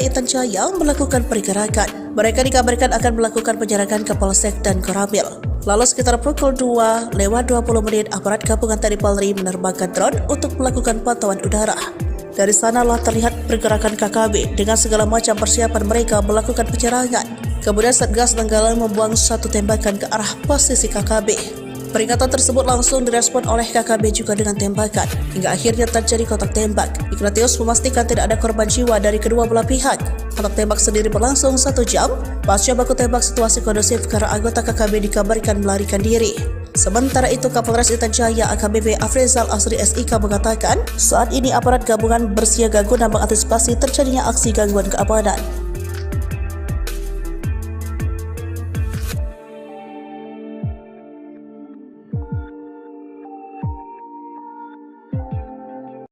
Intan Jaya melakukan pergerakan. Mereka dikabarkan akan melakukan penyerangan ke Polsek dan Koramil. Lalu sekitar pukul 2:20 aparat gabungan TNI Polri menerbangkan drone untuk melakukan pantauan udara. Dari sanalah terlihat pergerakan KKB dengan segala macam persiapan mereka melakukan penyerangan. Kemudian Satgas Nanggala membuang satu tembakan ke arah posisi KKB. Peringatan tersebut langsung direspon oleh KKB juga dengan tembakan, hingga akhirnya terjadi kontak tembak. Ignatius memastikan tidak ada korban jiwa dari kedua belah pihak. Kontak tembak sendiri berlangsung 1 jam. Pasca baku tembak situasi kondusif karena anggota KKB dikabarkan melarikan diri. Sementara itu, Kapolres Intan Jaya AKBP Afrizal Asri SIK mengatakan, saat ini aparat gabungan bersiaga guna mengantisipasi terjadinya aksi gangguan keamanan.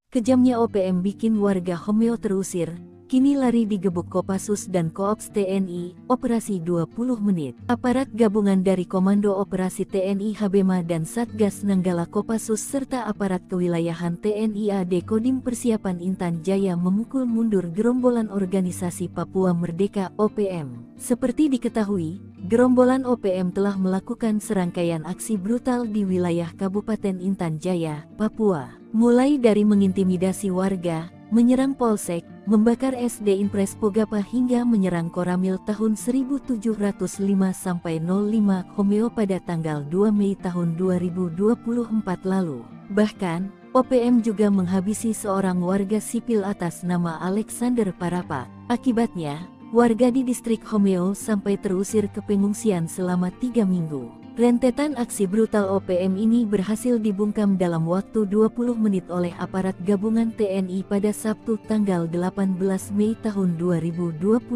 Kejamnya OPM bikin warga Homeo terusir, kini lari digebuk Kopassus dan Koops TNI, operasi 20 menit. Aparat gabungan dari Komando Operasi TNI Habema dan Satgas Nanggala Kopassus serta aparat kewilayahan TNI AD Kodim Persiapan Intan Jaya memukul mundur gerombolan organisasi Papua Merdeka OPM. Seperti diketahui, gerombolan OPM telah melakukan serangkaian aksi brutal di wilayah Kabupaten Intan Jaya, Papua. Mulai dari mengintimidasi warga, menyerang polsek, membakar SD Impres Pogapa hingga menyerang Koramil tahun 1705-05 Homeo pada tanggal 2 Mei tahun 2024 lalu. Bahkan, OPM juga menghabisi seorang warga sipil atas nama Alexander Parapa. Akibatnya, warga di distrik Homeo sampai terusir ke pengungsian selama 3 minggu. Rentetan aksi brutal OPM ini berhasil dibungkam dalam waktu 20 menit oleh aparat gabungan TNI pada Sabtu tanggal 18 Mei tahun 2024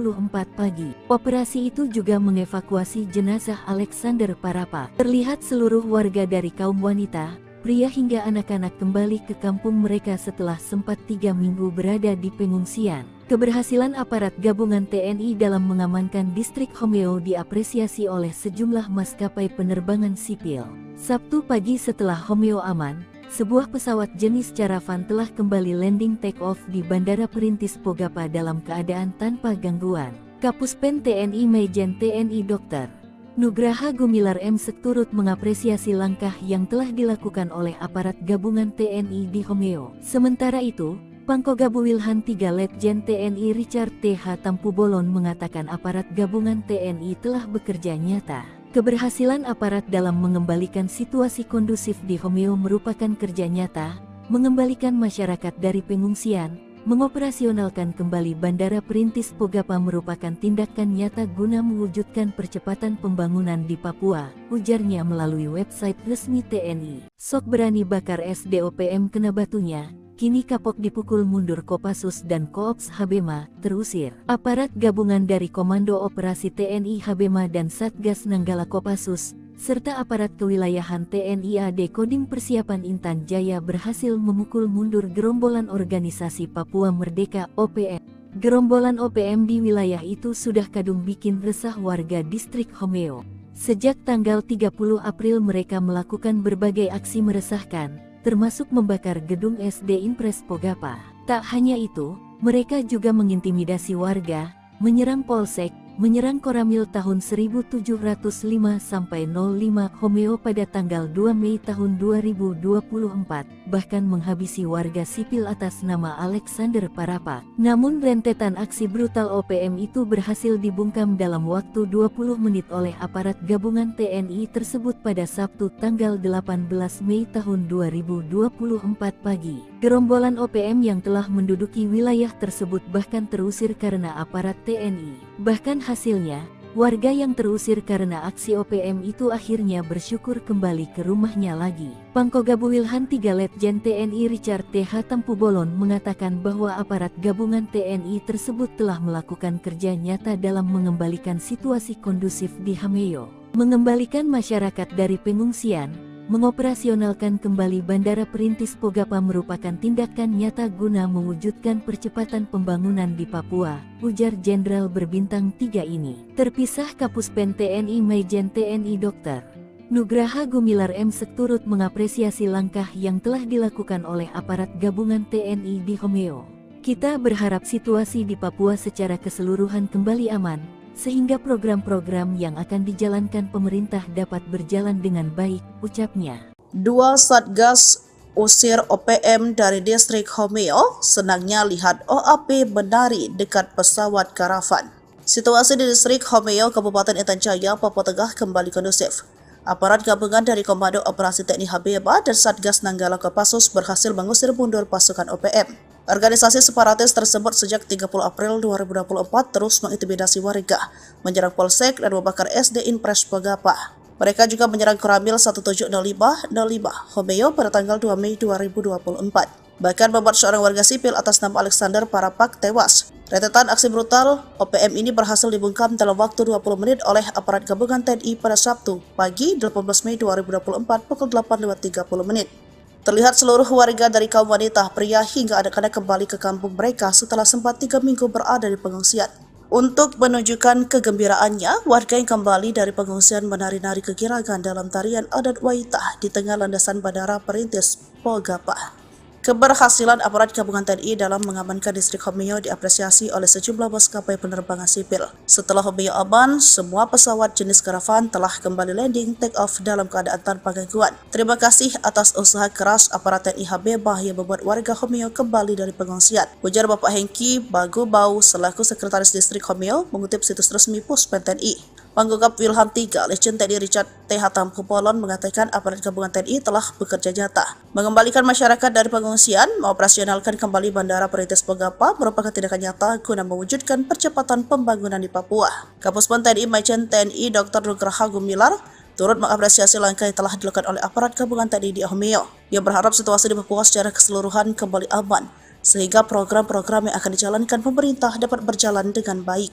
pagi. Operasi itu juga mengevakuasi jenazah Alexander Parapa. Terlihat seluruh warga dari kaum wanita, pria hingga anak-anak kembali ke kampung mereka setelah sempat 3 minggu berada di pengungsian. Keberhasilan aparat gabungan TNI dalam mengamankan distrik Homeo diapresiasi oleh sejumlah maskapai penerbangan sipil. Sabtu pagi setelah Homeo aman, sebuah pesawat jenis Caravan telah kembali landing take-off di Bandara Perintis Pogapa dalam keadaan tanpa gangguan. Kapuspen TNI Majen TNI Dr. Nugraha Gumilar M. turut mengapresiasi langkah yang telah dilakukan oleh aparat gabungan TNI di Homeo. Sementara itu, Pangkogabu Wilhan 3 Letjen TNI Richard T.H. Tampubolon mengatakan aparat gabungan TNI telah bekerja nyata. Keberhasilan aparat dalam mengembalikan situasi kondusif di Homeo merupakan kerja nyata, mengembalikan masyarakat dari pengungsian, mengoperasionalkan kembali Bandara Perintis Pogapa merupakan tindakan nyata guna mewujudkan percepatan pembangunan di Papua, ujarnya melalui website resmi TNI. Sok berani bakar SDOPM kena batunya. Kini kapok dipukul mundur Kopassus dan Koops Habema, terusir. Aparat gabungan dari Komando Operasi TNI Habema dan Satgas Nanggala Kopassus, serta aparat kewilayahan TNI AD Kodim Persiapan Intan Jaya berhasil memukul mundur gerombolan organisasi Papua Merdeka OPM. Gerombolan OPM di wilayah itu sudah kadung bikin resah warga distrik Homeo. Sejak tanggal 30 April mereka melakukan berbagai aksi meresahkan, termasuk membakar gedung SD Impres Pogapa. Tak hanya itu, mereka juga mengintimidasi warga, menyerang polsek, menyerang Koramil tahun 1705-05 Homeo pada tanggal 2 Mei tahun 2024, bahkan menghabisi warga sipil atas nama Alexander Parapa. Namun rentetan aksi brutal OPM itu berhasil dibungkam dalam waktu 20 menit oleh aparat gabungan TNI tersebut pada Sabtu tanggal 18 Mei tahun 2024 pagi. Gerombolan OPM yang telah menduduki wilayah tersebut bahkan terusir karena aparat TNI. Bahkan hasilnya, warga yang terusir karena aksi OPM itu akhirnya bersyukur kembali ke rumahnya lagi. Pangkogabu Wilhan 3 Letjen TNI Richard T.H. Tampubolon mengatakan bahwa aparat gabungan TNI tersebut telah melakukan kerja nyata dalam mengembalikan situasi kondusif di Homeo, mengembalikan masyarakat dari pengungsian, mengoperasionalkan kembali Bandara Perintis Pogapa merupakan tindakan nyata guna mewujudkan percepatan pembangunan di Papua, ujar Jenderal berbintang 3 ini. Terpisah Kapuspen TNI Majen TNI Dr. Nugraha Gumilar M. turut mengapresiasi langkah yang telah dilakukan oleh aparat gabungan TNI di Homeo. Kita berharap situasi di Papua secara keseluruhan kembali aman, sehingga program-program yang akan dijalankan pemerintah dapat berjalan dengan baik, ucapnya. Dua Satgas usir OPM dari distrik Homeo, senangnya lihat OAP menari dekat pesawat karavan. Situasi di distrik Homeo, Kabupaten Intan Jaya, Papua Tengah kembali kondusif. Aparat gabungan dari Komando Operasi TNI Habeba dan Satgas Nanggala Kopassus berhasil mengusir mundur pasukan OPM. Organisasi separatis tersebut sejak 30 April 2024 terus mengintimidasi warga, menyerang Polsek dan membakar SD Impres Pogapa. Mereka juga menyerang Koramil 1705 Homeo pada tanggal 2 Mei 2024. Bahkan membuat seorang warga sipil atas nama Alexander Parapak tewas. Rentetan aksi brutal OPM ini berhasil dibungkam dalam waktu 20 menit oleh aparat gabungan TNI pada Sabtu pagi 18 Mei 2024 pukul 8.30 menit. Terlihat seluruh warga dari kaum wanita, pria hingga anak-anak kembali ke kampung mereka setelah sempat 3 minggu berada di pengungsian. Untuk menunjukkan kegembiraannya, warga yang kembali dari pengungsian menari-nari kegirangan dalam tarian adat Waitah di tengah landasan Bandara Perintis Pogapa. Keberhasilan aparat gabungan TNI dalam mengamankan distrik Homeo diapresiasi oleh sejumlah maskapai penerbangan sipil. Setelah Homeo aman, semua pesawat jenis karavan telah kembali landing take off dalam keadaan tanpa gangguan. Terima kasih atas usaha keras aparat TNI Habeba yang membuat warga Homeo kembali dari pengungsian, ujar Bapak Hengki Bagubau selaku Sekretaris Distrik Homeo mengutip situs resmi Puspen TNI. Panggugap Wilham III, Letjen TNI Richard T. Hatampopolon mengatakan aparat gabungan TNI telah bekerja nyata. Mengembalikan masyarakat dari pengungsian, mengoperasionalkan kembali Bandara Perintis Pogapa merupakan tindakan nyata guna mewujudkan percepatan pembangunan di Papua. Kapuspen TNI Majen TNI Dr. Nugraha Gumilar turut mengapresiasi langkah yang telah dilakukan oleh aparat gabungan TNI di Homeo. Ia berharap situasi di Papua secara keseluruhan kembali aman, sehingga program-program yang akan dijalankan pemerintah dapat berjalan dengan baik.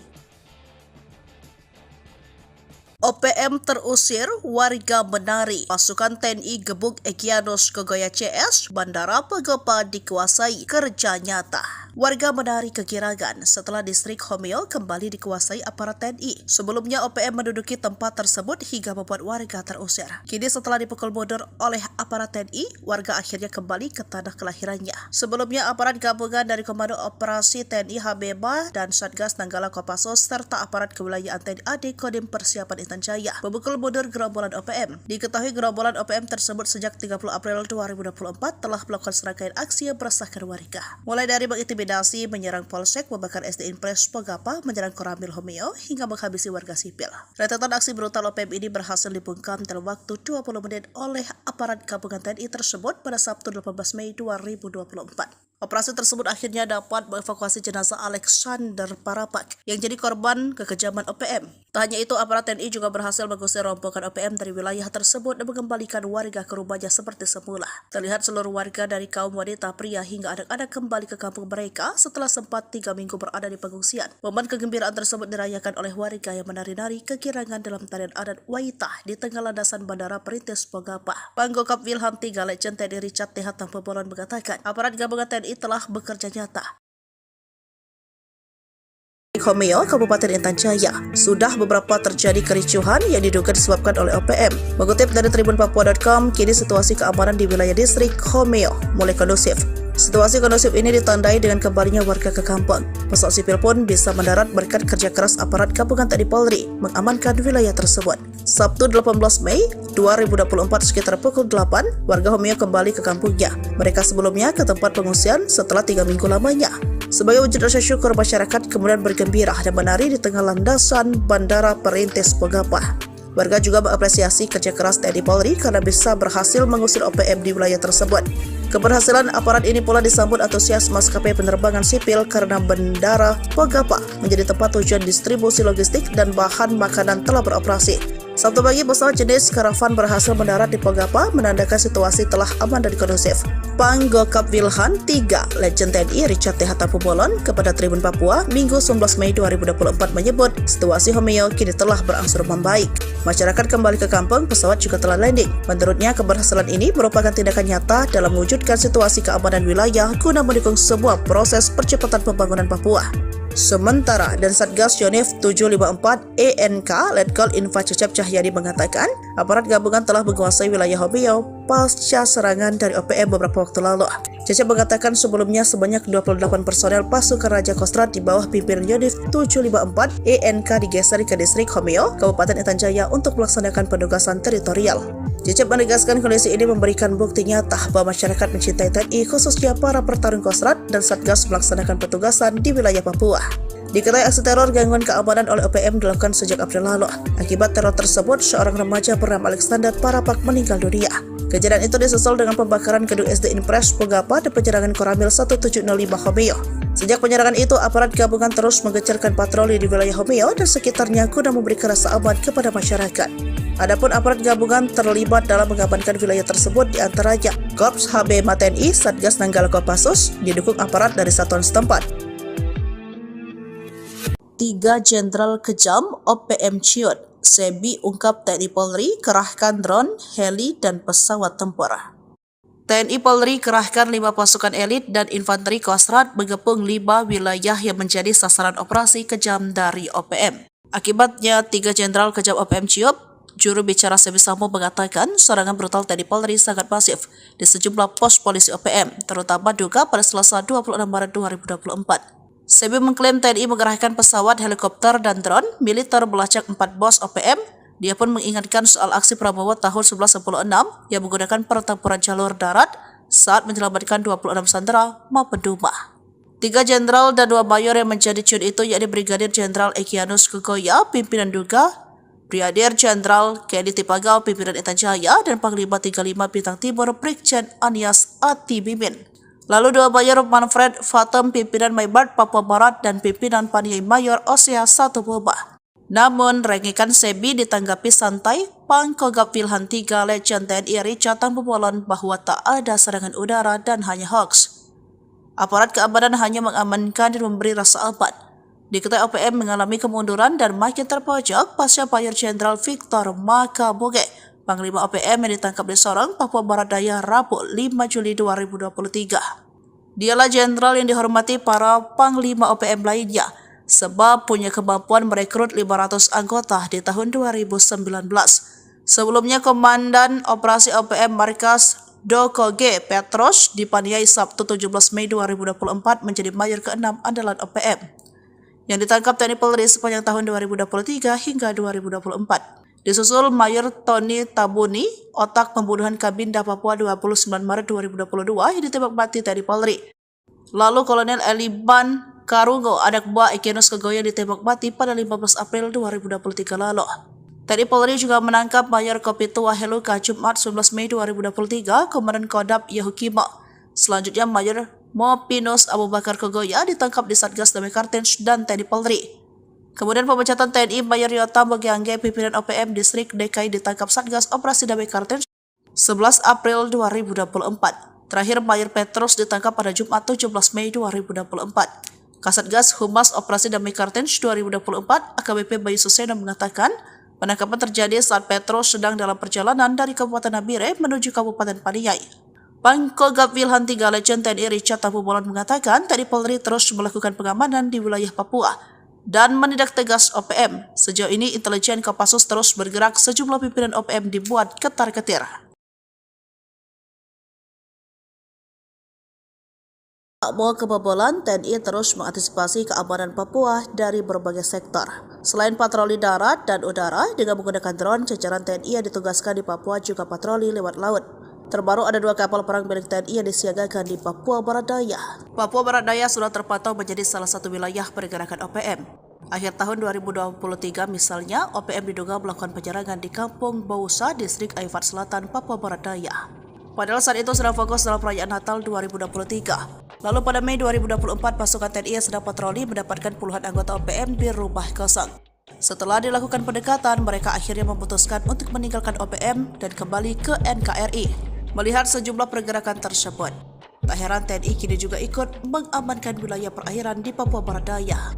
OPM terusir, warga menari. Pasukan TNI gebuk Egyanus Kogoya CS, Bandara Pogapa dikuasai, kerja nyata. Warga menari kegirangan setelah distrik Homeo kembali dikuasai aparat TNI. Sebelumnya OPM menduduki tempat tersebut hingga membuat warga terusir. Kini setelah dipukul mundur oleh aparat TNI, warga akhirnya kembali ke tanah kelahirannya. Sebelumnya aparat gabungan dari Komando Operasi TNI Habeba dan Satgas Nanggala Kopassus serta aparat kewilayahan TNI AD Kodim Persiapan Intan Jaya memukul mundur gerombolan OPM. Diketahui gerombolan OPM tersebut sejak 30 April 2024 telah melakukan serangkaian aksi yang meresahkan warga. Mulai dari mengintimidasi, menyerang Polsek, membakar SD Impres Pogapa, menyerang Koramil Homeo, hingga menghabisi warga sipil. Rentetan aksi brutal OPM ini berhasil dibungkam dalam waktu 20 menit oleh aparat gabungan TNI tersebut pada Sabtu 18 Mei 2024. Operasi tersebut akhirnya dapat mengevakuasi jenazah Alexander Parapak yang jadi korban kekejaman OPM. Tak hanya itu, aparat TNI juga berhasil mengusir rombongan OPM dari wilayah tersebut dan mengembalikan warga ke rumahnya seperti semula. Terlihat seluruh warga dari kaum wanita, pria hingga anak-anak kembali ke kampung mereka setelah sempat 3 minggu berada di pengungsian. Momen kegembiraan tersebut dirayakan oleh warga yang menari-nari kegirangan dalam tarian adat Waitah di tengah landasan Bandara Perintis Pogapa. Panggugap Wilham III, Letjen TNI Richard T. Hatampopolon mengatakan aparat gabungan TNI telah bekerja nyata. Homeo, Kabupaten Intan Jaya, sudah beberapa terjadi kericuhan yang diduga disebabkan oleh OPM. Mengutip dari tribunpapua.com, kini situasi keamanan di wilayah distrik Homeo mulai kondusif. Situasi kondusif ini ditandai dengan kembalinya warga ke kampung. Pesawat sipil pun bisa mendarat berkat kerja keras aparat gabungan TNI Polri mengamankan wilayah tersebut. Sabtu 18 Mei 2024 sekitar pukul 8, warga Homeo kembali ke kampungnya. Mereka sebelumnya ke tempat pengungsian setelah 3 minggu lamanya. Sebagai wujud rasa syukur, masyarakat kemudian bergembira dan menari di tengah landasan Bandara Perintis Pogapa. Warga juga mengapresiasi kerja keras TNI Polri karena bisa berhasil mengusir OPM di wilayah tersebut. Keberhasilan aparat ini pula disambut antusias maskapai penerbangan sipil karena Bandara Pogapa menjadi tempat tujuan distribusi logistik dan bahan makanan telah beroperasi. Sabtu pagi, pesawat jenis karavan berhasil mendarat di Pogapa, menandakan situasi telah aman dan kondusif. Panggugap Wilham III, Letjen TNI Richard T. Hatampopolon kepada Tribun Papua Minggu 19 Mei 2024 menyebut situasi Homeo kini telah berangsur membaik. Masyarakat kembali ke kampung, pesawat juga telah landing. Menurutnya, keberhasilan ini merupakan tindakan nyata dalam mewujudkan situasi keamanan wilayah guna mendukung sebuah proses percepatan pembangunan Papua. Sementara dan Satgas Yonif 754 ENK Letkol Info Cecep Cahyadi mengatakan aparat gabungan telah menguasai wilayah Homeo pasca serangan dari OPM beberapa waktu lalu. Cecep mengatakan sebelumnya sebanyak 28 personel pasukan Raja Kostrad di bawah pimpinan Yonif 754 ENK digeser ke distrik Homeo, Kabupaten Intan Jaya untuk melaksanakan penugasan teritorial. Cecep menegaskan kondisi ini memberikan bukti nyata bahwa masyarakat mencintai TNI, khususnya para pertarung Kostrad dan Satgas melaksanakan petugasan di wilayah Papua. Diketahui aksi teror gangguan keamanan oleh OPM dilakukan sejak April lalu. Akibat teror tersebut, seorang remaja bernama Alexander Parapak meninggal dunia. Kejadian itu disusul dengan pembakaran gedung SD Impres Pogapa dan penyerangan Koramil 1705 Homeo. Sejak penyerangan itu, aparat gabungan terus mengejarkan patroli di wilayah Homeo dan sekitarnya guna memberikan rasa aman kepada masyarakat. Adapun aparat gabungan terlibat dalam mengamankan wilayah tersebut diantaranya Korps HB TNI, Satgas Nanggala Kopassus, didukung aparat dari satuan setempat. 3 Jenderal Kejam OPM Ciut, Sebi ungkap TNI Polri kerahkan drone, heli, dan pesawat tempur. TNI Polri kerahkan 5 pasukan elit dan infanteri Kostrad mengepung 5 wilayah yang menjadi sasaran operasi kejam dari OPM. Akibatnya 3 Jenderal Kejam OPM Ciut, juru bicara Sebi Sambo mengatakan serangan brutal TNI Polri sangat masif di sejumlah pos polisi OPM, terutama Duga pada Selasa 26 Maret 2024. Sebi mengklaim TNI mengerahkan pesawat, helikopter, dan drone militer melacak 4 bos OPM. Dia pun mengingatkan soal aksi Prabowo tahun 1116 yang menggunakan pertempuran jalur darat saat menyelamatkan 26 sandera maupun Duma. 3 jenderal dan 2 mayor yang menjadi ciut itu yakni Brigadir Jenderal Egyanus Kogoya, pimpinan Duga, Brigadir Jenderal Kedi Tipagau, pimpinan Intan Jaya, dan Panglima 35 Bintang Timur Brigjen Anies Atibimin. Lalu 2 mayor Manfred Fatem, pimpinan Maybart Papua Barat, dan pimpinan Paniai Mayor Osea Satuboma. Namun, rengikan Sebi ditanggapi santai, Pangkogap Wilhan 3 Legend TNI Richard Tambubolon bahwa tak ada serangan udara dan hanya hoax. Aparat keamanan hanya mengamankan dan memberi rasa aman. Diketahui OPM mengalami kemunduran dan makin terpojok pasca Mayor Jenderal Victor Makaboge, Panglima OPM yang ditangkap di Sorong, Papua Barat Daya, Rabu 5 Juli 2023. Dialah jenderal yang dihormati para Panglima OPM lainnya, sebab punya kemampuan merekrut 500 anggota di tahun 2019. Sebelumnya, Komandan Operasi OPM Markas Doko G. Petros dipaniai Sabtu 17 Mei 2024 menjadi mayor ke-6 andalan OPM, yang ditangkap TNI Polri sepanjang tahun 2023 hingga 2024. Disusul Mayor Tony Tabuni, otak pembunuhan Kabinda Papua 29 Maret 2022 yang ditembak mati TNI Polri. Lalu Kolonel Eliban Karungo, anak buah Egyanus Kogoya, ditembak mati pada 15 April 2023 lalu. TNI Polri juga menangkap Mayor Kopitua Heluka Jumat 11 Mei 2023, Komandan Kodam Yahukimo. Selanjutnya Mayor Mopinus Abu Bakar Kogoya ditangkap di Satgas Damai Kartens dan TNI Polri. Kemudian pemecatan TNI Mayor Yota Mogiangge, pimpinan OPM Distrik DKI, ditangkap Satgas Operasi Damai Kartens 11 April 2024. Terakhir Mayor Petrus ditangkap pada Jumat 17 Mei 2024. Kasatgas Humas Operasi Damai Kartens 2024 AKBP Bayu Suseno mengatakan penangkapan terjadi saat Petrus sedang dalam perjalanan dari Kabupaten Nabire menuju Kabupaten Paniai. Pangkogap Wilhan 3 Legend TNI Richard Tambubolon mengatakan TNI Polri terus melakukan pengamanan di wilayah Papua dan menindak tegas OPM. Sejauh ini intelijen Kopassus terus bergerak, sejumlah pimpinan OPM dibuat ketar-ketir. Tak mau kebobolan, TNI terus mengantisipasi keamanan Papua dari berbagai sektor. Selain patroli darat dan udara dengan menggunakan drone, jajaran TNI yang ditugaskan di Papua juga patroli lewat laut. Terbaru ada 2 kapal perang milik TNI yang disiagakan di Papua Barat Daya. Papua Barat Daya sudah terpantau menjadi salah satu wilayah pergerakan OPM. Akhir tahun 2023 misalnya, OPM diduga melakukan penyerangan di Kampung Bausa, Distrik Aifat Selatan, Papua Barat Daya. Padahal saat itu sedang fokus dalam perayaan Natal 2023. Lalu pada Mei 2024, pasukan TNI yang sedang patroli mendapatkan puluhan anggota OPM di rumah kosong. Setelah dilakukan pendekatan, mereka akhirnya memutuskan untuk meninggalkan OPM dan kembali ke NKRI. Melihat sejumlah pergerakan tersebut, tak heran TNI kini juga ikut mengamankan wilayah perairan di Papua Barat Daya.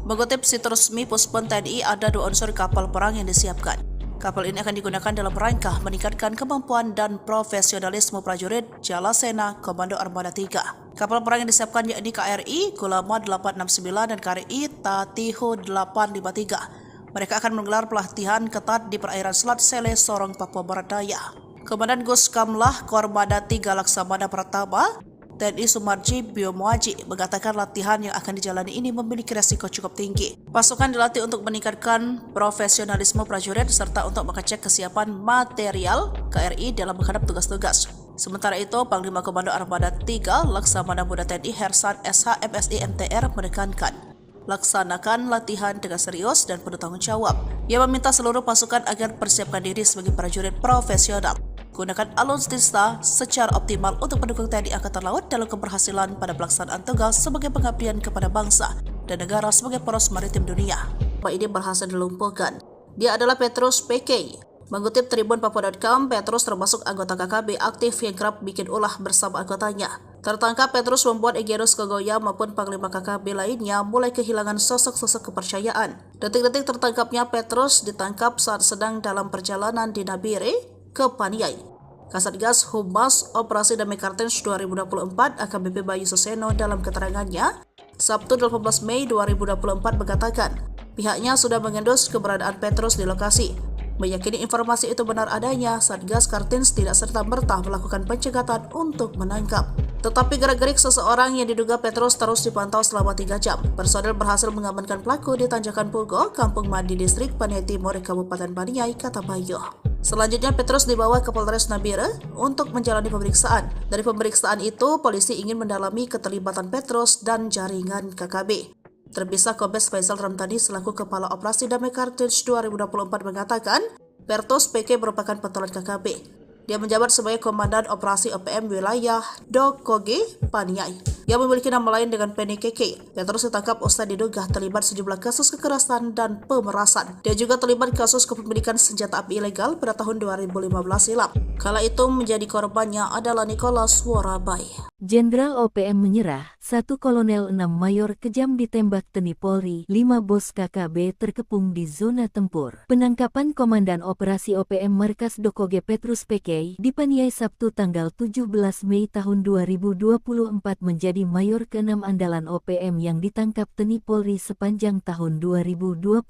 Mengutip situs resmi Puspon TNI, ada 2 unsur kapal perang yang disiapkan. Kapal ini akan digunakan dalam rangka meningkatkan kemampuan dan profesionalisme prajurit Jalasena Komando Armada 3. Kapal perang yang disiapkan yakni KRI Kulama 869 dan KRI Tatiho 853. Mereka akan menggelar pelatihan ketat di perairan Selat Sele, Sorong, Papua Barat Daya. Komandan Guskamlah Kormada 3 Laksamana Pratama TNI Sumarji Biomuaji mengatakan latihan yang akan dijalani ini memiliki resiko cukup tinggi. Pasukan dilatih untuk meningkatkan profesionalisme prajurit serta untuk mengecek kesiapan material KRI dalam menghadap tugas-tugas. Sementara itu, Panglima Komando Armada 3 Laksamana Muda TNI Hersan SH MSI MTR menekankan, laksanakan latihan dengan serius dan penuh tanggung jawab. Ia meminta seluruh pasukan agar persiapkan diri sebagai prajurit profesional. Gunakan alutsista secara optimal untuk mendukung TNI Angkatan Laut dalam keberhasilan pada pelaksanaan tugas sebagai pengabdian kepada bangsa dan negara sebagai poros maritim dunia. Ini berhasil dilumpuhkan. Dia adalah Petrus PK. Mengutip Tribun Papua.com, Petrus termasuk anggota KKB aktif yang kerap bikin ulah bersama anggotanya. Tertangkap, Petrus membuat Egyanus Kogoya maupun Panglima KKB lainnya mulai kehilangan sosok-sosok kepercayaan. Detik-detik tertangkapnya Petrus ditangkap saat sedang dalam perjalanan di Nabire ke Paniai. Kasatgas Humas Operasi Damai Kartens 2024 AKBP Bayu Suseno dalam keterangannya, Sabtu 18 Mei 2024 mengatakan, pihaknya sudah mengendus keberadaan Petrus di lokasi. Meyakini informasi itu benar adanya, Satgas Kartens tidak serta-merta melakukan pencegatan untuk menangkap. Tetapi gerak-gerik seseorang yang diduga Petrus terus dipantau selama 3 jam. Personel berhasil mengamankan pelaku di Tanjakan Pugo, Kampung Mandi Distrik Paniai Timur, Kabupaten Paniai, kata Bayu. Selanjutnya Petrus dibawa ke Polres Nabire untuk menjalani pemeriksaan. Dari pemeriksaan itu, polisi ingin mendalami keterlibatan Petrus dan jaringan KKB. Terpisah Kombes Faisal Ramtani selaku Kepala Operasi Damai Kartens 2024 mengatakan, Petrus PK merupakan pentolan KKB. Dia menjabat sebagai Komandan Operasi OPM Wilayah Dokoge, Paniai. Ia memiliki nama lain dengan Penny KK. Petrus ditangkap usai diduga terlibat sejumlah kasus kekerasan dan pemerasan. Dia juga terlibat kasus kepemilikan senjata api ilegal pada tahun 2015 silam. Kala itu menjadi korbannya adalah Nicholas Worabai. Jenderal OPM menyerah, 1 Kolonel 6 Mayor kejam ditembak TNI Polri, 5 bos KKB terkepung di zona tempur. Penangkapan Komandan Operasi OPM Markas Dokoge Petrus PK di Paniai Sabtu tanggal 17 Mei tahun 2024 menjadi Mayor ke-6 andalan OPM yang ditangkap TNI Polri sepanjang tahun 2023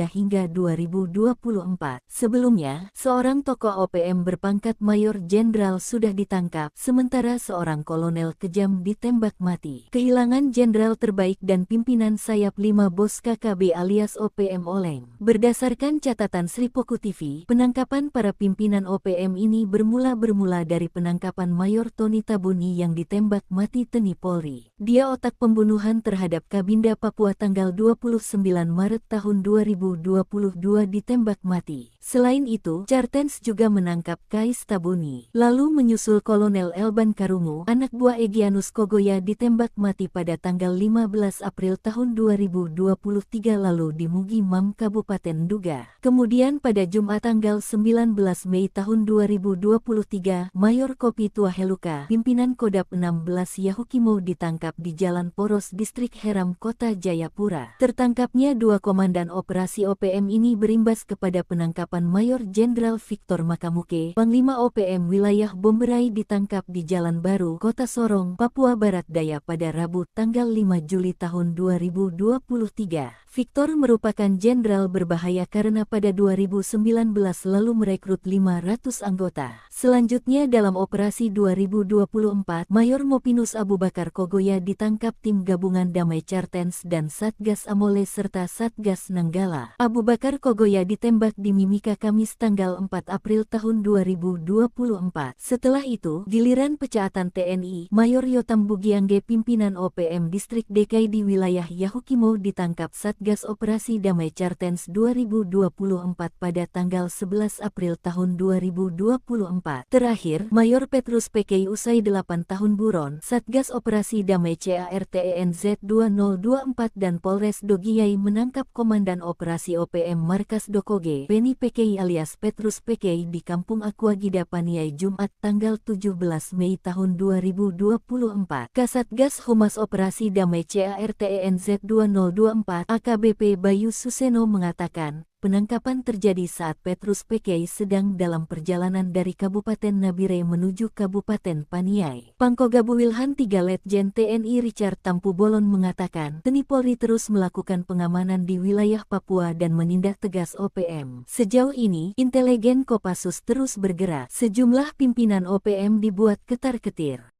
hingga 2024. Sebelumnya, seorang tokoh OPM berpangkat Mayor Jenderal sudah ditangkap, sementara seorang kolonel kejam ditembak mati. Kehilangan jenderal terbaik dan pimpinan sayap 5 bos KKB alias OPM oleng. Berdasarkan catatan Sripoku TV, penangkapan para pimpinan OPM ini bermula dari penangkapan Mayor Tony Tabuni yang ditembak mati TNI Polri. Dia otak pembunuhan terhadap Kabinda Papua tanggal 29 Maret tahun 2022 ditembak mati. Selain itu, Kartens juga menangkap Kais Tabuni. Lalu menyusul Kolonel Elban Karungu, anak buah Egyanus Kogoya ditembak mati pada tanggal 15 April tahun 2023 lalu di Mugi Mam, Kabupaten Duga. Kemudian pada Jumat tanggal 19 Mei tahun 2023, Mayor Kopi Tuaheluka, pimpinan Kodap 16 Yahukimo ditangkap di Jalan Poros Distrik Heram, Kota Jayapura. Tertangkapnya 2 komandan operasi OPM ini berimbas kepada penangkapan Mayor Jenderal Victor Makamuke, Panglima OPM Wilayah Bomberai ditangkap di Jalan Baru, Kota Sorong, Papua Barat Daya pada Rabu tanggal 5 Juli tahun 2023. Victor merupakan jenderal berbahaya karena pada 2019 lalu merekrut 500 anggota. Selanjutnya dalam operasi 2024, Mayor Mopinus Abu Bakar Kogoya ditangkap tim gabungan Damai Kartens dan Satgas Amole serta Satgas Nanggala. Abu Bakar Kogoya ditembak di Mimika Kamis tanggal 4 April tahun 2024. Setelah itu, giliran pecaatan TNI, Mayor Yotam Bugiangge pimpinan OPM Distrik DKI di wilayah Yahukimo ditangkap Satgas Operasi Damai Kartens 2024 pada tanggal 11 April tahun 2024. Terakhir, Mayor Petrus PK usai 8 tahun buron, Satgas Operasi Damai CARTENZ 2024 dan Polres Dogiyai menangkap Komandan Operasi OPM Markas Dokoge, Penny PK alias Petrus PK di Kampung Aquagida Paniai Jumat tanggal 17 Mei tahun 2024. Kasatgas Humas Operasi Damai CARTENZ 2024 AKBP Bayu Suseno mengatakan, Penangkapan terjadi saat Petrus Pekey sedang dalam perjalanan dari Kabupaten Nabire menuju Kabupaten Paniai. Pangkogabu Wilhan 3 Letjen TNI Richard Tampu Bolon mengatakan, TNI Polri terus melakukan pengamanan di wilayah Papua dan menindak tegas OPM. Sejauh ini, intelijen Kopassus terus bergerak. Sejumlah pimpinan OPM dibuat ketar-ketir.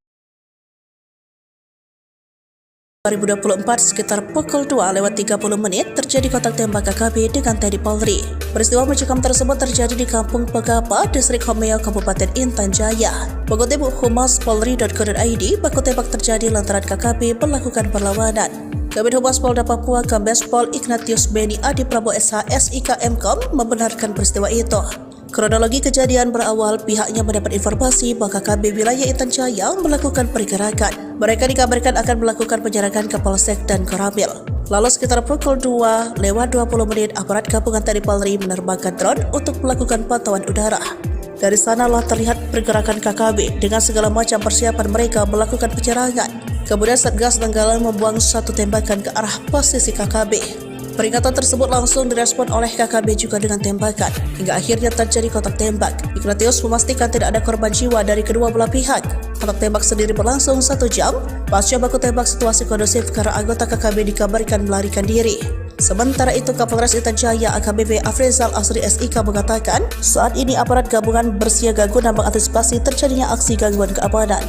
2024 sekitar pukul 2:30 terjadi kontak tembak KKB dengan TNI Polri. Peristiwa mencekam tersebut terjadi di Kampung Pegapa, Distrik Homeo, Kabupaten Intan Jaya. Mengutip humas.polri.go.id, baku tembak terjadi lantaran KKB melakukan perlawanan. Kabid Humas Polda Papua Kombes Pol Ignatius Beni Adi Prabowo SH SIK Mkom membenarkan peristiwa itu. Kronologi kejadian berawal pihaknya mendapat informasi bahwa KKB wilayah Intan Jaya melakukan pergerakan. Mereka dikabarkan akan melakukan penjarakan ke Polsek dan Koramil. Lalu sekitar pukul 2:20 aparat gabungan TNI Polri menerbangkan drone untuk melakukan pantauan udara. Dari sanalah terlihat pergerakan KKB dengan segala macam persiapan mereka melakukan penyerangan. Kemudian Satgas Nanggala membuang satu tembakan ke arah posisi KKB. Peringatan tersebut langsung direspon oleh KKB juga dengan tembakan, hingga akhirnya terjadi kontak tembak. Ignatius memastikan tidak ada korban jiwa dari kedua belah pihak. Kontak tembak sendiri berlangsung 1 jam. Pasca baku tembak situasi kondusif karena anggota KKB dikabarkan melarikan diri. Sementara itu, Kapolres Intan Jaya AKBP Afrizal Asri SIK mengatakan, saat ini aparat gabungan bersiaga guna mengantisipasi terjadinya aksi gangguan keamanan.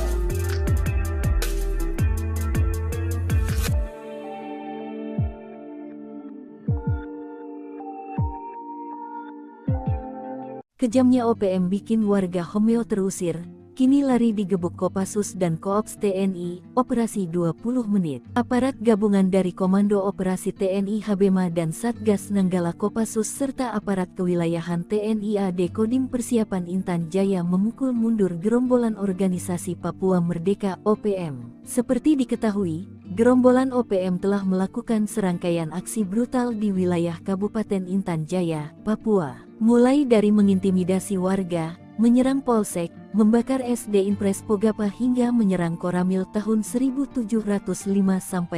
Kejamnya OPM bikin warga Homeo terusir, kini lari digebuk Kopassus dan Koops TNI, operasi 20 menit. Aparat gabungan dari Komando Operasi TNI Habema dan Satgas Nanggala Kopassus serta aparat kewilayahan TNI AD Kodim Persiapan Intan Jaya memukul mundur gerombolan organisasi Papua Merdeka OPM. Seperti diketahui, gerombolan OPM telah melakukan serangkaian aksi brutal di wilayah Kabupaten Intan Jaya, Papua. Mulai dari mengintimidasi warga, menyerang polsek, membakar SD Impres Pogapa hingga menyerang Koramil tahun 1705-05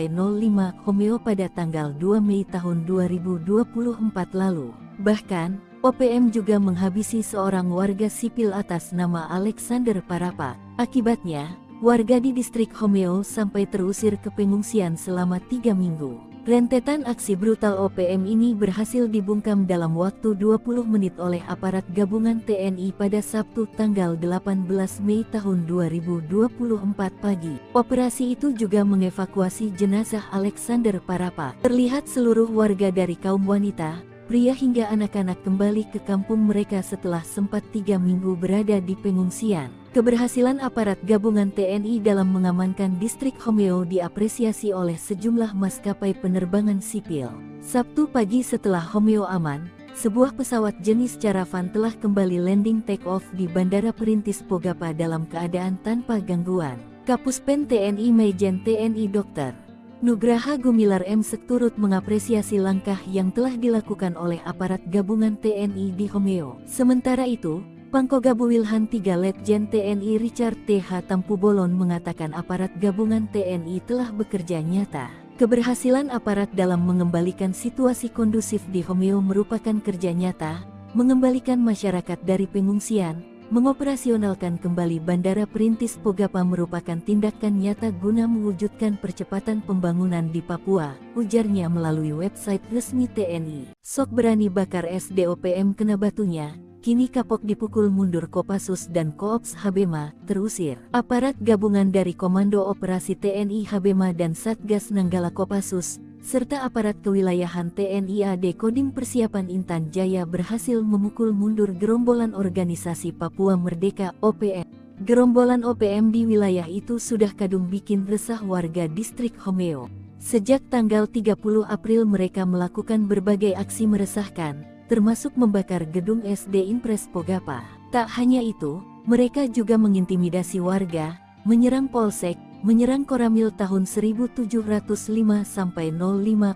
Homeo pada tanggal 2 Mei tahun 2024 lalu. Bahkan, OPM juga menghabisi seorang warga sipil atas nama Alexander Parapa. Akibatnya, warga di distrik Homeo sampai terusir ke pengungsian selama 3 minggu. Rentetan aksi brutal OPM ini berhasil dibungkam dalam waktu 20 menit oleh aparat gabungan TNI pada Sabtu tanggal 18 Mei tahun 2024 pagi. Operasi itu juga mengevakuasi jenazah Alexander Parapa. Terlihat seluruh warga dari kaum wanita, pria hingga anak-anak kembali ke kampung mereka setelah sempat 3 minggu berada di pengungsian. Keberhasilan aparat gabungan TNI dalam mengamankan distrik Homeo diapresiasi oleh sejumlah maskapai penerbangan sipil. Sabtu pagi setelah Homeo aman, sebuah pesawat jenis Caravan telah kembali landing take-off di Bandara Perintis Pogapa dalam keadaan tanpa gangguan. Kapuspen TNI Majen TNI Dr. Nugraha Gumilar M.Sek turut mengapresiasi langkah yang telah dilakukan oleh aparat gabungan TNI di Homeo. Sementara itu, Pangkogabu Wilhan 3 Letjen TNI Richard T.H. Tampu Bolon mengatakan aparat gabungan TNI telah bekerja nyata. Keberhasilan aparat dalam mengembalikan situasi kondusif di Homeo merupakan kerja nyata, mengembalikan masyarakat dari pengungsian, mengoperasionalkan kembali Bandara Perintis Pogapa merupakan tindakan nyata guna mewujudkan percepatan pembangunan di Papua, ujarnya melalui website resmi TNI. Sok berani bakar SDOPM kena batunya. Kini kapok dipukul mundur Kopassus dan Koops Habema, terusir. Aparat gabungan dari Komando Operasi TNI Habema dan Satgas Nanggala Kopassus, serta aparat kewilayahan TNI AD Kodim Persiapan Intan Jaya berhasil memukul mundur gerombolan organisasi Papua Merdeka OPM. Gerombolan OPM di wilayah itu sudah kadung bikin resah warga distrik Homeo. Sejak tanggal 30 April mereka melakukan berbagai aksi meresahkan, termasuk membakar gedung SD Impres Pogapa. Tak hanya itu, mereka juga mengintimidasi warga, menyerang polsek, menyerang Koramil tahun 1705-05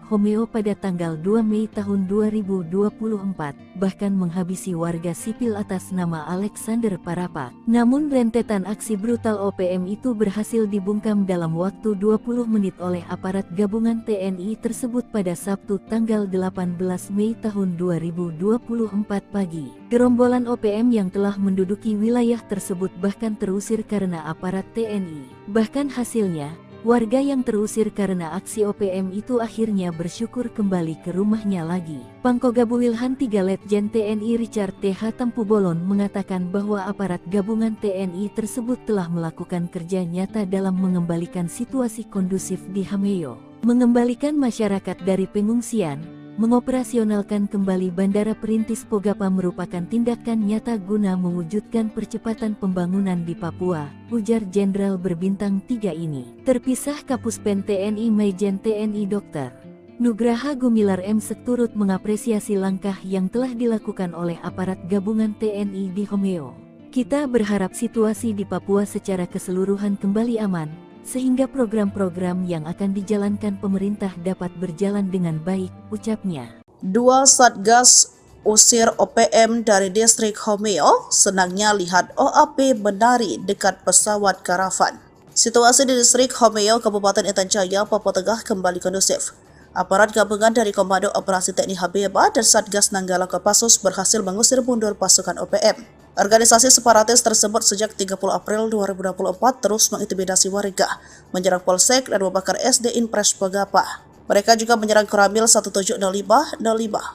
Homeo pada tanggal 2 Mei tahun 2024, bahkan menghabisi warga sipil atas nama Alexander Parapak. Namun rentetan aksi brutal OPM itu berhasil dibungkam dalam waktu 20 menit oleh aparat gabungan TNI tersebut pada Sabtu tanggal 18 Mei tahun 2024 pagi. Gerombolan OPM yang telah menduduki wilayah tersebut bahkan terusir karena aparat TNI. Bahkan hasilnya, warga yang terusir karena aksi OPM itu akhirnya bersyukur kembali ke rumahnya lagi. Pangkoga Wilhan 3 Letjen TNI Richard T.H. Tampubolon mengatakan bahwa aparat gabungan TNI tersebut telah melakukan kerja nyata dalam mengembalikan situasi kondusif di Homeo, mengembalikan masyarakat dari pengungsian. Mengoperasionalkan kembali Bandara Perintis Pogapa merupakan tindakan nyata guna mewujudkan percepatan pembangunan di Papua, ujar Jenderal berbintang 3 ini. Terpisah Kapuspen TNI Maijen TNI Dr. Nugraha Gumilar M. turut mengapresiasi langkah yang telah dilakukan oleh aparat gabungan TNI di Homeo. Kita berharap situasi di Papua secara keseluruhan kembali aman, sehingga program-program yang akan dijalankan pemerintah dapat berjalan dengan baik, ucapnya. 2 Satgas usir OPM dari distrik Homeo, senangnya lihat OAP menari dekat pesawat karavan. Situasi di distrik Homeo, Kabupaten Intan Jaya, Papua Tengah kembali kondusif. Aparat gabungan dari Komando Operasi TNI Habeba dan Satgas Nanggala Kopassus berhasil mengusir mundur pasukan OPM. Organisasi separatis tersebut sejak 30 April 2024 terus mengintimidasi warga, menyerang Polsek dan membakar SD Impres Pogapa. Mereka juga menyerang Koramil 1705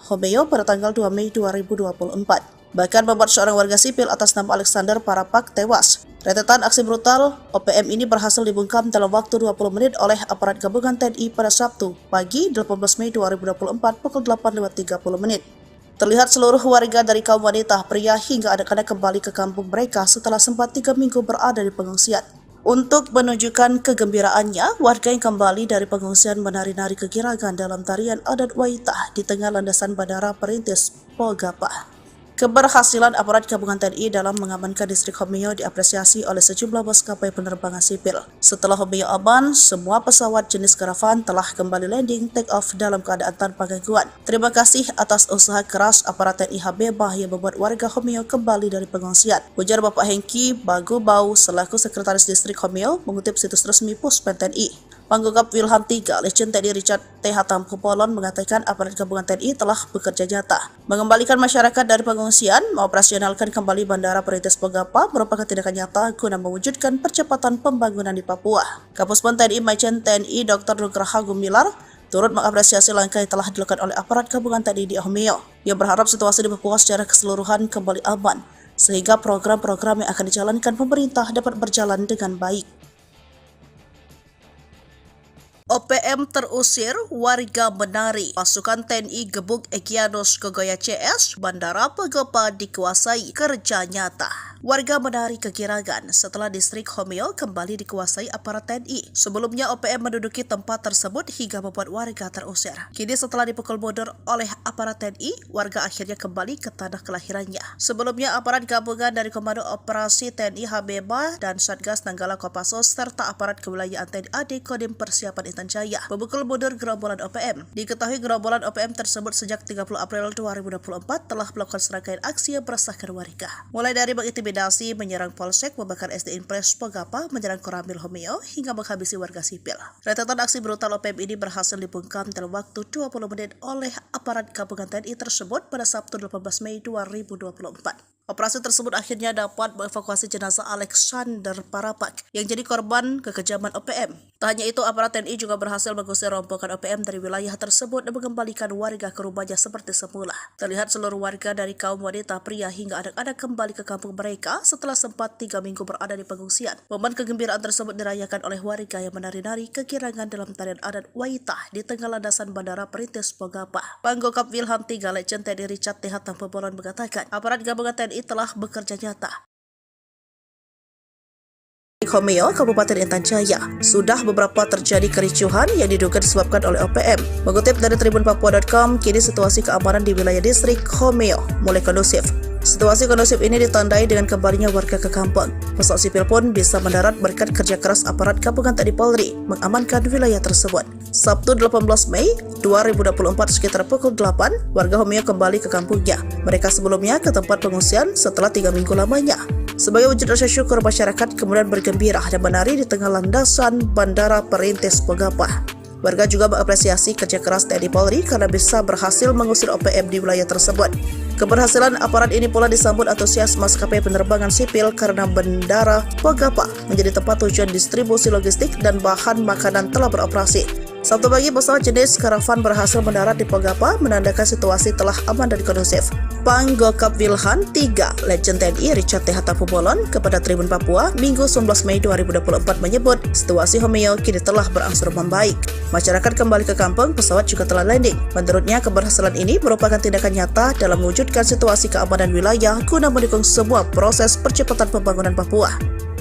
Homeo pada tanggal 2 Mei 2024. Bahkan membuat seorang warga sipil atas nama Alexander Parapak tewas. Rentetan aksi brutal OPM ini berhasil dibungkam dalam waktu 20 menit oleh aparat gabungan TNI pada Sabtu pagi 18 Mei 2024 pukul 8.30 menit. Terlihat seluruh warga dari kaum wanita, pria hingga anak-anak kembali ke kampung mereka setelah sempat 3 minggu berada di pengungsian. Untuk menunjukkan kegembiraannya, warga yang kembali dari pengungsian menari-nari kegirangan dalam tarian adat Waitah di tengah landasan Bandara Perintis Pogapa. Keberhasilan aparat gabungan TNI dalam mengamankan distrik Homeo diapresiasi oleh sejumlah maskapai penerbangan sipil. Setelah Homeo aman, semua pesawat jenis karavan telah kembali landing take off dalam keadaan tanpa gangguan. Terima kasih atas usaha keras aparat TNI Habeba yang membuat warga Homeo kembali dari pengungsian, ujar Bapak Hengki Bagubau selaku Sekretaris Distrik Homeo mengutip situs resmi Puspen TNI. Pangkogap Wilhan 3 Letjen TNI Richard T.H. Tampubolon mengatakan aparat gabungan TNI telah bekerja nyata mengembalikan masyarakat dari pengungsian, mengoperasionalkan kembali Bandara Perintis Pogapa merupakan tindakan nyata guna mewujudkan percepatan pembangunan di Papua. Kapuspen TNI Maijen TNI Dr. Nugraha Gumilar turut mengapresiasi langkah yang telah dilakukan oleh aparat gabungan TNI di Homeo. Ia berharap situasi di Papua secara keseluruhan kembali aman, sehingga program-program yang akan dijalankan pemerintah dapat berjalan dengan baik. OPM terusir, warga menari. Pasukan TNI gebuk Egyanus Kogoya CS, Bandara Pogapa dikuasai, kerja nyata. Warga menari kegirangan setelah distrik Homeo kembali dikuasai aparat TNI. Sebelumnya OPM menduduki tempat tersebut hingga membuat warga terusir. Kini setelah dipukul mundur oleh aparat TNI, warga akhirnya kembali ke tanah kelahirannya. Sebelumnya aparat gabungan dari Komando Operasi TNI Habeba dan Satgas Nanggala Kopassus serta aparat kewilayahan TNI AD Kodim Persiapan Intan Jaya memukul mundur gerombolan OPM. Diketahui gerombolan OPM tersebut sejak 30 April 2024 telah melakukan serangkaian aksi yang meresahkan warga. Mulai dari mengintimidasi, menyerang Polsek, membakar SD Impres Pogapa, menyerang Koramil Homeo, hingga menghabisi warga sipil. Rentetan aksi brutal OPM ini berhasil dibungkam dalam waktu 20 menit oleh aparat gabungan TNI tersebut pada Sabtu 18 Mei 2024. Operasi tersebut akhirnya dapat mengevakuasi jenazah Alexander Parapak yang jadi korban kekejaman OPM. Tak hanya itu, aparat TNI juga berhasil mengusir rombongan OPM dari wilayah tersebut dan mengembalikan warga ke rumahnya seperti semula. Terlihat seluruh warga dari kaum wanita, pria hingga anak-anak kembali ke kampung mereka setelah sempat 3 minggu berada di pengungsian. Momen kegembiraan tersebut dirayakan oleh warga yang menari-nari kegirangan dalam tarian adat Waitah di tengah landasan Bandara Perintis Pogapa. Pangkogap Wilhan 3 Letjen TNI Richard T.H. Tampubolon mengatakan aparat gabungan TNI telah bekerja nyata. Homeo, Kabupaten Intan Jaya, sudah beberapa terjadi kericuhan yang diduga disebabkan oleh OPM. Mengutip dari tribunpapua.com, kini situasi keamanan di wilayah distrik Homeo mulai kondusif. Situasi kondusif ini ditandai dengan kembalinya warga ke kampung. Pesawat sipil pun bisa mendarat berkat kerja keras aparat gabungan TNI Polri mengamankan wilayah tersebut. Sabtu 18 Mei 2024 sekitar pukul 8, warga Homeo kembali ke kampungnya. Mereka sebelumnya ke tempat pengungsian setelah 3 minggu lamanya. Sebagai wujud rasa syukur, masyarakat kemudian bergembira dan menari di tengah landasan Bandara Perintis Pogapa. Warga juga mengapresiasi kerja keras TNI Polri karena bisa berhasil mengusir OPM di wilayah tersebut. Keberhasilan aparat ini pula disambut antusias maskapai penerbangan sipil karena Bandara Pogapa menjadi tempat tujuan distribusi logistik dan bahan makanan telah beroperasi. Sabtu pagi, pesawat jenis karavan berhasil mendarat di Pogapa, menandakan situasi telah aman dan kondusif. Panggokap Wilhan 3, Legend TNI Richard T. Hatapubolon kepada Tribun Papua, Minggu 19 Mei 2024 menyebut situasi Homeo kini telah berangsur membaik. Masyarakat kembali ke kampung, pesawat juga telah landing. Menurutnya, keberhasilan ini merupakan tindakan nyata dalam mewujudkan situasi keamanan wilayah guna mendukung sebuah proses percepatan pembangunan Papua.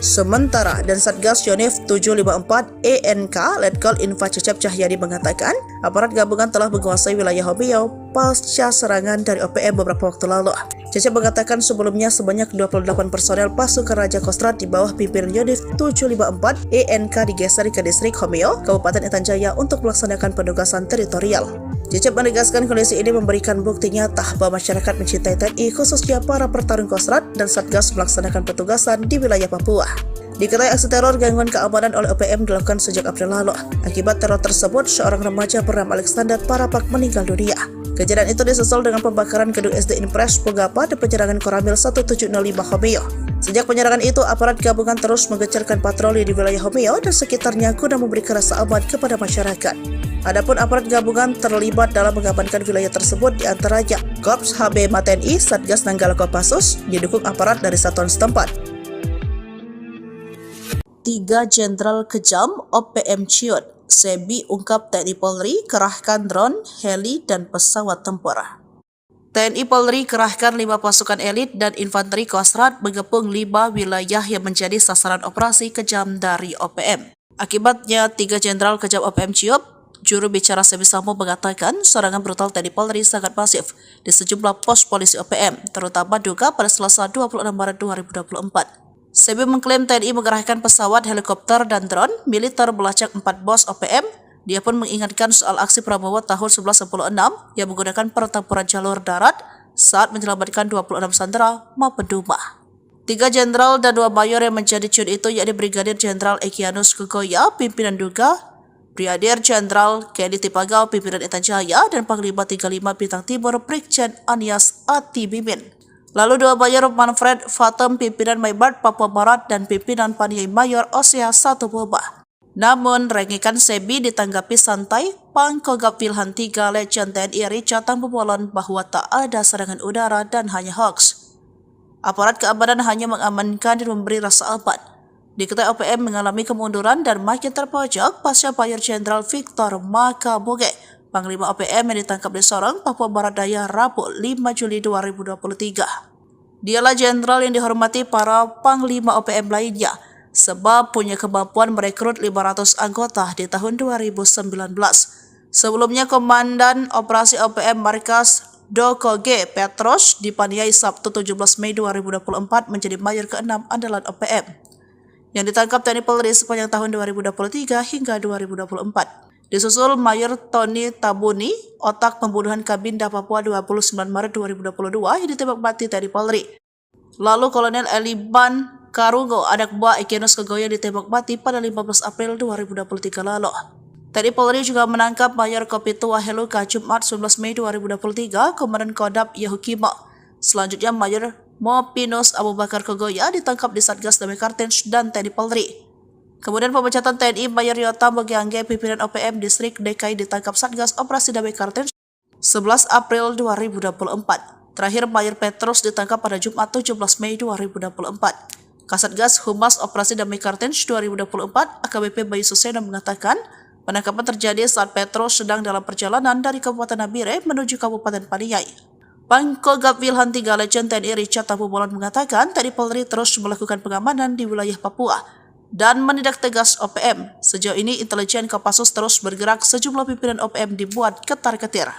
Sementara, dan Satgas Yonif 754 ENK Letkol Info Cecep Cahyadi mengatakan, aparat gabungan telah menguasai wilayah Homeo pasca serangan dari OPM beberapa waktu lalu. Cecep mengatakan sebelumnya sebanyak 28 personel pasukan Raja Kostrad di bawah pimpinan Yonif 754 ENK digeser ke distrik Homeo, Kabupaten Intan Jaya untuk melaksanakan penugasan teritorial. Cecep menegaskan kondisi ini memberikan bukti nyata bahwa masyarakat mencintai TNI, khususnya para pertarung Kostrad dan Satgas melaksanakan petugasan di wilayah Papua. Diketahui aksi teror gangguan keamanan oleh OPM dilakukan sejak April lalu. Akibat teror tersebut, seorang remaja bernama Alexander Parapak meninggal dunia. Kejadian itu disusul dengan pembakaran gedung SD Impres Pogapa dan penyerangan Koramil 1705 Homeo. Sejak penyerangan itu, aparat gabungan terus menggencarkan patroli di wilayah Homeo dan sekitarnya guna memberikan rasa aman kepada masyarakat. Adapun aparat gabungan terlibat dalam mengamankan wilayah tersebut diantaranya Korps HB TNI, Satgas Nanggala Kopassus, didukung aparat dari satuan setempat. 3 Jenderal Kejam OPM Ciut, Sebi ungkap TNI Polri kerahkan drone, heli, dan pesawat tempur. TNI Polri kerahkan 5 pasukan elit dan infanteri Kostrad mengepung 5 wilayah yang menjadi sasaran operasi kejam dari OPM. Akibatnya, 3 Jenderal Kejam OPM Ciut, juru bicara Sebi Sambo mengatakan serangan brutal TNI Polri sangat masif di sejumlah pos polisi OPM, terutama Duga pada Selasa 26 Maret 2024. Sebi mengklaim TNI mengerahkan pesawat, helikopter, dan drone militer melacak 4 bos OPM. Dia pun mengingatkan soal aksi Prabowo tahun 1116 yang menggunakan pertempuran jalur darat saat menyelamatkan 26 sandera maupun Duma. 3 jenderal dan 2 mayor yang menjadi ciut itu yakni Brigadir Jenderal Egyanus Kukoya, pimpinan Duga, Brigadir Jenderal Kenny Tipagau, pimpinan Intan Jaya, dan Panglima 35 Bintang Timur Brigjen Anies Atibimin. Lalu 2 mayor Manfred Fatem, pimpinan Maybart Papua Barat, dan pimpinan Paniai Mayor Osea Satuboba. Namun, rengikan Sebi ditanggapi santai. Pangkogap Wilhan 3 Legend TNI Richard Tambubolon bahwa tak ada serangan udara dan hanya hoax. Aparat keamanan hanya mengamankan dan memberi rasa aman. Diketahui OPM mengalami kemunduran dan makin terpojok pasca Mayor Jenderal Victor Makaboge, Panglima OPM yang ditangkap di Sorong, Papua Barat Daya, Rabu 5 Juli 2023. Dialah jenderal yang dihormati para Panglima OPM lainnya, sebab punya kemampuan merekrut 500 anggota di tahun 2019. Sebelumnya, Komandan Operasi OPM Markas Doko G. Petros dipaniai Sabtu 17 Mei 2024 menjadi mayor ke-6 andalan OPM yang ditangkap TNI Polri sepanjang tahun 2023 hingga 2024. Disusul Mayor Tony Tabuni, otak pembunuhan Kabinda Papua 29 Maret 2022 yang ditembak mati TNI Polri. Lalu Kolonel Eliban Karungo, anak buah Egyanus Kukoya, ditembak mati pada 15 April 2023 lalu. TNI Polri juga menangkap Mayor Kopitu Waheluka Jumat 19 Mei 2023, Komandan Kodam Yahukimo. Selanjutnya Mayor Mopinus Abu Bakar Kogoya ditangkap di Satgas Damai Kartens dan TNI Polri. Kemudian pemecatan TNI Mayor Yota Bogiangge, pimpinan OPM Distrik DKI, ditangkap Satgas Operasi Damai Kartens 11 April 2024. Terakhir Mayor Petrus ditangkap pada Jumat 17 Mei 2024. Kasatgas Humas Operasi Damai Kartens 2024 AKBP Bayu Suseno mengatakan penangkapan terjadi saat Petrus sedang dalam perjalanan dari Kabupaten Nabire menuju Kabupaten Paniai. Pangkogap Wilhan 3 Legend TNI Richard Tambubolon mengatakan TNI Polri terus melakukan pengamanan di wilayah Papua dan menindak tegas OPM. Sejauh ini intelijen Kopassus terus bergerak, sejumlah pimpinan OPM dibuat ketar-ketir.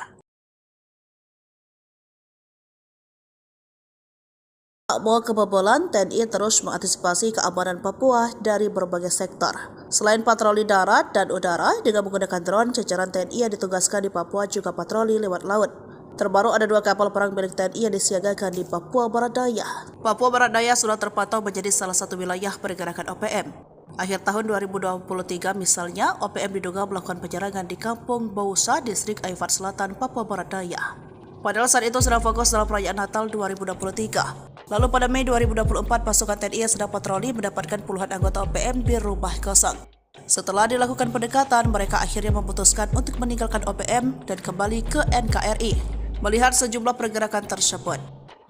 Tak mau kebobolan, TNI terus mengantisipasi keamanan Papua dari berbagai sektor. Selain patroli darat dan udara, dengan menggunakan drone, jajaran TNI yang ditugaskan di Papua juga patroli lewat laut. Terbaru ada 2 kapal perang milik TNI yang disiagakan di Papua Barat Daya. Papua Barat Daya sudah terpantau menjadi salah satu wilayah pergerakan OPM. Akhir tahun 2023 misalnya, OPM diduga melakukan penyerangan di Kampung Bausa, Distrik Aifat Selatan, Papua Barat Daya. Padahal saat itu sedang fokus dalam perayaan Natal 2023. Lalu pada Mei 2024, pasukan TNI yang sedang patroli mendapatkan puluhan anggota OPM di rumah kosong. Setelah dilakukan pendekatan, mereka akhirnya memutuskan untuk meninggalkan OPM dan kembali ke NKRI. Melihat sejumlah pergerakan tersebut,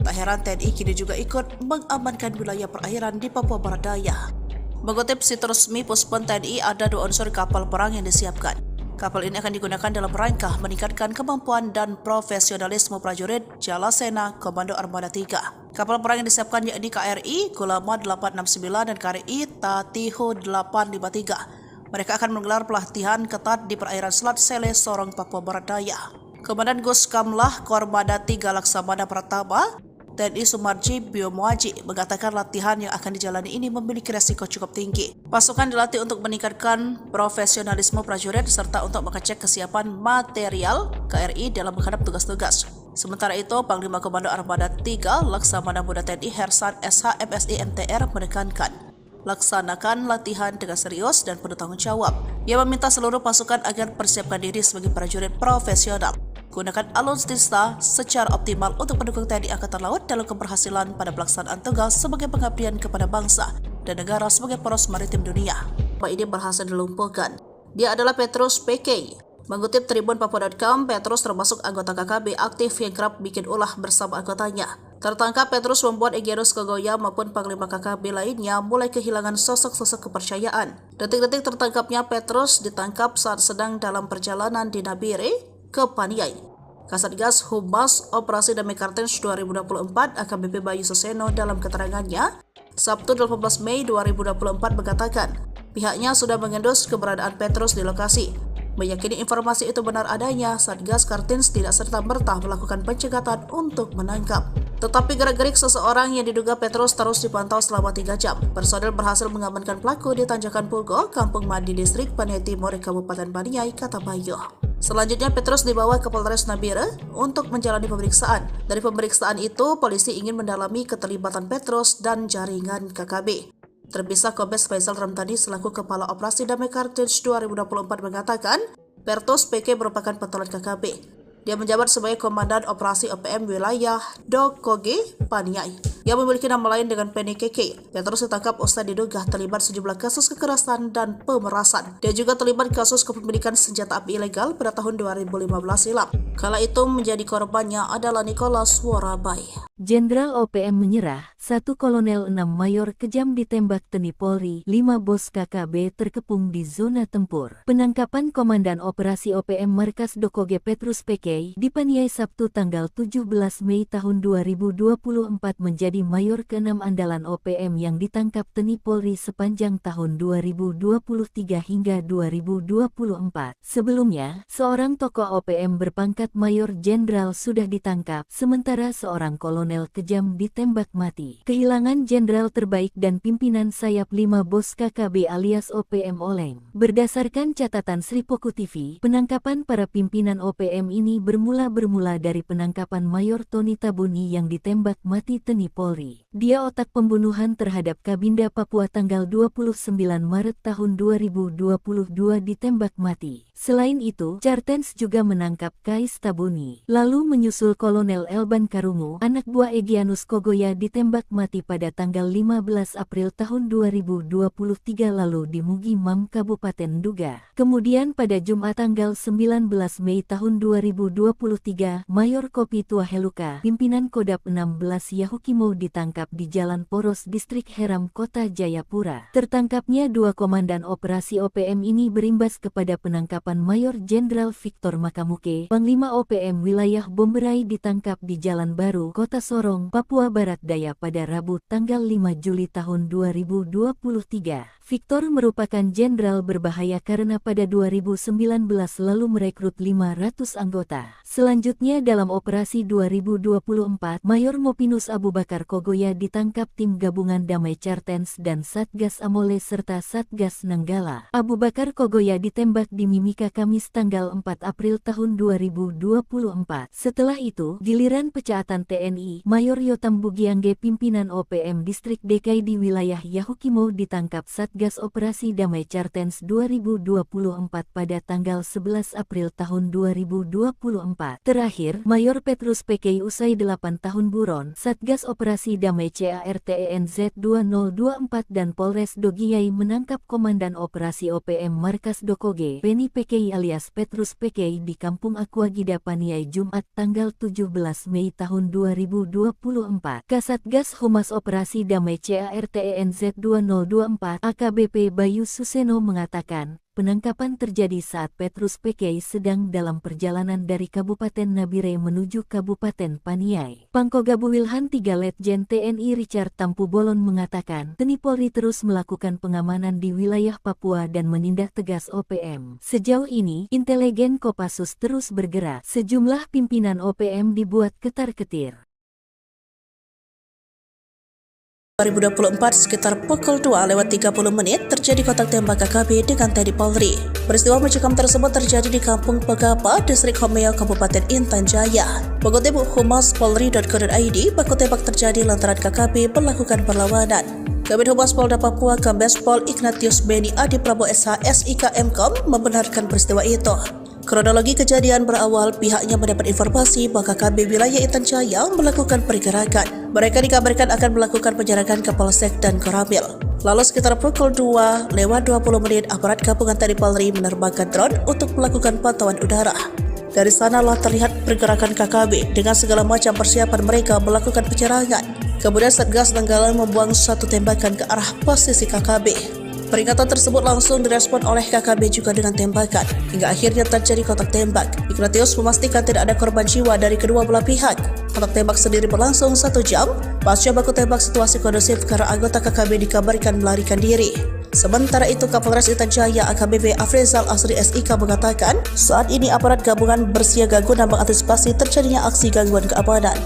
tak heran TNI kini juga ikut mengamankan wilayah perairan di Papua Barat Daya. Mengutip situs resmi Puspon TNI, ada 2 unsur kapal perang yang disiapkan. Kapal ini akan digunakan dalam rangka meningkatkan kemampuan dan profesionalisme prajurit Jalasena Komando Armada 3. Kapal perang yang disiapkan yakni KRI Gulama 869 dan KRI Tatiho 853. Mereka akan menggelar pelatihan ketat di perairan Selat Sele, Sorong, Papua Barat Daya. Komandan Guskamlah Kormada 3 Laksamana Pratama, TNI Sumarji Biomuaji, mengatakan latihan yang akan dijalani ini memiliki resiko cukup tinggi. Pasukan dilatih untuk meningkatkan profesionalisme prajurit serta untuk mengecek kesiapan material KRI dalam menghadap tugas-tugas. Sementara itu, Panglima Komando Armada 3 Laksamana Muda TNI Hersan SH MSI MTR menekankan, laksanakan latihan dengan serius dan penuh tanggung jawab. Ia meminta seluruh pasukan agar persiapkan diri sebagai prajurit profesional. Gunakan alutsista secara optimal untuk mendukung TNI Angkatan Laut dalam keberhasilan pada pelaksanaan tugas sebagai pengabdian kepada bangsa dan negara sebagai poros maritim dunia. Ini berhasil dilumpuhkan. Dia adalah Petrus PK. Mengutip Tribun Papua.com, Petrus termasuk anggota KKB aktif yang kerap bikin ulah bersama anggotanya. Tertangkap, Petrus membuat Egyanus Kogoya maupun Panglima KKB lainnya mulai kehilangan sosok-sosok kepercayaan. Detik-detik tertangkapnya Petrus ditangkap saat sedang dalam perjalanan di Nabire ke Paniai. Kasatgas Humas Operasi Damai Kartens 2024 AKBP Bayu Suseno dalam keterangannya, Sabtu 18 Mei 2024 mengatakan, pihaknya sudah mengendus keberadaan Petrus di lokasi. Meyakini informasi itu benar adanya, Satgas Kartens tidak serta-merta melakukan pencegatan untuk menangkap. Tetapi gerak-gerik seseorang yang diduga Petrus terus dipantau selama 3 jam. Personel berhasil mengamankan pelaku di Tanjakan Pugo, Kampung Madi, Distrik Paniai Timur, Kabupaten Paniai, kata Bayu. Selanjutnya Petrus dibawa ke Polres Nabire untuk menjalani pemeriksaan. Dari pemeriksaan itu, polisi ingin mendalami keterlibatan Petrus dan jaringan KKB. Terpisah Kombes Faisal Ramtani selaku Kepala Operasi Damai Kartens 2024 mengatakan, Petrus PK merupakan pentolan KKB. Dia menjabat sebagai Komandan Operasi OPM Wilayah Dokoge, Paniai, yang memiliki nama lain dengan Penny KK. Petrus ditangkap usai diduga terlibat sejumlah kasus kekerasan dan pemerasan. Dia juga terlibat kasus kepemilikan senjata api ilegal pada tahun 2015 silam. Kala itu menjadi korbannya adalah Nicholas Warabai. Jenderal OPM menyerah, 1 Kolonel 6 Mayor kejam ditembak TNI Polri, 5 bos KKB terkepung di zona tempur. Penangkapan Komandan Operasi OPM Markas Dokoge Petrus PK di Paniai Sabtu tanggal 17 Mei tahun 2024 menjadi Mayor ke-6 andalan OPM yang ditangkap TNI Polri sepanjang tahun 2023 hingga 2024. Sebelumnya, seorang tokoh OPM berpangkat Mayor Jenderal sudah ditangkap, sementara seorang kolonel kejam ditembak mati. Kehilangan jenderal terbaik dan pimpinan sayap 5 bos KKB alias OPM oleng. Berdasarkan catatan Sripoku TV, penangkapan para pimpinan OPM ini bermula dari penangkapan Mayor Tony Tabuni yang ditembak mati TNI Polri. Dia otak pembunuhan terhadap Kabinda Papua tanggal 29 Maret tahun 2022 ditembak mati. Selain itu, Kartens juga menangkap Kais Tabuni. Lalu menyusul Kolonel Elban Karungu, anak buah Egyanus Kogoya ditembak mati pada tanggal 15 April tahun 2023 lalu di Mugi Mam, Kabupaten Duga. Kemudian pada Jumat tanggal 19 Mei tahun 2023, Mayor Kopi Tua Heluka, pimpinan Kodap 16 Yahukimo ditangkap di Jalan Poros Distrik Heram, Kota Jayapura. Tertangkapnya 2 komandan operasi OPM ini berimbas kepada penangkapan Mayor Jenderal Victor Makamuke, Panglima OPM Wilayah Bomberai ditangkap di Jalan Baru, Kota Sorong, Papua Barat Daya pada Rabu tanggal 5 Juli tahun 2023. Victor merupakan jenderal berbahaya karena pada 2019 lalu merekrut 500 anggota. Selanjutnya dalam operasi 2024, Mayor Mopinus Abu Bakar Kogoya ditangkap tim gabungan Damai Cartens dan Satgas Amole serta Satgas Nanggala. Abu Bakar Kogoya ditembak di Mimika Kamis tanggal 4 April tahun 2024. Setelah itu, giliran pecaatan TNI, Mayor Yotam Bugiangge pimpinan OPM Distrik DKI di wilayah Yahukimo ditangkap Satgas Operasi Damai Cartens 2024 pada tanggal 11 April tahun 2024. Terakhir, Mayor Petrus PKI usai 8 tahun buron, Satgas Operasi Damai CARTENZ 2024 dan Polres Dogiyai menangkap Komandan Operasi OPM Markas Dokoge, Penny PKI alias Petrus PKI di Kampung Aquagida Paniai Jumat tanggal 17 Mei tahun 2024. Kasatgas Humas Operasi Damai CARTENZ 2024 AKBP Bayu Suseno mengatakan, penangkapan terjadi saat Petrus PKI sedang dalam perjalanan dari Kabupaten Nabire menuju Kabupaten Paniai. Pangkogabu Wilhan 3 Letjen TNI Richard Tampu Bolon mengatakan, TNI Polri terus melakukan pengamanan di wilayah Papua dan menindak tegas OPM. Sejauh ini, intelijen Kopassus terus bergerak. Sejumlah pimpinan OPM dibuat ketar-ketir. 2024 sekitar pukul 2:30 terjadi kontak tembak KKB dengan TNI Polri. Peristiwa mencekam tersebut terjadi di Kampung Pegapa, Distrik Homeo, Kabupaten Intan Jaya. Mengutip humaspolri.co.id, baku tembak terjadi lantaran KKB melakukan perlawanan. Kabid Humas Polda Papua Kombes Pol Ignatius Beni Adi Prabowo SH SIK Mkom membenarkan peristiwa itu. Kronologi kejadian berawal pihaknya mendapat informasi bahwa KKB wilayah Intan Jaya melakukan pergerakan. Mereka dikabarkan akan melakukan penjarakan ke Polsek dan Koramil. Lalu sekitar pukul 2:20 aparat gabungan TNI Polri menerbangkan drone untuk melakukan pantauan udara. Dari sanalah terlihat pergerakan KKB dengan segala macam persiapan mereka melakukan penyerangan. Kemudian Satgas Nanggala membuang satu tembakan ke arah posisi KKB. Peringatan tersebut langsung direspon oleh KKB juga dengan tembakan, hingga akhirnya terjadi kontak tembak. Ignatius memastikan tidak ada korban jiwa dari kedua belah pihak. Kontak tembak sendiri berlangsung 1 jam. Pasca baku tembak situasi kondusif karena anggota KKB dikabarkan melarikan diri. Sementara itu, Kapolres Intan Jaya AKBP Afrizal Asri SIK mengatakan, saat ini aparat gabungan bersiaga guna mengantisipasi terjadinya aksi gangguan keamanan.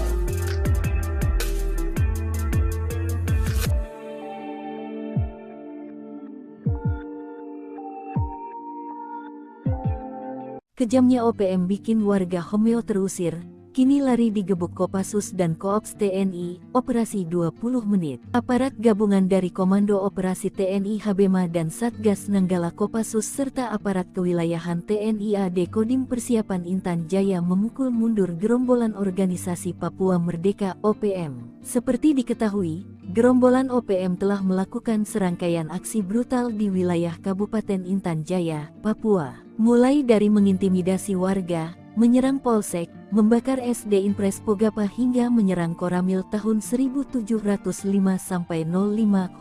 Kejamnya OPM bikin warga Homeo terusir, kini lari digebuk Kopassus dan Koops TNI, operasi 20 menit. Aparat gabungan dari Komando Operasi TNI Habema dan Satgas Nanggala Kopassus serta aparat kewilayahan TNI AD Kodim Persiapan Intan Jaya memukul mundur gerombolan organisasi Papua Merdeka OPM. Seperti diketahui, gerombolan OPM telah melakukan serangkaian aksi brutal di wilayah Kabupaten Intan Jaya, Papua. Mulai dari mengintimidasi warga, menyerang polsek, membakar SD Impres Pogapa hingga menyerang Koramil tahun 1705-05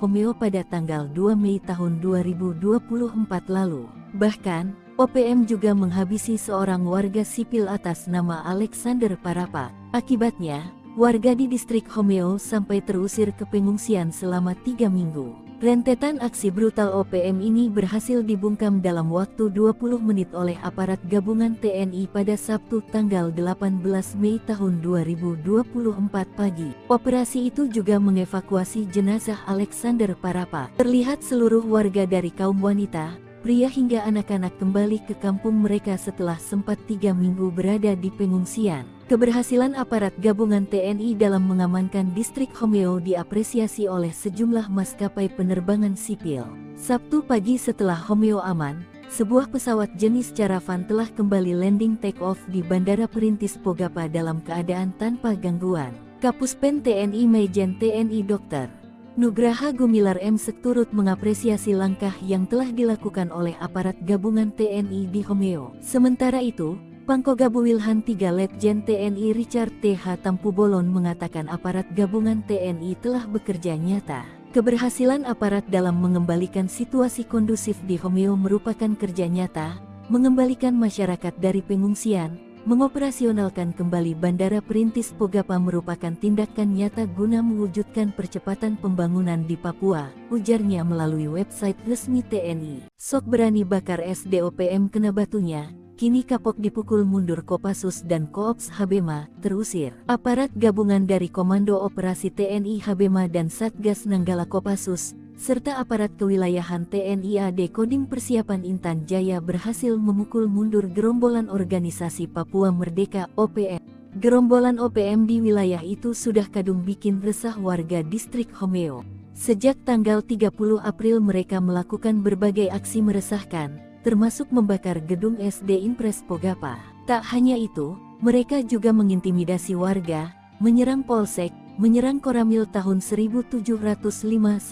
Homeo pada tanggal 2 Mei tahun 2024 lalu. Bahkan, OPM juga menghabisi seorang warga sipil atas nama Alexander Parapa. Akibatnya, warga di distrik Homeo sampai terusir ke pengungsian selama 3 minggu. Rentetan aksi brutal OPM ini berhasil dibungkam dalam waktu 20 menit oleh aparat gabungan TNI pada Sabtu tanggal 18 Mei tahun 2024 pagi. Operasi itu juga mengevakuasi jenazah Alexander Parapa. Terlihat seluruh warga dari kaum wanita, pria hingga anak-anak kembali ke kampung mereka setelah sempat 3 minggu berada di pengungsian. Keberhasilan aparat gabungan TNI dalam mengamankan distrik Homeo diapresiasi oleh sejumlah maskapai penerbangan sipil. Sabtu pagi setelah Homeo aman, sebuah pesawat jenis Caravan telah kembali landing take-off di Bandara Perintis Pogapa dalam keadaan tanpa gangguan. Kapuspen TNI Majen TNI Dr. Nugraha Gumilar M. turut mengapresiasi langkah yang telah dilakukan oleh aparat gabungan TNI di Homeo. Sementara itu, Pangkogabu Wilhan 3 Letjen TNI Richard TH Tampu Bolon mengatakan aparat gabungan TNI telah bekerja nyata. Keberhasilan aparat dalam mengembalikan situasi kondusif di Homeo merupakan kerja nyata, mengembalikan masyarakat dari pengungsian, Mengoperasionalkan kembali Bandara Perintis Pogapa merupakan tindakan nyata guna mewujudkan percepatan pembangunan di Papua, ujarnya melalui website resmi TNI. Sok berani bakar SDOPM kena batunya, kini kapok dipukul mundur Kopassus dan Koops Habema, terusir. Aparat gabungan dari Komando Operasi TNI Habema dan Satgas Nanggala Kopassus, serta aparat kewilayahan TNI AD Kodim Persiapan Intan Jaya berhasil memukul mundur gerombolan organisasi Papua Merdeka (OPM). Gerombolan OPM di wilayah itu sudah kadung bikin resah warga distrik Homeo. Sejak tanggal 30 April mereka melakukan berbagai aksi meresahkan, termasuk membakar gedung SD Impres Pogapa. Tak hanya itu, mereka juga mengintimidasi warga, menyerang polsek, menyerang Koramil tahun 1705-05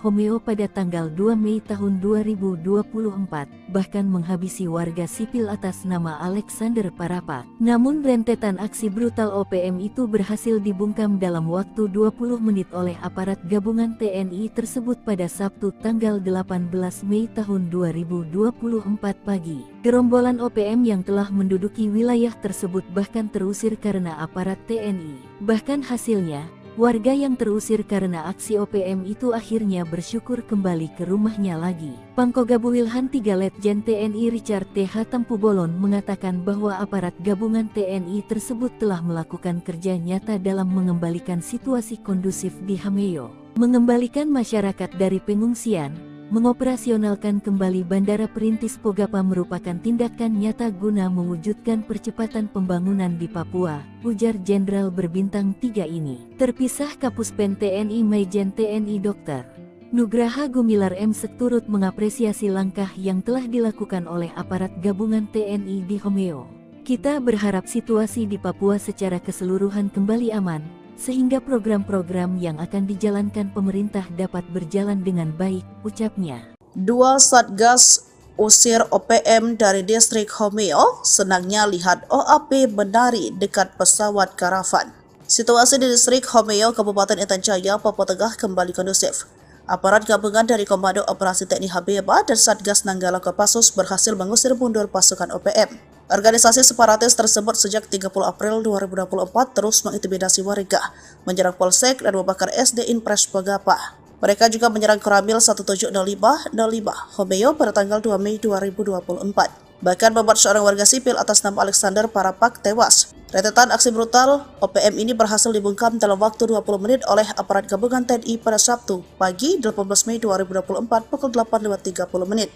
Homeo pada tanggal 2 Mei tahun 2024, bahkan menghabisi warga sipil atas nama Alexander Parapak. Namun rentetan aksi brutal OPM itu berhasil dibungkam dalam waktu 20 menit oleh aparat gabungan TNI tersebut pada Sabtu tanggal 18 Mei tahun 2024 pagi. Gerombolan OPM yang telah menduduki wilayah tersebut bahkan terusir karena aparat TNI. Bahkan hasilnya, warga yang terusir karena aksi OPM itu akhirnya bersyukur kembali ke rumahnya lagi. Pangkogabu Wilhan 3 Letjen TNI Richard T.H. Tampubolon mengatakan bahwa aparat gabungan TNI tersebut telah melakukan kerja nyata dalam mengembalikan situasi kondusif di Hameo, mengembalikan masyarakat dari pengungsian. Mengoperasionalkan kembali Bandara Perintis Pogapa merupakan tindakan nyata guna mewujudkan percepatan pembangunan di Papua, ujar Jenderal berbintang 3 ini. Terpisah Kapuspen TNI Maijen TNI Dr. Nugraha Gumilar M. turut mengapresiasi langkah yang telah dilakukan oleh aparat gabungan TNI di Homeo. Kita berharap situasi di Papua secara keseluruhan kembali aman, sehingga program-program yang akan dijalankan pemerintah dapat berjalan dengan baik, ucapnya. Dua Satgas usir OPM dari distrik Homeo, senangnya lihat OAP menari dekat pesawat karavan. Situasi di distrik Homeo, Kabupaten Intan Jaya, Papua Tengah kembali kondusif. Aparat gabungan dari Komando Operasi TNI Habema dan Satgas Nanggala Kopassus berhasil mengusir mundur pasukan OPM. Organisasi separatis tersebut sejak 30 April 2024 terus mengintimidasi warga, menyerang polsek dan membakar SD Impres Pogapa. Mereka juga menyerang Koramil 1705-05 Homeo pada tanggal 2 Mei 2024. Bahkan membuat seorang warga sipil atas nama Alexander Parapak tewas. Rentetan aksi brutal OPM ini berhasil dibungkam dalam waktu 20 menit oleh aparat gabungan TNI pada Sabtu pagi 18 Mei 2024 pukul 8.30 menit.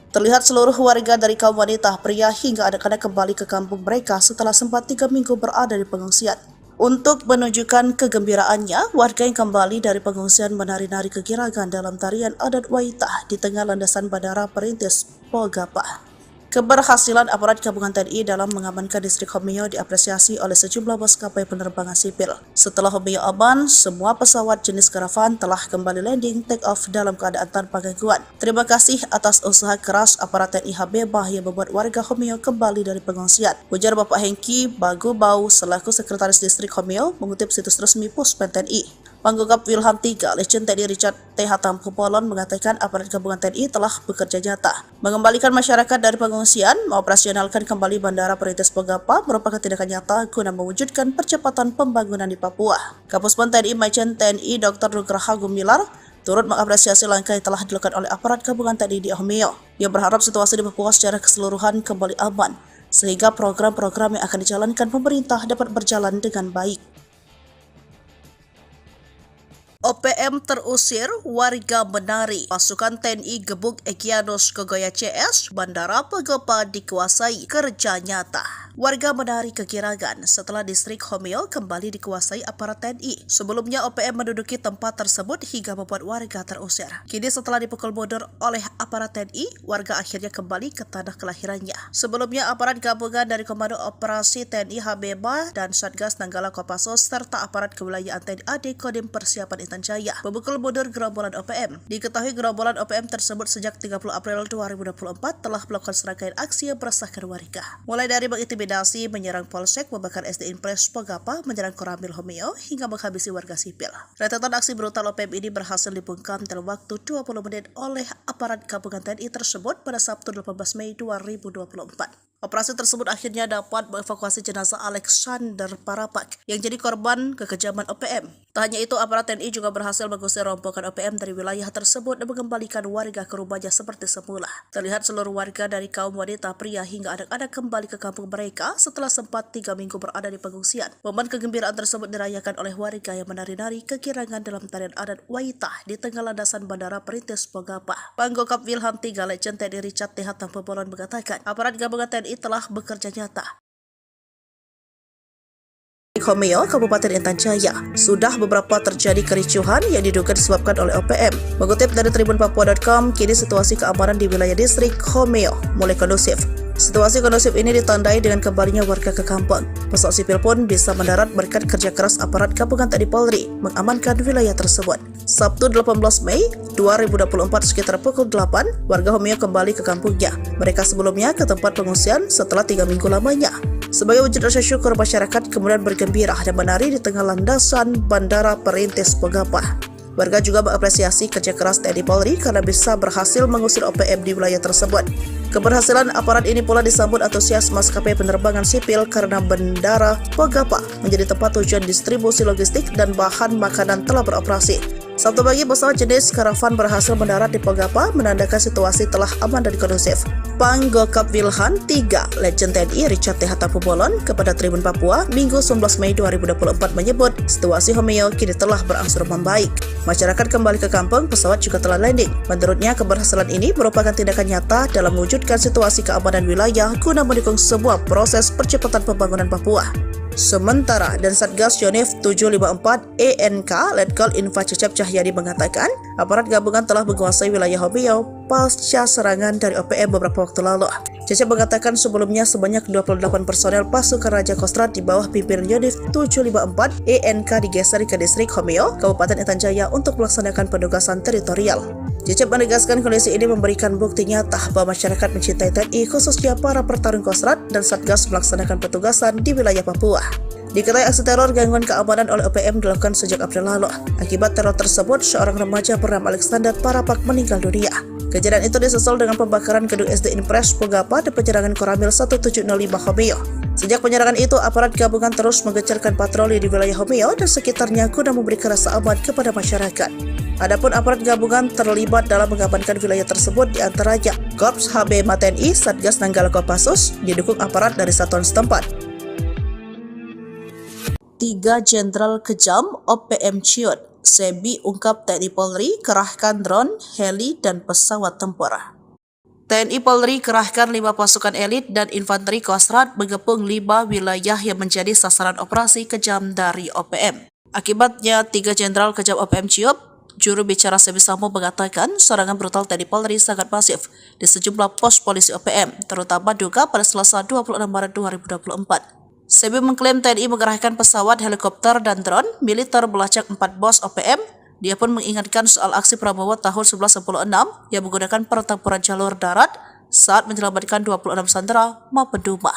Terlihat seluruh warga dari kaum wanita, pria hingga anak-anak kembali ke kampung mereka setelah sempat 3 minggu berada di pengungsian. Untuk menunjukkan kegembiraannya, warga yang kembali dari pengungsian menari-nari kegirangan dalam tarian adat Waitah di tengah landasan Bandara Perintis Pogapa. Keberhasilan aparat gabungan TNI dalam mengamankan distrik Homeo diapresiasi oleh sejumlah maskapai penerbangan sipil. Setelah Homeo aman, semua pesawat jenis karavan telah kembali landing take off dalam keadaan tanpa gangguan. Terima kasih atas usaha keras aparat TNI Habema yang membuat warga Homeo kembali dari pengungsian, ujar Bapak Hengki Bagubau selaku Sekretaris Distrik Homeo mengutip situs resmi Puspen TNI. Pangkogap Wilhan 3 Letjen TNI Richard T.H. Tampubolon mengatakan aparat gabungan TNI telah bekerja nyata mengembalikan masyarakat dari pengungsian. Mengoperasionalkan kembali Bandara Perintis Pogapa merupakan tindakan nyata guna mewujudkan percepatan pembangunan di Papua. Kapuspen TNI Maijen TNI Dr. Nugraha Gumilar turut mengapresiasi langkah yang telah dilakukan oleh aparat gabungan TNI di Homeo. Ia berharap situasi di Papua secara keseluruhan kembali aman, sehingga program-program yang akan dijalankan pemerintah dapat berjalan dengan baik. OPM terusir, warga menari. Pasukan TNI gebuk Egyanus Kogoya CS, Bandara Pogapa dikuasai, kerja nyata. Warga menari kegirangan setelah distrik Homeo kembali dikuasai aparat TNI. Sebelumnya OPM menduduki tempat tersebut hingga membuat warga terusir. Kini setelah dipukul mundur oleh aparat TNI, warga akhirnya kembali ke tanah kelahirannya. Sebelumnya aparat gabungan dari Komando Operasi TNI Habema dan Satgas Nanggala Kopassus serta aparat kewilayahan TNI AD Kodim Persiapan Intan Jaya memukul mundur gerombolan OPM. Diketahui gerombolan OPM tersebut sejak 30 April 2024 telah melakukan serangkaian aksi yang meresahkan warga. Mulai dari mengintimidasi, menyerang polsek, membakar SD Impres Pogapa, menyerang Koramil Homeo, hingga menghabisi warga sipil. Rentetan aksi brutal OPM ini berhasil dibungkam dalam waktu 20 menit oleh aparat gabungan TNI tersebut pada Sabtu 18 Mei 2024. Operasi tersebut akhirnya dapat mengevakuasi jenazah Alexander Parapak yang jadi korban kekejaman OPM. Tak hanya itu, aparat TNI juga berhasil mengusir rombongan OPM dari wilayah tersebut dan mengembalikan warga ke rumahnya seperti semula. Terlihat seluruh warga dari kaum wanita, pria hingga anak-anak kembali ke kampung mereka setelah sempat 3 minggu berada di pengungsian. Momen kegembiraan tersebut dirayakan oleh warga yang menari-nari kekirangan dalam tarian adat Waitah di tengah landasan Bandara Perintis Bogapa. Panggokap Wilhan III Legend TNI Richard T. Hatampebolan mengatakan, aparat gabungan TNI telah bekerja nyata. Homeo, Kabupaten Intan Jaya, sudah beberapa terjadi kericuhan yang diduga disebabkan oleh OPM. Mengutip dari tribunpapua.com, kini situasi keamanan di wilayah distrik Homeo mulai kondusif. Situasi kondusif ini ditandai dengan kembalinya warga ke kampung. Pesawat sipil pun bisa mendarat berkat kerja keras aparat gabungan TNI Polri mengamankan wilayah tersebut. Sabtu 18 Mei 2024 sekitar pukul 8, warga Homeo kembali ke kampungnya. Mereka sebelumnya ke tempat pengungsian setelah 3 minggu lamanya. Sebagai wujud rasa syukur, masyarakat kemudian bergembira dan menari di tengah landasan Bandara Perintis Bogapa. Warga juga mengapresiasi kerja keras TNI Polri karena bisa berhasil mengusir OPM di wilayah tersebut. Keberhasilan aparat ini pula disambut antusias maskapai penerbangan sipil karena Bandara Bogapa menjadi tempat tujuan distribusi logistik dan bahan makanan telah beroperasi. Sabtu pagi, pesawat jenis karavan berhasil mendarat di Bogapa, menandakan situasi telah aman dan kondusif. Panggokap Wilhan III Legend TNI Richard T. Hatampebolan kepada Tribun Papua Minggu 19 Mei 2024 menyebut situasi Homeo kini telah berangsur membaik. Masyarakat kembali ke kampung, pesawat juga telah landing. Menurutnya, keberhasilan ini merupakan tindakan nyata dalam mewujudkan situasi keamanan wilayah guna mendukung sebuah proses percepatan pembangunan Papua. Sementara, dan Satgas Yonif 754 ENK Letkol Info Cecep Cahyadi mengatakan, aparat gabungan telah menguasai wilayah Homeo pasca serangan dari OPM beberapa waktu lalu. Cecep mengatakan sebelumnya sebanyak 28 personel pasukan Raja Kostrad di bawah pimpinan Yonif 754 ENK digeser ke distrik Homeo, Kabupaten Intan Jaya untuk melaksanakan penugasan teritorial. Cecep menegaskan kondisi ini memberikan bukti nyata bahwa masyarakat mencintai TNI, khususnya para pertarung Kostrad dan Satgas melaksanakan petugasan di wilayah Papua. Diketahui aksi teror gangguan keamanan oleh OPM dilakukan sejak April lalu. Akibat teror tersebut, seorang remaja bernama Alexander Parapak meninggal dunia. Kejadian itu disusul dengan pembakaran gedung SD Inpres Bogapa dan penyerangan Koramil 1705 Homeo. Sejak penyerangan itu, aparat gabungan terus menggencarkan patroli di wilayah Homeo dan sekitarnya guna memberikan rasa aman kepada masyarakat. Adapun aparat gabungan terlibat dalam mengamankan wilayah tersebut diantaranya Korps HB TNI, Satgas Nanggala Kopassus, didukung aparat dari satuan setempat. 3 Jenderal Kejam OPM ciut, Sebi ungkap TNI Polri kerahkan drone, heli, dan pesawat tempur. TNI Polri kerahkan 5 pasukan elit dan infanteri Kostrad mengepung 5 wilayah yang menjadi sasaran operasi kejam dari OPM. Akibatnya, 3 Jenderal Kejam OPM ciut. Juru bicara Sebi Sambo mengatakan serangan brutal TNI Polri sangat masif di sejumlah pos polisi OPM, terutama Duga pada Selasa 26 Maret 2024. Sebi mengklaim TNI mengerahkan pesawat, helikopter, dan drone militer melacak 4 bos OPM. Dia pun mengingatkan soal aksi Prabowo tahun 1996 yang menggunakan pertempuran jalur darat saat menyelamatkan 26 sandera maupun Duma.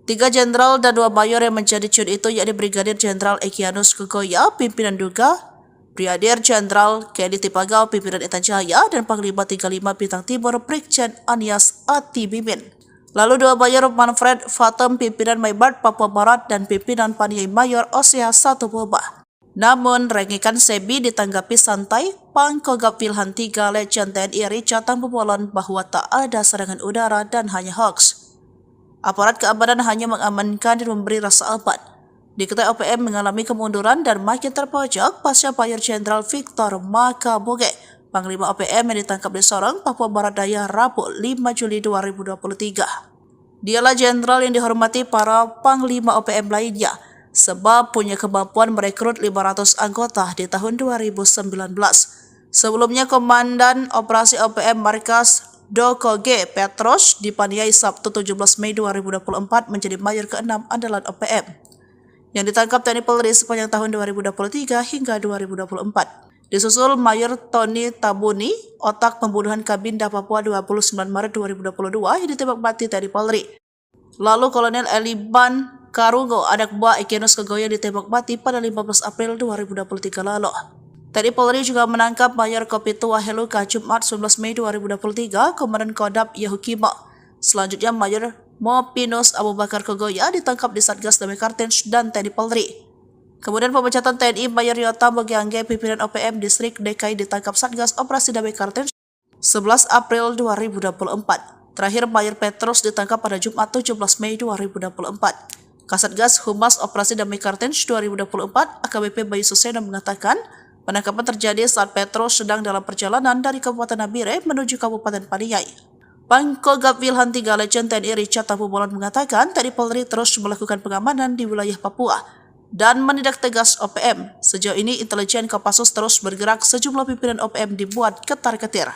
3 jenderal dan 2 mayor yang menjadi ciut itu yakni Brigadir Jenderal Egyanus Kogoya, pimpinan Duga, Brigadir Jenderal Kedi Tipagau, pimpinan Intan Jaya, dan Panglima 35 Bintang Timur Brigjen Anies Atibimin. Lalu 2 Mayor Manfred Fatem, pimpinan Maibart Papua Barat, dan pimpinan Paniai Mayor Osea Satuboba. Namun, rengikan Sebi ditanggapi santai. Panggokap Wilhan III Legend TNI Richard Hatampebolan bahwa tak ada serangan udara dan hanya hoax. Aparat keamanan hanya mengamankan dan memberi rasa aman. Diketahui OPM mengalami kemunduran dan makin terpojok pasca Mayor Jenderal Victor Makaboge, Panglima OPM yang ditangkap di Sorong, Papua Barat Daya, Rabu 5 Juli 2023. Dialah jenderal yang dihormati para Panglima OPM lainnya, sebab punya kemampuan merekrut 500 anggota di tahun 2019. Sebelumnya, Komandan Operasi OPM Markas Doko G. Petros dipaniai Sabtu 17 Mei 2024 menjadi Mayor ke-6 andalan OPM yang ditangkap TNI Polri sepanjang tahun 2023 hingga 2024. Disusul Mayor Tony Tabuni, otak pembunuhan Kabinda Papua 29 Maret 2022 yang ditembak mati TNI Polri. Lalu Kolonel Eliban Karungo, anak buah Egyanus Kogoya, ditembak mati pada 15 April 2023 lalu. TNI Polri juga menangkap Mayor Kopitu Waheluka Jumat 19 Mei 2023, Komandan Kodam Yahukimo. Selanjutnya Mayor Mopinus Abu Bakar Kogoya ditangkap di Satgas Damai Kartens dan TNI Polri. Kemudian pemecatan TNI Mayor Yota Mogiangge pimpinan OPM Distrik DKI ditangkap Satgas Operasi Damai Kartens 11 April 2024. Terakhir Mayor Petrus ditangkap pada Jumat 17 Mei 2024. Kasatgas Humas Operasi Damai Kartens 2024 AKBP Bayu Suseno mengatakan penangkapan terjadi saat Petrus sedang dalam perjalanan dari Kabupaten Nabire menuju Kabupaten Paniai. Pangkogap Wilhan 3 Legend TNI Richard Tabubolan mengatakan TNI Polri terus melakukan pengamanan di wilayah Papua dan menindak tegas OPM. Sejauh ini intelijen Kopassus terus bergerak, sejumlah pimpinan OPM dibuat ketar-ketir.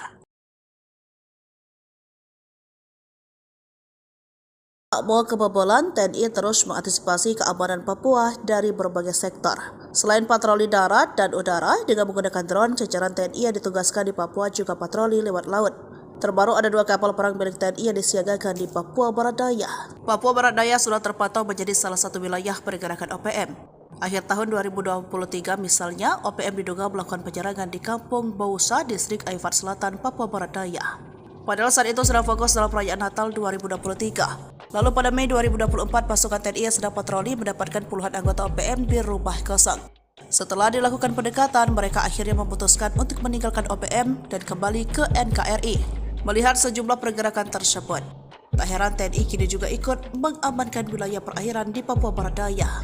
Tak mau kebobolan, TNI terus mengantisipasi keamanan Papua dari berbagai sektor. Selain patroli darat dan udara dengan menggunakan drone, jajaran TNI yang ditugaskan di Papua juga patroli lewat laut. Terbaru ada 2 kapal perang milik TNI yang disiagakan di Papua Barat Daya. Papua Barat Daya sudah terpantau menjadi salah satu wilayah pergerakan OPM. Akhir tahun 2023 misalnya, OPM diduga melakukan penyerangan di Kampung Bausa, Distrik Aifat Selatan, Papua Barat Daya. Padahal saat itu sedang fokus dalam perayaan Natal 2023. Lalu pada Mei 2024, pasukan TNI yang sedang patroli mendapatkan puluhan anggota OPM di rumah kosong. Setelah dilakukan pendekatan, mereka akhirnya memutuskan untuk meninggalkan OPM dan kembali ke NKRI. Melihat sejumlah pergerakan tersebut, tak heran TNI kini juga ikut mengamankan wilayah perairan di Papua Barat Daya.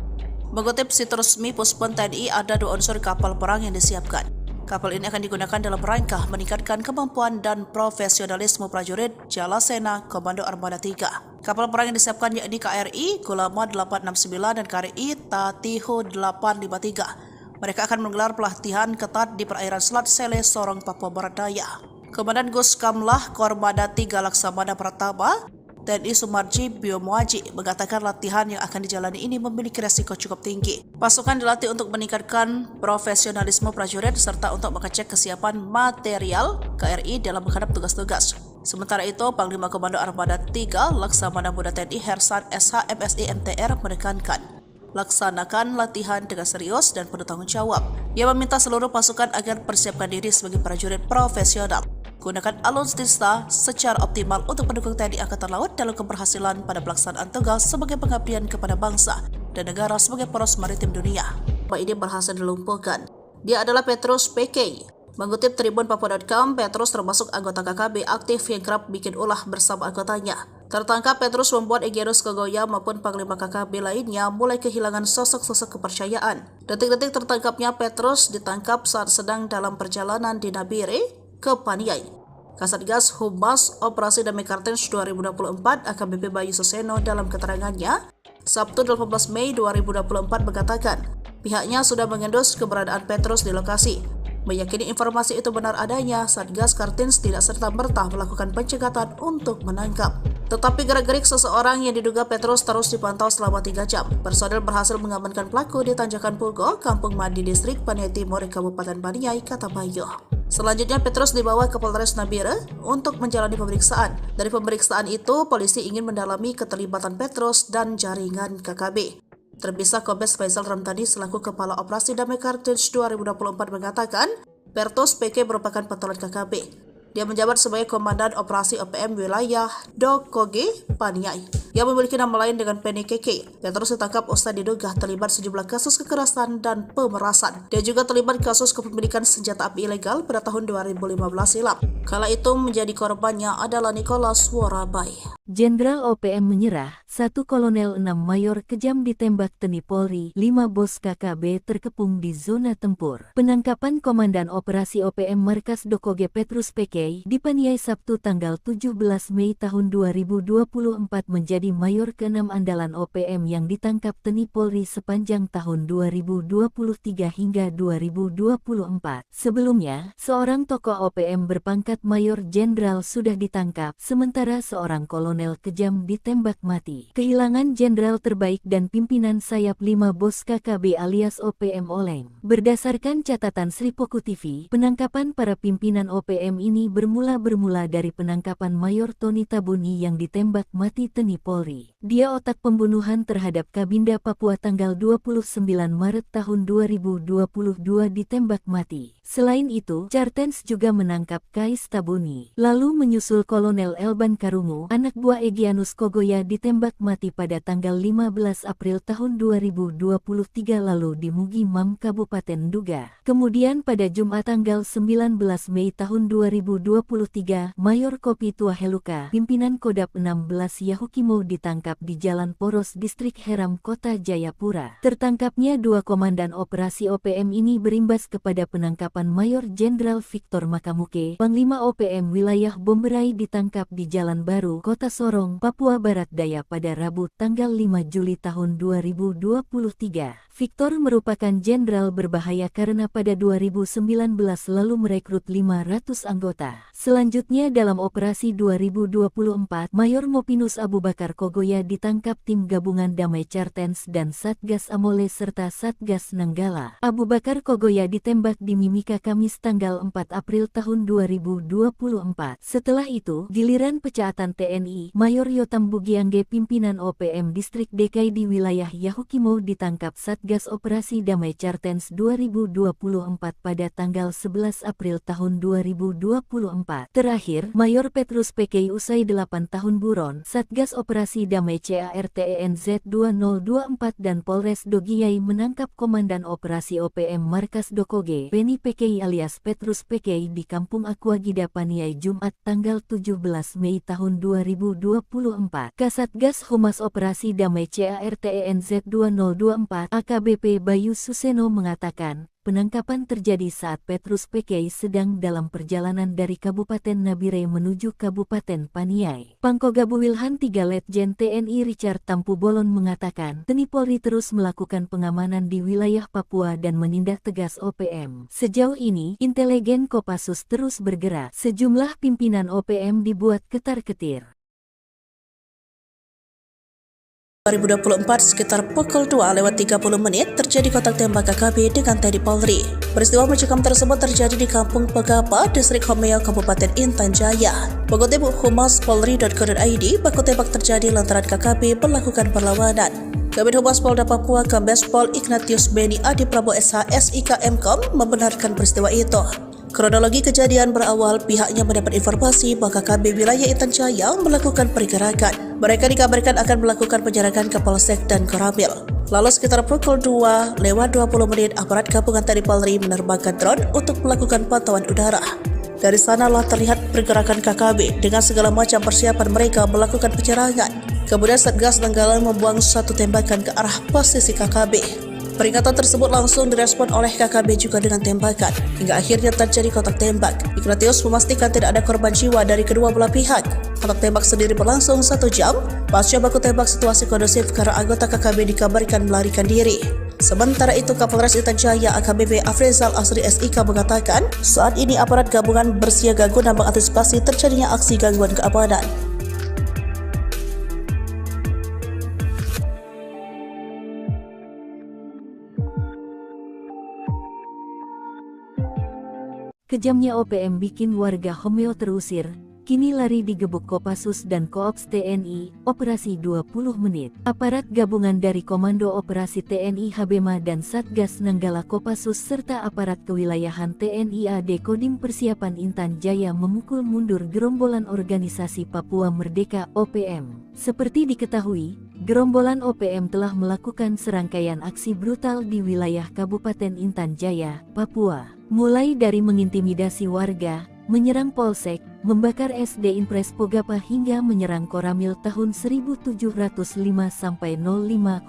Mengutip situs resmi Puspon TNI, ada 2 unsur kapal perang yang disiapkan. Kapal ini akan digunakan dalam rangka meningkatkan kemampuan dan profesionalisme prajurit Jalasena Komando Armada 3. Kapal perang yang disiapkan yakni KRI Gulama 869 dan KRI Tatiho 853. Mereka akan menggelar pelatihan ketat di perairan Selat Sele, Sorong, Papua Barat Daya. Komandan Guskamlah Kormada 3 Laksamana Pratama, TNI Sumarji Biomuaji, mengatakan latihan yang akan dijalani ini memiliki resiko cukup tinggi. Pasukan dilatih untuk meningkatkan profesionalisme prajurit serta untuk mengecek kesiapan material KRI dalam menghadap tugas-tugas. Sementara itu, Panglima Komando Armada 3 Laksamana Muda TNI Hersan SH MSI MTR menekankan laksanakan latihan dengan serius dan penuh tanggung jawab. Ia meminta seluruh pasukan agar persiapkan diri sebagai prajurit profesional. Gunakan alutsista secara optimal untuk mendukung TNI Angkatan Laut dalam keberhasilan pada pelaksanaan tugas sebagai pengabdian kepada bangsa dan negara sebagai poros maritim dunia. Ini berhasil dilumpuhkan. Dia adalah Petrus PK. Mengutip Tribun Papua.com, Petrus termasuk anggota KKB aktif yang kerap bikin ulah bersama anggotanya. Tertangkap, Petrus membuat Egyanus Kogoya maupun Panglima KKB lainnya mulai kehilangan sosok-sosok kepercayaan. Detik-detik tertangkapnya Petrus ditangkap saat sedang dalam perjalanan di Nabire ke Paniai. Kasatgas Humas Operasi Damai Kartens 2024 AKBP Bayu Suseno dalam keterangannya Sabtu 18 Mei 2024 mengatakan pihaknya sudah mengendus keberadaan Petrus di lokasi. Meyakini informasi itu benar adanya, Satgas Kartens tidak serta-merta melakukan pencegatan untuk menangkap. Tetapi gerak-gerik seseorang yang diduga Petrus terus dipantau selama 3 jam. Personel berhasil mengamankan pelaku di Tanjakan Pugo, Kampung Madi, Distrik Paniai Timur, Kabupaten Paniai, kata Bayu. Selanjutnya Petrus dibawa ke Polres Nabire untuk menjalani pemeriksaan. Dari pemeriksaan itu, polisi ingin mendalami keterlibatan Petrus dan jaringan KKB. Terpisah, Kombes Faisal Ramtani selaku Kepala Operasi Damai Kartens 2024 mengatakan Petrus PK merupakan pentolan KKB. Dia menjabat sebagai Komandan Operasi OPM Wilayah Dokoge, Paniai, yang memiliki nama lain dengan Penny KK. Petrus ditangkap usai diduga terlibat sejumlah kasus kekerasan dan pemerasan. Dia juga terlibat kasus kepemilikan senjata api ilegal pada tahun 2015 silam. Kala itu menjadi korbannya adalah Nicholas Worabai. Jenderal OPM menyerah, 1 Kolonel 6 Mayor kejam ditembak TNI Polri, 5 bos KKB terkepung di zona tempur. Penangkapan Komandan Operasi OPM Markas Dokoge Petrus PK di Paniai Sabtu tanggal 17 Mei tahun 2024 menjadi Mayor ke-6 andalan OPM yang ditangkap TNI Polri sepanjang tahun 2023 hingga 2024. Sebelumnya, seorang tokoh OPM berpangkat Mayor Jenderal sudah ditangkap, sementara seorang kolonel kejam ditembak mati. Kehilangan jenderal terbaik dan pimpinan sayap 5 bos KKB alias OPM oleng. Berdasarkan catatan Sripoku TV, penangkapan para pimpinan OPM ini bermula dari penangkapan Mayor Tony Tabuni yang ditembak mati TNI Polri. Dia otak pembunuhan terhadap Kabinda Papua tanggal 29 Maret tahun 2022 ditembak mati. Selain itu, Cartens juga menangkap Kais Tabuni. Lalu menyusul Kolonel Elban Karungu, anak buah Egyanus Kogoya ditembak mati pada tanggal 15 April tahun 2023 lalu di Mugi Mam, Kabupaten Nduga. Kemudian pada Jumat tanggal 19 Mei tahun 2023, Mayor Kopi Tuaheluka, pimpinan Kodap 16 Yahukimo ditangkap di Jalan Poros Distrik Heram, Kota Jayapura. Tertangkapnya dua komandan operasi OPM ini berimbas kepada penangkapan Mayor Jenderal Victor Makamuke, Panglima OPM wilayah Bomberai ditangkap di Jalan Baru, Kota Sorong, Papua Barat Daya pada Rabu tanggal 5 Juli tahun 2023. Victor merupakan jenderal berbahaya karena pada 2019 lalu merekrut 500 anggota. Selanjutnya dalam operasi 2024, Mayor Mopinus Abu Bakar Kogoya ditangkap tim gabungan Damai Cartens dan Satgas Amole serta Satgas Nanggala. Abu Bakar Kogoya ditembak di Mimika Kamis tanggal 4 April tahun 2024. Setelah itu, giliran pecaatan TNI, Mayor Yotam Bugiangge pimpinan OPM Distrik DKI di wilayah Yahukimo ditangkap Satgas Operasi Damai Cartens 2024 pada tanggal 11 April tahun 2024. Terakhir, Mayor Petrus PK usai 8 tahun buron, Satgas Operasi Damai CARTENZ 2024 dan Polres Dogiyai menangkap Komandan Operasi OPM Markas Dokoge, Beni PK alias Petrus PK di Kampung Aquagida Paniai Jumat tanggal 17 Mei tahun 2024. Kasatgas Humas Operasi Damai CARTENZ 2024 AKBP Bayu Suseno mengatakan, penangkapan terjadi saat Petrus PK sedang dalam perjalanan dari Kabupaten Nabire menuju Kabupaten Paniai. Pangkogabu Wilhan 3 Letjen TNI Richard Tampu Bolon mengatakan, TNI Polri terus melakukan pengamanan di wilayah Papua dan menindak tegas OPM. Sejauh ini, intelijen Kopassus terus bergerak. Sejumlah pimpinan OPM dibuat ketar-ketir. 2024 sekitar pukul 2:30 terjadi kontak tembak KKB dengan TNI Polri. Peristiwa mencekam tersebut terjadi di Kampung Pegapa, Distrik Homeo, Kabupaten Intan Jaya. Mengutip humaspolri.co.id, baku tembak terjadi lantaran KKB melakukan perlawanan. Kabid Humas Polda Papua Kombes Pol Ignatius Beni Adi Prabowo SH SIK Mkom membenarkan peristiwa itu. Kronologi kejadian berawal pihaknya mendapat informasi bahwa KKB wilayah Intan Jaya melakukan pergerakan. Mereka dikabarkan akan melakukan penjarakan ke Polsek dan Koramil. Lalu sekitar pukul 2:20 aparat gabungan TNI Polri menerbangkan drone untuk melakukan pantauan udara. Dari sanalah terlihat pergerakan KKB dengan segala macam persiapan mereka melakukan penyerangan. Kemudian Satgas Nanggala membuang satu tembakan ke arah posisi KKB. Peringatan tersebut langsung direspon oleh KKB juga dengan tembakan, hingga akhirnya terjadi kontak tembak. Ignatius memastikan tidak ada korban jiwa dari kedua belah pihak. Kontak tembak sendiri berlangsung 1 jam. Pasca baku tembak situasi kondusif karena anggota KKB dikabarkan melarikan diri. Sementara itu, Kapolres Intan Jaya AKBP Afrizal Asri SIK mengatakan, saat ini aparat gabungan bersiaga guna mengantisipasi terjadinya aksi gangguan keamanan. Kejamnya OPM bikin warga Homeo terusir, kini lari digebuk Kopassus dan Koops TNI, operasi 20 menit. Aparat gabungan dari Komando Operasi TNI Habema dan Satgas Nanggala Kopassus serta aparat kewilayahan TNI AD Kodim Persiapan Intan Jaya memukul mundur gerombolan organisasi Papua Merdeka OPM. Seperti diketahui, gerombolan OPM telah melakukan serangkaian aksi brutal di wilayah Kabupaten Intan Jaya, Papua. Mulai dari mengintimidasi warga, menyerang polsek, membakar SD Impres Pogapa hingga menyerang Koramil tahun 1705-05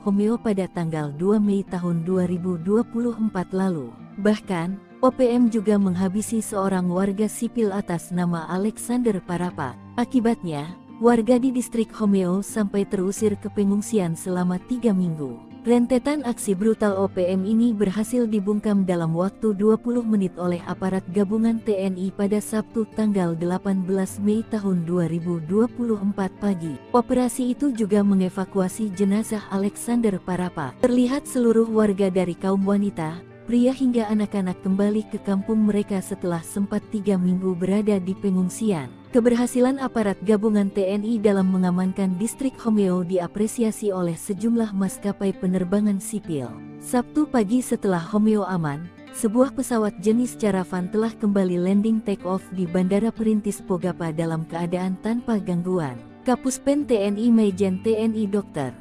Homeo pada tanggal 2 Mei tahun 2024 lalu. Bahkan, OPM juga menghabisi seorang warga sipil atas nama Alexander Parapa. Akibatnya, warga di distrik Homeo sampai terusir ke pengungsian selama 3 minggu. Rentetan aksi brutal OPM ini berhasil dibungkam dalam waktu 20 menit oleh aparat gabungan TNI pada Sabtu tanggal 18 Mei tahun 2024 pagi. Operasi itu juga mengevakuasi jenazah Alexander Parapa. Terlihat seluruh warga dari kaum wanita, pria hingga anak-anak kembali ke kampung mereka setelah sempat 3 minggu berada di pengungsian. Keberhasilan aparat gabungan TNI dalam mengamankan distrik Homeo diapresiasi oleh sejumlah maskapai penerbangan sipil. Sabtu pagi setelah Homeo aman, sebuah pesawat jenis Caravan telah kembali landing take-off di Bandara Perintis Pogapa dalam keadaan tanpa gangguan. Kapuspen TNI Maijen TNI Dr.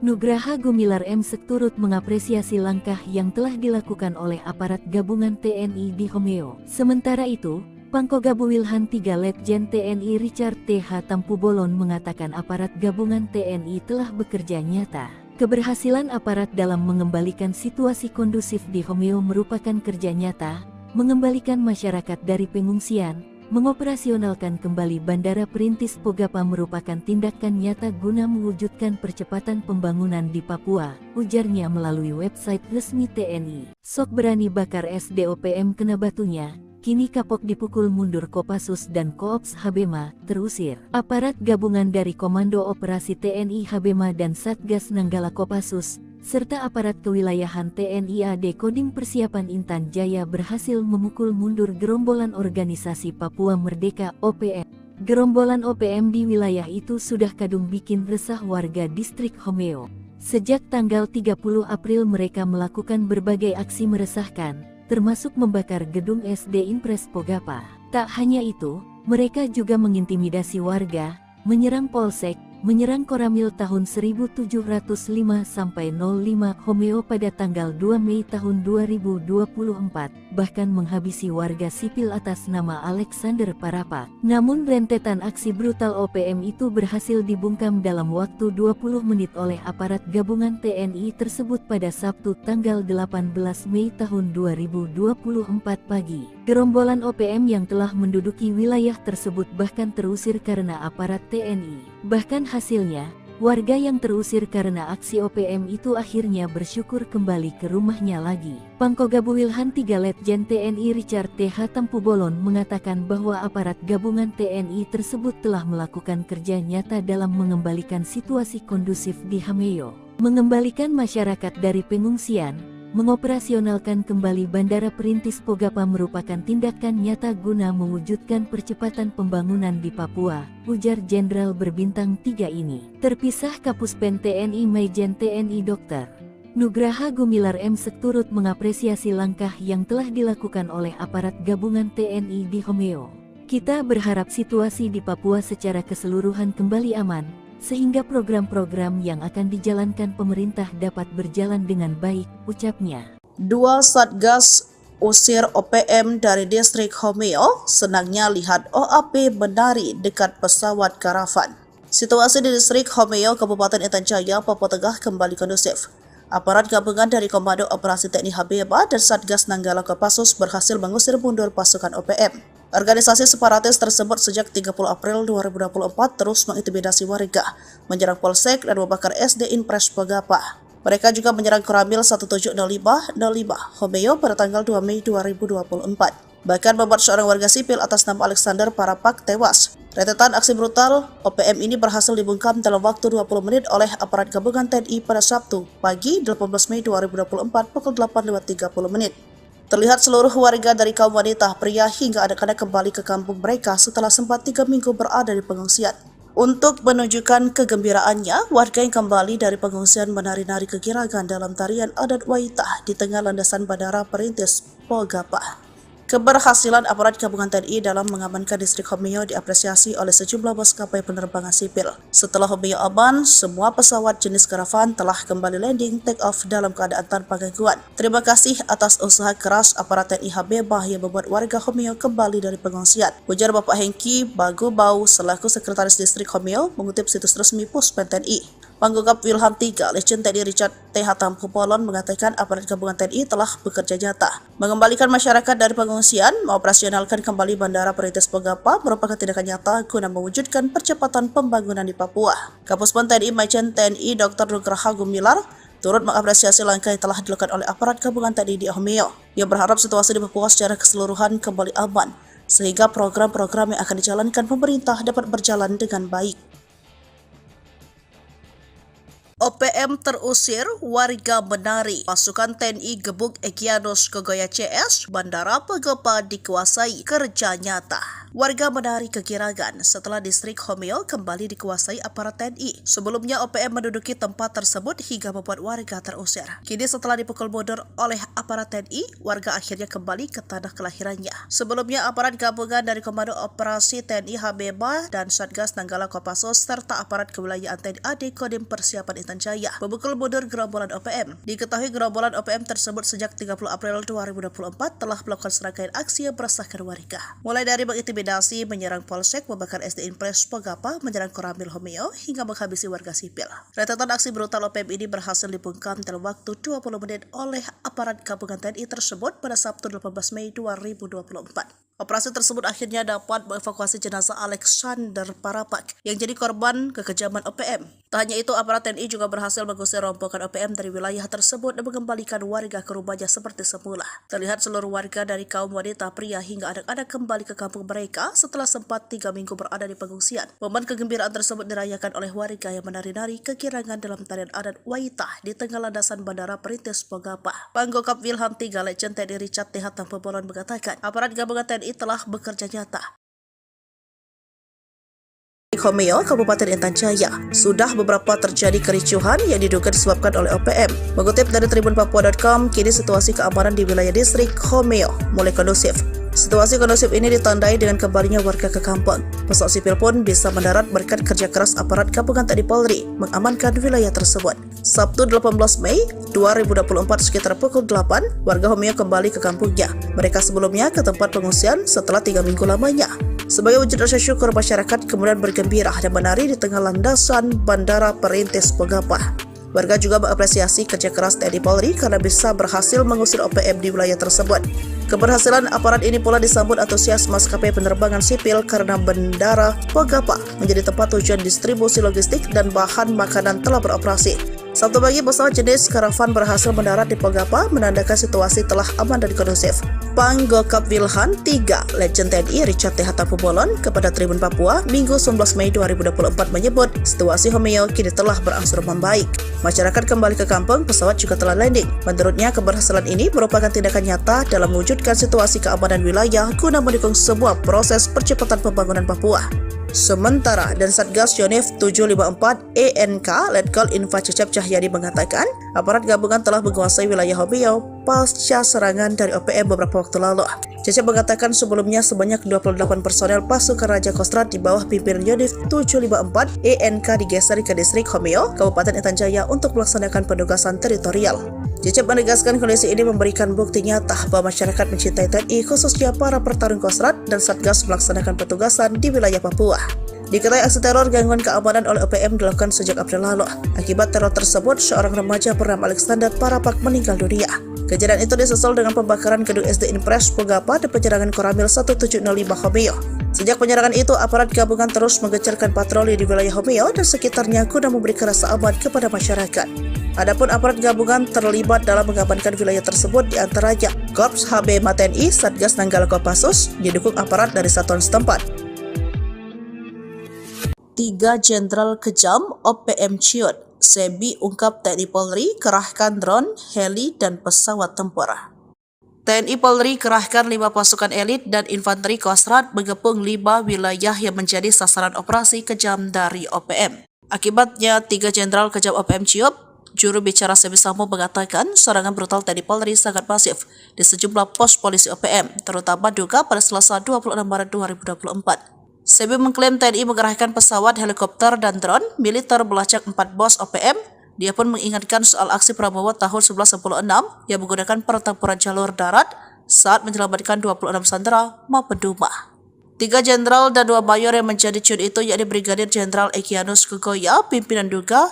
Nugraha Gumilar M.Sek turut mengapresiasi langkah yang telah dilakukan oleh aparat gabungan TNI di Homeo. Sementara itu, Pangkogabu Wilhan 3 Letjen TNI Richard T.H. Tampubolon mengatakan aparat gabungan TNI telah bekerja nyata. Keberhasilan aparat dalam mengembalikan situasi kondusif di Homeo merupakan kerja nyata, mengembalikan masyarakat dari pengungsian, mengoperasionalkan kembali Bandara Perintis Pogapa merupakan tindakan nyata guna mewujudkan percepatan pembangunan di Papua, ujarnya melalui website resmi TNI. Sok berani bakar SDOPM kena batunya. Kini kapok dipukul mundur Kopassus dan Koops Habema, terusir. Aparat gabungan dari Komando Operasi TNI Habema dan Satgas Nanggala Kopassus, serta aparat kewilayahan TNI AD Kodim Persiapan Intan Jaya berhasil memukul mundur gerombolan organisasi Papua Merdeka (OPM). Gerombolan OPM di wilayah itu sudah kadung bikin resah warga distrik Homeo. Sejak tanggal 30 April mereka melakukan berbagai aksi meresahkan, termasuk membakar gedung SD Inpres Pogapa. Tak hanya itu, mereka juga mengintimidasi warga, menyerang polsek, menyerang Koramil tahun 1705-05 Homeo pada tanggal 2 Mei tahun 2024, bahkan menghabisi warga sipil atas nama Alexander Parapak. Namun rentetan aksi brutal OPM itu berhasil dibungkam dalam waktu 20 menit oleh aparat gabungan TNI tersebut pada Sabtu tanggal 18 Mei tahun 2024 pagi. Gerombolan OPM yang telah menduduki wilayah tersebut bahkan terusir karena aparat TNI. Bahkan hasilnya, warga yang terusir karena aksi OPM itu akhirnya bersyukur kembali ke rumahnya lagi. Pangkogabu Wilhan 3 Letjen TNI Richard T.H. Tampubolon mengatakan bahwa aparat gabungan TNI tersebut telah melakukan kerja nyata dalam mengembalikan situasi kondusif di Homeo, mengembalikan masyarakat dari pengungsian, mengoperasionalkan kembali Bandara Perintis Pogapa merupakan tindakan nyata guna mewujudkan percepatan pembangunan di Papua, ujar Jenderal berbintang 3 ini. Terpisah Kapuspen TNI Maijen TNI Dr. Nugraha Gumilar M.Sek turut mengapresiasi langkah yang telah dilakukan oleh aparat gabungan TNI di Homeo. Kita berharap situasi di Papua secara keseluruhan kembali aman, sehingga program-program yang akan dijalankan pemerintah dapat berjalan dengan baik, ucapnya. Dua Satgas usir OPM dari distrik Homeo, senangnya lihat OAP menari dekat pesawat karavan. Situasi di distrik Homeo, Kabupaten Intan Jaya, Papua Tengah kembali kondusif. Aparat gabungan dari Komando Operasi TNI Habema dan Satgas Nanggala Kopassus berhasil mengusir mundur pasukan OPM. Organisasi separatis tersebut sejak 30 April 2024 terus mengintimidasi warga, menyerang polsek dan membakar SD Inpres Pogapa. Mereka juga menyerang Koramil 1705-05 Homeo pada tanggal 2 Mei 2024. Bahkan membuat seorang warga sipil atas nama Alexander Parapak tewas. Rentetan aksi brutal OPM ini berhasil dibungkam dalam waktu 20 menit oleh aparat gabungan TNI pada Sabtu pagi 18 Mei 2024 pukul 8.30 menit. Terlihat seluruh warga dari kaum wanita, pria hingga anak-anak kembali ke kampung mereka setelah sempat 3 minggu berada di pengungsian. Untuk menunjukkan kegembiraannya, warga yang kembali dari pengungsian menari-nari kegirangan dalam tarian adat Waitah di tengah landasan Bandara Perintis Pogapa. Keberhasilan aparat gabungan TNI dalam mengamankan distrik Homeo diapresiasi oleh sejumlah maskapai penerbangan sipil. Setelah Homeo aman, semua pesawat jenis karavan telah kembali landing take off dalam keadaan tanpa gangguan. Terima kasih atas usaha keras aparat TNI Habema yang membuat warga Homeo kembali dari pengungsian, ujar Bapak Hengki Bagubau selaku Sekretaris Distrik Homeo mengutip situs resmi Puspen TNI. Pangkogabu Wilhan 3 Letjen TNI Richard T.H. Tampubolon mengatakan aparat gabungan TNI telah bekerja nyata, mengembalikan masyarakat dari pengungsian, mengoperasionalkan kembali Bandara Perintis Pogapa merupakan tindakan nyata guna mewujudkan percepatan pembangunan di Papua. Kapuspen TNI Maijen TNI Dr. Nugraha Gumilar turut mengapresiasi langkah yang telah dilakukan oleh aparat gabungan TNI di Homeo. Ia berharap situasi di Papua secara keseluruhan kembali aman, sehingga program-program yang akan dijalankan pemerintah dapat berjalan dengan baik. OPM terusir, warga menari. Pasukan TNI gebuk Egyanus Kogoya CS, Bandara Pogapa dikuasai, kerja nyata. Warga menari kegirangan setelah distrik Homeo kembali dikuasai aparat TNI. Sebelumnya OPM menduduki tempat tersebut hingga membuat warga terusir. Kini setelah dipukul mundur oleh aparat TNI, warga akhirnya kembali ke tanah kelahirannya. Sebelumnya aparat gabungan dari Komando Operasi TNI Habeba dan Satgas Nanggala Kopassus serta aparat kewilayahan TNI AD Kodim Persiapan Intan Jaya memukul mundur gerombolan OPM. Diketahui gerombolan OPM tersebut sejak 30 April 2024 telah melakukan serangkaian aksi yang meresahkan warga. Mulai dari mengintimidasi, menyerang polsek, membakar SD Impres Pogapa, menyerang Koramil Homeo, hingga menghabisi warga sipil. Rentetan aksi brutal OPM ini berhasil dibungkam dalam waktu 20 menit oleh aparat gabungan TNI tersebut pada Sabtu 18 Mei 2024. Operasi tersebut akhirnya dapat mengevakuasi jenazah Alexander Parapak yang jadi korban kekejaman OPM. Tak hanya itu, aparat TNI juga berhasil mengusir rombongan OPM dari wilayah tersebut dan mengembalikan warga ke rumahnya seperti semula. Terlihat seluruh warga dari kaum wanita, pria hingga anak-anak kembali ke kampung mereka setelah sempat 3 minggu berada di pengungsian. Momen kegembiraan tersebut dirayakan oleh warga yang menari-nari kegirangan dalam tarian adat Waitah di tengah landasan Bandara Perintis Pogapa. Panggokap Wilhan 3 Legend TNI Richard T. Tampobolon mengatakan, aparat gabungan TNI telah bekerja nyata. Homeo, Kabupaten Intan Jaya, sudah beberapa terjadi kericuhan yang diduga disebabkan oleh OPM. Mengutip dari tribunpapua.com, kini situasi keamanan di wilayah distrik Homeo mulai kondusif. Situasi kondusif ini ditandai dengan kembalinya warga ke kampung. Pesawat sipil pun bisa mendarat berkat kerja keras aparat gabungan TNI Polri mengamankan wilayah tersebut. Sabtu 18 Mei 2024 sekitar pukul 8, warga Homeo kembali ke kampungnya. Mereka sebelumnya ke tempat pengungsian setelah 3 minggu lamanya. Sebagai wujud rasa syukur, masyarakat kemudian bergembira dan menari di tengah landasan Bandara Perintis Pogapa. Warga juga mengapresiasi kerja keras TNI Polri karena bisa berhasil mengusir OPM di wilayah tersebut. Keberhasilan aparat ini pula disambut antusias maskapai penerbangan sipil karena Bandara Pogapa menjadi tempat tujuan distribusi logistik dan bahan makanan telah beroperasi. Sabtu pagi, pesawat jenis karavan berhasil mendarat di Pogapa, menandakan situasi telah aman dan kondusif. Panggokap Wilhan 3 Legend TNI Richard T. Tampobolon kepada Tribun Papua Minggu 19 Mei 2024 menyebut situasi Homeo kini telah berangsur membaik. Masyarakat kembali ke kampung, pesawat juga telah landing. Menurutnya, keberhasilan ini merupakan tindakan nyata dalam mewujudkan situasi keamanan wilayah guna mendukung sebuah proses percepatan pembangunan Papua. Sementara, dan Satgas Yonif 754 ENK Letkol Info Cecep Cahyadi mengatakan, aparat gabungan telah menguasai wilayah Homeo pasca serangan dari OPM beberapa waktu lalu. Cecep mengatakan sebelumnya sebanyak 28 personel pasukan Raja Kostrad di bawah pimpinan Yonif 754 ENK digeser ke distrik Homeo, Kabupaten Intan Jaya untuk melaksanakan penugasan teritorial. Cecep menegaskan kondisi ini memberikan bukti nyata bahwa masyarakat mencintai TNI, khususnya para pertarung Kostrad dan Satgas melaksanakan petugasan di wilayah Papua. Diketahui aksi teror gangguan keamanan oleh OPM dilakukan sejak April lalu. Akibat teror tersebut, seorang remaja bernama Alexander Parapak meninggal dunia. Kejadian itu disusul dengan pembakaran gedung SD Impres Pogapa dan penyerangan Koramil 1705 Homeo. Sejak penyerangan itu, aparat gabungan terus menggencarkan patroli di wilayah Homeo dan sekitarnya guna memberikan rasa aman kepada masyarakat. Adapun aparat gabungan terlibat dalam mengamankan wilayah tersebut diantaranya Korps HB TNI, Satgas Nanggala Kopassus, didukung aparat dari satuan setempat. 3 Jenderal Kejam OPM Ciut, Sebi ungkap TNI Polri kerahkan drone, heli, dan pesawat tempur. TNI Polri kerahkan 5 pasukan elit dan infanteri Kostrad mengepung 5 wilayah yang menjadi sasaran operasi kejam dari OPM. Akibatnya, 3 Jenderal Kejam OPM Ciut, juru bicara Sebi Sambo mengatakan serangan brutal TNI Polri sangat masif di sejumlah pos polisi OPM, terutama Duga pada Selasa 26 Maret 2024. Sebi mengklaim TNI mengerahkan pesawat, helikopter, dan drone militer melacak 4 bos OPM. Dia pun mengingatkan soal aksi Prabowo tahun 1996 yang menggunakan pertempuran jalur darat saat menyelamatkan 26 sandera maupun Duma. 3 jenderal dan 2 mayor yang menjadi ciut itu yakni Brigadir Jenderal Egyanus Kukoya, pimpinan Duga,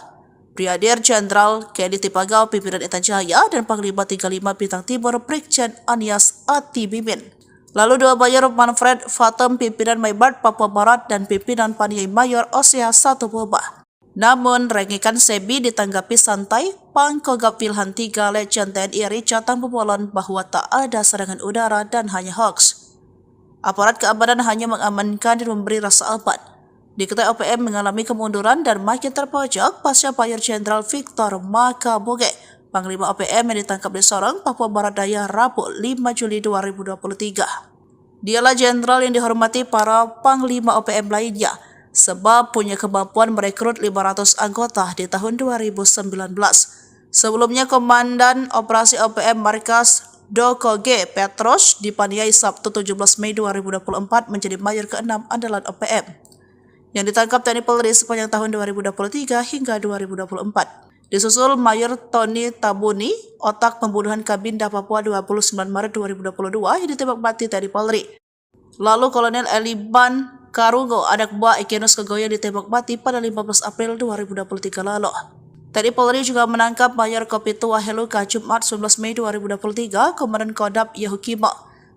Brigadir Jenderal Kedi Tipagau, pimpinan Intan Jaya, dan Panglima 35 Bintang Timur Brigjen Anies Ati Bimin. Lalu 2 mayor Manfred Fatem, pimpinan Maibart Papua Barat, dan pimpinan Paniai Mayor Osea 1 Boba. Namun, rengikan Sebi ditanggapi santai. Pangkogap Wilhan 3 Legend TNI Richard Tampobolon bahwa tak ada serangan udara dan hanya hoax. Aparat keamanan hanya mengamankan dan memberi rasa aman. Diketahui OPM mengalami kemunduran dan makin terpojok pasca Mayor Jenderal Victor Makaboge, Panglima OPM yang ditangkap di Sorong, Papua Barat Daya, Rabu 5 Juli 2023. Dialah jenderal yang dihormati para panglima OPM lainnya, sebab punya kemampuan merekrut 500 anggota di tahun 2019. Sebelumnya, Komandan Operasi OPM Markas Dokoge Petros dipaniai Sabtu 17 Mei 2024 menjadi mayor ke-6 andalan OPM yang ditangkap TNI Polri sepanjang tahun 2023 hingga 2024. Disusul Mayor Tony Tabuni, otak pembunuhan Kabinda Papua 29 Maret 2022 yang ditembak mati TNI Polri. Lalu Kolonel Eliban Karungo, anak buah Ekenus Kegoya, ditembak mati pada 15 April 2023 lalu. TNI Polri juga menangkap Mayor Kopitu Waheluka Jumat 19 Mei 2023, Komandan Kodam Yahukimo.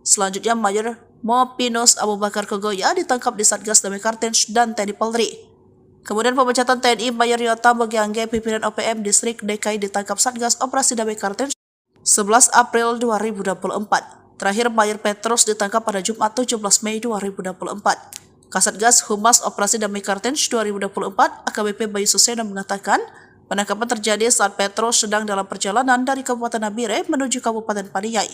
Selanjutnya Mayor Mopinus Abu Bakar Kegoya ditangkap di Satgas Damai Kartens dan TNI Polri. Kemudian pemecatan TNI Mayor Yota Bogiangge, pimpinan OPM Distrik DKI, ditangkap Satgas Operasi Damai Kartens 11 April 2024. Terakhir Mayor Petrus ditangkap pada Jumat 17 Mei 2024. Kasatgas Humas Operasi Damai Kartens 2024 AKBP Bayu Suseno mengatakan penangkapan terjadi saat Petrus sedang dalam perjalanan dari Kabupaten Nabire menuju Kabupaten Paniai.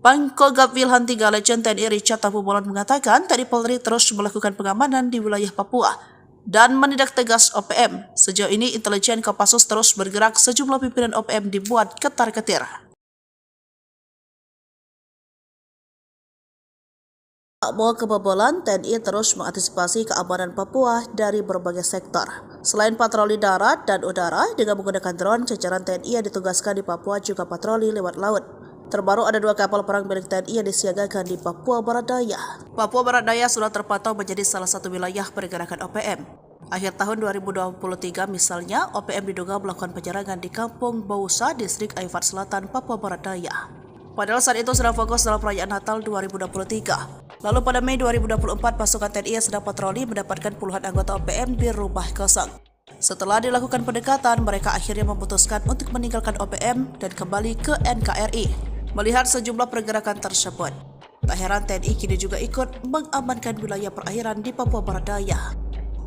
Pangkogap Wilhan 3 Legend TNI Richard Tapubolan mengatakan TNI Polri terus melakukan pengamanan di wilayah Papua dan menindak tegas OPM. Sejauh ini intelijen Kopassus terus bergerak, sejumlah pimpinan OPM dibuat ketar-ketir. Tak mau kebobolan, TNI terus mengantisipasi keamanan Papua dari berbagai sektor. Selain patroli darat dan udara, dengan menggunakan drone, jajaran TNI yang ditugaskan di Papua juga patroli lewat laut. Terbaru ada 2 kapal perang milik TNI yang disiagakan di Papua Barat Daya. Papua Barat Daya sudah terpantau menjadi salah satu wilayah pergerakan OPM. Akhir tahun 2023 misalnya, OPM diduga melakukan penyerangan di Kampung Bausa, Distrik Aifat Selatan, Papua Barat Daya. Padahal saat itu sedang fokus dalam perayaan Natal 2023. Lalu pada Mei 2024, pasukan TNI yang sedang patroli mendapatkan puluhan anggota OPM di rumah kosong. Setelah dilakukan pendekatan, mereka akhirnya memutuskan untuk meninggalkan OPM dan kembali ke NKRI. Melihat sejumlah pergerakan tersebut, tak heran TNI kini juga ikut mengamankan wilayah perairan di Papua Barat Daya.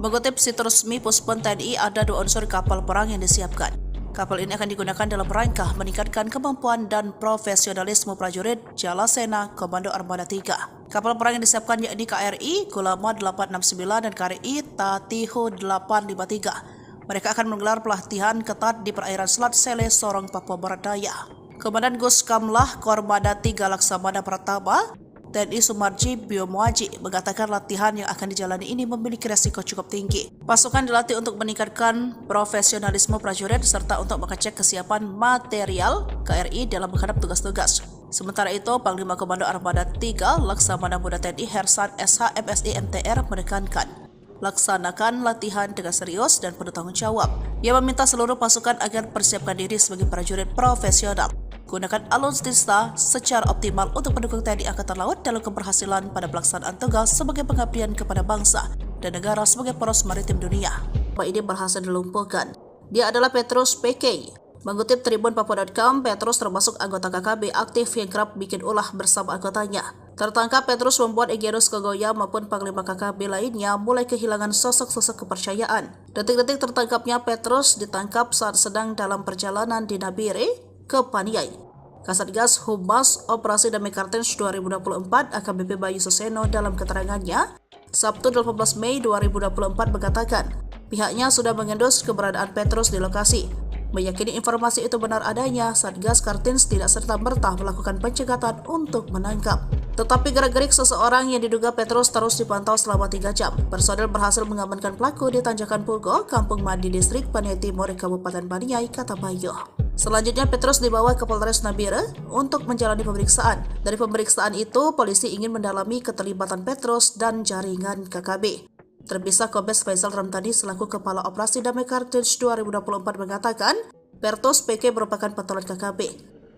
Mengutip situs resmi Puspon TNI, ada 2 unsur kapal perang yang disiapkan. Kapal ini akan digunakan dalam rangka meningkatkan kemampuan dan profesionalisme prajurit Jalasena Komando Armada 3. Kapal perang yang disiapkan yakni KRI Gulama 869 dan KRI Tatiho 853. Mereka akan menggelar pelatihan ketat di perairan Selat Sele, Sorong, Papua Barat Daya. Komandan Gus Kamlah Kormada 3 Laksamana Pratama, TNI Sumarji Biomuaji, mengatakan latihan yang akan dijalani ini memiliki resiko cukup tinggi. Pasukan dilatih untuk meningkatkan profesionalisme prajurit serta untuk mengecek kesiapan material KRI dalam menghadap tugas-tugas. Sementara itu, Panglima Komando Armada 3 Laksamana Muda TNI Hersan SH MSI MTR menekankan laksanakan latihan dengan serius dan penuh tanggung jawab. Ia meminta seluruh pasukan agar persiapkan diri sebagai prajurit profesional. Gunakan alutsista secara optimal untuk mendukung TNI Angkatan Laut dalam keberhasilan pada pelaksanaan tugas sebagai pengabdian kepada bangsa dan negara sebagai poros maritim dunia. Ini berhasil dilumpuhkan. Dia adalah Petrus PK. Mengutip Tribun Papua.com, Petrus termasuk anggota KKB aktif yang kerap bikin ulah bersama anggotanya. Tertangkap, Petrus membuat Egenus Kegoya maupun Panglima KKB lainnya mulai kehilangan sosok-sosok kepercayaan. Detik-detik tertangkapnya Petrus ditangkap saat sedang dalam perjalanan di Nabire ke Paniai. Kasatgas Humas Operasi Damai Kartens 2024 AKBP Bayu Suseno dalam keterangannya Sabtu 18 Mei 2024 mengatakan pihaknya sudah mengendus keberadaan Petrus di lokasi. Meyakini informasi itu benar adanya, Satgas Kartens tidak serta-merta melakukan pencegatan untuk menangkap. Tetapi gerak-gerik seseorang yang diduga Petrus terus dipantau selama 3 jam. Personel berhasil mengamankan pelaku di Tanjakan Pugo, Kampung Madi, Distrik Paniai Timur, Kabupaten Paniai, kata Bayu. Selanjutnya Petrus dibawa ke Polres Nabire untuk menjalani pemeriksaan. Dari pemeriksaan itu, polisi ingin mendalami keterlibatan Petrus dan jaringan KKB. Terpisah, Kombes Faisal Ramtani selaku Kepala Operasi Damai Kartens 2024 mengatakan Petrus PK merupakan pentolan KKB.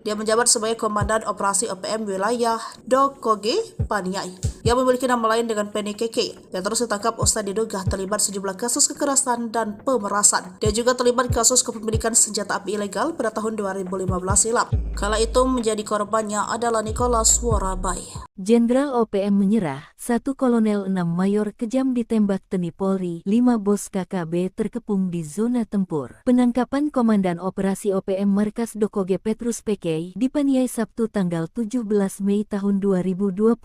Dia menjabat sebagai Komandan Operasi OPM Wilayah Dokoge Paniai yang memiliki nama lain dengan Penny KK. Petrus ditangkap usai diduga terlibat sejumlah kasus kekerasan dan pemerasan. Dia juga terlibat kasus kepemilikan senjata api ilegal pada tahun 2015 silam. Kala itu menjadi korbannya adalah Nicholas Worabai. Jenderal OPM menyerah, 1 Kolonel 6 Mayor kejam ditembak TNI Polri, 5 bos KKB terkepung di zona tempur. Penangkapan Komandan Operasi OPM Markas Dokoge Petrus PK Pekei dipaniai Sabtu tanggal 17 Mei tahun 2024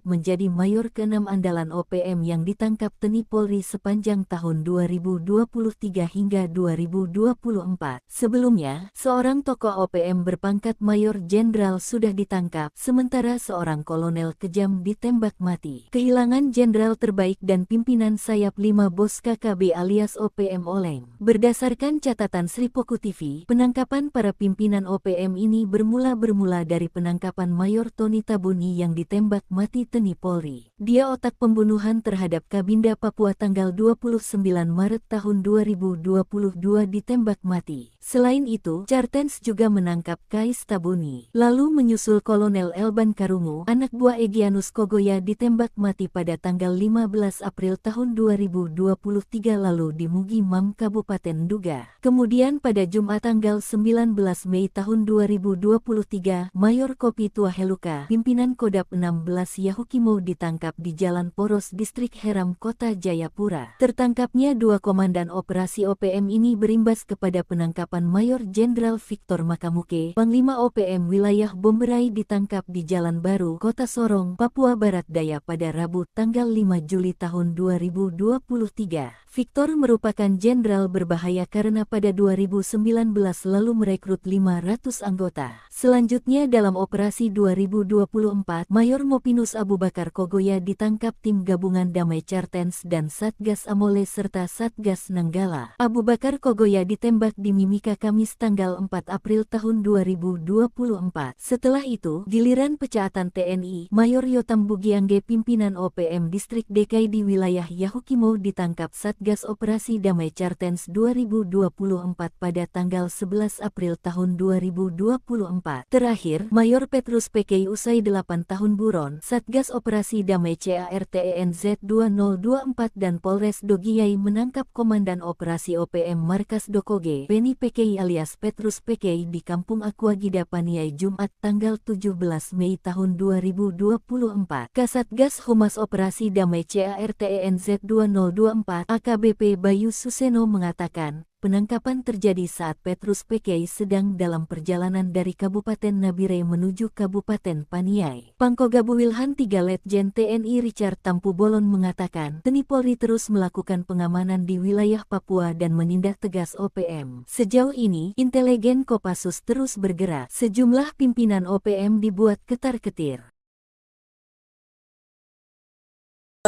menjadi mayor ke-6 andalan OPM yang ditangkap TNI Polri sepanjang tahun 2023 hingga 2024. Sebelumnya, seorang tokoh OPM berpangkat Mayor Jenderal sudah ditangkap, sementara seorang kolonel kejam ditembak mati. Kehilangan jenderal terbaik dan pimpinan sayap 5 bos KKB alias OPM oleng. Berdasarkan catatan Sripoku TV, penangkapan para pimpinan OPM ini bermula dari penangkapan Mayor Tony Tabuni yang ditembak mati TNI Polri. Dia otak pembunuhan terhadap Kabinda Papua tanggal 29 Maret tahun 2022 ditembak mati. Selain itu, Cartens juga menangkap Kais Tabuni. Lalu menyusul Kolonel Elban Karungu, anak buah Egyanus Kogoya ditembak mati pada tanggal 15 April tahun 2023 lalu di Mugi Mam, Kabupaten Nduga. Kemudian pada Jumat tanggal 19 Mei tahun 2023, Mayor Kopi Tuaheluka, pimpinan Kodap 16 Yahukimo ditangkap di Jalan Poros Distrik Heram, Kota Jayapura. Tertangkapnya dua komandan operasi OPM ini berimbas kepada penangkapan Mayor Jenderal Victor Makamuke, Panglima OPM wilayah Bomberai ditangkap di Jalan Baru, Kota Sorong, Papua Barat Daya pada Rabu tanggal 5 Juli tahun 2023. Victor merupakan jenderal berbahaya karena pada 2019 lalu merekrut 500 anggota. Selanjutnya dalam operasi 2024, Mayor Mopinus Abu Bakar Kogoya ditangkap tim gabungan Damai Cartens dan Satgas Amole serta Satgas Nanggala. Abu Bakar Kogoya ditembak di Mimika Kamis tanggal 4 April tahun 2024. Setelah itu, giliran pecaatan TNI, Mayor Yotam Bugiangge pimpinan OPM Distrik DKI di wilayah Yahukimo ditangkap Satgas Operasi Damai Cartens 2024 pada tanggal 11 April tahun 2024. Terakhir, Mayor Petrus Pekei usai 8 tahun buron, Satgas Operasi Damai CARTENZ 2024 dan Polres Dogiyai menangkap Komandan Operasi OPM Markas Dokoge, Beni Pekei alias Petrus Pekei di Kampung Aquagida Paniai Jumat tanggal 17 Mei tahun 2024. Kasatgas Humas Operasi Damai CARTENZ 2024 AKBP Bayu Suseno mengatakan, penangkapan terjadi saat Petrus Pekei sedang dalam perjalanan dari Kabupaten Nabire menuju Kabupaten Paniai. Pangkogabu Wilhan 3 Letjen TNI Richard Tampu Bolon mengatakan, TNI Polri terus melakukan pengamanan di wilayah Papua dan menindak tegas OPM. Sejauh ini, intelijen Kopassus terus bergerak. Sejumlah pimpinan OPM dibuat ketar-ketir.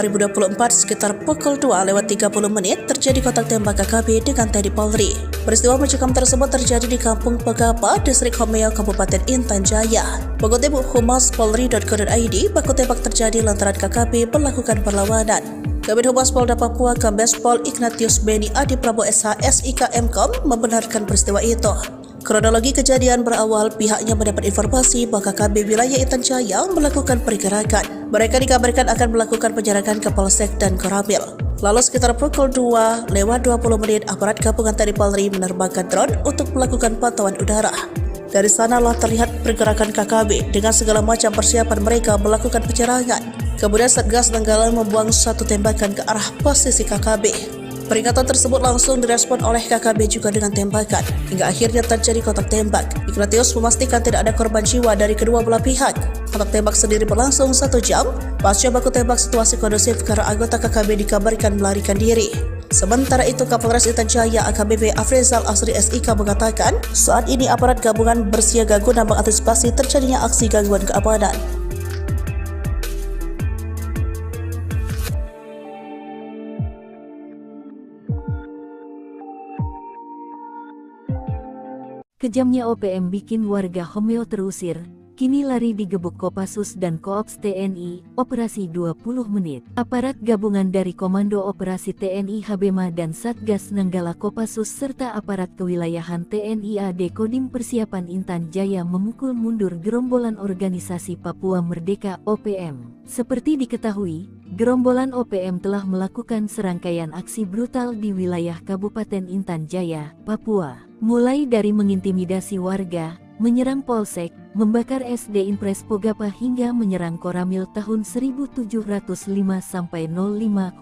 2024 sekitar pukul 2:30 terjadi kontak tembak KKB dengan TNI Polri. Peristiwa mencekam tersebut terjadi di Kampung Pegapa, Distrik Homeo, Kabupaten Intan Jaya. Mengutip humas.polri.co.id, baku tembak terjadi lantaran KKB melakukan perlawanan. Kabid Humas Polda Papua Kombes Pol Ignatius Beni Adi Prabowo SH SIK Mkom membenarkan peristiwa itu. Kronologi kejadian berawal pihaknya mendapat informasi bahwa KKB wilayah Intan Jaya melakukan pergerakan. Mereka dikabarkan akan melakukan penyerangan ke Polsek dan Koramil. Lalu sekitar pukul 2:20 aparat gabungan TNI Polri menerbangkan drone untuk melakukan pantauan udara. Dari sanalah terlihat pergerakan KKB dengan segala macam persiapan mereka melakukan penyerangan. Kemudian Satgas Nanggala membuang satu tembakan ke arah posisi KKB. Peringatan tersebut langsung direspon oleh KKB juga dengan tembakan, hingga akhirnya terjadi kontak tembak. Ignatius memastikan tidak ada korban jiwa dari kedua belah pihak. Kontak tembak sendiri berlangsung 1 jam. Pasca baku tembak, situasi kondusif karena anggota KKB dikabarkan melarikan diri. Sementara itu, Kapolres Intan Jaya AKBP Afrizal Asri SIK mengatakan, saat ini aparat gabungan bersiaga guna mengantisipasi terjadinya aksi gangguan keamanan. Kejamnya OPM bikin warga Homeo terusir, kini lari digebuk Kopassus dan Koops TNI, operasi 20 menit. Aparat gabungan dari Komando Operasi TNI Habema dan Satgas Nanggala Kopassus serta aparat kewilayahan TNI AD Kodim Persiapan Intan Jaya memukul mundur gerombolan organisasi Papua Merdeka OPM. Seperti diketahui, gerombolan OPM telah melakukan serangkaian aksi brutal di wilayah Kabupaten Intan Jaya, Papua. Mulai dari mengintimidasi warga, menyerang polsek, membakar SD Impres Pogapa hingga menyerang Koramil tahun 1705-05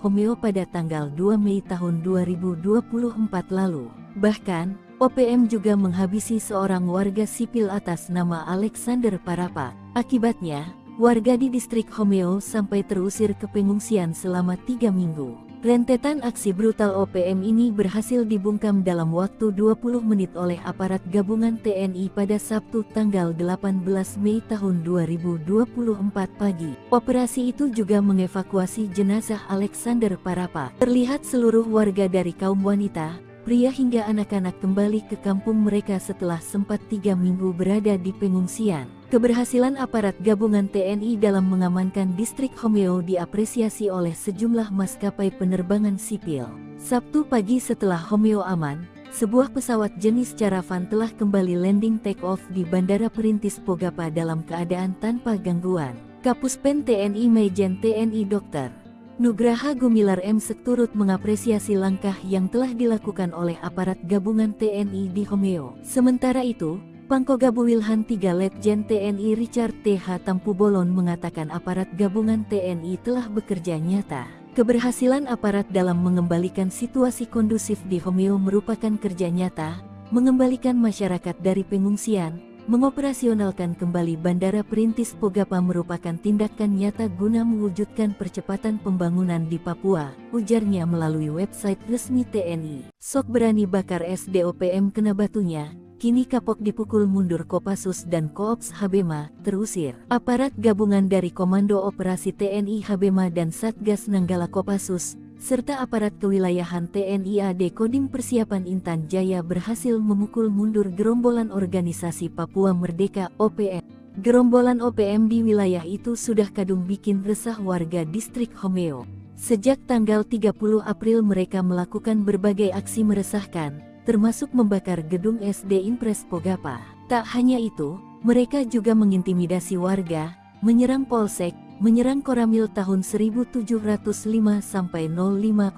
Homeo pada tanggal 2 Mei tahun 2024 lalu. Bahkan, OPM juga menghabisi seorang warga sipil atas nama Alexander Parapa. Akibatnya, warga di distrik Homeo sampai terusir ke pengungsian selama 3 minggu. Rentetan aksi brutal OPM ini berhasil dibungkam dalam waktu 20 menit oleh aparat gabungan TNI pada Sabtu tanggal 18 Mei tahun 2024 pagi. Operasi itu juga mengevakuasi jenazah Alexander Parapa. Terlihat seluruh warga dari kaum wanita, pria hingga anak-anak kembali ke kampung mereka setelah sempat 3 minggu berada di pengungsian. Keberhasilan aparat gabungan TNI dalam mengamankan distrik Homeo diapresiasi oleh sejumlah maskapai penerbangan sipil. Sabtu pagi setelah Homeo aman, sebuah pesawat jenis Caravan telah kembali landing take-off di Bandara Perintis Pogapa dalam keadaan tanpa gangguan. Kapuspen TNI Majen TNI Dr. Nugraha Gumilar M. turut mengapresiasi langkah yang telah dilakukan oleh aparat gabungan TNI di Homeo. Sementara itu, Pangkogabu Wilhan 3 Letjen TNI Richard T.H. Tampubolon mengatakan aparat gabungan TNI telah bekerja nyata. Keberhasilan aparat dalam mengembalikan situasi kondusif di Homeo merupakan kerja nyata, mengembalikan masyarakat dari pengungsian, mengoperasionalkan kembali Bandara Perintis Pogapa merupakan tindakan nyata guna mewujudkan percepatan pembangunan di Papua, ujarnya melalui website resmi TNI. Sok berani bakar SDOPM kena batunya. Kini kapok dipukul mundur Kopassus dan Koops Habema, terusir. Aparat gabungan dari Komando Operasi TNI Habema dan Satgas Nanggala Kopassus, serta aparat kewilayahan TNI AD Kodim Persiapan Intan Jaya berhasil memukul mundur gerombolan organisasi Papua Merdeka (OPM). Gerombolan OPM di wilayah itu sudah kadung bikin resah warga distrik Homeo. Sejak tanggal 30 April mereka melakukan berbagai aksi meresahkan, termasuk membakar gedung SD Impres Pogapa. Tak hanya itu, mereka juga mengintimidasi warga, menyerang polsek, menyerang Koramil tahun 1705-05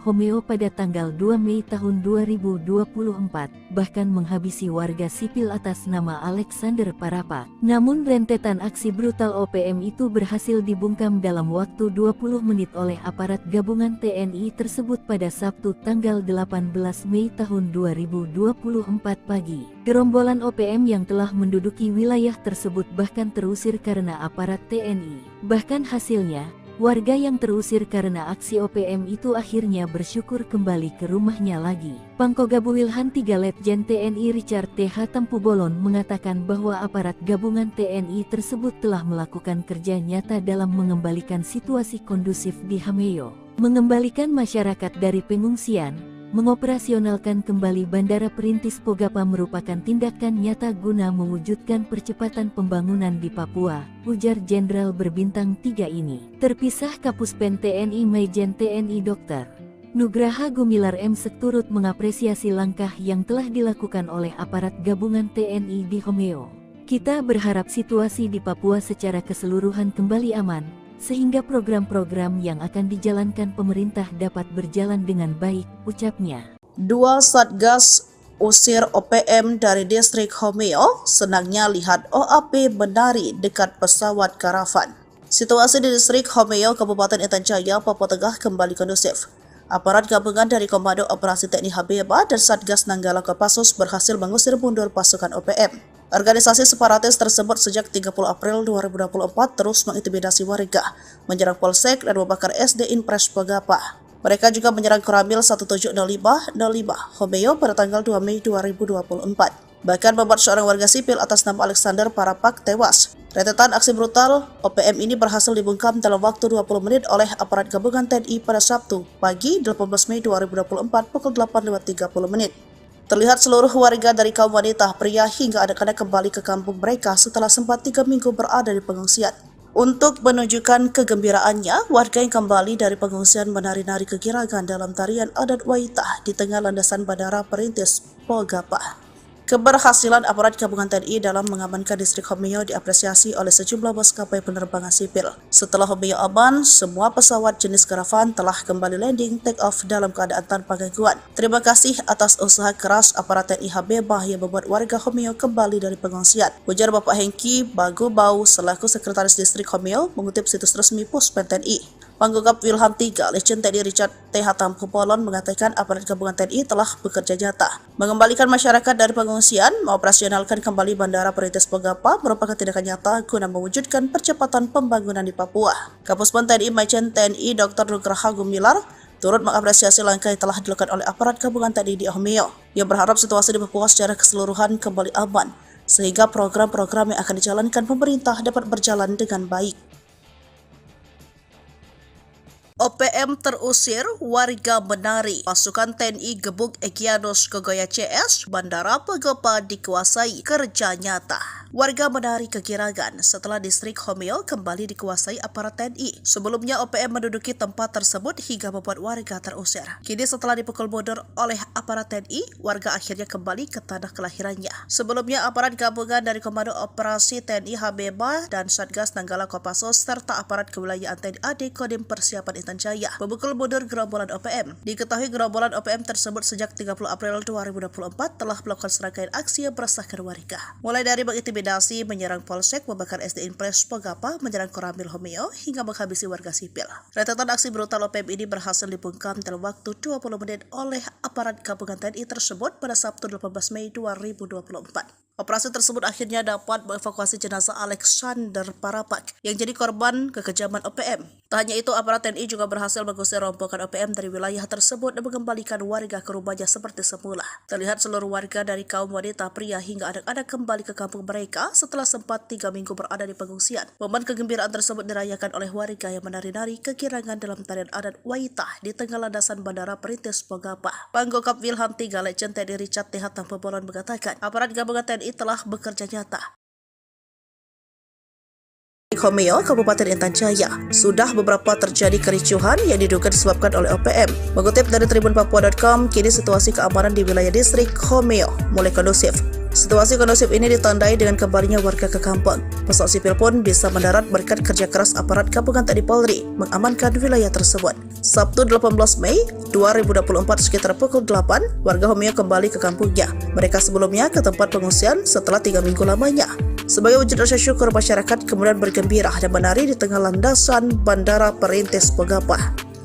Homeo pada tanggal 2 Mei tahun 2024, bahkan menghabisi warga sipil atas nama Alexander Parapa. Namun rentetan aksi brutal OPM itu berhasil dibungkam dalam waktu 20 menit oleh aparat gabungan TNI tersebut pada Sabtu tanggal 18 Mei tahun 2024 pagi. Gerombolan OPM yang telah menduduki wilayah tersebut bahkan terusir karena aparat TNI. Bahkan hasilnya, warga yang terusir karena aksi OPM itu akhirnya bersyukur kembali ke rumahnya lagi. Pangkogabu Wilhan 3 Letjen TNI Richard T.H. Tampubolon mengatakan bahwa aparat gabungan TNI tersebut telah melakukan kerja nyata dalam mengembalikan situasi kondusif di Homeo, mengembalikan masyarakat dari pengungsian, mengoperasionalkan kembali Bandara Perintis Pogapa merupakan tindakan nyata guna mewujudkan percepatan pembangunan di Papua, ujar Jenderal berbintang 3 ini. Terpisah Kapuspen TNI Majen TNI Dr. Nugraha Gumilar M. turut mengapresiasi langkah yang telah dilakukan oleh aparat gabungan TNI di Homeo. Kita berharap situasi di Papua secara keseluruhan kembali aman, sehingga program-program yang akan dijalankan pemerintah dapat berjalan dengan baik, ucapnya. 2 Satgas usir OPM dari distrik Homeo, senangnya lihat OAP menari dekat pesawat karavan. Situasi di distrik Homeo, Kabupaten Intan Jaya, Papua Tengah kembali kondusif. Aparat gabungan dari Komando Operasi TNI Habema dan Satgas Nanggala Kopassus berhasil mengusir mundur pasukan OPM. Organisasi separatis tersebut sejak 30 April 2024 terus mengintimidasi warga, menyerang polsek dan membakar SD Impres Pogapa. Mereka juga menyerang Koramil 1705-05 Homeo pada tanggal 2 Mei 2024. Bahkan membuat seorang warga sipil atas nama Alexander Parapak tewas. Rentetan aksi brutal OPM ini berhasil dibungkam dalam waktu 20 menit oleh aparat gabungan TNI pada Sabtu pagi 18 Mei 2024 pukul 8.30. Terlihat seluruh warga dari kaum wanita, pria hingga anak-anak kembali ke kampung mereka setelah sempat 3 minggu berada di pengungsian. Untuk menunjukkan kegembiraannya, warga yang kembali dari pengungsian menari-nari kegirangan dalam tarian adat Waitah di tengah landasan Bandara Perintis Pogapa. Keberhasilan aparat gabungan TNI dalam mengamankan distrik Homeo diapresiasi oleh sejumlah maskapai penerbangan sipil. Setelah Homeo aman, semua pesawat jenis karavan telah kembali landing take-off dalam keadaan tanpa gangguan. Terima kasih atas usaha keras aparat TNI Habema yang membuat warga Homeo kembali dari pengungsian, ujar Bapak Hengki Bagubau selaku Sekretaris Distrik Homeo mengutip situs resmi Puspen TNI. Pangkogap Wilhan 3 Letjen TNI Richard TH Tampu Polon mengatakan aparat gabungan TNI telah bekerja nyata mengembalikan masyarakat dari pengungsian, mengoperasionalkan kembali Bandara Perintis Pogapa merupakan tindakan nyata guna mewujudkan percepatan pembangunan di Papua. Kapuspen TNI Majen TNI Dr. Nugraha Gumilar turut mengapresiasi langkah yang telah dilakukan oleh aparat gabungan TNI di Ohmio yang berharap situasi di Papua secara keseluruhan kembali aman sehingga program-program yang akan dijalankan pemerintah dapat berjalan dengan baik. OPM terusir, warga menari. Pasukan TNI gebuk Egyanus Kogoya CS, Bandara Pogapa dikuasai, kerja nyata. Warga menari kegirangan setelah distrik Homeo kembali dikuasai aparat TNI. Sebelumnya OPM menduduki tempat tersebut hingga membuat warga terusir. Kini setelah dipukul mundur oleh aparat TNI, warga akhirnya kembali ke tanah kelahirannya. Sebelumnya aparat gabungan dari Komando Operasi TNI Habeba dan Satgas Nanggala Kopassus serta aparat kewilayahan TNI AD Kodim Persiapan Jaya memukul mundur gerombolan OPM. Diketahui gerombolan OPM tersebut sejak 30 April 2024 telah melakukan serangkaian aksi yang meresahkan warga. Mulai dari mengintimidasi, menyerang polsek, membakar SD Impres Pogapa, menyerang Koramil Homeo, hingga menghabisi warga sipil. Rentetan aksi brutal OPM ini berhasil dibungkam dalam waktu 20 menit oleh aparat gabungan TNI tersebut pada Sabtu 18 Mei 2024. Operasi tersebut akhirnya dapat mengevakuasi jenazah Alexander Parapak yang jadi korban kekejaman OPM. Tak hanya itu, aparat TNI juga berhasil mengusir rombongan OPM dari wilayah tersebut dan mengembalikan warga ke rumahnya seperti semula. Terlihat seluruh warga dari kaum wanita, pria hingga anak-anak kembali ke kampung mereka setelah sempat 3 minggu berada di pengungsian. Momen kegembiraan tersebut dirayakan oleh warga yang menari-nari kegirangan dalam tarian adat Waitah di tengah landasan Bandara Perintis Pogapa. Panggokap Wilhan 3 Legend TNI Richard TH Tampu Polon mengatakan, aparat gabungan TNI telah bekerja nyata. Homeo, Kabupaten Intan Jaya, sudah beberapa terjadi kericuhan yang diduga disebabkan oleh OPM. Mengutip dari tribunpapua.com, kini situasi keamanan di wilayah distrik Homeo mulai kondusif. Situasi kondusif ini ditandai dengan kembalinya warga ke kampung. Pesawat sipil pun bisa mendarat berkat kerja keras aparat gabungan TNI Polri mengamankan wilayah tersebut. Sabtu 18 Mei 2024 sekitar pukul 8, warga Homeo kembali ke kampungnya. Mereka sebelumnya ke tempat pengungsian setelah 3 minggu lamanya. Sebagai wujud rasa syukur, masyarakat kemudian bergembira dan menari di tengah landasan Bandara Perintis Pogapa.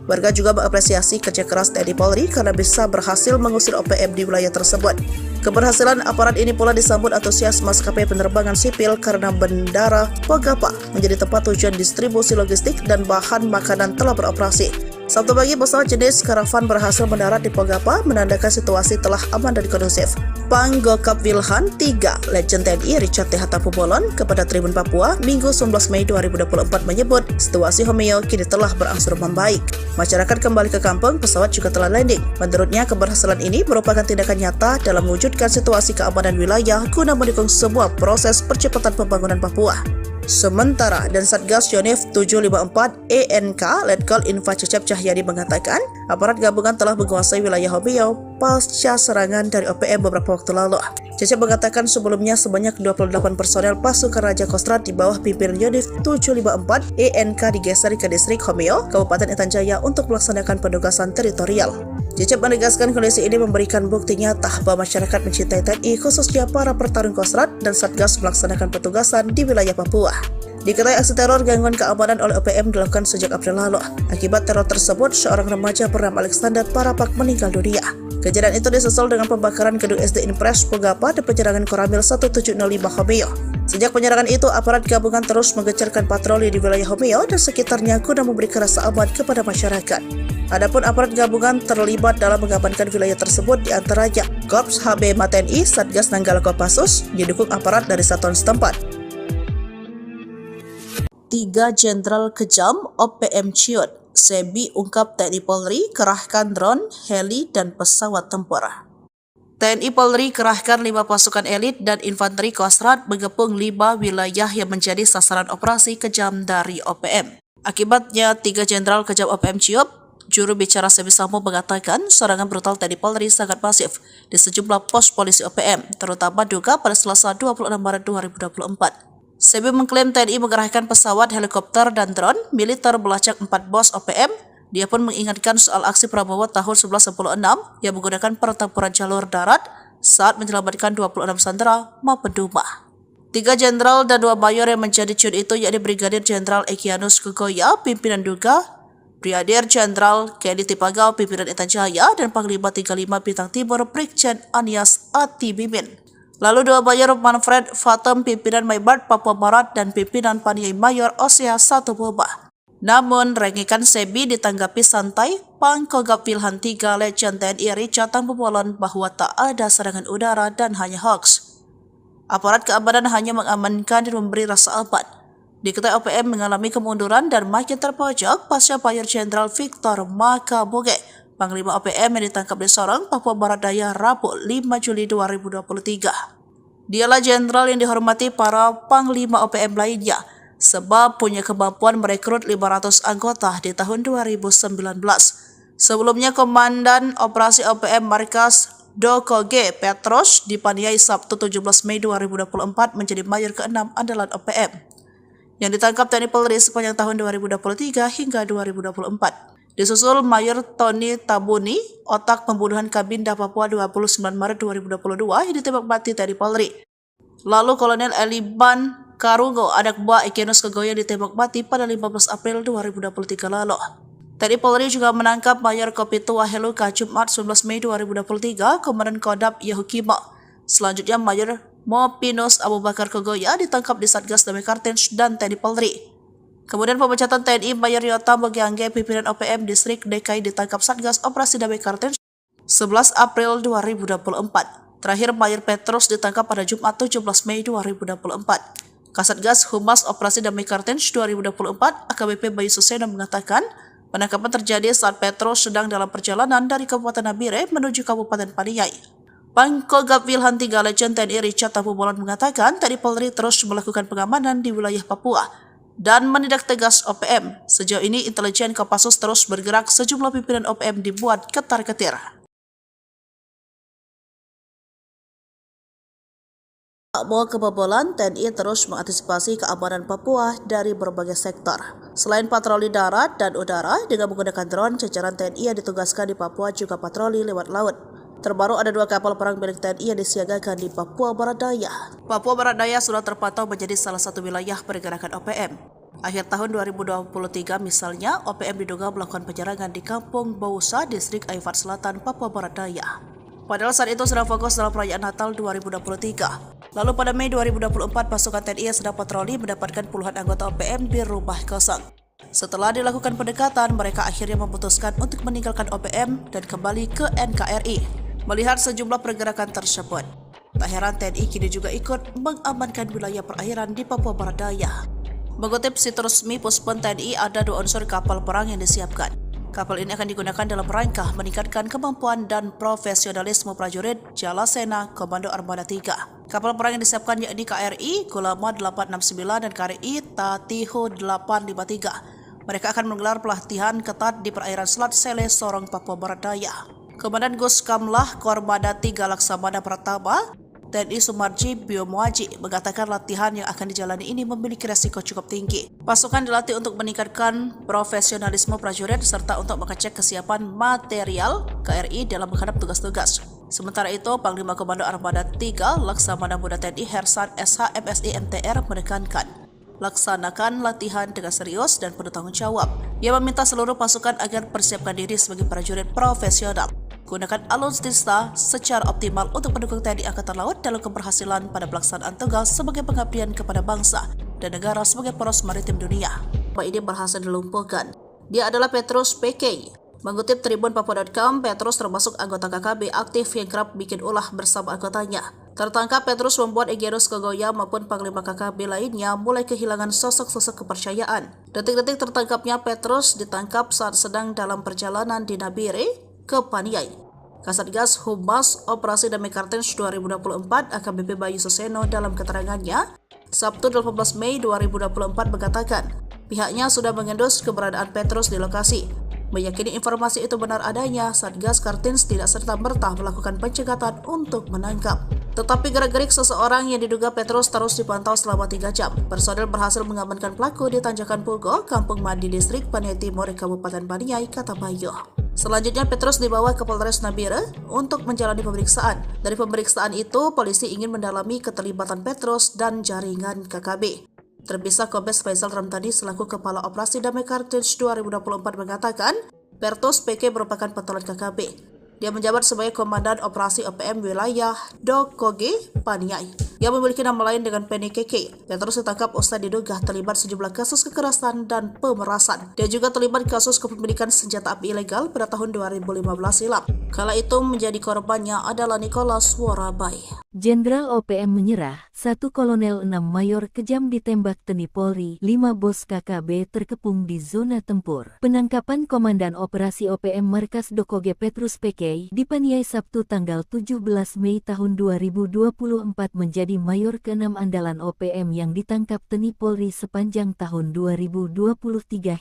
Warga juga mengapresiasi kerja keras TNI Polri karena bisa berhasil mengusir OPM di wilayah tersebut. Keberhasilan aparat ini pula disambut antusias maskapai penerbangan sipil karena Bandara Pogapa menjadi tempat tujuan distribusi logistik dan bahan makanan telah beroperasi. Sabtu pagi, pesawat jenis karavan berhasil mendarat di Pogapa, menandakan situasi telah aman dan kondusif. Panggokap Wilhan 3 Legend TNI Richard TH Tampu Polon kepada Tribun Papua Minggu 19 Mei 2024 menyebut situasi Homeo kini telah berangsur membaik. Masyarakat kembali ke kampung, pesawat juga telah landing. Menurutnya, keberhasilan ini merupakan tindakan nyata dalam mewujudkan situasi keamanan wilayah guna mendukung sebuah proses percepatan pembangunan Papua. Sementara dan Satgas Yonif 754 ENK Letkol Info Cecep Cahyadi mengatakan aparat gabungan telah menguasai wilayah Homeo pasca serangan dari OPM beberapa waktu lalu. Cecep mengatakan sebelumnya sebanyak 28 personel pasukan Raja Kostrad di bawah pimpinan Yonif 754 ENK digeser ke distrik Homeo, Kabupaten Intan Jaya untuk melaksanakan penugasan teritorial. Cecep menegaskan kondisi ini memberikan bukti nyata bahwa masyarakat mencintai TNI, khususnya para pertarung Kostrad dan Satgas melaksanakan petugasan di wilayah Papua. Diketahui aksi teror gangguan keamanan oleh OPM dilakukan sejak April lalu. Akibat teror tersebut, seorang remaja bernama Alexander Parapak meninggal dunia. Kejadian itu disusul dengan pembakaran gedung SD Impres Pogapa dan penyerangan Koramil 1705 Homeo. Sejak penyerangan itu, aparat gabungan terus menggencarkan patroli di wilayah Homeo dan sekitarnya guna memberikan rasa aman kepada masyarakat. Adapun aparat gabungan terlibat dalam mengamankan wilayah tersebut diantaranya Korps HB TNI, Satgas Nanggala Kopassus, didukung aparat dari satuan setempat. 3 Jenderal kejam OPM ciut, Sebi ungkap TNI Polri kerahkan drone, heli, dan pesawat tempur. TNI Polri kerahkan 5 pasukan elit dan infanteri Kostrad mengepung 5 wilayah yang menjadi sasaran operasi kejam dari OPM. Akibatnya 3 Jenderal kejam OPM ciut, juru bicara Sebi Sambo mengatakan serangan brutal TNI Polri sangat masif di sejumlah pos polisi OPM, terutama Duga pada Selasa 26 Maret 2024. Sebi mengklaim TNI mengerahkan pesawat, helikopter, dan drone militer melacak 4 bos OPM. Dia pun mengingatkan soal aksi Prabowo tahun 1996 yang menggunakan pertempuran jalur darat saat menyelamatkan 26 sandera maupun Duma. 3 jenderal dan 2 mayor yang menjadi ciut itu yakni Brigadir Jenderal Egyanus Kogoya, pimpinan Duga, Brigadir Jenderal Kedi Tipagau pimpinan Intan Jaya dan Panglima 35 Bintang Timur Brigjen Anies Atibimin. Lalu dua Mayor Manfred Fatem pimpinan Maybart Papua Barat dan pimpinan Paniai Mayor Osea Satoboba. Namun rengikan Sebi ditanggapi santai, Pangkogap Wilhan 3 Legend TNI Richard Tambubolon bahwa tak ada serangan udara dan hanya hoax. Aparat keamanan hanya mengamankan dan memberi rasa aman. Diketahui OPM mengalami kemunduran dan makin terpojok pasca Mayor Jenderal Victor Makaboge, Panglima OPM yang ditangkap di Sorong, Papua Barat Daya, Rabu 5 Juli 2023. Dialah jenderal yang dihormati para Panglima OPM lainnya, sebab punya kemampuan merekrut 500 anggota di tahun 2019. Sebelumnya, Komandan Operasi OPM Markas Dokoge Petros dipaniai Sabtu 17 Mei 2024 menjadi Mayor ke-6 andalan OPM yang ditangkap TNI Polri sepanjang tahun 2023 hingga 2024. Disusul Mayor Tony Tabuni, otak pembunuhan Kabinda Papua 29 Maret 2022 yang ditembak mati TNI Polri. Lalu Kolonel Eliban Karungo, anak buah Ekenus Kegoya ditembak mati pada 15 April 2023 lalu. TNI Polri juga menangkap Mayor Kopitu Waheluka Jumat 19 Mei 2023, Komandan Kodam Yahukimo. Selanjutnya Mayor Mopinus Abu Bakar Kegoya ditangkap di Satgas Damai Kartens dan TNI Polri. Kemudian pemecatan TNI Mayor Yota Bogiangge pimpinan OPM Distrik DKI ditangkap Satgas Operasi Damai Kartens 11 April 2024. Terakhir Mayor Petrus ditangkap pada Jumat 17 Mei 2024. Kasatgas Humas Operasi Damai Kartens 2024 AKBP Bayu Suseno mengatakan penangkapan terjadi saat Petrus sedang dalam perjalanan dari Kabupaten Nabire menuju Kabupaten Paniai. Pangkogap Wilhan 3 Legend TNI Richard Tambubolon mengatakan TNI Polri terus melakukan pengamanan di wilayah Papua dan menindak tegas OPM. Sejauh ini intelijen Kopassus terus bergerak, sejumlah pimpinan OPM dibuat ketar-ketir. Tak mau kebobolan, TNI terus mengantisipasi keamanan Papua dari berbagai sektor. Selain patroli darat dan udara, dengan menggunakan drone, jajaran TNI yang ditugaskan di Papua juga patroli lewat laut. Terbaru ada 2 kapal perang milik TNI yang disiagakan di Papua Barat Daya. Papua Barat Daya sudah terpantau menjadi salah satu wilayah pergerakan OPM. Akhir tahun 2023 misalnya, OPM diduga melakukan penyerangan di Kampung Bausa, Distrik Aifat Selatan, Papua Barat Daya. Padahal saat itu sedang fokus dalam perayaan Natal 2023. Lalu pada Mei 2024, pasukan TNI yang sedang patroli mendapatkan puluhan anggota OPM di rumah kosong. Setelah dilakukan pendekatan, mereka akhirnya memutuskan untuk meninggalkan OPM dan kembali ke NKRI. Melihat sejumlah pergerakan tersebut, tak heran TNI kini juga ikut mengamankan wilayah perairan di Papua Barat Daya. Mengutip situs resmi Puspon TNI, ada 2 unsur kapal perang yang disiapkan. Kapal ini akan digunakan dalam rangka meningkatkan kemampuan dan profesionalisme prajurit Jalasena Komando Armada 3. Kapal perang yang disiapkan yakni KRI Gulama 869 dan KRI Tatiho 853. Mereka akan menggelar pelatihan ketat di perairan Selat Sele, Sorong, Papua Barat Daya. Komandan Gus Kamlah Kormada 3 Laksamana Pratama TNI Sumarji Biomuaji mengatakan latihan yang akan dijalani ini memiliki resiko cukup tinggi. Pasukan dilatih untuk meningkatkan profesionalisme prajurit serta untuk mengecek kesiapan material KRI dalam menghadap tugas-tugas. Sementara itu, Panglima Komando Armada 3 Laksamana Muda TNI Hersan SH MSI MTR menekankan laksanakan latihan dengan serius dan penuh tanggung jawab. Ia meminta seluruh pasukan agar persiapkan diri sebagai prajurit profesional. Gunakan alutsista secara optimal untuk mendukung TNI Angkatan Laut dalam keberhasilan pada pelaksanaan tugas sebagai pengabdian kepada bangsa dan negara sebagai poros maritim dunia. Ini berhasil dilumpuhkan. Dia adalah Petrus PK. Mengutip Tribun Papua.com, Petrus termasuk anggota KKB aktif yang kerap bikin ulah bersama anggotanya. Tertangkap, Petrus membuat Egenus Kegoya maupun Panglima KKB lainnya mulai kehilangan sosok-sosok kepercayaan. Detik-detik tertangkapnya Petrus ditangkap saat sedang dalam perjalanan di Nabire ke Paniai. Kasatgas Humas Operasi Damai Kartens 2024 AKBP Bayu Suseno dalam keterangannya Sabtu 18 Mei 2024 mengatakan pihaknya sudah mengendus keberadaan Petrus di lokasi. Meyakini informasi itu benar adanya, Satgas Kartens tidak serta-merta melakukan pencegatan untuk menangkap. Tetapi gerak-gerik seseorang yang diduga Petrus terus dipantau selama 3 jam. Personel berhasil mengamankan pelaku di Tanjakan Pugo, Kampung Madi, Distrik Paniai Timur, Kabupaten Paniai, kata Bayu. Selanjutnya Petrus dibawa ke Polres Nabire untuk menjalani pemeriksaan. Dari pemeriksaan itu, polisi ingin mendalami keterlibatan Petrus dan jaringan KKB. Terpisah, Kombes Faisal Ramtani selaku Kepala Operasi Damai Kartens 2024 mengatakan, Pertus PK merupakan pentolan KKB. Dia menjabat sebagai Komandan Operasi OPM Wilayah Dokoge, Paniai, yang memiliki nama lain dengan Penny Keke, yang terus ditangkap usai diduga terlibat sejumlah kasus kekerasan dan pemerasan. Dia juga terlibat kasus kepemilikan senjata api ilegal pada tahun 2015 silam. Kala itu menjadi korbannya adalah Nicholas Worabai. Jenderal OPM menyerah, 1 Kolonel 6 Mayor kejam ditembak TNI Polri, 5 bos KKB terkepung di zona tempur. Penangkapan Komandan Operasi OPM Markas Dokoge Petrus PK di Paniai Sabtu tanggal 17 Mei tahun 2024 menjadi Mayor ke-6 andalan OPM yang ditangkap TNI Polri sepanjang tahun 2023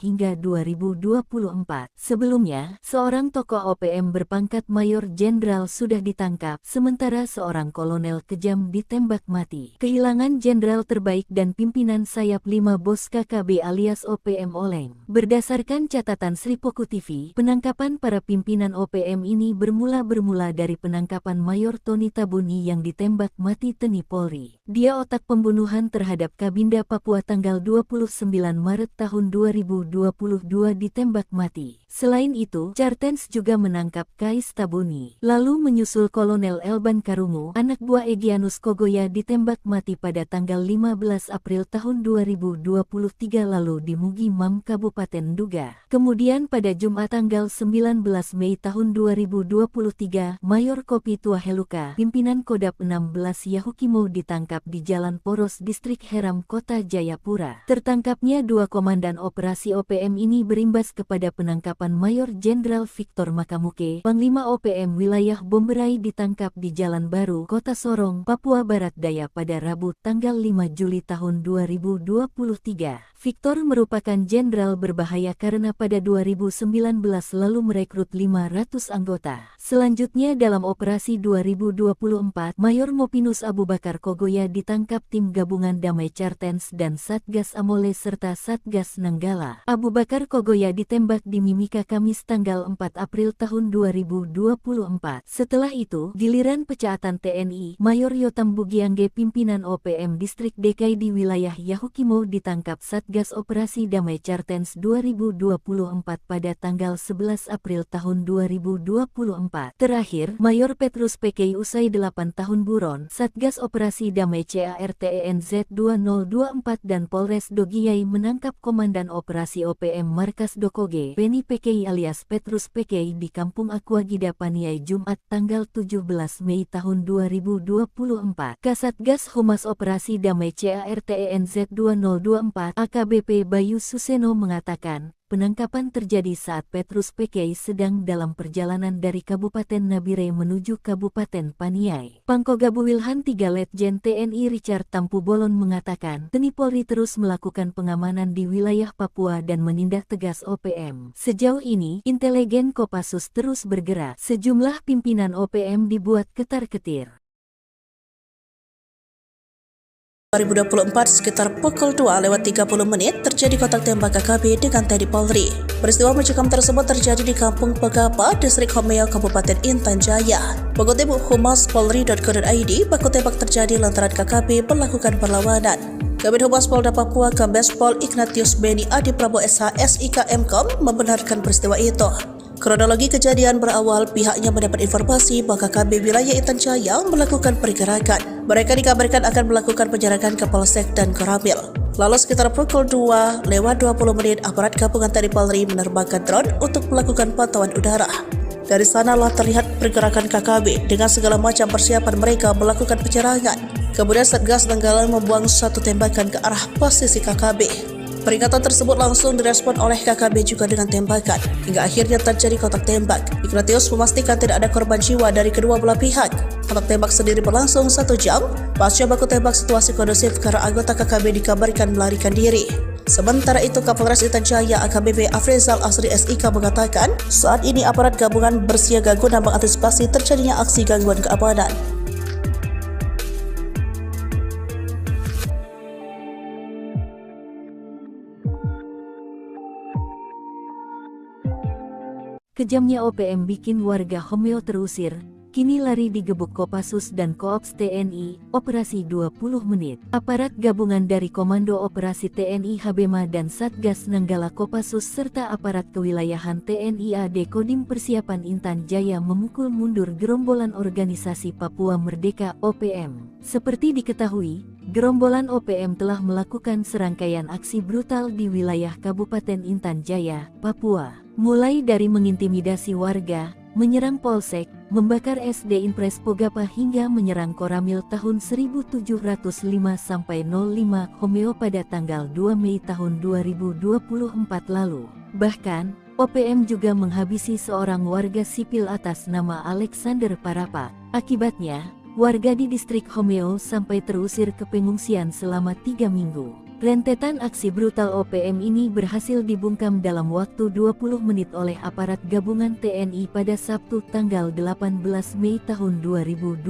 hingga 2024. Sebelumnya, seorang tokoh OPM berpangkat Mayor Jenderal sudah ditangkap, sementara seorang kolonel kejam ditembak mati. Kehilangan jenderal terbaik dan pimpinan sayap 5 bos KKB alias OPM oleng. Berdasarkan catatan Sripoku TV, penangkapan para pimpinan OPM ini bermula dari penangkapan Mayor Tony Tabuni yang ditembak mati TNI Polri. Dia otak pembunuhan terhadap Kabinda Papua tanggal 29 Maret tahun 2022 ditembak mati. Selain itu, Cartens juga menangkap Kais Tabuni. Lalu menyusul Kolonel Elban Karungu, anak buah Egyanus Kogoya ditembak mati pada tanggal 15 April tahun 2023 lalu di Mugi Mam Kabupaten Duga. Kemudian pada Jumat tanggal 19 Mei tahun 2023, Mayor Kopi Tuaheluka, pimpinan Kodap 16 Yahukimo ditangkap di Jalan Poros Distrik Heram Kota Jayapura. Tertangkapnya 2 komandan operasi OPM ini berimbas kepada penangkapan Mayor Jenderal Victor Makamuke, Panglima OPM Wilayah Bomberai ditangkap di Jalan Baru, Kota Sorong, Papua Barat Daya pada Rabu tanggal 5 Juli tahun 2023. Victor merupakan jenderal berbahaya karena pada 2019 lalu merekrut 500 anggota. Selanjutnya dalam operasi 2024, Mayor Mopinus Abu Bakar Kogoya ditangkap tim gabungan Damai Cartens dan Satgas Amole serta Satgas Nanggala. Abu Bakar Kogoya ditembak di Mimika Kamis tanggal 4 April tahun 2024. Setelah itu, giliran pecaatan TNI, Mayor Yotam Bugiangge pimpinan OPM Distrik DKI di wilayah Yahukimo ditangkap Satgas Operasi Damai Cartens 2024 pada tanggal 11 April tahun 2024. Terakhir, Mayor Petrus PK usai 8 tahun buron, Satgas Operasi Damai CARTENZ 2024 dan Polres Dogiyai menangkap Komandan Operasi OPM Markas Dokoge, Penny PK alias Petrus PK di Kampung Aquagida Paniai Jumat tanggal 17 Mei tahun 2024. Kasatgas Humas Operasi Damai CARTENZ 2024 AKBP Bayu Suseno mengatakan, penangkapan terjadi saat Petrus PK sedang dalam perjalanan dari Kabupaten Nabire menuju Kabupaten Paniai. Pangkogabu Wilhan 3 Letjen TNI Richard Tampu Bolon mengatakan, TNI Polri terus melakukan pengamanan di wilayah Papua dan menindak tegas OPM. Sejauh ini, intelijen Kopassus terus bergerak. Sejumlah pimpinan OPM dibuat ketar-ketir. 2024 sekitar pukul 2:30 terjadi kontak tembak KKB dengan TNI Polri. Peristiwa mencekam tersebut terjadi di Kampung Pegapa, Distrik Homeo, Kabupaten Intan Jaya. Mengutip humaspolri.co.id, baku tembak terjadi lantaran KKB melakukan perlawanan. Kabid Humas Polda Papua Kombes Pol Ignatius Beni Adi Prabowo SH SIK Mkom membenarkan peristiwa itu. Kronologi kejadian berawal pihaknya mendapat informasi bahwa KKB wilayah Intan Jaya melakukan pergerakan. Mereka dikabarkan akan melakukan penjarakan ke Polsek dan Koramil. Lalu sekitar pukul 2:20 aparat gabungan TNI Polri menerbangkan drone untuk melakukan pantauan udara. Dari sanalah terlihat pergerakan KKB dengan segala macam persiapan mereka melakukan penyerangan. Kemudian Satgas Nanggala membuang satu tembakan ke arah posisi KKB. Peringatan tersebut langsung direspon oleh KKB juga dengan tembakan, hingga akhirnya terjadi kontak tembak. Ignatius memastikan tidak ada korban jiwa dari kedua belah pihak. Kontak tembak sendiri berlangsung 1 jam. Pasca baku tembak situasi kondusif karena anggota KKB dikabarkan melarikan diri. Sementara itu, Kapolres Intan Jaya AKBP Afrizal Asri SIK mengatakan, saat ini aparat gabungan bersiaga guna mengantisipasi terjadinya aksi gangguan keamanan. Kejamnya OPM bikin warga Homeo terusir, kini lari digebuk Kopassus dan Koops TNI, operasi 20 menit. Aparat gabungan dari Komando Operasi TNI Habema dan Satgas Nanggala Kopassus serta aparat kewilayahan TNI AD Kodim Persiapan Intan Jaya memukul mundur gerombolan organisasi Papua Merdeka (OPM). Seperti diketahui, gerombolan OPM telah melakukan serangkaian aksi brutal di wilayah Kabupaten Intan Jaya, Papua. Mulai dari mengintimidasi warga, menyerang polsek, membakar SD Impres Pogapa hingga menyerang Koramil tahun 1705-05 Homeo pada tanggal 2 Mei tahun 2024 lalu. Bahkan, OPM juga menghabisi seorang warga sipil atas nama Alexander Parapa. Akibatnya, warga di distrik Homeo sampai terusir ke pengungsian selama 3 minggu. Rentetan aksi brutal OPM ini berhasil dibungkam dalam waktu 20 menit oleh aparat gabungan TNI pada Sabtu tanggal 18 Mei tahun 2024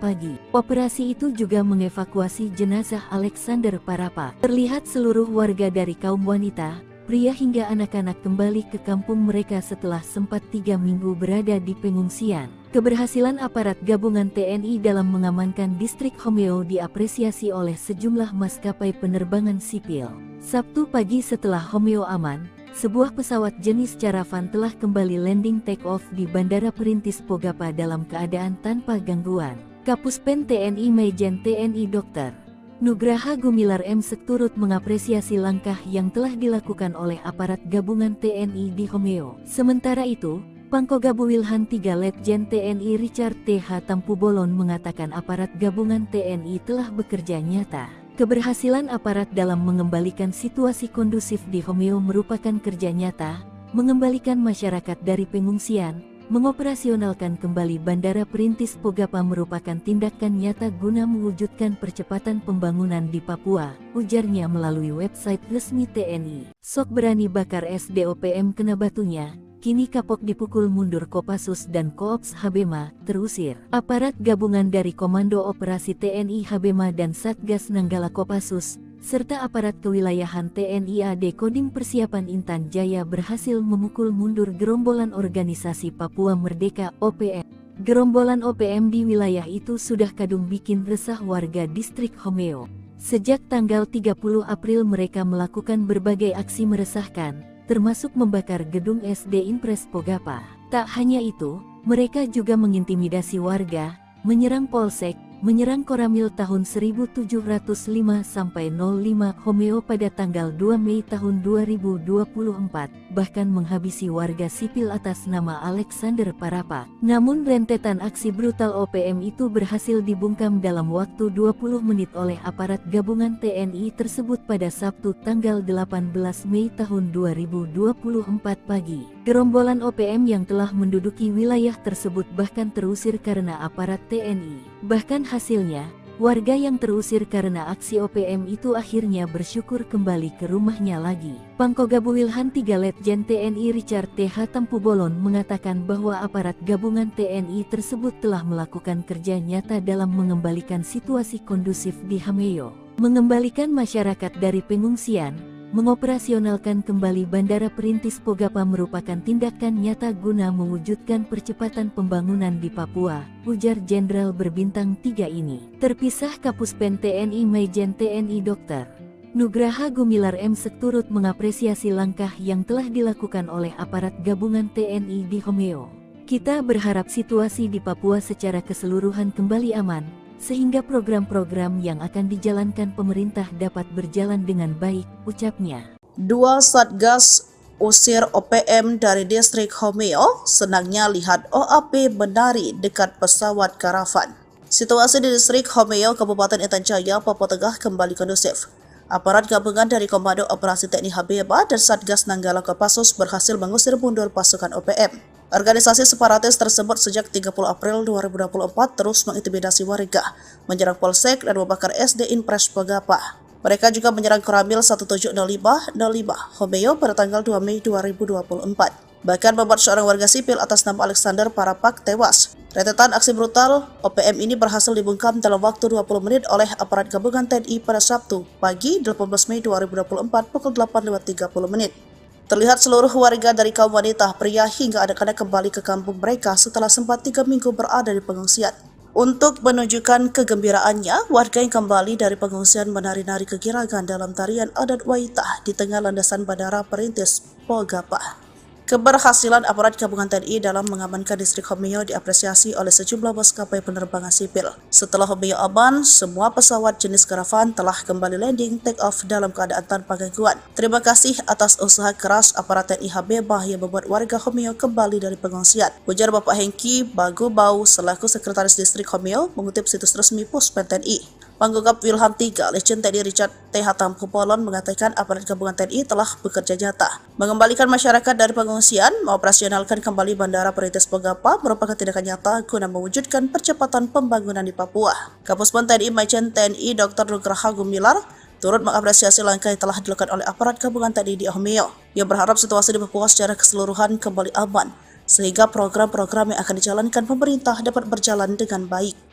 pagi. Operasi itu juga mengevakuasi jenazah Alexander Parapa. Terlihat seluruh warga dari kaum wanita, pria hingga anak-anak kembali ke kampung mereka setelah sempat 3 minggu berada di pengungsian. Keberhasilan aparat gabungan TNI dalam mengamankan distrik Homeo diapresiasi oleh sejumlah maskapai penerbangan sipil. Sabtu pagi setelah Homeo aman, sebuah pesawat jenis Caravan telah kembali landing take-off di Bandara Perintis Pogapa dalam keadaan tanpa gangguan. Kapuspen TNI Maijen TNI Dr. Nugraha Gumilar M turut mengapresiasi langkah yang telah dilakukan oleh aparat gabungan TNI di Homeo. Sementara itu, Pangkogabu Wilhan 3 Letjen TNI Richard T.H. Tampubolon mengatakan aparat gabungan TNI telah bekerja nyata. Keberhasilan aparat dalam mengembalikan situasi kondusif di Homeo merupakan kerja nyata, mengembalikan masyarakat dari pengungsian, mengoperasionalkan kembali Bandara Perintis Pogapa merupakan tindakan nyata guna mewujudkan percepatan pembangunan di Papua, ujarnya melalui website resmi TNI. Sok berani bakar SDOPM kena batunya. Kini kapok dipukul mundur Kopassus dan Koops Habema, terusir. Aparat gabungan dari Komando Operasi TNI Habema dan Satgas Nanggala Kopassus, serta aparat kewilayahan TNI AD Kodim Persiapan Intan Jaya berhasil memukul mundur gerombolan organisasi Papua Merdeka (OPM). Gerombolan OPM di wilayah itu sudah kadung bikin resah warga distrik Homeo. Sejak tanggal 30 April mereka melakukan berbagai aksi meresahkan, termasuk membakar gedung SD Impres Pogapa. Tak hanya itu, mereka juga mengintimidasi warga, menyerang polsek, menyerang Koramil tahun 1705-05 Homeo pada tanggal 2 Mei tahun 2024, bahkan menghabisi warga sipil atas nama Alexander Parapa. Namun rentetan aksi brutal OPM itu berhasil dibungkam dalam waktu 20 menit oleh aparat gabungan TNI tersebut pada Sabtu tanggal 18 Mei tahun 2024 pagi. Gerombolan OPM yang telah menduduki wilayah tersebut bahkan terusir karena aparat TNI. Bahkan hasilnya, warga yang terusir karena aksi OPM itu akhirnya bersyukur kembali ke rumahnya lagi. Pangkogabu Wilhan 3 Letjen TNI Richard T.H. Tampubolon mengatakan bahwa aparat gabungan TNI tersebut telah melakukan kerja nyata dalam mengembalikan situasi kondusif di Homeo, mengembalikan masyarakat dari pengungsian, mengoperasionalkan kembali Bandara Perintis Pogapa merupakan tindakan nyata guna mewujudkan percepatan pembangunan di Papua, ujar Jenderal berbintang 3 ini. Terpisah Kapuspen TNI Maijen TNI Dr. Nugraha Gumilar M turut mengapresiasi langkah yang telah dilakukan oleh aparat gabungan TNI di Homeo. Kita berharap situasi di Papua secara keseluruhan kembali aman, sehingga program-program yang akan dijalankan pemerintah dapat berjalan dengan baik, ucapnya. 2 Satgas usir OPM dari distrik Homeo, senangnya lihat OAP menari dekat pesawat Caravan. Situasi di distrik Homeo, Kabupaten Intan Jaya, Papua Tengah kembali kondusif. Aparat gabungan dari Komando Operasi TNI Habema dan Satgas Nanggala Kopassus berhasil mengusir mundur pasukan OPM. Organisasi separatis tersebut sejak 30 April 2024 terus mengintimidasi warga, menyerang polsek dan membakar SD Impres Pogapa. Mereka juga menyerang Koramil 1705-05 Homeo pada tanggal 2 Mei 2024. Bahkan membuat seorang warga sipil atas nama Alexander Parapak tewas. Rentetan aksi brutal OPM ini berhasil dibungkam dalam waktu 20 menit oleh aparat gabungan TNI pada Sabtu pagi 18 Mei 2024 pukul 8.30 menit. Terlihat seluruh warga dari kaum wanita, pria hingga anak-anak kembali ke kampung mereka setelah sempat 3 minggu berada di pengungsian. Untuk menunjukkan kegembiraannya, warga yang kembali dari pengungsian menari-nari kegirangan dalam tarian adat Waitah di tengah landasan Bandara Perintis Pogapa. Keberhasilan aparat gabungan TNI dalam mengamankan distrik Homeo diapresiasi oleh sejumlah maskapai penerbangan sipil. Setelah Homeo aman, semua pesawat jenis karavan telah kembali landing take off dalam keadaan tanpa gangguan. Terima kasih atas usaha keras aparat TNI Habebah yang membuat warga Homeo kembali dari pengungsian, ujar Bapak Hengki Bagubau selaku Sekretaris Distrik Homeo mengutip situs resmi Puspen TNI. Panggugap Wilham III, Legend TNI Richard T. Hatampubolon mengatakan aparat gabungan TNI telah bekerja nyata mengembalikan masyarakat dari pengungsian, mengoperasionalkan kembali Bandara Perintis Pogapa merupakan tindakan nyata guna mewujudkan percepatan pembangunan di Papua. Kapuspen TNI Majen TNI Dr. Nugraha Gumilar turut mengapresiasi langkah yang telah dilakukan oleh aparat gabungan TNI di Homeo. Ia berharap situasi di Papua secara keseluruhan kembali aman, sehingga program-program yang akan dijalankan pemerintah dapat berjalan dengan baik.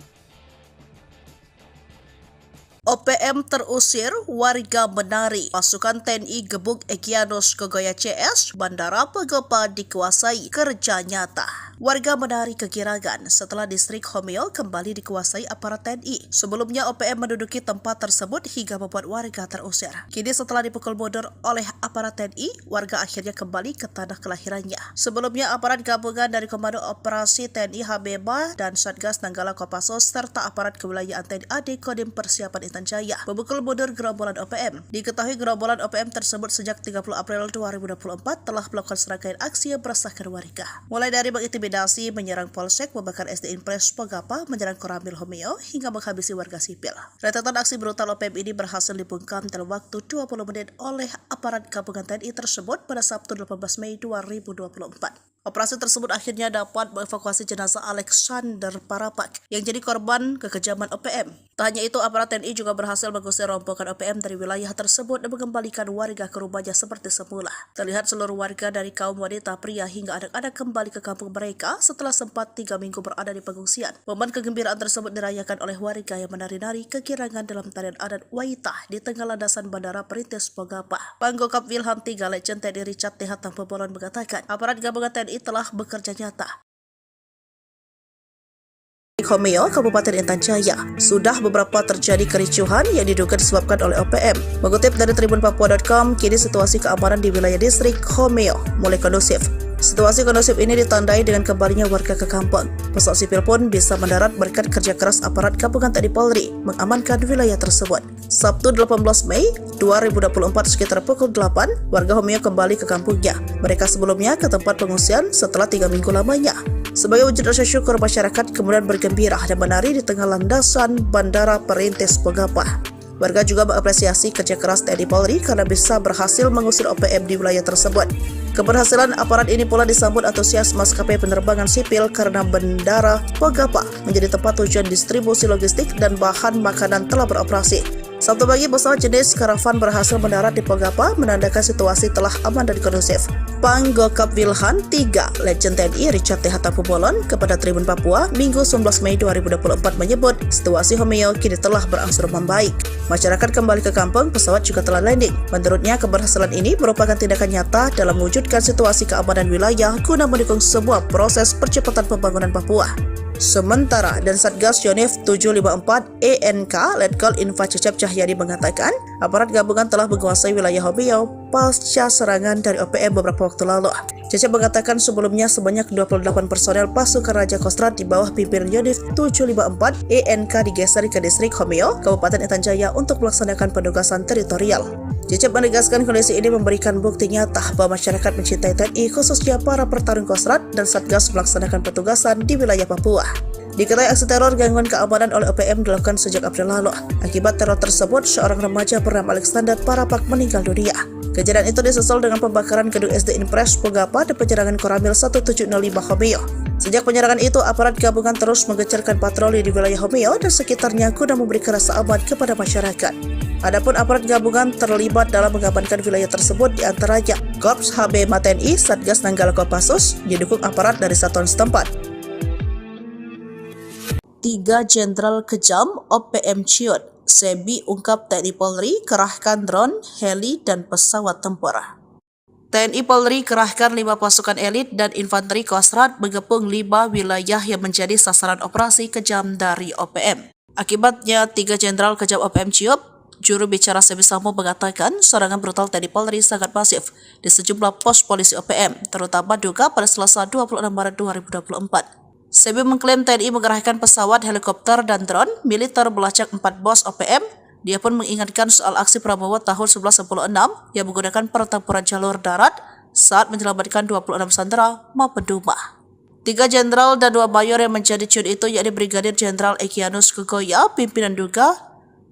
OPM terusir, warga menari. Pasukan TNI gebuk Egyanus Kogoya CS, Bandara Pogapa dikuasai, kerja nyata. Warga menari kegirangan setelah distrik Homeo kembali dikuasai aparat TNI. Sebelumnya OPM menduduki tempat tersebut hingga membuat warga terusir. Kini setelah dipukul mundur oleh aparat TNI, warga akhirnya kembali ke tanah kelahirannya. Sebelumnya aparat gabungan dari Komando Operasi TNI Habebah dan Satgas Nanggala Kopassus serta aparat kewilayahan TNI AD Kodim Persiapan Intan Jaya memukul mundur gerombolan OPM. Diketahui gerombolan OPM tersebut sejak 30 April 2024 telah melakukan serangkaian aksi yang meresahkan warga. Mulai dari mengintimidasi, menyerang polsek, membakar SD Impres Pogapa, menyerang Koramil Homeo, hingga menghabisi warga sipil. Rentetan aksi brutal OPM ini berhasil dibungkam dalam waktu 20 menit oleh aparat gabungan TNI tersebut pada Sabtu 18 Mei 2024. Operasi tersebut akhirnya dapat mengevakuasi jenazah Alexander Parapak yang jadi korban kekejaman OPM. Tak hanya itu, aparat TNI juga berhasil mengusir rombongan OPM dari wilayah tersebut dan mengembalikan warga ke rumahnya seperti semula. Terlihat seluruh warga dari kaum wanita, pria hingga anak-anak kembali ke kampung mereka setelah sempat 3 minggu berada di pengungsian. Momen kegembiraan tersebut dirayakan oleh warga yang menari-nari kegirangan dalam tarian adat Waitah di tengah landasan Bandara Perintis Pogapa. Panggugap Wilham III, Legend TNI Richard T. Hatampubolon mengatakan, aparat gabungan TNI telah bekerja nyata. Di Homeo, Kabupaten Intan Jaya, sudah beberapa terjadi kericuhan yang diduga disebabkan oleh OPM. Mengutip dari tribunpapua.com, kini situasi keamanan di wilayah distrik Homeo mulai kondusif. Situasi kondusif ini ditandai dengan kembalinya warga ke kampung. Pesawat sipil pun bisa mendarat berkat kerja keras aparat gabungan TNI Polri mengamankan wilayah tersebut. Sabtu 18 Mei 2024 sekitar pukul 8, warga Homeo kembali ke kampungnya. Mereka sebelumnya ke tempat pengungsian setelah 3 minggu lamanya. Sebagai wujud rasa syukur, masyarakat kemudian bergembira dan menari di tengah landasan Bandara Perintis Pogapa. Warga juga mengapresiasi kerja keras TNI Polri karena bisa berhasil mengusir OPM di wilayah tersebut. Keberhasilan aparat ini pula disambut antusias maskapai penerbangan sipil karena Bandara Pogapa menjadi tempat tujuan distribusi logistik dan bahan makanan telah beroperasi. Sabtu pagi, pesawat jenis karavan berhasil mendarat di Pogapa, menandakan situasi telah aman dan kondusif. Panggugap Wilham III, Legend TNI Richard T. Hatampubolon kepada Tribun Papua, Minggu 19 Mei 2024 menyebut situasi Homeo kini telah berangsur membaik. Masyarakat kembali ke kampung, pesawat juga telah landing. Menurutnya, keberhasilan ini merupakan tindakan nyata dalam mewujudkan situasi keamanan wilayah guna mendukung sebuah proses percepatan pembangunan Papua. Sementara, dan Satgas Yonif 754 ENK Letkol Info Cecep Cahyadi mengatakan, aparat gabungan telah menguasai wilayah Homeo pasca serangan dari OPM beberapa waktu lalu. Cecep mengatakan sebelumnya sebanyak 28 personel pasukan Raja Kostrad di bawah pimpinan Yonif 754 ENK digeser ke distrik Homeo, Kabupaten Intan Jaya untuk melaksanakan penugasan teritorial. Cecep menegaskan kondisi ini memberikan bukti nyata bahwa masyarakat mencintai TNI, khususnya para pertarung Kostrad dan Satgas melaksanakan petugasan di wilayah Papua. Diketahui aksi teror gangguan keamanan oleh OPM dilakukan sejak April lalu. Akibat teror tersebut, seorang remaja bernama Alexander Parapak meninggal dunia. Kejadian itu disusul dengan pembakaran gedung SD Impres Pogapa dan penyerangan Koramil 1705 Homeo. Sejak penyerangan itu, aparat gabungan terus menggencarkan patroli di wilayah Homeo dan sekitarnya guna memberikan rasa aman kepada masyarakat. Adapun aparat gabungan terlibat dalam mengamankan wilayah tersebut diantaranya Korps HB TNI, Satgas Nanggala Kopassus, didukung aparat dari satuan setempat. 3 Jenderal kejam OPM ciut, Sebi ungkap TNI Polri kerahkan drone, heli, dan pesawat tempur. TNI Polri kerahkan 5 pasukan elit dan infanteri Kostrad mengepung 5 wilayah yang menjadi sasaran operasi kejam dari OPM. Akibatnya, 3 jenderal kejam OPM ciut. Juru bicara Sebi Sambo mengatakan serangan brutal TNI Polri sangat masif di sejumlah pos polisi OPM, terutama Duga pada Selasa 26 Maret 2024. Sebi mengklaim TNI mengerahkan pesawat, helikopter, dan drone militer melacak 4 bos OPM. Dia pun mengingatkan soal aksi Prabowo tahun 1196 yang menggunakan pertempuran jalur darat saat menyelamatkan 26 sandera maupun Duma. 3 jenderal dan 2 mayor yang menjadi ciut itu yakni Brigadir Jenderal Egyanus Kogoya, pimpinan Duga,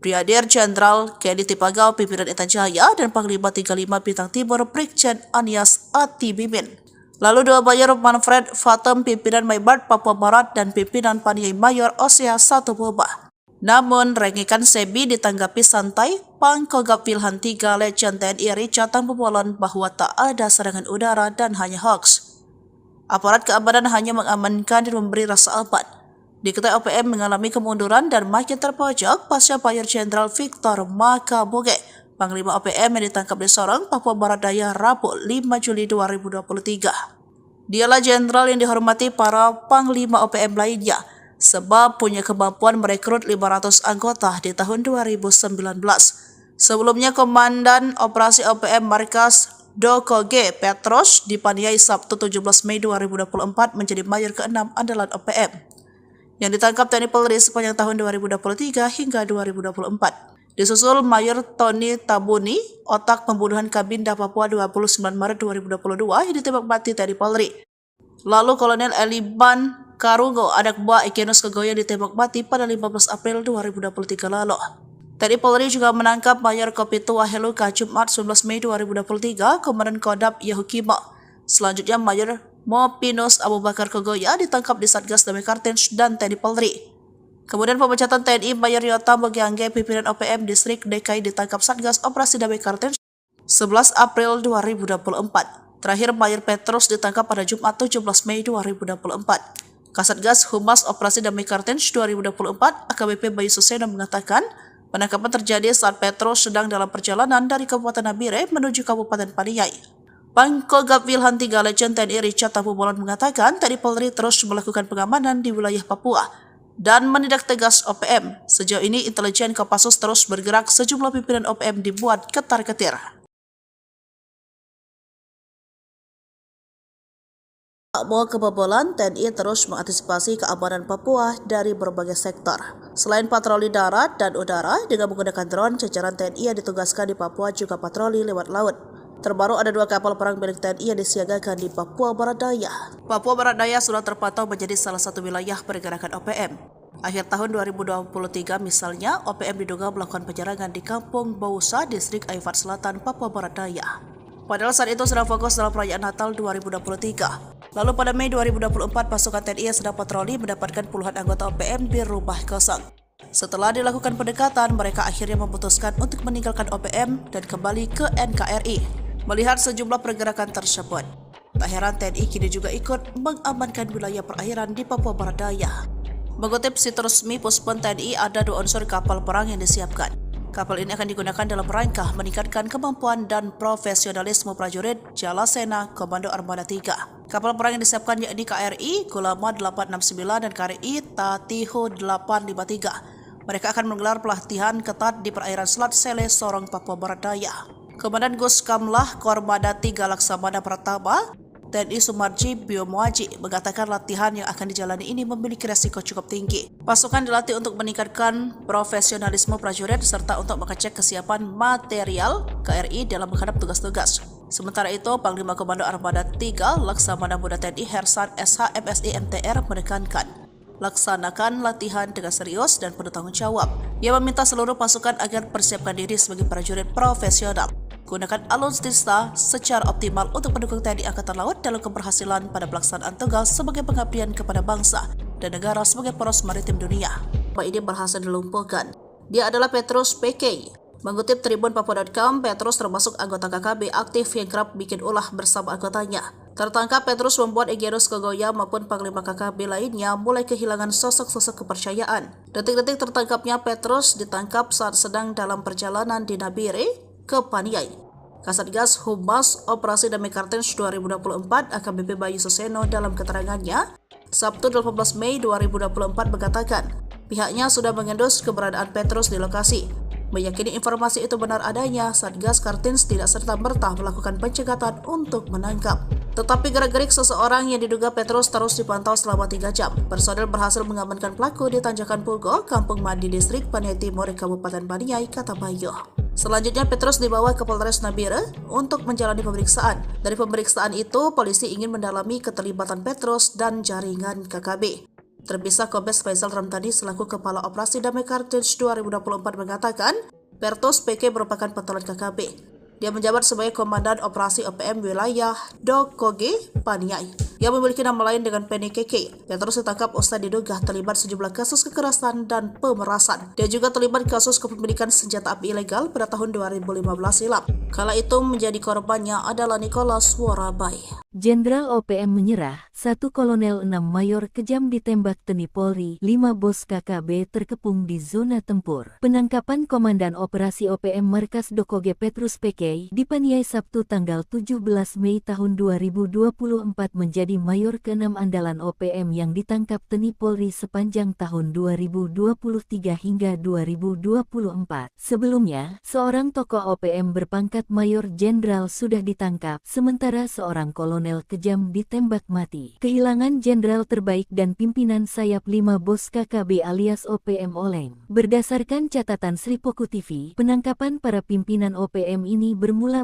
Brigadir Jenderal Kedi Tipagau, pimpinan Intan Jaya, dan Panglima 35 Bintang Timur Brigjen Anies Ati Mimin. Lalu 2 mayor Manfred Fatem, pimpinan Maybart Papua Barat, dan pimpinan Paniai Mayor Osea Satu Boba. Namun, rengekan Sebi ditanggapi santai. Pangkogap Wilhan 3 Legend TNI Richard Tambubolon bahwa tak ada serangan udara dan hanya hoax. Aparat keamanan hanya mengamankan dan memberi rasa aman. Diketahui OPM mengalami kemunduran dan makin terpojok pasca Mayor Jenderal Victor Makaboge, Panglima OPM yang ditangkap di Sorong, Papua Barat Daya, Rabu 5 Juli 2023. Dialah jenderal yang dihormati para Panglima OPM lainnya, sebab punya kemampuan merekrut 500 anggota di tahun 2019. Sebelumnya, Komandan Operasi OPM Markas Dokoge Petros dipaniai Sabtu 17 Mei 2024 menjadi Mayor ke-6 andalan OPM yang ditangkap TNI Polri sepanjang tahun 2023 hingga 2024. Disusul Mayor Tony Tabuni, otak pembunuhan Kabinda Papua 29 Maret 2022 yang ditembak mati TNI Polri. Lalu Kolonel Eliban Karungo, anak buah Egyanus Kogoya, ditembak mati pada 15 April 2023 lalu. TNI Polri juga menangkap Mayor Kopitua Heluka Jumat 11 Mei 2023, Komandan Kodam Yahukimo. Selanjutnya Mayor Mopinus Abu Bakar Kogoya ditangkap di Satgas Damai Kartens dan TNI Polri. Kemudian pemecatan TNI Mayor Yota Mogiangge, pimpinan OPM Distrik DKI, ditangkap Satgas Operasi Damai Kartens 11 April 2024. Terakhir Mayor Petrus ditangkap pada Jumat 17 Mei 2024. Kasatgas Humas Operasi Damai Kartens 2024 AKBP Bayu Suseno mengatakan penangkapan terjadi saat Petrus sedang dalam perjalanan dari Kabupaten Nabire menuju Kabupaten Paniai. Pangkogap Wilhan 3 Legend TNI Richard Tambubolon mengatakan TNI Polri terus melakukan pengamanan di wilayah Papua dan menindak tegas OPM. Sejauh ini intelijen Kopassus terus bergerak, sejumlah pimpinan OPM dibuat ketar-ketir. Tak mau kebobolan, TNI terus mengantisipasi keamanan Papua dari berbagai sektor. Selain patroli darat dan udara dengan menggunakan drone, jajaran TNI yang ditugaskan di Papua juga patroli lewat laut. Terbaru ada 2 kapal perang milik TNI yang disiagakan di Papua Barat Daya. Papua Barat Daya sudah terpantau menjadi salah satu wilayah pergerakan OPM. Akhir tahun 2023 misalnya, OPM diduga melakukan penyerangan di Kampung Bausa, Distrik Aifat Selatan, Papua Barat Daya. Padahal saat itu sedang fokus dalam perayaan Natal 2023. Lalu pada Mei 2024, pasukan TNI yang sedang patroli mendapatkan puluhan anggota OPM di rumah kosong. Setelah dilakukan pendekatan, mereka akhirnya memutuskan untuk meninggalkan OPM dan kembali ke NKRI. Melihat sejumlah pergerakan tersebut, tak heran TNI kini juga ikut mengamankan wilayah perairan di Papua Barat Daya. Mengutip situs resmi Puspon TNI, ada 2 unsur kapal perang yang disiapkan. Kapal ini akan digunakan dalam rangka meningkatkan kemampuan dan profesionalisme prajurit Jalasena Komando Armada 3. Kapal perang yang disiapkan yakni KRI Gulama 869 dan KRI Tatiho 853. Mereka akan menggelar pelatihan ketat di perairan Selat Sele, Sorong, Papua Barat Daya. Komandan Gus Kamlah Kormada 3 Laksamana Pratama TNI Sumarji Biomoaji mengatakan latihan yang akan dijalani ini memiliki resiko cukup tinggi. Pasukan dilatih untuk meningkatkan profesionalisme prajurit serta untuk mengecek kesiapan material KRI dalam menghadap tugas-tugas. Sementara itu, Panglima Komando Armada 3 Laksamana Muda TNI Hersan SH MSI MTR menekankan laksanakan latihan dengan serius dan penuh tanggung jawab. Ia meminta seluruh pasukan agar persiapkan diri sebagai prajurit profesional. Gunakan alutsista secara optimal untuk mendukung TNI Angkatan Laut dalam keberhasilan pada pelaksanaan tugas sebagai pengabdian kepada bangsa dan negara sebagai poros maritim dunia. Pak ini berhasil dilumpuhkan. Dia adalah Petrus PK. Mengutip Tribun Papua.com, Petrus termasuk anggota KKB aktif yang kerap bikin ulah bersama anggotanya. Tertangkap, Petrus membuat Egyanus Kogoya maupun Panglima KKB lainnya mulai kehilangan sosok-sosok kepercayaan. Detik-detik tertangkapnya Petrus ditangkap saat sedang dalam perjalanan di Nabire ke Paniai. Kasatgas Humas Operasi Damai Kartens 2024 AKBP Bayu Suseno dalam keterangannya, Sabtu 18 Mei 2024 mengatakan, pihaknya sudah mengendus keberadaan Petrus di lokasi. Meyakini informasi itu benar adanya, Satgas Kartens tidak serta-merta melakukan pencegatan untuk menangkap. Tetapi gerak-gerik seseorang yang diduga Petrus terus dipantau selama 3 jam. Personel berhasil mengamankan pelaku di Tanjakan Pugo, Kampung Mandi Distrik Paniai Timur, Kabupaten Paniai, kata Bayu. Selanjutnya Petrus dibawa ke Polres Nabire untuk menjalani pemeriksaan. Dari pemeriksaan itu, polisi ingin mendalami keterlibatan Petrus dan jaringan KKB. Terpisah Kombes Faisal Ramtani selaku Kepala Operasi Damai Kartens 2024 mengatakan, Petrus PK merupakan pentolan KKB. Dia menjabat sebagai Komandan Operasi OPM Wilayah Dokoge, Paniai, yang memiliki nama lain dengan Penny Keke. Petrus ditangkap usai diduga terlibat sejumlah kasus kekerasan dan pemerasan. Dia juga terlibat kasus kepemilikan senjata api ilegal pada tahun 2015 silam. Kala itu menjadi korbannya adalah Nicholas Warabai. Jenderal OPM menyerah, 1 Kolonel 6 Mayor kejam ditembak TNI Polri, 5 bos KKB terkepung di zona tempur. Penangkapan Komandan Operasi OPM Markas Dokoge Petrus PK di Paniai Sabtu tanggal 17 Mei tahun 2024 menjadi Mayor ke-6 andalan OPM yang ditangkap TNI Polri sepanjang tahun 2023 hingga 2024. Sebelumnya, seorang tokoh OPM berpangkat Mayor Jenderal sudah ditangkap, sementara seorang kolonel kejam ditembak mati. Kehilangan jenderal terbaik dan pimpinan sayap 5 bos KKB alias OPM oleng. Berdasarkan catatan Sripoku TV, penangkapan para pimpinan OPM ini bermula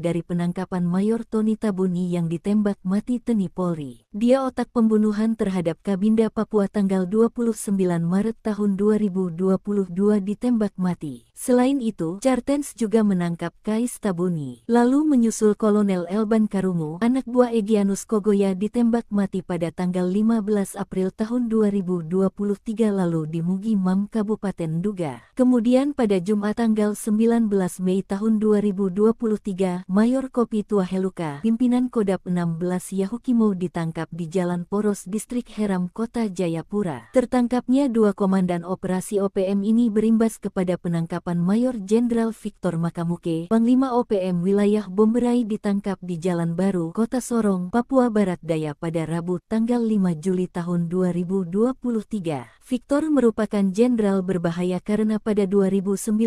dari penangkapan Mayor Tony Tabuni yang ditembak mati TNI Polri. Dia otak pembunuhan terhadap Kabinda Papua tanggal 29 Maret tahun 2022 ditembak mati. Selain itu, Kartens juga menangkap Kais Tabuni. Lalu menyusul Kolonel Elban Karungu, anak buah Egyanus Kogoya ditembak mati pada tanggal 15 April tahun 2023 lalu di Mugi Mam, Kabupaten Duga. Kemudian pada Jumat tanggal 19 Mei tahun 2023, Mayor Kopi Tuaheluka, pimpinan Kodap 16 Yahukimo ditangkap di Jalan Poros Distrik Heram, Kota Jayapura. Tertangkapnya 2 komandan operasi OPM ini berimbas kepada penangkapan Mayor Jenderal Victor Makamuke, Panglima OPM Wilayah Bomberai ditangkap di Jalan Baru, Kota Sorong, Papua Barat Daya pada Rabu tanggal 5 Juli tahun 2023. Victor merupakan jenderal berbahaya karena pada 2019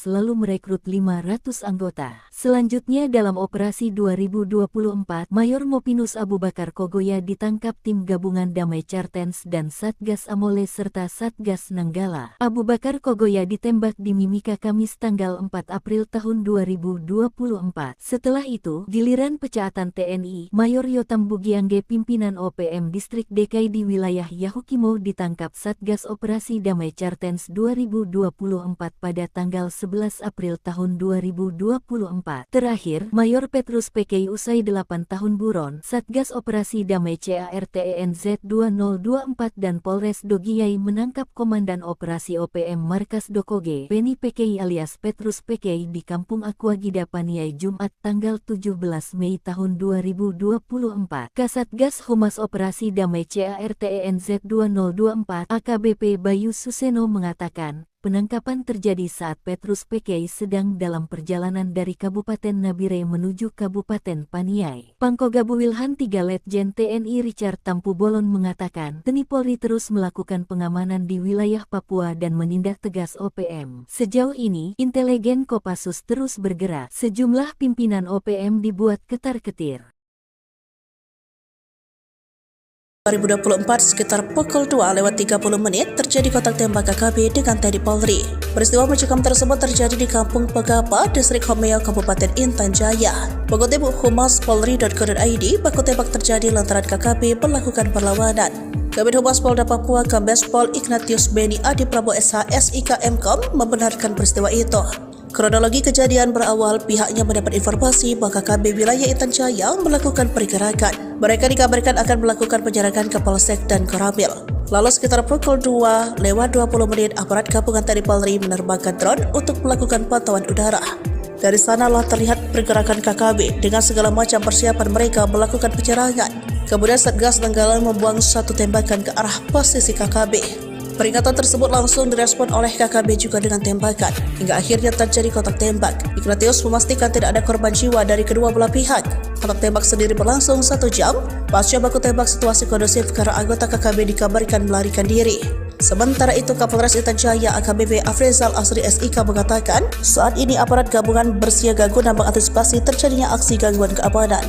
lalu merekrut 500 anggota. Selanjutnya dalam operasi 2024, Mayor Mopinus Abu Bakar Kogoya ditangkap tim gabungan Damai Kartens dan Satgas Amole serta Satgas Nanggala. Abu Bakar Kogoya ditembak di Mimika Kamis tanggal 4 April tahun 2024. Setelah itu, giliran pecaatan TNI, Mayor Yotam Bugiangge pimpinan OPM Distrik DKI di wilayah Yahukimo ditangkap Satgas Operasi Damai Kartens 2024 pada tanggal 11 April tahun 2024. Terakhir, Mayor Petrus PK usai 8 tahun buron, Satgas Operasi Damai CARTENZ 2024 dan Polres Dogiyai menangkap Komandan Operasi OPM Markas Dokoge, Penny PK alias Petrus PK di Kampung Aquagida Paniai Jumat tanggal 17 Mei tahun 2024. Kasatgas Humas Operasi Damai CARTENZ 2024 AKBP Bayu Suseno mengatakan, penangkapan terjadi saat Petrus PK sedang dalam perjalanan dari Kabupaten Nabire menuju Kabupaten Paniai. Pangkogabu Wilhan 3 Letjen TNI Richard Tampu Bolon mengatakan, TNI Polri terus melakukan pengamanan di wilayah Papua dan menindak tegas OPM. Sejauh ini, intelijen Kopassus terus bergerak. Sejumlah pimpinan OPM dibuat ketar-ketir. 2024 sekitar pukul 2:30 terjadi kontak tembak KKB dengan TNI Polri. Peristiwa mencekam tersebut terjadi di Kampung Pegapa, Distrik Homeo, Kabupaten Intan Jaya. Mengutip Humas Polri.co.id, baku tembak terjadi lantaran KKB melakukan perlawanan. Kabid Humas Polda Papua Kombes Pol Ignatius Beni Adi Prabowo SH SIK Mkom membenarkan peristiwa itu. Kronologi kejadian berawal pihaknya mendapat informasi bahwa KKB wilayah Intan Jaya melakukan pergerakan. Mereka dikabarkan akan melakukan penyerangan ke Polsek dan Koramil. Lalu sekitar pukul 2:20 aparat gabungan TNI Polri menerbangkan drone untuk melakukan pantauan udara. Dari sanalah terlihat pergerakan KKB dengan segala macam persiapan mereka melakukan penyerangan. Kemudian Satgas Nanggala membuang satu tembakan ke arah posisi KKB. Peringatan tersebut langsung direspon oleh KKB juga dengan tembakan, hingga akhirnya terjadi kontak tembak. Ignatius memastikan tidak ada korban jiwa dari kedua belah pihak. Kontak tembak sendiri berlangsung 1 jam. Pasca baku tembak, situasi kondusif karena anggota KKB dikabarkan melarikan diri. Sementara itu, Kapolres Intan Jaya AKBP Afrizal Asri SIK mengatakan, saat ini aparat gabungan bersiaga guna mengantisipasi terjadinya aksi gangguan keamanan.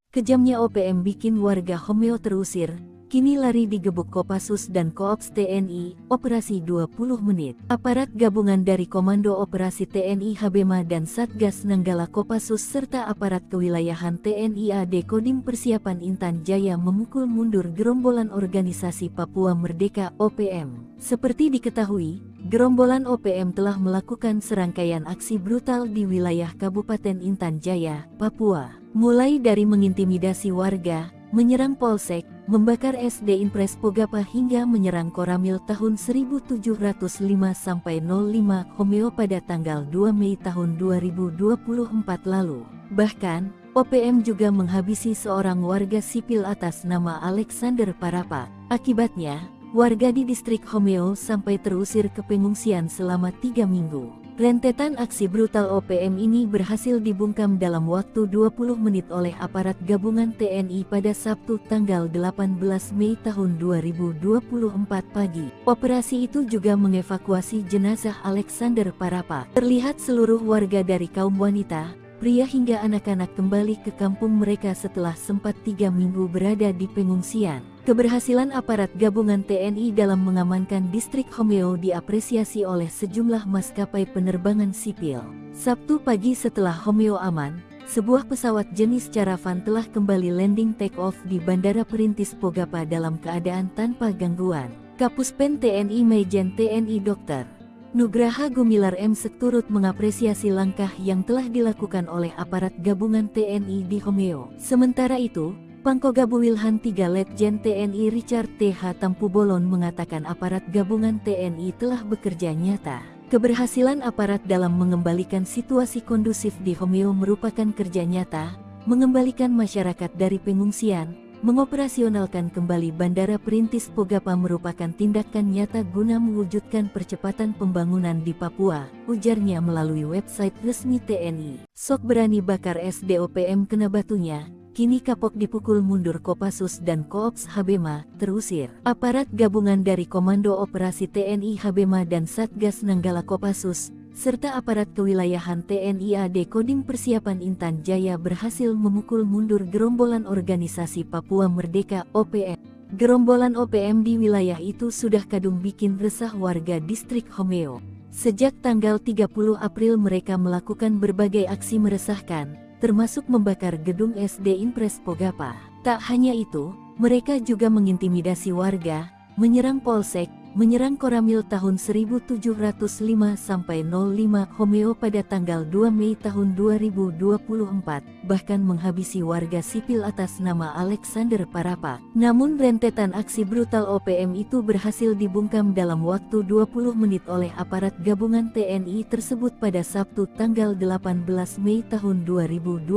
Kejamnya OPM bikin warga Homeo terusir, kini lari digebuk Kopassus dan Koops TNI, operasi 20 menit. Aparat gabungan dari Komando Operasi TNI Habema dan Satgas Nanggala Kopassus serta aparat kewilayahan TNI AD Kodim Persiapan Intan Jaya memukul mundur gerombolan organisasi Papua Merdeka OPM. Seperti diketahui, gerombolan OPM telah melakukan serangkaian aksi brutal di wilayah Kabupaten Intan Jaya, Papua. Mulai dari mengintimidasi warga, menyerang polsek, membakar SD Impres Pogapa hingga menyerang Koramil tahun 1705-05 Homeo pada tanggal 2 Mei tahun 2024 lalu. Bahkan, OPM juga menghabisi seorang warga sipil atas nama Alexander Parapa. Akibatnya, warga di distrik Homeo sampai terusir ke pengungsian selama 3 minggu. Rentetan aksi brutal OPM ini berhasil dibungkam dalam waktu 20 menit oleh aparat gabungan TNI pada Sabtu tanggal 18 Mei tahun 2024 pagi. Operasi itu juga mengevakuasi jenazah Alexander Parapa. Terlihat seluruh warga dari kaum wanita, pria hingga anak-anak kembali ke kampung mereka setelah sempat 3 minggu berada di pengungsian. Keberhasilan aparat gabungan TNI dalam mengamankan distrik Homeo diapresiasi oleh sejumlah maskapai penerbangan sipil. Sabtu pagi setelah Homeo aman, sebuah pesawat jenis Caravan telah kembali landing take-off di Bandara Perintis Pogapa dalam keadaan tanpa gangguan. Kapuspen TNI Maijen TNI Dr. Nugraha Gumilar M. turut mengapresiasi langkah yang telah dilakukan oleh aparat gabungan TNI di Homeo. Sementara itu, Pangkogabu Wilhan 3 Letjen TNI Richard T.H. Tampubolon mengatakan aparat gabungan TNI telah bekerja nyata. Keberhasilan aparat dalam mengembalikan situasi kondusif di Homeo merupakan kerja nyata, mengembalikan masyarakat dari pengungsian, mengoperasionalkan kembali Bandara Perintis Pogapa merupakan tindakan nyata guna mewujudkan percepatan pembangunan di Papua, ujarnya melalui website resmi TNI. Sok berani bakar SDOPM kena batunya. Kini kapok dipukul mundur Kopassus dan Koops Habema, terusir. Aparat gabungan dari Komando Operasi TNI Habema dan Satgas Nanggala Kopassus, serta aparat kewilayahan TNI AD Kodim Persiapan Intan Jaya berhasil memukul mundur gerombolan organisasi Papua Merdeka OPM. Gerombolan OPM di wilayah itu sudah kadung bikin resah warga distrik Homeo. Sejak tanggal 30 April mereka melakukan berbagai aksi meresahkan, termasuk membakar gedung SD Impres Pogapa. Tak hanya itu, mereka juga mengintimidasi warga, menyerang polsek, menyerang Koramil tahun 1705-05 Homeo pada tanggal 2 Mei tahun 2024, bahkan menghabisi warga sipil atas nama Alexander Parapa. Namun rentetan aksi brutal OPM itu berhasil dibungkam dalam waktu 20 menit oleh aparat gabungan TNI tersebut pada Sabtu tanggal 18 Mei tahun 2024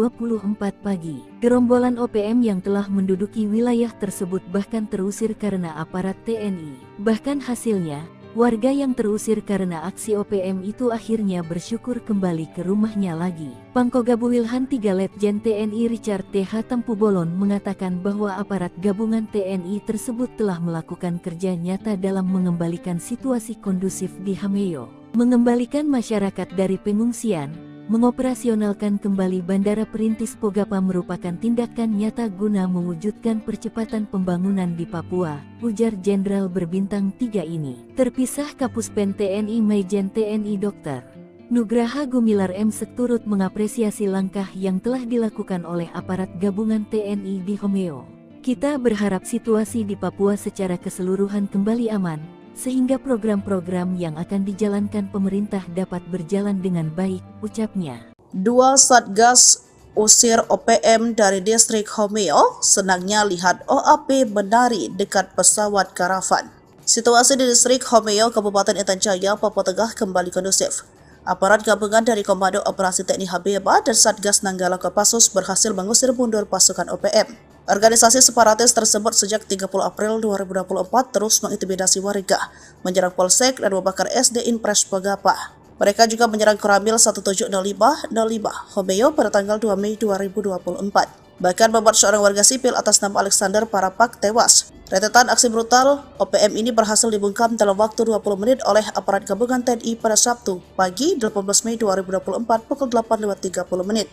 pagi. Gerombolan OPM yang telah menduduki wilayah tersebut bahkan terusir karena aparat TNI. Bahkan hasilnya, warga yang terusir karena aksi OPM itu akhirnya bersyukur kembali ke rumahnya lagi. Pangkogabu Wilhan 3 Letjen TNI Richard T.H. Tampubolon mengatakan bahwa aparat gabungan TNI tersebut telah melakukan kerja nyata dalam mengembalikan situasi kondusif di Homeo, mengembalikan masyarakat dari pengungsian, mengoperasionalkan kembali Bandara Perintis Pogapa merupakan tindakan nyata guna mewujudkan percepatan pembangunan di Papua, ujar Jenderal berbintang 3 ini. Terpisah Kapuspen TNI Maijen TNI Dr. Nugraha Gumilar M. turut mengapresiasi langkah yang telah dilakukan oleh aparat gabungan TNI di Homeo. Kita berharap situasi di Papua secara keseluruhan kembali aman, sehingga program-program yang akan dijalankan pemerintah dapat berjalan dengan baik, ucapnya. 2 Satgas usir OPM dari distrik Homeo, senangnya lihat OAP menari dekat pesawat karavan. Situasi di distrik Homeo, Kabupaten Intan Jaya, Papua Tengah kembali kondusif. Aparat gabungan dari Komando Operasi TNI Habeba dan Satgas Nanggala Kopassus berhasil mengusir mundur pasukan OPM. Organisasi separatis tersebut sejak 30 April 2024 terus mengintimidasi warga, menyerang Polsek dan membakar SD Impres Pogapa. Mereka juga menyerang Koramil 1705 Homeo pada tanggal 2 Mei 2024. Bahkan membuat seorang warga sipil atas nama Alexander Parapak tewas. Rentetan aksi brutal OPM ini berhasil dibungkam dalam waktu 20 menit oleh aparat gabungan TNI pada Sabtu pagi 18 Mei 2024 pukul 8.30 menit.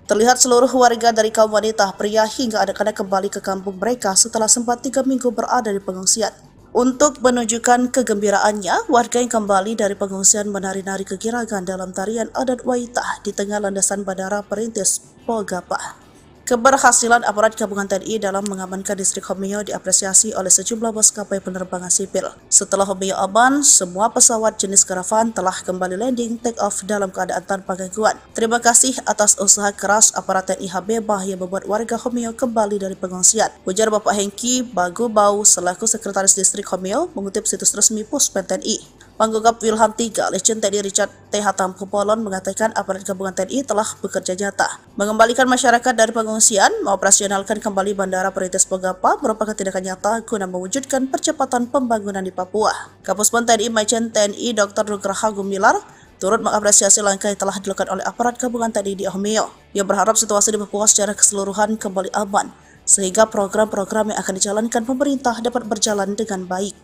Terlihat seluruh warga dari kaum wanita, pria hingga anak-anak kembali ke kampung mereka setelah sempat 3 minggu berada di pengungsian. Untuk menunjukkan kegembiraannya, warga yang kembali dari pengungsian menari-nari kegirangan dalam tarian adat Waitah di tengah landasan Bandara Perintis Pogapa. Keberhasilan aparat gabungan TNI dalam mengamankan distrik Homeo diapresiasi oleh sejumlah maskapai penerbangan sipil. Setelah Homeo aman, semua pesawat jenis karavan telah kembali landing take off dalam keadaan tanpa gangguan. Terima kasih atas usaha keras aparat TNI Habeba yang membuat warga Homeo kembali dari pengungsian, ujar Bapak Hengki Bagubau selaku Sekretaris Distrik Homeo mengutip situs resmi Puspen TNI. Panggugap Wilhan III, Letjen TNI Richard T. Hatampopolon mengatakan aparat gabungan TNI telah bekerja nyata. Mengembalikan masyarakat dari pengungsian, mengoperasionalkan kembali Bandara Perintis Pogapa merupakan tindakan nyata guna mewujudkan percepatan pembangunan di Papua. Kapuspen TNI Majen TNI Dr. Nugraha Gumilar turut mengapresiasi langkah yang telah dilakukan oleh aparat gabungan TNI di Homeo. Ia berharap situasi di Papua secara keseluruhan kembali aman, sehingga program-program yang akan dijalankan pemerintah dapat berjalan dengan baik.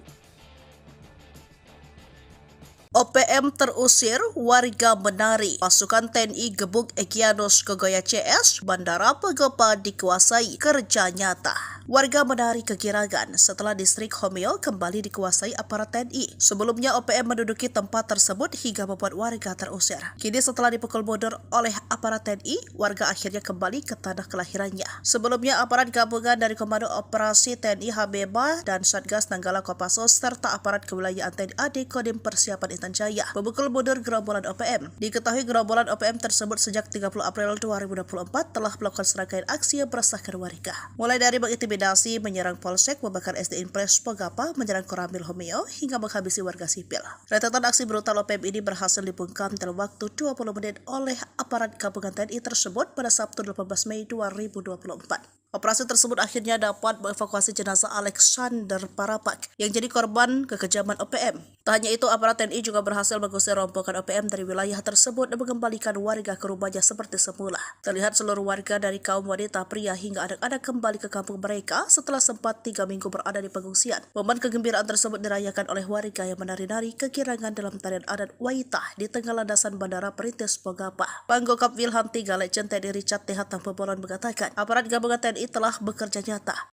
OPM terusir, warga menari. Pasukan TNI gebuk Egyanus Kogoya CS, Bandara Pogapa dikuasai, kerja nyata. Warga menari kegirangan setelah distrik Homeo kembali dikuasai aparat TNI. Sebelumnya OPM menduduki tempat tersebut hingga membuat warga terusir. Kini setelah dipukul mundur oleh aparat TNI, warga akhirnya kembali ke tanah kelahirannya. Sebelumnya aparat gabungan dari Komando Operasi TNI Habeba dan Satgas Nanggala Kopassus serta aparat kewilayahan TNI AD Kodim Persiapan Intan Jaya memukul mundur gerombolan OPM. Diketahui gerombolan OPM tersebut sejak 30 April 2024 telah melakukan serangkaian aksi yang meresahkan warga. Mulai dari mengintimidasi, menyerang Polsek, membakar SD Impres Pogapa, menyerang Koramil Homeo, hingga menghabisi warga sipil. Rentetan aksi brutal OPM ini berhasil dibungkam dalam waktu 20 menit oleh aparat gabungan TNI tersebut pada Sabtu 18 Mei 2024. Operasi tersebut akhirnya dapat mengevakuasi jenazah Alexander Parapak yang jadi korban kekejaman OPM. Tak hanya itu, aparat TNI juga berhasil mengusir rombongan OPM dari wilayah tersebut dan mengembalikan warga ke rumahnya seperti semula. Terlihat seluruh warga dari kaum wanita, pria hingga anak-anak kembali ke kampung mereka setelah sempat 3 minggu berada di pengungsian. Momen kegembiraan tersebut dirayakan oleh warga yang menari-nari kegirangan dalam tarian adat Waitah di tengah landasan Bandara Perintis Pogapa. Panggugap Wilhan III, Letjen TNI Richard T. Hatampopolon mengatakan, aparat gabungan TNI telah bekerja nyata.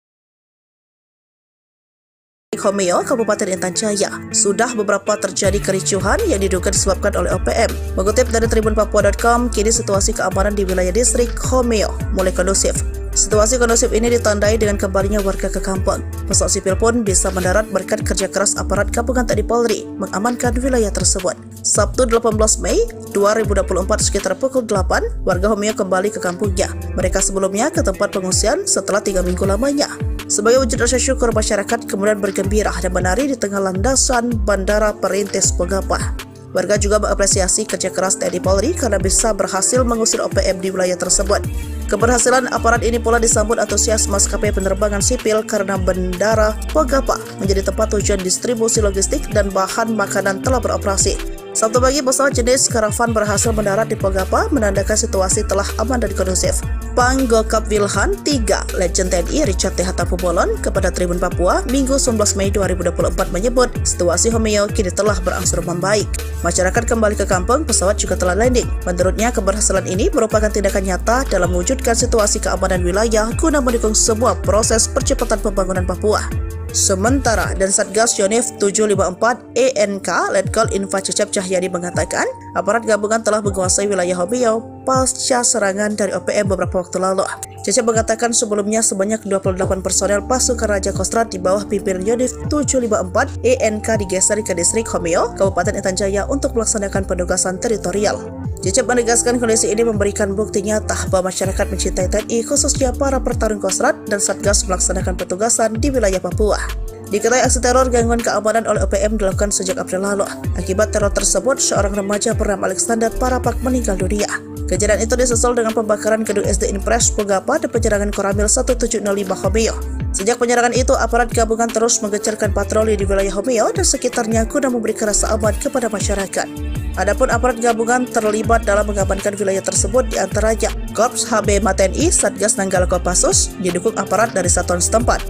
Homeo, Kabupaten Intan Jaya, sudah beberapa terjadi kericuhan yang diduga disebabkan oleh OPM. Mengutip dari tribunpapua.com, kini situasi keamanan di wilayah distrik Homeo mulai kondusif. Situasi kondusif ini ditandai dengan kembalinya warga ke kampung. Pesawat sipil pun bisa mendarat berkat kerja keras aparat gabungan TNI Polri mengamankan wilayah tersebut. Sabtu 18 Mei 2024 sekitar pukul 8, warga Homeo kembali ke kampungnya. Mereka sebelumnya ke tempat pengungsian setelah 3 minggu lamanya. Sebagai wujud rasa syukur, masyarakat kemudian bergembira dan menari di tengah landasan Bandara Perintis Pogapa. Warga juga mengapresiasi kerja keras TNI Polri karena bisa berhasil mengusir OPM di wilayah tersebut. Keberhasilan aparat ini pula disambut antusias maskapai penerbangan sipil karena Bandara Pogapa menjadi tempat tujuan distribusi logistik dan bahan makanan telah beroperasi. Sabtu pagi, pesawat jenis karavan berhasil mendarat di Pogapa, menandakan situasi telah aman dan kondusif. Panggugap Wilhan III, Letjen TNI Richard T. Hatampopolon kepada Tribun Papua, Minggu 19 Mei 2024 menyebut situasi Homeo kini telah berangsur membaik. Masyarakat kembali ke kampung, pesawat juga telah landing. Menurutnya, keberhasilan ini merupakan tindakan nyata dalam mewujudkan situasi keamanan wilayah guna mendukung sebuah proses percepatan pembangunan Papua. Sementara, dan Satgas Yonif 754 ENK Letkol Info Cecep Cahyadi mengatakan, aparat gabungan telah menguasai wilayah Homeo pasca serangan dari OPM beberapa waktu lalu. Cecep mengatakan sebelumnya sebanyak 28 personel pasukan Raja Kostrad di bawah pimpinan Yonif 754 ENK digeser ke distrik Homeo, Kabupaten Intan Jaya untuk melaksanakan penugasan teritorial. Cecep menegaskan kondisi ini memberikan bukti nyata bahwa masyarakat mencintai TNI, khususnya para pertarung Kostrad dan Satgas melaksanakan petugasan di wilayah Papua. Diketahui aksi teror gangguan keamanan oleh OPM dilakukan sejak April lalu. Akibat teror tersebut, seorang remaja bernama Alexander Parapak meninggal dunia. Kejadian itu disusul dengan pembakaran gedung SD Impres Pogapa dan penyerangan Koramil 1705 Homeo. Sejak penyerangan itu, aparat gabungan terus menggencarkan patroli di wilayah Homeo dan sekitarnya guna memberikan rasa aman kepada masyarakat. Adapun aparat gabungan terlibat dalam mengamankan wilayah tersebut diantaranya Korps HB TNI, Satgas Nanggala Kopassus, didukung aparat dari satuan setempat.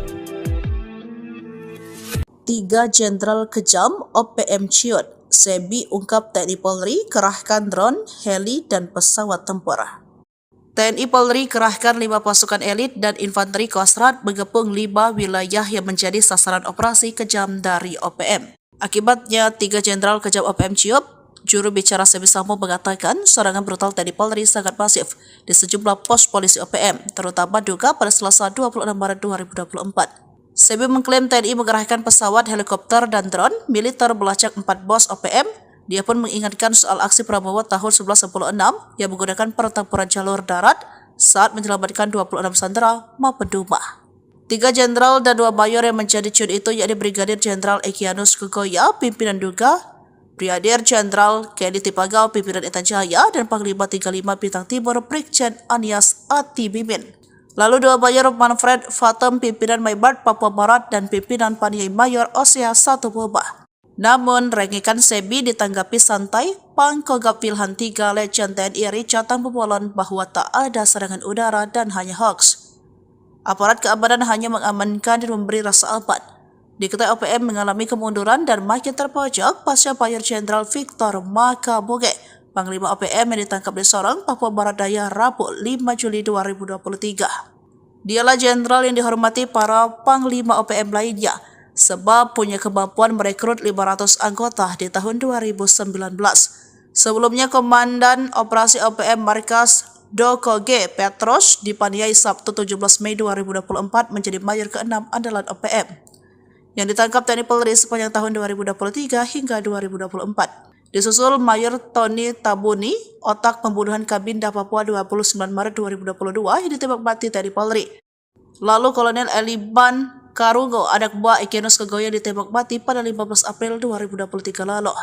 3 Jenderal Kejam OPM ciut, Sebi ungkap TNI Polri kerahkan drone, heli, dan pesawat tempur. TNI Polri kerahkan 5 pasukan elit dan infanteri Kostrat mengepung 5 wilayah yang menjadi sasaran operasi kejam dari OPM. Akibatnya 3 Jenderal Kejam OPM ciut, juru bicara Sebi Sambo mengatakan serangan brutal TNI Polri sangat masif di sejumlah pos polisi OPM, terutama Duga pada Selasa 26 Maret 2024. Sebi mengklaim TNI mengerahkan pesawat, helikopter, dan drone militer melacak 4 bos OPM. Dia pun mengingatkan soal aksi Prabowo tahun 1996 yang menggunakan pertempuran jalur darat saat menyelamatkan 26 sandera maupun Duma. 3 jenderal dan 2 mayor yang menjadi ciut itu yakni Brigadir Jenderal Egyanus Kogoya, pimpinan Duga, Brigadir Jenderal Kedi Tipagau, pimpinan Intan Jaya, dan Panglima 35 Bintang Timur Brigjen Anies Atibimin. Lalu 2 mayor Manfred Fatem, pimpinan Maybart Papua Barat, dan pimpinan Paniai Mayor Osea 1 Boba. Namun, rengikan Sebi ditanggapi santai, Pangkogap Wilhan 3 Legend TNI Richard Tambubolon bahwa tak ada serangan udara dan hanya hoax. Aparat keamanan hanya mengamankan dan memberi rasa aman. Diketahui OPM mengalami kemunduran dan makin terpojok pasca Mayor Jenderal Victor Makaboge, Panglima OPM yang ditangkap di Sorong, Papua Barat Daya, Rabu 5 Juli 2023. Dialah jenderal yang dihormati para Panglima OPM lainnya, sebab punya kemampuan merekrut 500 anggota di tahun 2019. Sebelumnya, Komandan Operasi OPM Markas Doko G. Petros dipaniai Sabtu 17 Mei 2024 menjadi mayor ke-6 andalan OPM, yang ditangkap TNI Polri sepanjang tahun 2023 hingga 2024. Disusul Mayor Tony Tabuni, otak pembunuhan Kabinda Papua 29 Maret 2022 yang ditembak mati TNI Polri. Lalu Kolonel Eliban Karungo, anak buah Egyanus Kogoya, ditembak mati pada 15 April 2023 lalu.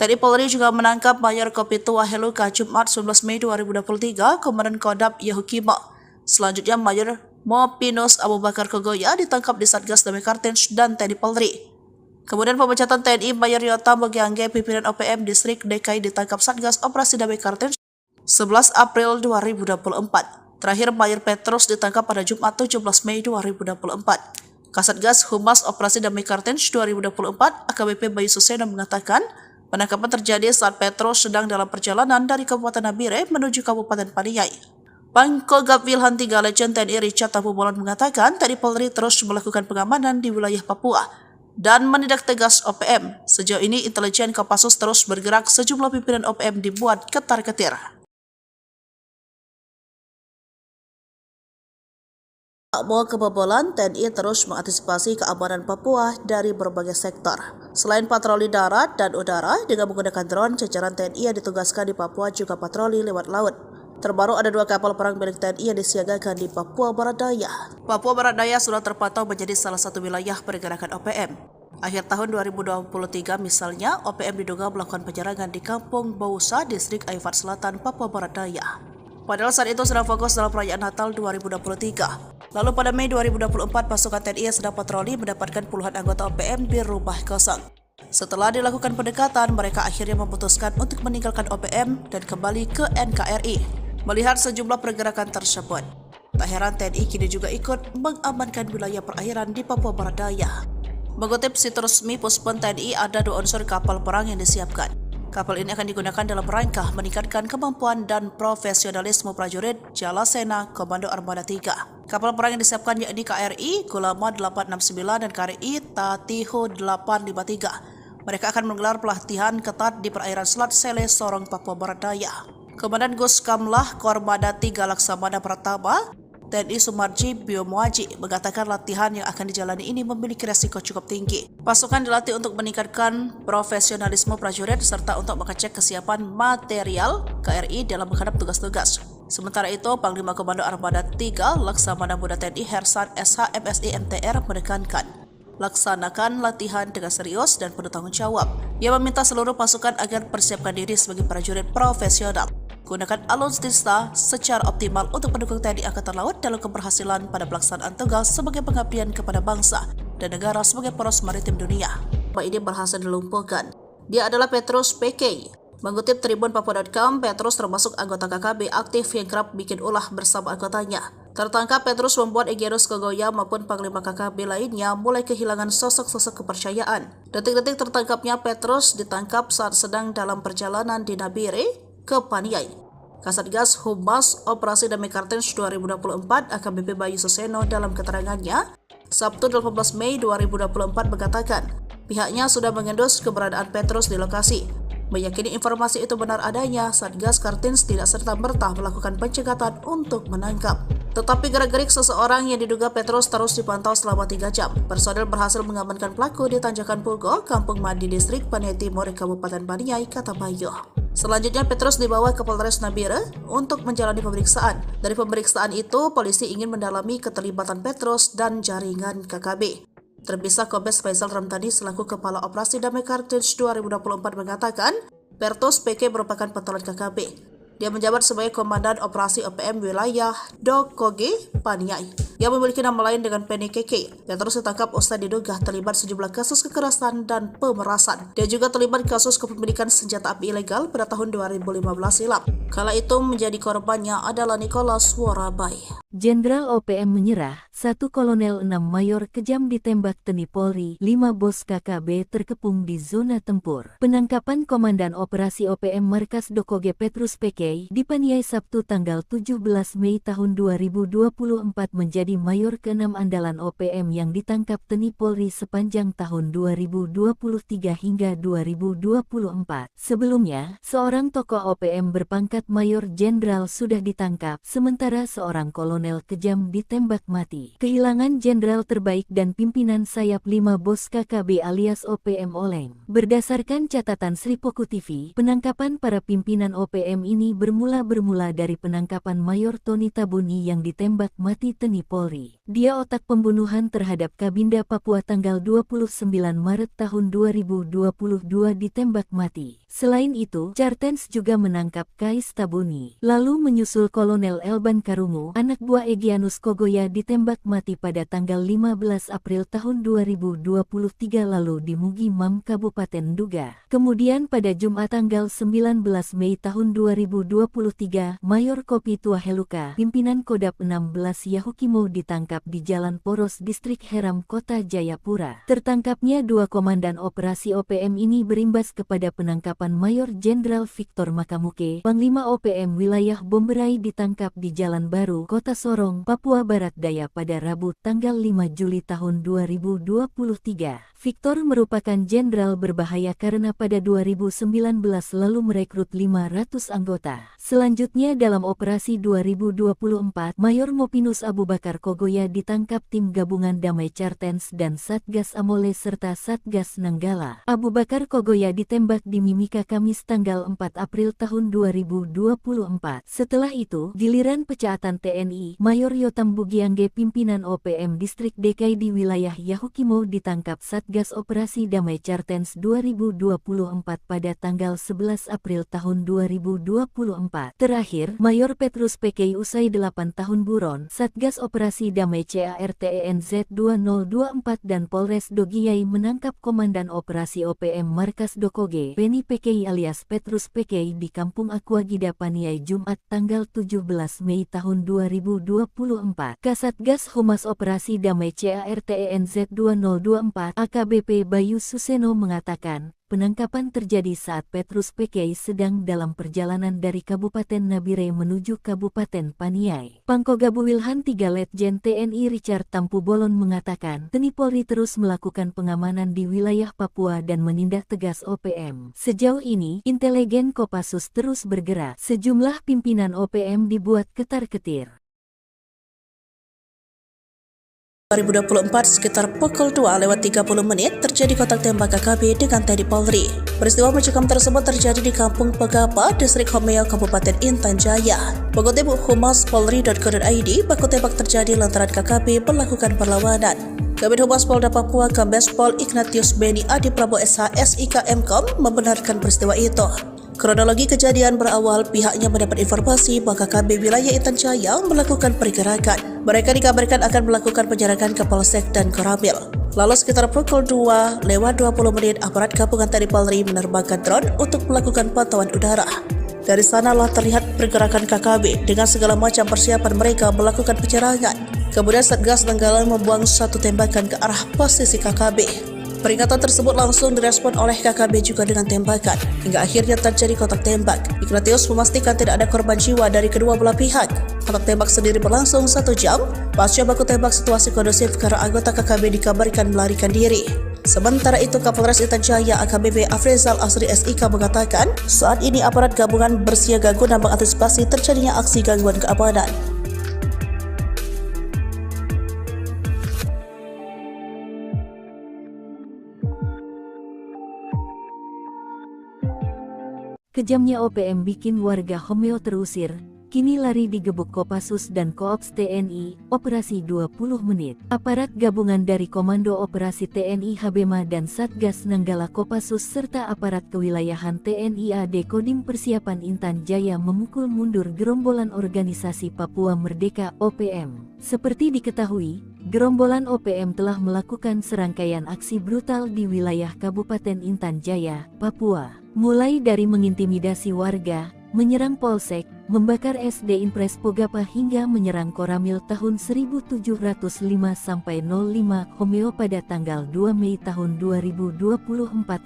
TNI Polri juga menangkap Mayor Kopitua Heluka Jumat 11 Mei 2023, Komandan Kodam Yahukimo. Selanjutnya Mayor Mopinus Abu Bakar Kogoya ditangkap di Satgas Damai Kartens dan TNI Polri. Kemudian pemecatan TNI Mayor Yota Mogiangge, pimpinan OPM Distrik DKI, ditangkap Satgas Operasi Damai Kartens 11 April 2024. Terakhir Mayor Petrus ditangkap pada Jumat 17 Mei 2024. Kasatgas Humas Operasi Damai Kartens 2024 AKBP Bayu Suseno mengatakan penangkapan terjadi saat Petrus sedang dalam perjalanan dari Kabupaten Nabire menuju Kabupaten Paniai. Pangkogap Wilhan 3 Legend TNI Richard Tambubolon mengatakan TNI Polri terus melakukan pengamanan di wilayah Papua dan menindak tegas OPM. Sejauh ini intelijen Kopassus terus bergerak, sejumlah pimpinan OPM dibuat ketar-ketir. Tak mau kebobolan, TNI terus mengantisipasi keamanan Papua dari berbagai sektor. Selain patroli darat dan udara dengan menggunakan drone, jajaran TNI yang ditugaskan di Papua juga patroli lewat laut. Terbaru ada 2 kapal perang milik TNI yang disiagakan di Papua Barat Daya. Papua Barat Daya sudah terpantau menjadi salah satu wilayah pergerakan OPM. Akhir tahun 2023 misalnya, OPM diduga melakukan penyerangan di Kampung Bausa, Distrik Aifat Selatan, Papua Barat Daya. Padahal saat itu sedang fokus dalam perayaan Natal 2023. Lalu pada Mei 2024, pasukan TNI yang sedang patroli mendapatkan puluhan anggota OPM di rumah kosong. Setelah dilakukan pendekatan, mereka akhirnya memutuskan untuk meninggalkan OPM dan kembali ke NKRI. Melihat sejumlah pergerakan tersebut, tak heran TNI kini juga ikut mengamankan wilayah perairan di Papua Barat Daya. Mengutip situs resmi Puspon TNI, ada 2 unsur kapal perang yang disiapkan. Kapal ini akan digunakan dalam rangka meningkatkan kemampuan dan profesionalisme prajurit Jalasena Komando Armada 3. Kapal perang yang disiapkan yakni KRI Gulama 869 dan KRI Tatiho 853. Mereka akan menggelar pelatihan ketat di perairan Selat Sele, Sorong, Papua Barat Daya. Komandan Gus Kamlah Kormada 3 Laksamana Pratama TNI Sumarji Biomuaji mengatakan latihan yang akan dijalani ini memiliki resiko cukup tinggi. Pasukan dilatih untuk meningkatkan profesionalisme prajurit serta untuk mengecek kesiapan material KRI dalam menghadap tugas-tugas. Sementara itu, Panglima Komando Armada 3 Laksamana Muda TNI Hersan SH MSI MTR menekankan laksanakan latihan dengan serius dan penuh tanggung jawab. Ia meminta seluruh pasukan agar persiapkan diri sebagai prajurit profesional. Gunakan alutsista secara optimal untuk mendukung TNI Angkatan Laut dalam keberhasilan pada pelaksanaan tugas sebagai pengabdian kepada bangsa dan negara sebagai poros maritim dunia. Pak ini berhasil dilumpuhkan. Dia adalah Petrus PK. Mengutip Tribun Papua.com, Petrus termasuk anggota KKB aktif yang kerap bikin ulah bersama anggotanya. Tertangkap, Petrus membuat Egyanus Kogoya maupun Panglima KKB lainnya mulai kehilangan sosok-sosok kepercayaan. Detik-detik tertangkapnya Petrus ditangkap saat sedang dalam perjalanan di Nabire ke Paniai. Kasatgas Humas Operasi Damai Kartens 2024 AKBP Bayu Suseno dalam keterangannya, Sabtu 18 Mei 2024 mengatakan, pihaknya sudah mengendus keberadaan Petrus di lokasi. Meyakini informasi itu benar adanya, Satgas Kartens tidak serta-merta melakukan pencegatan untuk menangkap. Tetapi gerak-gerik seseorang yang diduga Petrus terus dipantau selama 3 jam. Personel berhasil mengamankan pelaku di Tanjakan Pugo, Kampung Mandi Distrik Paniai Timur, Kabupaten Paniai, kata Bayu. Selanjutnya Petrus dibawa ke Polres Nabire untuk menjalani pemeriksaan. Dari pemeriksaan itu, polisi ingin mendalami keterlibatan Petrus dan jaringan KKB. Terpisah Kombes Faisal Ramdhani selaku Kepala Operasi Damai Kartens 2024 mengatakan, Petrus PK merupakan pentolan KKB. Dia menjabat sebagai Komandan Operasi OPM Wilayah Dokoge, Paniai, yang memiliki nama lain dengan Penny KK. Petrus ditangkap usai diduga terlibat sejumlah kasus kekerasan dan pemerasan. Dia juga terlibat kasus kepemilikan senjata api ilegal pada tahun 2015 silam. Kala itu menjadi korbannya adalah Nicholas Worabai. Jenderal OPM menyerah, 1 Kolonel 6 Mayor kejam ditembak TNI Polri, 5 bos KKB terkepung di zona tempur. Penangkapan Komandan Operasi OPM Markas Dokoge Petrus PK di Paniai Sabtu tanggal 17 Mei tahun 2024 menjadi Mayor ke-6 andalan OPM yang ditangkap TNI Polri sepanjang tahun 2023 hingga 2024. Sebelumnya, seorang tokoh OPM berpangkat Mayor Jenderal sudah ditangkap, sementara seorang kolonel kejam ditembak mati. Kehilangan jenderal terbaik dan pimpinan sayap 5 bos KKB alias OPM oleng. Berdasarkan catatan Sripoku TV, penangkapan para pimpinan OPM ini bermula dari penangkapan Mayor Tony Tabuni yang ditembak mati TNI Polri. Dia otak pembunuhan terhadap Kabinda Papua tanggal 29 Maret tahun 2022 ditembak mati. Selain itu, Kartens juga menangkap Kais Tabuni. Lalu menyusul Kolonel Elban Karungu, anak buah Egyanus Kogoya ditembak mati pada tanggal 15 April tahun 2023 lalu di Mugi Mam, Kabupaten Duga. Kemudian pada Jumat tanggal 19 Mei tahun 2023, Mayor Kopi Tuaheluka, pimpinan Kodap 16 Yahukimo ditangkap di Jalan Poros Distrik Heram, Kota Jayapura. Tertangkapnya 2 komandan operasi OPM ini berimbas kepada penangkapan Mayor Jenderal Victor Makamuke, Panglima OPM Wilayah Bomberai ditangkap di Jalan Baru, Kota Sorong, Papua Barat Daya pada Rabu tanggal 5 Juli tahun 2023. Victor merupakan jenderal berbahaya karena pada 2019 lalu merekrut 500 anggota. Selanjutnya dalam operasi 2024, Mayor Mopinus Abu Bakar Kogoya ditangkap tim gabungan Damai Kartens dan Satgas Amole serta Satgas Nanggala. Abu Bakar Kogoya ditembak di Mimika Kamis tanggal 4 April tahun 2024. Setelah itu, giliran pecaatan TNI, Mayor Yotam Bugiangge pimpinan OPM Distrik DKI di wilayah Yahukimo ditangkap Satgas Operasi Damai Kartens 2024 pada tanggal 11 April tahun 2024. Terakhir, Mayor Petrus PK usai 8 tahun buron, Satgas Operasi Damai CARTENZ 2024 dan Polres Dogiyai menangkap Komandan Operasi OPM Markas Dokoge, Penny PK alias Petrus PK di Kampung Aquagida Paniai Jumat tanggal 17 Mei tahun 2024. Kasatgas Humas Operasi Damai CARTENZ 2024 AKBP Bayu Suseno mengatakan, penangkapan terjadi saat Petrus PK sedang dalam perjalanan dari Kabupaten Nabire menuju Kabupaten Paniai. Pangkogabu Wilhan 3 Letjen TNI Richard Tampu Bolon mengatakan, TNI Polri terus melakukan pengamanan di wilayah Papua dan menindak tegas OPM. Sejauh ini, intelijen Kopassus terus bergerak. Sejumlah pimpinan OPM dibuat ketar-ketir. 2024 sekitar pukul 2:30 terjadi kontak tembak KKB dengan TNI Polri. Peristiwa mencekam tersebut terjadi di Kampung Pegapa, Distrik Homeo, Kabupaten Intan Jaya. Mengutip humas polri.co.id, baku tembak terjadi lantaran KKB melakukan perlawanan. Kabid Humas Polda Papua Kombes Pol Ignatius Beni Adi Prabowo SH SIK Mkom membenarkan peristiwa itu. Kronologi kejadian berawal pihaknya mendapat informasi bahwa KB wilayah Intan Jaya melakukan pergerakan. Mereka dikabarkan akan melakukan penjarakan ke Polsek dan Koramil. Lalu sekitar pukul 2 lewat 20 menit aparat gabungan TNI Polri menerbangkan drone untuk melakukan pantauan udara. Dari sanalah terlihat pergerakan KKB dengan segala macam persiapan mereka melakukan penyerangan. Kemudian Satgas Nanggala membuang satu tembakan ke arah posisi KKB. Peringatan tersebut langsung direspon oleh KKB juga dengan tembakan, hingga akhirnya terjadi kontak tembak. Ignatius memastikan tidak ada korban jiwa dari kedua belah pihak. Kontak tembak sendiri berlangsung 1 jam. Pasca baku tembak situasi kondusif karena anggota KKB dikabarkan melarikan diri. Sementara itu, Kapolres Intan Jaya AKBP Afrizal Asri SIK mengatakan, saat ini aparat gabungan bersiaga guna mengantisipasi terjadinya aksi gangguan keamanan. Kejamnya OPM bikin warga Homeo terusir, kini lari digebuk Kopassus dan Koops TNI, operasi 20 menit. Aparat gabungan dari Komando Operasi TNI Habema dan Satgas Nanggala Kopassus serta aparat kewilayahan TNI AD Kodim Persiapan Intan Jaya memukul mundur gerombolan organisasi Papua Merdeka OPM. Seperti diketahui, gerombolan OPM telah melakukan serangkaian aksi brutal di wilayah Kabupaten Intan Jaya, Papua. Mulai dari mengintimidasi warga, menyerang polsek, membakar SD Impres Pogapa hingga menyerang Koramil tahun 1705-05 Homeo pada tanggal 2 Mei tahun 2024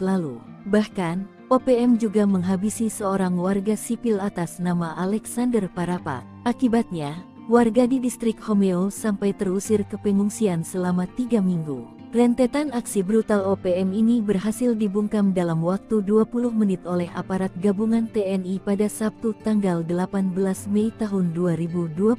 lalu. Bahkan, OPM juga menghabisi seorang warga sipil atas nama Alexander Parapa. Akibatnya, warga di distrik Homeo sampai terusir ke pengungsian selama 3 minggu. Rentetan aksi brutal OPM ini berhasil dibungkam dalam waktu 20 menit oleh aparat gabungan TNI pada Sabtu tanggal 18 Mei tahun 2024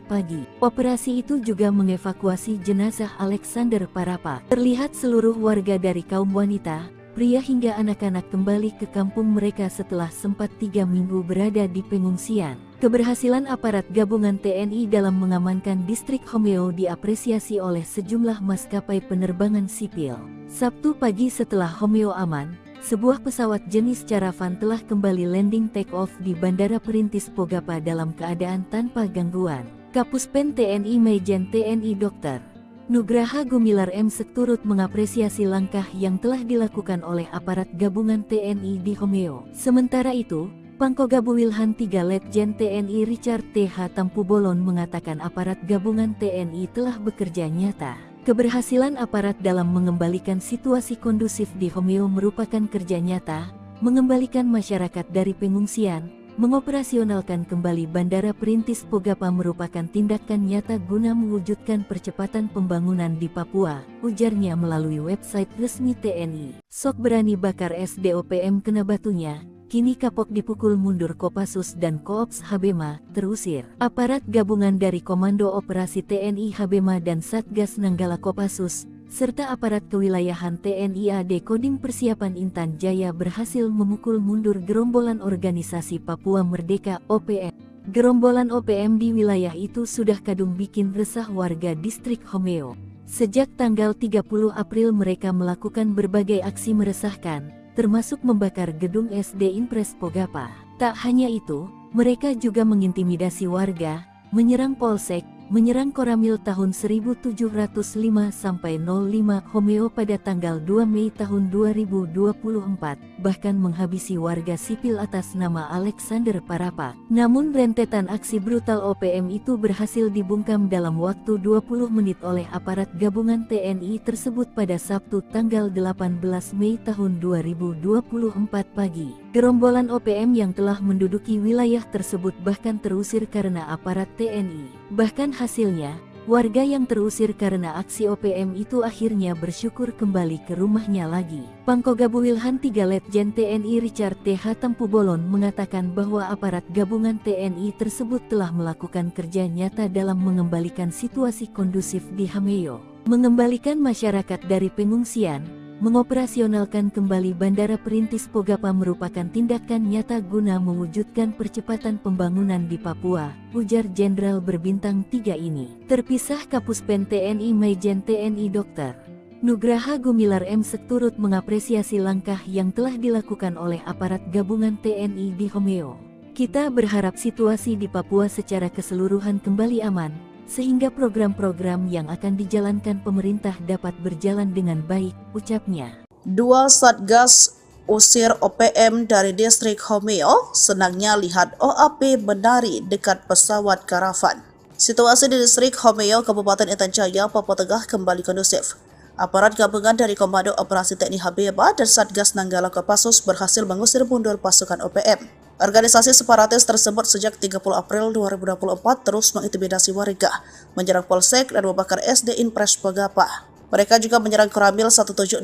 pagi. Operasi itu juga mengevakuasi jenazah Alexander Parapa. Terlihat seluruh warga dari kaum wanita, pria hingga anak-anak kembali ke kampung mereka setelah sempat 3 minggu berada di pengungsian. Keberhasilan aparat gabungan TNI dalam mengamankan distrik Homeo diapresiasi oleh sejumlah maskapai penerbangan sipil. Sabtu pagi setelah Homeo aman, sebuah pesawat jenis Caravan telah kembali landing take-off di Bandara Perintis Pogapa dalam keadaan tanpa gangguan. Kapuspen TNI Majen TNI Dr. Nugraha Gumilar M. turut mengapresiasi langkah yang telah dilakukan oleh aparat gabungan TNI di Homeo. Sementara itu, Pangkogabu Wilhan 3 Letjen TNI Richard T.H. Tampubolon mengatakan aparat gabungan TNI telah bekerja nyata. Keberhasilan aparat dalam mengembalikan situasi kondusif di Homeo merupakan kerja nyata, mengembalikan masyarakat dari pengungsian, mengoperasionalkan kembali Bandara Perintis Pogapa merupakan tindakan nyata guna mewujudkan percepatan pembangunan di Papua, ujarnya melalui website resmi TNI. Sok berani bakar SDOPM kena batunya. Kini kapok dipukul mundur Kopassus dan Koops Habema, terusir. Aparat gabungan dari Komando Operasi TNI Habema dan Satgas Nanggala Kopassus, serta aparat kewilayahan TNI AD Kodim Persiapan Intan Jaya berhasil memukul mundur gerombolan organisasi Papua Merdeka OPM. Gerombolan OPM di wilayah itu sudah kadung bikin resah warga distrik Homeo. Sejak tanggal 30 April mereka melakukan berbagai aksi meresahkan, termasuk membakar gedung SD Impres Pogapa. Tak hanya itu, mereka juga mengintimidasi warga, menyerang polsek, menyerang Koramil tahun 1705-05 Homeo pada tanggal 2 Mei tahun 2024, bahkan menghabisi warga sipil atas nama Alexander Parapa. Namun rentetan aksi brutal OPM itu berhasil dibungkam dalam waktu 20 menit oleh aparat gabungan TNI tersebut pada Sabtu tanggal 18 Mei tahun 2024 pagi. Gerombolan OPM yang telah menduduki wilayah tersebut bahkan terusir karena aparat TNI. Bahkan hasilnya, warga yang terusir karena aksi OPM itu akhirnya bersyukur kembali ke rumahnya lagi. Pangkogabu Wilhan 3 Letjen TNI Richard T.H. Tampubolon mengatakan bahwa aparat gabungan TNI tersebut telah melakukan kerja nyata dalam mengembalikan situasi kondusif di Homeo, mengembalikan masyarakat dari pengungsian, Mengoperasionalkan kembali Bandara Perintis Pogapa merupakan tindakan nyata guna mewujudkan percepatan pembangunan di Papua, ujar Jenderal berbintang 3 ini. Terpisah Kapuspen TNI Maijen TNI Dr. Nugraha Gumilar M.Sek turut mengapresiasi langkah yang telah dilakukan oleh aparat gabungan TNI di Homeo. Kita berharap situasi di Papua secara keseluruhan kembali aman, sehingga program-program yang akan dijalankan pemerintah dapat berjalan dengan baik, ucapnya. Dua Satgas usir OPM dari distrik Homeo, senangnya lihat OAP menari dekat pesawat karavan. Situasi di distrik Homeo, Kabupaten Intan Jaya, Papua Tengah kembali kondusif. Aparat gabungan dari Komando Operasi TNI Habeba dan Satgas Nanggala Kopassus berhasil mengusir mundur pasukan OPM. Organisasi separatis tersebut sejak 30 April 2024 terus mengintimidasi warga, menyerang Polsek dan membakar SD Impres Pogapa. Mereka juga menyerang Koramil 1705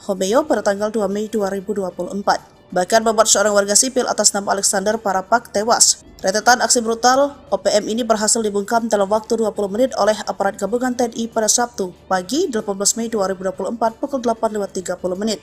Homeo pada tanggal 2 Mei 2024. Bahkan membuat seorang warga sipil atas nama Alexander Parapak tewas. Rentetan aksi brutal OPM ini berhasil dibungkam dalam waktu 20 menit oleh aparat gabungan TNI pada Sabtu pagi 18 Mei 2024 pukul 8.30 menit.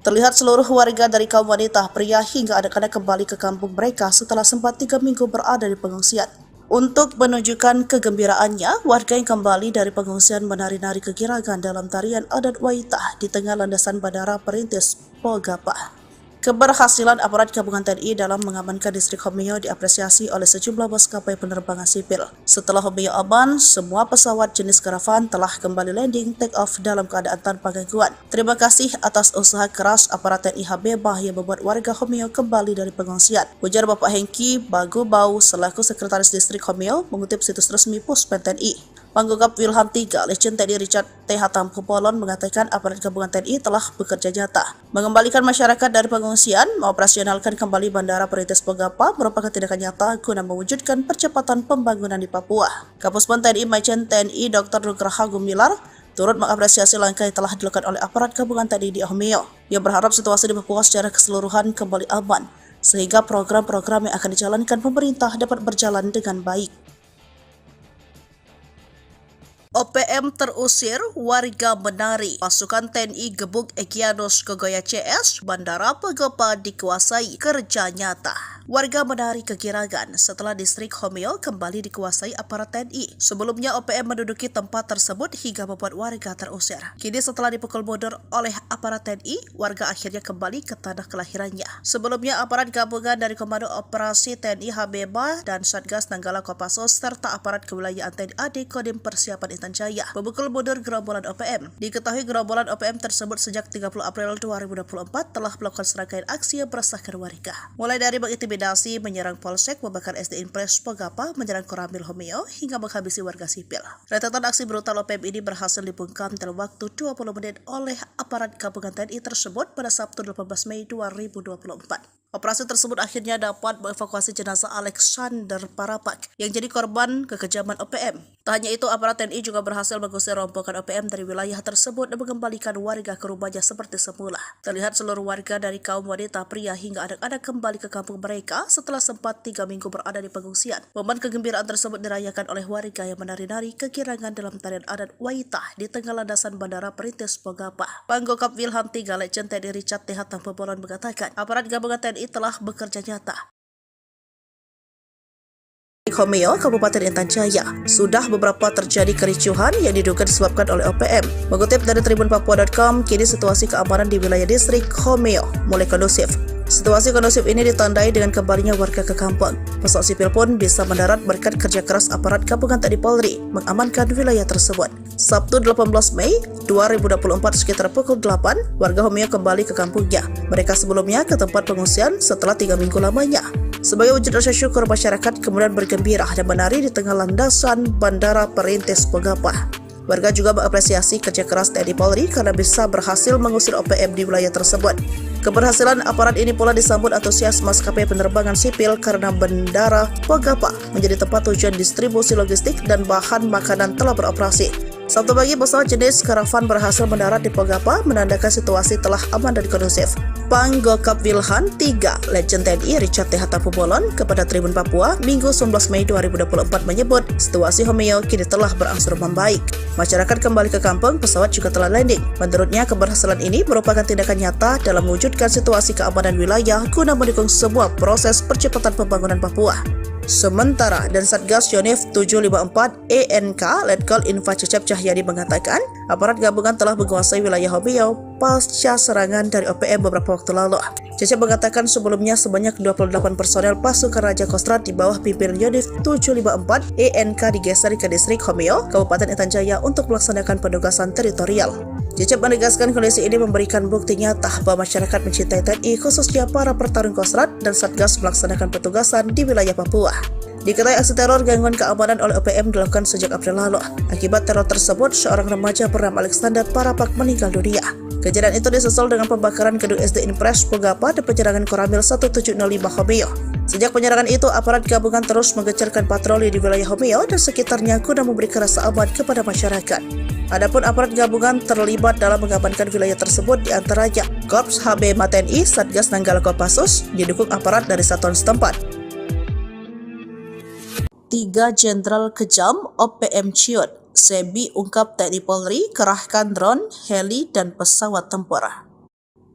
Terlihat seluruh warga dari kaum wanita, pria hingga anak-anak kembali ke kampung mereka setelah sempat 3 minggu berada di pengungsian. Untuk menunjukkan kegembiraannya, warga yang kembali dari pengungsian menari-nari kegiragan dalam tarian adat Waitah di tengah landasan Bandara Perintis Pogapa. Keberhasilan aparat gabungan TNI dalam mengamankan distrik Homeo diapresiasi oleh sejumlah maskapai penerbangan sipil. Setelah Homeo aman, semua pesawat jenis karavan telah kembali landing take off dalam keadaan tanpa gangguan. Terima kasih atas usaha keras aparat TNI Habebah yang membuat warga Homeo kembali dari pengungsian, ujar Bapak Hengki Bagubau selaku Sekretaris Distrik Homeo mengutip situs resmi Puspen TNI. Panggugap Wilham III, Letjen TNI Richard T. Hatamkupolon mengatakan aparat gabungan TNI telah bekerja nyata. Mengembalikan masyarakat dari pengungsian, mengoperasionalkan kembali Bandara Perintis Pogapa merupakan tindakan nyata guna mewujudkan percepatan pembangunan di Papua. Kapuspen TNI Maijen TNI Dr. Nugraha Gumilar turut mengapresiasi langkah yang telah dilakukan oleh aparat gabungan TNI di Homeo. Ia berharap situasi di Papua secara keseluruhan kembali aman, sehingga program-program yang akan dijalankan pemerintah dapat berjalan dengan baik. OPM terusir, warga menari. Pasukan TNI gebuk Egyanus Kogoya CS, Bandara Pogapa dikuasai, kerja nyata. Warga menari kegiragan setelah distrik Homeo kembali dikuasai aparat TNI. Sebelumnya OPM menduduki tempat tersebut hingga membuat warga terusir. Kini setelah dipukul mundur oleh aparat TNI, warga akhirnya kembali ke tanah kelahirannya. Sebelumnya aparat gabungan dari Komando Operasi TNI Habeba dan Satgas Nanggala Kopassus serta aparat kewilayahan TNI AD Kodim Persiapan Intan Jaya memukul mundur gerombolan OPM. Diketahui gerombolan OPM tersebut sejak 30 April 2024 telah melakukan serangkaian aksi yang meresahkan warga. Mulai dari mengintimidasi, menyerang Polsek, membakar SD Impres Pogapa, menyerang Koramil Homeo, hingga menghabisi warga sipil. Rentetan aksi brutal OPM ini berhasil dibungkam dalam waktu 20 menit oleh aparat gabungan TNI tersebut pada Sabtu 18 Mei 2024. Operasi tersebut akhirnya dapat mengevakuasi jenazah Alexander Parapak yang jadi korban kekejaman OPM. Tak hanya itu, aparat TNI juga berhasil mengusir rombongan OPM dari wilayah tersebut dan mengembalikan warga ke rumahnya seperti semula. Terlihat seluruh warga dari kaum wanita, pria hingga anak-anak kembali ke kampung mereka setelah sempat 3 minggu berada di pengungsian. Momen kegembiraan tersebut dirayakan oleh warga yang menari-nari kegirangan dalam tarian adat Waitah di tengah landasan Bandara Perintis Pogapa. Panggugap Wilham III, Letjen TNI Richard T. Hatamkupolon mengatakan, aparat gabungan TNI telah bekerja nyata. Homeo, Kabupaten Intan Jaya, sudah beberapa terjadi kericuhan yang diduga disebabkan oleh OPM. Mengutip dari tribunpapua.com, kini situasi keamanan di wilayah distrik Homeo mulai kondusif. Situasi kondusif ini ditandai dengan kembalinya warga ke kampung. Pesawat sipil pun bisa mendarat berkat kerja keras aparat gabungan TNI Polri mengamankan wilayah tersebut. Sabtu 18 Mei 2024 sekitar pukul 8, warga Homeo kembali ke kampungnya. Mereka sebelumnya ke tempat pengungsian setelah 3 minggu lamanya. Sebagai wujud rasa syukur, masyarakat kemudian bergembira dan menari di tengah landasan Bandara Perintis Pogapa. Warga juga mengapresiasi kerja keras TNI Polri karena bisa berhasil mengusir OPM di wilayah tersebut. Keberhasilan aparat ini pula disambut antusias maskapai penerbangan sipil karena Bandara Pogapa menjadi tempat tujuan distribusi logistik dan bahan makanan telah beroperasi. Sabtu pagi, pesawat jenis Caravan berhasil mendarat di Pogapa, menandakan situasi telah aman dan kondusif. Panggokap Wilhan 3, Legend TNI Richard T. Hatapubolon kepada Tribun Papua, Minggu 19 Mei 2024 menyebut situasi Homeo kini telah berangsur membaik. Masyarakat kembali ke kampung, pesawat juga telah landing. Menurutnya, keberhasilan ini merupakan tindakan nyata dalam mewujudkan situasi keamanan wilayah guna mendukung sebuah proses percepatan pembangunan Papua. Sementara, dan Satgas Yonif 754 ENK Letkol Info Cecep Cahyadi mengatakan, aparat gabungan telah menguasai wilayah Homeo pasca serangan dari OPM beberapa waktu lalu. Cecep mengatakan sebelumnya sebanyak 28 personel pasukan Raja Kostrad di bawah pimpinan Yonif 754 ENK digeser ke distrik Homeo, Kabupaten Intan Jaya untuk melaksanakan penugasan teritorial. Cecep menegaskan kondisi ini memberikan bukti nyata bahwa masyarakat mencintai TNI, khususnya para pertarung Kostrad dan Satgas melaksanakan petugasan di wilayah Papua. Diketahui aksi teror gangguan keamanan oleh OPM dilakukan sejak April lalu. Akibat teror tersebut, seorang remaja bernama Alexander Parapak meninggal dunia. Kejadian itu disusul dengan pembakaran gedung SD Impres Pogapa dan penyerangan Koramil 1705 Homeo. Sejak penyerangan itu, aparat gabungan terus mengejarkan patroli di wilayah Homeo dan sekitarnya guna memberikan rasa aman kepada masyarakat. Adapun aparat gabungan terlibat dalam mengamankan wilayah tersebut diantaranya Korps HB TNI, Satgas Nanggala Kopassus, didukung aparat dari satuan setempat. 3 Jenderal Kejam OPM Ciut, Sebi ungkap TNI Polri kerahkan drone, heli, dan pesawat tempur.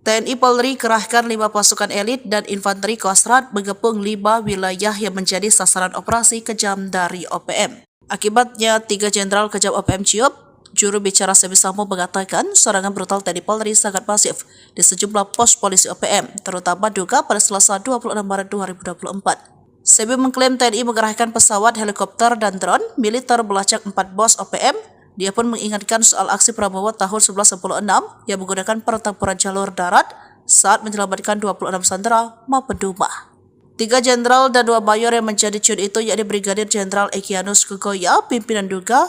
TNI Polri kerahkan 5 pasukan elit dan infanteri Kostrad mengepung 5 wilayah yang menjadi sasaran operasi kejam dari OPM. Akibatnya, 3 Jenderal Kejam OPM Ciut, juru bicara Sebi Sambo mengatakan serangan brutal TNI Polri sangat masif di sejumlah pos polisi OPM, terutama Duga pada Selasa 26 Maret 2024. Sebi mengklaim TNI mengerahkan pesawat, helikopter, dan drone militer melacak 4 bos OPM. Dia pun mengingatkan soal aksi Prabowo tahun 1996 yang menggunakan pertempuran jalur darat saat menyelamatkan 26 sandera maupun Duma. 3 jenderal dan 2 mayor yang menjadi ciut itu yakni Brigadir Jenderal Egyanus Kogoya, pimpinan Duga,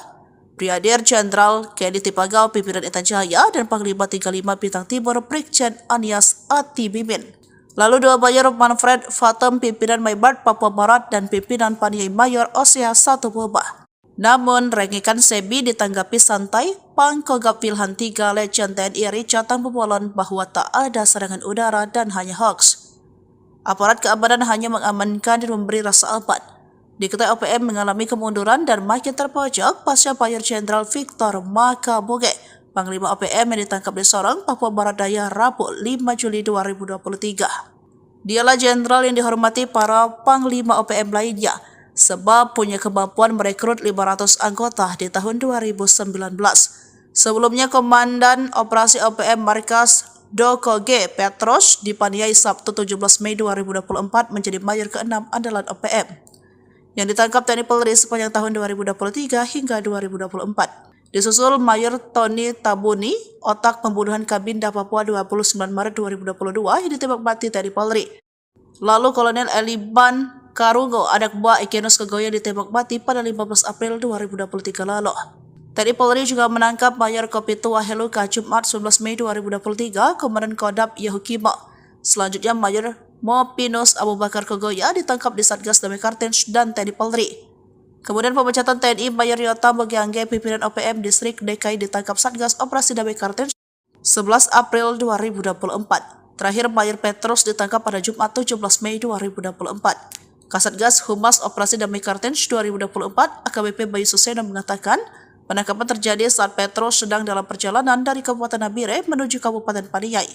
Brigadir Jenderal Kedi Tipagau, pimpinan Intan Jaya, dan Panglima 35 Bintang Timur Brigjen Anies Atibimin. Lalu 2 mayor Manfred Fatem, pimpinan Maybart Papua Barat, dan pimpinan Paniai Mayor Osea 1 Boba. Namun, rengikan Sebi ditanggapi santai, Pangkogap Wilhan 3 Legend TNI Richard Tambubolon bahwa tak ada serangan udara dan hanya hoax. Aparat keamanan hanya mengamankan dan memberi rasa aman. Diketahui OPM mengalami kemunduran dan makin terpojok pasca Mayor Jenderal Victor Makaboge, Panglima OPM yang ditangkap di Sorong, Papua Barat Daya, Rabu 5 Juli 2023. Dialah jenderal yang dihormati para Panglima OPM lainnya, sebab punya kemampuan merekrut 500 anggota di tahun 2019. Sebelumnya, Komandan Operasi OPM Markas Doko G. Petros dipaniai Sabtu 17 Mei 2024 menjadi mayor ke-6 andalan OPM, yang ditangkap TNI Polri sepanjang tahun 2023 hingga 2024. Disusul Mayor Tony Tabuni, otak pembunuhan Kabinda Papua 29 Maret 2022 yang ditembak mati TNI Polri. Lalu Kolonel Eliban Karungo, anak buah Egyanus Kogoya, ditembak mati pada 15 April 2023 lalu. TNI Polri juga menangkap Mayor Kopitua Heluka Jumat 11 Mei 2023, Komandan Kodam Yahukimo. Selanjutnya Mayor Mopinus Abu Bakar Kogoya ditangkap di Satgas Damai Kartens dan TNI Polri. Kemudian pemecatan TNI Mayor Yota Mogiangge, pimpinan OPM Distrik DKI, ditangkap Satgas Operasi Damai Kartens 11 April 2024. Terakhir Mayor Petrus ditangkap pada Jumat 17 Mei 2024. Kasatgas Humas Operasi Damai Kartens 2024 AKBP Bayu Suseno mengatakan penangkapan terjadi saat Petrus sedang dalam perjalanan dari Kabupaten Nabire menuju Kabupaten Paniai.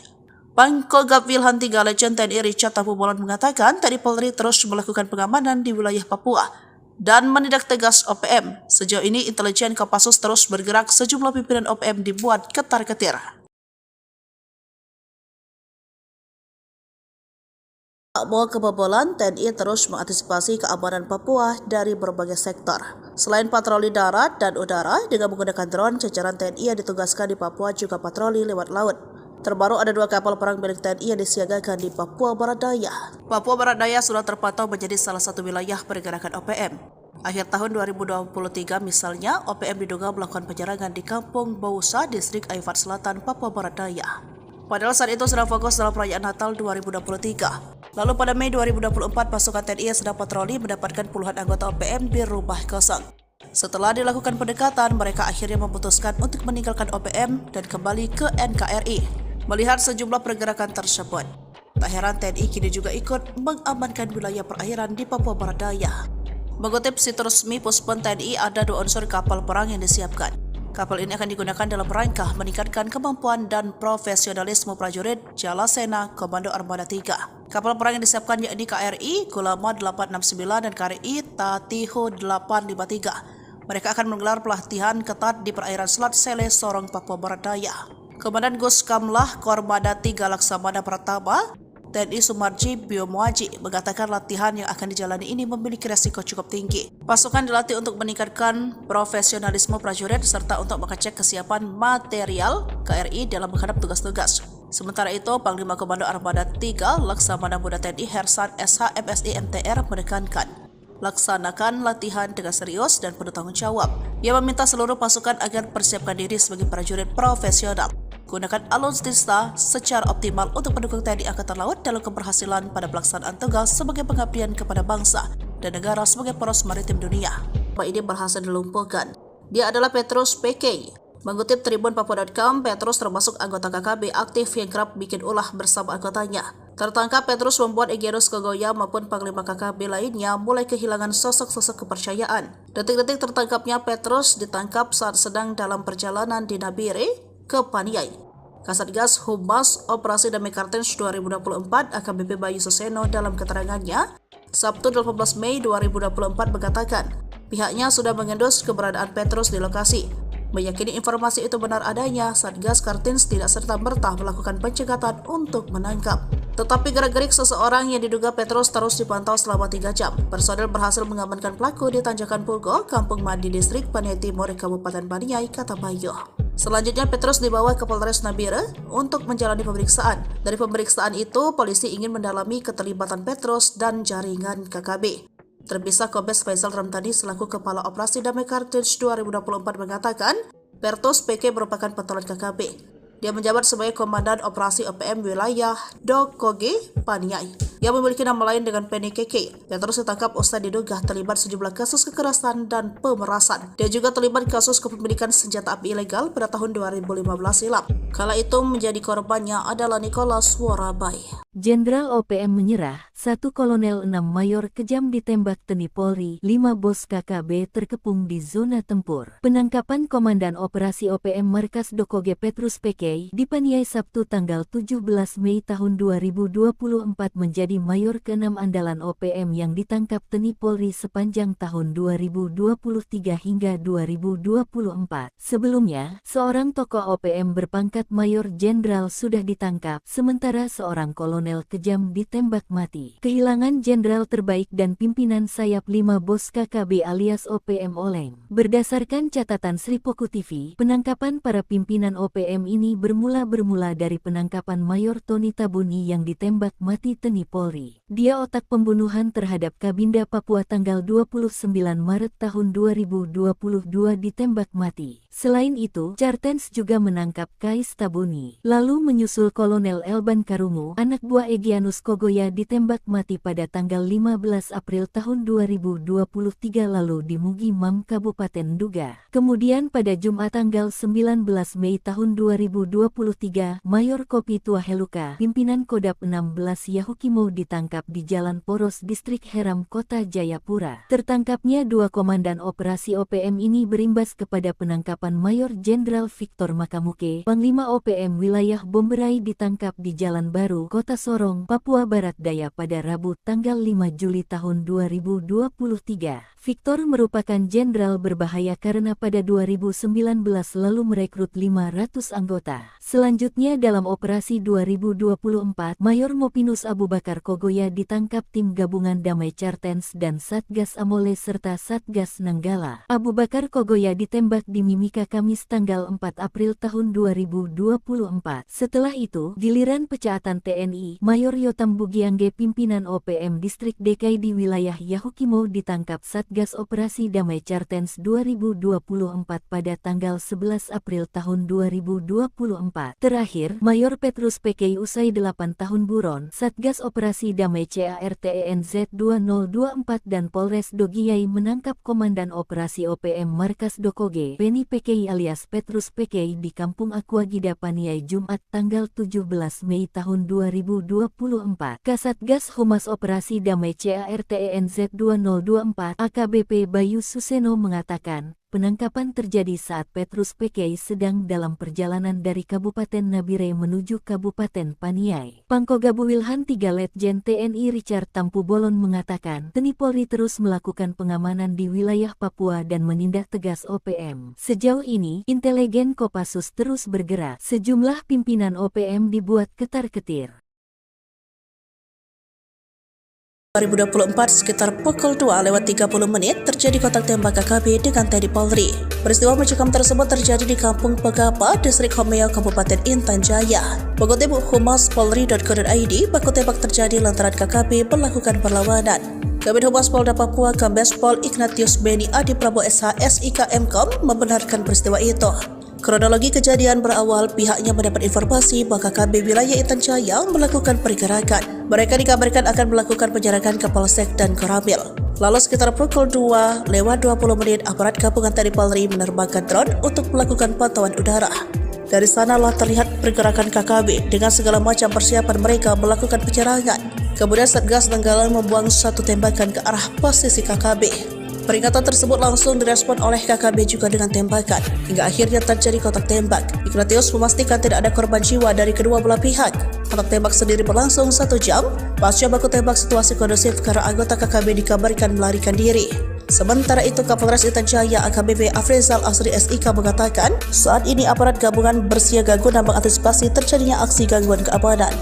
Pangkogap Wilhan 3 Legend TNI Richard Tambubolon mengatakan TNI Polri terus melakukan pengamanan di wilayah Papua dan menindak tegas OPM. Sejauh ini, intelijen Kopassus terus bergerak, sejumlah pimpinan OPM dibuat ketar-ketir. Tak mau kebobolan, TNI terus mengantisipasi keamanan Papua dari berbagai sektor. Selain patroli darat dan udara, dengan menggunakan drone, jajaran TNI yang ditugaskan di Papua juga patroli lewat laut. Terbaru ada 2 kapal perang milik TNI yang disiagakan di Papua Barat Daya. Papua Barat Daya sudah terpantau menjadi salah satu wilayah pergerakan OPM. Akhir tahun 2023 misalnya, OPM diduga melakukan penyerangan di Kampung Bausa, Distrik Aifat Selatan, Papua Barat Daya. Padahal saat itu sedang fokus dalam perayaan Natal 2023. Lalu pada Mei 2024, pasukan TNI yang sedang patroli mendapatkan puluhan anggota OPM di rumah kosong. Setelah dilakukan pendekatan, mereka akhirnya memutuskan untuk meninggalkan OPM dan kembali ke NKRI. Melihat sejumlah pergerakan tersebut, tak heran TNI kini juga ikut mengamankan wilayah perairan di Papua Barat Daya. Mengutip situs resmi Puspon TNI, ada 2 unsur kapal perang yang disiapkan. Kapal ini akan digunakan dalam rangka meningkatkan kemampuan dan profesionalisme prajurit Jalasena Komando Armada 3. Kapal perang yang disiapkan yakni KRI Kulama 869 dan KRI Tatiho 853. Mereka akan menggelar pelatihan ketat di perairan Selat Sele, Sorong, Papua Barat Daya. Komandan Gus Kamlah Kormada 3 Laksamana Pratama TNI Sumarji Biomuaji mengatakan latihan yang akan dijalani ini memiliki resiko cukup tinggi. Pasukan dilatih untuk meningkatkan profesionalisme prajurit serta untuk mengecek kesiapan material KRI dalam menghadap tugas-tugas. Sementara itu, Panglima Komando Armada 3 Laksamana Muda TNI Hersan SH MSI MTR menekankan, laksanakan latihan dengan serius dan penuh tanggung jawab. Ia meminta seluruh pasukan agar persiapkan diri sebagai prajurit profesional. Gunakan alutsista secara optimal untuk mendukung TNI Angkatan Laut dalam keberhasilan pada pelaksanaan tugas sebagai pengabdian kepada bangsa dan negara sebagai poros maritim dunia. Ini berhasil dilumpuhkan. Dia adalah Petrus PK. Mengutip Tribun Papua.com, Petrus termasuk anggota KKB aktif yang kerap bikin ulah bersama anggotanya. Tertangkap, Petrus membuat Egyanus Kogoya maupun Panglima KKB lainnya mulai kehilangan sosok-sosok kepercayaan. Detik-detik tertangkapnya Petrus ditangkap saat sedang dalam perjalanan di Nabire ke Paniai. Kasatgas Humas Operasi Damai Kartens 2024 AKBP Bayu Suseno dalam keterangannya Sabtu 18 Mei 2024 mengatakan pihaknya sudah mengendus keberadaan Petrus di lokasi. Meyakini informasi itu benar adanya, Satgas Kartens tidak serta-merta melakukan pencegatan untuk menangkap. Tetapi gerak-gerik seseorang yang diduga Petrus terus dipantau selama 3 jam. Personel berhasil mengamankan pelaku di Tanjakan Pugo, Kampung Mandi Distrik Paniai Timur, Kabupaten Paniai, kata Bayu. Selanjutnya Petrus dibawa ke Polres Nabire untuk menjalani pemeriksaan. Dari pemeriksaan itu, polisi ingin mendalami keterlibatan Petrus dan jaringan KKB. Terpisah Kombes Faisal Ramtani selaku Kepala Operasi Damai Kartens 2024 mengatakan, Petrus PK merupakan pentolan KKB. Dia menjabat sebagai Komandan Operasi OPM Wilayah Dokoge Paniai yang memiliki nama lain dengan Penny KK. Petrus ditangkap usai diduga terlibat sejumlah kasus kekerasan dan pemerasan. Dia juga terlibat kasus kepemilikan senjata api ilegal pada tahun 2015 silam. Kala itu menjadi korbannya adalah Nicholas Worabai. Jenderal OPM menyerah, 1 Kolonel 6 Mayor kejam ditembak TNI Polri, 5 bos KKB terkepung di zona tempur. Penangkapan Komandan Operasi OPM Markas Dokoge Petrus PK di Paniai Sabtu tanggal 17 Mei tahun 2024 menjadi Mayor ke-6 andalan OPM yang ditangkap TNI Polri sepanjang tahun 2023 hingga 2024. Sebelumnya, seorang tokoh OPM berpangkat Mayor Jenderal sudah ditangkap, sementara seorang kolonel kejam ditembak mati. Kehilangan jenderal terbaik dan pimpinan sayap 5 bos KKB alias OPM oleng. Berdasarkan catatan Sripoku TV, penangkapan para pimpinan OPM ini bermula dari penangkapan Mayor Tony Tabuni yang ditembak mati TNI Polri. Dia otak pembunuhan terhadap Kabinda Papua tanggal 29 Maret tahun 2022 ditembak mati. Selain itu, Kartens juga menangkap Kais Tabuni. Lalu menyusul Kolonel Elban Karungu, anak buah Egyanus Kogoya ditembak mati pada tanggal 15 April tahun 2023 lalu di Mugi Mam, Kabupaten Duga. Kemudian pada Jumat tanggal 19 Mei tahun 2023, Mayor Kopi Tua Heluka, pimpinan Kodap 16 Yahukimo ditangkap di Jalan Poros Distrik Heram, Kota Jayapura. Tertangkapnya 2 komandan operasi OPM ini berimbas kepada penangkapan Mayor Jenderal Victor Makamuke, Panglima OPM Wilayah Bomberai ditangkap di Jalan Baru, Kota Sorong, Papua Barat Daya pada Rabu tanggal 5 Juli tahun 2023. Victor merupakan jenderal berbahaya karena pada 2019 lalu merekrut 500 anggota. Selanjutnya dalam operasi 2024, Mayor Mopinus Abu Bakar Kogoya ditangkap tim gabungan Damai Kartens dan Satgas Amole serta Satgas Nanggala. Abu Bakar Kogoya ditembak di Mimika Timika Kamis tanggal 4 April tahun 2024. Setelah itu, giliran pecaatan TNI, Mayor Yotam Bugiangge pimpinan OPM Distrik DKI di wilayah Yahukimo ditangkap Satgas Operasi Damai Cartens 2024 pada tanggal 11 April tahun 2024. Terakhir, Mayor Petrus PKI usai 8 tahun buron, Satgas Operasi Damai CARTENZ 2024 dan Polres Dogiyai menangkap Komandan Operasi OPM Markas Dokoge, Beni PKI alias Petrus PKI di Kampung Aquagida Paniai Jumat tanggal 17 Mei tahun 2024. Kasatgas Humas Operasi Damai CARTENZ 2024 AKBP Bayu Suseno mengatakan, penangkapan terjadi saat Petrus PKI sedang dalam perjalanan dari Kabupaten Nabire menuju Kabupaten Paniai. Pangkogabu Wilhan 3 Letjen TNI Richard Tampu Bolon mengatakan, TNI Polri terus melakukan pengamanan di wilayah Papua dan menindak tegas OPM. Sejauh ini, intelijen Kopassus terus bergerak. Sejumlah pimpinan OPM dibuat ketar-ketir. 2024 sekitar pukul 2:30 terjadi kontak tembak KKB dengan TNI Polri. Peristiwa mencekam tersebut terjadi di Kampung Pegapa, Distrik Homeo, Kabupaten Intan Jaya. Mengutip humas.polri.go.id, baku tembak terjadi lantaran KKB melakukan perlawanan. Kabid Humas Polda Papua Kombes Pol Ignatius Beni Adi Prabowo SH SIK Mkom membenarkan peristiwa itu. Kronologi kejadian berawal pihaknya mendapat informasi bahwa KKB wilayah Intan Jaya melakukan pergerakan. Mereka dikabarkan akan melakukan penjarakan ke Polsek dan Koramil. Lalu sekitar pukul 2:20 aparat gabungan TNI Polri menerbangkan drone untuk melakukan pantauan udara. Dari sanalah terlihat pergerakan KKB dengan segala macam persiapan mereka melakukan penyerangan. Kemudian Satgas Nanggala membuang satu tembakan ke arah posisi KKB. Peringatan tersebut langsung direspon oleh KKB juga dengan tembakan, hingga akhirnya terjadi kontak tembak. Ignatius memastikan tidak ada korban jiwa dari kedua belah pihak. Kontak tembak sendiri berlangsung 1 jam. Pasca baku tembak situasi kondusif karena anggota KKB dikabarkan melarikan diri. Sementara itu, Kapolres Intan Jaya AKBP Afrizal Asri SIK mengatakan, saat ini aparat gabungan bersiaga guna mengantisipasi terjadinya aksi gangguan keamanan.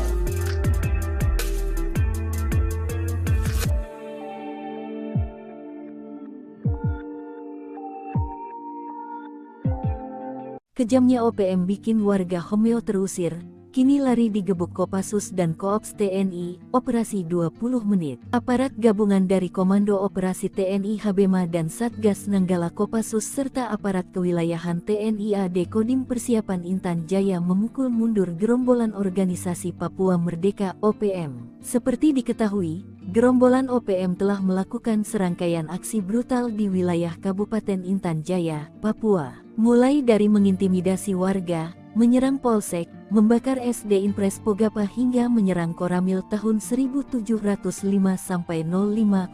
Kejamnya OPM bikin warga Homeo terusir, kini lari digebuk Kopassus dan Koops TNI, operasi 20 menit. Aparat gabungan dari Komando Operasi TNI Habema dan Satgas Nanggala Kopassus serta aparat kewilayahan TNI AD Kodim Persiapan Intan Jaya memukul mundur gerombolan organisasi Papua Merdeka OPM. Seperti diketahui, gerombolan OPM telah melakukan serangkaian aksi brutal di wilayah Kabupaten Intan Jaya, Papua. Mulai dari mengintimidasi warga, menyerang polsek, membakar SD Impres Pogapa hingga menyerang Koramil tahun 1705-05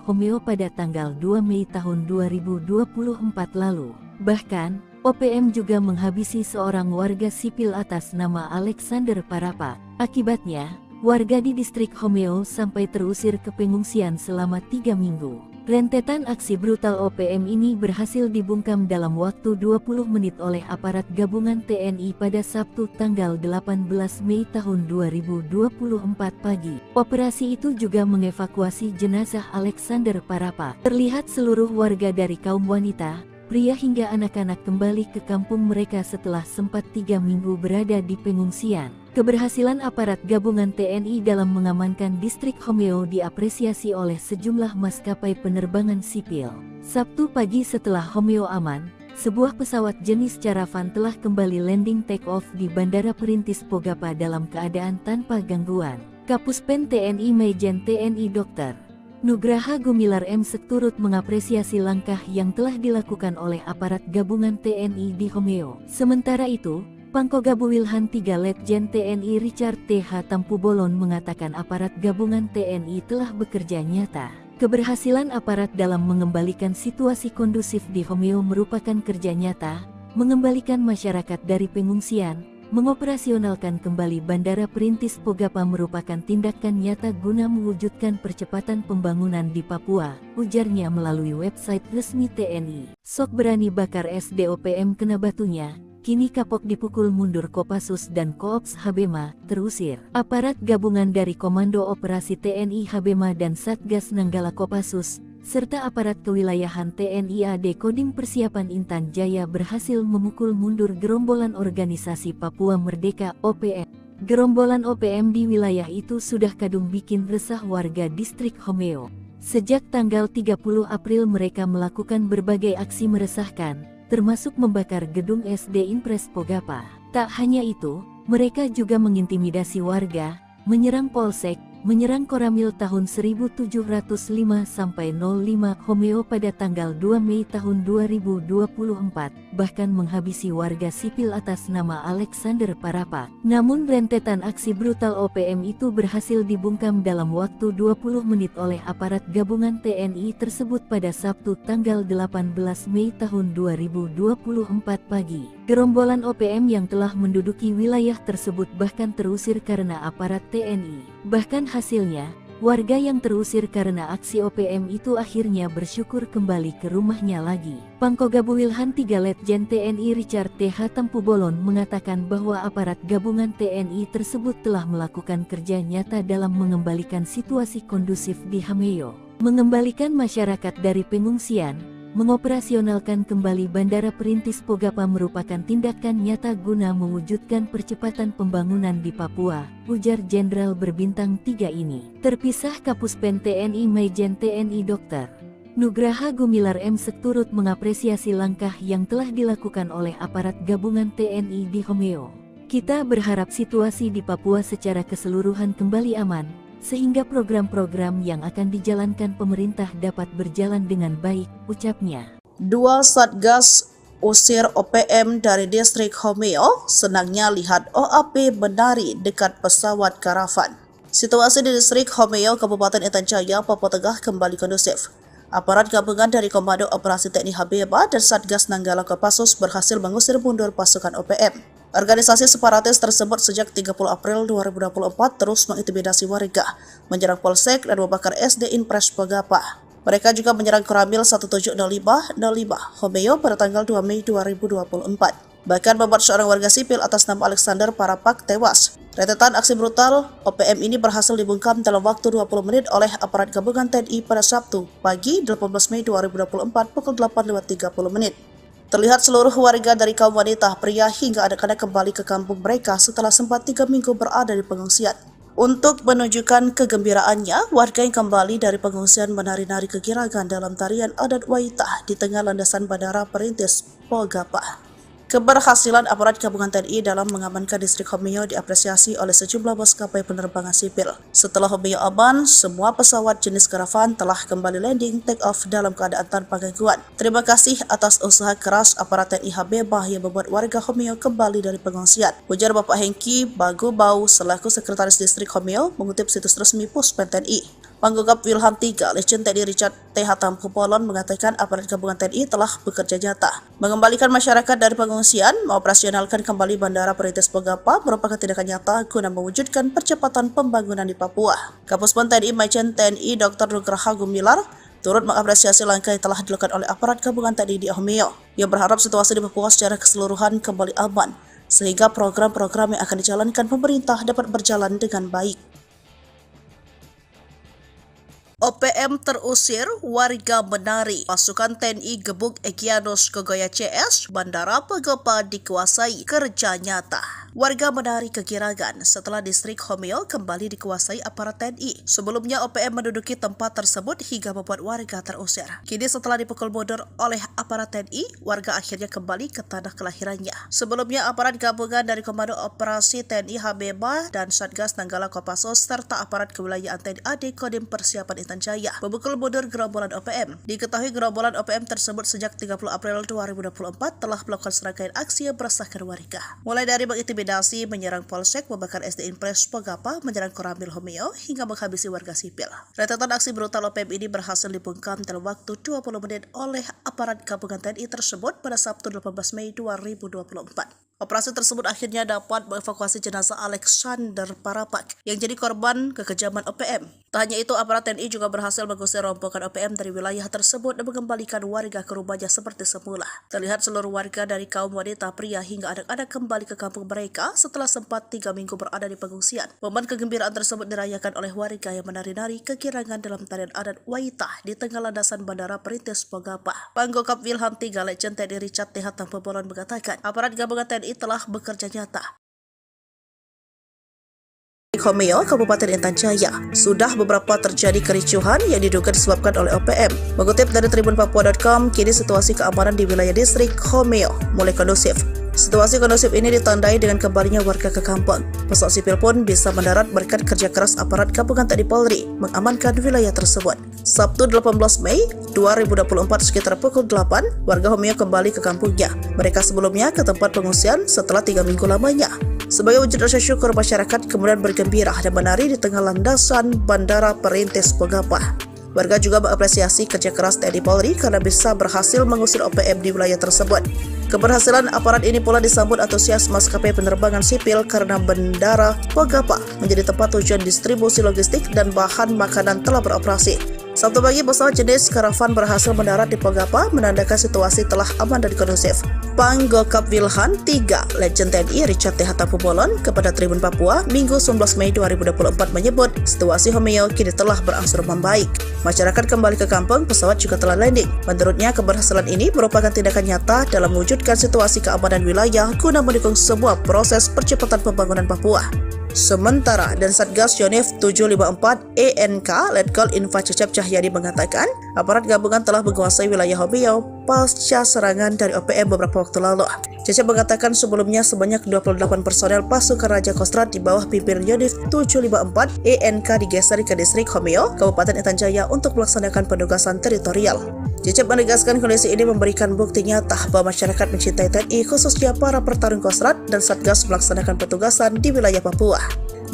Homeo pada tanggal 2 Mei tahun 2024 lalu. Bahkan, OPM juga menghabisi seorang warga sipil atas nama Alexander Parapa. Akibatnya, warga di distrik Homeo sampai terusir ke pengungsian selama 3 minggu. Rentetan aksi brutal OPM ini berhasil dibungkam dalam waktu 20 menit oleh aparat gabungan TNI pada Sabtu tanggal 18 Mei tahun 2024 pagi. Operasi itu juga mengevakuasi jenazah Alexander Parapa. Terlihat seluruh warga dari kaum wanita, pria hingga anak-anak kembali ke kampung mereka setelah sempat 3 minggu berada di pengungsian. Keberhasilan aparat gabungan TNI dalam mengamankan distrik Homeo diapresiasi oleh sejumlah maskapai penerbangan sipil. Sabtu pagi setelah Homeo aman, sebuah pesawat jenis Caravan telah kembali landing take-off di Bandara Perintis Pogapa dalam keadaan tanpa gangguan. Kapuspen TNI Majen TNI Dr. Nugraha Gumilar M.Sek turut mengapresiasi langkah yang telah dilakukan oleh aparat gabungan TNI di Homeo. Sementara itu, Pangkogabu Wilhan 3 Letjen TNI Richard T.H. Tampu Bolon mengatakan aparat gabungan TNI telah bekerja nyata. Keberhasilan aparat dalam mengembalikan situasi kondusif di Homeo merupakan kerja nyata, mengembalikan masyarakat dari pengungsian, mengoperasionalkan kembali Bandara Perintis Pogapa merupakan tindakan nyata guna mewujudkan percepatan pembangunan di Papua, ujarnya melalui website resmi TNI. Sok berani bakar SDOPM kena batunya. Kini kapok dipukul mundur Kopassus dan Koops Habema, terusir. Aparat gabungan dari Komando Operasi TNI Habema dan Satgas Nanggala Kopassus, serta aparat kewilayahan TNI AD Kodim Persiapan Intan Jaya berhasil memukul mundur gerombolan organisasi Papua Merdeka (OPM). Gerombolan OPM di wilayah itu sudah kadung bikin resah warga distrik Homeo. Sejak tanggal 30 April mereka melakukan berbagai aksi meresahkan, termasuk membakar gedung SD Impres Pogapa. Tak hanya itu, mereka juga mengintimidasi warga, menyerang polsek, menyerang Koramil tahun 1705-05 Homeo pada tanggal 2 Mei tahun 2024, bahkan menghabisi warga sipil atas nama Alexander Parapak. Namun rentetan aksi brutal OPM itu berhasil dibungkam dalam waktu 20 menit oleh aparat gabungan TNI tersebut pada Sabtu tanggal 18 Mei tahun 2024 pagi. Gerombolan OPM yang telah menduduki wilayah tersebut bahkan terusir karena aparat TNI. Bahkan hasilnya, warga yang terusir karena aksi OPM itu akhirnya bersyukur kembali ke rumahnya lagi. Pangkoga Wilhan 3 Letjen TNI Richard T.H. Tampubolon mengatakan bahwa aparat gabungan TNI tersebut telah melakukan kerja nyata dalam mengembalikan situasi kondusif di Hameo, mengembalikan masyarakat dari pengungsian. Mengoperasionalkan kembali Bandara Perintis Pogapa merupakan tindakan nyata guna mewujudkan percepatan pembangunan di Papua, ujar Jenderal berbintang 3 ini. Terpisah Kapuspen TNI Maijen TNI Dr. Nugraha Gumilar M. turut mengapresiasi langkah yang telah dilakukan oleh aparat gabungan TNI di Homeo. Kita berharap situasi di Papua secara keseluruhan kembali aman, sehingga program-program yang akan dijalankan pemerintah dapat berjalan dengan baik, ucapnya. 2 Satgas usir OPM dari distrik Homeo, senangnya lihat OAP menari dekat pesawat karavan. Situasi di distrik Homeo, Kabupaten Intan Jaya, Papua Tengah kembali kondusif. Aparat gabungan dari Komando Operasi TNI Habeba dan Satgas Nanggala Kopassus berhasil mengusir mundur pasukan OPM. Organisasi separatis tersebut sejak 30 April 2024 terus mengintimidasi warga, menyerang polsek dan membakar SD Impres Pogapa. Mereka juga menyerang Koramil 1705-05 Homeo pada tanggal 2 Mei 2024. Bahkan membuat seorang warga sipil atas nama Alexander Parapak tewas. Rentetan aksi brutal OPM ini berhasil dibungkam dalam waktu 20 menit oleh aparat gabungan TNI pada Sabtu pagi 18 Mei 2024 pukul 8.30. Terlihat seluruh warga dari kaum wanita, pria hingga anak-anak kembali ke kampung mereka setelah sempat 3 minggu berada di pengungsian. Untuk menunjukkan kegembiraannya, warga yang kembali dari pengungsian menari-nari kegirangan dalam tarian adat Waitah di tengah landasan Bandara Perintis Pogapa. Keberhasilan aparat gabungan TNI dalam mengamankan distrik Homeo diapresiasi oleh sejumlah maskapai penerbangan sipil. Setelah Homeo aman, semua pesawat jenis karavan telah kembali landing take off dalam keadaan tanpa gangguan. Terima kasih atas usaha keras aparat TNI Habeba yang membuat warga Homeo kembali dari pengungsian, ujar Bapak Hengki Bagubau selaku Sekretaris Distrik Homeo mengutip situs resmi Puspen TNI. Pangkogap Wilhan 3 Letjen TNI Richard T.H. Tampubolon mengatakan aparat gabungan TNI telah bekerja nyata mengembalikan masyarakat dari pengungsian, mengoperasionalkan kembali Bandara Perintis Pogapa merupakan tindakan nyata guna mewujudkan percepatan pembangunan di Papua. Kapuspen TNI Maijen TNI Dr. Nugraha Gumilar turut mengapresiasi langkah yang telah dilakukan oleh aparat gabungan TNI di Homeo. Ia berharap situasi di Papua secara keseluruhan kembali aman, sehingga program-program yang akan dijalankan pemerintah dapat berjalan dengan baik. OPM terusir, warga menari. Pasukan TNI gebuk Egyanus Kogoya CS, Bandara Pogapa dikuasai, kerja nyata. Warga menari kegirangan setelah distrik Homeo kembali dikuasai aparat TNI. Sebelumnya OPM menduduki tempat tersebut hingga membuat warga terusir. Kini setelah dipukul mundur oleh aparat TNI, warga akhirnya kembali ke tanah kelahirannya. Sebelumnya aparat gabungan dari Komando Operasi TNI Habeba dan Satgas Nanggala Kopassus serta aparat kewilayahan TNI AD Kodim Persiapan Intan Jaya memukul mundur gerombolan OPM. Diketahui gerombolan OPM tersebut sejak 30 April 2024 telah melakukan serangkaian aksi yang meresahkan warga. Mulai dari mengintimidasi, menyerang polsek, membakar SD Impres Pogapa, menyerang Koramil Homeo, hingga menghabisi warga sipil. Rentetan aksi brutal OPM ini berhasil dibungkam dalam waktu 20 menit oleh aparat gabungan TNI tersebut pada Sabtu 18 Mei 2024. Operasi tersebut akhirnya dapat mengevakuasi jenazah Alexander Parapak yang jadi korban kekejaman OPM. Tak hanya itu, aparat TNI juga berhasil mengusir rombongan OPM dari wilayah tersebut dan mengembalikan warga ke rumahnya seperti semula. Terlihat seluruh warga dari kaum wanita, pria hingga anak-anak kembali ke kampung mereka setelah sempat 3 minggu berada di pengungsian. Momen kegembiraan tersebut dirayakan oleh warga yang menari-nari kegirangan dalam tarian adat Waitah di tengah landasan Bandara Perintis Bogapa. Panggokap Wilhan III Legend TNI Richard T. Tampobolon mengatakan, aparat gabungan TNI telah bekerja nyata. Homeo, Kabupaten Intan Jaya, sudah beberapa terjadi kericuhan yang diduga disebabkan oleh OPM. Mengutip dari tribunpapua.com, kini situasi keamanan di wilayah distrik Homeo mulai kondusif. Situasi kondusif ini ditandai dengan kembalinya warga ke kampung. Pesawat sipil pun bisa mendarat berkat kerja keras aparat gabungan TNI Polri mengamankan wilayah tersebut. Sabtu 18 Mei 2024 sekitar pukul 8, warga Homeo kembali ke kampungnya. Mereka sebelumnya ke tempat pengungsian setelah 3 minggu lamanya. Sebagai wujud rasa syukur, masyarakat kemudian bergembira dan menari di tengah landasan Bandara Perintis Bogapa. Warga juga mengapresiasi kerja keras TNI Polri karena bisa berhasil mengusir OPM di wilayah tersebut. Keberhasilan aparat ini pula disambut antusias maskapai penerbangan sipil karena Bandara Bogapa menjadi tempat tujuan distribusi logistik dan bahan makanan telah beroperasi. Sabtu pagi, pesawat jenis karavan berhasil mendarat di Bogapa, menandakan situasi telah aman dan kondusif. Panggokap Wilhan III Legend TNI Richard T. Tampobolon kepada Tribun Papua Minggu 19 Mei 2024 menyebut situasi Homeo kini telah berangsur membaik. Masyarakat kembali ke kampung, pesawat juga telah landing. Menurutnya, keberhasilan ini merupakan tindakan nyata dalam mewujudkan situasi keamanan wilayah guna mendukung sebuah proses percepatan pembangunan Papua. Sementara, dan Satgas Yonif 754 ENK Letkol Info Cecep Cahyadi mengatakan, aparat gabungan telah menguasai wilayah Homeo pasca serangan dari OPM beberapa waktu lalu. Cecep mengatakan sebelumnya sebanyak 28 personel pasukan Raja Kostrad di bawah pimpinan Yonif 754 ENK digeser ke distrik Homeo, Kabupaten Intan Jaya untuk melaksanakan penugasan teritorial. Cecep menegaskan kondisi ini memberikan bukti nyata bahwa masyarakat mencintai TNI, khususnya para pertarung Kostrad dan Satgas melaksanakan petugasan di wilayah Papua.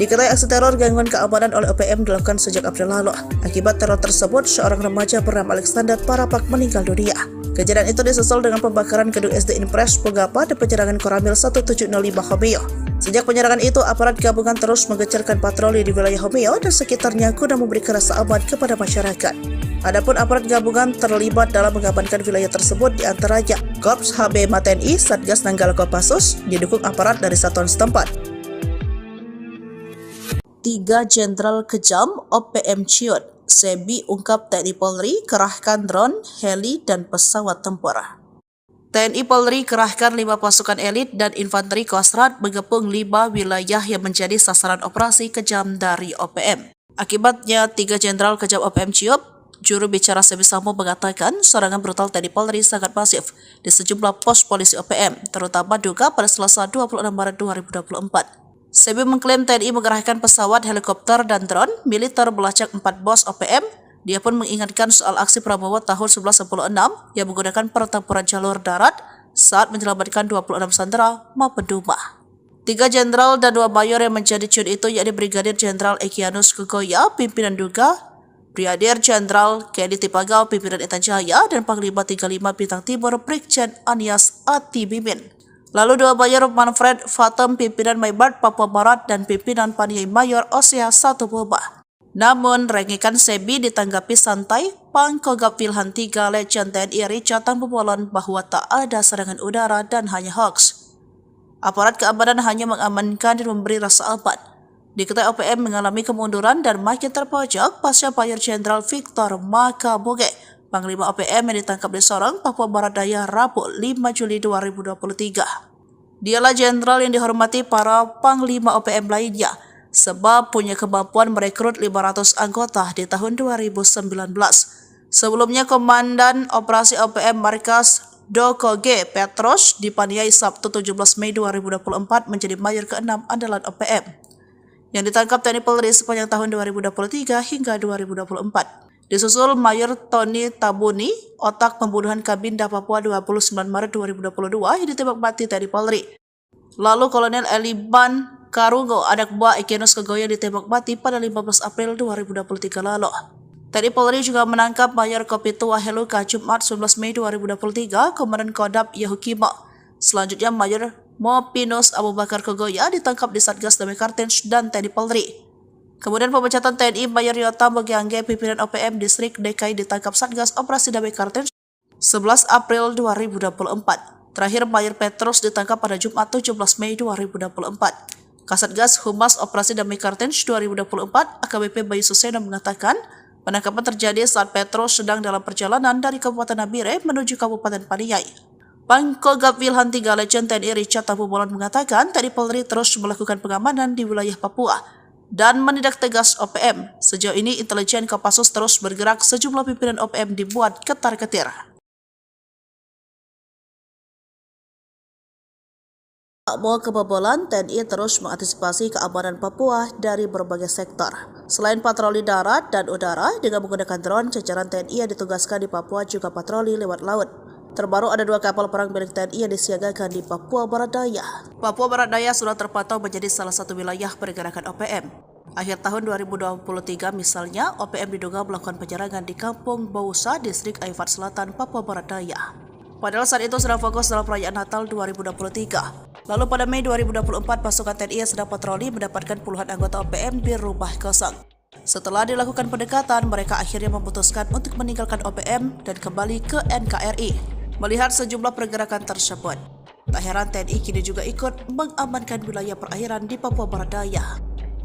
Diketahui aksi teror gangguan keamanan oleh OPM dilakukan sejak April lalu. Akibat teror tersebut, seorang remaja bernama Alexander Parapak meninggal dunia. Kejadian itu disusul dengan pembakaran gedung SD Impres Bogapa dan penyerangan Koramil 1705 Homeo. Sejak penyerangan itu, aparat gabungan terus menggencarkan patroli di wilayah Homeo dan sekitarnya guna memberikan rasa aman kepada masyarakat. Adapun aparat gabungan terlibat dalam mengamankan wilayah tersebut diantaranya Korps HB TNI, Satgas Nanggala Kopassus, didukung aparat dari satuan setempat. 3 Jenderal Kejam OPM Ciut, Sebi ungkap TNI Polri kerahkan drone, heli, dan pesawat tempur. TNI Polri kerahkan 5 pasukan elit dan infanteri Kostrad mengepung 5 wilayah yang menjadi sasaran operasi kejam dari OPM. Akibatnya, 3 Jenderal Kejam OPM Ciut, juru bicara Sebi Sambo mengatakan serangan brutal TNI Polri sangat masif di sejumlah pos polisi OPM, terutama Duga pada Selasa 26 Maret 2024. Sebi mengklaim TNI mengerahkan pesawat, helikopter, dan drone militer melacak 4 bos OPM. Dia pun mengingatkan soal aksi Prabowo tahun 1996 yang menggunakan pertempuran jalur darat saat menyelamatkan 26 sandera maupun Duma. 3 jenderal dan 2 mayor yang menjadi ciut itu yakni Brigadir Jenderal Egyanus Kukoya, pimpinan Duga, Brigadir Jenderal Kedi Tipagau, pimpinan Intan Jaya, dan Panglima 35 Bintang Timur Brigjen Anies Atibimin. Lalu 2 mayor Manfred Fatem, pimpinan Maibart Papua Barat, dan pimpinan Paniai Mayor Osea 1 Boba. Namun, rengikan Sebi ditanggapi santai. Panggokap Wilhan III Legend TNI Richard Tampobolon bahwa tak ada serangan udara dan hanya hoax. Aparat keamanan hanya mengamankan dan memberi rasa aman. Diketahui OPM mengalami kemunduran dan makin terpojok pasca Mayor Jenderal Victor Makaboge, Panglima OPM yang ditangkap di Sorong, Papua Barat Daya, Rabu 5 Juli 2023. Dialah jenderal yang dihormati para Panglima OPM lainnya, sebab punya kemampuan merekrut 500 anggota di tahun 2019. Sebelumnya, Komandan Operasi OPM Markas Doko G. Petros dipaniai Sabtu 17 Mei 2024 menjadi mayor ke-6 andalan OPM yang ditangkap TNI Polri sepanjang tahun 2023 hingga 2024. Disusul Mayor Tony Tabuni, otak pembunuhan Kabinda Papua 29 Maret 2022 yang ditembak mati TNI Polri. Lalu Kolonel Eliban Karungo, anak buah Egyanus Kukoya, ditembak mati pada 15 April 2023 lalu. TNI Polri juga menangkap Mayor Kopitu Waheluka Jumat 11 Mei 2023, Komandan Kodam Yahukimo. Selanjutnya Mayor Mopinus Abu Bakar Kukoya ditangkap di Satgas Damai Kartens dan TNI Polri. Kemudian pemecatan TNI Mayor Yota Mogiangge, pimpinan OPM Distrik DKI ditangkap Satgas Operasi Damai Kartens 11 April 2024. Terakhir Mayor Petrus ditangkap pada Jumat 17 Mei 2024. Kasatgas Humas Operasi Damai Kartens 2024 AKBP Bayu Suseno mengatakan penangkapan terjadi saat Petrus sedang dalam perjalanan dari Kabupaten Nabire menuju Kabupaten Paniai. Pangkogap Wilhan 3 Legend TNI Richard Tabubolan mengatakan TNI Polri terus melakukan pengamanan di wilayah Papua dan menindak tegas OPM. Sejauh ini intelijen Kopassus terus bergerak, sejumlah pimpinan OPM dibuat ketar-ketir. Tak mau kebobolan, TNI terus mengantisipasi keamanan Papua dari berbagai sektor. Selain patroli darat dan udara, dengan menggunakan drone, jajaran TNI yang ditugaskan di Papua juga patroli lewat laut. Terbaru ada 2 kapal perang milik TNI yang disiagakan di Papua Barat Daya. Papua Barat Daya sudah terpantau menjadi salah satu wilayah pergerakan OPM. Akhir tahun 2023 misalnya, OPM diduga melakukan penyerangan di Kampung Bausa, Distrik Aifat Selatan, Papua Barat Daya. Padahal saat itu sedang fokus dalam perayaan Natal 2023. Lalu pada Mei 2024, pasukan TNI yang sedang patroli mendapatkan puluhan anggota OPM di rumah kosong. Setelah dilakukan pendekatan, mereka akhirnya memutuskan untuk meninggalkan OPM dan kembali ke NKRI. Melihat sejumlah pergerakan tersebut, tak heran TNI kini juga ikut mengamankan wilayah perairan di Papua Barat Daya.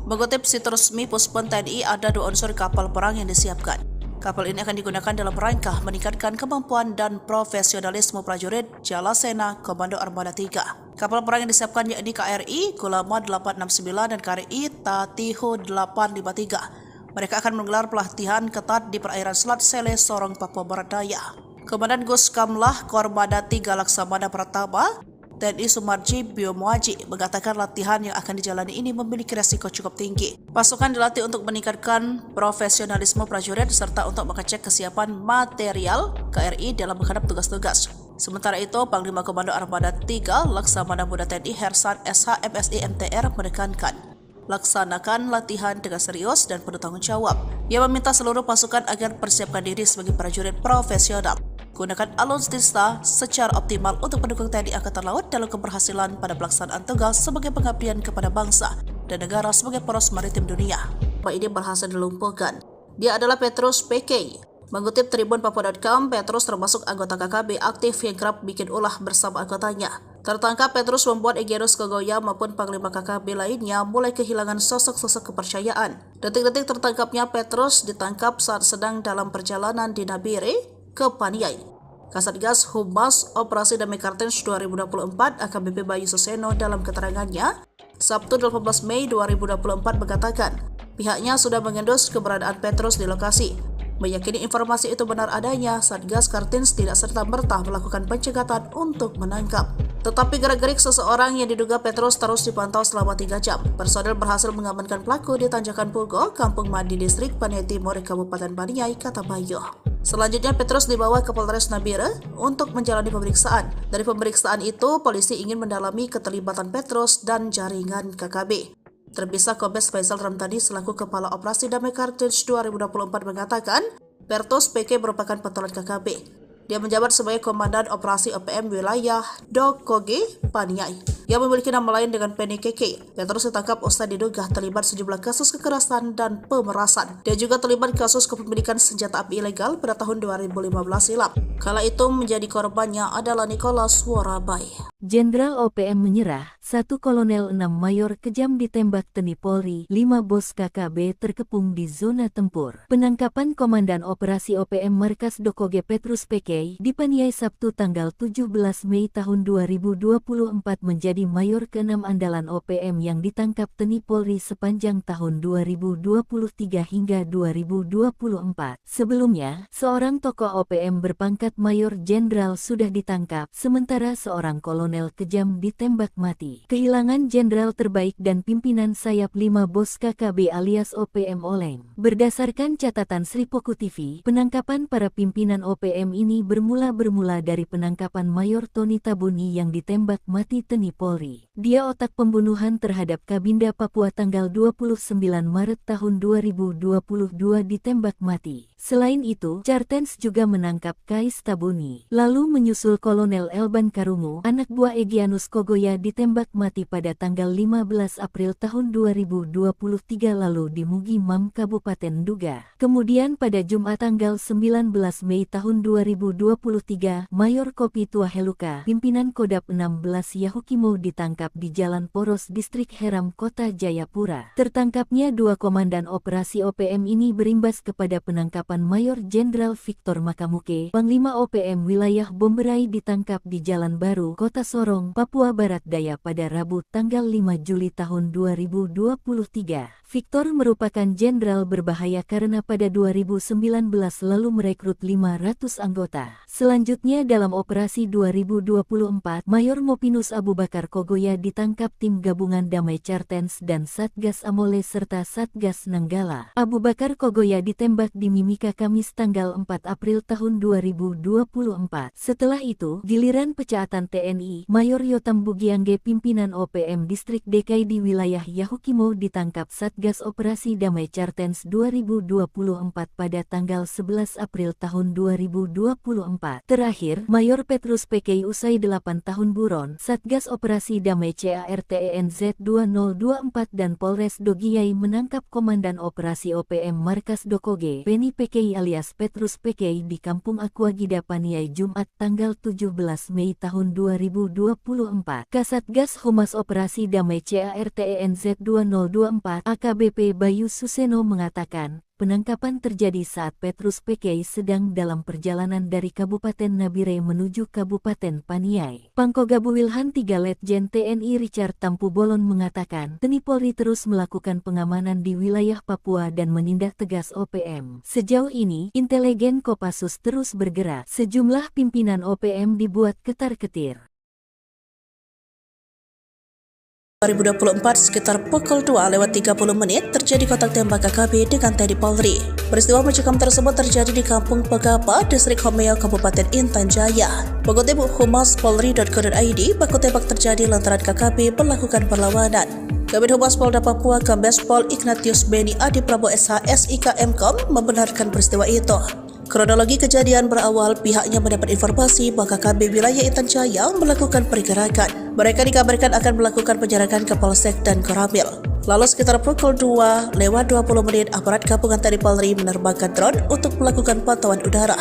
Mengutip situs resmi Puspon TNI, ada 2 unsur kapal perang yang disiapkan. Kapal ini akan digunakan dalam rangka meningkatkan kemampuan dan profesionalisme prajurit Jalasena Komando Armada 3. Kapal perang yang disiapkan yakni KRI Kulama 869 dan KRI Tatiho 853. Mereka akan menggelar pelatihan ketat di perairan Selat Sele, Sorong, Papua Barat Daya. Komandan Guskamlah Kormada 3 Laksamana Pratama, TNI Sumarji Biomuaji, mengatakan latihan yang akan dijalani ini memiliki resiko cukup tinggi. Pasukan dilatih untuk meningkatkan profesionalisme prajurit serta untuk mengecek kesiapan material KRI dalam menghadap tugas-tugas. Sementara itu, Panglima Komando Armada 3 Laksamana Muda TNI Hersan SH MSI MTR menekankan laksanakan latihan dengan serius dan penuh tanggung jawab. Ia meminta seluruh pasukan agar persiapkan diri sebagai prajurit profesional. Gunakan alutsista secara optimal untuk mendukung TNI Angkatan Laut dalam keberhasilan pada pelaksanaan tugas sebagai pengabdian kepada bangsa dan negara sebagai poros maritim dunia. Ini berhasil dilumpuhkan. Dia adalah Petrus PK. Mengutip Tribun Papua.com, Petrus termasuk anggota KKB aktif yang kerap bikin ulah bersama anggotanya. Tertangkap, Petrus membuat Egyanus Kogoya maupun Panglima KKB lainnya mulai kehilangan sosok-sosok kepercayaan. Detik-detik tertangkapnya Petrus ditangkap saat sedang dalam perjalanan di Nabire ke Paniai. Kasatgas Humas Operasi Damai Kartens 2024 AKBP Bayu Suseno dalam keterangannya Sabtu 18 Mei 2024 mengatakan pihaknya sudah mengendus keberadaan Petrus di lokasi. Meyakini informasi itu benar adanya, Satgas Kartens tidak serta-merta melakukan pencegatan untuk menangkap. Tetapi gerak-gerik seseorang yang diduga Petrus terus dipantau selama 3 jam. Personel berhasil mengamankan pelaku di Tanjakan Pugo, Kampung Mandi Distrik Paniai Timur, Kabupaten Paniai, kata Bayu. Selanjutnya Petrus dibawa ke Polres Nabire untuk menjalani pemeriksaan. Dari pemeriksaan itu, polisi ingin mendalami keterlibatan Petrus dan jaringan KKB. Terpisah Kombes Faisal Ramdhani selaku Kepala Operasi Damai Kartens 2024 mengatakan, Petrus PK merupakan pentolan KKB. Dia menjabat sebagai Komandan Operasi OPM Wilayah Dokoge, Paniai. Ia memiliki nama lain dengan Penny KK. Petrus ditangkap usai diduga terlibat sejumlah kasus kekerasan dan pemerasan. Dia juga terlibat kasus kepemilikan senjata api ilegal pada tahun 2015 silam. Kala itu menjadi korbannya adalah Nicholas Worabai. Jenderal OPM menyerah, 1 Kolonel 6 Mayor kejam ditembak TNI Polri, 5 bos KKB terkepung di zona tempur. Penangkapan Komandan Operasi OPM Markas Dokoge Petrus PK di Paniai Sabtu tanggal 17 Mei tahun 2024 menjadi Mayor ke-6 andalan OPM yang ditangkap TNI Polri sepanjang tahun 2023 hingga 2024. Sebelumnya, seorang tokoh OPM berpangkat Mayor Jenderal sudah ditangkap, sementara seorang kolonel kejam ditembak mati. Kehilangan jenderal terbaik dan pimpinan sayap 5 bos KKB alias OPM oleng. Berdasarkan catatan Sripoku TV, penangkapan para pimpinan OPM ini bermula dari penangkapan Mayor Tony Tabuni yang ditembak mati TNI Polri. Polri. Dia otak pembunuhan terhadap Kabinda Papua tanggal 29 Maret tahun 2022 ditembak mati. Selain itu, Cartens juga menangkap Kais Tabuni. Lalu menyusul Kolonel Elban Karungu, anak buah Egyanus Kogoya ditembak mati pada tanggal 15 April tahun 2023 lalu di Mugi Mam, Kabupaten Duga. Kemudian pada Jumat tanggal 19 Mei tahun 2023, Mayor Kopi Tuaheluka, pimpinan Kodap 16 Yahukimo ditangkap di Jalan Poros Distrik Heram, Kota Jayapura. Tertangkapnya dua komandan operasi OPM ini berimbas kepada penangkapan Mayor Jenderal Victor Makamuke, Panglima OPM wilayah Bomberai ditangkap di Jalan Baru, Kota Sorong, Papua Barat Daya pada Rabu tanggal 5 Juli tahun 2023. Victor merupakan jenderal berbahaya karena pada 2019 lalu merekrut 500 anggota. Selanjutnya dalam operasi 2024, Mayor Mopinus Abu Bakar Kogoya ditangkap tim gabungan Damai Cartens dan Satgas Amole serta Satgas Nanggala. Abu Bakar Kogoya ditembak di Mimika Kamis tanggal 4 April tahun 2024. Setelah itu, giliran pecaatan TNI, Mayor Yotam Bugiangge pimpinan OPM Distrik DKI di wilayah Yahukimo ditangkap Satgas Operasi Damai Cartens 2024 pada tanggal 11 April tahun 2024. Terakhir, Mayor Petrus PKI usai 8 tahun buron, Satgas Operasi Damai CARTENZ 2024 dan Polres Dogiyai menangkap Komandan Operasi OPM Markas Dokoge, Penny PKI alias Petrus PKI di Kampung Aquagida Paniai Jumat tanggal 17 Mei tahun 2024. Kasatgas Humas Operasi Damai CARTENZ 2024 AKBP Bayu Suseno mengatakan, penangkapan terjadi saat Petrus PKI sedang dalam perjalanan dari Kabupaten Nabire menuju Kabupaten Paniai. Pangkogabu Wilhan 3 Letjen TNI Richard Tampu Bolon mengatakan, TNI Polri terus melakukan pengamanan di wilayah Papua dan menindak tegas OPM. Sejauh ini, intelijen Kopassus terus bergerak. Sejumlah pimpinan OPM dibuat ketar-ketir. 2024 sekitar pukul 2:30 terjadi kontak tembak KKB dengan TNI Polri. Peristiwa mencekam tersebut terjadi di Kampung Pegapa, Distrik Homeo, Kabupaten Intan Jaya. Mengutip humaspolri.co.id, baku tembak terjadi lantaran KKB melakukan perlawanan. Kabid Humas Polda Papua Kombes Pol Ignatius Beni Adi Prabowo SH SIK Mkom membenarkan peristiwa itu. Kronologi kejadian berawal pihaknya mendapat informasi bahwa KKB wilayah Intan Jaya melakukan pergerakan. Mereka dikabarkan akan melakukan penjarakan ke Polsek dan Koramil. Lalu sekitar pukul 2:20 aparat gabungan TNI Polri menerbangkan drone untuk melakukan pantauan udara.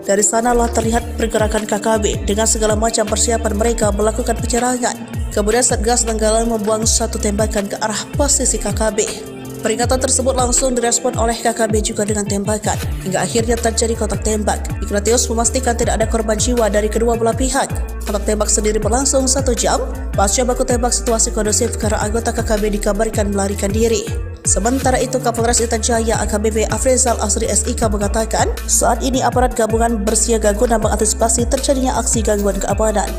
Dari sanalah terlihat pergerakan KKB dengan segala macam persiapan mereka melakukan penyerangan. Kemudian Satgas Nanggala membuang satu tembakan ke arah posisi KKB. Peringatan tersebut langsung direspon oleh KKB juga dengan tembakan, hingga akhirnya terjadi kontak tembak. Ignatius memastikan tidak ada korban jiwa dari kedua belah pihak. Kontak tembak sendiri berlangsung 1 jam. Pasca baku tembak situasi kondusif karena anggota KKB dikabarkan melarikan diri. Sementara itu, Kapolres Intan Jaya AKBP Afrizal Asri SIK mengatakan, saat ini aparat gabungan bersiaga guna mengantisipasi terjadinya aksi gangguan keamanan.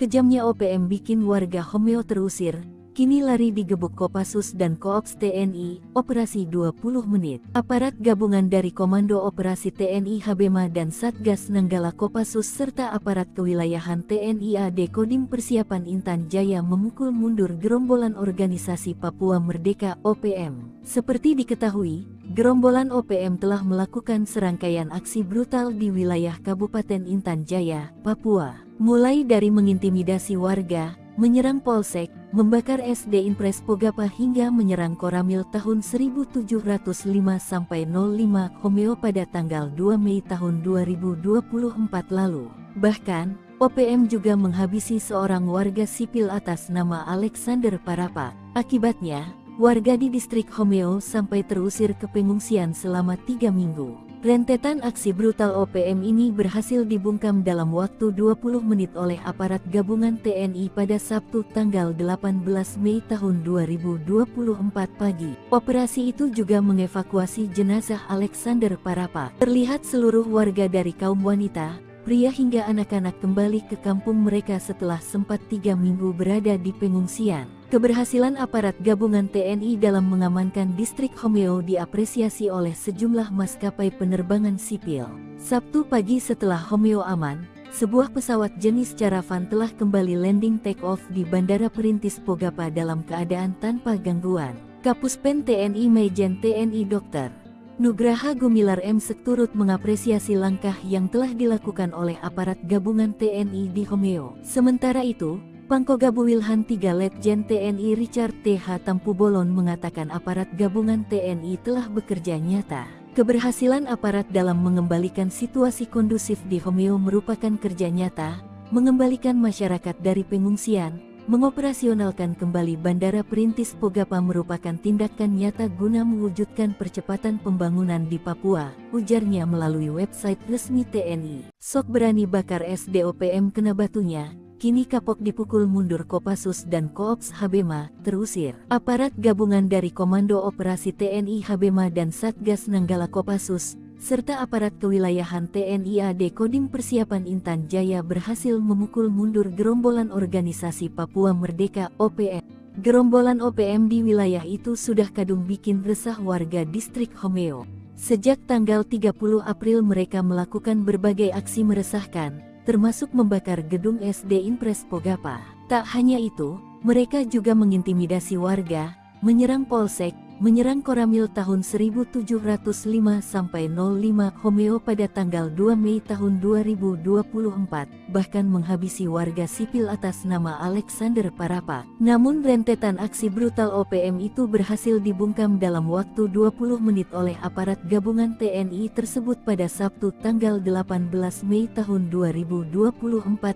Kejamnya OPM bikin warga Homeo terusir, kini lari digebuk Kopassus dan Koops TNI, operasi 20 menit. Aparat gabungan dari Komando Operasi TNI Habema dan Satgas Nanggala Kopassus serta aparat kewilayahan TNI AD Kodim Persiapan Intan Jaya memukul mundur gerombolan organisasi Papua Merdeka OPM. Seperti diketahui, gerombolan OPM telah melakukan serangkaian aksi brutal di wilayah Kabupaten Intan Jaya, Papua. Mulai dari mengintimidasi warga, menyerang polsek, membakar SD Impres Pogapa hingga menyerang Koramil tahun 1705-05 Homeo pada tanggal 2 Mei tahun 2024 lalu. Bahkan, OPM juga menghabisi seorang warga sipil atas nama Alexander Parapa. Akibatnya, warga di distrik Homeo sampai terusir ke pengungsian selama 3 minggu. Rentetan aksi brutal OPM ini berhasil dibungkam dalam waktu 20 menit oleh aparat gabungan TNI pada Sabtu tanggal 18 Mei tahun 2024 pagi. Operasi itu juga mengevakuasi jenazah Alexander Parapa. Terlihat seluruh warga dari kaum wanita, pria hingga anak-anak kembali ke kampung mereka setelah sempat 3 minggu berada di pengungsian. Keberhasilan aparat gabungan TNI dalam mengamankan distrik Homeo diapresiasi oleh sejumlah maskapai penerbangan sipil. Sabtu pagi setelah Homeo aman, sebuah pesawat jenis Caravan telah kembali landing take-off di Bandara Perintis Pogapa dalam keadaan tanpa gangguan. Kapuspen TNI Majen TNI Dr. Nugraha Gumilar M.Sek turut mengapresiasi langkah yang telah dilakukan oleh aparat gabungan TNI di Homeo. Sementara itu, Pangkogabu Wilhan 3 Letjen TNI Richard T.H. Tampubolon mengatakan aparat gabungan TNI telah bekerja nyata. Keberhasilan aparat dalam mengembalikan situasi kondusif di Homeo merupakan kerja nyata, mengembalikan masyarakat dari pengungsian, mengoperasionalkan kembali Bandara Perintis Pogapa merupakan tindakan nyata guna mewujudkan percepatan pembangunan di Papua, ujarnya melalui website resmi TNI. Sok berani bakar SDOPM kena batunya. Kini kapok dipukul mundur Kopassus dan Koops Habema, terusir. Aparat gabungan dari Komando Operasi TNI Habema dan Satgas Nanggala Kopassus, serta aparat kewilayahan TNI AD Kodim Persiapan Intan Jaya berhasil memukul mundur gerombolan organisasi Papua Merdeka (OPM). Gerombolan OPM di wilayah itu sudah kadung bikin resah warga distrik Homeo. Sejak tanggal 30 April mereka melakukan berbagai aksi meresahkan, termasuk membakar gedung SD Inpres Pogapa. Tak hanya itu, mereka juga mengintimidasi warga, menyerang polsek, menyerang Koramil tahun 1705-05 Homeo pada tanggal 2 Mei tahun 2024, bahkan menghabisi warga sipil atas nama Alexander Parapak. Namun rentetan aksi brutal OPM itu berhasil dibungkam dalam waktu 20 menit oleh aparat gabungan TNI tersebut pada Sabtu tanggal 18 Mei tahun 2024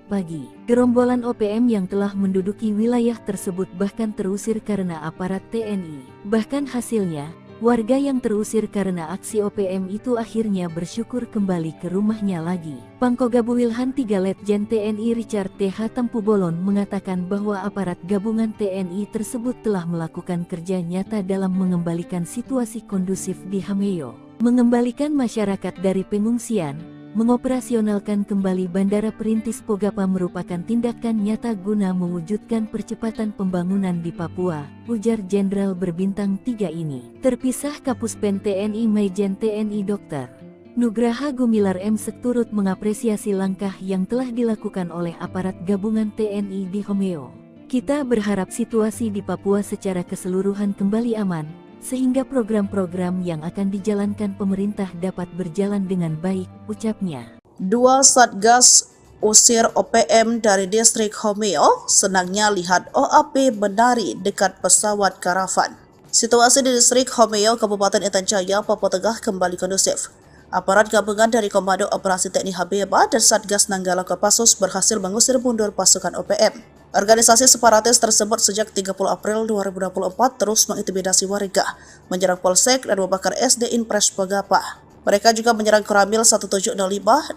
pagi. Gerombolan OPM yang telah menduduki wilayah tersebut bahkan terusir karena aparat TNI. Bahkan hasilnya, warga yang terusir karena aksi OPM itu akhirnya bersyukur kembali ke rumahnya lagi. Pangkogabu Wilhan 3 Letjen TNI Richard T.H. Tampubolon mengatakan bahwa aparat gabungan TNI tersebut telah melakukan kerja nyata dalam mengembalikan situasi kondusif di Homeo, mengembalikan masyarakat dari pengungsian, mengoperasionalkan kembali Bandara Perintis Pogapa merupakan tindakan nyata guna mewujudkan percepatan pembangunan di Papua, ujar Jenderal berbintang 3 ini. Terpisah Kapuspen TNI Majen TNI Dr. Nugraha Gumilar M.Sek turut mengapresiasi langkah yang telah dilakukan oleh aparat gabungan TNI di Homeo. Kita berharap situasi di Papua secara keseluruhan kembali aman, sehingga program-program yang akan dijalankan pemerintah dapat berjalan dengan baik, ucapnya. 2 Satgas usir OPM dari distrik Homeo, senangnya lihat OAP menari dekat pesawat karavan. Situasi di distrik Homeo, Kabupaten Intan Jaya, Papua Tengah kembali kondusif. Aparat gabungan dari Komando Operasi TNI Habema dan Satgas Nanggala Kopassus berhasil mengusir mundur pasukan OPM. Organisasi separatis tersebut sejak 30 April 2024 terus mengintimidasi warga, menyerang polsek dan membakar SD Inpres Pogapa. Mereka juga menyerang Koramil 1705-05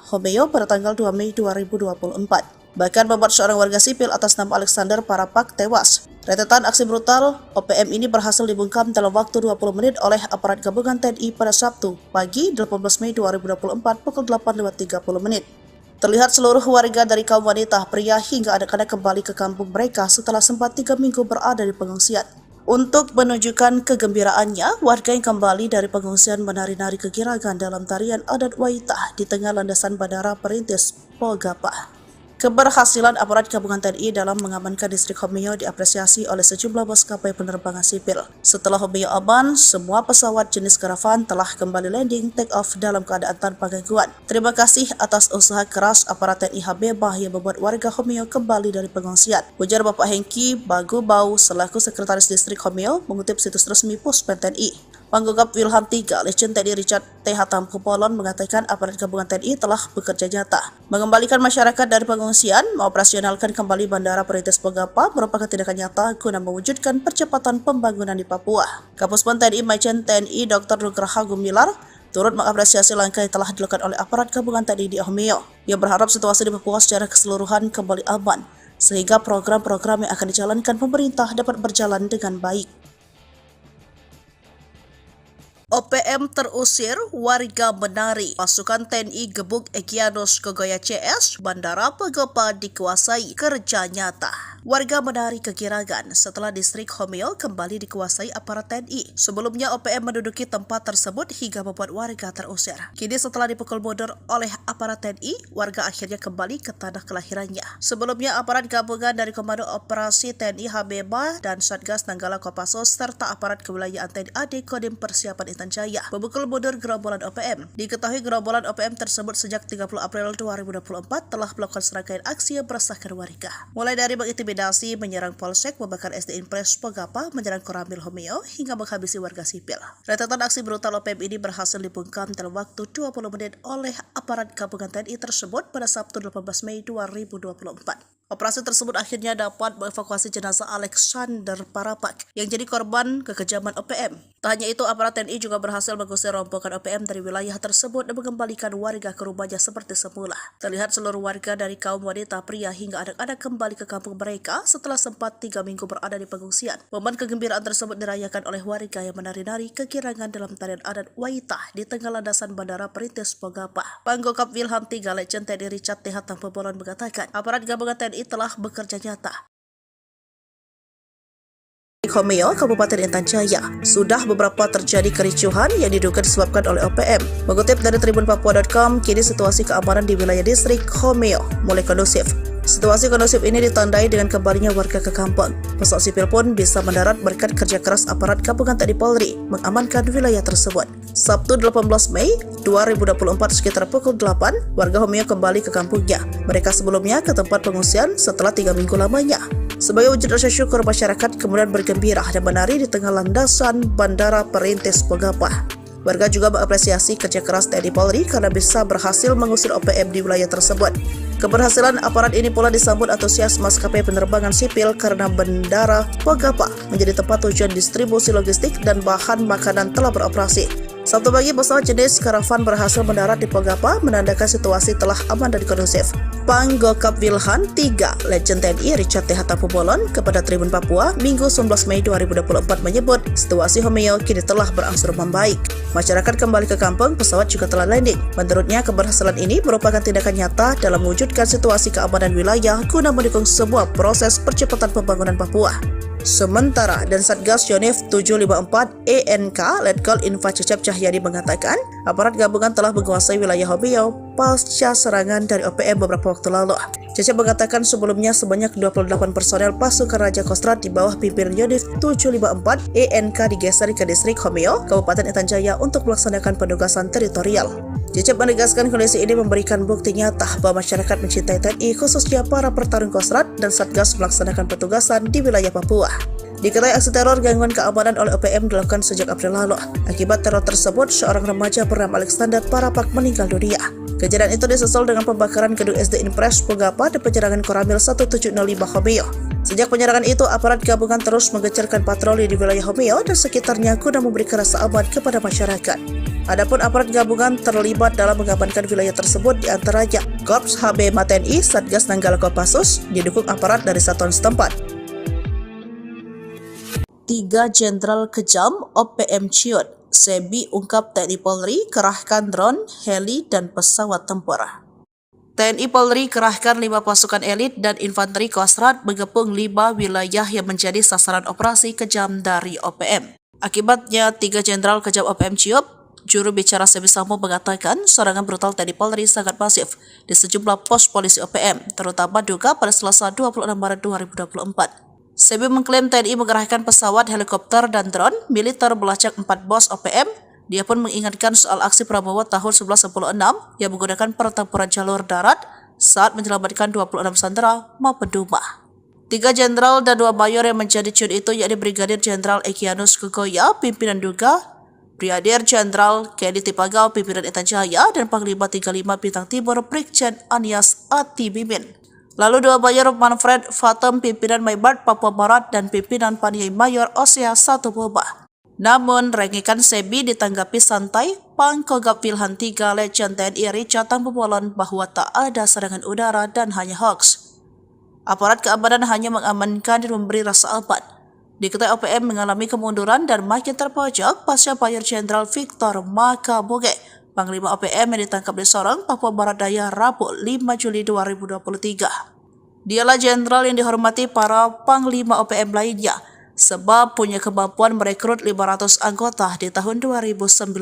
Homeo pada tanggal 2 Mei 2024. Bahkan membuat seorang warga sipil atas nama Alexander Parapak tewas. Rentetan aksi brutal OPM ini berhasil dibungkam dalam waktu 20 menit oleh aparat gabungan TNI pada Sabtu pagi 18 Mei 2024 pukul 8.30 menit. Terlihat seluruh warga dari kaum wanita, pria hingga anak-anak kembali ke kampung mereka setelah sempat 3 minggu berada di pengungsian. Untuk menunjukkan kegembiraannya, warga yang kembali dari pengungsian menari-nari kegirangan dalam tarian adat Waitah di tengah landasan Bandara Perintis Pogapa. Keberhasilan aparat gabungan TNI dalam mengamankan distrik Homeo diapresiasi oleh sejumlah maskapai penerbangan sipil. Setelah Homeo aman, semua pesawat jenis karavan telah kembali landing take off dalam keadaan tanpa gangguan. Terima kasih atas usaha keras aparat TNI Habema yang membuat warga Homeo kembali dari pengungsian, ujar Bapak Hengki Bagubau selaku Sekretaris Distrik Homeo mengutip situs resmi Puspen TNI. Pangkogabu Wilhan 3 Letjen TNI Richard T.H. Tampubolon mengatakan aparat gabungan TNI telah bekerja nyata, mengembalikan masyarakat dari pengungsian, mengoperasionalkan kembali Bandara Perintis Pogapa merupakan tindakan nyata guna mewujudkan percepatan pembangunan di Papua. Kapuspen TNI Majen TNI Dr. Nugraha Gumilar turut mengapresiasi langkah yang telah dilakukan oleh aparat gabungan TNI di Homeo. Ia berharap situasi di Papua secara keseluruhan kembali aman, sehingga program-program yang akan dijalankan pemerintah dapat berjalan dengan baik. OPM terusir, warga menari. Pasukan TNI gebuk Egyanus Kogoya CS, Bandara Pagopa dikuasai. Kerja nyata. Warga menari kegirangan setelah distrik Homeo kembali dikuasai aparat TNI. Sebelumnya OPM menduduki tempat tersebut hingga membuat warga terusir. Kini setelah dipukul mundur oleh aparat TNI, warga akhirnya kembali ke tanah kelahirannya. Sebelumnya aparat gabungan dari Komando Operasi TNI Habeba dan Satgas Nanggala Kopassus serta aparat kewilayahan TNI AD Kodim Persiapan Intan Jaya memukul mundur gerombolan OPM. Diketahui gerombolan OPM tersebut sejak 30 April 2024 telah melakukan serangkaian aksi yang meresahkan warga. Mulai dari mengintimidasi, menyerang Polsek, membakar SD Impres Pogapa, menyerang Koramil Homeo, hingga menghabisi warga sipil. Rentetan aksi brutal OPM ini berhasil dibungkam dalam waktu 20 menit oleh aparat gabungan TNI tersebut pada Sabtu 18 Mei 2024. Operasi tersebut akhirnya dapat mengevakuasi jenazah Alexander Parapak yang jadi korban kekejaman OPM. Tak hanya itu, aparat TNI juga berhasil mengusir rombongan OPM dari wilayah tersebut dan mengembalikan warga ke rumahnya seperti semula. Terlihat seluruh warga dari kaum wanita, pria hingga anak-anak kembali ke kampung mereka setelah sempat 3 minggu berada di pengungsian. Momen kegembiraan tersebut dirayakan oleh warga yang menari-nari kegirangan dalam tarian adat Waitah di tengah landasan Bandara Perintis Pogapa. Panggokap Wilhan 3 Legend TNI Richard T. Tampobolon mengatakan, aparat gabungan TNI telah bekerja nyata. Homeo, Kabupaten Intan Jaya, sudah beberapa terjadi kericuhan yang diduga disebabkan oleh OPM. Mengutip dari tribunpapua.com, kini situasi keamanan di wilayah distrik Homeo mulai kondusif. Situasi kondusif ini ditandai dengan kembalinya warga ke kampung. Pesawat sipil pun bisa mendarat berkat kerja keras aparat gabungan TNI Polri mengamankan wilayah tersebut. Sabtu 18 Mei 2024 sekitar pukul 8, warga Homeo kembali ke kampungnya. Mereka sebelumnya ke tempat pengungsian setelah 3 minggu lamanya. Sebagai wujud rasa syukur, masyarakat kemudian bergembira dan menari di tengah landasan Bandara Perintis Pogapa. Warga juga mengapresiasi kerja keras TNI Polri karena bisa berhasil mengusir OPM di wilayah tersebut. Keberhasilan aparat ini pula disambut antusias maskapai penerbangan sipil karena Bandara Pogapa menjadi tempat tujuan distribusi logistik dan bahan makanan telah beroperasi. Sabtu pagi, pesawat jenis karavan berhasil mendarat di Pogapa, menandakan situasi telah aman dan kondusif. Panggokap Wilhan 3 Legend TNI Richard T. Tampobolon kepada Tribun Papua Minggu 19 Mei 2024 menyebut situasi Homeo kini telah berangsur membaik. Masyarakat kembali ke kampung, pesawat juga telah landing. Menurutnya, keberhasilan ini merupakan tindakan nyata dalam mewujudkan situasi keamanan wilayah guna mendukung sebuah proses percepatan pembangunan Papua. Sementara, dan Satgas Yonif 754 ENK Letkol Info Cecep Cahyadi mengatakan, aparat gabungan telah menguasai wilayah Homeo pasca serangan dari OPM beberapa waktu lalu. Cecep mengatakan sebelumnya sebanyak 28 personel pasukan Raja Kostrad di bawah pimpinan Yonif 754 ENK digeser ke distrik Homeo, Kabupaten Intan Jaya untuk melaksanakan penugasan teritorial. Cecep menegaskan kondisi ini memberikan bukti nyata bahwa masyarakat mencintai TNI, khususnya para pertarung Kostrad dan Satgas melaksanakan petugasan di wilayah Papua. Diketahui aksi teror gangguan keamanan oleh OPM dilakukan sejak April lalu. Akibat teror tersebut, seorang remaja bernama Alexander Parapak meninggal dunia. Kejadian itu disusul dengan pembakaran gedung SD Impres Pogapa dan penyerangan Koramil 1705 Homeo. Sejak penyerangan itu, aparat gabungan terus menggencarkan patroli di wilayah Homeo dan sekitarnya guna memberikan rasa aman kepada masyarakat. Adapun aparat gabungan terlibat dalam mengamankan wilayah tersebut diantaranya Korps HB TNI, Satgas Nanggala Kopassus, didukung aparat dari satuan setempat. 3 Jenderal kejam OPM ciut, Sebi ungkap TNI Polri kerahkan drone, heli, dan pesawat tempur. TNI Polri kerahkan 5 pasukan elit dan infanteri Kostrad mengepung 5 wilayah yang menjadi sasaran operasi kejam dari OPM. Akibatnya, 3 Jenderal kejam OPM ciut. Juru bicara Sebi Sambo mengatakan serangan brutal TNI Polri sangat masif di sejumlah pos polisi OPM, terutama Duga pada Selasa 26 Maret 2024. Sebi mengklaim TNI mengerahkan pesawat, helikopter, dan drone militer melacak 4 bos OPM. Dia pun mengingatkan soal aksi Prabowo tahun 1996 yang menggunakan pertempuran jalur darat saat menyelamatkan 26 sandera maupun Duma. 3 jenderal dan 2 mayor yang menjadi ciut itu yakni Brigadir Jenderal Egyanus Kogoya, pimpinan Duga, Brigadir Jenderal Kedi Tipagau, pimpinan Intan Jaya, dan Panglima 35 Bintang Timur Brigjen Anies Ati Mimin. Lalu 2 Mayor Manfred Fatem, pimpinan Maibart Papua Barat, dan pimpinan Paniai Mayor Osea 1 Boba. Namun, rengikan Sebi ditanggapi santai. Panggokap Wilhan 3 Legend TNI Richard Tampobolon bahwa tak ada serangan udara dan hanya hoax. Aparat keamanan hanya mengamankan dan memberi rasa aman. Diketahui OPM mengalami kemunduran dan makin terpojok pasca Mayor Jenderal Victor Makaboge, Panglima OPM yang ditangkap di Sorong, Papua Barat Daya, Rabu 5 Juli 2023. Dialah jenderal yang dihormati para Panglima OPM lainnya, sebab punya kemampuan merekrut 500 anggota di tahun 2019.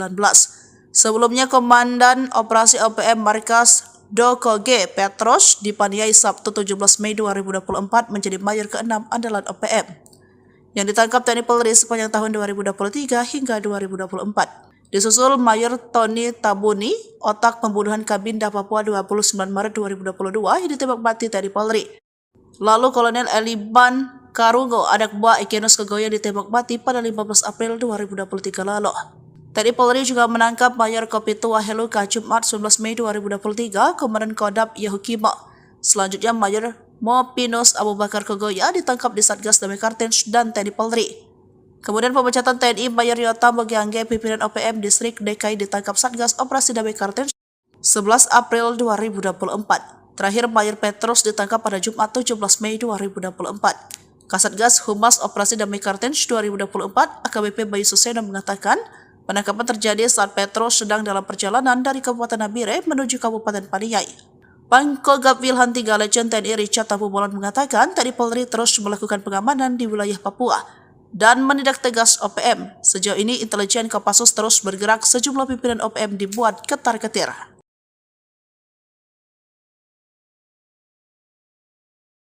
Sebelumnya, Komandan Operasi OPM Markas Dokoge Petros dipaniai Sabtu 17 Mei 2024 menjadi Mayor ke-6 andalan OPM yang ditangkap TNI Polri sepanjang tahun 2023 hingga 2024. Disusul Mayor Tony Tabuni, otak pembunuhan Kabinda Papua 29 Maret 2022 yang ditembak mati TNI Polri. Lalu Kolonel Eliban Karungo, anak buah Ekenus Kegoya, ditembak mati pada 15 April 2023 lalu. TNI Polri juga menangkap Mayor Kopitu Waheluka Jumat 19 Mei 2023, Komandan Kodam Yahukimo. Selanjutnya Mayor Mopinus Abu Bakar Kegoya ditangkap di Satgas Damai Kartens dan TNI Polri. Kemudian pemecatan TNI Mayor Yota Mogiangge, pimpinan OPM Distrik DKI, ditangkap Satgas Operasi Damai Kartens 11 April 2024. Terakhir Mayor Petrus ditangkap pada Jumat 17 Mei 2024. Kasatgas Humas Operasi Damai Kartens 2024 AKBP Bayu Suseno mengatakan penangkapan terjadi saat Petrus sedang dalam perjalanan dari Kabupaten Nabire menuju Kabupaten Paniai. Pangkogap Wilhan 3 Legend TNI Richard Tabubolan mengatakan TNI Polri terus melakukan pengamanan di wilayah Papua dan menindak tegas OPM. Sejauh ini intelijen Kopassus terus bergerak, sejumlah pimpinan OPM dibuat ketar-ketir.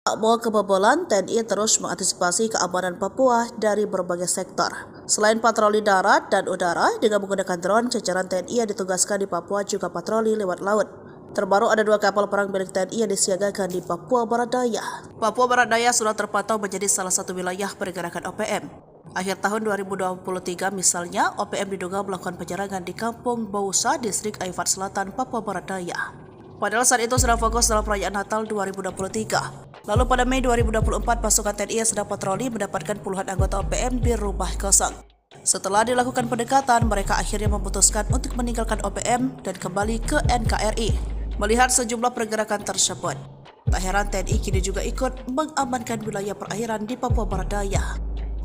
Tak mau kebobolan, TNI terus mengantisipasi keamanan Papua dari berbagai sektor. Selain patroli darat dan udara, dengan menggunakan drone, jajaran TNI yang ditugaskan di Papua juga patroli lewat laut. Terbaru ada 2 kapal perang milik TNI yang disiagakan di Papua Barat Daya. Papua Barat Daya sudah terpantau menjadi salah satu wilayah pergerakan OPM. Akhir tahun 2023 misalnya, OPM diduga melakukan penyerangan di Kampung Bausa, Distrik Aifat Selatan, Papua Barat Daya. Padahal saat itu sedang fokus dalam perayaan Natal 2023. Lalu pada Mei 2024, pasukan TNI yang sedang patroli mendapatkan puluhan anggota OPM di rumah kosong. Setelah dilakukan pendekatan, mereka akhirnya memutuskan untuk meninggalkan OPM dan kembali ke NKRI. Melihat sejumlah pergerakan tersebut, tak heran TNI kini juga ikut mengamankan wilayah perairan di Papua Barat Daya.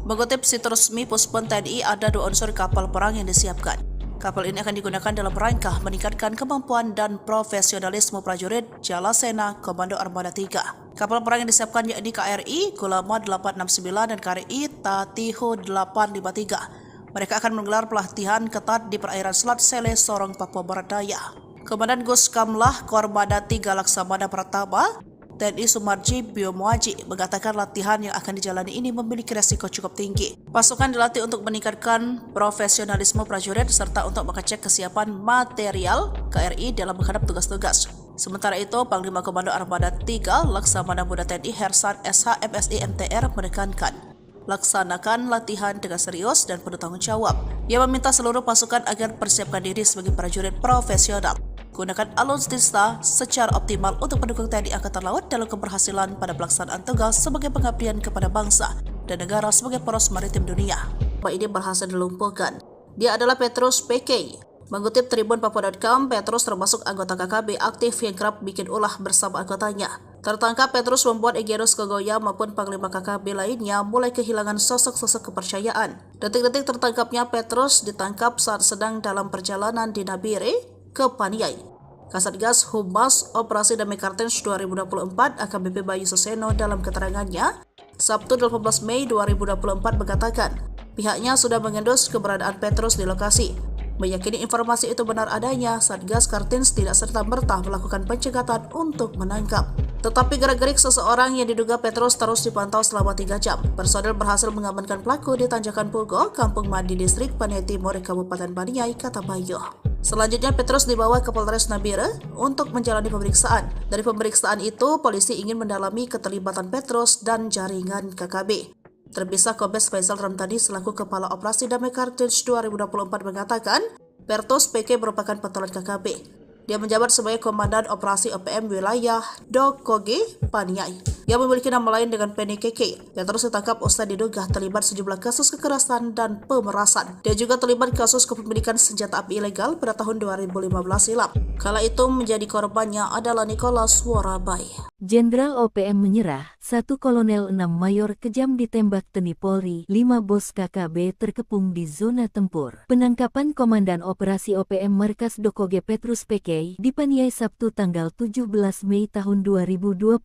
Mengutip situs resmi Puspon TNI, ada 2 unsur kapal perang yang disiapkan. Kapal ini akan digunakan dalam rangka meningkatkan kemampuan dan profesionalisme prajurit Jalasena Komando Armada 3. Kapal perang yang disiapkan yakni KRI Gulama 869 dan KRI Tatiho 853. Mereka akan menggelar pelatihan ketat di perairan Selat Sele, Sorong, Papua Barat Daya. Komandan Guskamlah Kormada 3 Laksamana Pratama TNI Sumarji Biomuaji mengatakan latihan yang akan dijalani ini memiliki resiko cukup tinggi. Pasukan dilatih untuk meningkatkan profesionalisme prajurit serta untuk mengecek kesiapan material KRI dalam menghadap tugas-tugas. Sementara itu, Panglima Komando Armada 3 Laksamana Muda TNI Hersan SH MSI MTR menekankan laksanakan latihan dengan serius dan penuh tanggung jawab. Ia meminta seluruh pasukan agar persiapkan diri sebagai prajurit profesional. Gunakan alutsista secara optimal untuk mendukung TNI Angkatan Laut dalam keberhasilan pada pelaksanaan tugas sebagai pengabdian kepada bangsa dan negara sebagai poros maritim dunia. Ini berhasil dilumpuhkan. Dia adalah Petrus PK. Mengutip Tribun Papua.com, Petrus termasuk anggota KKB aktif yang kerap bikin ulah bersama anggotanya. Tertangkap, Petrus membuat Egenus Kegoya maupun Panglima KKB lainnya mulai kehilangan sosok-sosok kepercayaan. Detik-detik tertangkapnya Petrus ditangkap saat sedang dalam perjalanan di Nabire ke Paniai. Kasatgas Humas Operasi Damai Kartens 2024 AKBP Bayu Suseno dalam keterangannya Sabtu 18 Mei 2024 mengatakan pihaknya sudah mengendus keberadaan Petrus di lokasi. Meyakini informasi itu benar adanya, Satgas Kartens tidak serta-merta melakukan pencegatan untuk menangkap. Tetapi gerak-gerik seseorang yang diduga Petrus terus dipantau selama 3 jam. Personel berhasil mengamankan pelaku di Tanjakan Pugo, Kampung Mandi, Distrik Paniai Timur, Kabupaten Paniai, kata Bayu. Selanjutnya Petrus dibawa ke Polres Nabire untuk menjalani pemeriksaan. Dari pemeriksaan itu, polisi ingin mendalami keterlibatan Petrus dan jaringan KKB. Terpisah, Kombes Faisal Ramtani selaku Kepala Operasi Damai Kartens 2024 mengatakan Petrus PK merupakan pentolan KKB. Dia menjabat sebagai Komandan Operasi OPM Wilayah Dokoge Paniai yang memiliki nama lain dengan Penny KK. Petrus ditangkap usai diduga terlibat sejumlah kasus kekerasan dan pemerasan. Dia juga terlibat kasus kepemilikan senjata api ilegal pada tahun 2015 silam. Kala itu menjadi korbannya adalah Nicholas Worabai. Jenderal OPM menyerah, 1 Kolonel 6 Mayor kejam ditembak TNI Polri, 5 bos KKB terkepung di zona tempur. Penangkapan Komandan Operasi OPM Markas Dokoge Petrus PK dipaniai Sabtu tanggal 17 Mei tahun 2024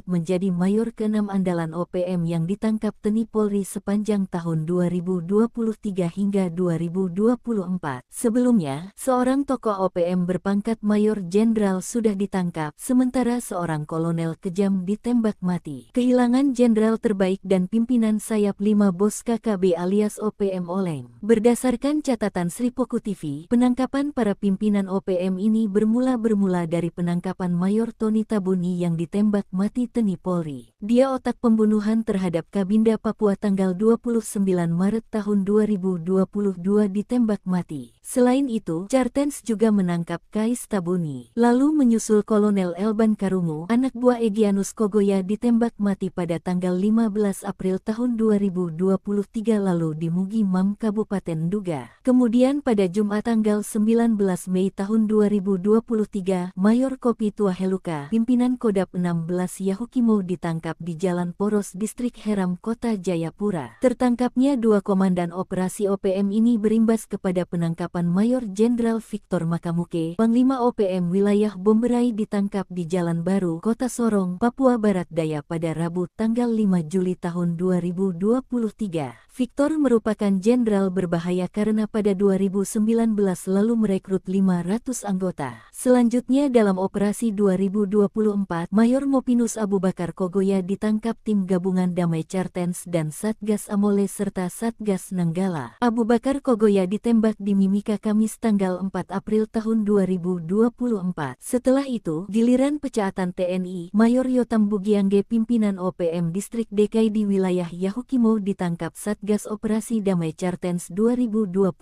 menjadi Mayor ke-6 andalan OPM yang ditangkap TNI Polri sepanjang tahun 2023 hingga 2024. Sebelumnya, seorang tokoh OPM berpangkat Mayor Jenderal sudah ditangkap, sementara seorang kolonel kejam ditembak mati. Kehilangan jenderal terbaik dan pimpinan sayap 5 bos KKB alias OPM oleng. Berdasarkan catatan Sripoku TV, penangkapan para pimpinan OPM ini bermula dari penangkapan Mayor Tony Tabuni yang ditembak mati TNI Polri. Dia otak pembunuhan terhadap Kabinda Papua tanggal 29 Maret tahun 2022 ditembak mati. Selain itu, Cartens juga menangkap Kais Tabuni. Lalu menyusul Kolonel Elban Karungu, anak buah Egyanus Kogoya ditembak mati pada tanggal 15 April tahun 2023 lalu di Mugi Mam Kabupaten Nduga. Kemudian pada Jumat tanggal 19 Mei tahun 2023, Mayor Kopi Tua Heluka, pimpinan Kodap 16 Yahukimo ditangkap di Jalan Poros Distrik Heram Kota Jayapura. Tertangkapnya 2 komandan operasi OPM ini berimbas kepada penangkapan Mayor Jenderal Victor Makamuke, Panglima OPM wilayah Bomberai ditangkap di Jalan Baru, Kota Sorong, Papua Barat Daya pada Rabu tanggal 5 Juli tahun 2023. Victor merupakan jenderal berbahaya karena pada 2019 lalu merekrut 500 anggota. Selanjutnya dalam operasi 2024, Mayor Mopinus Abu Bakar Kogoya ditangkap tim gabungan Damai Cartens dan Satgas Amole serta Satgas Nanggala. Abu Bakar Kogoya ditembak di Mimika Kamis tanggal 4 April tahun 2024. Setelah itu, giliran pecaatan TNI, Mayor Yotam Bugiangge pimpinan OPM Distrik DKI di wilayah Yahukimo ditangkap Satgas Operasi Damai Cartens 2024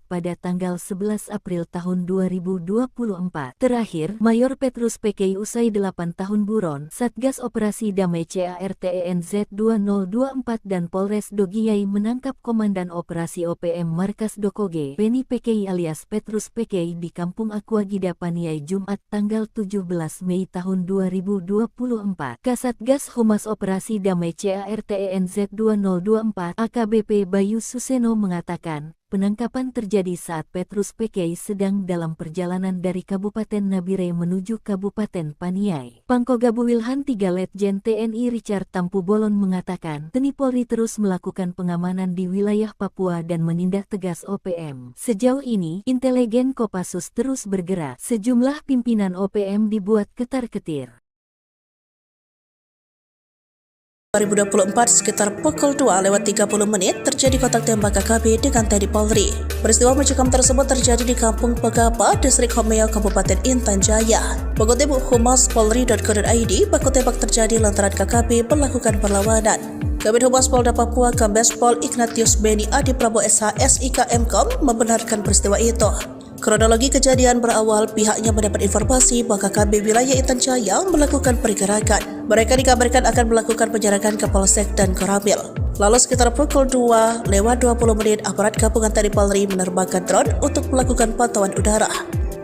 pada tanggal 11 April tahun 2024. Terakhir, Mayor Petrus PK usai 8 tahun buron, Satgas Operasi Damai CARTENZ 2024 dan Polres Dogiyai menangkap Komandan Operasi OPM Markas Dokoge, Penny PK alias Petrus PK di Kampung Aquagida Paniai Jumat tanggal 17 Mei tahun 2024. Kasatgas Humas Operasi Damai CARTENZ 2024 AKBP Bayu Suseno mengatakan, penangkapan terjadi saat Petrus PK sedang dalam perjalanan dari Kabupaten Nabire menuju Kabupaten Paniai. Pangkogabu Wilhan 3 Letjen TNI Richard Tampu Bolon mengatakan, TNI Polri terus melakukan pengamanan di wilayah Papua dan menindak tegas OPM. Sejauh ini, intelijen Kopassus terus bergerak. Sejumlah pimpinan OPM dibuat ketar-ketir. 2024 sekitar pukul 2:30 terjadi kontak tembak KKB dengan TNI Polri. Peristiwa mencekam tersebut terjadi di Kampung Pegapa, Distrik Homeo, Kabupaten Intan Jaya. Mengutip Humas Polri.co.id, baku tembak terjadi lantaran KKB melakukan perlawanan. Kabid Humas Polda Papua Kombes Pol Ignatius Beni Adi Prabowo SH SIK Mkom membenarkan peristiwa itu. Kronologi kejadian berawal pihaknya mendapat informasi bahwa KKB wilayah Intan Jaya melakukan pergerakan. Mereka dikabarkan akan melakukan penyerangan ke Polsek dan Koramil. Lalu sekitar pukul 2:20 aparat gabungan TNI Polri menerbangkan drone untuk melakukan pantauan udara.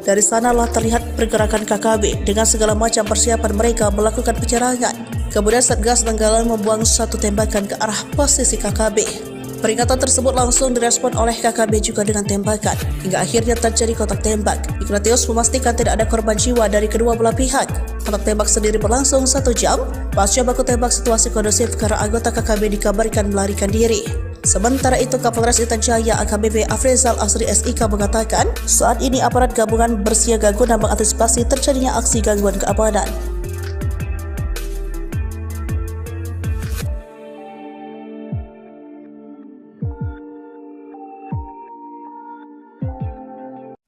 Dari sanalah terlihat pergerakan KKB dengan segala macam persiapan mereka melakukan penyerangan. Kemudian Satgas Nanggala membuang satu tembakan ke arah posisi KKB. Peringatan tersebut langsung direspon oleh KKB juga dengan tembakan, hingga akhirnya terjadi kontak tembak. Ignatius memastikan tidak ada korban jiwa dari kedua belah pihak. Kontak tembak sendiri berlangsung 1 jam. Pasca baku tembak, situasi kondusif karena anggota KKB dikabarkan melarikan diri. Sementara itu, Kapolres Intan Jaya AKBP Afrizal Asri SIK mengatakan, saat ini aparat gabungan bersiaga guna mengantisipasi terjadinya aksi gangguan keamanan.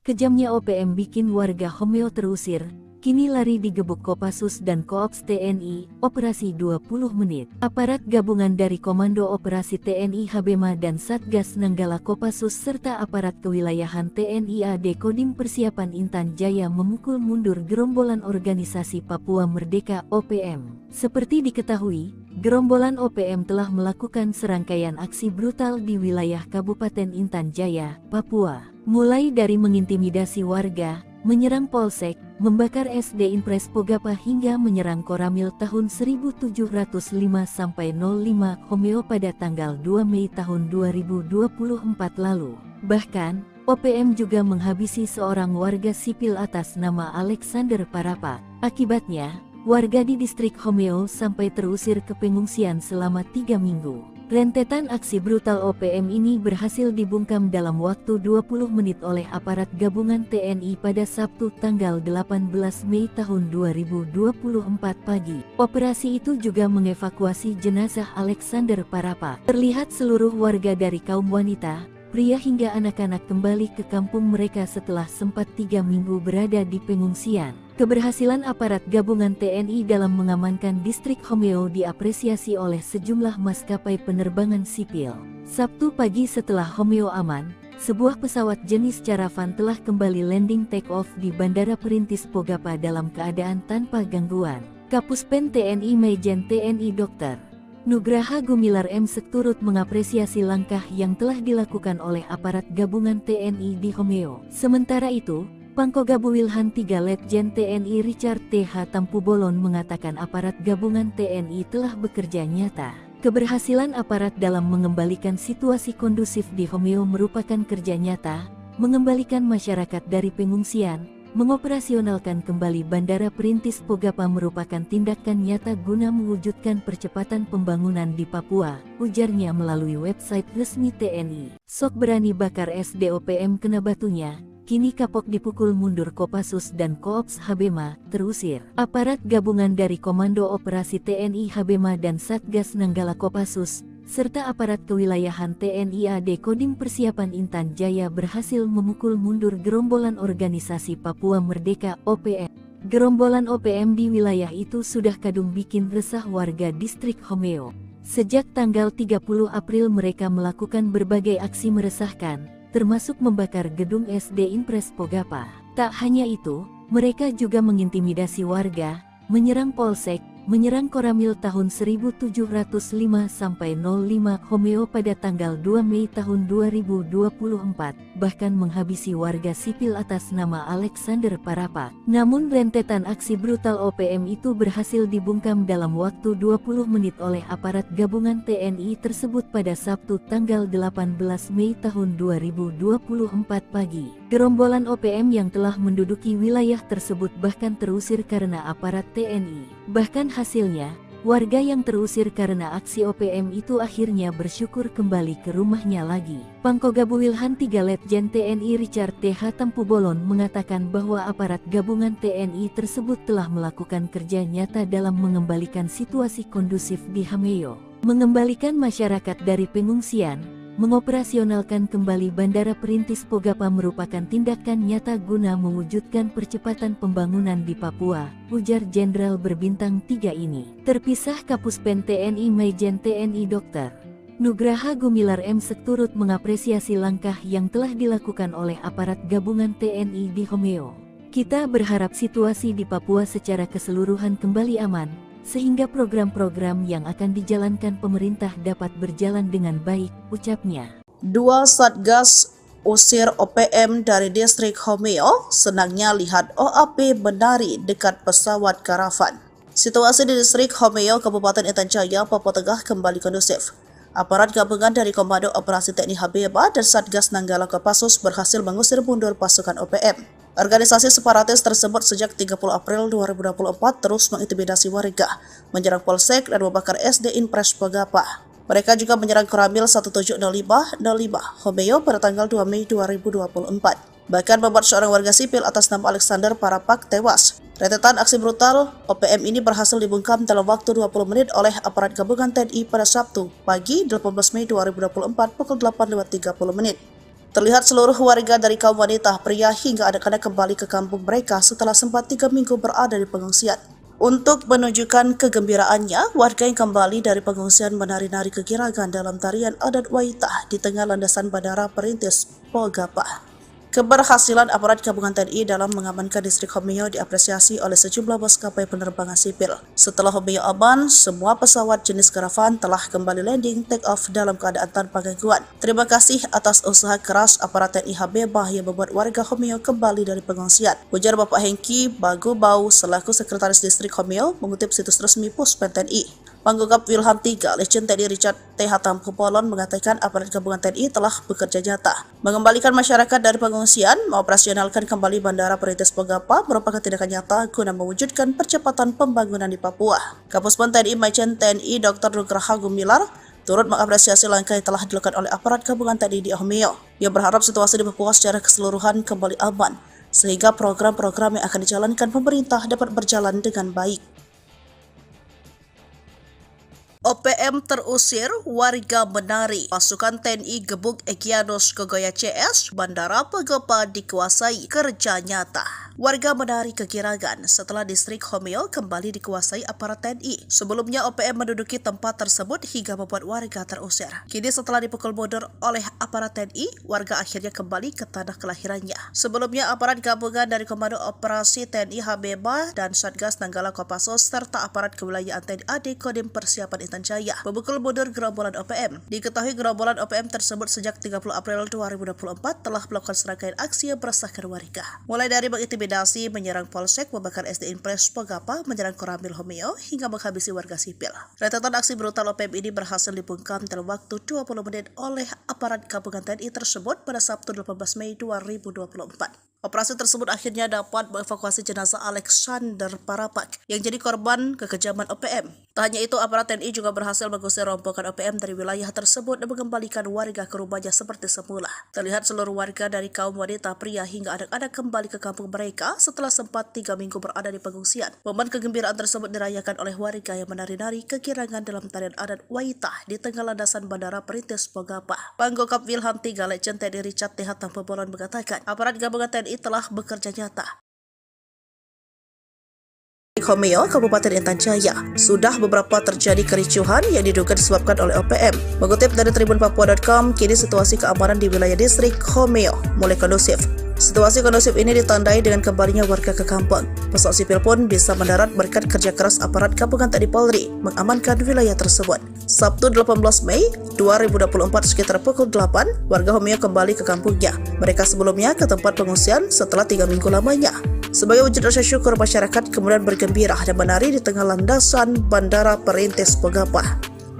Kejamnya OPM bikin warga Homeo terusir, kini lari digebuk Kopassus dan Koops TNI, operasi 20 menit. Aparat gabungan dari Komando Operasi TNI Habema dan Satgas Nanggala Kopassus serta aparat kewilayahan TNI AD Kodim Persiapan Intan Jaya memukul mundur gerombolan organisasi Papua Merdeka OPM. Seperti diketahui, gerombolan OPM telah melakukan serangkaian aksi brutal di wilayah Kabupaten Intan Jaya, Papua. Mulai dari mengintimidasi warga, menyerang Polsek, membakar SD Impres Pogapa hingga menyerang Koramil tahun 1705-05 Homeo pada tanggal 2 Mei tahun 2024 lalu. Bahkan, OPM juga menghabisi seorang warga sipil atas nama Alexander Parapa. Akibatnya, warga di distrik Homeo sampai terusir ke pengungsian selama 3 minggu. Rentetan aksi brutal OPM ini berhasil dibungkam dalam waktu 20 menit oleh aparat gabungan TNI pada Sabtu tanggal 18 Mei tahun 2024 pagi. Operasi itu juga mengevakuasi jenazah Alexander Parapa. Terlihat seluruh warga dari kaum wanita, pria hingga anak-anak kembali ke kampung mereka setelah sempat 3 minggu berada di pengungsian. Keberhasilan aparat gabungan TNI dalam mengamankan distrik Homeo diapresiasi oleh sejumlah maskapai penerbangan sipil. Sabtu pagi setelah Homeo aman, sebuah pesawat jenis Caravan telah kembali landing take-off di Bandara Perintis Pogapa dalam keadaan tanpa gangguan. Kapuspen TNI Majen TNI Dr. Nugraha Gumilar M. turut mengapresiasi langkah yang telah dilakukan oleh aparat gabungan TNI di Homeo. Sementara itu, Pangkogabu Wilhan 3 Letjen TNI Richard T.H. Tampubolon mengatakan aparat gabungan TNI telah bekerja nyata. Keberhasilan aparat dalam mengembalikan situasi kondusif di Homeo merupakan kerja nyata, mengembalikan masyarakat dari pengungsian, mengoperasionalkan kembali Bandara Perintis Pogapa merupakan tindakan nyata guna mewujudkan percepatan pembangunan di Papua, ujarnya melalui website resmi TNI. Sok berani bakar SDOPM kena batunya. Kini kapok dipukul mundur Kopassus dan Koops Habema, terusir. Aparat gabungan dari Komando Operasi TNI Habema dan Satgas Nanggala Kopassus, serta aparat kewilayahan TNI AD Kodim Persiapan Intan Jaya berhasil memukul mundur gerombolan organisasi Papua Merdeka (OPM). Gerombolan OPM di wilayah itu sudah kadung bikin resah warga distrik Homeo. Sejak tanggal 30 April mereka melakukan berbagai aksi meresahkan, termasuk membakar gedung SD Impres Pogapa. Tak hanya itu, mereka juga mengintimidasi warga, menyerang Polsek, menyerang Koramil tahun 1705-05 Homeo pada tanggal 2 Mei tahun 2024, bahkan menghabisi warga sipil atas nama Alexander Parapa. Namun rentetan aksi brutal OPM itu berhasil dibungkam dalam waktu 20 menit oleh aparat gabungan TNI tersebut pada Sabtu tanggal 18 Mei tahun 2024 pagi. Gerombolan OPM yang telah menduduki wilayah tersebut bahkan terusir karena aparat TNI. Bahkan hasilnya, warga yang terusir karena aksi OPM itu akhirnya bersyukur kembali ke rumahnya lagi. Pangkogabu Wilhan 3 Letjen TNI Richard T.H. Tampubolon mengatakan bahwa aparat gabungan TNI tersebut telah melakukan kerja nyata dalam mengembalikan situasi kondusif di Homeo, mengembalikan masyarakat dari pengungsian, mengoperasionalkan kembali Bandara Perintis Pogapa merupakan tindakan nyata guna mewujudkan percepatan pembangunan di Papua, ujar Jenderal berbintang 3 ini. Terpisah Kapuspen TNI Majen TNI Dr. Nugraha Gumilar M. turut mengapresiasi langkah yang telah dilakukan oleh aparat gabungan TNI di Homeo. Kita berharap situasi di Papua secara keseluruhan kembali aman, sehingga program-program yang akan dijalankan pemerintah dapat berjalan dengan baik, ucapnya. 2 Satgas usir OPM dari distrik Homeo, senangnya lihat OAP menari dekat pesawat karavan. Situasi di distrik Homeo, Kabupaten Intan Jaya, Papua Tengah kembali kondusif. Aparat gabungan dari Komando Operasi TNI Habema dan Satgas Nanggala Kopassus berhasil mengusir mundur pasukan OPM. Organisasi separatis tersebut sejak 30 April 2024 terus mengintimidasi warga, menyerang Polsek dan membakar SD Impres Pogapa. Mereka juga menyerang Koramil 1705-05 Homeo pada tanggal 2 Mei 2024. Bahkan membuat seorang warga sipil atas nama Alexander Parapak tewas. Rentetan aksi brutal OPM ini berhasil dibungkam dalam waktu 20 menit oleh aparat gabungan TNI pada Sabtu pagi 18 Mei 2024 pukul 8.30. Terlihat seluruh warga dari kaum wanita, pria hingga anak-anak kembali ke kampung mereka setelah sempat 3 minggu berada di pengungsian. Untuk menunjukkan kegembiraannya, warga yang kembali dari pengungsian menari-nari kegirangan dalam tarian adat Waitah di tengah landasan Bandara Perintis Pogapa. Keberhasilan aparat gabungan TNI dalam mengamankan distrik Homeo diapresiasi oleh sejumlah maskapai penerbangan sipil. Setelah Homeo aman, semua pesawat jenis karavan telah kembali landing take off dalam keadaan tanpa gangguan. Terima kasih atas usaha keras aparat TNI Habibah yang membuat warga Homeo kembali dari pengungsian, ujar Bapak Hengki Bagubau selaku Sekretaris Distrik Homeo mengutip situs resmi Puspen TNI. Panggogap Wilham III, Letjen TNI Richard T. Hatampolon mengatakan aparat gabungan TNI telah bekerja nyata mengembalikan masyarakat dari pengungsian, mengoperasionalkan kembali Bandara Perintis Pogapa merupakan tindakan nyata guna mewujudkan percepatan pembangunan di Papua. Kapuspen TNI Majen TNI Dr. Nugraha Gumilar turut mengapresiasi langkah yang telah dilakukan oleh aparat gabungan TNI di Homeo. Ia berharap situasi di Papua secara keseluruhan kembali aman, sehingga program-program yang akan dijalankan pemerintah dapat berjalan dengan baik. OPM terusir, warga menari. Pasukan TNI gebuk Egyanus Kogoya CS, Bandara Pogapa dikuasai, kerja nyata. Warga menari kegirangan setelah distrik Homeo kembali dikuasai aparat TNI. Sebelumnya OPM menduduki tempat tersebut hingga membuat warga terusir. Kini setelah dipukul mundur oleh aparat TNI, warga akhirnya kembali ke tanah kelahirannya. Sebelumnya aparat gabungan dari Komando Operasi TNI Habibah dan Satgas Nanggala Kopassus serta aparat kewilayahan TNI AD Kodim Persiapan Intan Jaya memukul mundur gerombolan OPM. Diketahui gerombolan OPM tersebut sejak 30 April 2024 telah melakukan serangkaian aksi yang meresahkan warga. Mulai dari mengintimidasi, menyerang polsek, membakar SD Impres Pogapa, menyerang Koramil Homeo, hingga menghabisi warga sipil. Rentetan aksi brutal OPM ini berhasil dibungkam dalam waktu 20 menit oleh aparat gabungan TNI tersebut pada Sabtu 18 Mei 2024. Operasi tersebut akhirnya dapat mengevakuasi jenazah Alexander Parapak yang jadi korban kekejaman OPM. Tak hanya itu, aparat TNI juga berhasil mengusir rombongan OPM dari wilayah tersebut dan mengembalikan warga ke rumahnya seperti semula. Terlihat seluruh warga dari kaum wanita, pria hingga anak-anak kembali ke kampung mereka setelah sempat 3 minggu berada di pengungsian. Momen kegembiraan tersebut dirayakan oleh warga yang menari-nari kegirangan dalam tarian adat Waitah di tengah landasan Bandara Perintis Pogapa. Panggokap Wilham III, Letjen TNI Richard T. Hatampolon mengatakan, aparat gabungan TNI telah bekerja nyata. Homeo, Kabupaten Intan Jaya, sudah beberapa terjadi kericuhan yang diduga disebabkan oleh OPM. Mengutip dari tribunpapua.com, kini situasi keamanan di wilayah distrik Homeo mulai kondusif. Situasi kondusif ini ditandai dengan kembalinya warga ke kampung. Pesawat sipil pun bisa mendarat berkat kerja keras aparat gabungan TNI Polri mengamankan wilayah tersebut. Sabtu 18 Mei 2024 sekitar pukul 8, warga Homeo kembali ke kampungnya. Mereka sebelumnya ke tempat pengungsian setelah 3 minggu lamanya. Sebagai wujud rasa syukur, masyarakat kemudian bergembira dan menari di tengah landasan Bandara Perintis Pogapa.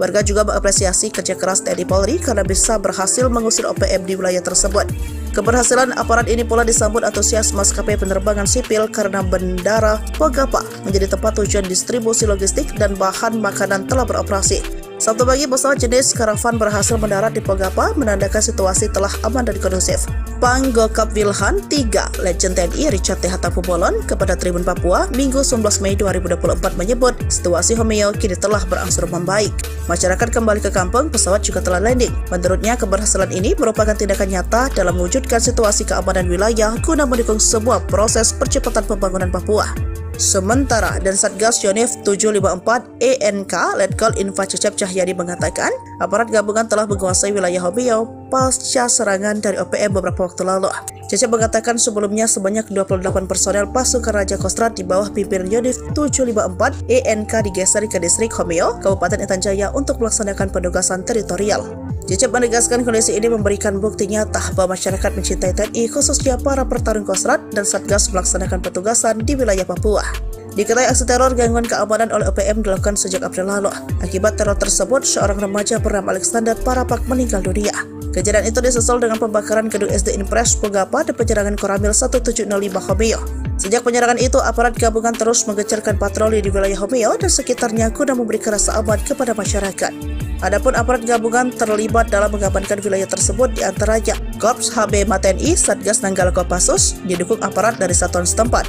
Warga juga mengapresiasi kerja keras TNI Polri karena bisa berhasil mengusir OPM di wilayah tersebut. Keberhasilan aparat ini pula disambut antusias maskapai penerbangan sipil karena Bandara Pogapa menjadi tempat tujuan distribusi logistik dan bahan makanan telah beroperasi. Sabtu pagi, pesawat jenis karavan berhasil mendarat di Pogapa, menandakan situasi telah aman dan kondusif. Panggokap Wilhan III, Letjen TNI Richard T. Hatampolon kepada Tribun Papua, Minggu 19 Mei 2024 menyebut situasi Homeo kini telah berangsur membaik. Masyarakat kembali ke kampung, pesawat juga telah landing. Menurutnya, keberhasilan ini merupakan tindakan nyata dalam mewujudkan situasi keamanan wilayah guna mendukung sebuah proses percepatan pembangunan Papua. Sementara dan Satgas Yonif 754 ENK Letkol Info Cecep Cahyadi mengatakan aparat gabungan telah menguasai wilayah Homeo pasca serangan dari OPM beberapa waktu lalu. Cecep mengatakan sebelumnya sebanyak 28 personel pasukan Raja Kostrad di bawah pimpinan Yonif 754 ENK digeser ke distrik Homeo, Kabupaten Intan Jaya untuk melaksanakan penugasan teritorial. Cecep menegaskan kondisi ini memberikan bukti nyata bahwa masyarakat mencintai TNI, khususnya para pertarung Kostrad dan Satgas melaksanakan petugasan di wilayah Papua. Diketahui aksi teror gangguan keamanan oleh OPM dilakukan sejak April lalu. Akibat teror tersebut, seorang remaja bernama Alexander Parapak meninggal dunia. Kejadian itu disusul dengan pembakaran gedung SD Impres Pogapa dan penyerangan Koramil 1705 Homeo. Sejak penyerangan itu, aparat gabungan terus menggencarkan patroli di wilayah Homeo dan sekitarnya guna memberikan rasa aman kepada masyarakat. Adapun aparat gabungan terlibat dalam mengamankan wilayah tersebut diantaranya Korps HB TNI, Satgas Nanggala Kopassus, didukung aparat dari satuan setempat.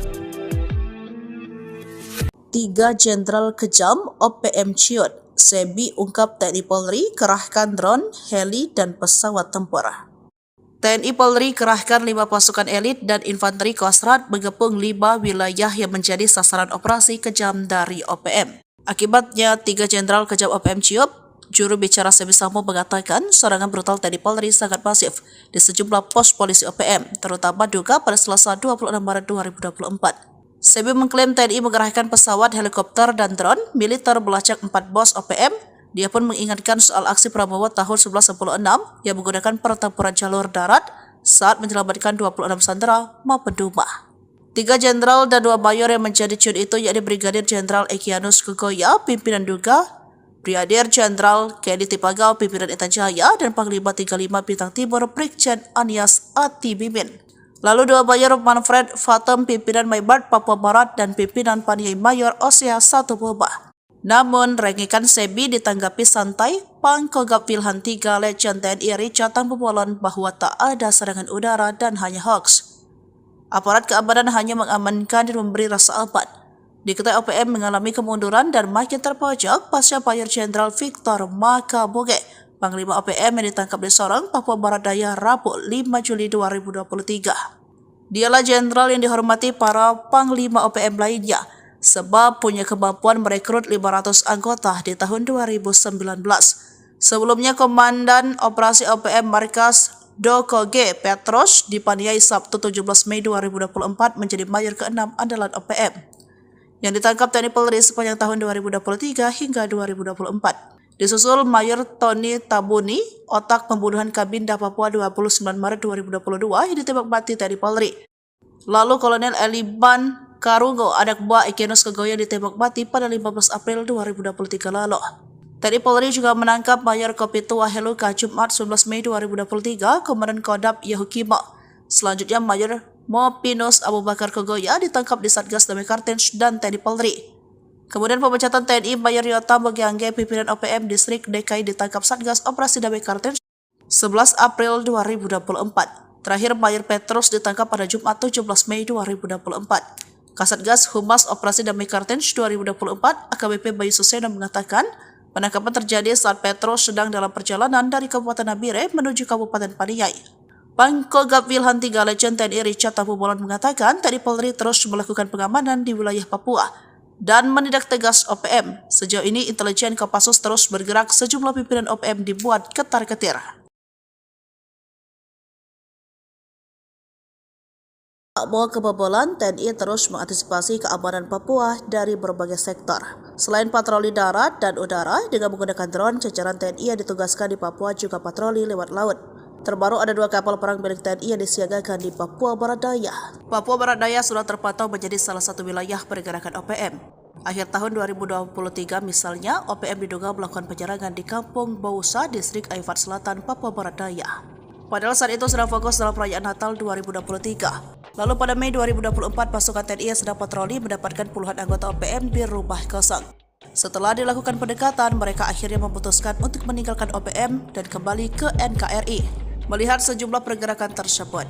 3 Jenderal kejam OPM ciut, Sebi ungkap TNI Polri kerahkan drone, heli, dan pesawat tempur. TNI Polri kerahkan 5 pasukan elit dan infanteri Kostrad mengepung 5 wilayah yang menjadi sasaran operasi kejam dari OPM. Akibatnya 3 Jenderal kejam OPM ciut Juru bicara Sebi Sambo mengatakan serangan brutal TNI Polri sangat masif di sejumlah pos polisi OPM, terutama Duga pada Selasa 26 Maret 2024. Sebi mengklaim TNI mengerahkan pesawat, helikopter, dan drone militer melacak 4 pos OPM. Dia pun mengingatkan soal aksi Prabowo tahun 1996 yang menggunakan pertempuran jalur darat saat menyelamatkan 26 sandera maupun Duma. 3 jenderal dan 2 mayor yang menjadi ciut itu yakni Brigadir Jenderal Egyanus Kogoya, pimpinan Duga, Brigadir Jenderal Kedi Tipagau, pimpinan Intan Jaya, dan Panglima 35 Bintang Timur Brigjen Anies Atibimin. Lalu 2 mayor Manfred Fatem, pimpinan Maybart Papua Barat, dan pimpinan Paniai Mayor Osea Satubobah. Namun, rengikan Sebi ditanggapi santai, Pangkogap Wilhan 3 Legend TNI Richard Tambubolon bahwa tak ada serangan udara dan hanya hoax. Aparat keamanan hanya mengamankan dan memberi rasa aman. Diketahui OPM mengalami kemunduran dan makin terpojok pasca Mayor Jenderal Victor Makaboge, Panglima OPM yang ditangkap di Sorong, Papua Barat Daya, Rabu 5 Juli 2023. Dialah jenderal yang dihormati para Panglima OPM lainnya, sebab punya kemampuan merekrut 500 anggota di tahun 2019. Sebelumnya, Komandan Operasi OPM Markas Dokoge Petros dipaniai Sabtu 17 Mei 2024 menjadi mayor ke-6 andalan OPM yang ditangkap TNI Polri sepanjang tahun 2023 hingga 2024. Disusul Mayor Tony Tabuni, otak pembunuhan Kabinda Papua 29 Maret 2022 yang ditembak mati TNI Polri. Lalu Kolonel Eliban Karungo, anak buah Egyanus Kogoya, ditembak mati pada 15 April 2023 lalu. TNI Polri juga menangkap Mayor Kopitua Heluka Jumat 19 Mei 2023, Komandan Kodam Yahukimo. Selanjutnya Mayor Mopinus Abu Bakar Kogoya ditangkap di Satgas Damai Kartens dan TNI Polri. Kemudian pemecatan TNI Mayor Yota Mogiangge, pimpinan OPM Distrik DKI, ditangkap Satgas Operasi Damai Kartens 11 April 2024. Terakhir Mayor Petrus ditangkap pada Jumat 17 Mei 2024. Kasatgas Humas Operasi Damai Kartens 2024 AKBP Bayu Suseno mengatakan penangkapan terjadi saat Petrus sedang dalam perjalanan dari Kabupaten Nabire menuju Kabupaten Paniai. Pangkogap Wilhan 3 Legend TNI Richard Tambubolon mengatakan TNI Polri terus melakukan pengamanan di wilayah Papua dan menindak tegas OPM. Sejauh ini intelijen Kopassus terus bergerak, sejumlah pimpinan OPM dibuat ketar-ketir. Tak mau kebobolan, TNI terus mengantisipasi keamanan Papua dari berbagai sektor. Selain patroli darat dan udara dengan menggunakan drone, jajaran TNI yang ditugaskan di Papua juga patroli lewat laut. Terbaru ada 2 kapal perang milik TNI yang disiagakan di Papua Barat Daya. Papua Barat Daya sudah terpantau menjadi salah satu wilayah pergerakan OPM. Akhir tahun 2023 misalnya, OPM diduga melakukan penyerangan di Kampung Bausa, Distrik Aifat Selatan, Papua Barat Daya. Padahal saat itu sedang fokus dalam perayaan Natal 2023. Lalu pada Mei 2024, pasukan TNI yang sedang patroli mendapatkan puluhan anggota OPM di rumah kosong. Setelah dilakukan pendekatan, mereka akhirnya memutuskan untuk meninggalkan OPM dan kembali ke NKRI. Melihat sejumlah pergerakan tersebut,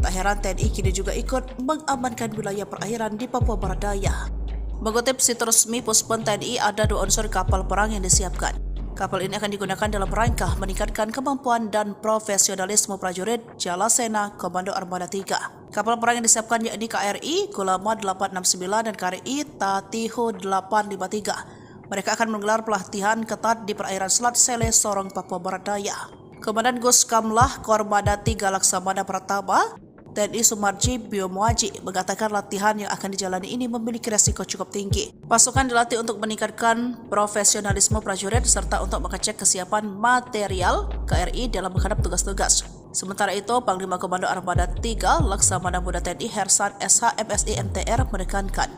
tak heran TNI kini juga ikut mengamankan wilayah perairan di Papua Barat Daya. Mengutip situs resmi Puspon TNI, ada 2 unsur kapal perang yang disiapkan. Kapal ini akan digunakan dalam rangka meningkatkan kemampuan dan profesionalisme prajurit Jalasena Komando Armada 3. Kapal perang yang disiapkan yakni KRI Gulama 869 dan KRI Tatiho 853. Mereka akan menggelar pelatihan ketat di perairan Selat Sele, Sorong, Papua Barat Daya. Komandan Gus Kamlah Kormada 3 Laksamana Pratama TNI Sumarji Biomuaji mengatakan latihan yang akan dijalani ini memiliki resiko cukup tinggi. Pasukan dilatih untuk meningkatkan profesionalisme prajurit serta untuk mengecek kesiapan material KRI dalam menghadap tugas-tugas. Sementara itu, Panglima Komando Armada 3 Laksamana Muda TNI Hersan SH MSI MTR menekankan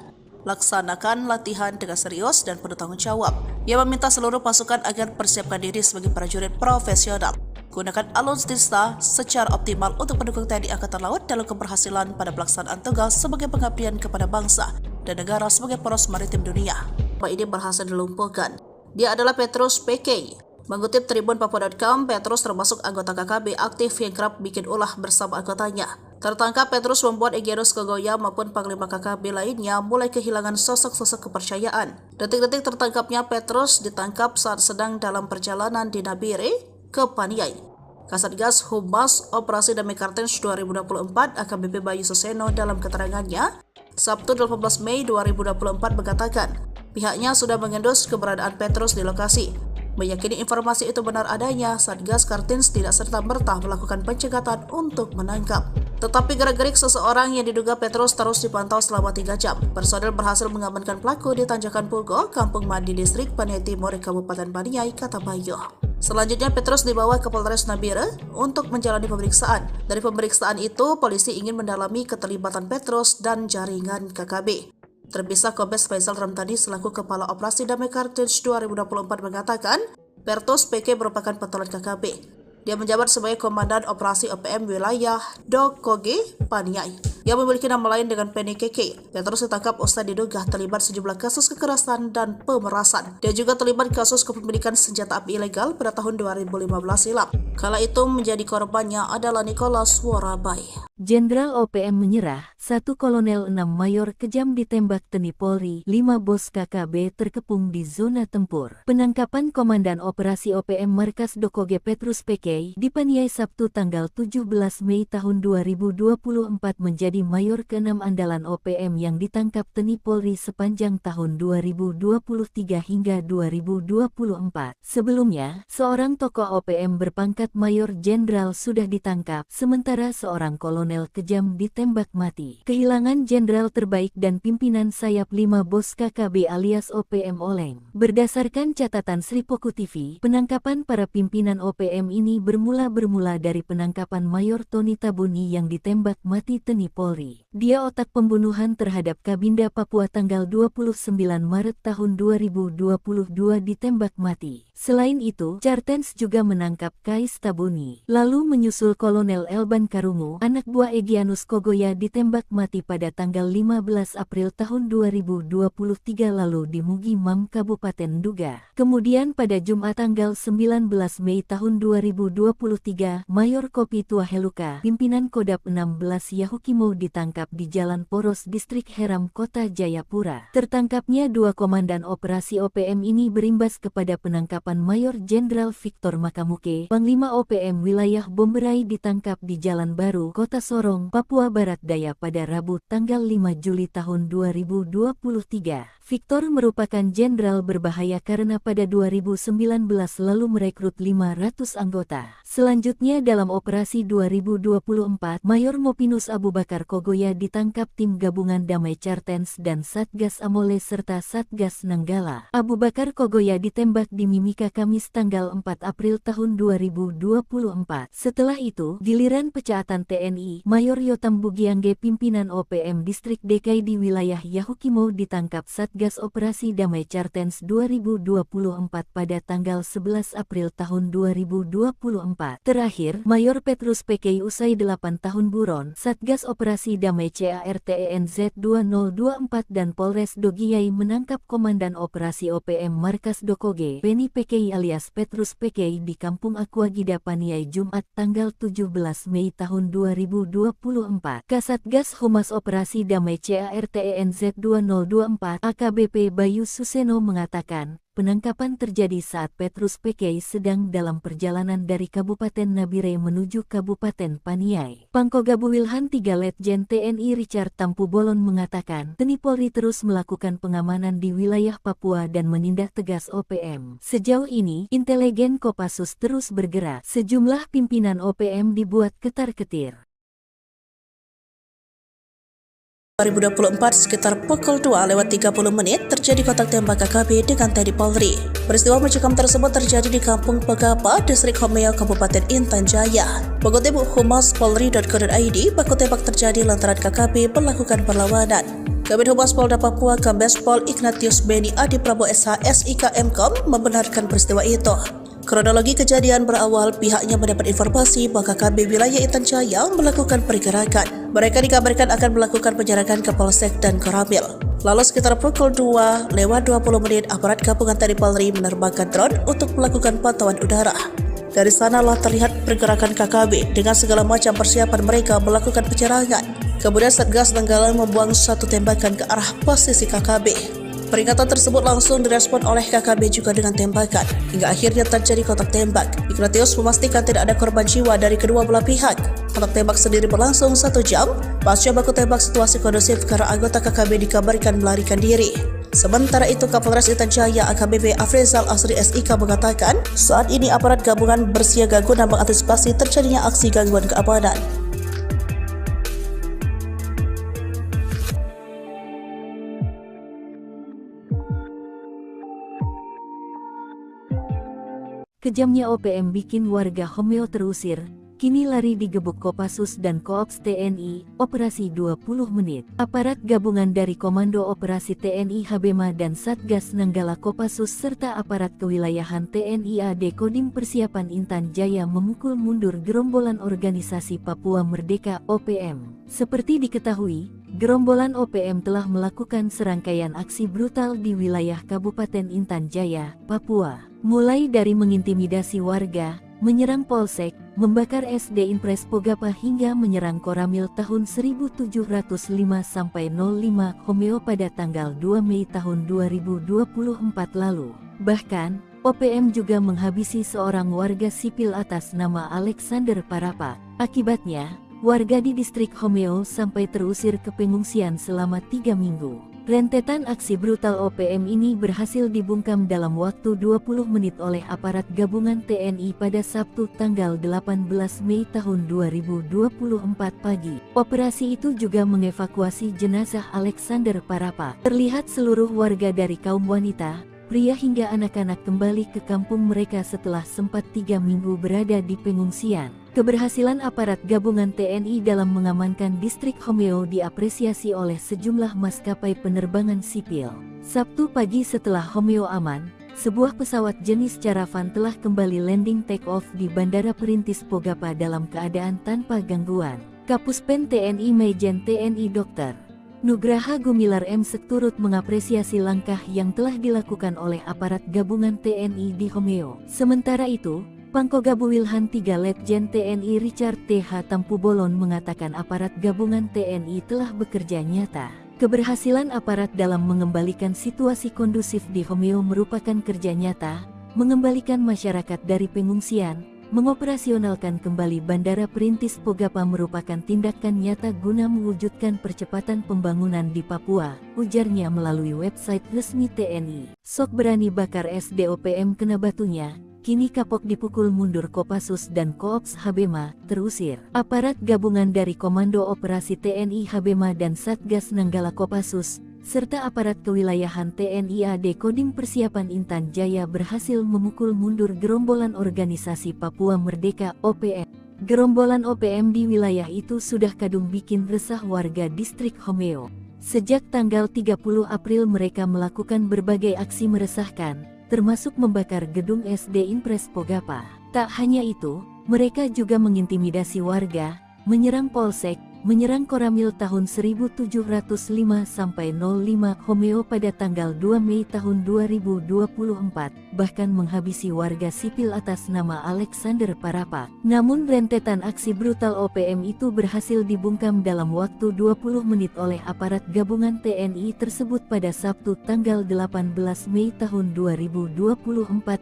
laksanakan latihan dengan serius dan penuh tanggung jawab. Ia meminta seluruh pasukan agar persiapkan diri sebagai prajurit profesional. Gunakan alutsista secara optimal untuk mendukung TNI Angkatan Laut dalam keberhasilan pada pelaksanaan tugas sebagai pengabdian kepada bangsa dan negara sebagai poros maritim dunia. Ini berhasil dilumpuhkan. Dia adalah Petrus PK. Mengutip Tribun Papua.com, Petrus termasuk anggota KKB aktif yang kerap bikin ulah bersama anggotanya. Tertangkap, Petrus membuat Egyanus Kogoya maupun Panglima KKB lainnya mulai kehilangan sosok-sosok kepercayaan. Detik-detik tertangkapnya Petrus ditangkap saat sedang dalam perjalanan di Nabire ke Paniai. Kasatgas Humas Operasi Damai Kartens 2024 AKBP Bayu Suseno dalam keterangannya Sabtu 18 Mei 2024 mengatakan pihaknya sudah mengendus keberadaan Petrus di lokasi. Meyakini informasi itu benar adanya, Satgas Kartins tidak serta-merta melakukan pencegatan untuk menangkap. Tetapi gerak-gerik seseorang yang diduga Petrus terus dipantau selama 3 jam. Personel berhasil mengamankan pelaku di Tanjakan Pugo, Kampung Mandi Distrik Paniai Timur, Kabupaten Paniai, Kota Bayo. Selanjutnya Petrus dibawa ke Polres Nabire untuk menjalani pemeriksaan. Dari pemeriksaan itu, polisi ingin mendalami keterlibatan Petrus dan jaringan KKB. Terpisah Kombes Faisal Ramtani selaku Kepala Operasi Damai Kartins 2024 mengatakan, Petrus PK merupakan pentolan KKB. Dia menjabat sebagai Komandan Operasi OPM Wilayah Dokoge, Paniai, yang memiliki nama lain dengan Penny Keke. Petrus ditangkap usai diduga terlibat sejumlah kasus kekerasan dan pemerasan. Dia juga terlibat kasus kepemilikan senjata api ilegal pada tahun 2015 silam. Kala itu menjadi korbannya adalah Nicholas Worabai. Jenderal OPM menyerah, 1 Kolonel 6 Mayor kejam ditembak TNI Polri, 5 bos KKB terkepung di zona tempur. Penangkapan Komandan Operasi OPM Markas Dokoge Petrus PK di Paniai Sabtu tanggal 17 Mei tahun 2024 menjadi Mayor ke-6 andalan OPM yang ditangkap TNI Polri sepanjang tahun 2023 hingga 2024. Sebelumnya, seorang tokoh OPM berpangkat Mayor Jenderal sudah ditangkap, sementara seorang kolonel kejam ditembak mati. Kehilangan jenderal terbaik dan pimpinan sayap 5 bos KKB alias OPM oleng. Berdasarkan catatan Sripoku TV, penangkapan para pimpinan OPM ini bermula dari penangkapan Mayor Tony Tabuni yang ditembak mati TNI Polri. Dia otak pembunuhan terhadap Kabinda Papua tanggal 29 Maret tahun 2022 ditembak mati. Selain itu, Kartins juga menangkap Kais Tabuni. Lalu menyusul Kolonel Elban Karungu, anak buah Egyanus Kogoya ditembak mati pada tanggal 15 April tahun 2023 lalu di Mugi Mam, Kabupaten Duga. Kemudian pada Jumat tanggal 19 Mei tahun 2023, Mayor Kopi Tuaheluka, pimpinan Kodap 16 Yahukimo ditangkap di Jalan Poros Distrik Heram, Kota Jayapura. Tertangkapnya 2 komandan operasi OPM ini berimbas kepada penangkapan Mayor Jenderal Victor Makamuke, Panglima OPM Wilayah Bomberai ditangkap di Jalan Baru, Kota Sorong, Papua Barat Daya pada Rabu tanggal 5 Juli tahun 2023. Victor merupakan jenderal berbahaya karena pada 2019 lalu merekrut 500 anggota. Selanjutnya dalam operasi 2024, Mayor Mopinus Abu Bakar Kogoya ditangkap tim gabungan Damai Kartins dan Satgas Amole serta Satgas Nanggala. Abu Bakar Kogoya ditembak di Mimika Kamis tanggal 4 April tahun 2024. Setelah itu, giliran pecaatan TNI, Mayor Yotam Bugiangge pimpinan OPM Distrik DKI di wilayah Yahukimo ditangkap Satgas Operasi Damai Kartins 2024 pada tanggal 11 April tahun 2024. Terakhir, Mayor Petrus PK usai 8 tahun buron, Satgas Operasi Damai CARTENZ 2024 dan Polres Dogiyai menangkap Komandan Operasi OPM Markas Dokoge, Penny PK alias Petrus PK di Kampung Aquagida Paniai Jumat tanggal 17 Mei tahun 2024. Kasatgas Humas Operasi Damai CARTENZ 2024 AKBP Bayu Suseno mengatakan, penangkapan terjadi saat Petrus PK sedang dalam perjalanan dari Kabupaten Nabire menuju Kabupaten Paniai. Pangkogabu Wilhan 3 Letjen TNI Richard Tampu Bolon mengatakan, TNI Polri terus melakukan pengamanan di wilayah Papua dan menindak tegas OPM. Sejauh ini, intelijen Kopassus terus bergerak. Sejumlah pimpinan OPM dibuat ketar-ketir. 2024 sekitar pukul 2:30 terjadi kontak tembak KKB dengan TNI Polri. Peristiwa mencekam tersebut terjadi di Kampung Pegapa, Distrik Homeo, Kabupaten Intan Jaya. Mengutip humaspolri.co.id, baku tembak terjadi lantaran KKB melakukan perlawanan. Kabid Humas Polda Papua Kombes Pol Ignatius Beni Adi Prabowo SH SIKMKOM membenarkan peristiwa itu. Kronologi kejadian berawal pihaknya mendapat informasi bahwa KKB wilayah Intan Jaya melakukan pergerakan. Mereka dikabarkan akan melakukan penjarakan ke Polsek dan Koramil. Lalu sekitar pukul 2:20 aparat gabungan TNI Polri menerbangkan drone untuk melakukan pantauan udara. Dari sanalah terlihat pergerakan KKB dengan segala macam persiapan mereka melakukan penyerangan. Kemudian Satgas Nanggala membuang satu tembakan ke arah posisi KKB. Peringatan tersebut langsung direspon oleh KKB juga dengan tembakan, hingga akhirnya terjadi kontak tembak. Ignatius memastikan tidak ada korban jiwa dari kedua belah pihak. Kontak tembak sendiri berlangsung 1 jam. Pasca baku tembak, situasi kondusif karena anggota KKB dikabarkan melarikan diri. Sementara itu, Kapolres Intan Jaya AKBP Afrizal Asri SIK mengatakan, saat ini aparat gabungan bersiaga guna mengantisipasi terjadinya aksi gangguan keamanan. Kejamnya OPM bikin warga Homeo terusir, kini lari digebuk Kopassus dan Koops TNI, operasi 20 menit. Aparat gabungan dari Komando Operasi TNI Habema dan Satgas Nanggala Kopassus serta aparat kewilayahan TNI AD Kodim Persiapan Intan Jaya memukul mundur gerombolan organisasi Papua Merdeka OPM. Seperti diketahui, gerombolan OPM telah melakukan serangkaian aksi brutal di wilayah Kabupaten Intan Jaya, Papua. Mulai dari mengintimidasi warga, menyerang polsek, membakar SD Impres Pogapa hingga menyerang Koramil tahun 1705-05 Homeo pada tanggal 2 Mei tahun 2024 lalu. Bahkan, OPM juga menghabisi seorang warga sipil atas nama Alexander Parapa. Akibatnya, warga di distrik Homeo sampai terusir ke pengungsian selama 3 minggu. Rentetan aksi brutal OPM ini berhasil dibungkam dalam waktu 20 menit oleh aparat gabungan TNI pada Sabtu tanggal 18 Mei tahun 2024 pagi. Operasi itu juga mengevakuasi jenazah Alexander Parapa. Terlihat seluruh warga dari kaum wanita, pria hingga anak-anak kembali ke kampung mereka setelah sempat 3 minggu berada di pengungsian. Keberhasilan aparat gabungan TNI dalam mengamankan distrik Homeo diapresiasi oleh sejumlah maskapai penerbangan sipil. Sabtu pagi setelah Homeo aman, sebuah pesawat jenis Caravan telah kembali landing take-off di Bandara Perintis Pogapa dalam keadaan tanpa gangguan. Kapuspen TNI Majen TNI Dr. Nugraha Gumilar M turut mengapresiasi langkah yang telah dilakukan oleh aparat gabungan TNI di Homeo. Sementara itu, Pangkogabu Wilhan 3 Letjen TNI Richard TH Tampubolon mengatakan aparat gabungan TNI telah bekerja nyata. Keberhasilan aparat dalam mengembalikan situasi kondusif di Homeo merupakan kerja nyata, mengembalikan masyarakat dari pengungsian, mengoperasionalkan kembali Bandara Perintis Pogapa merupakan tindakan nyata guna mewujudkan percepatan pembangunan di Papua, ujarnya melalui website resmi TNI. Sok berani bakar SDOPM kena batunya. Kini kapok dipukul mundur Kopassus dan Koops Habema, terusir. Aparat gabungan dari Komando Operasi TNI Habema dan Satgas Nanggala Kopassus, serta aparat kewilayahan TNI AD Kodim Persiapan Intan Jaya berhasil memukul mundur gerombolan organisasi Papua Merdeka OPM. Gerombolan OPM di wilayah itu sudah kadung bikin resah warga distrik Homeo. Sejak tanggal 30 April mereka melakukan berbagai aksi meresahkan, termasuk membakar gedung SD Impres Pogapa. Tak hanya itu, mereka juga mengintimidasi warga, menyerang polsek, menyerang Koramil tahun 1705-05 Homeo pada tanggal 2 Mei tahun 2024, bahkan menghabisi warga sipil atas nama Alexander Parapa. Namun rentetan aksi brutal OPM itu berhasil dibungkam dalam waktu 20 menit oleh aparat gabungan TNI tersebut pada Sabtu tanggal 18 Mei tahun 2024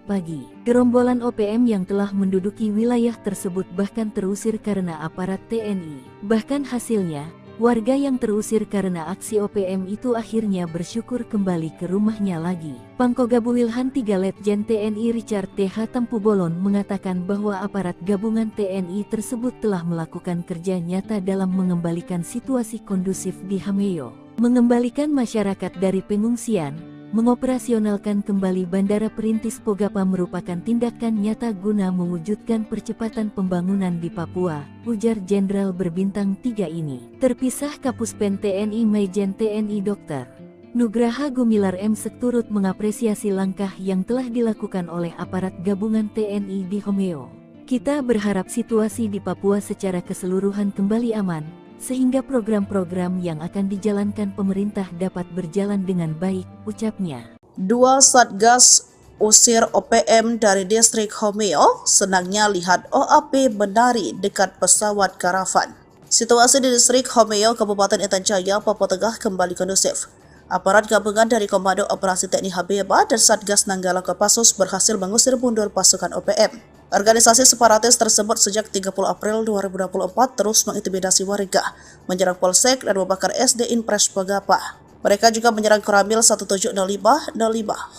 pagi. Gerombolan OPM yang telah menduduki wilayah tersebut bahkan terusir karena aparat TNI. Bahkan hasilnya, warga yang terusir karena aksi OPM itu akhirnya bersyukur kembali ke rumahnya lagi. Pangkogabu Wilhan 3 Letjen TNI Richard TH Tampubolon mengatakan bahwa aparat gabungan TNI tersebut telah melakukan kerja nyata dalam mengembalikan situasi kondusif di Homeo, mengembalikan masyarakat dari pengungsian, mengoperasionalkan kembali Bandara Perintis Pogapa merupakan tindakan nyata guna mewujudkan percepatan pembangunan di Papua, ujar Jenderal berbintang 3 ini. Terpisah Kapuspen TNI Majen TNI Dr. Nugraha Gumilar M turut mengapresiasi langkah yang telah dilakukan oleh aparat gabungan TNI di Homeo. Kita berharap situasi di Papua secara keseluruhan kembali aman, sehingga program-program yang akan dijalankan pemerintah dapat berjalan dengan baik, ucapnya. 2 Satgas usir OPM dari distrik Homeo, senangnya lihat OAP menari dekat pesawat Caravan. Situasi di distrik Homeo, Kabupaten Intan Jaya, Papua Tengah kembali kondusif. Aparat gabungan dari Komando Operasi TNI Habema dan Satgas Nanggala Kopassus berhasil mengusir mundur pasukan OPM. Organisasi separatis tersebut sejak 30 April 2024 terus mengintimidasi warga, menyerang polsek dan membakar SD Impres Pogapa. Mereka juga menyerang Koramil 1705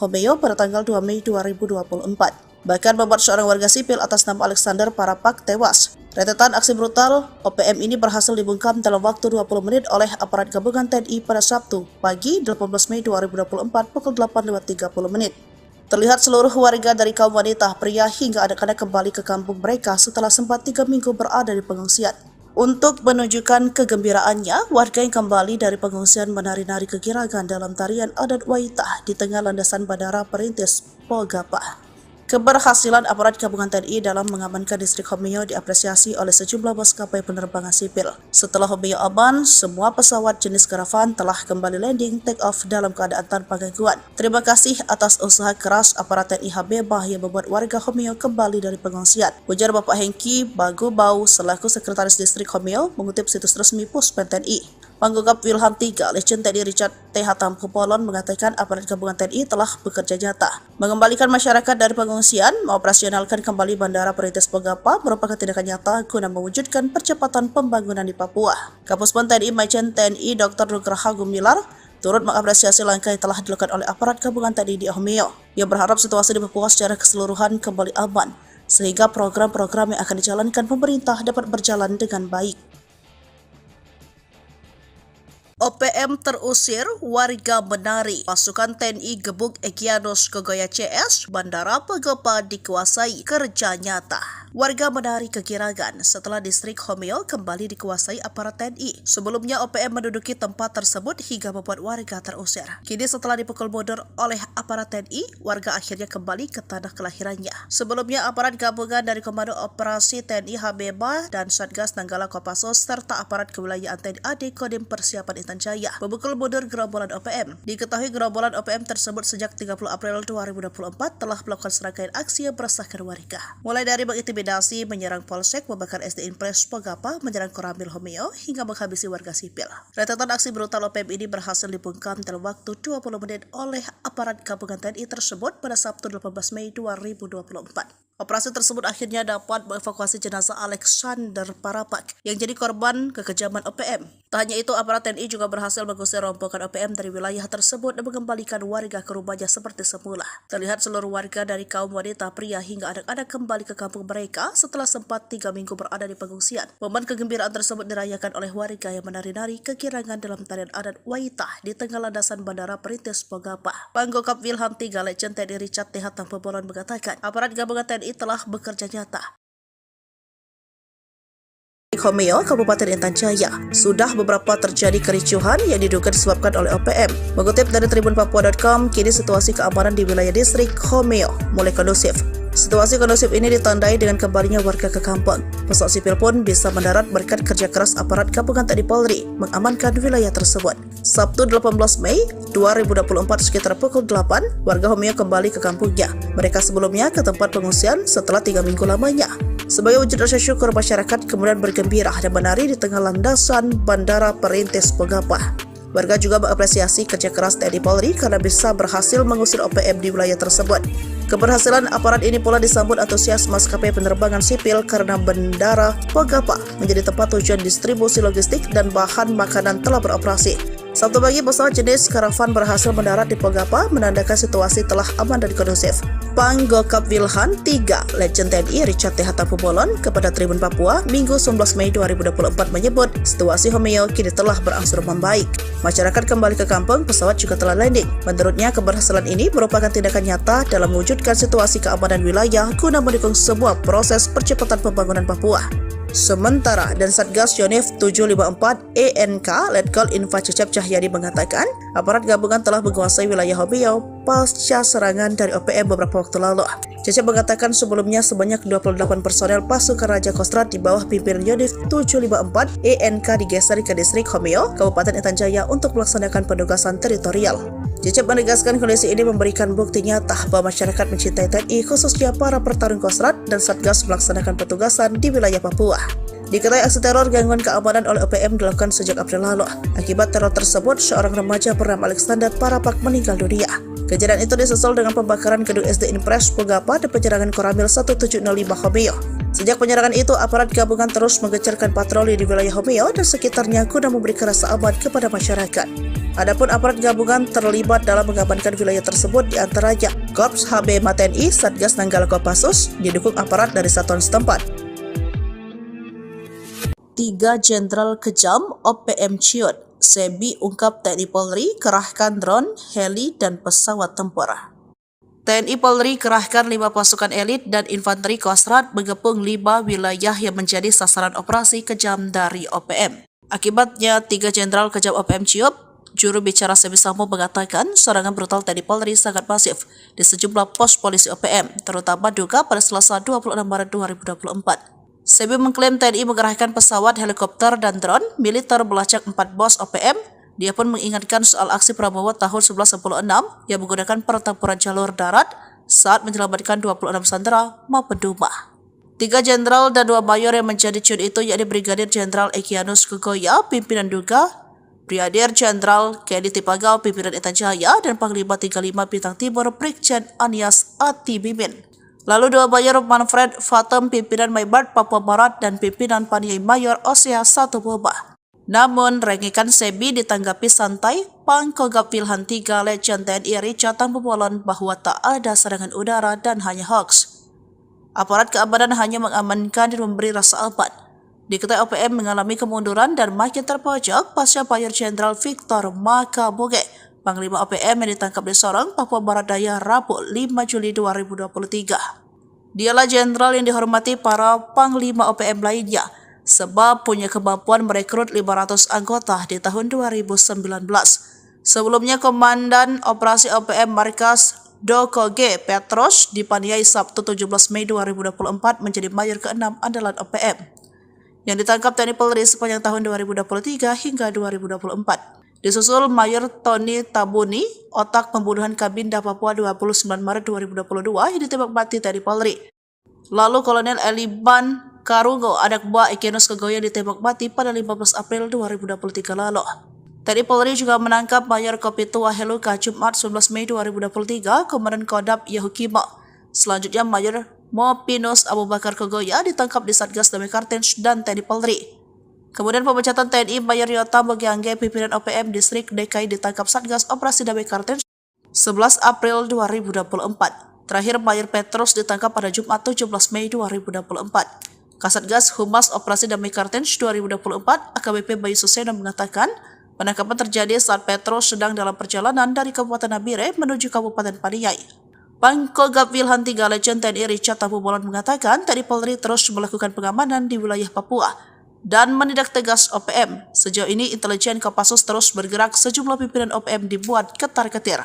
Homeo pada tanggal 2 Mei 2024. Bahkan membuat seorang warga sipil atas nama Alexander Parapak tewas. Rentetan aksi brutal OPM ini berhasil dibungkam dalam waktu 20 menit oleh aparat gabungan TNI pada Sabtu pagi 18 Mei 2024 pukul 8.30 menit. Terlihat seluruh warga dari kaum wanita, pria hingga anak-anak kembali ke kampung mereka setelah sempat 3 minggu berada di pengungsian. Untuk menunjukkan kegembiraannya, warga yang kembali dari pengungsian menari-nari kegiragan dalam tarian adat Waitah di tengah landasan Bandara Perintis Pogapa. Keberhasilan aparat gabungan TNI dalam mengamankan distrik Homeo diapresiasi oleh sejumlah maskapai penerbangan sipil. Setelah Homeo aman, semua pesawat jenis karavan telah kembali landing take off dalam keadaan tanpa gangguan. Terima kasih atas usaha keras aparat TNI Habebah yang membuat warga Homeo kembali dari pengungsian, ujar Bapak Hengki Bagubau selaku Sekretaris Distrik Homeo mengutip situs resmi Puspen TNI. Panggugap Wilham III, Legend TNI Richard T. Hatampopolon mengatakan aparat gabungan TNI telah bekerja nyata mengembalikan masyarakat dari pengungsian, mengoperasionalkan kembali Bandara Perintis Pogapa merupakan tindakan nyata guna mewujudkan percepatan pembangunan di Papua. Kapuspen TNI Majen TNI Dr. Nugraha Gumilar turut mengapresiasi langkah yang telah dilakukan oleh aparat gabungan TNI di Homeo. Ia berharap situasi di Papua secara keseluruhan kembali aman, sehingga program-program yang akan dijalankan pemerintah dapat berjalan dengan baik. OPM terusir, warga menari. Pasukan TNI gebuk Egyanus Kogoya CS, Bandara Pogapa dikuasai, kerja nyata. Warga menari kegiragan setelah distrik Homeo kembali dikuasai aparat TNI. Sebelumnya OPM menduduki tempat tersebut hingga membuat warga terusir. Kini setelah dipukul mundur oleh aparat TNI, warga akhirnya kembali ke tanah kelahirannya. Sebelumnya aparat gabungan dari Komando Operasi TNI Habebah dan Satgas Nanggala Kopassus serta aparat kewilayahan TNI AD Kodim Persiapan Intan Jaya memukul mundur gerombolan OPM. Diketahui gerombolan OPM tersebut sejak 30 April 2024 telah melakukan serangkaian aksi yang meresahkan warga. Mulai dari mengintimidasi, menyerang polsek, membakar SD Impres Pogapa, menyerang Koramil Homeo, hingga menghabisi warga sipil. Rentetan aksi brutal OPM ini berhasil dibungkam dalam waktu 20 menit oleh aparat gabungan TNI tersebut pada Sabtu 18 Mei 2024. Operasi tersebut akhirnya dapat mengevakuasi jenazah Alexander Parapak yang jadi korban kekejaman OPM. Tak hanya itu, aparat TNI juga berhasil mengusir rombongan OPM dari wilayah tersebut dan mengembalikan warga ke rumahnya seperti semula. Terlihat seluruh warga dari kaum wanita, pria hingga anak-anak kembali ke kampung mereka setelah sempat 3 minggu berada di pengungsian. Momen kegembiraan tersebut dirayakan oleh warga yang menari-nari kegirangan dalam tarian adat Waitah di tengah landasan Bandara Perintis Pogapa. Panggugap Wilham III, Legend TNI Richard T. Hatampopolon mengatakan, aparat gabungan TNI telah bekerja nyata. Homeo, Kabupaten Intan Jaya, sudah beberapa terjadi kericuhan yang diduga disebabkan oleh OPM. Mengutip dari tribunpapua.com, kini situasi keamanan di wilayah distrik Homeo mulai kondusif. Situasi kondusif ini ditandai dengan kembalinya warga ke kampung. Pesawat sipil pun bisa mendarat berkat kerja keras aparat gabungan TNI Polri mengamankan wilayah tersebut. Sabtu 18 Mei 2024 sekitar pukul 8, warga Homeo kembali ke kampungnya. Mereka sebelumnya ke tempat pengungsian setelah 3 minggu lamanya. Sebagai wujud rasa syukur, masyarakat kemudian bergembira dan menari di tengah landasan Bandara Perintis Pogapa. Warga juga mengapresiasi kerja keras TNI Polri karena bisa berhasil mengusir OPM di wilayah tersebut. Keberhasilan aparat ini pula disambut antusias maskapai penerbangan sipil karena Bandara Pogapa menjadi tempat tujuan distribusi logistik dan bahan makanan telah beroperasi. Sabtu pagi, pesawat jenis karavan berhasil mendarat di Pogapa, menandakan situasi telah aman dan kondusif. Panggugap Wilham III, Legend TNI Richard T. Hatampopolon kepada Tribun Papua, Minggu 19 Mei 2024 menyebut situasi Homeo kini telah berangsur membaik. Masyarakat kembali ke kampung, pesawat juga telah landing. Menurutnya, keberhasilan ini merupakan tindakan nyata dalam mewujudkan situasi keamanan wilayah guna mendukung sebuah proses percepatan pembangunan Papua. Sementara dan Satgas Yonif 754 ENK Letkol Info Cecep Cahyadi mengatakan aparat gabungan telah menguasai wilayah Homeo pasca serangan dari OPM beberapa waktu lalu. Cecep mengatakan sebelumnya sebanyak 28 personel pasukan Raja Kostrad di bawah pimpinan Yonif 754 ENK digeser ke distrik Homeo, Kabupaten Intan Jaya untuk melaksanakan penugasan teritorial. Cecep menegaskan kondisi ini memberikan bukti nyata bahwa masyarakat mencintai TNI, khususnya para pertarung Kostrad dan Satgas melaksanakan petugasan di wilayah Papua. Diketahui aksi teror gangguan keamanan oleh OPM dilakukan sejak April lalu. Akibat teror tersebut, seorang remaja bernama Alexander Parapak meninggal dunia. Kejadian itu disusul dengan pembakaran gedung SD Impres Pogapa dan penyerangan Koramil 1705 Homeo. Sejak penyerangan itu, aparat gabungan terus menggencarkan patroli di wilayah Homeo dan sekitarnya guna memberikan rasa aman kepada masyarakat. Adapun aparat gabungan terlibat dalam mengamankan wilayah tersebut diantaranya Korps HB TNI, Satgas Nanggala Kopassus, didukung aparat dari satuan setempat. 3 Jenderal Kejam OPM Ciut. Sebi ungkap TNI Polri kerahkan drone, heli, dan pesawat tempur. TNI Polri kerahkan 5 pasukan elit dan infanteri Kostrat mengepung 5 wilayah yang menjadi sasaran operasi kejam dari OPM. Akibatnya 3 Jenderal Kejam OPM Ciut, juru bicara Sebi Sambo mengatakan serangan brutal TNI Polri sangat masif di sejumlah pos polisi OPM, terutama Duga pada Selasa 26 Maret 2024. Sebi mengklaim TNI mengerahkan pesawat, helikopter, dan drone militer melacak 4 bos OPM. Dia pun mengingatkan soal aksi Prabowo tahun 1996 yang menggunakan pertempuran jalur darat saat menyelamatkan 26 sandera maupun Duma. 3 jenderal dan 2 mayor yang menjadi ciut itu yakni Brigadir Jenderal Egyanus Kogoya, pimpinan Duga, Brigadir Jenderal Kedi Tipagau, pimpinan Intan Jaya, dan Panglima 35 Bintang Timur Brigjen Anies Atibimin. Lalu 2 Mayor Manfred Fatem, pimpinan Maybart Papua Barat, dan pimpinan Paniai Mayor Osea Satubobah. Namun, rengikan Sebi ditanggapi santai, Pangkogap Wilhan 3 Legend TNI Richard Tambubolon bahwa tak ada serangan udara dan hanya hoax. Aparat keamanan hanya mengamankan dan memberi rasa aman. Diketahui OPM mengalami kemunduran dan makin terpojok pasca Mayor Jenderal Victor Makaboge, Panglima OPM yang ditangkap di Sorong, Papua Barat Daya, Rabu 5 Juli 2023. Dialah jenderal yang dihormati para Panglima OPM lainnya, sebab punya kemampuan merekrut 500 anggota di tahun 2019. Sebelumnya, Komandan Operasi OPM Markas Doko G. Petros dipaniai Sabtu 17 Mei 2024 menjadi Mayor ke-6 andalan OPM, yang ditangkap TNI Polri sepanjang tahun 2023 hingga 2024. Disusul Mayor Tony Tabuni, otak pembunuhan Kabinda Papua 29 Maret 2022 yang ditembak mati TNI Polri. Lalu Kolonel Eliban Karungo, anak buah Egyanus Kogoya, ditembak mati pada 15 April 2023 lalu. TNI Polri juga menangkap Mayor Kopitua Heluka Jumat 19 Mei 2023, Komandan Kodam Yahukimo. Selanjutnya Mayor Mopinus Abu Bakar Kogoya ditangkap di Satgas Damai Kartens dan TNI Polri. Kemudian pemecatan TNI Mayor Yota Mogiangge, pimpinan OPM Distrik DKI, ditangkap Satgas Operasi Damai Kartens 11 April 2024. Terakhir Mayor Petrus ditangkap pada Jumat 17 Mei 2024. Kasatgas Humas Operasi Damai Kartens 2024 AKBP Bayu Suseno mengatakan penangkapan terjadi saat Petrus sedang dalam perjalanan dari Kabupaten Nabire menuju Kabupaten Paniai. Pangkogap Wilhan 3 Legend TNI Richard Tambubolon mengatakan TNI Polri terus melakukan pengamanan di wilayah Papua dan menindak tegas OPM. Sejauh ini intelijen Kopassus terus bergerak, sejumlah pimpinan OPM dibuat ketar-ketir.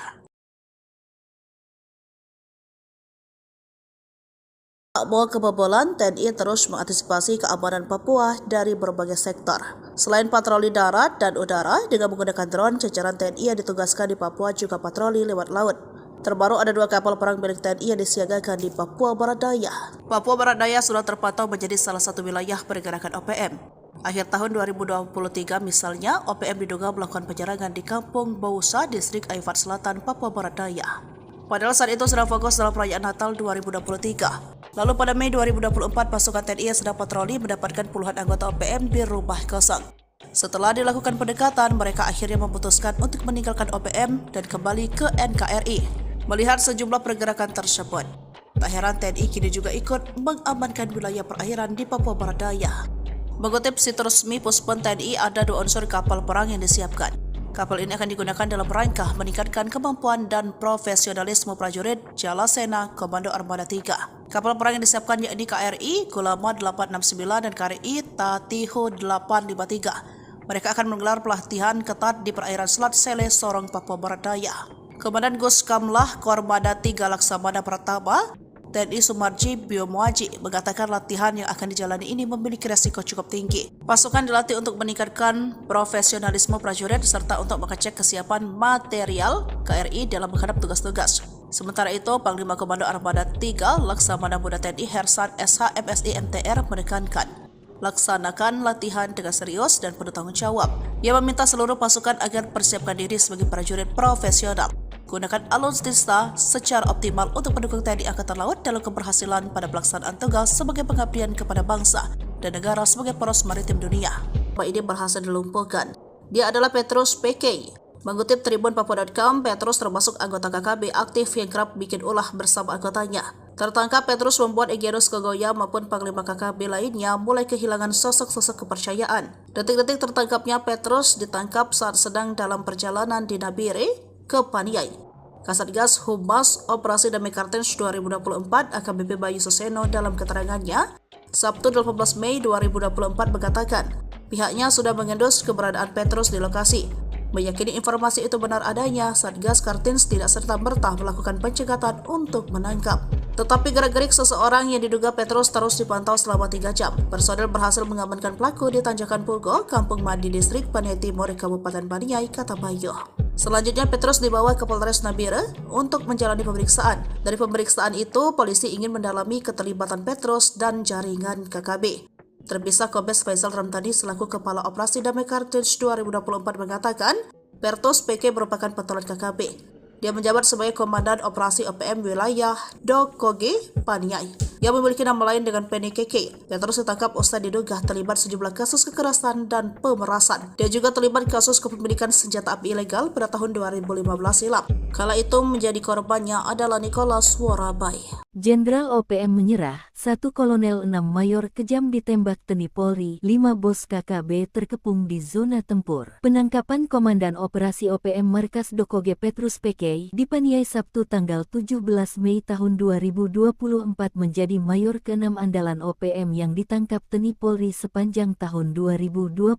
Tak mau kebobolan, TNI terus mengantisipasi keamanan Papua dari berbagai sektor. Selain patroli darat dan udara dengan menggunakan drone, jajaran TNI yang ditugaskan di Papua juga patroli lewat laut. Terbaru ada 2 kapal perang milik TNI yang disiagakan di Papua Barat Daya. Papua Barat Daya sudah terpantau menjadi salah satu wilayah pergerakan OPM. Akhir tahun 2023 misalnya, OPM diduga melakukan penyerangan di Kampung Bausa, Distrik Aifat Selatan, Papua Barat Daya. Padahal saat itu sedang fokus dalam perayaan Natal 2023. Lalu pada Mei 2024, pasukan TNI yang sedang patroli mendapatkan puluhan anggota OPM di rumah kosong. Setelah dilakukan pendekatan, mereka akhirnya memutuskan untuk meninggalkan OPM dan kembali ke NKRI. Melihat sejumlah pergerakan tersebut, tak heran TNI kini juga ikut mengamankan wilayah perairan di Papua Barat Daya. Mengutip situs resmi Puspon TNI, ada 2 unsur kapal perang yang disiapkan. Kapal ini akan digunakan dalam rangka meningkatkan kemampuan dan profesionalisme prajurit Jalasena Komando Armada 3. Kapal perang yang disiapkan yakni KRI Gulama 869 dan KRI Tatihu 853. Mereka akan menggelar pelatihan ketat di perairan Selat Sele, Sorong, Papua Barat Daya. Komandan Gus Kamlah Kormada 3 Laksamana Pratama TNI Sumarji Biomuaji mengatakan latihan yang akan dijalani ini memiliki resiko cukup tinggi. Pasukan dilatih untuk meningkatkan profesionalisme prajurit serta untuk mengecek kesiapan material KRI dalam menghadap tugas-tugas. Sementara itu, Panglima Komando Armada 3 Laksamana Muda TNI Hersan SH MSI MTR menekankan laksanakan latihan dengan serius dan penuh tanggung jawab. Ia meminta seluruh pasukan agar persiapkan diri sebagai prajurit profesional gunakan alutsista secara optimal untuk mendukung TNI Angkatan Laut dalam keberhasilan pada pelaksanaan tugas sebagai pengabdian kepada bangsa dan negara sebagai poros maritim dunia. Kapal ini berhasil dilumpuhkan. Dia adalah Petrus PK. Mengutip tribunpapua.com, Petrus termasuk anggota KKB aktif yang kerap bikin ulah bersama anggotanya. Tertangkap, Petrus membuat Egyanus Kogoya maupun Panglima KKB lainnya mulai kehilangan sosok-sosok kepercayaan. Detik-detik tertangkapnya Petrus ditangkap saat sedang dalam perjalanan di Nabire ke Paniai. Kasatgas Humas Operasi Damai Kartens 2024 AKBP Bayu Suseno dalam keterangannya, Sabtu 18 Mei 2024 mengatakan, pihaknya sudah mengendus keberadaan Petrus di lokasi. Meyakini informasi itu benar adanya, Satgas Kartens tidak serta-merta melakukan pencegatan untuk menangkap. Tetapi gerak-gerik seseorang yang diduga Petrus terus dipantau selama 3 jam. Personel berhasil mengamankan pelaku di Tanjakan Pugo, Kampung Madi, Distrik Paniai Timur, Kabupaten Paniai, kata Bayu. Selanjutnya Petrus dibawa ke Polres Nabire untuk menjalani pemeriksaan. Dari pemeriksaan itu, polisi ingin mendalami keterlibatan Petrus dan jaringan KKB. Terpisah, Kombes Faisal Ramdhani selaku Kepala Operasi Damai Kartens 2024 mengatakan, Petrus PK merupakan petualang KKB. Dia menjabat sebagai Komandan Operasi OPM Wilayah Dokoge, Paniai, yang memiliki nama lain dengan Penny KK. Petrus ditangkap usai diduga terlibat sejumlah kasus kekerasan dan pemerasan. Dia juga terlibat kasus kepemilikan senjata api ilegal pada tahun 2015 silam. Kala itu menjadi korbannya adalah Nicholas Worabai. Jenderal OPM menyerah, 1 Kolonel 6 Mayor kejam ditembak TNI Polri, 5 bos KKB terkepung di zona tempur. Penangkapan Komandan Operasi OPM Markas Dokoge Petrus PK di Paniai Sabtu tanggal 17 Mei tahun 2024 menjadi Mayor ke-6 andalan OPM yang ditangkap TNI Polri sepanjang tahun 2023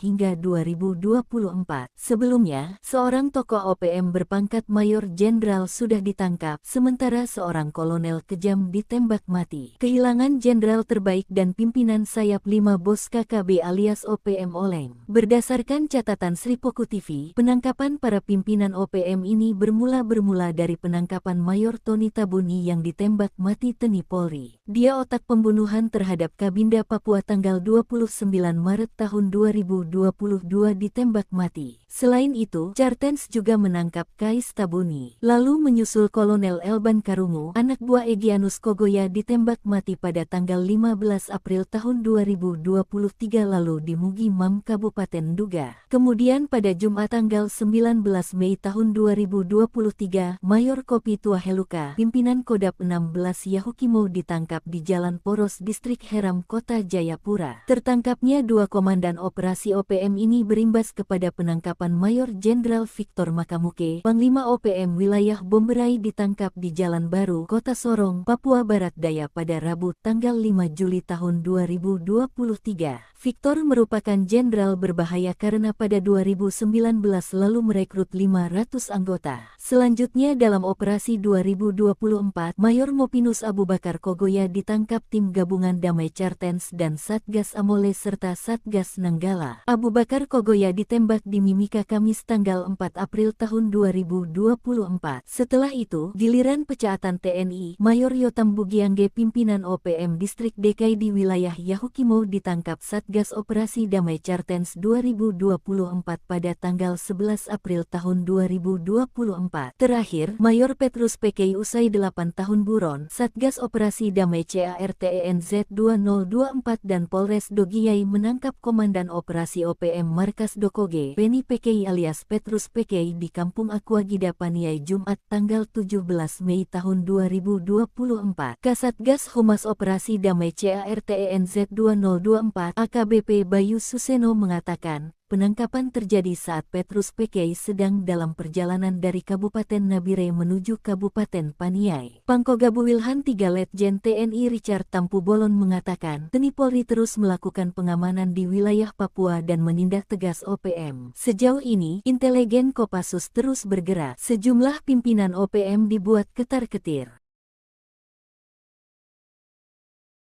hingga 2024. Sebelumnya, seorang tokoh OPM berpangkat Mayor Jenderal sudah ditangkap, sementara seorang kolonel kejam ditembak mati. Kehilangan jenderal terbaik dan pimpinan sayap 5 bos KKB alias OPM oleng. Berdasarkan catatan Sripoku TV, penangkapan para pimpinan OPM ini bermula dari penangkapan Mayor Tony Tabuni yang ditembak mati TNI Polri. Dia otak pembunuhan terhadap Kabinda Papua tanggal 29 Maret tahun 2022 ditembak mati. Selain itu, Kartens juga menangkap Kais Tabuni. Lalu menyusul Kolonel Elban Karungu, anak buah Egyanus Kogoya ditembak mati pada tanggal 15 April tahun 2023 lalu di Mugi Mam, Kabupaten Duga. Kemudian pada Jumat tanggal 19 Mei tahun 2023, Mayor Kopi Tuaheluka, pimpinan Kodap 16 Yahukimo ditangkap di Jalan Poros Distrik Heram, Kota Jayapura. Tertangkapnya 2 komandan operasi OPM ini berimbas kepada penangkapan Mayor Jenderal Victor Makamuke, Panglima OPM Wilayah Bomberai ditangkap di Jalan Baru, Kota Sorong, Papua Barat Daya pada Rabu tanggal 5 Juli tahun 2023. Victor merupakan jenderal berbahaya karena pada 2019 lalu merekrut 500 anggota. Selanjutnya dalam operasi 2024, Mayor Mopinus Abu Bakar Kogoya ditangkap tim gabungan Damai Kartens dan Satgas Amole serta Satgas Nanggala. Abu Bakar Kogoya ditembak di Mimika Kamis tanggal 4 April tahun 2024. Setelah itu, giliran pecaatan TNI, Mayor Yotam Bugiangge pimpinan OPM Distrik DKI di wilayah Yahukimo ditangkap Satgas Operasi Damai Kartens 2024 pada tanggal 11 April tahun 2024. Terakhir, Mayor Petrus PK usai 8 tahun buron, Satgas Operasi Damai CARTENZ 2024 dan Polres Dogiyai menangkap Komandan Operasi OPM Markas Dokoge, Penny PK alias Petrus PK di Kampung Aquagida Paniai Jumat tanggal 17 Mei tahun 2024. Kasatgas Humas Operasi Damai CARTENZ 2024 AKBP Bayu Suseno mengatakan, penangkapan terjadi saat Petrus PK sedang dalam perjalanan dari Kabupaten Nabire menuju Kabupaten Paniai. Pangkogabu Wilhan 3 Letjen TNI Richard Tampu Bolon mengatakan, TNI Polri terus melakukan pengamanan di wilayah Papua dan menindak tegas OPM. Sejauh ini, intelijen Kopassus terus bergerak. Sejumlah pimpinan OPM dibuat ketar-ketir.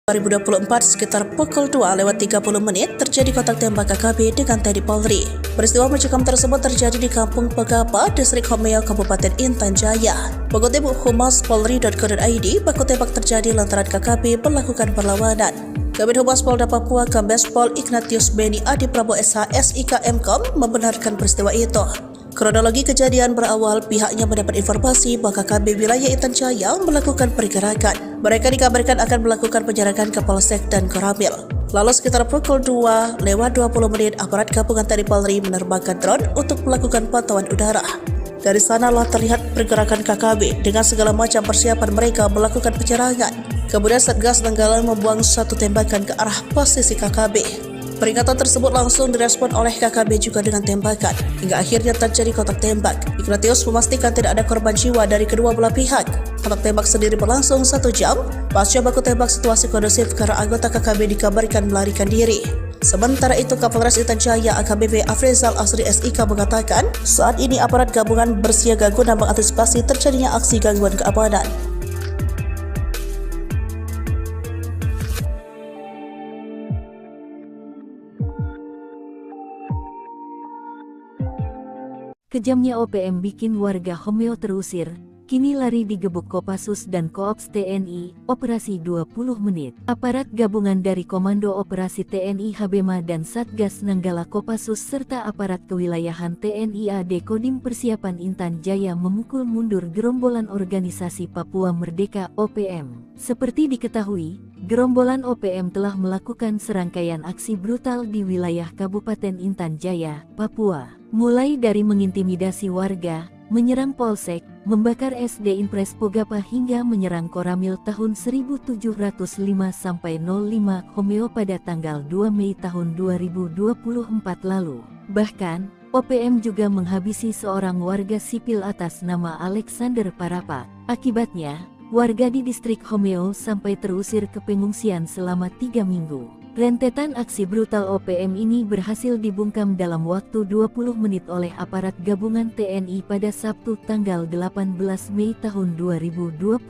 2024 sekitar pukul 2:30 terjadi kontak tembak KKB dengan TNI Polri. Peristiwa mencekam tersebut terjadi di Kampung Pegapa, Distrik Homeo, Kabupaten Intan Jaya. Mengutip Humas Polri.co.id, baku tembak terjadi lantaran KKB melakukan perlawanan. Kabid Humas Polda Papua Kombes Pol Ignatius Beni Adi Prabowo SH SIK Mkom membenarkan peristiwa itu. Kronologi kejadian berawal pihaknya mendapat informasi bahwa KKB wilayah Intan Jaya melakukan pergerakan. Mereka dikabarkan akan melakukan penjarakan ke Polsek dan Koramil. Lalu sekitar pukul 2 lewat 20 menit aparat gabungan TNI Polri menerbangkan drone untuk melakukan pantauan udara. Dari sanalah terlihat pergerakan KKB dengan segala macam persiapan mereka melakukan penyerangan. Kemudian Satgas Nanggala membuang satu tembakan ke arah posisi KKB. Peringatan tersebut langsung direspon oleh KKB juga dengan tembakan, hingga akhirnya terjadi kontak tembak. Ignatius memastikan tidak ada korban jiwa dari kedua belah pihak. Kontak tembak sendiri berlangsung 1 jam. Pasca baku tembak situasi kondusif karena anggota KKB dikabarkan melarikan diri. Sementara itu, Kapolres Intan Jaya AKBP Afrizal Asri SIK mengatakan, saat ini aparat gabungan bersiaga guna mengantisipasi terjadinya aksi gangguan keamanan. Kejamnya OPM bikin warga Homeo terusir, kini lari digebuk Kopassus dan Koops TNI, operasi 20 menit. Aparat gabungan dari Komando Operasi TNI Habema dan Satgas Nanggala Kopassus serta aparat kewilayahan TNI AD Kodim Persiapan Intan Jaya memukul mundur gerombolan organisasi Papua Merdeka OPM. Seperti diketahui, gerombolan OPM telah melakukan serangkaian aksi brutal di wilayah Kabupaten Intan Jaya, Papua. Mulai dari mengintimidasi warga, menyerang polsek, membakar SD Impres Pogapa hingga menyerang Koramil tahun 1705-05 Homeo pada tanggal 2 Mei tahun 2024 lalu. Bahkan, OPM juga menghabisi seorang warga sipil atas nama Alexander Parapa. Akibatnya, warga di distrik Homeo sampai terusir ke pengungsian selama 3 minggu. Rentetan aksi brutal OPM ini berhasil dibungkam dalam waktu 20 menit oleh aparat gabungan TNI pada Sabtu tanggal 18 Mei tahun 2024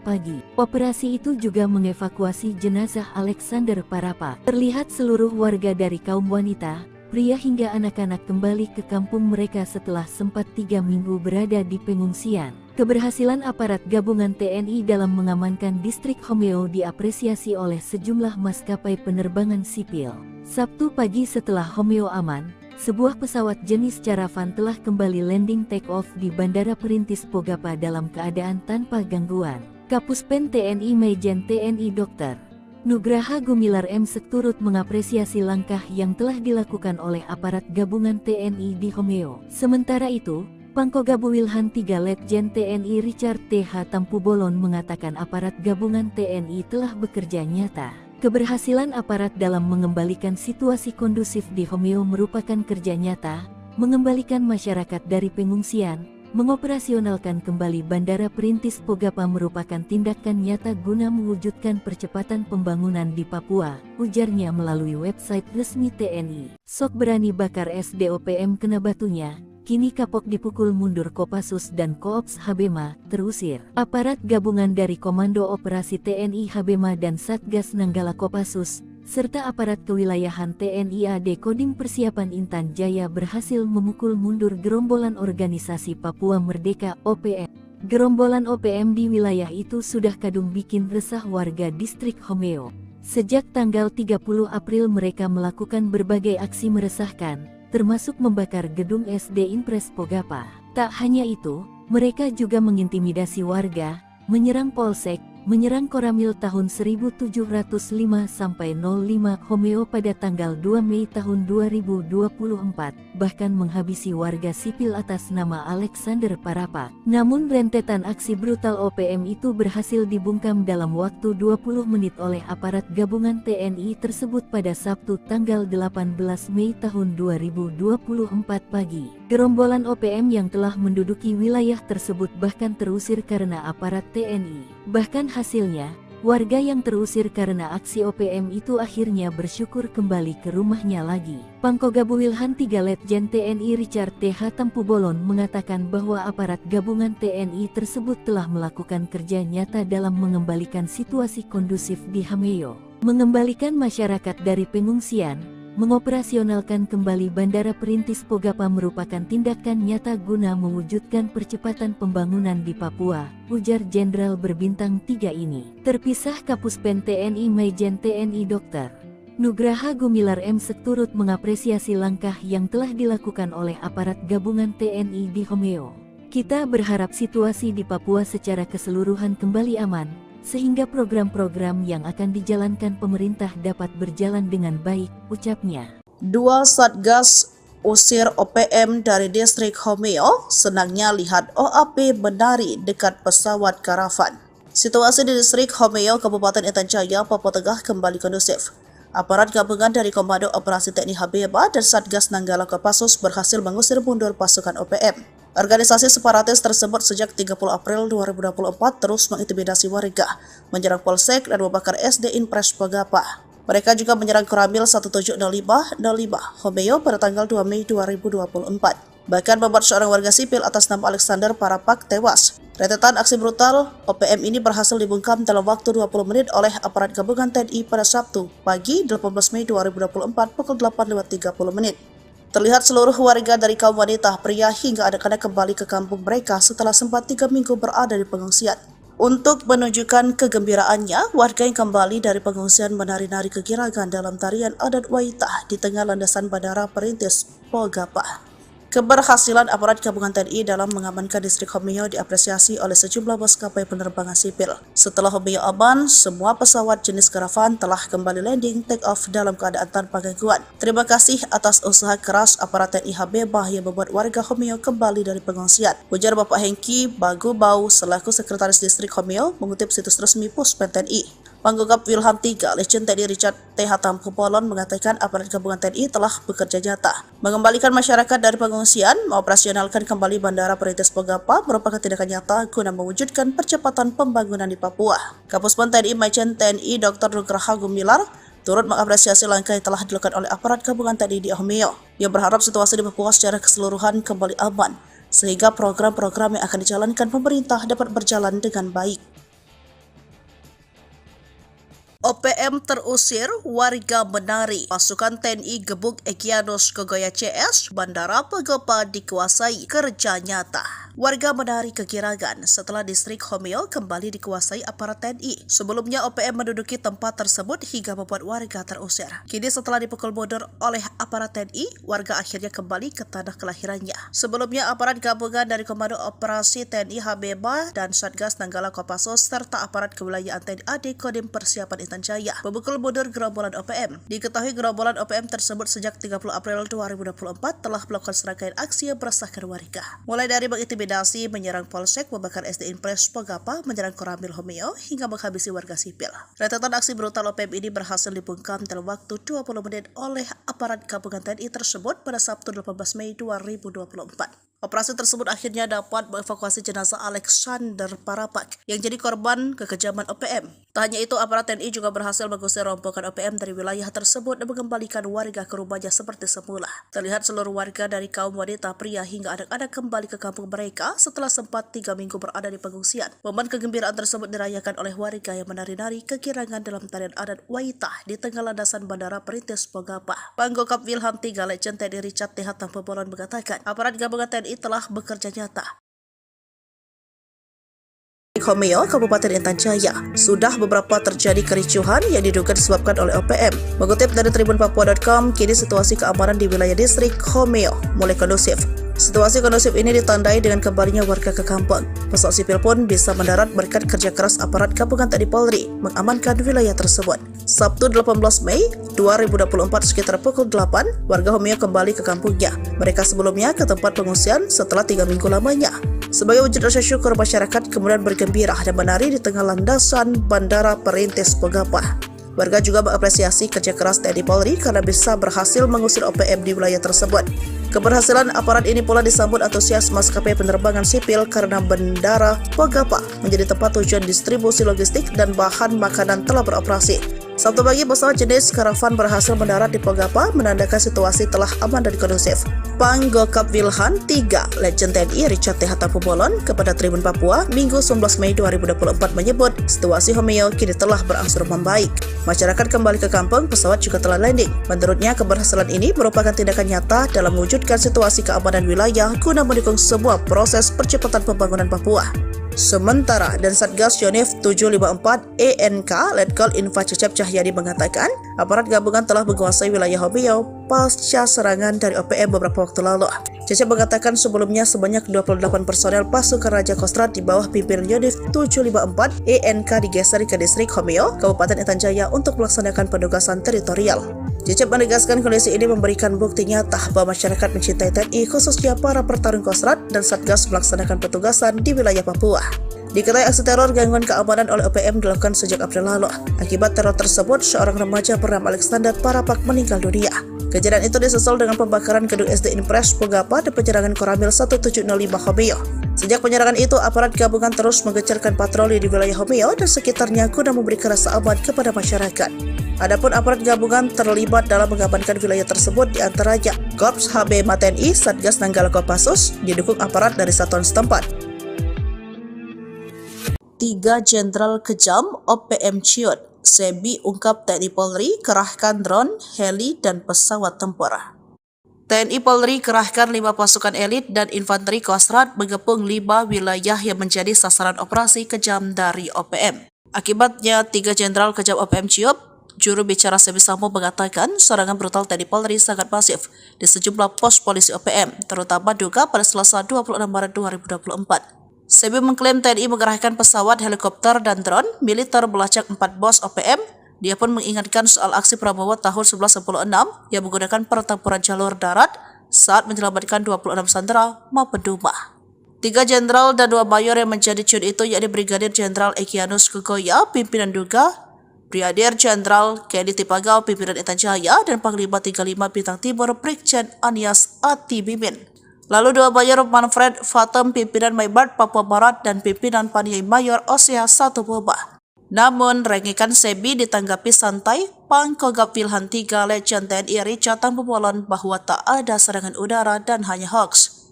pagi. Operasi itu juga mengevakuasi jenazah Alexander Parapa. Terlihat seluruh warga dari kaum wanita, pria hingga anak-anak kembali ke kampung mereka setelah sempat 3 minggu berada di pengungsian. Keberhasilan aparat gabungan TNI dalam mengamankan distrik Homeo diapresiasi oleh sejumlah maskapai penerbangan sipil. Sabtu pagi setelah Homeo aman, sebuah pesawat jenis Caravan telah kembali landing take-off di Bandara Perintis Pogapa dalam keadaan tanpa gangguan. Kapuspen TNI Maijen TNI Dr. Nugraha Gumilar M. turut mengapresiasi langkah yang telah dilakukan oleh aparat gabungan TNI di Homeo. Sementara itu, Pangkogabu Wilhan 3 Letjen TNI Richard T.H. Tampubolon mengatakan aparat gabungan TNI telah bekerja nyata. Keberhasilan aparat dalam mengembalikan situasi kondusif di Homeo merupakan kerja nyata, mengembalikan masyarakat dari pengungsian, mengoperasionalkan kembali Bandara Perintis Pogapa merupakan tindakan nyata guna mewujudkan percepatan pembangunan di Papua, ujarnya melalui website resmi TNI. Sok berani bakar SDOPM kena batunya. Kini kapok dipukul mundur Kopassus dan Koops Habema, terusir. Aparat gabungan dari Komando Operasi TNI Habema dan Satgas Nanggala Kopassus, serta aparat kewilayahan TNI AD Kodim Persiapan Intan Jaya berhasil memukul mundur gerombolan organisasi Papua Merdeka OPM. Gerombolan OPM di wilayah itu sudah kadung bikin resah warga distrik Homeo. Sejak tanggal 30 April mereka melakukan berbagai aksi meresahkan, termasuk membakar gedung SD Impres Pogapa. Tak hanya itu, mereka juga mengintimidasi warga, menyerang polsek, menyerang Koramil tahun 1705-05 Homeo pada tanggal 2 Mei tahun 2024, bahkan menghabisi warga sipil atas nama Alexander Parapa. Namun rentetan aksi brutal OPM itu berhasil dibungkam dalam waktu 20 menit oleh aparat gabungan TNI tersebut pada Sabtu tanggal 18 Mei tahun 2024 pagi. Gerombolan OPM yang telah menduduki wilayah tersebut bahkan terusir karena aparat TNI. Bahkan hasilnya, warga yang terusir karena aksi OPM itu akhirnya bersyukur kembali ke rumahnya lagi. Pangkogabu Wilhan 3 Letjen TNI Richard T.H. Tampubolon mengatakan bahwa aparat gabungan TNI tersebut telah melakukan kerja nyata dalam mengembalikan situasi kondusif di Homeo, mengembalikan masyarakat dari pengungsian, mengoperasionalkan kembali Bandara Perintis Pogapa merupakan tindakan nyata guna mewujudkan percepatan pembangunan di Papua, ujar Jenderal berbintang 3 ini. Terpisah Kapuspen TNI Maijen TNI Dr. Nugraha Gumilar M.Sek turut mengapresiasi langkah yang telah dilakukan oleh aparat gabungan TNI di Homeo. Kita berharap situasi di Papua secara keseluruhan kembali aman, sehingga program-program yang akan dijalankan pemerintah dapat berjalan dengan baik, ucapnya. Dua Satgas usir OPM dari distrik Homeo, senangnya lihat OAP menari dekat pesawat karavan. Situasi di distrik Homeo, Kabupaten Intan Jaya, Papua Tengah kembali kondusif. Aparat gabungan dari Komando Operasi TNI Habeba dan Satgas Nanggala Kopassus berhasil mengusir mundur pasukan OPM. Organisasi separatis tersebut sejak 30 April 2024 terus mengintimidasi warga, menyerang Polsek dan membakar SD Impres Pagapa. Mereka juga menyerang Koramil 1705 Homeo pada tanggal 2 Mei 2024. Bahkan membuat seorang warga sipil atas nama Alexander Parapak tewas. Rentetan aksi brutal OPM ini berhasil dibungkam dalam waktu 20 menit oleh aparat gabungan TNI pada Sabtu pagi 18 Mei 2024 pukul 8.30 menit. Terlihat seluruh warga dari kaum wanita, pria hingga anak-anak kembali ke kampung mereka setelah sempat 3 minggu berada di pengungsian. Untuk menunjukkan kegembiraannya, warga yang kembali dari pengungsian menari-nari kegiragan dalam tarian adat Waitah di tengah landasan Bandara Perintis Pogapa. Keberhasilan aparat gabungan TNI dalam mengamankan distrik Homeo diapresiasi oleh sejumlah maskapai penerbangan sipil. Setelah Homeo aman, semua pesawat jenis karavan telah kembali landing take off dalam keadaan tanpa gangguan. Terima kasih atas usaha keras aparat TNI Habeba yang membuat warga Homeo kembali dari pengungsian, ujar Bapak Hengki Bagubau selaku Sekretaris Distrik Homeo mengutip situs resmi Puspen TNI. Panggugap Wilham III, Legend TNI Richard T. Hatampopolon mengatakan aparat gabungan TNI telah bekerja nyata. Mengembalikan masyarakat dari pengungsian, mengoperasionalkan kembali Bandara Perintis Pogapa merupakan tindakan nyata guna mewujudkan percepatan pembangunan di Papua. Kapuspen TNI Majen TNI Dr. Nugraha Gumilar turut mengapresiasi langkah yang telah dilakukan oleh aparat gabungan TNI di Homeo. Ia berharap situasi di Papua secara keseluruhan kembali aman, sehingga program-program yang akan dijalankan pemerintah dapat berjalan dengan baik. OPM terusir, warga menari. Pasukan TNI gebuk Egyanus Kogoya CS, Bandara Pagapa dikuasai, kerja nyata. Warga menari kegiragan setelah distrik Homeo kembali dikuasai aparat TNI. Sebelumnya OPM menduduki tempat tersebut hingga membuat warga terusir. Kini setelah dipukul mundur oleh aparat TNI, warga akhirnya kembali ke tanah kelahirannya. Sebelumnya aparat gabungan dari Komando Operasi TNI Habeba dan Satgas Nanggala Kopassus serta aparat kewilayahan TNI AD Kodim Persiapan Intan Jaya memukul mundur gerombolan OPM. Diketahui gerombolan OPM tersebut sejak 30 April 2024 telah melakukan serangkaian aksi yang meresahkan warga. Mulai dari mengintimidasi, menyerang Polsek, membakar SD Impres Pogapa, menyerang Koramil Homeo, hingga menghabisi warga sipil. Rentetan aksi brutal OPM ini berhasil dibungkam dalam waktu 20 menit oleh aparat gabungan TNI tersebut pada Sabtu 18 Mei 2024. Operasi tersebut akhirnya dapat mengevakuasi jenazah Alexander Parapak yang jadi korban kekejaman OPM. Tak hanya itu, aparat TNI juga berhasil mengusir rombongan OPM dari wilayah tersebut dan mengembalikan warga ke rumahnya seperti semula. Terlihat seluruh warga dari kaum wanita, pria hingga anak-anak kembali ke kampung mereka setelah sempat 3 minggu berada di pengungsian. Momen kegembiraan tersebut dirayakan oleh warga yang menari-nari kegirangan dalam tarian adat Waitah di tengah landasan Bandara Perintis Pogapa. Panggugap Wilham III, Legend TNI Richard T. Hatampopolon mengatakan, aparat gabungan TNI telah bekerja nyata. Homeo, Kabupaten Intan Jaya, sudah beberapa terjadi kericuhan yang diduga disebabkan oleh OPM. Mengutip dari tribunpapua.com, kini situasi keamanan di wilayah distrik Homeo mulai kondusif. Situasi kondusif ini ditandai dengan kembalinya warga ke kampung. Pesawat sipil pun bisa mendarat berkat kerja keras aparat gabungan TNI Polri mengamankan wilayah tersebut. Sabtu 18 Mei 2024 sekitar pukul 8, warga Homeo kembali ke kampungnya. Mereka sebelumnya ke tempat pengungsian setelah 3 minggu lamanya. Sebagai wujud rasa syukur, masyarakat kemudian bergembira dan menari di tengah landasan Bandara Perintis Pogapa. Warga juga mengapresiasi kerja keras TNI Polri karena bisa berhasil mengusir OPM di wilayah tersebut. Keberhasilan aparat ini pula disambut antusias maskapai penerbangan sipil karena Bandara Pogapa menjadi tempat tujuan distribusi logistik dan bahan makanan telah beroperasi. Sabtu pagi, pesawat jenis karavan berhasil mendarat di Pogapa, menandakan situasi telah aman dan kondusif. Panggugap Wilham III, Legend TNI Richard T. Hatampopolon kepada Tribun Papua, Minggu 19 Mei 2024 menyebut situasi Homeo kini telah berangsur membaik. Masyarakat kembali ke kampung, pesawat juga telah landing. Menurutnya, keberhasilan ini merupakan tindakan nyata dalam mewujudkan situasi keamanan wilayah guna mendukung sebuah proses percepatan pembangunan Papua. Sementara dan Satgas Yonif 754 ENK Letkol Info Cecep Cahyadi mengatakan aparat gabungan telah menguasai wilayah Hobyo pasca serangan dari OPM beberapa waktu lalu. Cecep mengatakan sebelumnya sebanyak 28 personel pasukan Raja Kostrad di bawah pimpinan Yonif 754 ENK digeser ke distrik Hobyo, Kabupaten Intan Jaya untuk melaksanakan penugasan teritorial. Cecep menegaskan kondisi ini memberikan bukti nyata bahwa masyarakat mencintai TNI, khususnya para pertarung Kostrad dan Satgas melaksanakan petugasan di wilayah Papua. Diketahui aksi teror gangguan keamanan oleh OPM dilakukan sejak April lalu. Akibat teror tersebut, seorang remaja bernama Alexander Parapak meninggal dunia. Kejadian itu disusul dengan pembakaran gedung SD Impres Pogapa dan penyerangan Koramil 1705 Hobyo. Sejak penyerangan itu, aparat gabungan terus mengejarkan patroli di wilayah Hobyo dan sekitarnya guna memberikan rasa aman kepada masyarakat. Adapun aparat gabungan terlibat dalam mengamankan wilayah tersebut diantaranya Korps HB TNI, Satgas Nanggala Kopassus, didukung aparat dari satuan setempat. 3 Jenderal Kejam OPM Ciut, Sebi ungkap TNI Polri kerahkan drone, heli, dan pesawat tempur. TNI Polri kerahkan 5 pasukan elit dan infanteri Kostrad mengepung 5 wilayah yang menjadi sasaran operasi kejam dari OPM. Akibatnya 3 Jenderal Kejam OPM Ciut, juru bicara Sebi Sambo mengatakan serangan brutal TNI Polri sangat masif di sejumlah pos polisi OPM, terutama Duga pada Selasa 26 Maret 2024. Sebi mengklaim TNI mengerahkan pesawat, helikopter, dan drone militer melacak 4 bos OPM. Dia pun mengingatkan soal aksi Prabowo tahun 1196 yang menggunakan pertempuran jalur darat saat menyelamatkan 26 sandera maupun Duma. 3 jenderal dan 2 mayor yang menjadi ciut itu yakni Brigadir Jenderal Egyanus Kogoya, pimpinan Duga, Brigadir Jenderal Kedi Tipagau, pimpinan Intan Jaya, dan Panglima 35 Bintang Timur Brigjen Anies Atibimin. Lalu 2 mayor Manfred Fatem, pimpinan Maybart Papua Barat, dan pimpinan Paniai Mayor Osea 1 Boba. Namun, rengikan Sebi ditanggapi santai, Pangkogap Wilhan 3 Legend TNI Richard Tambubolon bahwa tak ada serangan udara dan hanya hoax.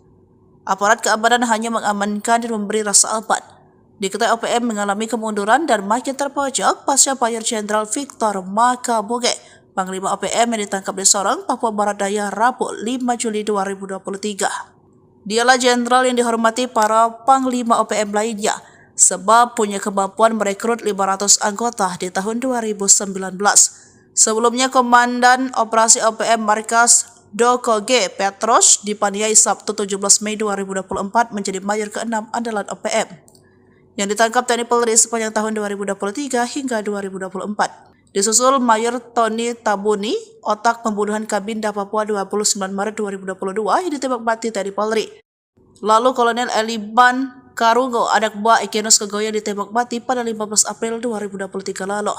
Aparat keamanan hanya mengamankan dan memberi rasa aman. Diketahui OPM mengalami kemunduran dan makin terpojok pasca Mayor Jenderal Victor Makaboge, Panglima OPM yang ditangkap di Sorong, Papua Barat Daya, Rabu 5 Juli 2023. Dialah jenderal yang dihormati para Panglima OPM lainnya, sebab punya kemampuan merekrut 500 anggota di tahun 2019. Sebelumnya, Komandan Operasi OPM Markas Doko G. Petros dipaniai Sabtu 17 Mei 2024 menjadi mayor ke-6 andalan OPM, yang ditangkap TNI Polri sepanjang tahun 2023 hingga 2024. Disusul Mayor Tony Tabuni, otak pembunuhan Kabinda Papua 29 Maret 2022 yang ditembak mati TNI Polri. Lalu Kolonel Eliban Karungo, anak buah Egyanus Kogoya, ditembak mati pada 15 April 2023 lalu.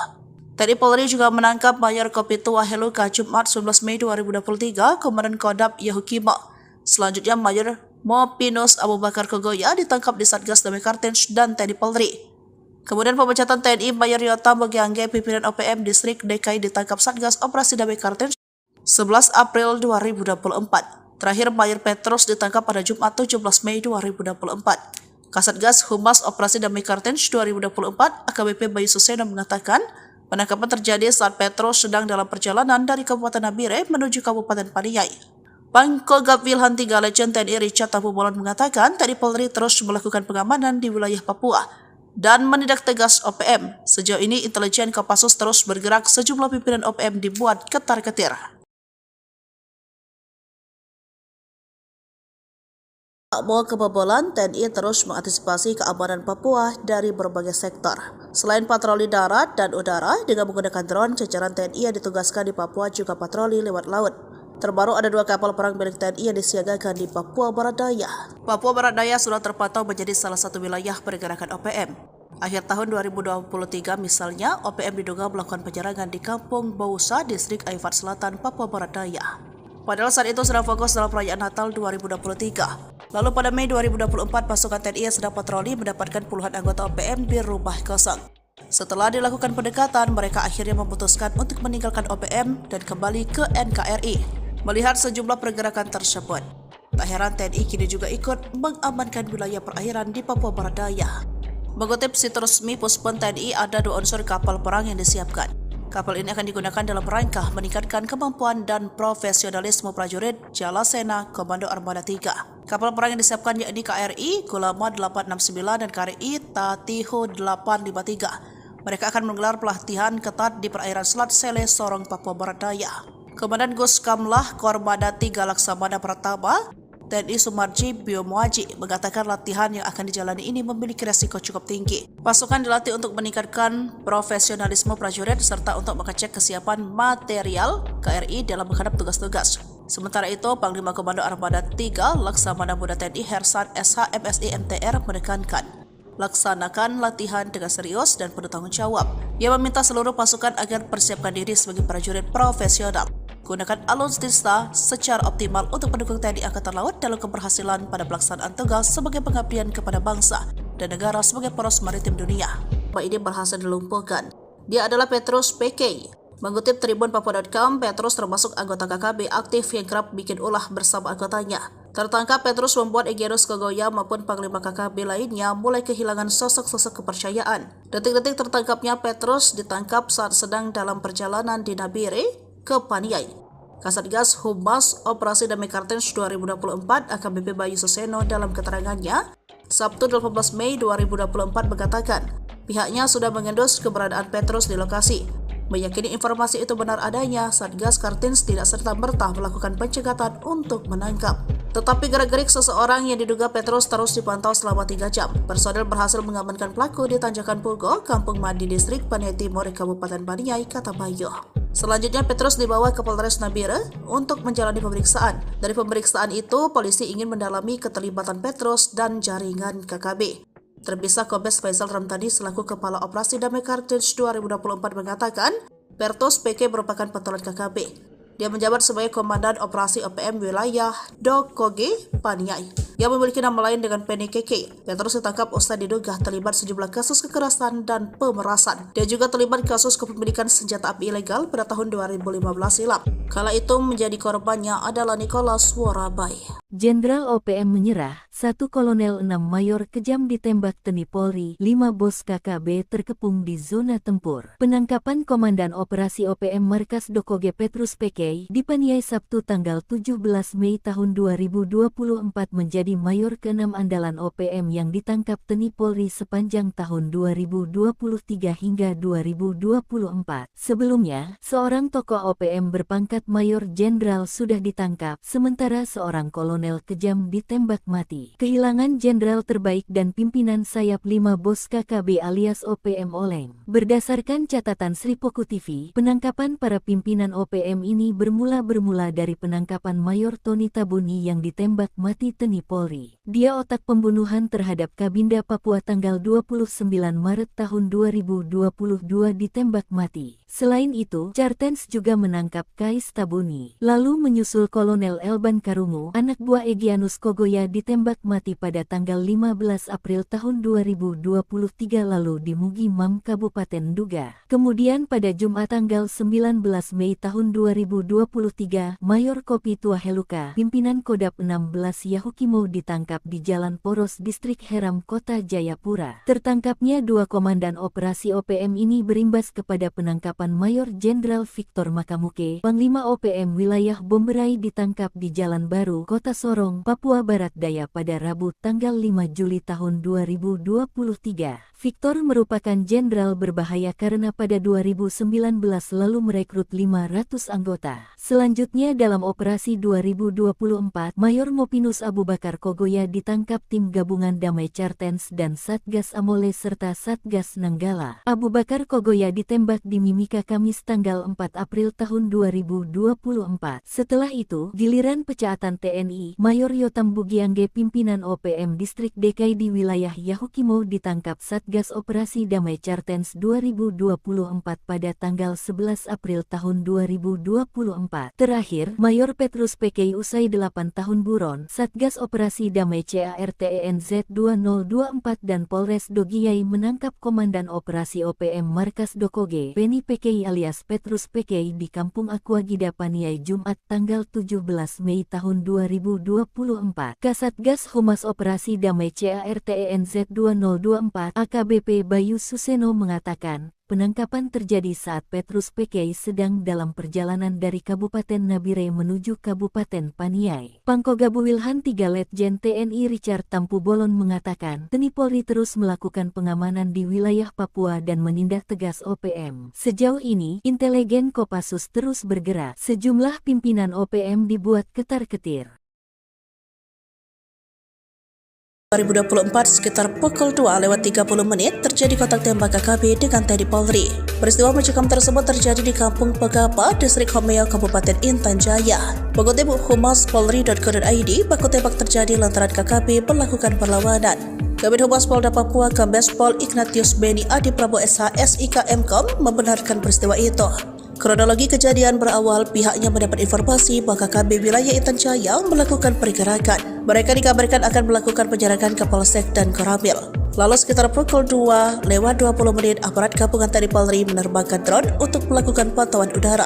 TNI Polri juga menangkap Mayor Kopitua Heluka Jumat 11 Mei 2023, Komandan Kodam Yahukimo. Selanjutnya Mayor Mopinus Abu Bakar Kogoya ditangkap di Satgas Damai Kartens dan TNI Polri. Kemudian pemecatan TNI Mayor Yota Mogiangge, pimpinan OPM Distrik DKI, ditangkap Satgas Operasi Damai Kartens 11 April 2024. Terakhir Mayor Petrus ditangkap pada Jumat 17 Mei 2024. Kasatgas Humas Operasi Damai Kartens 2024 AKBP Bayu Suseno mengatakan penangkapan terjadi saat Petrus sedang dalam perjalanan dari Kabupaten Nabire menuju Kabupaten Paniai. Pangkogap Wilhan 3 Legend TNI Richard Tambubolon mengatakan TNI Polri terus melakukan pengamanan di wilayah Papua dan menindak tegas OPM. Sejauh ini intelijen Kopassus terus bergerak, sejumlah pimpinan OPM dibuat ketar-ketir. Tak mau kebobolan, TNI terus mengantisipasi keamanan Papua dari berbagai sektor. Selain patroli darat dan udara dengan menggunakan drone, jajaran TNI yang ditugaskan di Papua juga patroli lewat laut. Terbaru ada 2 kapal perang milik TNI yang disiagakan di Papua Barat Daya. Papua Barat Daya sudah terpantau menjadi salah satu wilayah pergerakan OPM. Akhir tahun 2023 misalnya, OPM diduga melakukan penyerangan di Kampung Bausa, Distrik Aifat Selatan, Papua Barat Daya. Padahal saat itu sedang fokus dalam perayaan Natal 2023. Lalu pada Mei 2024, pasukan TNI yang sedang patroli mendapatkan puluhan anggota OPM di rumah kosong. Setelah dilakukan pendekatan, mereka akhirnya memutuskan untuk meninggalkan OPM dan kembali ke NKRI. Melihat sejumlah pergerakan tersebut, tak heran TNI kini juga ikut mengamankan wilayah perairan di Papua Barat Daya. Mengutip situs resmi Puspon TNI, ada 2 unsur kapal perang yang disiapkan. Kapal ini akan digunakan dalam rangka meningkatkan kemampuan dan profesionalisme prajurit Jalasena Komando Armada 3. Kapal perang yang disiapkan yakni KRI Kulama 869 dan KRI Tatiho 853. Mereka akan menggelar pelatihan ketat di perairan Selat Sele, Sorong, Papua Barat Daya. Komandan Guskamlah Kormada 3 Laksamana Pratama TNI Sumarji Biomuaji mengatakan latihan yang akan dijalani ini memiliki resiko cukup tinggi. Pasukan dilatih untuk meningkatkan profesionalisme prajurit serta untuk mengecek kesiapan material KRI dalam menghadap tugas-tugas. Sementara itu, Panglima Komando Armada 3 Laksamana Muda TNI Hersan SH MSI MTR menekankan laksanakan latihan dengan serius dan penuh tanggung jawab. Ia meminta seluruh pasukan agar persiapkan diri sebagai prajurit profesional. Gunakan alutsista secara optimal untuk mendukung TNI Angkatan Laut dalam keberhasilan pada pelaksanaan tugas sebagai pengabdian kepada bangsa dan negara sebagai poros maritim dunia. Ini berhasil dilumpuhkan. Dia adalah Petrus PK. Mengutip tribunpapua.com, Petrus termasuk anggota KKB aktif yang kerap bikin ulah bersama anggotanya. Tertangkap, Petrus membuat Egyanus Kogoya maupun Panglima KKB lainnya mulai kehilangan sosok-sosok kepercayaan. Detik-detik tertangkapnya Petrus ditangkap saat sedang dalam perjalanan di Nabire ke Paniai. Kasatgas Humas Operasi Damai Kartens 2024 AKBP Bayu Suseno dalam keterangannya Sabtu 18 Mei 2024 mengatakan pihaknya sudah mengendus keberadaan Petrus di lokasi. Meyakini informasi itu benar adanya, Satgas Kartens tidak serta-merta melakukan pencegatan untuk menangkap. Tetapi gerak-gerik seseorang yang diduga Petrus terus dipantau selama 3 jam. Personel berhasil mengamankan pelaku di Tanjakan Pugo, Kampung Mandi, Distrik Paniai Timur, Kabupaten Paniai, kata Bayu. Selanjutnya Petrus dibawa ke Polres Nabire untuk menjalani pemeriksaan. Dari pemeriksaan itu, polisi ingin mendalami keterlibatan Petrus dan jaringan KKB. Terpisah Kombes Faisal Ramtani selaku Kepala Operasi Damai Kartens 2024 mengatakan, Petrus PK merupakan pentolan KKB. Dia menjabat sebagai Komandan Operasi OPM Wilayah Dokoge, Paniai, yang memiliki nama lain dengan Penny KK. Petrus ditangkap usai diduga terlibat sejumlah kasus kekerasan dan pemerasan. Dia juga terlibat kasus kepemilikan senjata api ilegal pada tahun 2015 silam. Kala itu menjadi korbannya adalah Nicholas Worabai. Jenderal OPM menyerah, 1 Kolonel 6 Mayor kejam ditembak TNI Polri, 5 bos KKB terkepung di zona tempur. Penangkapan Komandan Operasi OPM Markas Dokoge Petrus PK di Paniai Sabtu tanggal 17 Mei tahun 2024 menjadi Mayor ke-6 andalan OPM yang ditangkap TNI Polri sepanjang tahun 2023 hingga 2024. Sebelumnya, seorang tokoh OPM berpangkat Mayor Jenderal sudah ditangkap, sementara seorang kolonel kejam ditembak mati. Kehilangan jenderal terbaik dan pimpinan sayap 5 bos KKB alias OPM oleng. Berdasarkan catatan Sripoku TV, penangkapan para pimpinan OPM ini bermula dari penangkapan Mayor Tony Tabuni yang ditembak mati TNI Polri. Dia otak pembunuhan terhadap Kabinda Papua tanggal 29 Maret tahun 2022 ditembak mati. Selain itu, Kartens juga menangkap Kais Tabuni. Lalu menyusul Kolonel Elban Karungu, anak buah Egyanus Kogoya ditembak mati pada tanggal 15 April tahun 2023 lalu di Mugi Mam, Kabupaten Duga. Kemudian pada Jumat tanggal 19 Mei tahun 2023, Mayor Kopi Tua Heluka, pimpinan Kodap 16 Yahukimo ditangkap di Jalan Poros Distrik Heram, Kota Jayapura. Tertangkapnya 2 komandan operasi OPM ini berimbas kepada penangkapan Mayor Jenderal Victor Makamuke, Panglima OPM Wilayah Bomberai ditangkap di Jalan Baru, Kota Sorong, Papua Barat Daya pada Rabu tanggal 5 Juli tahun 2023. Victor merupakan jenderal berbahaya karena pada 2019 lalu merekrut 500 anggota. Selanjutnya dalam operasi 2024, Mayor Mopinus Abu Bakar Kogoya ditangkap tim gabungan Damai Kartens dan Satgas Amole serta Satgas Nanggala. Abu Bakar Kogoya ditembak di Mimika Kamis tanggal 4 April tahun 2024. Setelah itu, giliran pecaatan TNI, Mayor Yotam Bugiangge pimpinan OPM Distrik DKI di wilayah Yahukimo ditangkap Satgas Operasi Damai Kartens 2024 pada tanggal 11 April tahun 2024. Terakhir, Mayor Petrus PK usai 8 tahun buron, Satgas Operasi Damai CARTENZ 2024 dan Polres Dogiyai menangkap Komandan Operasi OPM Markas Dokoge, Penny PK alias Petrus PK di Kampung Aquagida Paniai Jumat tanggal 17 Mei tahun 2024. Kasatgas Humas Operasi Damai CARTENZ 2024 AKBP Bayu Suseno mengatakan, penangkapan terjadi saat Petrus PK sedang dalam perjalanan dari Kabupaten Nabire menuju Kabupaten Paniai. Pangkogabu Wilhan 3 Letjen TNI Richard Tampu Bolon mengatakan, TNI Polri terus melakukan pengamanan di wilayah Papua dan menindak tegas OPM. Sejauh ini, intelijen Kopassus terus bergerak. Sejumlah pimpinan OPM dibuat ketar-ketir. 2024 sekitar pukul 2:30 terjadi kontak tembak KKB dengan TNI Polri. Peristiwa mencekam tersebut terjadi di Kampung Pegapa, Distrik Homeo, Kabupaten Intan Jaya. Mengutip humaspolri.co.id, baku tembak terjadi lantaran KKB melakukan perlawanan. Kabid Humas Polda Papua, Kombes Pol Ignatius Beni Adi Prabowo SH SIK Mkom membenarkan peristiwa itu. Kronologi kejadian berawal pihaknya mendapat informasi bahwa KKB wilayah Intan Jaya melakukan pergerakan. Mereka dikabarkan akan melakukan penjarakan ke Polsek dan Koramil. Lalu sekitar pukul 2:20 aparat gabungan TNI Polri menerbangkan drone untuk melakukan pantauan udara.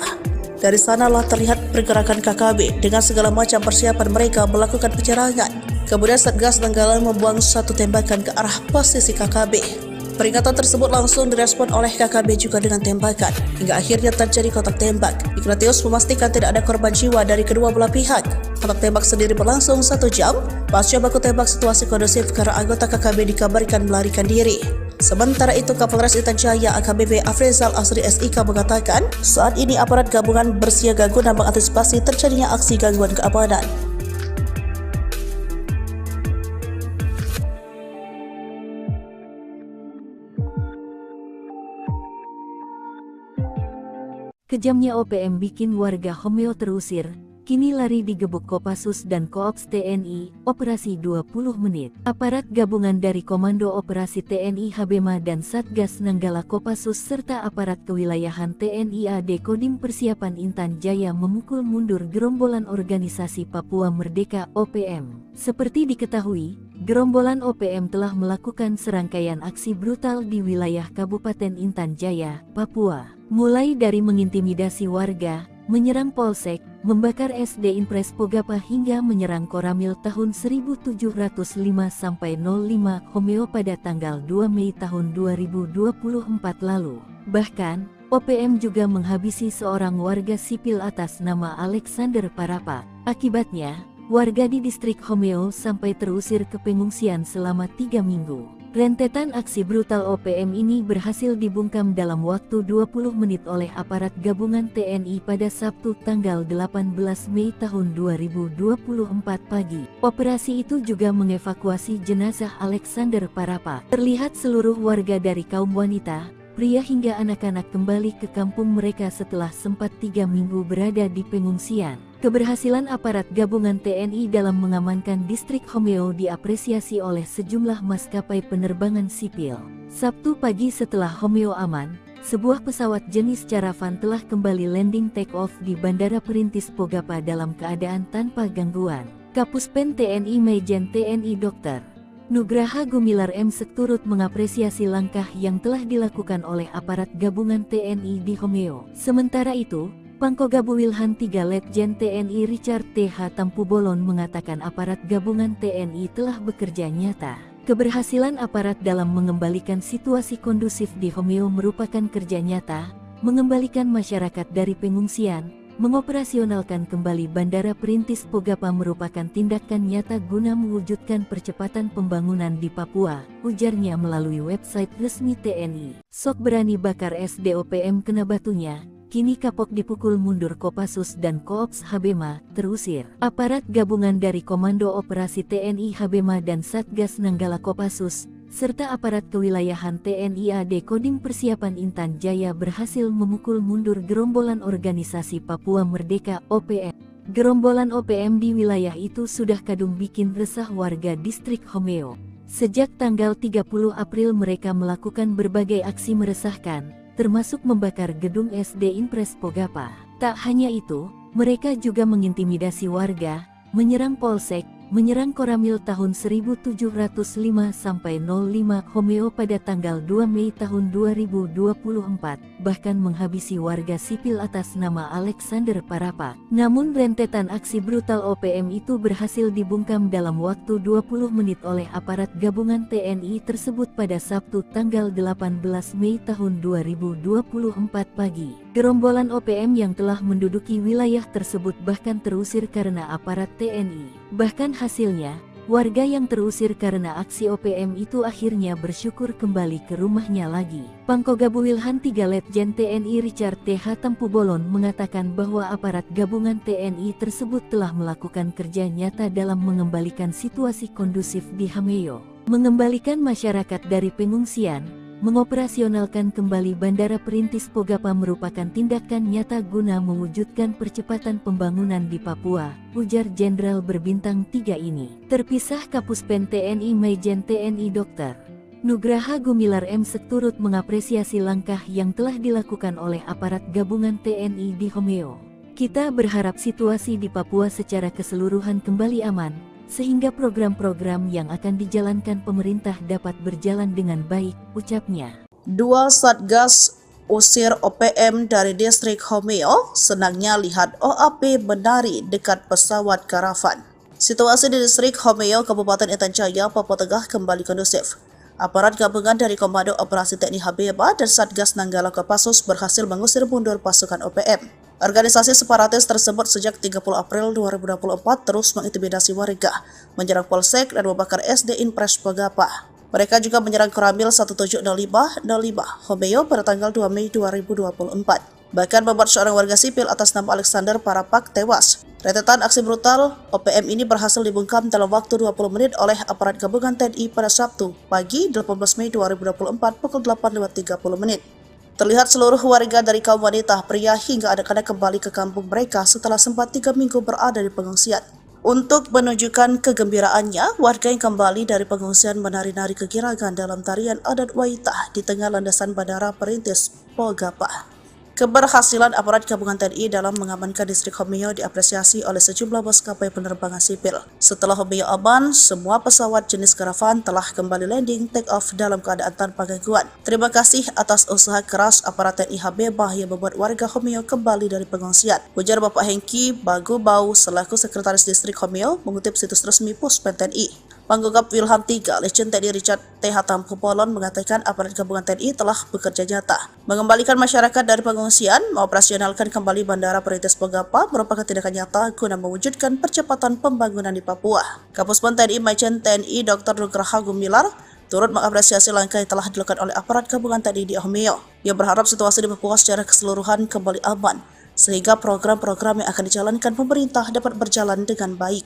Dari sanalah terlihat pergerakan KKB dengan segala macam persiapan mereka melakukan penyerangan. Kemudian Satgas Nanggala membuang satu tembakan ke arah posisi KKB. Peringatan tersebut langsung direspon oleh KKB juga dengan tembakan, hingga akhirnya terjadi kontak tembak. Ignatius memastikan tidak ada korban jiwa dari kedua belah pihak. Kontak tembak sendiri berlangsung 1 jam. Pasca baku tembak situasi kondusif karena anggota KKB dikabarkan melarikan diri. Sementara itu, Kapolres Intan Jaya AKBP Afrizal Asri SIK mengatakan, saat ini aparat gabungan bersiaga guna mengantisipasi terjadinya aksi gangguan keamanan. Kejamnya OPM bikin warga Homeo terusir, kini lari digebuk Kopassus dan Koops TNI, operasi 20 menit. Aparat gabungan dari Komando Operasi TNI Habema dan Satgas Nanggala Kopassus serta aparat kewilayahan TNI AD Kodim Persiapan Intan Jaya memukul mundur gerombolan organisasi Papua Merdeka OPM. Seperti diketahui, gerombolan OPM telah melakukan serangkaian aksi brutal di wilayah Kabupaten Intan Jaya, Papua. Mulai dari mengintimidasi warga, menyerang polsek, membakar SD Impres Pogapa hingga menyerang Koramil tahun 1705-05 Homeo pada tanggal 2 Mei tahun 2024 lalu. Bahkan, OPM juga menghabisi seorang warga sipil atas nama Alexander Parapa. Akibatnya, warga di distrik Homeo sampai terusir ke pengungsian selama 3 minggu. Rentetan aksi brutal OPM ini berhasil dibungkam dalam waktu 20 menit oleh aparat gabungan TNI pada Sabtu tanggal 18 Mei tahun 2024 pagi. Operasi itu juga mengevakuasi jenazah Alexander Parapa. Terlihat seluruh warga dari kaum wanita, pria hingga anak-anak kembali ke kampung mereka setelah sempat 3 minggu berada di pengungsian. Keberhasilan aparat gabungan TNI dalam mengamankan distrik Homeo diapresiasi oleh sejumlah maskapai penerbangan sipil. Sabtu pagi setelah Homeo aman, sebuah pesawat jenis Caravan telah kembali landing take-off di Bandara Perintis Pogapa dalam keadaan tanpa gangguan. Kapuspen TNI Majen TNI Dr. Nugraha Gumilar M.Sek turut mengapresiasi langkah yang telah dilakukan oleh aparat gabungan TNI di Homeo. Sementara itu, Pangkogabu Wilhan 3 Letjen TNI Richard T.H. Tampu Bolon mengatakan aparat gabungan TNI telah bekerja nyata. Keberhasilan aparat dalam mengembalikan situasi kondusif di Homeo merupakan kerja nyata, mengembalikan masyarakat dari pengungsian, mengoperasionalkan kembali Bandara Perintis Pogapa merupakan tindakan nyata guna mewujudkan percepatan pembangunan di Papua, ujarnya melalui website resmi TNI. Sok berani bakar SDOPM kena batunya. Kini kapok dipukul mundur Kopassus dan Koops Habema, terusir. Aparat gabungan dari Komando Operasi TNI Habema dan Satgas Nanggala Kopassus, serta aparat kewilayahan TNI AD Kodim Persiapan Intan Jaya berhasil memukul mundur gerombolan organisasi Papua Merdeka OPM. Gerombolan OPM di wilayah itu sudah kadung bikin resah warga distrik Homeo. Sejak tanggal 30 April mereka melakukan berbagai aksi meresahkan, termasuk membakar gedung SD Impres Pogapa. Tak hanya itu, mereka juga mengintimidasi warga, menyerang polsek, menyerang Koramil tahun 1705 sampai 05 Homeo pada tanggal 2 Mei tahun 2024, bahkan menghabisi warga sipil atas nama Alexander Parapak. Namun rentetan aksi brutal OPM itu berhasil dibungkam dalam waktu 20 menit oleh aparat gabungan TNI tersebut pada Sabtu tanggal 18 Mei tahun 2024 pagi. Gerombolan OPM yang telah menduduki wilayah tersebut bahkan terusir karena aparat TNI. Bahkan hasilnya, warga yang terusir karena aksi OPM itu akhirnya bersyukur kembali ke rumahnya lagi. Pangkoga Wilhan 3 Letjen TNI Richard T.H. Tampubolon mengatakan bahwa aparat gabungan TNI tersebut telah melakukan kerja nyata dalam mengembalikan situasi kondusif di Homeo, mengembalikan masyarakat dari pengungsian. Mengoperasionalkan kembali Bandara Perintis Pogapa merupakan tindakan nyata guna mewujudkan percepatan pembangunan di Papua, ujar Jenderal berbintang 3 ini. Terpisah Kapuspen TNI Maijen TNI Dr. Nugraha Gumilar M. turut mengapresiasi langkah yang telah dilakukan oleh aparat gabungan TNI di Homeo. Kita berharap situasi di Papua secara keseluruhan kembali aman, sehingga program-program yang akan dijalankan pemerintah dapat berjalan dengan baik, ucapnya. 2 Satgas usir OPM dari distrik Homeo, senangnya lihat OAP menari dekat pesawat karavan. Situasi di distrik Homeo, Kabupaten Intan Jaya, Papua Tengah kembali kondusif. Aparat gabungan dari Komando Operasi TNI Habeba dan Satgas Nanggala Kopassus berhasil mengusir mundur pasukan OPM. Organisasi separatis tersebut sejak 30 April 2024 terus mengintimidasi warga, menyerang Polsek dan membakar SD Impres Pogapa. Mereka juga menyerang Koramil 1705 Homeo pada tanggal 2 Mei 2024. Bahkan membuat seorang warga sipil atas nama Alexander Parapak tewas. Rentetan aksi brutal OPM ini berhasil dibungkam dalam waktu 20 menit oleh aparat gabungan TNI pada Sabtu pagi 18 Mei 2024 pukul 8.30 menit. Terlihat seluruh warga dari kaum wanita, pria hingga anak-anak kembali ke kampung mereka setelah sempat 3 minggu berada di pengungsian. Untuk menunjukkan kegembiraannya, warga yang kembali dari pengungsian menari-nari kegirangan dalam tarian adat Waitah di tengah landasan Bandara Perintis Pogapa. Keberhasilan aparat gabungan TNI dalam mengamankan distrik Homeo diapresiasi oleh sejumlah maskapai penerbangan sipil. Setelah Homeo aman, semua pesawat jenis karavan telah kembali landing take off dalam keadaan tanpa gangguan. Terima kasih atas usaha keras aparat TNI Habeba yang membuat warga Homeo kembali dari pengungsian, ujar Bapak Hengki Bagubau selaku Sekretaris Distrik Homeo mengutip situs resmi Puspen TNI. Pangkogap Wilhan 3 Letjen TNI Richard T.H. Tampubolon mengatakan aparat gabungan TNI telah bekerja nyata mengembalikan masyarakat dari pengungsian, mengoperasionalkan kembali Bandara Perintis Pogapa merupakan tindakan nyata guna mewujudkan percepatan pembangunan di Papua. Kapuspen TNI Maijen TNI Dr. Nugraha Gumilar turut mengapresiasi langkah yang telah dilakukan oleh aparat gabungan TNI di Homeo. Ia berharap situasi di Papua secara keseluruhan kembali aman, sehingga program-program yang akan dijalankan pemerintah dapat berjalan dengan baik.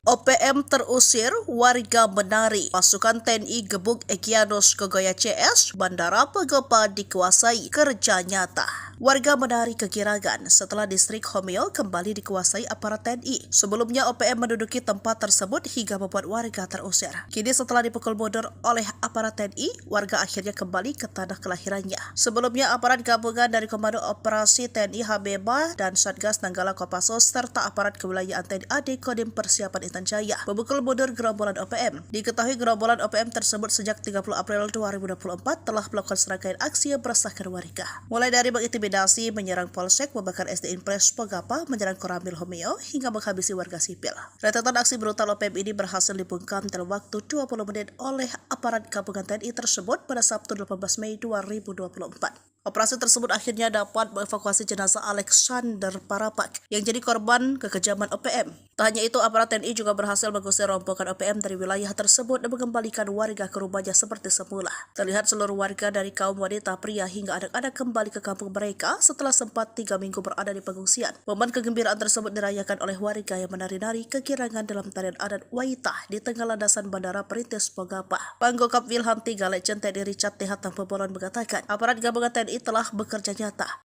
OPM terusir, warga menari. Pasukan TNI gebuk Egyanus Kogoya CS, Bandara Pogapa dikuasai, kerja nyata. Warga menari kegirangan setelah distrik Homeo kembali dikuasai aparat TNI. Sebelumnya OPM menduduki tempat tersebut hingga membuat warga terusir. Kini setelah dipukul mundur oleh aparat TNI, warga akhirnya kembali ke tanah kelahirannya. Sebelumnya aparat gabungan dari Komando Operasi TNI Habeba dan Satgas Nanggala Kopassus serta aparat kewilayahan TNI AD Kodim Persiapan Intan Jaya memukul mundur gerombolan OPM. Diketahui gerombolan OPM tersebut sejak 30 April 2024 telah melakukan serangkaian aksi yang meresahkan warga. Mulai dari mengintimidasi, menyerang Polsek, membakar SD Impres Pogapa, menyerang Koramil Homeo, hingga menghabisi warga sipil. Rentetan aksi brutal OPM ini berhasil dibungkam dalam waktu 20 menit oleh aparat gabungan TNI tersebut pada Sabtu 18 Mei 2024. Operasi tersebut akhirnya dapat mengevakuasi jenazah Alexander Parapak yang jadi korban kekejaman OPM. Tak hanya itu, aparat TNI juga berhasil mengusir rombongan OPM dari wilayah tersebut dan mengembalikan warga ke rumahnya seperti semula. Terlihat seluruh warga dari kaum wanita, pria hingga anak-anak kembali ke kampung mereka setelah sempat 3 minggu berada di pengungsian. Momen kegembiraan tersebut dirayakan oleh warga yang menari-nari kegirangan dalam tarian adat Waitah di tengah landasan Bandara Perintis Pogapa. Pangkogap Wilhan 3 Letjen TNI Richard T.H. Tampubolon mengatakan aparat gabungan TNI telah bekerja nyata.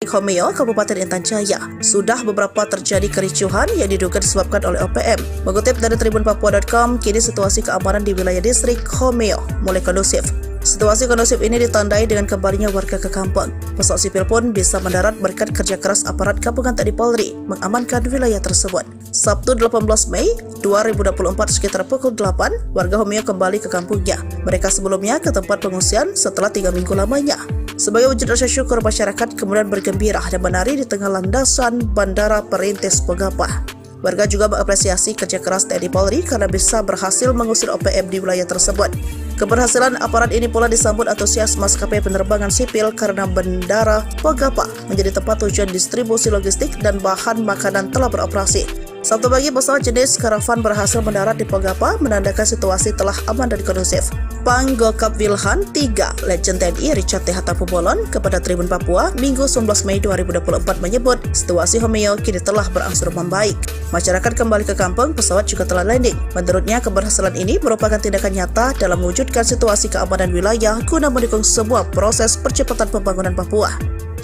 Homeo, Kabupaten Intan Jaya, sudah beberapa terjadi kericuhan yang diduga disebabkan oleh OPM. Mengutip dari tribunpapua.com, kini situasi keamanan di wilayah distrik Homeo mulai kondusif. Situasi kondusif ini ditandai dengan kembalinya warga ke kampung. Pesawat sipil pun bisa mendarat berkat kerja keras aparat gabungan TNI Polri mengamankan wilayah tersebut. Sabtu 18 Mei 2024 sekitar pukul 8, warga Homeo kembali ke kampungnya. Mereka sebelumnya ke tempat pengungsian setelah 3 minggu lamanya. Sebagai wujud rasa syukur, masyarakat kemudian bergembira dan menari di tengah landasan Bandara Perintis Pegapah. Warga juga mengapresiasi kerja keras TNI Polri karena bisa berhasil mengusir OPM di wilayah tersebut. Keberhasilan aparat ini pula disambut antusias maskapai penerbangan sipil karena Bandara Pegapah menjadi tempat tujuan distribusi logistik dan bahan makanan telah beroperasi. Sabtu pagi, pesawat jenis karavan berhasil mendarat di Pegapah, menandakan situasi telah aman dan kondusif. Panggokap Wilhan 3, Legend TNI Richard T. Hatapubolon kepada Tribun Papua, Minggu 19 Mei 2024 menyebut situasi Homeo kini telah berangsur membaik. Masyarakat kembali ke kampung, pesawat juga telah landing. Menurutnya, keberhasilan ini merupakan tindakan nyata dalam mewujudkan situasi keamanan wilayah guna mendukung sebuah proses percepatan pembangunan Papua.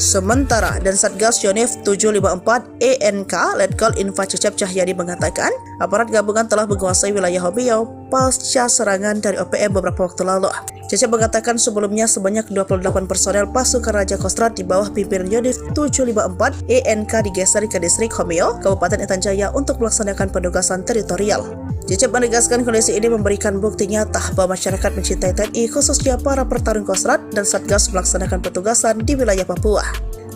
Sementara, dan Satgas Yonif 754 ENK Letkol Info Cecep Cahyadi mengatakan, aparat gabungan telah menguasai wilayah Homeo pasca serangan dari OPM beberapa waktu lalu. Cecep mengatakan sebelumnya sebanyak 28 personel pasukan Raja Kostrad di bawah pimpinan Yonif 754 ENK digeser ke distrik Homeo, Kabupaten Intan Jaya untuk melaksanakan penugasan teritorial. Cecep menegaskan kondisi ini memberikan bukti nyata bahwa masyarakat mencintai TNI, khususnya para pertarung Kostrad dan Satgas melaksanakan petugasan di wilayah Papua.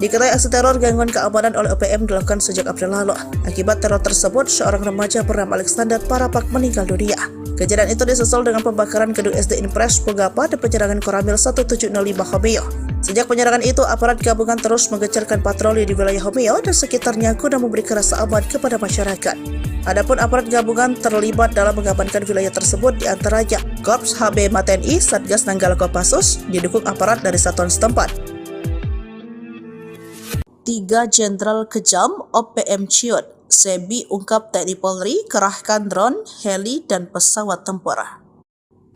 Diketahui aksi teror gangguan keamanan oleh OPM dilakukan sejak April lalu. Akibat teror tersebut, seorang remaja bernama Alexander Parapak meninggal dunia. Kejadian itu disusul dengan pembakaran gedung SD Impres Pegapah dan penyerangan Koramil 1705 Homeo. Sejak penyerangan itu, aparat gabungan terus menggencarkan patroli di wilayah Homeo dan sekitarnya guna memberikan rasa aman kepada masyarakat. Adapun aparat gabungan terlibat dalam mengamankan wilayah tersebut diantaranya Korps HB TNI, Satgas Nanggala Kopassus, didukung aparat dari satuan setempat. 3 Jenderal Kejam OPM ciut, Sebi ungkap TNI Polri kerahkan drone, heli, dan pesawat tempur.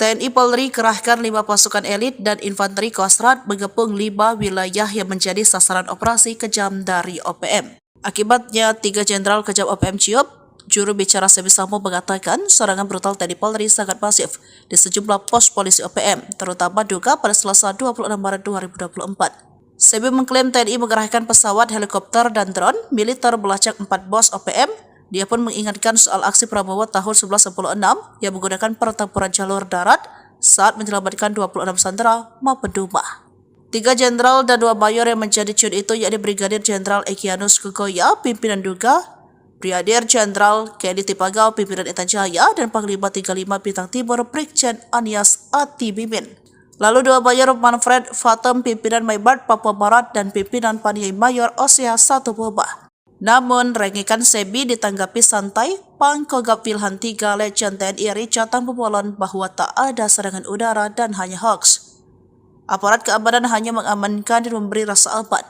TNI Polri kerahkan 5 pasukan elit dan infanteri Kostrad mengepung 5 wilayah yang menjadi sasaran operasi kejam dari OPM. Akibatnya 3 Jenderal Kejam OPM ciut. Juru bicara Sebi Sambo mengatakan serangan brutal TNI Polri sangat masif di sejumlah pos polisi OPM, terutama Duga pada Selasa 26 Maret 2024. Sebi mengklaim TNI mengerahkan pesawat, helikopter, dan drone militer melacak 4 bos OPM. Dia pun mengingatkan soal aksi Prabowo tahun 1996 yang menggunakan pertempuran jalur darat saat menyelamatkan 26 sandera maupun Duma. 3 jenderal dan 2 mayor yang menjadi ciut itu yakni Brigadir Jenderal Egyanus Kogoya, pimpinan Duga, Brigadir Jenderal Kedi Tipagau, pimpinan Intan Jaya, dan Panglima 35 Bintang Timur Brigjen Anies Atibimin. Lalu 2 mayor Manfred Fatem, pimpinan Maibart Papua Barat, dan pimpinan Paniai Mayor Osea Satubobah. Namun, rengikan Sebi ditanggapi santai. Pangkogap Wilhan 3 Legend TNI Richard Tambubolon bahwa tak ada serangan udara dan hanya hoax. Aparat keamanan hanya mengamankan dan memberi rasa aman.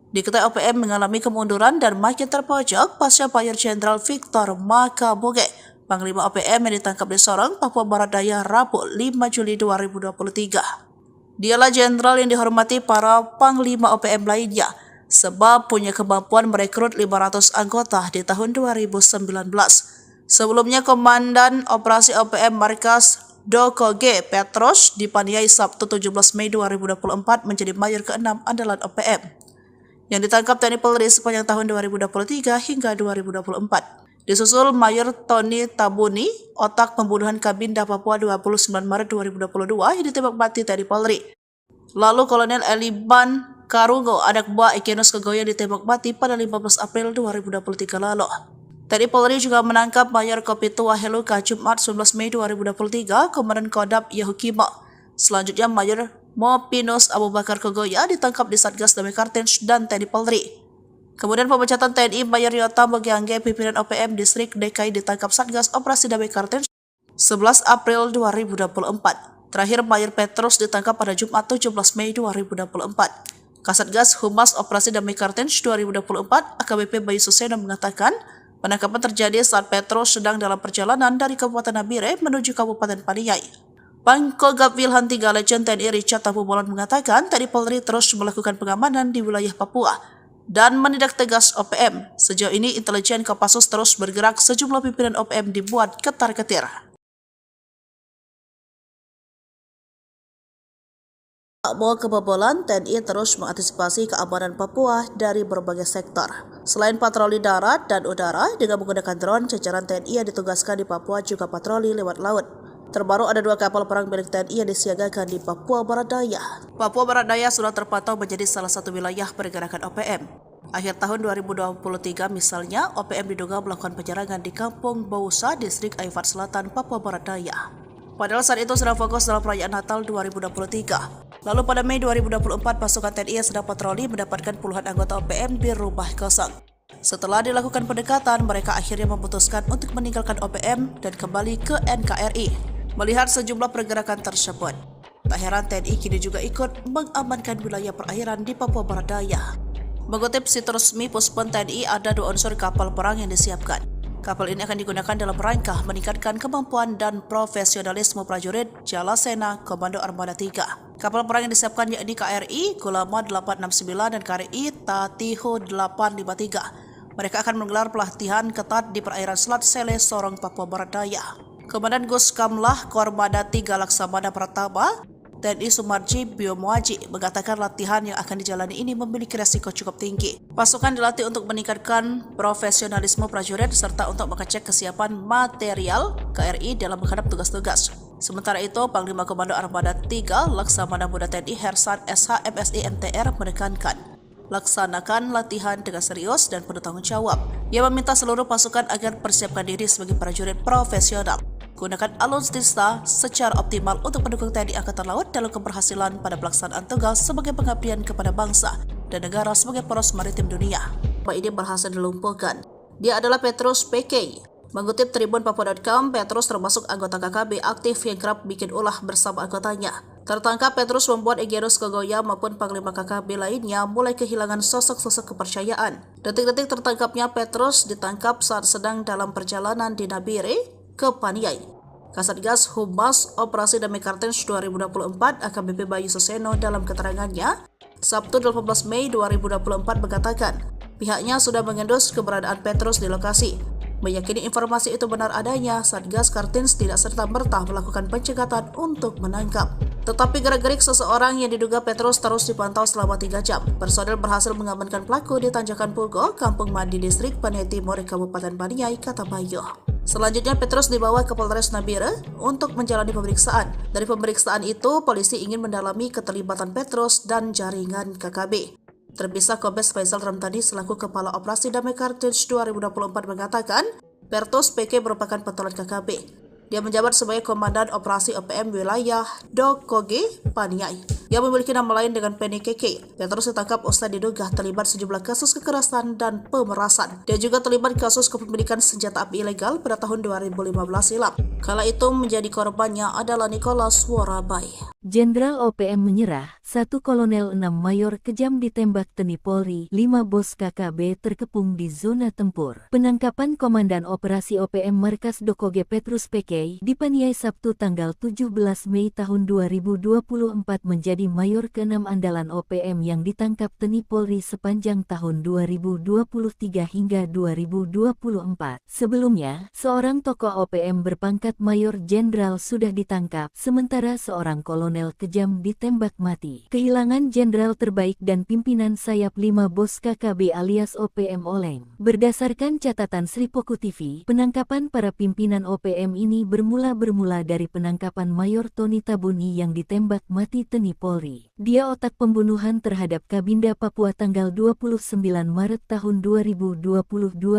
Diketahui OPM mengalami kemunduran dan makin terpojok pasca Mayor Jenderal Victor Makaboge, Panglima OPM yang ditangkap di Sorong, Papua Barat Daya, Rabu 5 Juli 2023. Dialah jenderal yang dihormati para Panglima OPM lainnya, sebab punya kemampuan merekrut 500 anggota di tahun 2019. Sebelumnya, Komandan Operasi OPM Markas Doko G. Petros dipaniai Sabtu 17 Mei 2024 menjadi mayor ke-6 andalan OPM yang ditangkap TNI Polri sepanjang tahun 2023 hingga 2024. Disusul Mayor Tony Tabuni, otak pembunuhan Kabinda Papua 29 Maret 2022 yang ditembak mati TNI Polri. Lalu Kolonel Eliban Karungo, anak buah Egyanus Kogoya, ditembak mati pada 15 April 2023 lalu. TNI Polri juga menangkap Mayor Kopitu Waheluka Jumat 19 Mei 2023, Komandan Kodam Yahukimo. Selanjutnya Mayor Mopinus Abu Bakar Kogoya ditangkap di Satgas Damai Kartens dan TNI Polri. Kemudian pemecatan TNI Mayor Yota Mogiangge, pimpinan OPM Distrik DKI, ditangkap Satgas Operasi Damai Kartens 11 April 2024. Terakhir Mayor Petrus ditangkap pada Jumat 17 Mei 2024. Kasatgas Humas Operasi Damai Kartens 2024 AKBP Bayu Suseno mengatakan penangkapan terjadi saat Petrus sedang dalam perjalanan dari Kabupaten Nabire menuju Kabupaten Paniai. Pangkogap Wilhan 3 Legend TNI Richard Tambubolon mengatakan TNI Polri terus melakukan pengamanan di wilayah Papua dan menindak tegas OPM. Sejauh ini intelijen Kopassus terus bergerak, sejumlah pimpinan OPM dibuat ketar-ketir. Tak mau kebobolan, TNI terus mengantisipasi keamanan Papua dari berbagai sektor. Selain patroli darat dan udara, dengan menggunakan drone, jajaran TNI yang ditugaskan di Papua juga patroli lewat laut. Terbaru ada 2 kapal perang milik TNI yang disiagakan di Papua Barat Daya. Papua Barat Daya sudah terpantau menjadi salah satu wilayah pergerakan OPM. Akhir tahun 2023 misalnya, OPM diduga melakukan penyerangan di Kampung Bausa, Distrik Aifat Selatan, Papua Barat Daya. Padahal saat itu sedang fokus dalam perayaan Natal 2023. Lalu pada Mei 2024, pasukan TNI yang sedang patroli mendapatkan puluhan anggota OPM di rumah kosong. Setelah dilakukan pendekatan, mereka akhirnya memutuskan untuk meninggalkan OPM dan kembali ke NKRI. Melihat sejumlah pergerakan tersebut, tak heran TNI kini juga ikut mengamankan wilayah perairan di Papua Barat Daya. Mengutip situs resmi Puspon TNI, ada 2 unsur kapal perang yang disiapkan. Kapal ini akan digunakan dalam rangka meningkatkan kemampuan dan profesionalisme prajurit Jalasena Komando Armada 3. Kapal perang yang disiapkan yakni KRI Gulama 869 dan KRI Tatiho 853. Mereka akan menggelar pelatihan ketat di perairan Selat Sele, Sorong, Papua Barat Daya. Komandan Gus Kamlah Kormada 3 Laksamana Pratama TNI Sumarji Biomuaji mengatakan latihan yang akan dijalani ini memiliki resiko cukup tinggi. Pasukan dilatih untuk meningkatkan profesionalisme prajurit serta untuk mengecek kesiapan material KRI dalam menghadap tugas-tugas. Sementara itu, Panglima Komando Armada 3 Laksamana Muda TNI Hersan SH MSI MTR menekankan, laksanakan latihan dengan serius dan penuh tanggung jawab. Ia meminta seluruh pasukan agar persiapkan diri sebagai prajurit profesional. Gunakan alutsista secara optimal untuk mendukung TNI Angkatan Laut dalam keberhasilan pada pelaksanaan tugas sebagai pengabdian kepada bangsa dan negara sebagai poros maritim dunia. Ini berhasil dilumpuhkan. Dia adalah Petrus PK. Mengutip Tribun Papua.com, Petrus termasuk anggota KKB aktif yang kerap bikin ulah bersama anggotanya. Tertangkap, Petrus membuat Egyanus Kogoya maupun Panglima KKB lainnya mulai kehilangan sosok-sosok kepercayaan. Detik-detik tertangkapnya Petrus ditangkap saat sedang dalam perjalanan di Nabire ke Paniai. Kasatgas Humas Operasi Damai Kartens 2024 AKBP Bayu Suseno dalam keterangannya, Sabtu 18 Mei 2024 mengatakan, pihaknya sudah mengendus keberadaan Petrus di lokasi. Meyakini informasi itu benar adanya, Satgas Kartens tidak serta-merta melakukan pencegatan untuk menangkap. Tetapi gerak-gerik seseorang yang diduga Petrus terus dipantau selama 3 jam. Personel berhasil mengamankan pelaku di Tanjakan Pugo, Kampung Mandi, Distrik Paniai Timur, Kabupaten Paniai, kata Bayu. Selanjutnya Petrus dibawa ke Polres Nabire untuk menjalani pemeriksaan. Dari pemeriksaan itu, polisi ingin mendalami keterlibatan Petrus dan jaringan KKB. Terpisah Kombes Faisal Ramtani selaku Kepala Operasi Damai Kartens 2024 mengatakan, Petrus PK merupakan pentolan KKB. Dia menjabat sebagai Komandan Operasi OPM Wilayah Dokoge, Paniai. Dia memiliki nama lain dengan Penny Keke. Petrus ditangkap usai diduga terlibat sejumlah kasus kekerasan dan pemerasan. Dia juga terlibat kasus kepemilikan senjata api ilegal pada tahun 2015 silam. Kala itu menjadi korbannya adalah Nicholas Warabai. Jenderal OPM menyerah, 1 Kolonel 6 Mayor kejam ditembak TNI Polri, 5 bos KKB terkepung di zona tempur. Penangkapan Komandan Operasi OPM Markas Dokoge Petrus PK di Paniai Sabtu tanggal 17 Mei tahun 2024 menjadi Mayor ke-6 andalan OPM yang ditangkap TNI Polri sepanjang tahun 2023 hingga 2024. Sebelumnya, seorang tokoh OPM berpangkat Mayor Jenderal sudah ditangkap, sementara seorang kolonel kejam ditembak mati. Kehilangan jenderal terbaik dan pimpinan sayap 5 bos KKB alias OPM oleng. Berdasarkan catatan Sripoku TV, penangkapan para pimpinan OPM ini bermula dari penangkapan Mayor Tony Tabuni yang ditembak mati TNI Polri. Dia otak pembunuhan terhadap Kabinda Papua tanggal 29 Maret tahun 2022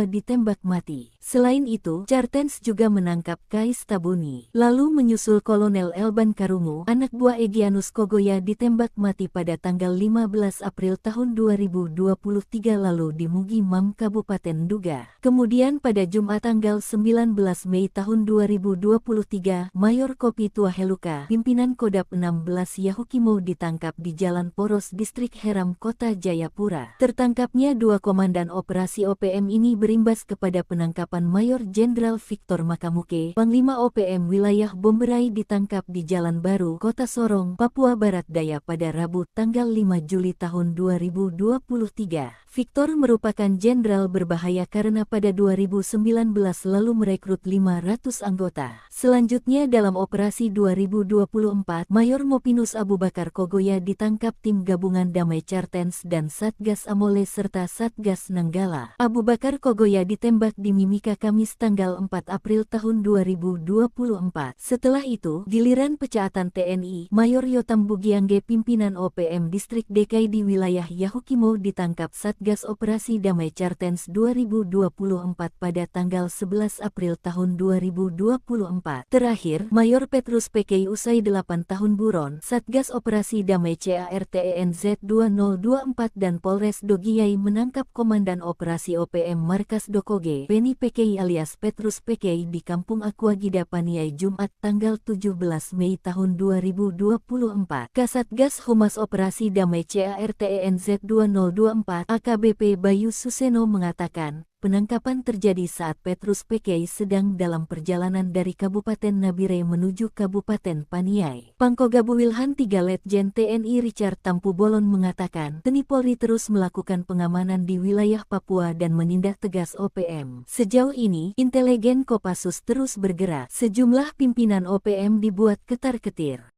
ditembak mati. Selain itu, Kartens juga menangkap Kais Tabuni. Lalu menyusul Kolonel Elban Karungu, anak buah Egyanus Kogoya ditembak mati pada tanggal 15 April tahun 2023 lalu di Mugi Mam, Kabupaten Duga. Kemudian pada Jumat tanggal 19 Mei tahun 2023, Mayor Kopi Tua Heluka, pimpinan Kodap 16 Yahukimo ditangkap di Jalan Poros Distrik Heram, Kota Jayapura. Tertangkapnya 2 komandan operasi OPM ini berimbas kepada penangkapan Mayor Jenderal Victor Makamuke, Panglima OPM Wilayah Bomberai ditangkap di Jalan Baru, Kota Sorong, Papua Barat Daya pada Rabu tanggal 5 Juli tahun 2023. Victor merupakan jenderal berbahaya karena pada 2019 lalu merekrut 500 anggota. Selanjutnya dalam operasi 2024, Mayor Mopinus Abu Bakar Kogoya ditangkap tim gabungan Damai Cartens dan Satgas Amole serta Satgas Nanggala. Abu Bakar Kogoya ditembak di Mimika Kamis tanggal 4 April tahun 2024. Setelah itu, giliran pecaatan TNI, Mayor Yotam Bugiangge pimpinan OPM Distrik DKI di wilayah Yahukimo ditangkap Satgas Operasi Damai Cartens 2024 pada tanggal 11 April tahun 2024. Terakhir, Mayor Petrus PKI usai 8 tahun buron, Satgas Operasi Damai CARTENZ 2024 dan Polres Dogiyai menangkap Komandan Operasi OPM Markas Dokoge, Beni PKI alias Petrus PKI di Kampung Aquagida Paniai Jumat tanggal 17 Mei tahun 2024. Kasatgas Humas Operasi Damai CARTENZ 2024 AKBP Bayu Suseno mengatakan, penangkapan terjadi saat Petrus PKI sedang dalam perjalanan dari Kabupaten Nabire menuju Kabupaten Paniai. Pangkogabu Wilhan 3 Letjen TNI Richard Tampu Bolon mengatakan, TNI Polri terus melakukan pengamanan di wilayah Papua dan menindak tegas OPM. Sejauh ini, intelijen Kopassus terus bergerak. Sejumlah pimpinan OPM dibuat ketar-ketir.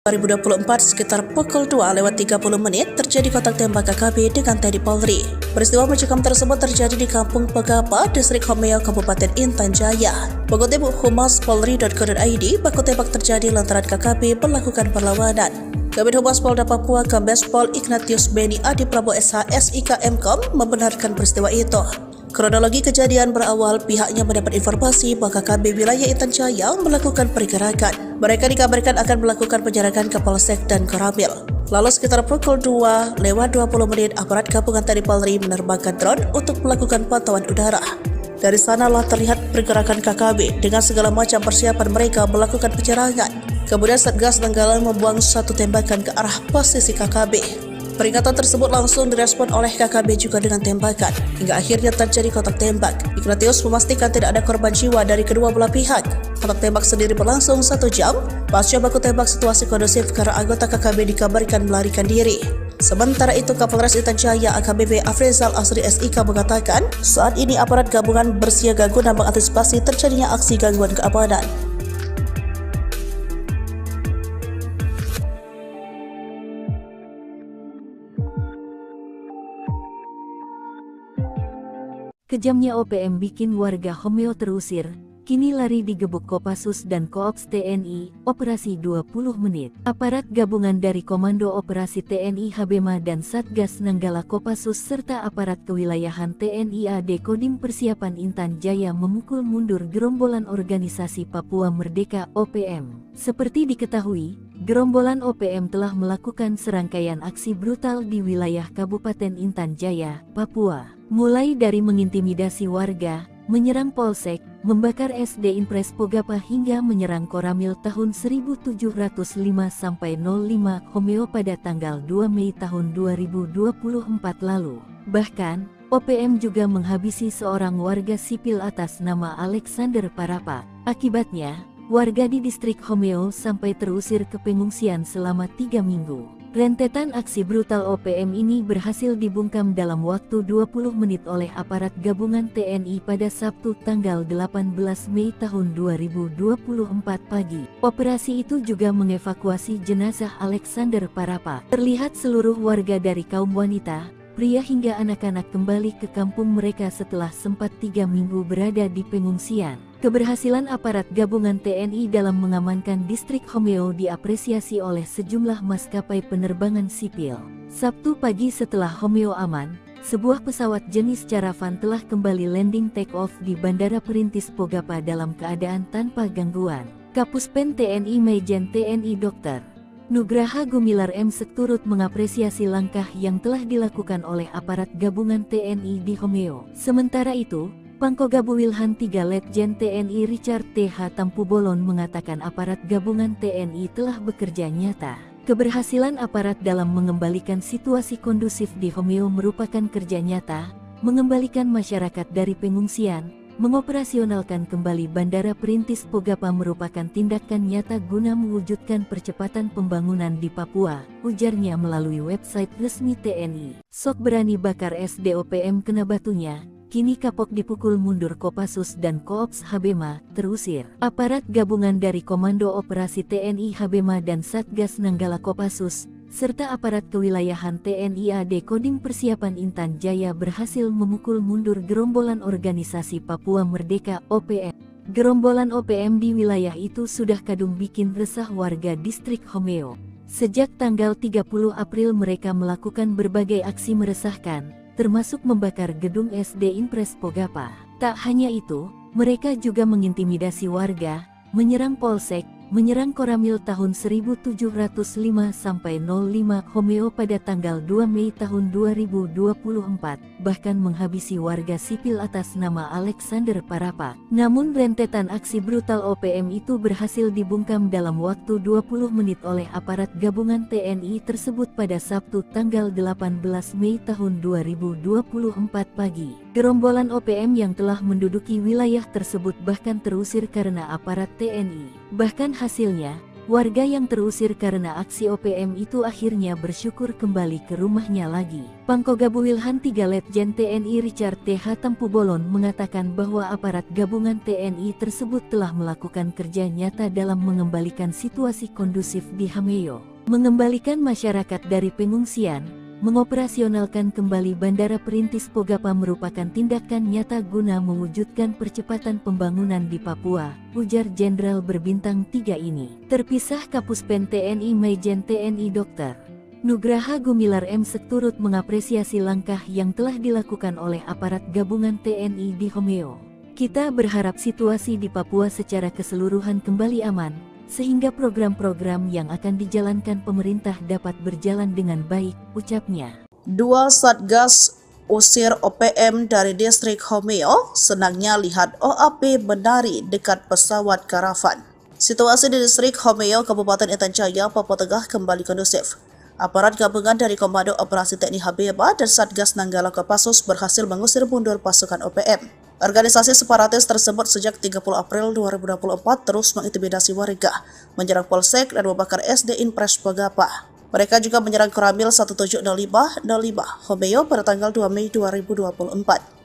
2024 sekitar pukul 2:30 terjadi kontak tembak KKB dengan TNI Polri. Peristiwa mencekam tersebut terjadi di Kampung Pegapa, Distrik Homeo, Kabupaten Intan Jaya. Mengutip humaspolri.co.id, baku tembak terjadi lantaran KKB melakukan perlawanan. Kabid Humas Polda Papua Kombes Pol Ignatius Beni Adi Prabowo SH SIK Mkom membenarkan peristiwa itu. Kronologi kejadian berawal pihaknya mendapat informasi bahwa KKB wilayah Intan Jaya melakukan pergerakan. Mereka dikabarkan akan melakukan penjarakan ke Polsek dan Koramil. Lalu sekitar pukul 2:20 aparat gabungan TNI Polri menerbangkan drone untuk melakukan pantauan udara. Dari sanalah terlihat pergerakan KKB dengan segala macam persiapan mereka melakukan penyerangan. Kemudian Satgas Nanggala membuang satu tembakan ke arah posisi KKB. Peringatan tersebut langsung direspon oleh KKB juga dengan tembakan, hingga akhirnya terjadi kontak tembak. Ignatius memastikan tidak ada korban jiwa dari kedua belah pihak. Kontak tembak sendiri berlangsung 1 jam. Pasca baku tembak situasi kondusif karena anggota KKB dikabarkan melarikan diri. Sementara itu, Kapolres Intan Jaya AKBP Afrizal Asri SIK mengatakan, saat ini aparat gabungan bersiaga guna mengantisipasi terjadinya aksi gangguan keamanan. Kejamnya OPM bikin warga Homeo terusir, kini lari digebuk Kopassus dan Koops TNI, operasi 20 menit. Aparat gabungan dari Komando Operasi TNI Habema dan Satgas Nanggala Kopassus serta aparat kewilayahan TNI AD Kodim Persiapan Intan Jaya memukul mundur gerombolan organisasi Papua Merdeka OPM. Seperti diketahui, gerombolan OPM telah melakukan serangkaian aksi brutal di wilayah Kabupaten Intan Jaya, Papua. Mulai dari mengintimidasi warga, menyerang polsek, membakar SD Impres Pogapa hingga menyerang Koramil tahun 1705-05 Homeo pada tanggal 2 Mei tahun 2024 lalu. Bahkan, OPM juga menghabisi seorang warga sipil atas nama Alexander Parapa. Akibatnya, warga di distrik Homeo sampai terusir ke pengungsian selama 3 minggu. Rentetan aksi brutal OPM ini berhasil dibungkam dalam waktu 20 menit oleh aparat gabungan TNI pada Sabtu tanggal 18 Mei tahun 2024 pagi. Operasi itu juga mengevakuasi jenazah Alexander Parapa. Terlihat seluruh warga dari kaum wanita, pria hingga anak-anak kembali ke kampung mereka setelah sempat 3 minggu berada di pengungsian. Keberhasilan aparat gabungan TNI dalam mengamankan distrik Homeo diapresiasi oleh sejumlah maskapai penerbangan sipil. Sabtu pagi setelah Homeo aman, sebuah pesawat jenis Caravan telah kembali landing take-off di Bandara Perintis Pogapa dalam keadaan tanpa gangguan. Kapuspen TNI Majen TNI Dr. Nugraha Gumilar M.Sek turut mengapresiasi langkah yang telah dilakukan oleh aparat gabungan TNI di Homeo. Sementara itu, Pangkogabu Wilhan 3 Letjen TNI Richard T.H. Tampu Bolon mengatakan aparat gabungan TNI telah bekerja nyata. Keberhasilan aparat dalam mengembalikan situasi kondusif di Homeo merupakan kerja nyata, mengembalikan masyarakat dari pengungsian, mengoperasionalkan kembali Bandara Perintis Pogapa merupakan tindakan nyata guna mewujudkan percepatan pembangunan di Papua, ujarnya melalui website resmi TNI. Sok berani bakar SDOPM kena batunya. Kini kapok dipukul mundur Kopassus dan Koops Habema terusir. Aparat gabungan dari Komando Operasi TNI Habema dan Satgas Nanggala Kopassus, serta aparat kewilayahan TNI AD Kodim Persiapan Intan Jaya berhasil memukul mundur gerombolan organisasi Papua Merdeka (OPM). Gerombolan OPM di wilayah itu sudah kadung bikin resah warga distrik Homeo. Sejak tanggal 30 April mereka melakukan berbagai aksi meresahkan, termasuk membakar gedung SD Impres Pogapa. Tak hanya itu, mereka juga mengintimidasi warga, menyerang polsek, menyerang Koramil tahun 1705-05 Homeo pada tanggal 2 Mei tahun 2024, bahkan menghabisi warga sipil atas nama Alexander Parapa. Namun rentetan aksi brutal OPM itu berhasil dibungkam dalam waktu 20 menit oleh aparat gabungan TNI tersebut pada Sabtu tanggal 18 Mei tahun 2024 pagi. Gerombolan OPM yang telah menduduki wilayah tersebut bahkan terusir karena aparat TNI. Bahkan hasilnya, warga yang terusir karena aksi OPM itu akhirnya bersyukur kembali ke rumahnya lagi. Pangkoga Wilhan 3 Letjen TNI Richard T.H. Tampubolon mengatakan bahwa aparat gabungan TNI tersebut telah melakukan kerja nyata dalam mengembalikan situasi kondusif di Hameo, mengembalikan masyarakat dari pengungsian. Mengoperasionalkan kembali Bandara Perintis Pogapa merupakan tindakan nyata guna mewujudkan percepatan pembangunan di Papua, ujar Jenderal berbintang 3 ini. Terpisah Kapuspen TNI Maijen TNI Dr. Nugraha Gumilar M. turut mengapresiasi langkah yang telah dilakukan oleh aparat gabungan TNI di Homeo. Kita berharap situasi di Papua secara keseluruhan kembali aman, sehingga program-program yang akan dijalankan pemerintah dapat berjalan dengan baik, ucapnya. 2 Satgas usir OPM dari distrik Homeo, senangnya lihat OAP menari dekat pesawat karavan. Situasi di distrik Homeo, Kabupaten Intan Jaya, Papua Tengah kembali kondusif. Aparat gabungan dari Komando Operasi TNI Habema dan Satgas Nanggala Kopassus berhasil mengusir mundur pasukan OPM. Organisasi separatis tersebut sejak 30 April 2024 terus mengintimidasi warga, menyerang polsek dan membakar SD Impres Pogapa. Mereka juga menyerang Koramil 1705-05 Homeo pada tanggal 2 Mei 2024.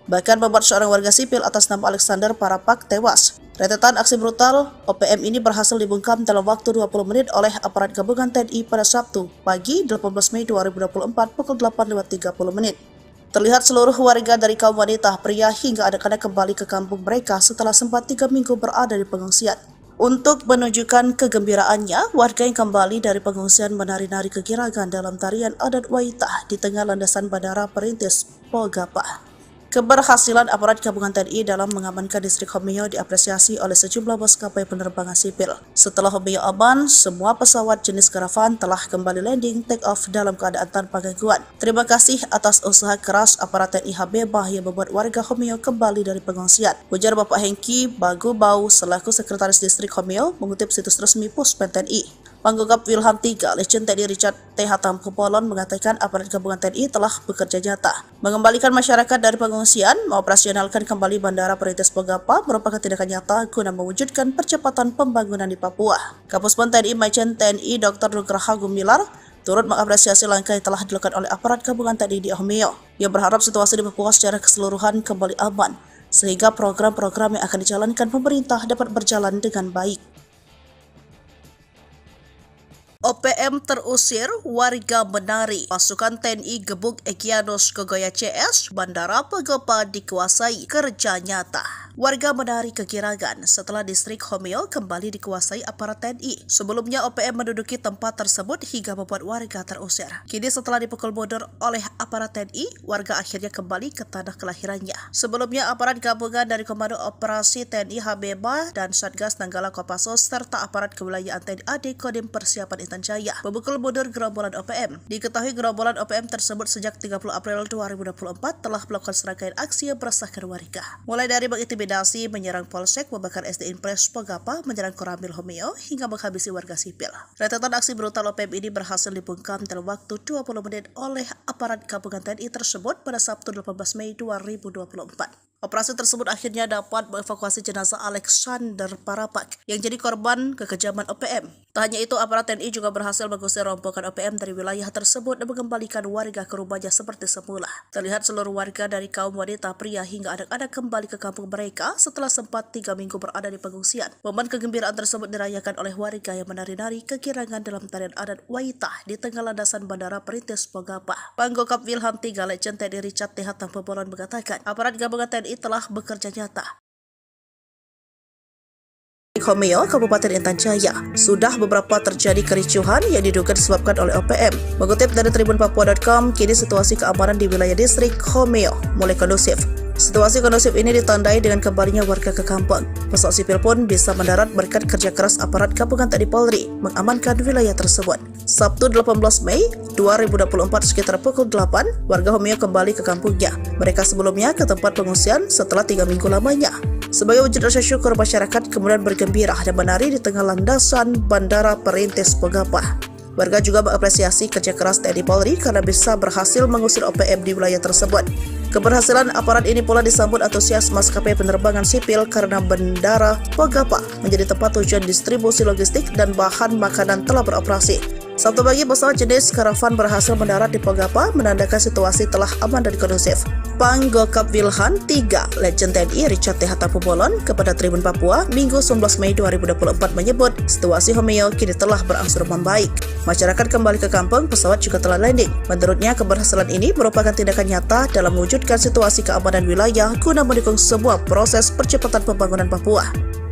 Bahkan membuat seorang warga sipil atas nama Alexander Parapak tewas. Rentetan aksi brutal OPM ini berhasil dibungkam dalam waktu 20 menit oleh aparat gabungan TNI pada Sabtu pagi 18 Mei 2024 pukul 8.30. Terlihat seluruh warga dari kaum wanita, pria hingga anak-anak kembali ke kampung mereka setelah sempat 3 minggu berada di pengungsian. Untuk menunjukkan kegembiraannya, warga yang kembali dari pengungsian menari-nari kegirangan dalam tarian adat Waitah di tengah landasan Bandara Perintis Pogapa. Keberhasilan aparat gabungan TNI dalam mengamankan distrik Homeo diapresiasi oleh sejumlah maskapai penerbangan sipil. Setelah Homeo aman, semua pesawat jenis karavan telah kembali landing take off dalam keadaan tanpa gangguan. Terima kasih atas usaha keras aparat TNI Habema yang membuat warga Homeo kembali dari pengungsian, ujar Bapak Hengki Bagubau selaku Sekretaris Distrik Homeo mengutip situs resmi Puspen TNI. Pangkogap Wilhan 3 Letjen TNI Richard T.H. Tampubolon mengatakan aparat gabungan TNI telah bekerja nyata mengembalikan masyarakat dari pengungsian, mengoperasionalkan kembali Bandara Perintis Pogapa merupakan tindakan nyata guna mewujudkan percepatan pembangunan di Papua. Kapuspen TNI Maijen TNI Dr. Nugraha Gumilar turut mengapresiasi langkah yang telah dilakukan oleh aparat gabungan TNI di Homeo. Ia berharap situasi di Papua secara keseluruhan kembali aman, sehingga program-program yang akan dijalankan pemerintah dapat berjalan dengan baik. OPM terusir, warga menari. Pasukan TNI gebuk Egyanus Kogoya CS, Bandara Pogapa dikuasai, kerja nyata. Warga menari kegirangan setelah distrik Homeo kembali dikuasai aparat TNI. Sebelumnya OPM menduduki tempat tersebut hingga membuat warga terusir. Kini setelah dipukul mundur oleh aparat TNI, warga akhirnya kembali ke tanah kelahirannya. Sebelumnya aparat gabungan dari Komando Operasi TNI Habema dan Satgas Nanggala Kopassus serta aparat kewilayahan TNI AD Kodim Persiapan Intan Jaya memukul mundur gerombolan OPM. Diketahui gerombolan OPM tersebut sejak 30 April 2024 telah melakukan serangkaian aksi yang meresahkan warga. Mulai dari mengintimidasi, menyerang polsek, membakar SD Impres Pogapa, menyerang Koramil Homeo, hingga menghabisi warga sipil. Rentetan aksi brutal OPM ini berhasil dibungkam dalam waktu 20 menit oleh aparat gabungan TNI tersebut pada Sabtu 18 Mei 2024. Operasi tersebut akhirnya dapat mengevakuasi jenazah Alexander Parapak yang jadi korban kekejaman OPM. Tak hanya itu, aparat TNI juga berhasil mengusir rombongan OPM dari wilayah tersebut dan mengembalikan warga ke rumahnya seperti semula. Terlihat seluruh warga dari kaum wanita, pria hingga anak-anak kembali ke kampung mereka setelah sempat 3 minggu berada di pengungsian. Momen kegembiraan tersebut dirayakan oleh warga yang menari-nari kegirangan dalam tarian adat Waitah di tengah landasan Bandara Perintis Pogapa. Panggokap Wilham III Legend TNI Richard T. Hatampebolan mengatakan, aparat gabungan TNI telah bekerja nyata. Homeo, Kabupaten Intan Jaya, sudah beberapa terjadi kericuhan yang diduga disebabkan oleh OPM. Mengutip dari tribunpapua.com, kini situasi keamanan di wilayah distrik Homeo mulai kondusif. Situasi kondusif ini ditandai dengan kembalinya warga ke kampung. Pesawat sipil pun bisa mendarat berkat kerja keras aparat gabungan TNI Polri mengamankan wilayah tersebut. Sabtu 18 Mei 2024 sekitar pukul 8, warga Homeo kembali ke kampungnya. Mereka sebelumnya ke tempat pengungsian setelah 3 minggu lamanya. Sebagai wujud rasa syukur, masyarakat kemudian bergembira dan menari di tengah landasan Bandara Perintis Pogapa. Warga juga mengapresiasi kerja keras TNI Polri karena bisa berhasil mengusir OPM di wilayah tersebut. Keberhasilan aparat ini pula disambut antusias maskapai penerbangan sipil karena Bandara Pogapa menjadi tempat tujuan distribusi logistik dan bahan makanan telah beroperasi. Sabtu pagi, pesawat jenis karavan berhasil mendarat di Pogapa, menandakan situasi telah aman dan kondusif. Panggokap Wilhan III Legend TNI Richard T. Hatampebolan kepada Tribun Papua Minggu 19 Mei 2024 menyebut situasi Homeo kini telah berangsur membaik. Masyarakat kembali ke kampung, pesawat juga telah landing. Menurutnya, keberhasilan ini merupakan tindakan nyata dalam mewujudkan situasi keamanan wilayah guna mendukung sebuah proses percepatan pembangunan Papua.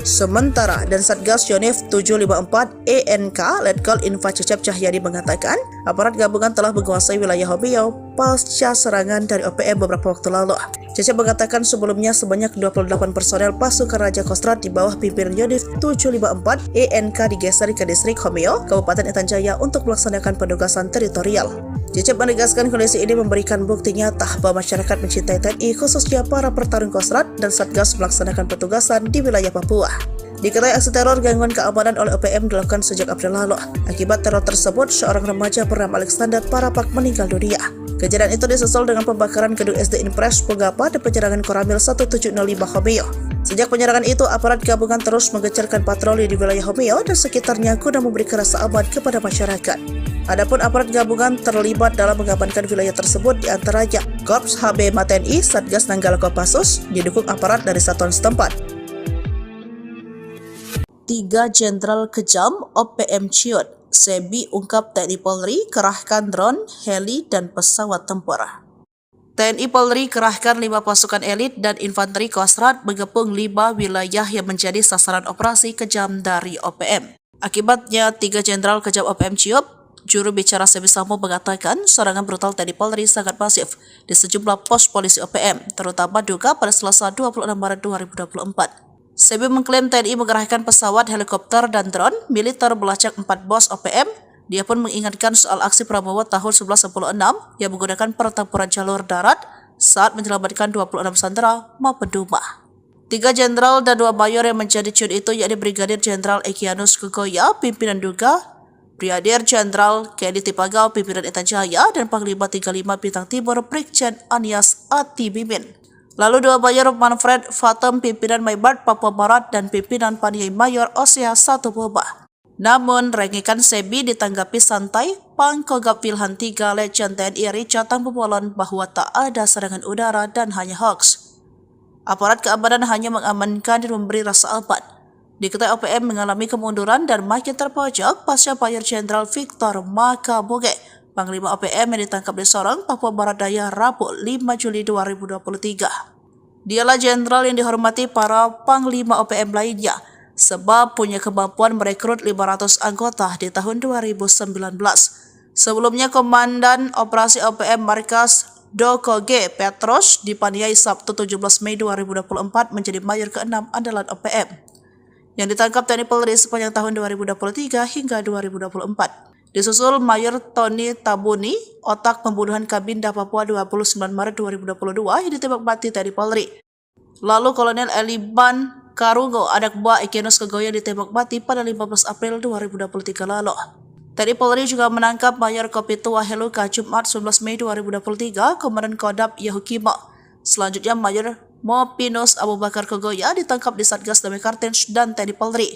Sementara, dan Satgas Yonif 754 ENK Letkol Info Cecep Cahyadi mengatakan, aparat gabungan telah menguasai wilayah Homeo pasca serangan dari OPM beberapa waktu lalu. Cecep mengatakan sebelumnya sebanyak 28 personel pasukan Raja Kostrad di bawah pimpinan Yonif 754 ENK digeser ke distrik Homeo, Kabupaten Intan Jaya untuk melaksanakan penugasan teritorial. Cecep menegaskan kondisi ini memberikan bukti nyata bahwa masyarakat mencintai TNI, khususnya para pertarung Kostrad dan Satgas melaksanakan petugasan di wilayah Papua. Diketahui aksi teror gangguan keamanan oleh OPM dilakukan sejak April lalu. Akibat teror tersebut, seorang remaja bernama Alexander Parapak meninggal dunia. Kejadian itu disusul dengan pembakaran gedung SD Impres Pogapa dan penyerangan Koramil 1705 Homeo. Sejak penyerangan itu, aparat gabungan terus menggencarkan patroli di wilayah Homeo dan sekitarnya guna memberikan rasa aman kepada masyarakat. Adapun aparat gabungan terlibat dalam mengamankan wilayah tersebut diantaranya Korps HB TNI, Satgas Nanggala Kopassus, didukung aparat dari satuan setempat. 3 Jenderal Kejam OPM ciut, Sebi ungkap TNI Polri kerahkan drone, heli, dan pesawat tempur. TNI Polri kerahkan 5 pasukan elit dan infanteri Kostrad mengepung 5 wilayah yang menjadi sasaran operasi kejam dari OPM. Akibatnya, 3 Jenderal Kejam OPM ciut. Juru bicara Sebi Sambo mengatakan serangan brutal TNI Polri sangat masif di sejumlah pos polisi OPM, terutama Duga pada Selasa 26 Maret 2024. Sebi mengklaim TNI mengerahkan pesawat, helikopter, dan drone militer melacak 4 bos OPM. Dia pun mengingatkan soal aksi Prabowo tahun 1996 yang menggunakan pertempuran jalur darat saat menyelamatkan 26 sandera maupun Duma. 3 jenderal dan 2 mayor yang menjadi ciut itu yakni Brigadir Jenderal Egyanus Kogoya, pimpinan Duga, Brigadir Jenderal Kedi Tipagau, pimpinan Intan Jaya, dan Panglima 35 Bintang Timur Brigjen Anias Atibimin. Lalu 2 mayor Manfred Fatem, pimpinan Maibart Papua Barat, dan pimpinan Paniai Mayor Osea Satuboba. Namun, rengikan Sebi ditanggapi santai. Panggokap Wilhan III Legend TNI Richard Hatampebolan bahwa tak ada serangan udara dan hanya hoax. Aparat keamanan hanya mengamankan dan memberi rasa aman. Diketahui OPM mengalami kemunduran dan makin terpojok pasca Mayor Jenderal Victor Makaboge, Panglima OPM yang ditangkap di Sorong, Papua Barat Daya, Rabu 5 Juli 2023. Dialah jenderal yang dihormati para Panglima OPM lainnya, sebab punya kemampuan merekrut 500 anggota di tahun 2019. Sebelumnya, Komandan Operasi OPM Markas Doko G. Petros dipaniai Sabtu 17 Mei 2024 menjadi mayor ke-6 andalan OPM yang ditangkap TNI Polri sepanjang tahun 2023 hingga 2024. Disusul Mayor Tony Tabuni, otak pembunuhan Kabinda Papua 29 Maret 2022 yang ditembak mati TNI Polri. Lalu Kolonel Eliban Karungo, anak buah Egyanus Kogoya, ditembak mati pada 15 April 2023 lalu. TNI Polri juga menangkap Mayor Kopitu Waheluka Jumat 19 Mei 2023, Komandan Kodam Yahukimo. Selanjutnya Mayor Mopinus Abu Bakar Kogoya ditangkap di Satgas Damai Kartens dan TNI Polri.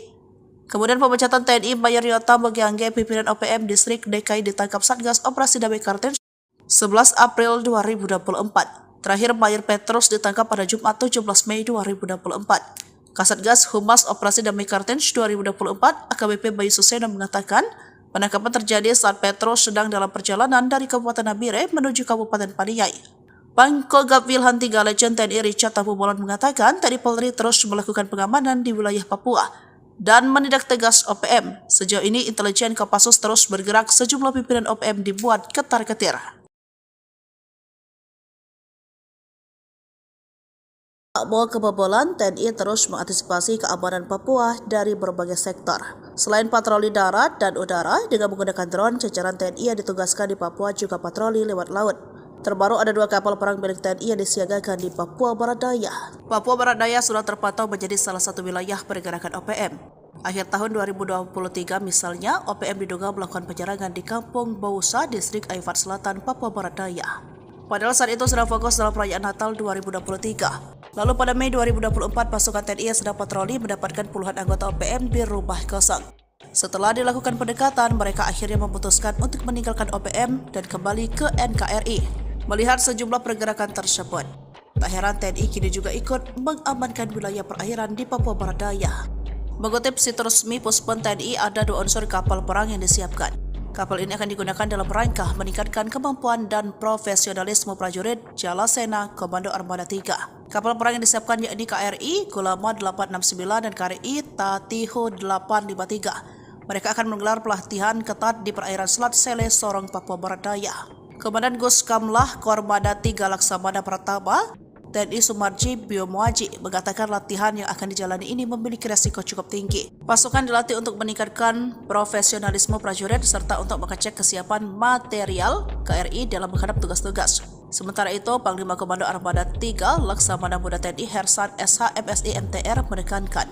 Kemudian pemecatan TNI Mayor Yota Mogiangge pimpinan OPM Distrik DKI ditangkap Satgas Operasi Damai Kartens 11 April 2024. Terakhir Mayor Petrus ditangkap pada Jumat 17 Mei 2024. Kasatgas Humas Operasi Damai Kartens 2024 AKBP Bayu Suseno mengatakan penangkapan terjadi saat Petrus sedang dalam perjalanan dari Kabupaten Nabire menuju Kabupaten Paniai. Pangkogap Wilhan 3 Legend TNI Richard Tabubolon mengatakan TNI Polri terus melakukan pengamanan di wilayah Papua dan menindak tegas OPM. Sejauh ini intelijen Kopassus terus bergerak, sejumlah pimpinan OPM dibuat ketar-ketir. Tak mau kebobolan, TNI terus mengantisipasi keamanan Papua dari berbagai sektor. Selain patroli darat dan udara dengan menggunakan drone, jajaran TNI yang ditugaskan di Papua juga patroli lewat laut. Terbaru ada 2 kapal perang milik TNI yang disiagakan di Papua Barat Daya. Papua Barat Daya sudah terpantau menjadi salah satu wilayah pergerakan OPM. Akhir tahun 2023 misalnya, OPM diduga melakukan penyerangan di Kampung Bausa, Distrik Aifat Selatan, Papua Barat Daya. Padahal saat itu sedang fokus dalam perayaan Natal 2023. Lalu pada Mei 2024, pasukan TNI yang sedang patroli mendapatkan puluhan anggota OPM di rumah kosong. Setelah dilakukan pendekatan, mereka akhirnya memutuskan untuk meninggalkan OPM dan kembali ke NKRI. Melihat sejumlah pergerakan tersebut, tak heran TNI kini juga ikut mengamankan wilayah perairan di Papua Barat Daya. Mengutip situs resmi Puspon TNI, ada 2 unsur kapal perang yang disiapkan. Kapal ini akan digunakan dalam rangka meningkatkan kemampuan dan profesionalisme prajurit Jalasena Komando Armada 3. Kapal perang yang disiapkan yakni KRI Gulama 869 dan KRI Tatiho 853. Mereka akan menggelar pelatihan ketat di perairan Selat Sele, Sorong, Papua Barat Daya. Komandan Guskamlah Kormada 3 Laksamana Pratama, TNI Sumarji Biomuaji, mengatakan latihan yang akan dijalani ini memiliki resiko cukup tinggi. Pasukan dilatih untuk meningkatkan profesionalisme prajurit serta untuk mengecek kesiapan material KRI dalam menghadap tugas-tugas. Sementara itu, Panglima Komando Armada 3 Laksamana Muda TNI Hersan SH MSI MTR menekankan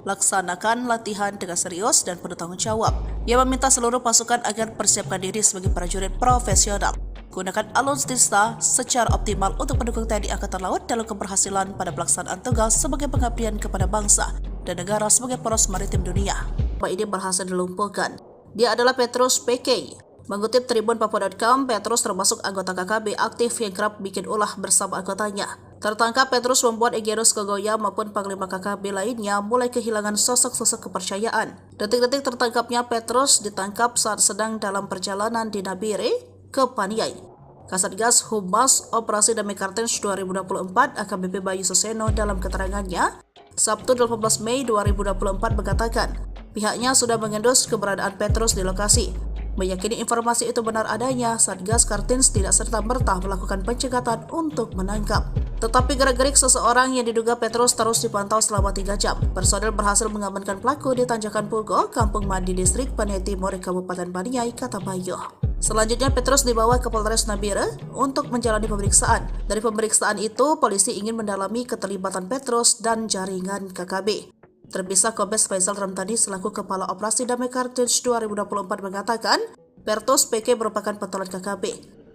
laksanakan latihan dengan serius dan penuh tanggung jawab. Ia meminta seluruh pasukan agar persiapkan diri sebagai prajurit profesional. Gunakan alutsista secara optimal untuk mendukung TNI Angkatan Laut dalam keberhasilan pada pelaksanaan tugas sebagai pengabdian kepada bangsa dan negara sebagai poros maritim dunia. Ini berhasil dilumpuhkan. Dia adalah Petrus PK. Mengutip Tribun Papua.com, Petrus termasuk anggota KKB aktif yang kerap bikin ulah bersama anggotanya. Tertangkap, Petrus membuat Egyanus Kogoya maupun Panglima KKB lainnya mulai kehilangan sosok-sosok kepercayaan. Detik-detik tertangkapnya Petrus ditangkap saat sedang dalam perjalanan di Nabire ke Paniai. Kasatgas Humas Operasi Damai Kartens 2024 AKBP Bayu Suseno dalam keterangannya Sabtu 18 Mei 2024 mengatakan pihaknya sudah mengendus keberadaan Petrus di lokasi. Meyakini informasi itu benar adanya, Satgas Kartens tidak serta-merta melakukan pencegatan untuk menangkap. Tetapi gerak-gerik seseorang yang diduga Petrus terus dipantau selama 3 jam. Personel berhasil mengamankan pelaku di Tanjakan Pugo, Kampung Mandi Distrik Paniai Timur, Kabupaten Paniai, kata Bayu. Selanjutnya Petrus dibawa ke Polres Nabire untuk menjalani pemeriksaan. Dari pemeriksaan itu, polisi ingin mendalami keterlibatan Petrus dan jaringan KKB. Terpisah Kombes Faisal Ramtani selaku Kepala Operasi Damai Kartens 2024 mengatakan, Petrus PK merupakan pentolan KKB.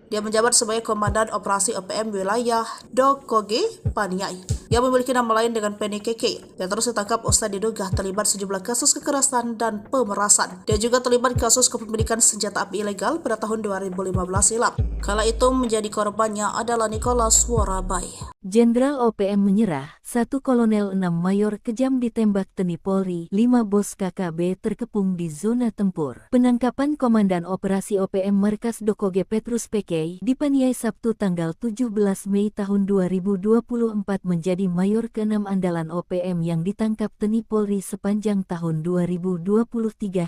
Dia menjabat sebagai Komandan Operasi OPM Wilayah Dokoge, Paniai. Dia memiliki nama lain dengan Penny KK. Petrus ditangkap usai diduga terlibat sejumlah kasus kekerasan dan pemerasan. Dia juga terlibat kasus kepemilikan senjata api ilegal pada tahun 2015 silam. Kala itu menjadi korbannya adalah Nicholas Warabai. Jenderal OPM menyerah, 1 Kolonel 6 Mayor kejam ditembak TNI Polri, 5 bos KKB terkepung di zona tempur. Penangkapan Komandan Operasi OPM Markas Dokoge Petrus PK di Paniai Sabtu tanggal 17 Mei tahun 2024 menjadi Mayor ke-6 andalan OPM yang ditangkap TNI Polri sepanjang tahun 2023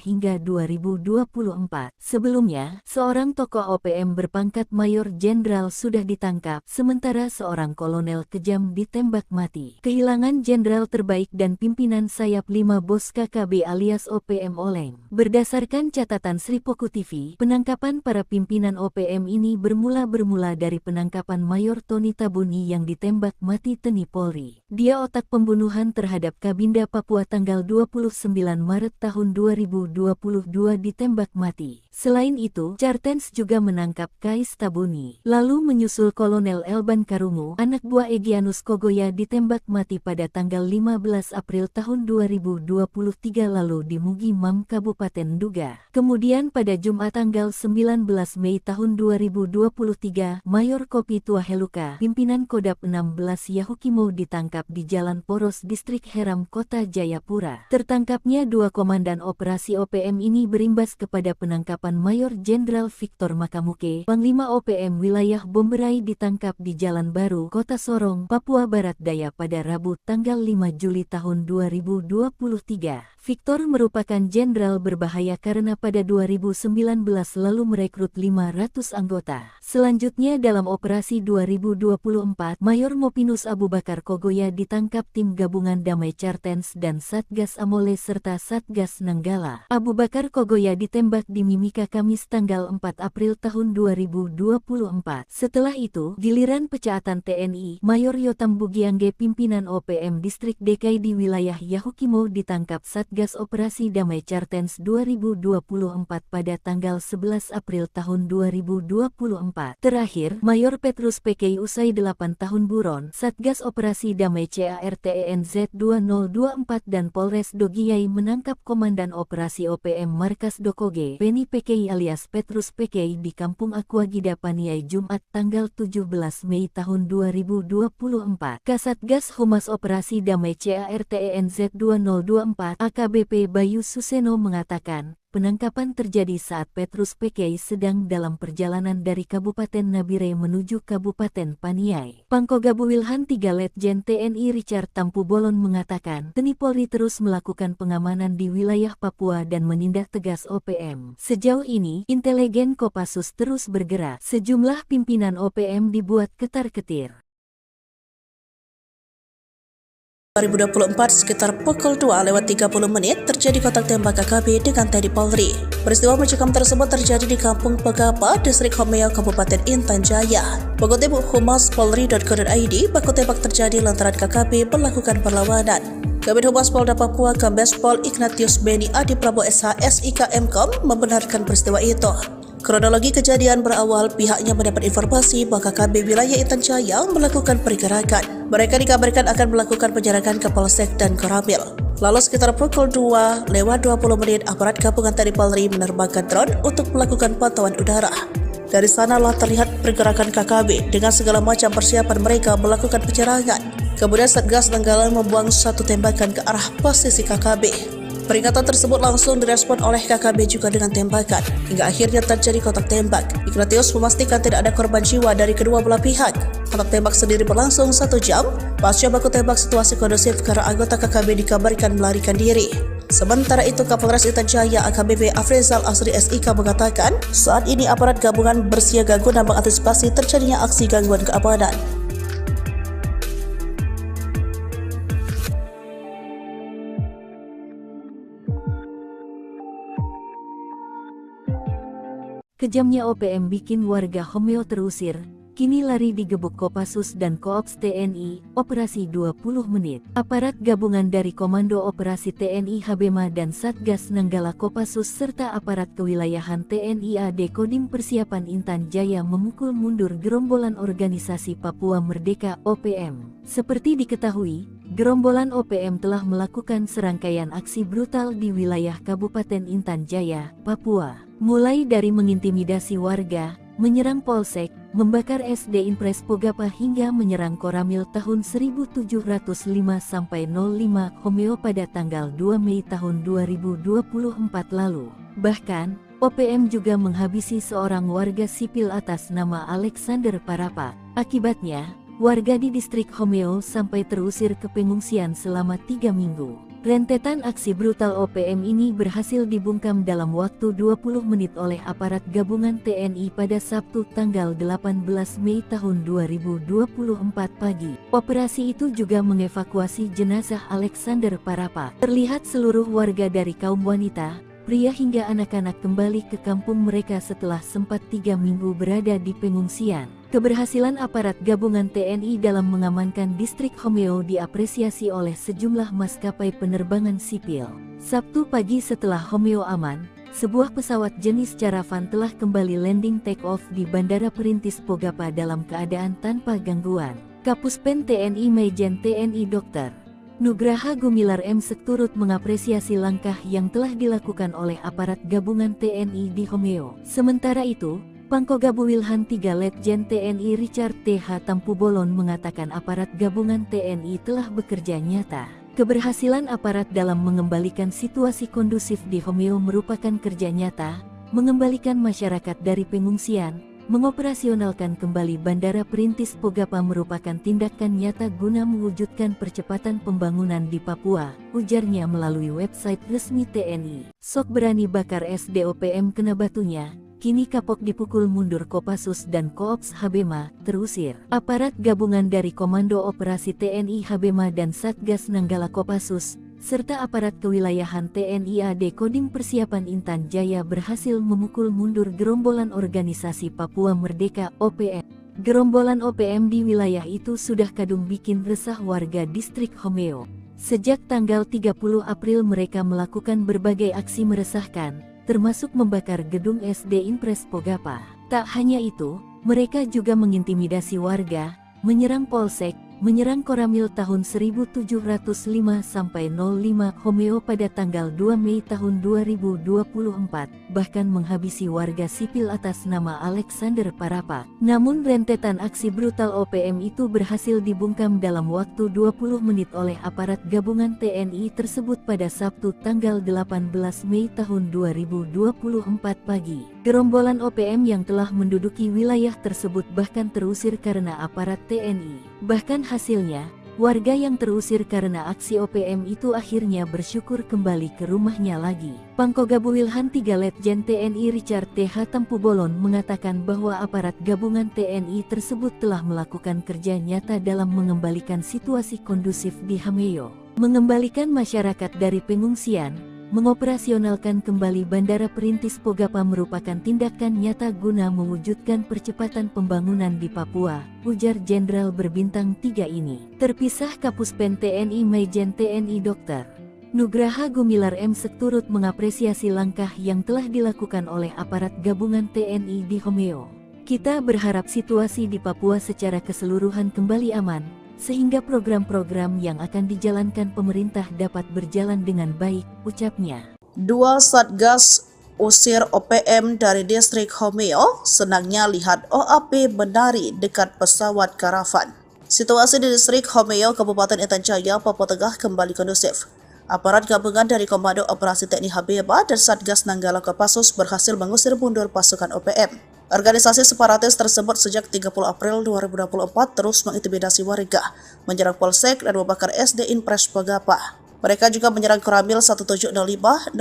hingga 2024. Sebelumnya, seorang tokoh OPM berpangkat Mayor Jenderal sudah ditangkap, sementara seorang kolonel kejam ditembak mati. Kehilangan jenderal terbaik dan pimpinan sayap 5 bos KKB alias OPM oleng. Berdasarkan catatan Sripoku TV, penangkapan para pimpinan OPM ini bermula dari penangkapan Mayor Tony Tabuni yang ditembak mati TNI Polri. dia otak pembunuhan terhadap Kabinda Papua tanggal 29 Maret tahun 2022 ditembak mati. Selain itu, Cartens juga menangkap Kais Tabuni. Lalu menyusul Kolonel Elban Karungu, anak buah Egyanus Kogoya ditembak mati pada tanggal 15 April tahun 2023 lalu di Mugi Mam, Kabupaten Nduga. Kemudian pada Jumat tanggal 19 Mei tahun 2023, Mayor Kopi Tuaheluka, pimpinan Kodap 16 Yahukimo ditangkap di Jalan Poros Distrik Heram Kota Jayapura. Tertangkapnya dua komandan operasi OPM ini berimbas kepada penangkapan Mayor Jenderal Victor Makamuke, Panglima OPM wilayah Bomberai ditangkap di Jalan Baru, Kota Sorong, Papua Barat Daya pada Rabu tanggal 5 Juli tahun 2023. Victor merupakan jenderal berbahaya karena pada 2019 lalu merekrut 500 anggota. Selanjutnya dalam operasi 2024, Mayor Mopinus Abu Bakar Kogoya ditangkap tim gabungan Damai Cartens dan Satgas Amole serta Satgas Nanggala. Abu Bakar Kogoya ditembak di Mimika Kamis tanggal 4 April tahun 2024. Setelah itu, giliran pecaatan TNI, Mayor Yotam Bugiangge pimpinan OPM Distrik DKI di wilayah Yahukimo ditangkap Satgas Operasi Damai Cartens 2024 pada tanggal 11 April tahun 2024. Terakhir, Mayor Petrus PKI usai 8 tahun buron, Satgas Operasi Damai CARTENZ 2024 dan Polres Dogiyai menangkap Komandan Operasi OPM Markas Dokoge, Penny PKI alias Petrus PKI di Kampung Aquagida Paniai Jumat tanggal 17 Mei tahun 2024. Kasatgas Humas Operasi Damai CARTENZ 2024 AKBP Bayu Suseno mengatakan, penangkapan terjadi saat Petrus PKI sedang dalam perjalanan dari Kabupaten Nabire menuju Kabupaten Paniai. Pangkogabu Wilhan 3 Letjen TNI Richard Tampu Bolon mengatakan, TNI Polri terus melakukan pengamanan di wilayah Papua dan menindak tegas OPM. Sejauh ini, intelijen Kopassus terus bergerak. Sejumlah pimpinan OPM dibuat ketar-ketir. 2024 sekitar pukul 2:30 terjadi kontak tembak KKB dengan TNI Polri. Peristiwa mencekam tersebut terjadi di Kampung Pegapa, Distrik Homeo, Kabupaten Intan Jaya. Mengutip humaspolri.co.id, baku tembak terjadi lantaran KKB melakukan perlawanan. Kabid Humas Polda Papua Kombes Pol Ignatius Beni Adi Prabowo SH SIK Mkom membenarkan peristiwa itu. Kronologi kejadian berawal pihaknya mendapat informasi bahwa KKB wilayah Intan Jaya melakukan pergerakan. Mereka dikabarkan akan melakukan penjarakan ke Polsek dan Koramil. Lalu sekitar pukul 2:20 aparat gabungan TNI Polri menerbangkan drone untuk melakukan pantauan udara. Dari sanalah terlihat pergerakan KKB dengan segala macam persiapan mereka melakukan penyerangan. Kemudian Satgas Nanggala membuang satu tembakan ke arah posisi KKB. Peringatan tersebut langsung direspon oleh KKB juga dengan tembakan, hingga akhirnya terjadi kontak tembak. Ignatius memastikan tidak ada korban jiwa dari kedua belah pihak. Kontak tembak sendiri berlangsung 1 jam. Pasca baku tembak situasi kondusif karena anggota KKB dikabarkan melarikan diri. Sementara itu, Kapolres Intan Jaya AKBP Afrizal Asri SIK mengatakan, saat ini aparat gabungan bersiaga guna mengantisipasi terjadinya aksi gangguan keamanan. Kejamnya OPM bikin warga Homeo terusir, kini lari digebuk Kopassus dan Koops TNI, operasi 20 menit. Aparat gabungan dari Komando Operasi TNI Habema dan Satgas Nanggala Kopassus serta aparat kewilayahan TNI AD Kodim Persiapan Intan Jaya memukul mundur gerombolan organisasi Papua Merdeka OPM. Seperti diketahui, gerombolan OPM telah melakukan serangkaian aksi brutal di wilayah Kabupaten Intan Jaya, Papua. Mulai dari mengintimidasi warga, menyerang polsek, membakar SD Impres Pogapa hingga menyerang Koramil tahun 1705-05 Homeo pada tanggal 2 Mei tahun 2024 lalu. Bahkan, OPM juga menghabisi seorang warga sipil atas nama Alexander Parapa. Akibatnya, warga di distrik Homeo sampai terusir ke pengungsian selama 3 minggu. Rentetan aksi brutal OPM ini berhasil dibungkam dalam waktu 20 menit oleh aparat gabungan TNI pada Sabtu tanggal 18 Mei tahun 2024 pagi. Operasi itu juga mengevakuasi jenazah Alexander Parapa. Terlihat seluruh warga dari kaum wanita, pria hingga anak-anak kembali ke kampung mereka setelah sempat 3 minggu berada di pengungsian. Keberhasilan aparat gabungan TNI dalam mengamankan distrik Homeo diapresiasi oleh sejumlah maskapai penerbangan sipil. Sabtu pagi setelah Homeo aman, sebuah pesawat jenis Caravan telah kembali landing take-off di Bandara Perintis Pogapa dalam keadaan tanpa gangguan. Kapuspen TNI Majen TNI Dr. Nugraha Gumilar M.Sek turut mengapresiasi langkah yang telah dilakukan oleh aparat gabungan TNI di Homeo. Sementara itu, Pangkogabu Wilhan 3 Letjen TNI Richard T.H. Tampubolon mengatakan aparat gabungan TNI telah bekerja nyata. Keberhasilan aparat dalam mengembalikan situasi kondusif di Homeo merupakan kerja nyata, mengembalikan masyarakat dari pengungsian, mengoperasionalkan kembali Bandara Perintis Pogapa merupakan tindakan nyata guna mewujudkan percepatan pembangunan di Papua, ujarnya melalui website resmi TNI. Sok berani bakar SDOPM kena batunya. Kini Kapok dipukul mundur Kopassus dan Koops Habema, terusir. Aparat gabungan dari Komando Operasi TNI Habema dan Satgas Nanggala Kopassus, serta aparat kewilayahan TNI AD Kodim Persiapan Intan Jaya berhasil memukul mundur gerombolan organisasi Papua Merdeka (OPM). Gerombolan OPM di wilayah itu sudah kadung bikin resah warga distrik Homeo. Sejak tanggal 30 April mereka melakukan berbagai aksi meresahkan, termasuk membakar gedung SD Impres Pogapa. Tak hanya itu, mereka juga mengintimidasi warga, menyerang polsek, menyerang Koramil tahun 1705-05 Homeo pada tanggal 2 Mei tahun 2024, bahkan menghabisi warga sipil atas nama Alexander Parapak. Namun rentetan aksi brutal OPM itu berhasil dibungkam dalam waktu 20 menit oleh aparat gabungan TNI tersebut pada Sabtu tanggal 18 Mei tahun 2024 pagi. Gerombolan OPM yang telah menduduki wilayah tersebut bahkan terusir karena aparat TNI. Bahkan hasilnya, warga yang terusir karena aksi OPM itu akhirnya bersyukur kembali ke rumahnya lagi. Pangkogabu Wilhan 3 Letjen TNI Richard T.H. Tampubolon mengatakan bahwa aparat gabungan TNI tersebut telah melakukan kerja nyata dalam mengembalikan situasi kondusif di Homeo, mengembalikan masyarakat dari pengungsian, mengoperasionalkan kembali Bandara Perintis Pogapa merupakan tindakan nyata guna mewujudkan percepatan pembangunan di Papua, ujar Jenderal berbintang 3 ini. Terpisah Kapuspen TNI Majen TNI Dr. Nugraha Gumilar M.Sek turut mengapresiasi langkah yang telah dilakukan oleh aparat gabungan TNI di Homeo. Kita berharap situasi di Papua secara keseluruhan kembali aman, sehingga program-program yang akan dijalankan pemerintah dapat berjalan dengan baik, ucapnya. Dua Satgas usir OPM dari distrik Homeo, senangnya lihat OAP menari dekat pesawat karavan. Situasi di distrik Homeo, Kabupaten Intan Jaya, Papua Tengah kembali kondusif. Aparat gabungan dari Komando Operasi TNI Habema dan Satgas Nanggala Kopassus berhasil mengusir mundur pasukan OPM. Organisasi separatis tersebut sejak 30 April 2024 terus mengintimidasi warga, menyerang polsek dan membakar SD Impres Pogapa. Mereka juga menyerang Koramil 1705-05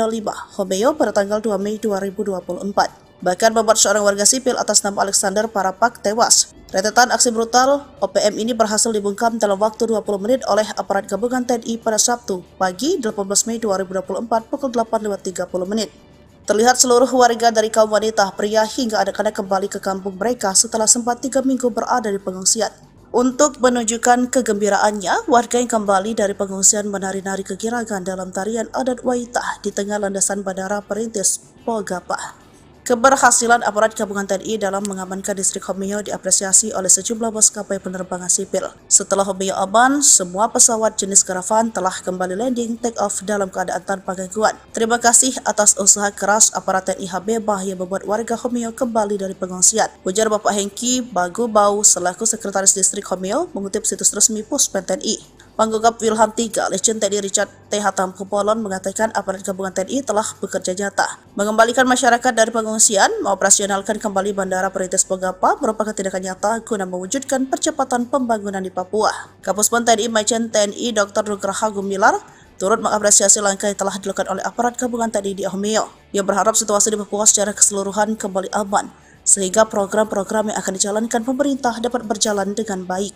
Homeo pada tanggal 2 Mei 2024. Bahkan membuat seorang warga sipil atas nama Alexander Parapak tewas. Rentetan aksi brutal OPM ini berhasil dibungkam dalam waktu 20 menit oleh aparat gabungan TNI pada Sabtu pagi 18 Mei 2024 pukul 8.30 menit. Terlihat seluruh warga dari kaum wanita, pria hingga anak-anak kembali ke kampung mereka setelah sempat 3 minggu berada di pengungsian. Untuk menunjukkan kegembiraannya, warga yang kembali dari pengungsian menari-nari kegirangan dalam tarian adat Waitah di tengah landasan Bandara Perintis Pogapa. Keberhasilan aparat gabungan TNI dalam mengamankan distrik Homeo diapresiasi oleh sejumlah maskapai penerbangan sipil. Setelah Homeo aman, semua pesawat jenis karavan telah kembali landing take off dalam keadaan tanpa gangguan. Terima kasih atas usaha keras aparat TNI Habema yang membuat warga Homeo kembali dari pengungsian, ujar Bapak Hengki Bagubau selaku Sekretaris Distrik Homeo mengutip situs resmi Puspen TNI. Pangkogabu Wilhan 3 Letjen TNI Richard T.H. Tampubolon mengatakan aparat gabungan TNI telah bekerja nyata, mengembalikan masyarakat dari pengungsian, mengoperasionalkan kembali Bandara Perintis Pogapa merupakan tindakan nyata guna mewujudkan percepatan pembangunan di Papua. Kapuspen TNI Majen TNI Dr. Nugraha Gumilar turut mengapresiasi langkah yang telah dilakukan oleh aparat gabungan TNI di Homeo. Ia berharap situasi di Papua secara keseluruhan kembali aman, sehingga program-program yang akan dijalankan pemerintah dapat berjalan dengan baik.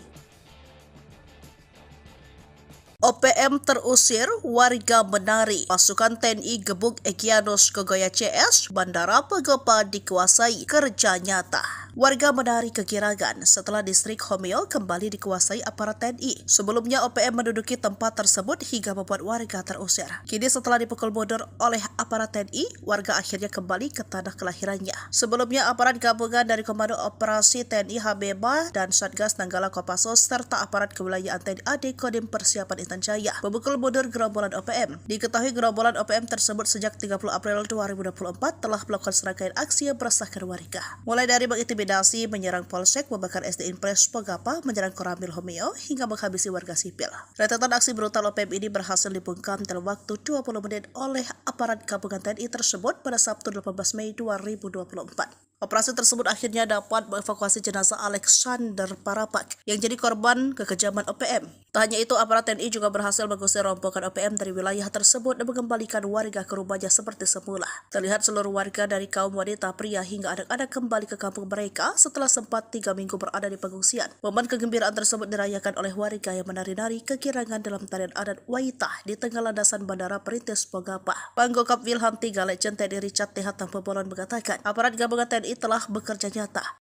OPM terusir, warga menari. Pasukan TNI gebuk Egyanus Kogoya CS, Bandara Pegopa dikuasai. Kerja nyata. Warga menari kegirangan setelah distrik Homeo kembali dikuasai aparat TNI. Sebelumnya OPM menduduki tempat tersebut hingga membuat warga terusir. Kini setelah dipukul mundur oleh aparat TNI, warga akhirnya kembali ke tanah kelahirannya. Sebelumnya aparat gabungan dari Komando Operasi TNI Habeba dan Satgas Nanggala Kopassus serta aparat kewilayahan TNI AD Kodim Persiapan Intan Jaya memukul mundur gerombolan OPM. Diketahui gerombolan OPM tersebut sejak 30 April 2024 telah melakukan serangkaian aksi yang meresahkan warga. Mulai dari mengintimidasi, menyerang Polsek, membakar SD Impres Pogapa, menyerang Koramil Homeo, hingga menghabisi warga sipil. Rentetan aksi brutal OPM ini berhasil dibungkam dalam waktu 20 menit oleh aparat gabungan TNI tersebut pada Sabtu 18 Mei 2024. Operasi tersebut akhirnya dapat mengevakuasi jenazah Alexander Parapak yang jadi korban kekejaman OPM. Tak hanya itu, aparat TNI juga berhasil mengusir rombongan OPM dari wilayah tersebut dan mengembalikan warga ke rumahnya seperti semula. Terlihat seluruh warga dari kaum wanita, pria hingga anak-anak kembali ke kampung mereka setelah sempat 3 minggu berada di pengungsian. Momen kegembiraan tersebut dirayakan oleh warga yang menari-nari kegirangan dalam tarian adat Waitah di tengah landasan Bandara Perintis Pogapa. Panggokap Wilhan 3 Legend TNI Richard T. Tampobolon mengatakan, aparat gabungan TNI telah bekerja nyata.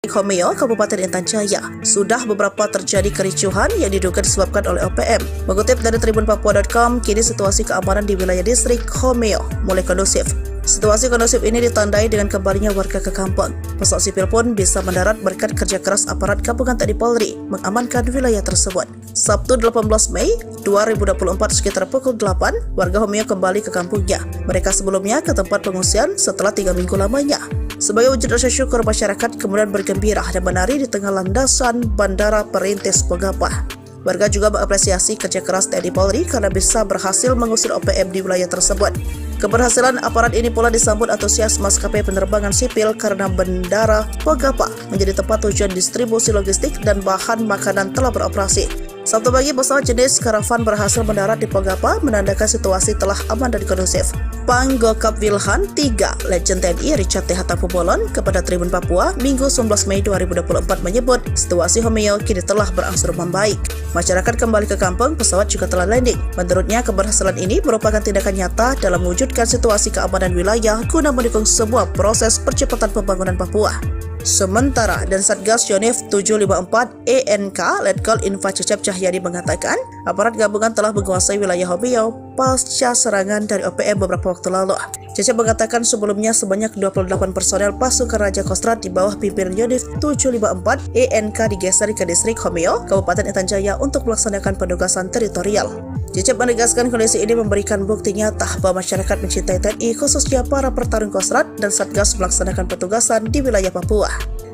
Homeo, Kabupaten Intan Jaya, sudah beberapa terjadi kericuhan yang diduga disebabkan oleh OPM. Mengutip dari tribunpapua.com, kini situasi keamanan di wilayah distrik Homeo mulai kondusif. Situasi kondusif ini ditandai dengan kembalinya warga ke kampung. Pesawat sipil pun bisa mendarat berkat kerja keras aparat gabungan TNI Polri mengamankan wilayah tersebut. Sabtu 18 Mei 2024 sekitar pukul 8, warga Homeo kembali ke kampungnya. Mereka sebelumnya ke tempat pengungsian setelah 3 minggu lamanya. Sebagai wujud rasa syukur, masyarakat kemudian bergembira dan menari di tengah landasan Bandara Perintis Pogapa. Warga juga mengapresiasi kerja keras TNI Polri karena bisa berhasil mengusir OPM di wilayah tersebut. Keberhasilan aparat ini pula disambut antusias maskapai penerbangan sipil karena Bandara Pogapa menjadi tempat tujuan distribusi logistik dan bahan makanan telah beroperasi. Sabtu pagi, pesawat jenis karavan berhasil mendarat di Pogapa, menandakan situasi telah aman dan kondusif. Panggokap Wilhan 3 Legend TNI Richard T. Tampobolon kepada Tribun Papua Minggu 19 Mei 2024 menyebut situasi Homeo kini telah berangsur membaik. Masyarakat kembali ke kampung, pesawat juga telah landing. Menurutnya, keberhasilan ini merupakan tindakan nyata dalam mewujudkan situasi keamanan wilayah guna mendukung sebuah proses percepatan pembangunan Papua. Sementara, dan Satgas Yonif 754 ENK Letkol Info Cecep Cahyadi mengatakan, aparat gabungan telah menguasai wilayah Homeo pasca serangan dari OPM beberapa waktu lalu. Cecep mengatakan sebelumnya sebanyak 28 personel pasukan Raja Kostrad di bawah pimpinan Yonif 754 ENK digeser ke distrik Homeo, Kabupaten Intan Jaya untuk melaksanakan penugasan teritorial. Cecep menegaskan kondisi ini memberikan bukti nyata bahwa masyarakat mencintai TNI, khususnya para pertarung Kostrad dan Satgas melaksanakan petugasan di wilayah Papua.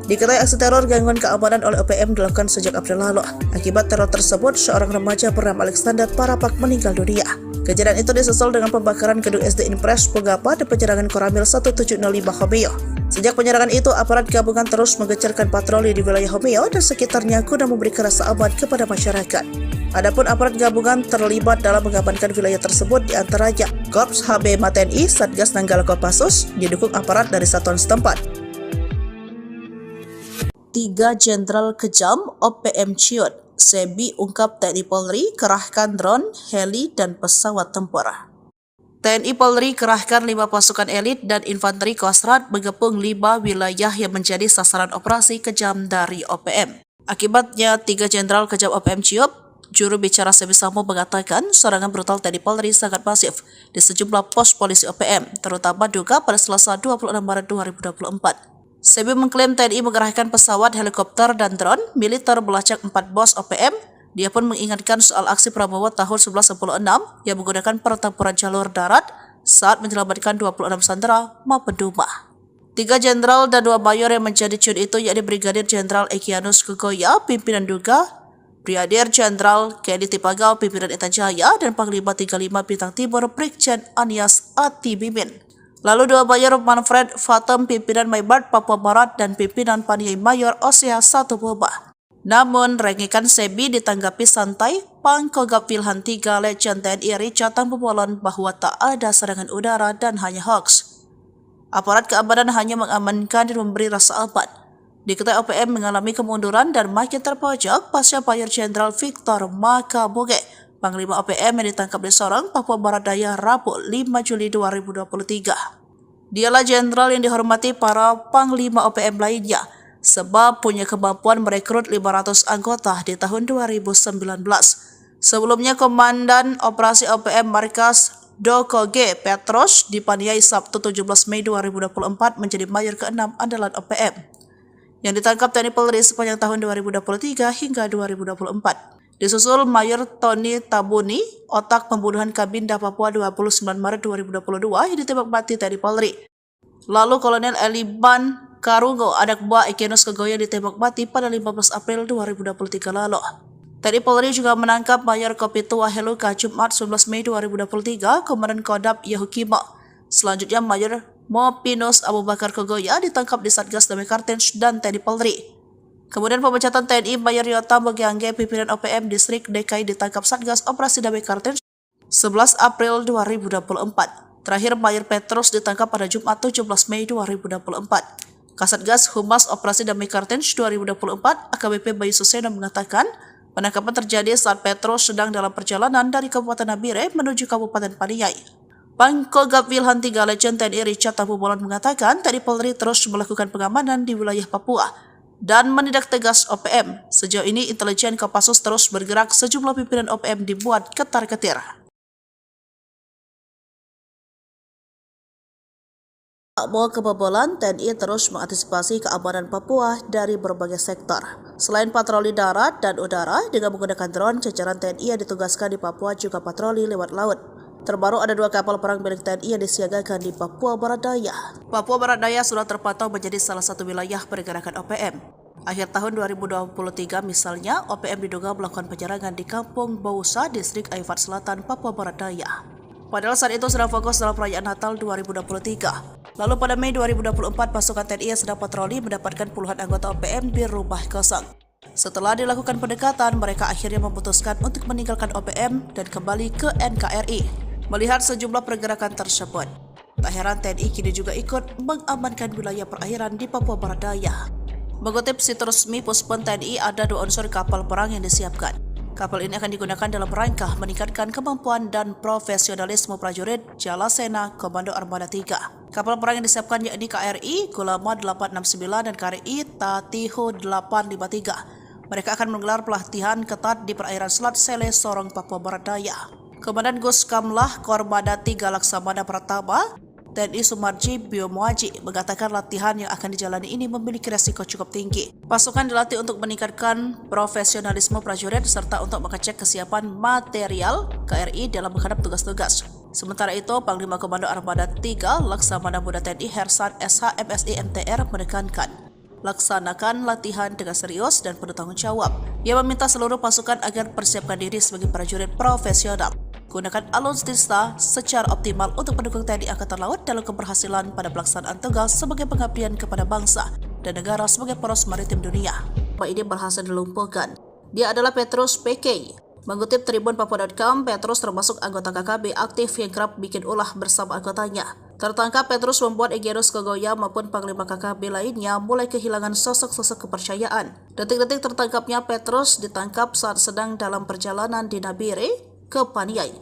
Diketahui aksi teror gangguan keamanan oleh OPM dilakukan sejak April lalu. Akibat teror tersebut, seorang remaja bernama Alexander Parapak meninggal dunia. Kejadian itu disusul dengan pembakaran gedung SD Impres Pogapa dan penyerangan Koramil 1705 Homeo. Sejak penyerangan itu, aparat gabungan terus menggencarkan patroli di wilayah Homeo dan sekitarnya guna memberikan rasa aman kepada masyarakat. Adapun aparat gabungan terlibat dalam mengamankan wilayah tersebut diantaranya Korps HB TNI, Satgas Nanggala Kopassus, didukung aparat dari satuan setempat. 3 Jenderal kejam OPM ciut, Sebi ungkap TNI Polri kerahkan drone, heli, dan pesawat tempur. TNI Polri kerahkan 5 pasukan elit dan infanteri Kostrad mengepung 5 wilayah yang menjadi sasaran operasi kejam dari OPM. Akibatnya, 3 Jenderal kejam OPM ciut. Juru bicara Sebi Samo mengatakan serangan brutal TNI Polri sangat masif di sejumlah pos polisi OPM, terutama Duga pada Selasa 26 Maret 2024. Sebi mengklaim TNI mengerahkan pesawat, helikopter, dan drone militer melacak 4 bos OPM. Dia pun mengingatkan soal aksi Prabowo tahun 1996 yang menggunakan pertempuran jalur darat saat menyelamatkan 26 sandera maupun Duma. 3 jenderal dan 2 mayor yang menjadi ciut itu yakni Brigadir Jenderal Egyanus Kogoya, pimpinan Duga, Brigadir Jenderal Kedi Tipagau, pimpinan Intan Jaya, dan Panglima 35 Bintang Timur Brigjen Anies Ati Bimin. Lalu 2 Mayor Manfred Fatem, pimpinan Maibart Papua Barat, dan pimpinan Paniai Mayor Osea 1 Boba. Namun, rengikan Sebi ditanggapi santai. Pangkogap Wilhan 3 Legend TNI Richard Tampobolon bahwa tak ada serangan udara dan hanya hoax. Aparat keamanan hanya mengamankan dan memberi rasa aman. Diketahui OPM mengalami kemunduran dan makin terpojok pasca Mayor Jenderal Victor Makaboge, Panglima OPM yang ditangkap di Sorong, Papua Barat Daya Rabu 5 Juli 2023. Dialah jenderal yang dihormati para Panglima OPM lainnya, sebab punya kemampuan merekrut 500 anggota di tahun 2019. Sebelumnya, Komandan Operasi OPM Markas Dokoge Petros dipaniai Sabtu 17 Mei 2024 menjadi Mayor ke-6 andalan OPM yang ditangkap TNI Polri sepanjang tahun 2023 hingga 2024. Disusul Mayor Tony Tabuni, otak pembunuhan Kabinda Papua 29 Maret 2022 yang ditembak mati TNI Polri. Lalu Kolonel Eliban Karungo, anak buah Ekenus Kegoya, ditembak mati pada 15 April 2023 lalu. TNI Polri juga menangkap Mayor Kopitu Waheluka Jumat 11 Mei 2023, Komandan Kodam Yahukimo. Selanjutnya Mayor Mopinus Abu Bakar Kegoya ditangkap di Satgas Damai Kartens dan TNI Polri. Kemudian pemecatan TNI Mayor Yota Mogiangge, pimpinan OPM Distrik DKI, ditangkap Satgas Operasi Damai Kartens 11 April 2024. Terakhir Mayor Petrus ditangkap pada Jumat 17 Mei 2024. Kasatgas Humas Operasi Damai Kartens 2024 AKBP Bayu Suseno mengatakan penangkapan terjadi saat Petrus sedang dalam perjalanan dari Kabupaten Nabire menuju Kabupaten Paniai. Pangkogap Wilhan 3 Legend TNI Richard Tabubolan mengatakan TNI Polri terus melakukan pengamanan di wilayah Papua dan menindak tegas OPM. Sejauh ini intelijen Kopassus terus bergerak, sejumlah pimpinan OPM dibuat ketar-ketir. Tak mau kebobolan, TNI terus mengantisipasi keamanan Papua dari berbagai sektor. Selain patroli darat dan udara dengan menggunakan drone, jajaran TNI yang ditugaskan di Papua juga patroli lewat laut. Terbaru ada 2 kapal perang milik TNI yang disiagakan di Papua Barat Daya. Papua Barat Daya sudah terpantau menjadi salah satu wilayah pergerakan OPM. Akhir tahun 2023 misalnya, OPM diduga melakukan penyerangan di Kampung Bausa, Distrik Aifat Selatan, Papua Barat Daya. Padahal saat itu sedang fokus dalam perayaan Natal 2023. Lalu pada Mei 2024, pasukan TNI yang sedang patroli mendapatkan puluhan anggota OPM di rumah kosong. Setelah dilakukan pendekatan, mereka akhirnya memutuskan untuk meninggalkan OPM dan kembali ke NKRI. Melihat sejumlah pergerakan tersebut, tak heran TNI kini juga ikut mengamankan wilayah perairan di Papua Barat Daya. Mengutip situs resmi Puspon TNI, ada 2 unsur kapal perang yang disiapkan. Kapal ini akan digunakan dalam rangka meningkatkan kemampuan dan profesionalisme prajurit Jalasena Komando Armada 3. Kapal perang yang disiapkan yakni KRI Gulama 869 dan KRI Tatiho 853. Mereka akan menggelar pelatihan ketat di perairan Selat Sele, Sorong, Papua Barat Daya. Komandan Guskamlah Kormada 3 Laksamana Pratama TNI Sumarji Biomuaji mengatakan latihan yang akan dijalani ini memiliki resiko cukup tinggi. Pasukan dilatih untuk meningkatkan profesionalisme prajurit serta untuk mengecek kesiapan material KRI dalam menghadap tugas-tugas. Sementara itu, Panglima Komando Armada 3 Laksamana Muda TNI Hersan SH MSI MTR menekankan laksanakan latihan dengan serius dan penuh tanggung jawab. Ia meminta seluruh pasukan agar persiapkan diri sebagai prajurit profesional. Gunakan alutsista secara optimal untuk mendukung TNI Angkatan Laut dalam keberhasilan pada pelaksanaan tugas sebagai pengabdian kepada bangsa dan negara sebagai poros maritim dunia. Ini berhasil dilumpuhkan. Dia adalah Petrus PK. Mengutip Tribun Papua.com, Petrus termasuk anggota KKB aktif yang kerap bikin ulah bersama anggotanya. Tertangkap, Petrus membuat Egenus Kegoya maupun Panglima KKB lainnya mulai kehilangan sosok-sosok kepercayaan. Detik-detik tertangkapnya Petrus ditangkap saat sedang dalam perjalanan di Nabire ke Paniai.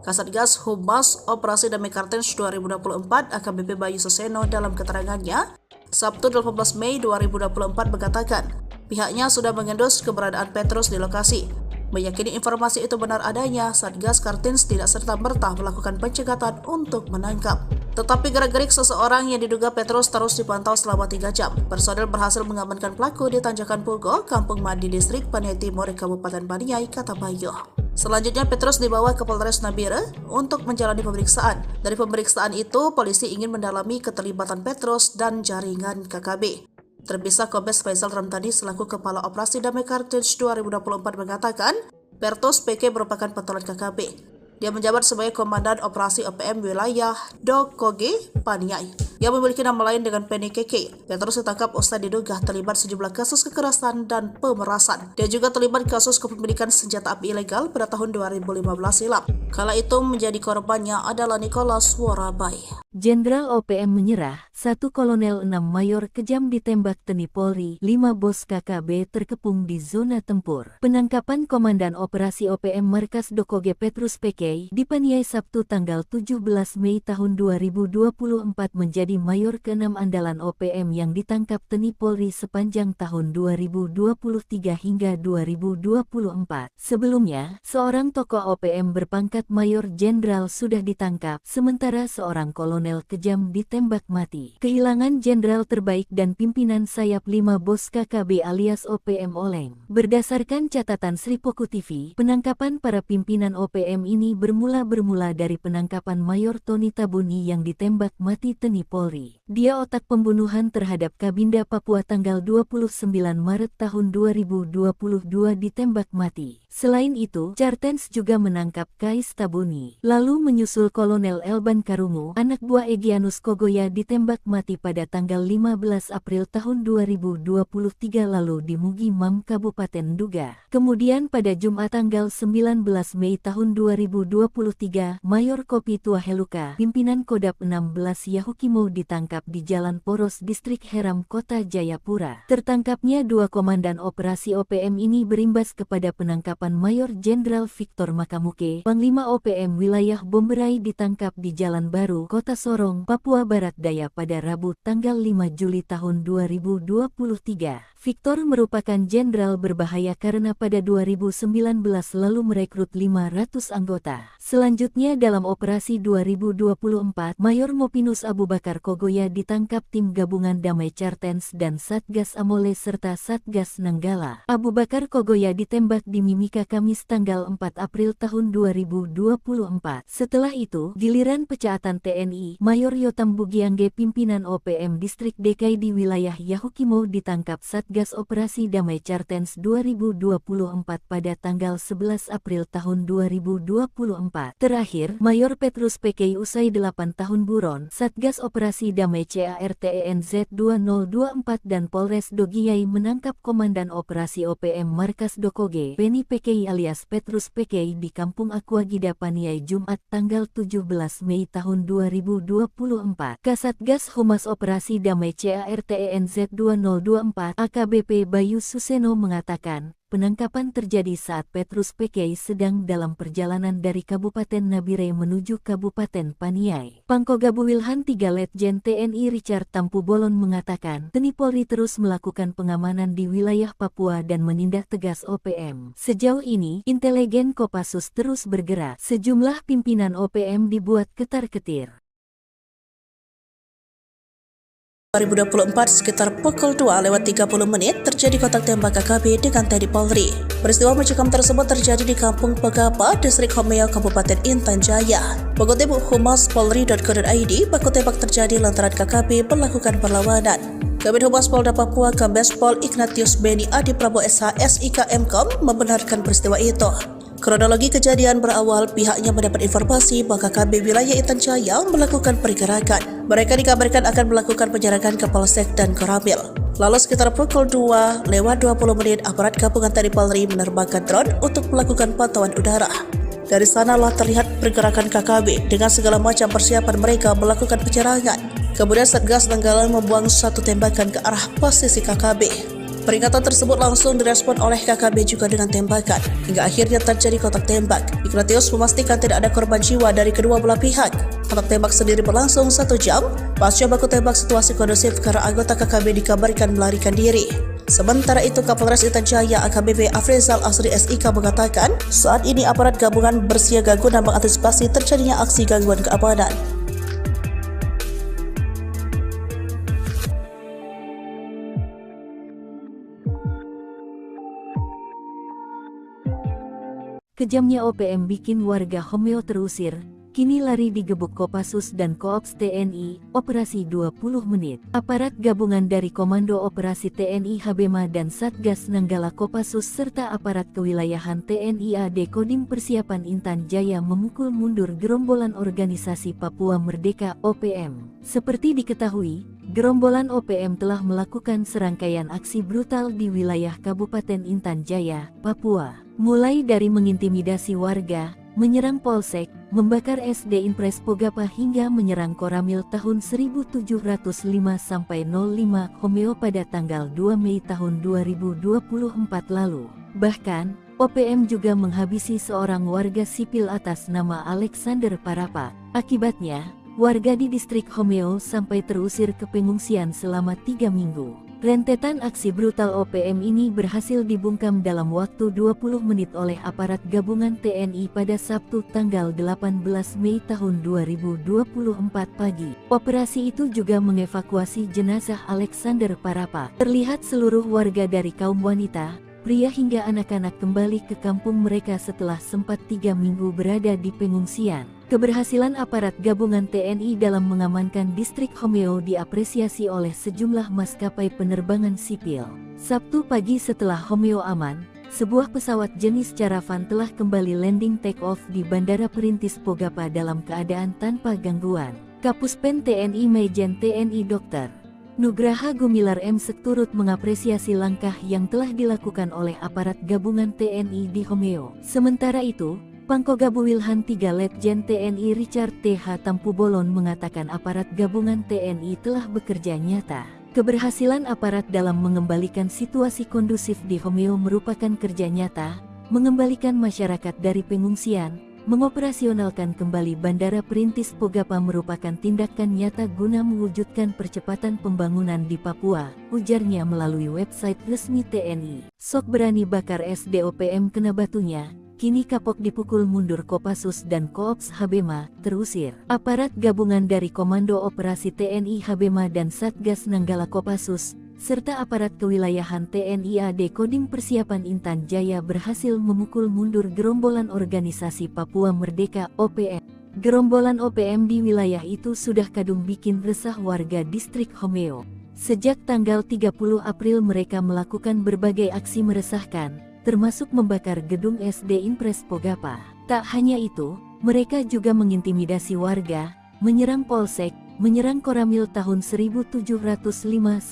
Kasatgas Humas Operasi Damai Kartens 2024 AKBP Bayu Suseno dalam keterangannya Sabtu 18 Mei 2024 mengatakan pihaknya sudah mengendus keberadaan Petrus di lokasi. Meyakini informasi itu benar adanya, Satgas Kartens tidak serta-merta melakukan pencegatan untuk menangkap. Tetapi gerak-gerik seseorang yang diduga Petrus terus dipantau selama 3 jam. Personel berhasil mengamankan pelaku di Tanjakan Pugo, Kampung Madi, Distrik Paniai Timur, Kabupaten Paniai, kata Bayu. Selanjutnya Petrus dibawa ke Polres Nabire untuk menjalani pemeriksaan. Dari pemeriksaan itu, polisi ingin mendalami keterlibatan Petrus dan jaringan KKB. Terpisah Kombes Faisal Ramtani selaku Kepala Operasi Damai Kartens 2024 mengatakan, Petrus PK merupakan pentolan KKB. Dia menjabat sebagai Komandan Operasi OPM Wilayah Dokoge, Paniai. yang memiliki nama lain dengan Penny Keke, yang terus ditangkap usai diduga terlibat sejumlah kasus kekerasan dan pemerasan. Dia juga terlibat kasus kepemilikan senjata api ilegal pada tahun 2015 silam. Kala itu menjadi korbannya adalah Nicholas Warabai. Jenderal OPM menyerah, 1 Kolonel 6 Mayor kejam ditembak TNI Polri, 5 bos KKB terkepung di zona tempur. Penangkapan Komandan Operasi OPM Markas Dokoge Petrus Pekei di Paniai Sabtu tanggal 17 Mei tahun 2024 menjadi Mayor ke-6 andalan OPM yang ditangkap TNI Polri sepanjang tahun 2023 hingga 2024. Sebelumnya, seorang tokoh OPM berpangkat Mayor Jenderal sudah ditangkap, sementara seorang kolonel kejam ditembak mati. Kehilangan jenderal terbaik dan pimpinan sayap 5 bos KKB alias OPM oleng. Berdasarkan catatan Sripoku TV, penangkapan para pimpinan OPM ini bermula dari penangkapan Mayor Tony Tabuni yang ditembak mati TNI Polri. Dia otak pembunuhan terhadap Kabinda Papua tanggal 29 Maret tahun 2022 ditembak mati. Selain itu, Cartens juga menangkap Kais Tabuni. Lalu menyusul Kolonel Elban Karungu, anak buah Egyanus Kogoya ditembak mati pada tanggal 15 April tahun 2023 lalu di Mugi Mam Kabupaten Duga. Kemudian pada Jumat tanggal 19 Mei tahun 2023, Mayor Kopi Tua Heluka, pimpinan Kodap 16 Yahukimo ditangkap di Jalan Poros Distrik Heram Kota Jayapura. Tertangkapnya 2 komandan operasi OPM ini berimbas kepada penangkapan Mayor Jenderal Victor Makamuke, Panglima OPM wilayah Bomberai ditangkap di Jalan Baru, Kota Sorong, Papua Barat Daya pada Rabu tanggal 5 Juli tahun 2023. Victor merupakan jenderal berbahaya karena pada 2019 lalu merekrut 500 anggota. Selanjutnya dalam operasi 2024, Mayor Mopinus Abu Bakar Kogoya ditangkap tim gabungan Damai Cartens dan Satgas Amole serta Satgas Nanggala. Abu Bakar Kogoya ditembak di Mimika Kamis tanggal 4 April tahun 2024. Setelah itu, giliran pecaatan TNI, Mayor Yotam Bugiangge pimpinan OPM Distrik DKI di wilayah Yahukimo ditangkap Satgas Operasi Damai Cartens 2024 pada tanggal 11 April tahun 2024. Terakhir, Mayor Petrus Pekei usai 8 tahun buron, Satgas Operasi Damai CARTENZ 2024 dan Polres Dogiyai menangkap Komandan Operasi OPM Markas Dokoge, Penny Pekei alias Petrus Pekei di Kampung Aquagida Paniai Jumat tanggal 17 Mei tahun 2024. Kasatgas Humas Operasi Damai CARTENZ 2024 AKBP Bayu Suseno mengatakan, penangkapan terjadi saat Petrus Pekei sedang dalam perjalanan dari Kabupaten Nabire menuju Kabupaten Paniai. Pangkogabu Wilhan 3 Letjen TNI Richard Tampu Bolon mengatakan, TNI Polri terus melakukan pengamanan di wilayah Papua dan menindak tegas OPM. Sejauh ini, intelijen Kopassus terus bergerak. Sejumlah pimpinan OPM dibuat ketar-ketir. 2024 sekitar pukul 2:30 terjadi kontak tembak KKB dengan TNI Polri. Peristiwa mencekam tersebut terjadi di Kampung Pegapa, Distrik Homeo, Kabupaten Intan Jaya. Mengutip Humas Polri.co.id, baku tembak terjadi lantaran KKB melakukan perlawanan. Kabid Humas Polda Papua Kombes Pol Ignatius Beni Adi Prabowo SH SIK Mkom membenarkan peristiwa itu. Kronologi kejadian berawal pihaknya mendapat informasi bahwa KKB wilayah Intan Jaya melakukan pergerakan. Mereka dikabarkan akan melakukan penyerangan ke Polsek dan Koramil. Lalu sekitar pukul 2:20 aparat gabungan TNI Polri menerbangkan drone untuk melakukan pantauan udara. Dari sanalah terlihat pergerakan KKB dengan segala macam persiapan mereka melakukan penyerangan. Kemudian Satgas Nanggala membuang satu tembakan ke arah posisi KKB. Peringatan tersebut langsung direspon oleh KKB juga dengan tembakan, hingga akhirnya terjadi kontak tembak. Ignatius memastikan tidak ada korban jiwa dari kedua belah pihak. Kontak tembak sendiri berlangsung 1 jam. Pasca baku tembak situasi kondusif karena anggota KKB dikabarkan melarikan diri. Sementara itu, Kapolres Intan Jaya AKBP Afrizal Asri SIK mengatakan, saat ini aparat gabungan bersiaga guna mengantisipasi terjadinya aksi gangguan keamanan. Kejamnya OPM bikin warga Homeo terusir, kini lari digebuk Kopassus dan Koops TNI, operasi 20 menit. Aparat gabungan dari Komando Operasi TNI Habema dan Satgas Nanggala Kopassus serta aparat kewilayahan TNI AD Kodim Persiapan Intan Jaya memukul mundur gerombolan organisasi Papua Merdeka (OPM). Seperti diketahui, gerombolan OPM telah melakukan serangkaian aksi brutal di wilayah Kabupaten Intan Jaya, Papua. Mulai dari mengintimidasi warga, menyerang polsek, membakar SD Impres Pogapa hingga menyerang Koramil tahun 1705-05 Homeo pada tanggal 2 Mei tahun 2024 lalu. Bahkan, OPM juga menghabisi seorang warga sipil atas nama Alexander Parapa. Akibatnya, warga di distrik Homeo sampai terusir ke pengungsian selama 3 minggu. Rentetan aksi brutal OPM ini berhasil dibungkam dalam waktu 20 menit oleh aparat gabungan TNI pada Sabtu tanggal 18 Mei tahun 2024 pagi. Operasi itu juga mengevakuasi jenazah Alexander Parapa. Terlihat seluruh warga dari kaum wanita, pria hingga anak-anak kembali ke kampung mereka setelah sempat 3 minggu berada di pengungsian. Keberhasilan aparat gabungan TNI dalam mengamankan distrik Homeo diapresiasi oleh sejumlah maskapai penerbangan sipil. Sabtu pagi setelah Homeo aman, sebuah pesawat jenis Caravan telah kembali landing take-off di Bandara Perintis Pogapa dalam keadaan tanpa gangguan. Kapuspen TNI Majen TNI Dr. Nugraha Gumilar M. turut mengapresiasi langkah yang telah dilakukan oleh aparat gabungan TNI di Homeo. Sementara itu, Pangkogabu Wilhan 3 Letjen TNI Richard T.H. Tampubolon mengatakan aparat gabungan TNI telah bekerja nyata. Keberhasilan aparat dalam mengembalikan situasi kondusif di Homeo merupakan kerja nyata, mengembalikan masyarakat dari pengungsian, mengoperasionalkan kembali Bandara Perintis Pogapa merupakan tindakan nyata guna mewujudkan percepatan pembangunan di Papua, ujarnya melalui website resmi TNI. Sok berani bakar SDOPM kena batunya. Kini kapok dipukul mundur Kopassus dan Koops Habema, terusir. Aparat gabungan dari Komando Operasi TNI Habema dan Satgas Nanggala Kopassus, serta aparat kewilayahan TNI AD Kodim Persiapan Intan Jaya berhasil memukul mundur gerombolan organisasi Papua Merdeka (OPM). Gerombolan OPM di wilayah itu sudah kadung bikin resah warga distrik Homeo. Sejak tanggal 30 April mereka melakukan berbagai aksi meresahkan, termasuk membakar gedung SD Impres Pogapa. Tak hanya itu, mereka juga mengintimidasi warga, menyerang polsek, menyerang Koramil tahun 1705-05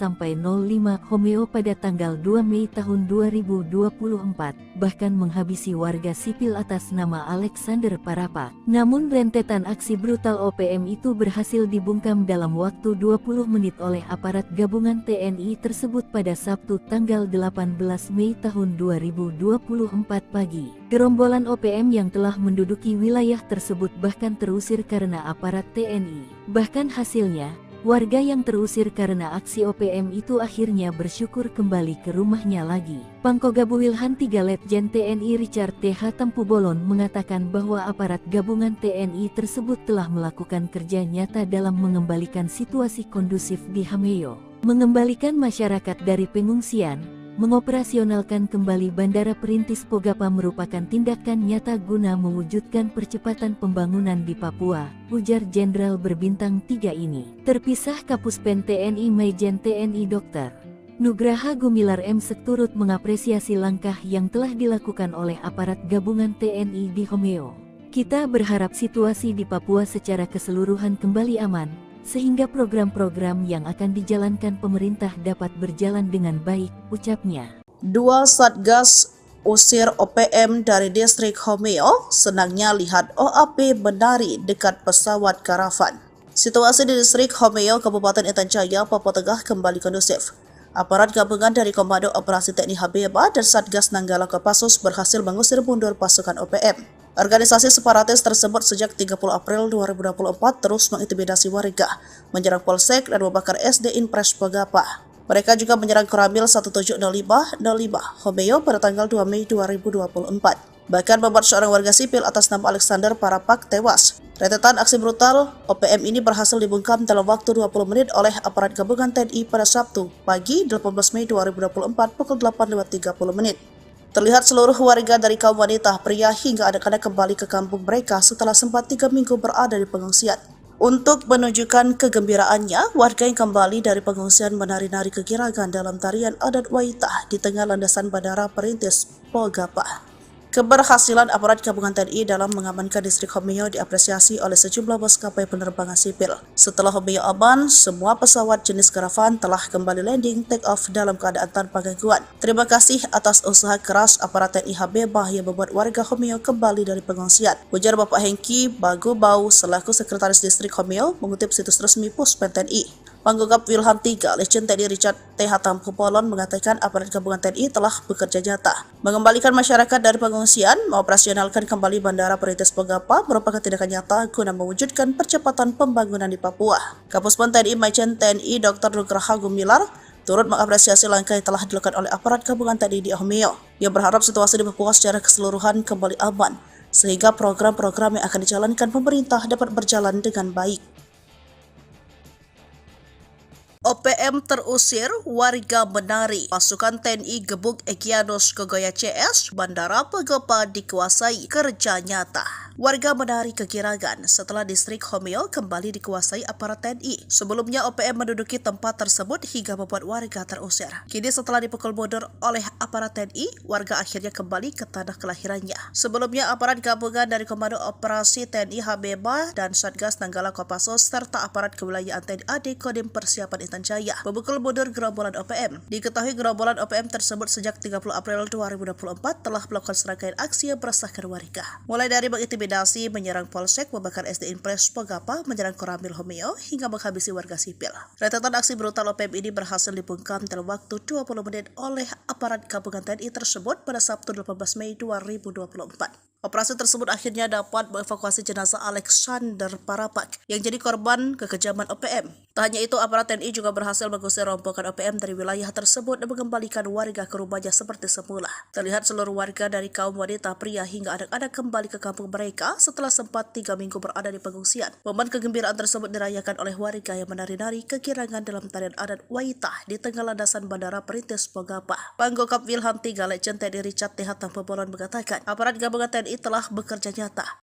Homeo pada tanggal 2 Mei tahun 2024, bahkan menghabisi warga sipil atas nama Alexander Parapa. Namun rentetan aksi brutal OPM itu berhasil dibungkam dalam waktu 20 menit oleh aparat gabungan TNI tersebut pada Sabtu tanggal 18 Mei tahun 2024 pagi. Gerombolan OPM yang telah menduduki wilayah tersebut bahkan terusir karena aparat TNI. Bahkan hasilnya, warga yang terusir karena aksi OPM itu akhirnya bersyukur kembali ke rumahnya lagi. Pangkogabu Wilhan 3 Letjen TNI Richard T.H. Tampubolon mengatakan bahwa aparat gabungan TNI tersebut telah melakukan kerja nyata dalam mengembalikan situasi kondusif di Homeo, mengembalikan masyarakat dari pengungsian, mengoperasionalkan kembali Bandara Perintis Pogapa merupakan tindakan nyata guna mewujudkan percepatan pembangunan di Papua, ujar Jenderal berbintang 3 ini. Terpisah Kapuspen TNI Majen TNI Dr. Nugraha Gumilar M. turut mengapresiasi langkah yang telah dilakukan oleh aparat gabungan TNI di Homeo. Kita berharap situasi di Papua secara keseluruhan kembali aman, sehingga program-program yang akan dijalankan pemerintah dapat berjalan dengan baik, ucapnya. 2 Satgas usir OPM dari distrik Homeo, senangnya lihat OAP menari dekat pesawat karavan. Situasi di distrik Homeo, Kabupaten Intan Jaya, Papua Tengah kembali kondusif. Aparat gabungan dari Komando Operasi TNI Habema dan Satgas Nanggala Kopassus berhasil mengusir mundur pasukan OPM. Organisasi separatis tersebut sejak 30 April 2024 terus mengintimidasi warga, menyerang polsek dan membakar SD Impres Pogapa. Mereka juga menyerang Koramil 1705-05 Homeo pada tanggal 2 Mei 2024. Bahkan membuat seorang warga sipil atas nama Alexander Parapak tewas. Rentetan aksi brutal OPM ini berhasil dibungkam dalam waktu 20 menit oleh aparat gabungan TNI pada Sabtu pagi 18 Mei 2024 pukul 8.30 menit. Terlihat seluruh warga dari kaum wanita, pria hingga anak-anak kembali ke kampung mereka setelah sempat 3 minggu berada di pengungsian. Untuk menunjukkan kegembiraannya, warga yang kembali dari pengungsian menari-nari kegirangan dalam tarian adat Waitah di tengah landasan Bandara Perintis Pogapa. Keberhasilan aparat gabungan TNI dalam mengamankan distrik Homeo diapresiasi oleh sejumlah maskapai penerbangan sipil. Setelah Homeo aman, semua pesawat jenis karavan telah kembali landing take off dalam keadaan tanpa gangguan. Terima kasih atas usaha keras aparat TNI Habebah yang membuat warga Homeo kembali dari pengungsian, ujar Bapak Hengki Bagubau selaku Sekretaris Distrik Homeo mengutip situs resmi Puspen TNI. Panggogap Wilham III, Legend TNI Richard T. Hatampubolon mengatakan aparat gabungan TNI telah bekerja nyata mengembalikan masyarakat dari pengungsian, mengoperasionalkan kembali Bandara Perintis Pogapa merupakan tindakan nyata guna mewujudkan percepatan pembangunan di Papua. Kapuspen TNI Majen TNI Dr. Nugraha Gumilar turut mengapresiasi langkah yang telah dilakukan oleh aparat gabungan TNI di Homeo, yang berharap situasi di Papua secara keseluruhan kembali aman, sehingga program-program yang akan dijalankan pemerintah dapat berjalan dengan baik. OPM terusir, warga menari. Pasukan TNI gebuk Egyanus Kogoya CS, Bandara Pogapa dikuasai, kerja nyata. Warga menari kegirangan setelah distrik Homeo kembali dikuasai aparat TNI. Sebelumnya OPM menduduki tempat tersebut hingga membuat warga terusir. Kini setelah dipukul mundur oleh aparat TNI, warga akhirnya kembali ke tanah kelahirannya. Sebelumnya aparat gabungan dari Komando Operasi TNI Habebah dan Satgas Nanggala Kopassus serta aparat kewilayahan TNI AD Kodim Persiapan Intan Jaya memukul mundur gerombolan OPM. Diketahui gerombolan OPM tersebut sejak 30 April 2024 telah melakukan serangkaian aksi yang meresahkan warga. Mulai dari mengintimidasi, menyerang polsek, membakar SD Impres Pogapa, menyerang Koramil Homeo, hingga menghabisi warga sipil. Rentetan aksi brutal OPM ini berhasil dibungkam dalam waktu 20 menit oleh aparat gabungan TNI tersebut pada Sabtu 18 Mei 2024. Operasi tersebut akhirnya dapat mengevakuasi jenazah Alexander Parapak yang jadi korban kekejaman OPM. Tak hanya itu, aparat TNI juga berhasil mengusir rombongan OPM dari wilayah tersebut dan mengembalikan warga ke rumahnya seperti semula. Terlihat seluruh warga dari kaum wanita, pria hingga anak-anak kembali ke kampung mereka setelah sempat 3 minggu berada di pengungsian. Momen kegembiraan tersebut dirayakan oleh warga yang menari-nari kegirangan dalam tarian adat Waitah di tengah landasan Bandara Perintis Pogapa. Panggogap Wilham III, Legend TNI Richard T. Hatampubolon mengatakan, aparat gabungan TNI telah bekerja nyata.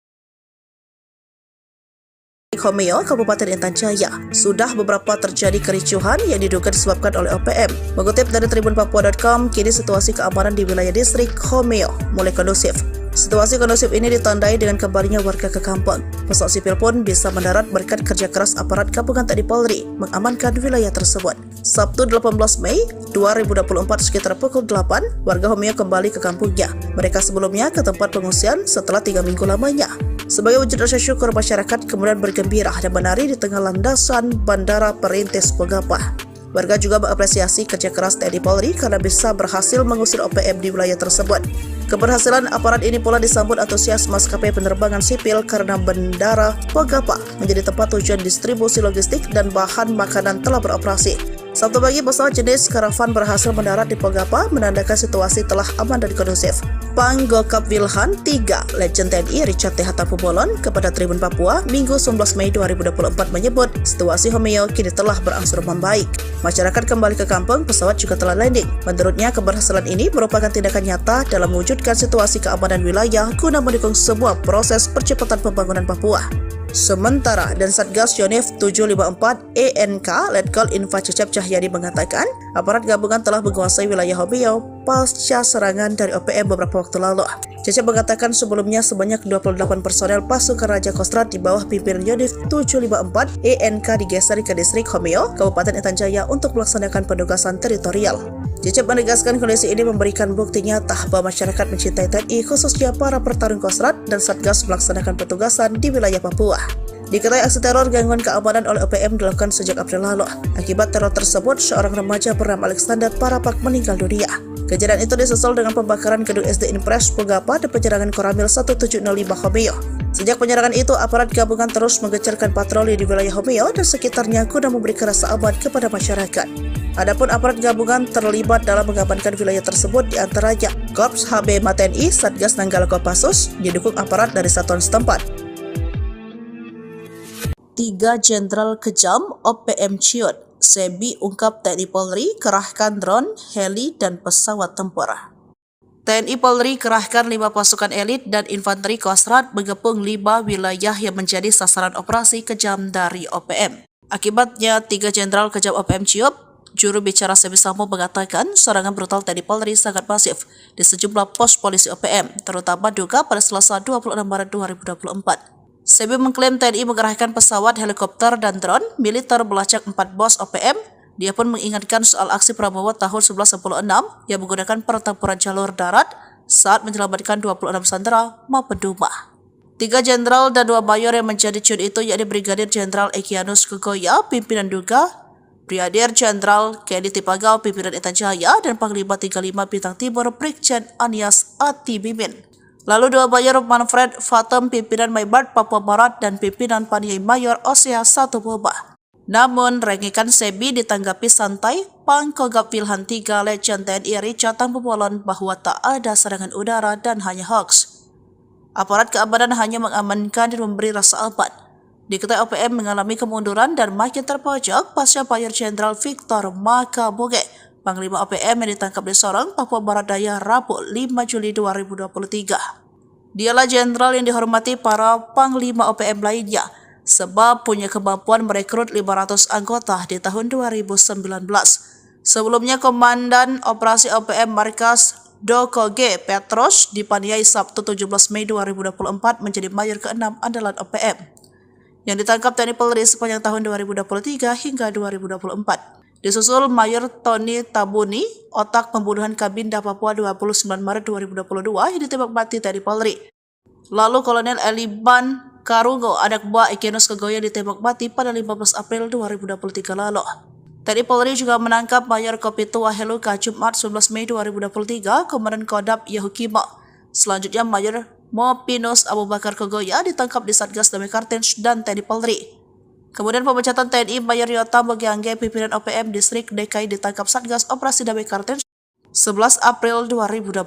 Di Homeo, Kabupaten Intan Jaya, sudah beberapa terjadi kericuhan yang diduga disebabkan oleh OPM. Mengutip dari tribunpapua.com, kini situasi keamanan di wilayah distrik Homeo mulai kondusif. Situasi kondusif ini ditandai dengan kembalinya warga ke kampung. Pesawat sipil pun bisa mendarat berkat kerja keras aparat gabungan TNI Polri mengamankan wilayah tersebut. Sabtu 18 Mei 2024 sekitar pukul 8, warga Homeo kembali ke kampungnya. Mereka sebelumnya ke tempat pengungsian setelah 3 minggu lamanya. Sebagai wujud rasa syukur, masyarakat kemudian bergembira dan menari di tengah landasan Bandara Perintis Pogapa. Warga juga mengapresiasi kerja keras TNI Polri karena bisa berhasil mengusir OPM di wilayah tersebut. Keberhasilan aparat ini pula disambut antusias maskapai penerbangan sipil karena Bandara Pogapa menjadi tempat tujuan distribusi logistik dan bahan makanan telah beroperasi. Sabtu pagi, pesawat jenis karavan berhasil mendarat di Pogapa, menandakan situasi telah aman dan kondusif. Panggogap Wilhan III, Legend TNI Richard T. Hatampubolon kepada Tribun Papua, Minggu 19 Mei 2024 menyebut situasi Homeo kini telah berangsur membaik. Masyarakat kembali ke kampung, pesawat juga telah landing. Menurutnya, keberhasilan ini merupakan tindakan nyata dalam mewujudkan situasi keamanan wilayah guna mendukung sebuah proses percepatan pembangunan Papua. Sementara, dan Satgas Yonif 754 ENK Letkol Info Cecep Cahyadi mengatakan, aparat gabungan telah menguasai wilayah Homeo pasca serangan dari OPM beberapa waktu lalu. Cecep mengatakan sebelumnya sebanyak 28 personel pasukan Raja Kostrad di bawah pimpinan Yonif 754 ENK digeser ke distrik Homeo, Kabupaten Intan Jaya untuk melaksanakan penugasan teritorial. Cecep menegaskan kondisi ini memberikan bukti nyata bahwa masyarakat mencintai TNI, khususnya para pertarung Kostrad dan Satgas melaksanakan petugasan di wilayah Papua. Diketahui aksi teror gangguan keamanan oleh OPM dilakukan sejak April lalu. Akibat teror tersebut, seorang remaja bernama Alexander Parapak meninggal dunia. Kejadian itu disusul dengan pembakaran gedung SD Impres Pogapa dan penyerangan Koramil 1705 Homeo. Sejak penyerangan itu, aparat gabungan terus menggencarkan patroli di wilayah Homeo dan sekitarnya guna memberikan rasa aman kepada masyarakat. Adapun aparat gabungan terlibat dalam mengamankan wilayah tersebut diantaranya Korps HB TNI, Satgas Nanggala Kopassus, didukung aparat dari satuan setempat. 3 Jenderal kejam OPM ciut, Sebi ungkap TNI Polri kerahkan drone, heli, dan pesawat tempur. TNI Polri kerahkan 5 pasukan elit dan infanteri Kostrad mengepung 5 wilayah yang menjadi sasaran operasi kejam dari OPM. Akibatnya, 3 jenderal kejam OPM ciut. Juru bicara Sebi Sambo mengatakan serangan brutal TNI Polri sangat masif di sejumlah pos polisi OPM, terutama Duga pada Selasa 26 Maret 2024. Sebi mengklaim TNI mengerahkan pesawat, helikopter, dan drone militer melacak 4 bos OPM. Dia pun mengingatkan soal aksi Prabowo tahun 1996 yang menggunakan pertempuran jalur darat saat menyelamatkan 26 sandera maupun Duma. 3 jenderal dan 2 mayor yang menjadi ciut itu yakni Brigadir Jenderal Egyanus Kogoya, pimpinan Duga, Brigadir Jenderal Kedi Tipagau, pimpinan Intan Jaya, dan Panglima 35 Bintang Timur Brigjen Anies Atibimin. Lalu 2 mayor Manfred Fatem, pimpinan Maibart Papua Barat, dan pimpinan Paniai Mayor Osea Satu Boba. Namun, rengikan Sebi ditanggapi santai. Pangkogap Wilhan 3 Legend TNI Richard Tambubolon bahwa tak ada serangan udara dan hanya hoax. Aparat keamanan hanya mengamankan dan memberi rasa aman. Diketahui OPM mengalami kemunduran dan makin terpojok pasca Mayor Jenderal Victor Makaboge, Panglima OPM yang ditangkap di Sorong, Papua Barat Daya, Rabu 5 Juli 2023. Dialah jenderal yang dihormati para Panglima OPM lainnya, sebab punya kemampuan merekrut 500 anggota di tahun 2019. Sebelumnya, Komandan Operasi OPM Markas Doko G. Petros dipaniai Sabtu 17 Mei 2024 menjadi Mayor ke-6 andalan OPM, yang ditangkap TNI Polri sepanjang tahun 2023 hingga 2024. Disusul Mayor Tony Tabuni, otak pembunuhan Kabinda Papua 29 Maret 2022 yang ditembak mati TNI Polri. Lalu Kolonel Eliban Karungo, anak buah Egyanus Kogoya, ditembak mati pada 15 April 2023 lalu. TNI Polri juga menangkap Mayor Kopitu Waheluka Jumat 11 Mei 2023, Komandan Kodam Yahukimo. Selanjutnya Mayor Mopinus Abu Bakar Kogoya ditangkap di Satgas Damai Kartens dan TNI Polri. Kemudian pemecatan TNI Mayor Yota Mogiangge, pimpinan OPM Distrik DKI, ditangkap Satgas Operasi Damai Kartens 11 April 2024.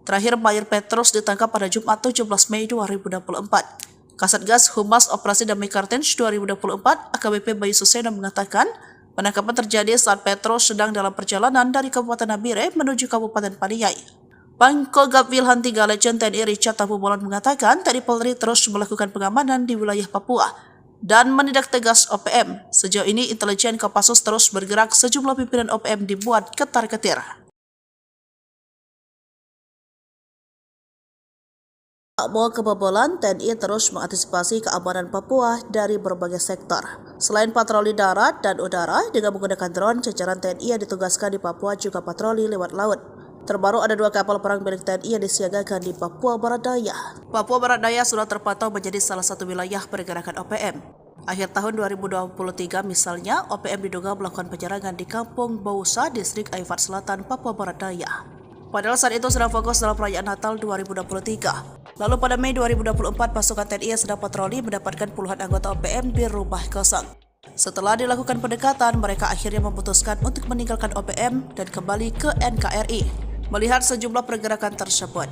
Terakhir Mayor Petrus ditangkap pada Jumat 17 Mei 2024. Kasatgas Humas Operasi Damai Kartens 2024 AKBP Bayu Suseno mengatakan penangkapan terjadi saat Petrus sedang dalam perjalanan dari Kabupaten Nabire menuju Kabupaten Paniai. Pangkogap Wilhan 3 Legend TNI Richard Tambubolon mengatakan TNI Polri terus melakukan pengamanan di wilayah Papua dan menindak tegas OPM. Sejauh ini intelijen Kopassus terus bergerak, sejumlah pimpinan OPM dibuat ketar-ketir. Tak mau kebobolan, TNI terus mengantisipasi keamanan Papua dari berbagai sektor. Selain patroli darat dan udara dengan menggunakan drone, jajaran TNI yang ditugaskan di Papua juga patroli lewat laut. Terbaru ada 2 kapal perang milik TNI yang disiagakan di Papua Barat Daya. Papua Barat Daya sudah terpantau menjadi salah satu wilayah pergerakan OPM. Akhir tahun 2023 misalnya, OPM diduga melakukan penyerangan di Kampung Bausa, Distrik Aifat Selatan, Papua Barat Daya. Padahal saat itu sedang fokus dalam perayaan Natal 2023. Lalu pada Mei 2024, pasukan TNI yang sedang patroli mendapatkan puluhan anggota OPM di rumah kosong. Setelah dilakukan pendekatan, mereka akhirnya memutuskan untuk meninggalkan OPM dan kembali ke NKRI. Melihat sejumlah pergerakan tersebut,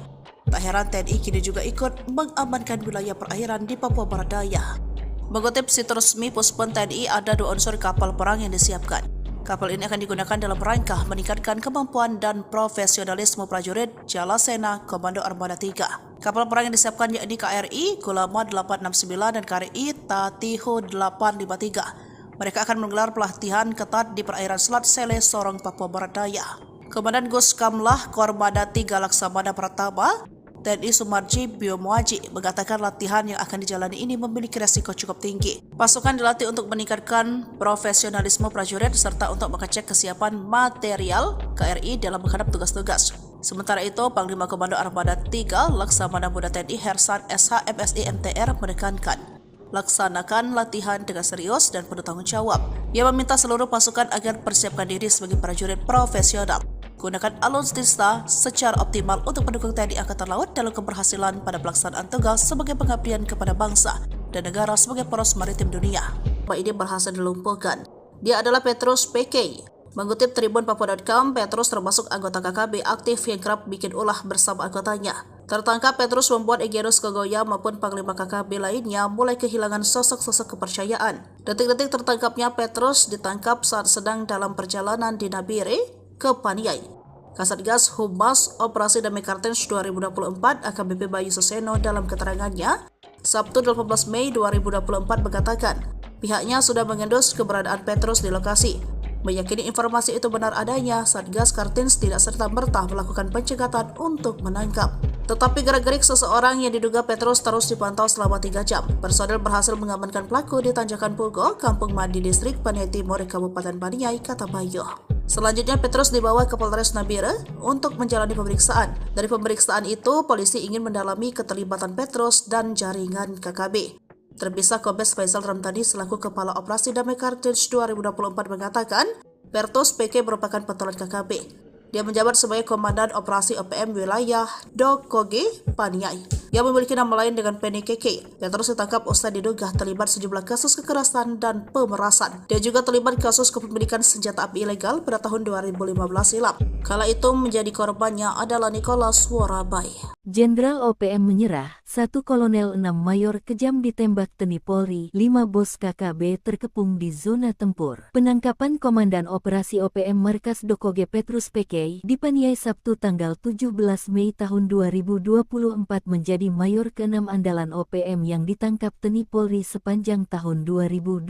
tak heran TNI kini juga ikut mengamankan wilayah perairan di Papua Barat Daya. Mengutip situs resmi Puspon TNI, ada 2 unsur kapal perang yang disiapkan. Kapal ini akan digunakan dalam rangka meningkatkan kemampuan dan profesionalisme prajurit Jalasena Komando Armada 3. Kapal perang yang disiapkan yakni KRI Gulama 869 dan KRI Tatiho 853. Mereka akan menggelar pelatihan ketat di perairan Selat Sele, Sorong, Papua Barat Daya. Komandan Gus Kamlah Kormada 3 Laksamana Pratama, TNI Sumarji Biomuaji, mengatakan latihan yang akan dijalani ini memiliki resiko cukup tinggi. Pasukan dilatih untuk meningkatkan profesionalisme prajurit serta untuk mengecek kesiapan material KRI dalam menghadap tugas-tugas. Sementara itu, Panglima Komando Armada 3 Laksamana Muda TNI Hersan SH MSI MTR menekankan laksanakan latihan dengan serius dan penuh tanggung jawab. Ia meminta seluruh pasukan agar persiapkan diri sebagai prajurit profesional. Gunakan alutsista secara optimal untuk mendukung TNI Angkatan Laut dalam keberhasilan pada pelaksanaan tugas sebagai pengabdian kepada bangsa dan negara sebagai poros maritim dunia. Ini berhasil dilumpuhkan. Dia adalah Petrus PK. Mengutip Tribun Papua.com, Petrus termasuk anggota KKB aktif yang kerap bikin ulah bersama anggotanya. Tertangkap, Petrus membuat Egyanus Kogoya maupun Panglima KKB lainnya mulai kehilangan sosok-sosok kepercayaan. Detik-detik tertangkapnya Petrus ditangkap saat sedang dalam perjalanan di Nabire ke Paniai. Kasatgas Humas Operasi Damai Kartens 2024 AKBP Bayu Suseno dalam keterangannya, Sabtu 18 Mei 2024 mengatakan, pihaknya sudah mengendus keberadaan Petrus di lokasi. Meyakini informasi itu benar adanya, Satgas Kartens tidak serta-merta melakukan pencegatan untuk menangkap. Tetapi gerak-gerik seseorang yang diduga Petrus terus dipantau selama 3 jam. Personel berhasil mengamankan pelaku di Tanjakan Pugo, Kampung Mandi Distrik Paniai Timur, Kabupaten Paniai, kata Bayu. Selanjutnya Petrus dibawa ke Polres Nabire untuk menjalani pemeriksaan. Dari pemeriksaan itu, polisi ingin mendalami keterlibatan Petrus dan jaringan KKB. Terpisah Kombes Faisal Ramtani selaku Kepala Operasi Damai Kartens 2024 mengatakan, Petrus PK merupakan pentolan KKB. Dia menjabat sebagai Komandan Operasi OPM Wilayah Dokoge, Paniai, yang memiliki nama lain dengan Penny Keke. Petrus ditangkap usai diduga terlibat sejumlah kasus kekerasan dan pemerasan. Dia juga terlibat kasus kepemilikan senjata api ilegal pada tahun 2015 silam. Kala itu menjadi korbannya adalah Nicholas Warabai. Jenderal OPM menyerah, 1 Kolonel 6 Mayor kejam ditembak TNI Polri, 5 bos KKB terkepung di zona tempur. Penangkapan Komandan Operasi OPM Markas Dokoge Petrus PK di Paniai Sabtu tanggal 17 Mei tahun 2024 menjadi Mayor ke-6 andalan OPM yang ditangkap TNI Polri sepanjang tahun 2023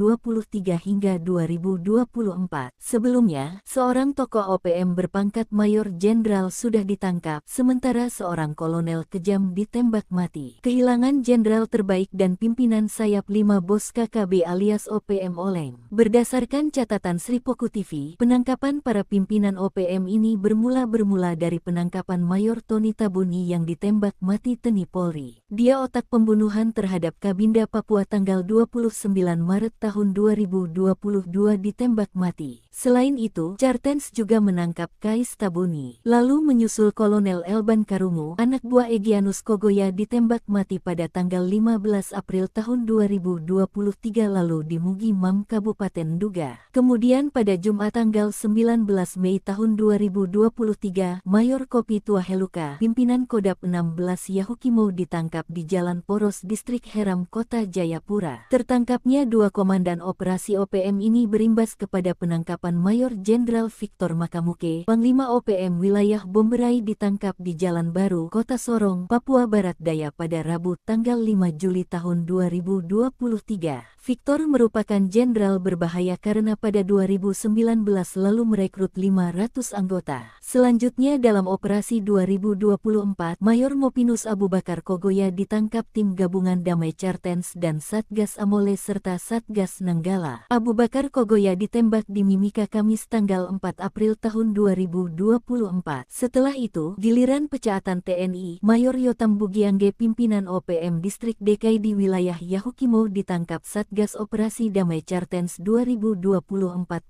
hingga 2024. Sebelumnya, seorang tokoh OPM berpangkat Mayor Jenderal sudah ditangkap, sementara seorang kolonel kejam ditembak mati. Kehilangan jenderal terbaik dan pimpinan sayap 5 bos KKB alias OPM oleng. Berdasarkan catatan Sripoku TV, penangkapan para pimpinan OPM ini bermula dari penangkapan Mayor Tony Tabuni yang ditembak mati TNI Polri. Dia otak pembunuhan terhadap Kabinda Papua tanggal 29 Maret tahun 2022 ditembak mati. Selain itu, Kartens juga menangkap Kais Tabuni. Lalu menyusul Kolonel Elban Karungu, anak buah Egyanus Kogoya ditembak mati pada tanggal 15 April tahun 2023 lalu di Mugi Mam, Kabupaten Duga. Kemudian pada Jumat tanggal 19 Mei tahun 2023, Mayor Kopi Tuaheluka, pimpinan Kodap 16 Yahukimo ditangkap di Jalan Poros Distrik Heram, Kota Jayapura. Tertangkapnya 2 komandan operasi OPM ini berimbas kepada penangkapan Mayor Jenderal Victor Makamuke, Panglima OPM Wilayah Bomberai ditangkap di Jalan Baru, Kota Sorong, Papua Barat Daya pada Rabu tanggal 5 Juli tahun 2023. Victor merupakan jenderal berbahaya karena pada 2019 lalu merekrut 500 anggota. Selanjutnya dalam operasi 2024, Mayor Mopinus Abu Bakar Kogoya ditangkap tim gabungan Damai Kartens dan Satgas Amole serta Satgas Nanggala. Abu Bakar Kogoya ditembak di Mimika Kamis tanggal 4 April tahun 2024. Setelah itu, giliran pecaatan TNI, Mayor Yotam Bugiangge pimpinan OPM Distrik DKI di wilayah Yahukimo ditangkap Satgas Operasi Damai Kartens 2024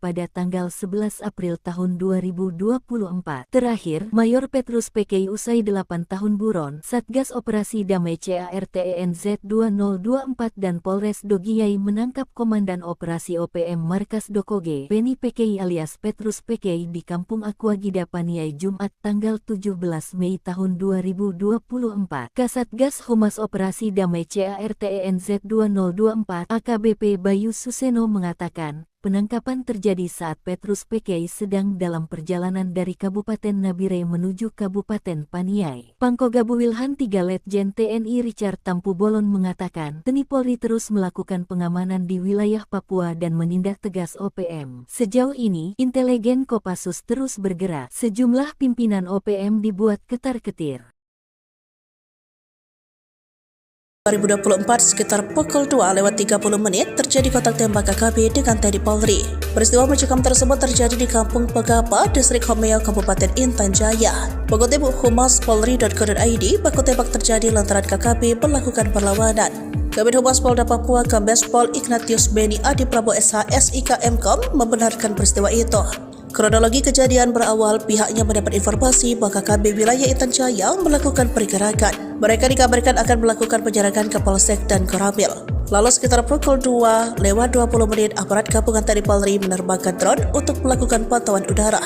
pada tanggal 11 April tahun 2024. Terakhir, Mayor Petrus PK usai 8 tahun buron, Satgas Operasi Damai CARTENZ 2024 dan Polres Dogiyai menangkap Komandan Operasi OPM Markas Dokoge, Penny PK alias Petrus PK di Kampung Aquagida Paniai Jumat tanggal 17 Mei tahun 2024. Kasatgas Humas Operasi Damai CARTENZ 2024 AKBP Bayu Suseno mengatakan, penangkapan terjadi saat Petrus PK sedang dalam perjalanan dari Kabupaten Nabire menuju Kabupaten Paniai. Pangkogabu Wilhan 3 Letjen TNI Richard Tampu Bolon mengatakan, TNI Polri terus melakukan pengamanan di wilayah Papua dan menindak tegas OPM. Sejauh ini, intelijen Kopassus terus bergerak. Sejumlah pimpinan OPM dibuat ketar-ketir. 2024 sekitar pukul 2:30 terjadi kontak tembak KKB dengan TNI Polri. Peristiwa mencekam tersebut terjadi di Kampung Pegapa, Distrik Homeo, Kabupaten Intan Jaya. Mengutip humaspolri.co.id, baku tembak terjadi lantaran KKB melakukan perlawanan. Kabid Humas Polda Papua Kombes Pol Ignatius Beni Adi Prabowo SH SIKMKOM membenarkan peristiwa itu. Kronologi kejadian berawal pihaknya mendapat informasi bahwa KKB wilayah Intan Jaya melakukan pergerakan. Mereka dikabarkan akan melakukan penyerangan ke Polsek dan Koramil. Lalu sekitar pukul 2:20 aparat gabungan TNI Polri menerbangkan drone untuk melakukan pantauan udara.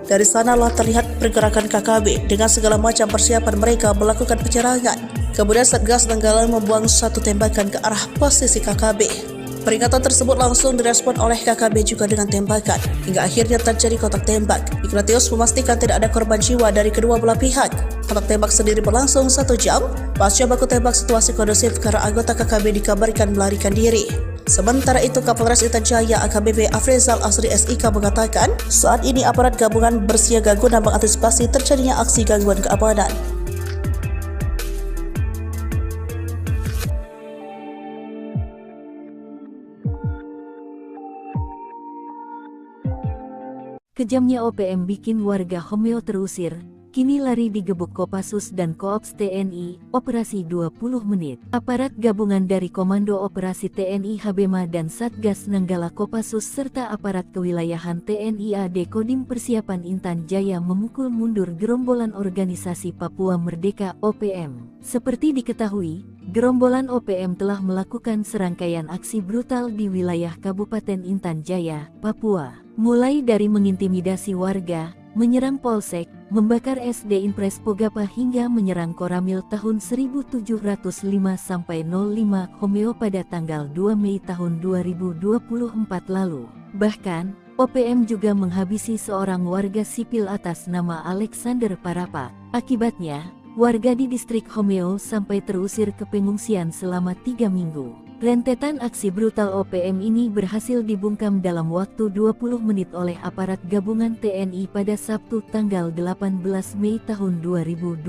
Dari sanalah terlihat pergerakan KKB dengan segala macam persiapan mereka melakukan penyerangan. Kemudian Satgas Nanggala membuang satu tembakan ke arah posisi KKB. Peringatan tersebut langsung direspon oleh KKB juga dengan tembakan, hingga akhirnya terjadi kontak tembak. Ignatius memastikan tidak ada korban jiwa dari kedua belah pihak. Kontak tembak sendiri berlangsung 1 jam. Pasca baku tembak, situasi kondusif karena anggota KKB dikabarkan melarikan diri. Sementara itu, Kapolres Intan Jaya AKBP Afrizal Asri SIK mengatakan, saat ini aparat gabungan bersiaga guna mengantisipasi terjadinya aksi gangguan keamanan. Kejamnya OPM bikin warga Homeo terusir, kini lari digebuk Kopassus dan Koops TNI, operasi 20 menit. Aparat gabungan dari Komando Operasi TNI Habema dan Satgas Nanggala Kopassus serta aparat kewilayahan TNI AD Kodim Persiapan Intan Jaya memukul mundur gerombolan organisasi Papua Merdeka OPM. Seperti diketahui, gerombolan OPM telah melakukan serangkaian aksi brutal di wilayah Kabupaten Intan Jaya, Papua. Mulai dari mengintimidasi warga, menyerang polsek, membakar SD Impres Pogapa hingga menyerang Koramil tahun 1705-05 Homeo pada tanggal 2 Mei tahun 2024 lalu. Bahkan, OPM juga menghabisi seorang warga sipil atas nama Alexander Parapa. Akibatnya, warga di distrik Homeo sampai terusir ke pengungsian selama 3 minggu. Rentetan aksi brutal OPM ini berhasil dibungkam dalam waktu 20 menit oleh aparat gabungan TNI pada Sabtu tanggal 18 Mei tahun 2024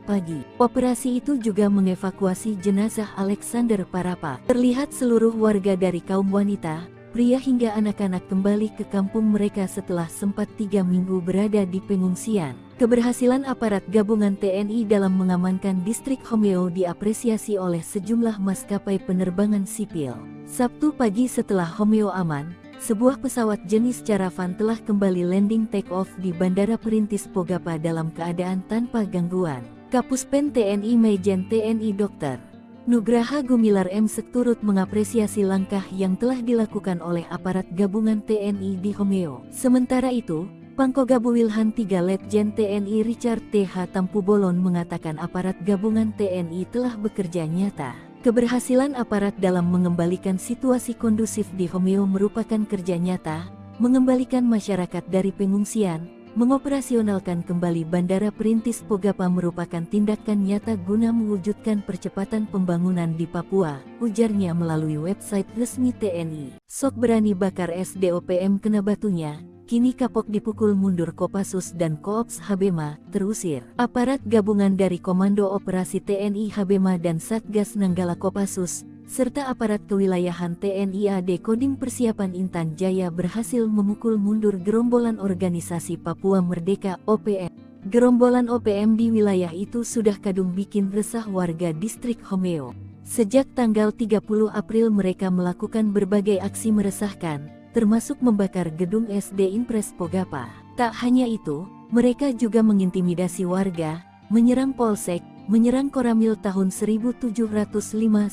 pagi. Operasi itu juga mengevakuasi jenazah Alexander Parapa. Terlihat seluruh warga dari kaum wanita, pria hingga anak-anak kembali ke kampung mereka setelah sempat 3 minggu berada di pengungsian. Keberhasilan aparat gabungan TNI dalam mengamankan distrik Homeo diapresiasi oleh sejumlah maskapai penerbangan sipil. Sabtu pagi setelah Homeo aman, sebuah pesawat jenis Caravan telah kembali landing take-off di Bandara Perintis Pogapa dalam keadaan tanpa gangguan. Kapuspen TNI Majen TNI Dr. Nugraha Gumilar M. turut mengapresiasi langkah yang telah dilakukan oleh aparat gabungan TNI di Homeo. Sementara itu, Pangkogabu Wilhan 3 Letjen TNI Richard T.H. Tampubolon mengatakan aparat gabungan TNI telah bekerja nyata. Keberhasilan aparat dalam mengembalikan situasi kondusif di Homeo merupakan kerja nyata, mengembalikan masyarakat dari pengungsian, mengoperasionalkan kembali Bandara Perintis Pogapa merupakan tindakan nyata guna mewujudkan percepatan pembangunan di Papua, ujarnya melalui website resmi TNI. Sok berani bakar SDOPM kena batunya. Kini kapok dipukul mundur Kopassus dan Koops Habema, terusir. Aparat gabungan dari Komando Operasi TNI Habema dan Satgas Nanggala Kopassus, serta aparat kewilayahan TNI AD Kodim Persiapan Intan Jaya berhasil memukul mundur gerombolan organisasi Papua Merdeka OPM. Gerombolan OPM di wilayah itu sudah kadung bikin resah warga distrik Homeo. Sejak tanggal 30 April mereka melakukan berbagai aksi meresahkan, termasuk membakar gedung SD Impres Pogapa. Tak hanya itu, mereka juga mengintimidasi warga, menyerang polsek, menyerang Koramil tahun 1705-05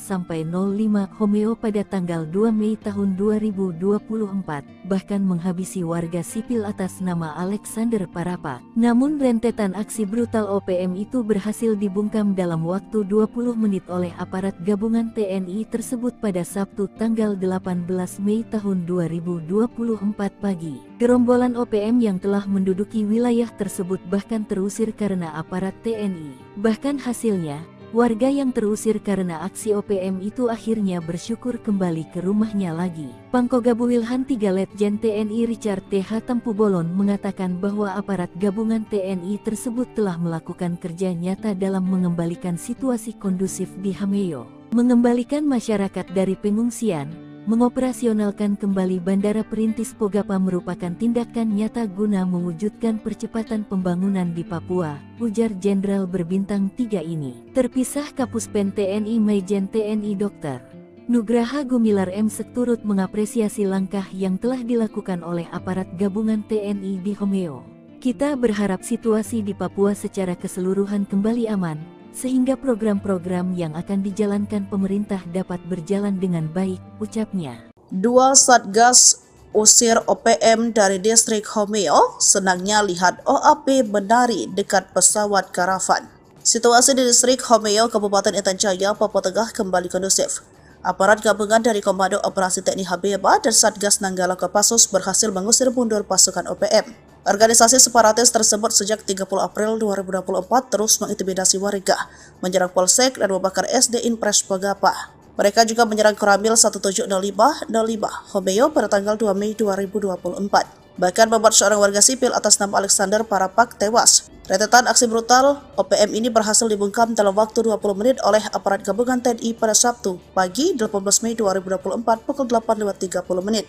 Homeo pada tanggal 2 Mei tahun 2024, bahkan menghabisi warga sipil atas nama Alexander Parapa. Namun rentetan aksi brutal OPM itu berhasil dibungkam dalam waktu 20 menit oleh aparat gabungan TNI tersebut pada Sabtu tanggal 18 Mei tahun 2024 pagi. Gerombolan OPM yang telah menduduki wilayah tersebut bahkan terusir karena aparat TNI. Bahkan hasilnya, warga yang terusir karena aksi OPM itu akhirnya bersyukur kembali ke rumahnya lagi. Pangkogabu Wilhan 3 Letjen TNI Richard T.H. Tampubolon mengatakan bahwa aparat gabungan TNI tersebut telah melakukan kerja nyata dalam mengembalikan situasi kondusif di Homeo, mengembalikan masyarakat dari pengungsian, mengoperasionalkan kembali Bandara Perintis Pogapa merupakan tindakan nyata guna mewujudkan percepatan pembangunan di Papua, ujar Jenderal berbintang 3 ini. Terpisah Kapuspen TNI Majen TNI Dr. Nugraha Gumilar M. turut mengapresiasi langkah yang telah dilakukan oleh aparat gabungan TNI di Homeo. Kita berharap situasi di Papua secara keseluruhan kembali aman, sehingga program-program yang akan dijalankan pemerintah dapat berjalan dengan baik, ucapnya. 2 Satgas usir OPM dari distrik Homeo, senangnya lihat OAP menari dekat pesawat karavan. Situasi di distrik Homeo, Kabupaten Intan Jaya, Papua Tengah kembali kondusif. Aparat gabungan dari Komando Operasi TNI Habeba dan Satgas Nanggala Kopassus berhasil mengusir mundur pasukan OPM. Organisasi separatis tersebut sejak 30 April 2024 terus mengintimidasi warga, menyerang Polsek dan membakar SD Impres Pogapa. Mereka juga menyerang Koramil 1705 Homeo pada tanggal 2 Mei 2024. Bahkan membuat seorang warga sipil atas nama Alexander Parapak tewas. Rentetan aksi brutal OPM ini berhasil dibungkam dalam waktu 20 menit oleh aparat gabungan TNI pada Sabtu pagi 18 Mei 2024 pukul 8.30 menit.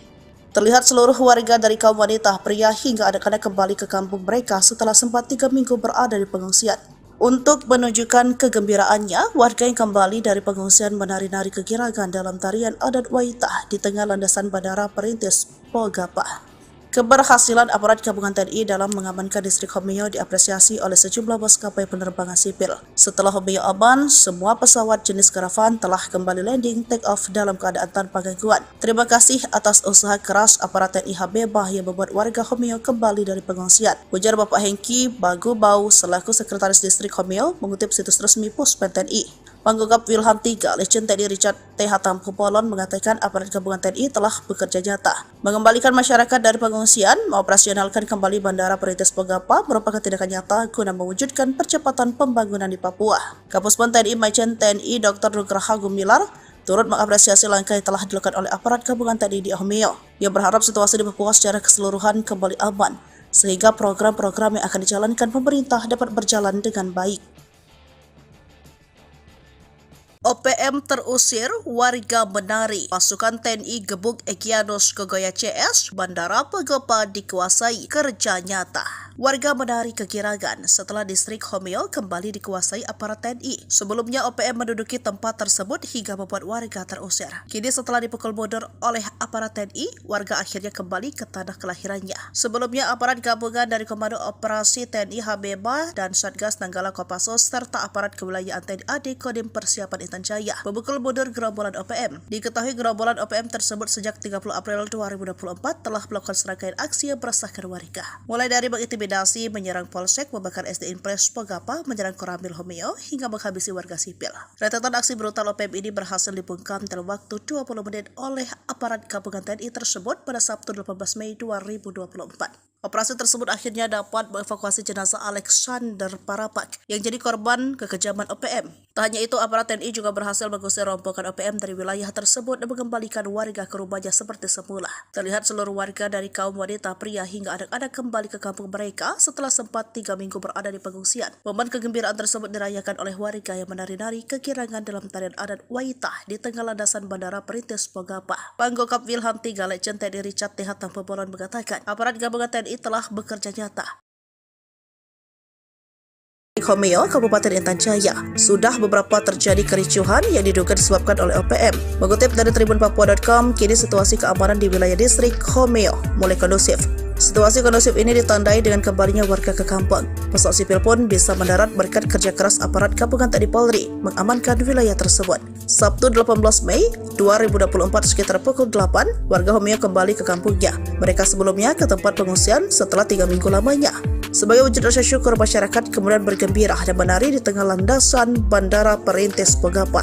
Terlihat seluruh warga dari kaum wanita, pria hingga anak-anak kembali ke kampung mereka setelah sempat 3 minggu berada di pengungsian. Untuk menunjukkan kegembiraannya, warga yang kembali dari pengungsian menari-nari kegiragan dalam tarian adat Waitah di tengah landasan Bandara Perintis Pogapa. Keberhasilan aparat gabungan TNI dalam mengamankan distrik Homeo diapresiasi oleh sejumlah maskapai penerbangan sipil. Setelah Homeo aman, semua pesawat jenis karavan telah kembali landing take off dalam keadaan tanpa gangguan. Terima kasih atas usaha keras aparat TNI Habeba yang membuat warga Homeo kembali dari pengungsian, ujar Bapak Hengki Bagubau selaku Sekretaris Distrik Homeo mengutip situs resmi Puspen TNI. Panggugap Wilham III, Legend TNI Richard T. Hatampubolon mengatakan aparat gabungan TNI telah bekerja nyata mengembalikan masyarakat dari pengungsian, mengoperasionalkan kembali Bandara Perintis Pogapa merupakan tindakan nyata guna mewujudkan percepatan pembangunan di Papua. Kapuspen TNI Majen TNI Dr. Nugraha Gumilar turut mengapresiasi langkah yang telah dilakukan oleh aparat gabungan TNI di Homeo. Ia berharap situasi di Papua secara keseluruhan kembali aman, sehingga program-program yang akan dijalankan pemerintah dapat berjalan dengan baik. OPM terusir, warga menari. Pasukan TNI gebuk Egyanus Kogoya CS, Bandara Pogapa dikuasai, kerja nyata. Warga menari kegiragan setelah distrik Homeo kembali dikuasai aparat TNI. Sebelumnya OPM menduduki tempat tersebut hingga membuat warga terusir. Kini setelah dipukul mundur oleh aparat TNI, warga akhirnya kembali ke tanah kelahirannya. Sebelumnya aparat gabungan dari Komando Operasi TNI Habeba dan Satgas Nanggala Kopassus serta aparat kewilayahan TNI AD Kodim Persiapan Intan Jaya memukul mundur gerombolan OPM. Diketahui gerombolan OPM tersebut sejak 30 April 2024 telah melakukan serangkaian aksi yang meresahkan warga. Mulai dari mengintimidasi, menyerang Polsek, membakar SD Impres Pogapa, menyerang Koramil Homeo, hingga menghabisi warga sipil. Rentetan aksi brutal OPM ini berhasil dibungkam dalam waktu 20 menit oleh aparat gabungan TNI tersebut pada Sabtu 18 Mei 2024. Operasi tersebut akhirnya dapat mengevakuasi jenazah Alexander Parapak yang jadi korban kekejaman OPM. Tak hanya itu, aparat TNI juga berhasil mengusir rombongan OPM dari wilayah tersebut dan mengembalikan warga ke rumahnya seperti semula. Terlihat seluruh warga dari kaum wanita, pria hingga anak-anak kembali ke kampung mereka setelah sempat 3 minggu berada di pengungsian. Momen kegembiraan tersebut dirayakan oleh warga yang menari-nari kegirangan dalam tarian adat Waitah di tengah landasan Bandara Perintis Pogapa. Panggugap Wilham III, Legend TNI Richard T. Hatampubolon mengatakan, aparat gabungan TNI telah bekerja nyata. Di Homeo, Kabupaten Intan Jaya, sudah beberapa terjadi kericuhan yang diduga disebabkan oleh OPM. Mengutip dari tribunpapua.com, kini situasi keamanan di wilayah distrik Homeo mulai kondusif. Situasi kondusif ini ditandai dengan kembalinya warga ke kampung. Pesawat sipil pun bisa mendarat berkat kerja keras aparat gabungan TNI Polri mengamankan wilayah tersebut. Sabtu 18 Mei 2024 sekitar pukul 8, warga Homeo kembali ke kampungnya. Mereka sebelumnya ke tempat pengungsian setelah 3 minggu lamanya. Sebagai wujud rasa syukur, masyarakat kemudian bergembira dan menari di tengah landasan Bandara Perintis Pogapa.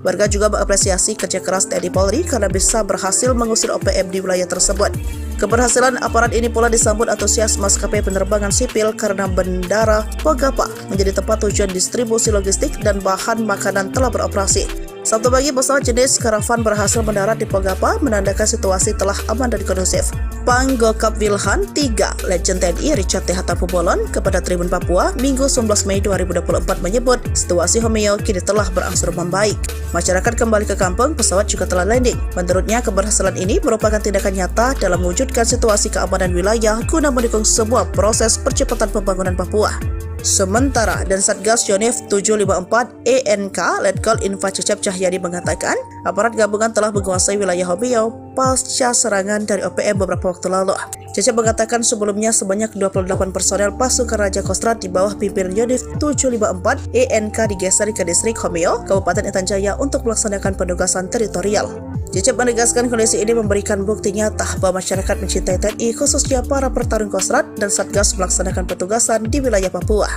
Warga juga mengapresiasi kerja keras TNI Polri karena bisa berhasil mengusir OPM di wilayah tersebut. Keberhasilan aparat ini pula disambut antusias maskapai penerbangan sipil karena Bandara Pogapa menjadi tempat tujuan distribusi logistik dan bahan makanan telah beroperasi. Sabtu pagi, pesawat jenis karavan berhasil mendarat di Pogapa, menandakan situasi telah aman dan kondusif. Panggugap Wilham III, Legend TNI Richard T. Hatampubolon kepada Tribun Papua, Minggu 19 Mei 2024 menyebut situasi Homeo kini telah berangsur membaik. Masyarakat kembali ke kampung, pesawat juga telah landing. Menurutnya, keberhasilan ini merupakan tindakan nyata dalam mewujudkan situasi keamanan wilayah guna mendukung sebuah proses percepatan pembangunan Papua. Sementara dan Satgas Yonif 754 ENK Letkol Info Cecep Cahyadi mengatakan aparat gabungan telah menguasai wilayah Homeo pasca serangan dari OPM beberapa waktu lalu. Cecep mengatakan sebelumnya sebanyak 28 personel pasukan Raja Kostrad di bawah pimpinan Yonif 754 ENK digeser ke distrik Homeo, Kabupaten Intan Jaya untuk melaksanakan penugasan teritorial. Cecep menegaskan kondisi ini memberikan bukti nyata bahwa masyarakat mencintai TNI, khususnya para pertarung Kostrad dan Satgas melaksanakan petugasan di wilayah Papua.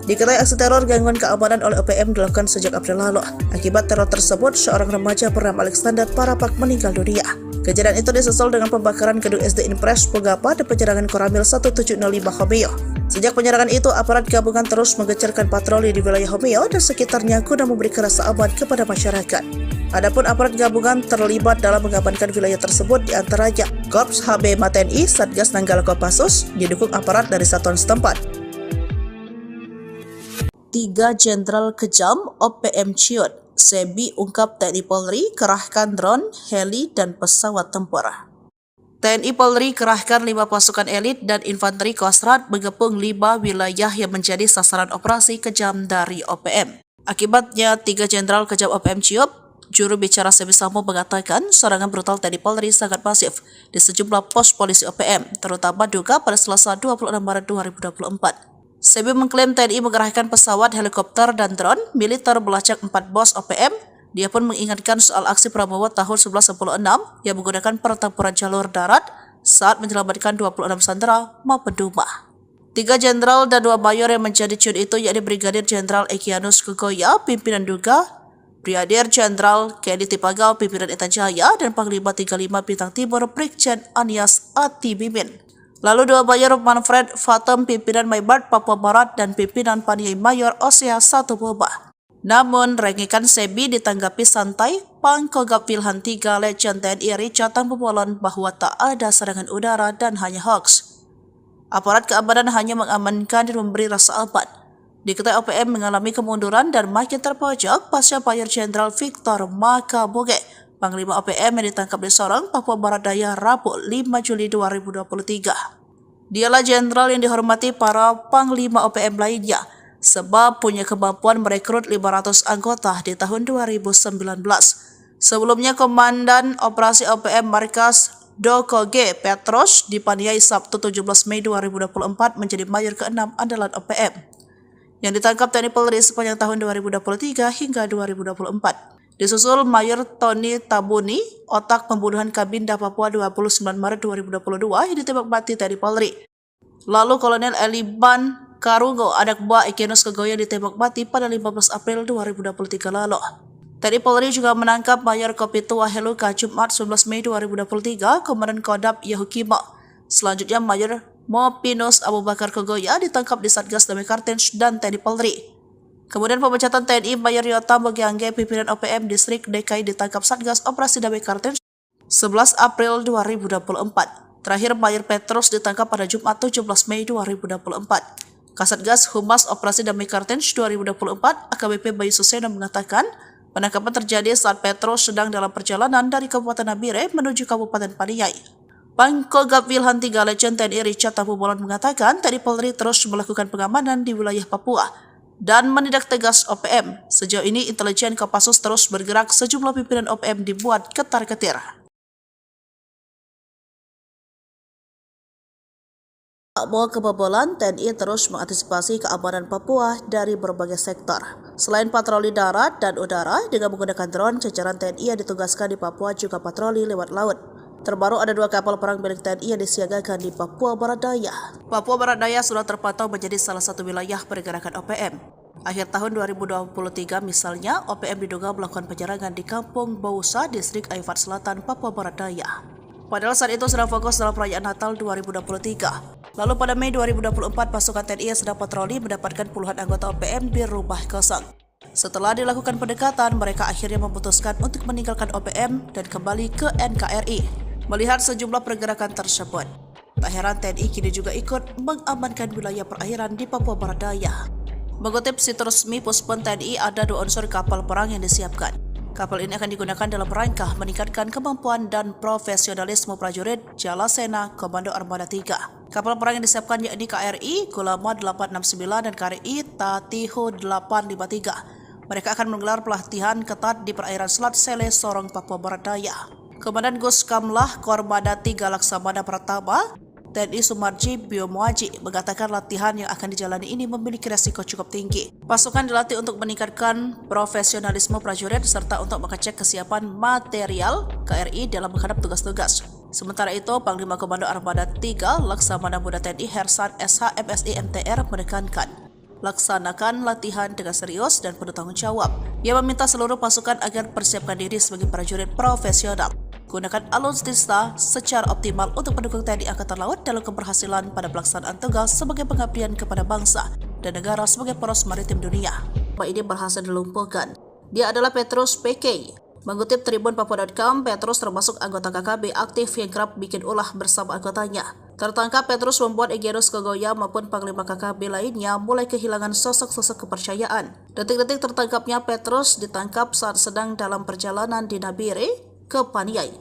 Diketahui aksi teror gangguan keamanan oleh OPM dilakukan sejak April lalu. Akibat teror tersebut, seorang remaja bernama Alexander Parapak meninggal dunia. Kejadian itu disusul dengan pembakaran gedung SD Impres Pogapa dan penyerangan Koramil 1705 Homeo. Sejak penyerangan itu, aparat gabungan terus menggencarkan patroli di wilayah Homeo dan sekitarnya guna memberikan rasa aman kepada masyarakat. Adapun aparat gabungan terlibat dalam mengamankan wilayah tersebut diantaranya Korps HB TNI, Satgas Nanggala Kopassus, didukung aparat dari satuan setempat. 3 Jenderal kejam OPM ciut, Sebi ungkap TNI Polri kerahkan drone, heli, dan pesawat tempur. TNI Polri kerahkan 5 pasukan elit dan infanteri Kostrat mengepung 5 wilayah yang menjadi sasaran operasi kejam dari OPM. Akibatnya 3 Jenderal kejam OPM ciut, juru bicara Sebi Sambo mengatakan serangan brutal TNI Polri sangat masif di sejumlah pos polisi OPM, terutama Duga pada Selasa 26 Maret 2024. Sebi mengklaim TNI mengerahkan pesawat, helikopter, dan drone militer melacak 4 bos OPM. Dia pun mengingatkan soal aksi Prabowo tahun 1996 yang menggunakan pertempuran jalur darat saat menyelamatkan 26 sandera maupun Duma. 3 jenderal dan 2 mayor yang menjadi ciut itu yakni Brigadir Jenderal Egyanus Kogoya, pimpinan Duga, Brigadir Jenderal Kedi Tipagau, pimpinan Intan Jaya, dan Panglima 35 Bintang Timur Brigjen Anies Atibimin. Lalu 2 Mayor Manfred Fatem, pimpinan Maybart Papua Barat, dan pimpinan Paniai Mayor Osea 1 Boba. Namun, rengikan Sebi ditanggapi santai. Pangkogap Wilhan 3 Legend TNI Richard Tambubolon bahwa tak ada serangan udara dan hanya hoax. Aparat keamanan hanya mengamankan dan memberi rasa aman. Diketahui OPM mengalami kemunduran dan makin terpojok pasca Mayor Jenderal Victor Makaboge, Panglima OPM yang ditangkap di Sorong, Papua Barat Daya, Rabu 5 Juli 2023. Dialah jenderal yang dihormati para Panglima OPM lainnya, sebab punya kemampuan merekrut 500 anggota di tahun 2019. Sebelumnya, Komandan Operasi OPM Markas Doko G. Petros dipaniai Sabtu 17 Mei 2024 menjadi Mayor ke-6 andalan OPM, yang ditangkap TNI Polri sepanjang tahun 2023 hingga 2024. Disusul Mayor Tony Tabuni, otak pembunuhan Kabinda Papua 29 Maret 2022 yang ditembak mati TNI Polri. Lalu Kolonel Eliban Karungo, anak buah Egyanus Kogoya, ditembak mati pada 15 April 2023 lalu. TNI Polri juga menangkap Mayor Kopitua Heluka Jumat 11 Mei 2023, Komandan Kodam Yahukimo. Selanjutnya Mayor Mopinus Abu Bakar Kogoya ditangkap di Satgas Damai Kartens dan TNI Polri. Kemudian pemecatan TNI Mayor Yota Mogiangge, pimpinan OPM Distrik DKI, ditangkap Satgas Operasi Damai Kartens 11 April 2024. Terakhir Mayor Petrus ditangkap pada Jumat 17 Mei 2024. Kasatgas Humas Operasi Damai Kartens 2024 AKBP Bayu Suseno mengatakan penangkapan terjadi saat Petrus sedang dalam perjalanan dari Kabupaten Nabire menuju Kabupaten Paniai. Pangkogap Wilhan 3 Legend TNI Richard Tambubolon mengatakan TNI Polri terus melakukan pengamanan di wilayah Papua dan menindak tegas OPM. Sejauh ini intelijen Kopassus terus bergerak, sejumlah pimpinan OPM dibuat ketar-ketir. Tak mau kebobolan, TNI terus mengantisipasi keamanan Papua dari berbagai sektor. Selain patroli darat dan udara dengan menggunakan drone, jajaran TNI yang ditugaskan di Papua juga patroli lewat laut. Terbaru ada 2 kapal perang milik TNI yang disiagakan di Papua Barat Daya. Papua Barat Daya sudah terpantau menjadi salah satu wilayah pergerakan OPM. Akhir tahun 2023 misalnya, OPM diduga melakukan penyerangan di Kampung Bausa, Distrik Aifat Selatan, Papua Barat Daya. Padahal saat itu sedang fokus dalam perayaan Natal 2023. Lalu pada Mei 2024, pasukan TNI yang sedang patroli mendapatkan puluhan anggota OPM di rumah kosong. Setelah dilakukan pendekatan, mereka akhirnya memutuskan untuk meninggalkan OPM dan kembali ke NKRI. Melihat sejumlah pergerakan tersebut, tak heran TNI kini juga ikut mengamankan wilayah perairan di Papua Barat Daya. Mengutip situs resmi Puspon TNI, ada 2 unsur kapal perang yang disiapkan. Kapal ini akan digunakan dalam rangka meningkatkan kemampuan dan profesionalisme prajurit Jalasena Komando Armada 3. Kapal perang yang disiapkan yakni KRI Gulama 869 dan KRI Tatihu 853. Mereka akan menggelar pelatihan ketat di perairan Selat Sele, Sorong, Papua Barat Daya. Komandan Gus Kamlah Kormada 3 Laksamana Pratama TNI Sumarji Biomuaji mengatakan latihan yang akan dijalani ini memiliki resiko cukup tinggi. Pasukan dilatih untuk meningkatkan profesionalisme prajurit serta untuk mengecek kesiapan material KRI dalam menghadap tugas-tugas. Sementara itu, Panglima Komando Armada 3 Laksamana Muda TNI Hersan SH MSI MTR menekankan laksanakan latihan dengan serius dan penuh tanggung jawab. Ia meminta seluruh pasukan agar persiapkan diri sebagai prajurit profesional. Gunakan alutsista secara optimal untuk mendukung TNI Angkatan Laut dalam keberhasilan pada pelaksanaan tugas sebagai pengabdian kepada bangsa dan negara sebagai poros maritim dunia. Ini berhasil dilumpuhkan. Dia adalah Petrus PK. Mengutip tribunpapua.com, Petrus termasuk anggota KKB aktif yang kerap bikin ulah bersama anggotanya. Tertangkap, Petrus membuat Egyanus Kogoya maupun Panglima KKB lainnya mulai kehilangan sosok-sosok kepercayaan. Detik-detik tertangkapnya Petrus ditangkap saat sedang dalam perjalanan di Nabire ke Paniai.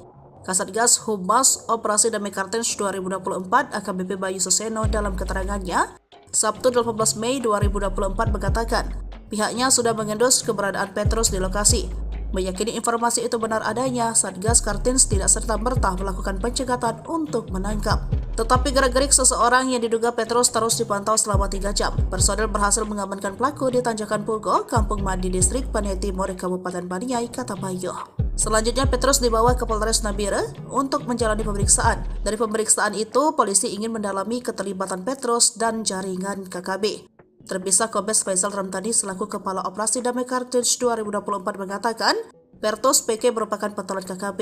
Kasatgas Humas Operasi Damai Kartens 2024 AKBP Bayu Suseno dalam keterangannya, Sabtu 18 Mei 2024 mengatakan, pihaknya sudah mengendus keberadaan Petrus di lokasi. Meyakini informasi itu benar adanya, Satgas Kartens tidak serta-merta melakukan pencegatan untuk menangkap. Tetapi gerak-gerik seseorang yang diduga Petrus terus dipantau selama 3 jam. Personel berhasil mengamankan pelaku di Tanjakan Pugo, Kampung Mandi Distrik Paniai Timur, Kabupaten Paniai, kata Bayu. Selanjutnya Petrus dibawa ke Polres Nabire untuk menjalani pemeriksaan. Dari pemeriksaan itu, polisi ingin mendalami keterlibatan Petrus dan jaringan KKB. Terpisah, Kombes Faisal Ramdhani selaku Kepala Operasi Damai Kartens 2024 mengatakan, Petrus PK merupakan petelan KKB.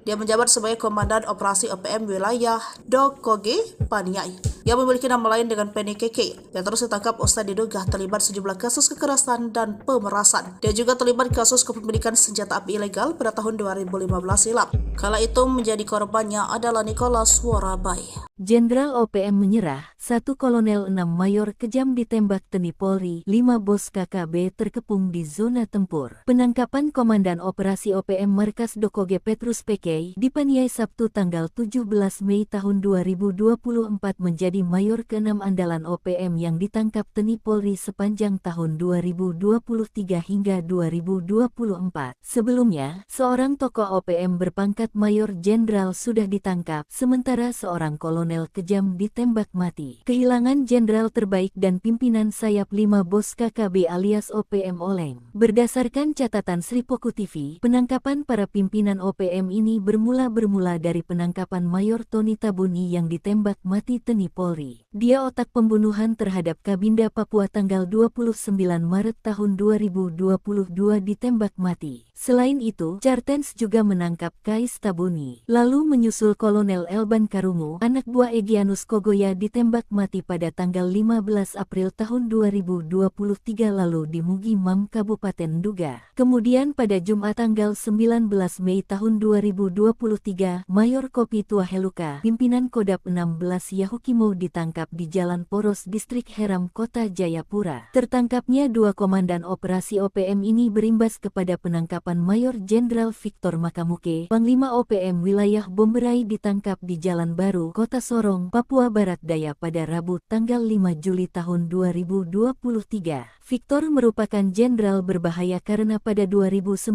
Dia menjabat sebagai Komandan Operasi OPM Wilayah Dokoge, Paniai, yang memiliki nama lain dengan Penny KK. Petrus ditangkap usai diduga terlibat sejumlah kasus kekerasan dan pemerasan. Dia juga terlibat kasus kepemilikan senjata api ilegal pada tahun 2015 silam. Kala itu menjadi korbannya adalah Nicholas Worabai. Jenderal OPM menyerah, 1 Kolonel 6 Mayor kejam ditembak TNI Polri, 5 bos KKB terkepung di zona tempur. Penangkapan Komandan Operasi OPM Markas Dokoge Petrus PK di Paniai Sabtu tanggal 17 Mei tahun 2024 menjadi Mayor ke-6 andalan OPM yang ditangkap TNI Polri sepanjang tahun 2023 hingga 2024. Sebelumnya, seorang tokoh OPM berpangkat Mayor Jenderal sudah ditangkap, sementara seorang kolonel kejam ditembak mati. Kehilangan jenderal terbaik dan pimpinan sayap 5 bos KKB alias OPM oleng. Berdasarkan catatan Sripoku TV, penangkapan para pimpinan OPM ini bermula dari penangkapan Mayor Tony Tabuni yang ditembak mati TNI Polri. Dia otak pembunuhan terhadap Kabinda Papua tanggal 29 Maret tahun 2022 ditembak mati. Selain itu, Kartens juga menangkap Kais Tabuni. Lalu menyusul Kolonel Elban Karungu, anak buah Egyanus Kogoya ditembak mati pada tanggal 15 April tahun 2023 lalu di Mugi Mam, Kabupaten Duga. Kemudian pada Jumat tanggal 19 Mei tahun 2023, Mayor Kopi Tuaheluka, pimpinan Kodap 16 Yahukimo ditangkap di Jalan Poros Distrik Heram, Kota Jayapura. Tertangkapnya 2 komandan operasi OPM ini berimbas kepada penangkapan Mayor Jenderal Victor Makamuke, Panglima OPM Wilayah Bomberai ditangkap di Jalan Baru, Kota Sorong, Papua Barat Daya pada Rabu tanggal 5 Juli tahun 2023. Victor merupakan jenderal berbahaya karena pada 2019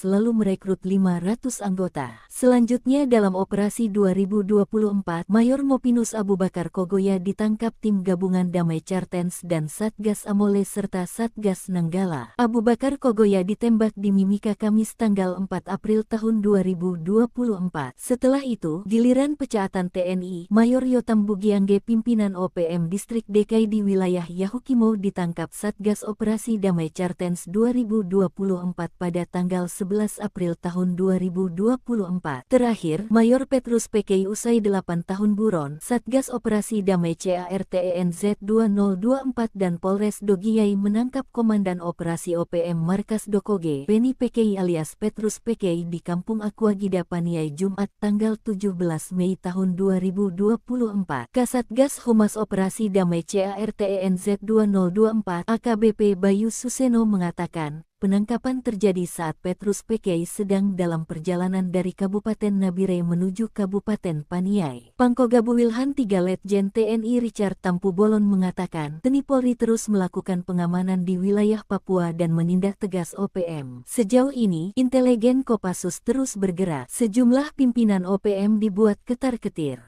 lalu merekrut 500 anggota. Selanjutnya dalam operasi 2024, Mayor Mopinus Abu Bakar Kogoya ditangkap tim gabungan Damai Kartens dan Satgas Amole serta Satgas Nanggala. Abu Bakar Kogoya ditembak di Mimika Kamis tanggal 4 April tahun 2024. Setelah itu, giliran pecaatan TNI, Mayor Yotam Bugiangge pimpinan OPM Distrik DKI di wilayah Yahukimo ditangkap Satgas Operasi Damai Kartens 2024 pada tanggal 11 April tahun 2024. Terakhir, Mayor Petrus PK usai 8 tahun buron, Satgas Operasi Damai CARTENZ 2024 dan Polres Dogiyai menangkap Komandan Operasi OPM Markas Dokoge, Penny PK alias Petrus PK di Kampung Aquagida Paniai Jumat tanggal 17 Mei tahun 2024. Kasatgas Humas Operasi Damai CARTENZ 2024 AKBP Bayu Suseno mengatakan, penangkapan terjadi saat Petrus PK sedang dalam perjalanan dari Kabupaten Nabire menuju Kabupaten Paniai. Pangkogabu Wilhan 3 Letjen TNI Richard Tampu Bolon mengatakan, TNI Polri terus melakukan pengamanan di wilayah Papua dan menindak tegas OPM. Sejauh ini, intelijen Kopassus terus bergerak. Sejumlah pimpinan OPM dibuat ketar-ketir.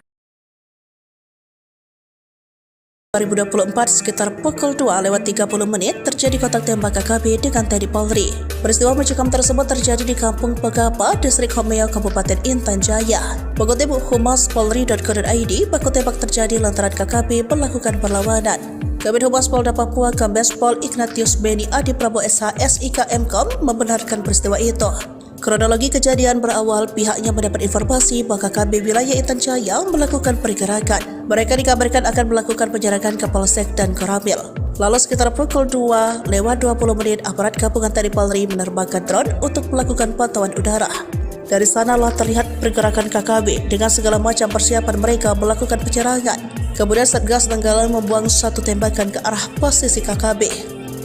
2024 sekitar pukul 2:30 terjadi kontak tembak KKB dengan TNI Polri. Peristiwa mencekam tersebut terjadi di Kampung Pegapa, Distrik Homeo, Kabupaten Intan Jaya. Mengutip humaspolri.co.id, baku tembak terjadi lantaran KKB melakukan perlawanan. Kabid Humas Polda Papua Kombes Pol Ignatius Beni Adi Prabowo SH SIK Mkom membenarkan peristiwa itu. Kronologi kejadian berawal pihaknya mendapat informasi bahwa KB wilayah Intan Jaya melakukan pergerakan. Mereka dikabarkan akan melakukan penjarakan ke Polsek dan Koramil. Lalu sekitar pukul 2 lewat 20 menit aparat gabungan TNI Polri menerbangkan drone untuk melakukan pantauan udara. Dari sanalah terlihat pergerakan KKB dengan segala macam persiapan mereka melakukan penyerangan. Kemudian Satgas Nanggala membuang satu tembakan ke arah posisi KKB.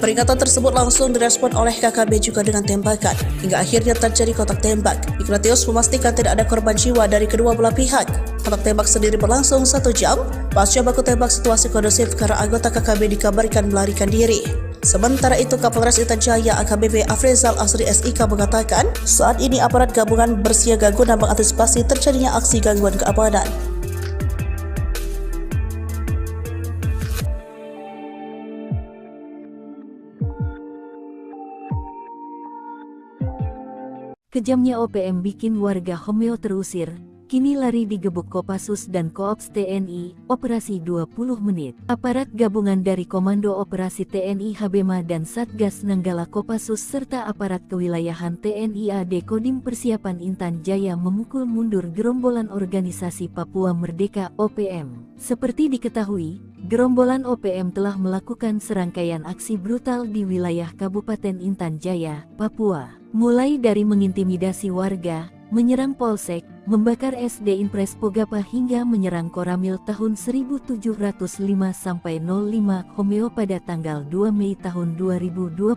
Peringatan tersebut langsung direspon oleh KKB juga dengan tembakan, hingga akhirnya terjadi kontak tembak. Ignatius memastikan tidak ada korban jiwa dari kedua belah pihak. Kontak tembak sendiri berlangsung 1 jam. Pasca baku tembak situasi kondusif karena anggota KKB dikabarkan melarikan diri. Sementara itu, Kapolres Intan Jaya AKBP Afrizal Asri SIK mengatakan, saat ini aparat gabungan bersiaga guna mengantisipasi terjadinya aksi gangguan keamanan. Kejamnya OPM bikin warga Homeo terusir, kini lari digebuk Kopassus dan Koops TNI, operasi 20 menit. Aparat gabungan dari Komando Operasi TNI Habema dan Satgas Nanggala Kopassus serta aparat kewilayahan TNI AD Kodim Persiapan Intan Jaya memukul mundur gerombolan organisasi Papua Merdeka OPM. Seperti diketahui, gerombolan OPM telah melakukan serangkaian aksi brutal di wilayah Kabupaten Intan Jaya, Papua. Mulai dari mengintimidasi warga, menyerang polsek, membakar SD Impres Pogapa hingga menyerang Koramil tahun 1705-05 Homeo pada tanggal 2 Mei tahun 2024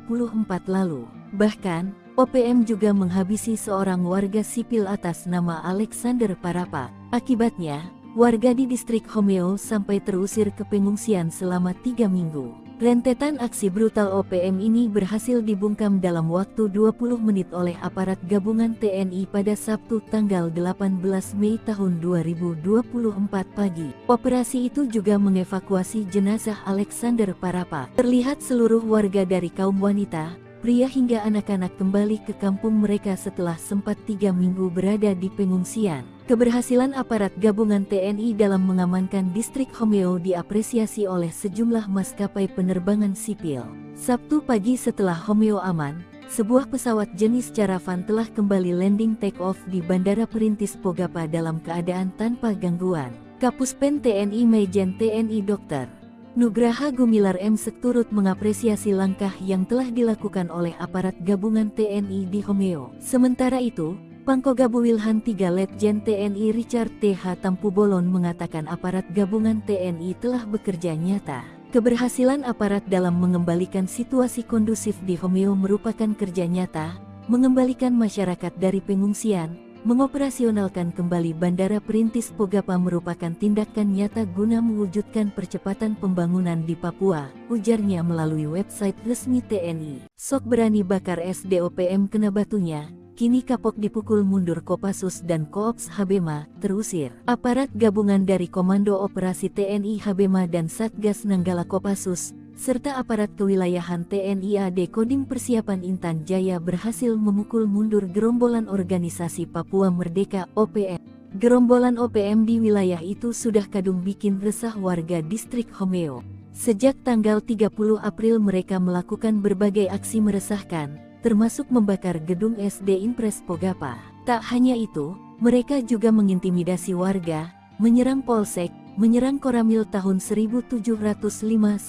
lalu. Bahkan, OPM juga menghabisi seorang warga sipil atas nama Alexander Parapa. Akibatnya, warga di distrik Homeo sampai terusir ke pengungsian selama 3 minggu. Rentetan aksi brutal OPM ini berhasil dibungkam dalam waktu 20 menit oleh aparat gabungan TNI pada Sabtu tanggal 18 Mei tahun 2024 pagi. Operasi itu juga mengevakuasi jenazah Alexander Parapa. Terlihat seluruh warga dari kaum wanita, pria hingga anak-anak kembali ke kampung mereka setelah sempat 3 minggu berada di pengungsian. Keberhasilan aparat gabungan TNI dalam mengamankan distrik Homeo diapresiasi oleh sejumlah maskapai penerbangan sipil. Sabtu pagi setelah Homeo aman, sebuah pesawat jenis Caravan telah kembali landing take-off di Bandara Perintis Pogapa dalam keadaan tanpa gangguan. Kapuspen TNI Majen TNI Dr. Nugraha Gumilar M. turut mengapresiasi langkah yang telah dilakukan oleh aparat gabungan TNI di Homeo. Sementara itu, Pangkogabu Wilhan 3 Letjen TNI Richard T.H. Tampubolon mengatakan aparat gabungan TNI telah bekerja nyata. Keberhasilan aparat dalam mengembalikan situasi kondusif di Homeo merupakan kerja nyata, mengembalikan masyarakat dari pengungsian, mengoperasionalkan kembali Bandara Perintis Pogapa merupakan tindakan nyata guna mewujudkan percepatan pembangunan di Papua, ujarnya melalui website resmi TNI. Sok berani bakar SDOPM kena batunya. Kini kapok dipukul mundur Kopassus dan Koops Habema, terusir. Aparat gabungan dari Komando Operasi TNI Habema dan Satgas Nanggala Kopassus, serta aparat kewilayahan TNI AD Kodim Persiapan Intan Jaya berhasil memukul mundur gerombolan organisasi Papua Merdeka OPM. Gerombolan OPM di wilayah itu sudah kadung bikin resah warga distrik Homeo. Sejak tanggal 30 April mereka melakukan berbagai aksi meresahkan, termasuk membakar gedung SD Impres Pogapa. Tak hanya itu, mereka juga mengintimidasi warga, menyerang polsek, menyerang Koramil tahun 1705-05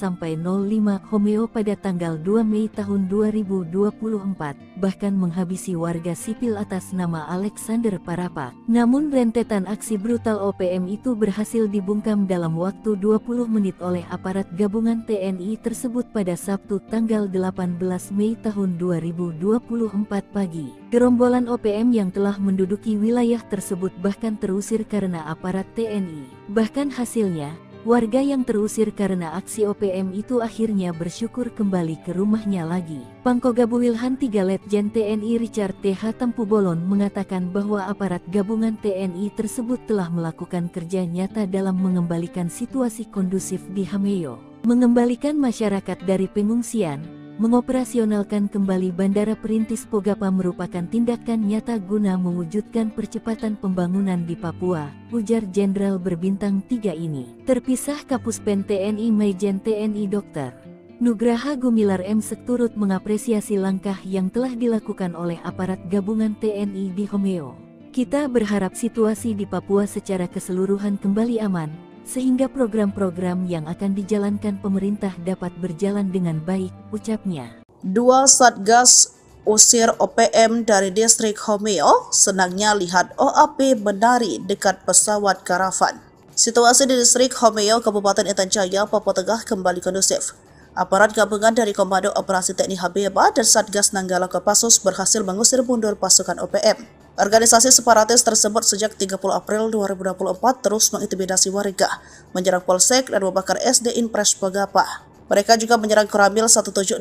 Homeo pada tanggal 2 Mei tahun 2024, bahkan menghabisi warga sipil atas nama Alexander Parapa. Namun rentetan aksi brutal OPM itu berhasil dibungkam dalam waktu 20 menit oleh aparat gabungan TNI tersebut pada Sabtu tanggal 18 Mei tahun 2024 pagi. Gerombolan OPM yang telah menduduki wilayah tersebut bahkan terusir karena aparat TNI. Bahkan hasilnya, warga yang terusir karena aksi OPM itu akhirnya bersyukur kembali ke rumahnya lagi. Pangkogabu Wilhan 3 Letjen TNI Richard T.H. Tampubolon mengatakan bahwa aparat gabungan TNI tersebut telah melakukan kerja nyata dalam mengembalikan situasi kondusif di Homeo, mengembalikan masyarakat dari pengungsian, Mengoperasionalkan kembali Bandara Perintis Pogapa merupakan tindakan nyata guna mewujudkan percepatan pembangunan di Papua, ujar Jenderal berbintang 3 ini. Terpisah Kapuspen TNI Maijen TNI Dr. Nugraha Gumilar M. turut mengapresiasi langkah yang telah dilakukan oleh aparat gabungan TNI di Homeo. Kita berharap situasi di Papua secara keseluruhan kembali aman, sehingga program-program yang akan dijalankan pemerintah dapat berjalan dengan baik, ucapnya. 2 Satgas usir OPM dari distrik Homeo, senangnya lihat OAP menari dekat pesawat karavan. Situasi di distrik Homeo, Kabupaten Intan Jaya, Papua Tengah kembali kondusif. Aparat gabungan dari Komando Operasi TNI Habeba dan Satgas Nanggala Kopassus berhasil mengusir mundur pasukan OPM. Organisasi separatis tersebut sejak 30 April 2024 terus mengintimidasi warga, menyerang Polsek dan membakar SD Impres Pogapa. Mereka juga menyerang Koramil 1705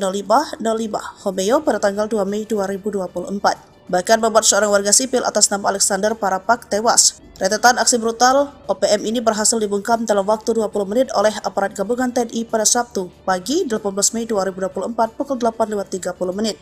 Homeo pada tanggal 2 Mei 2024. Bahkan membuat seorang warga sipil atas nama Alexander Parapak tewas. Rentetan aksi brutal OPM ini berhasil dibungkam dalam waktu 20 menit oleh aparat gabungan TNI pada Sabtu pagi 18 Mei 2024 pukul 8.30 menit.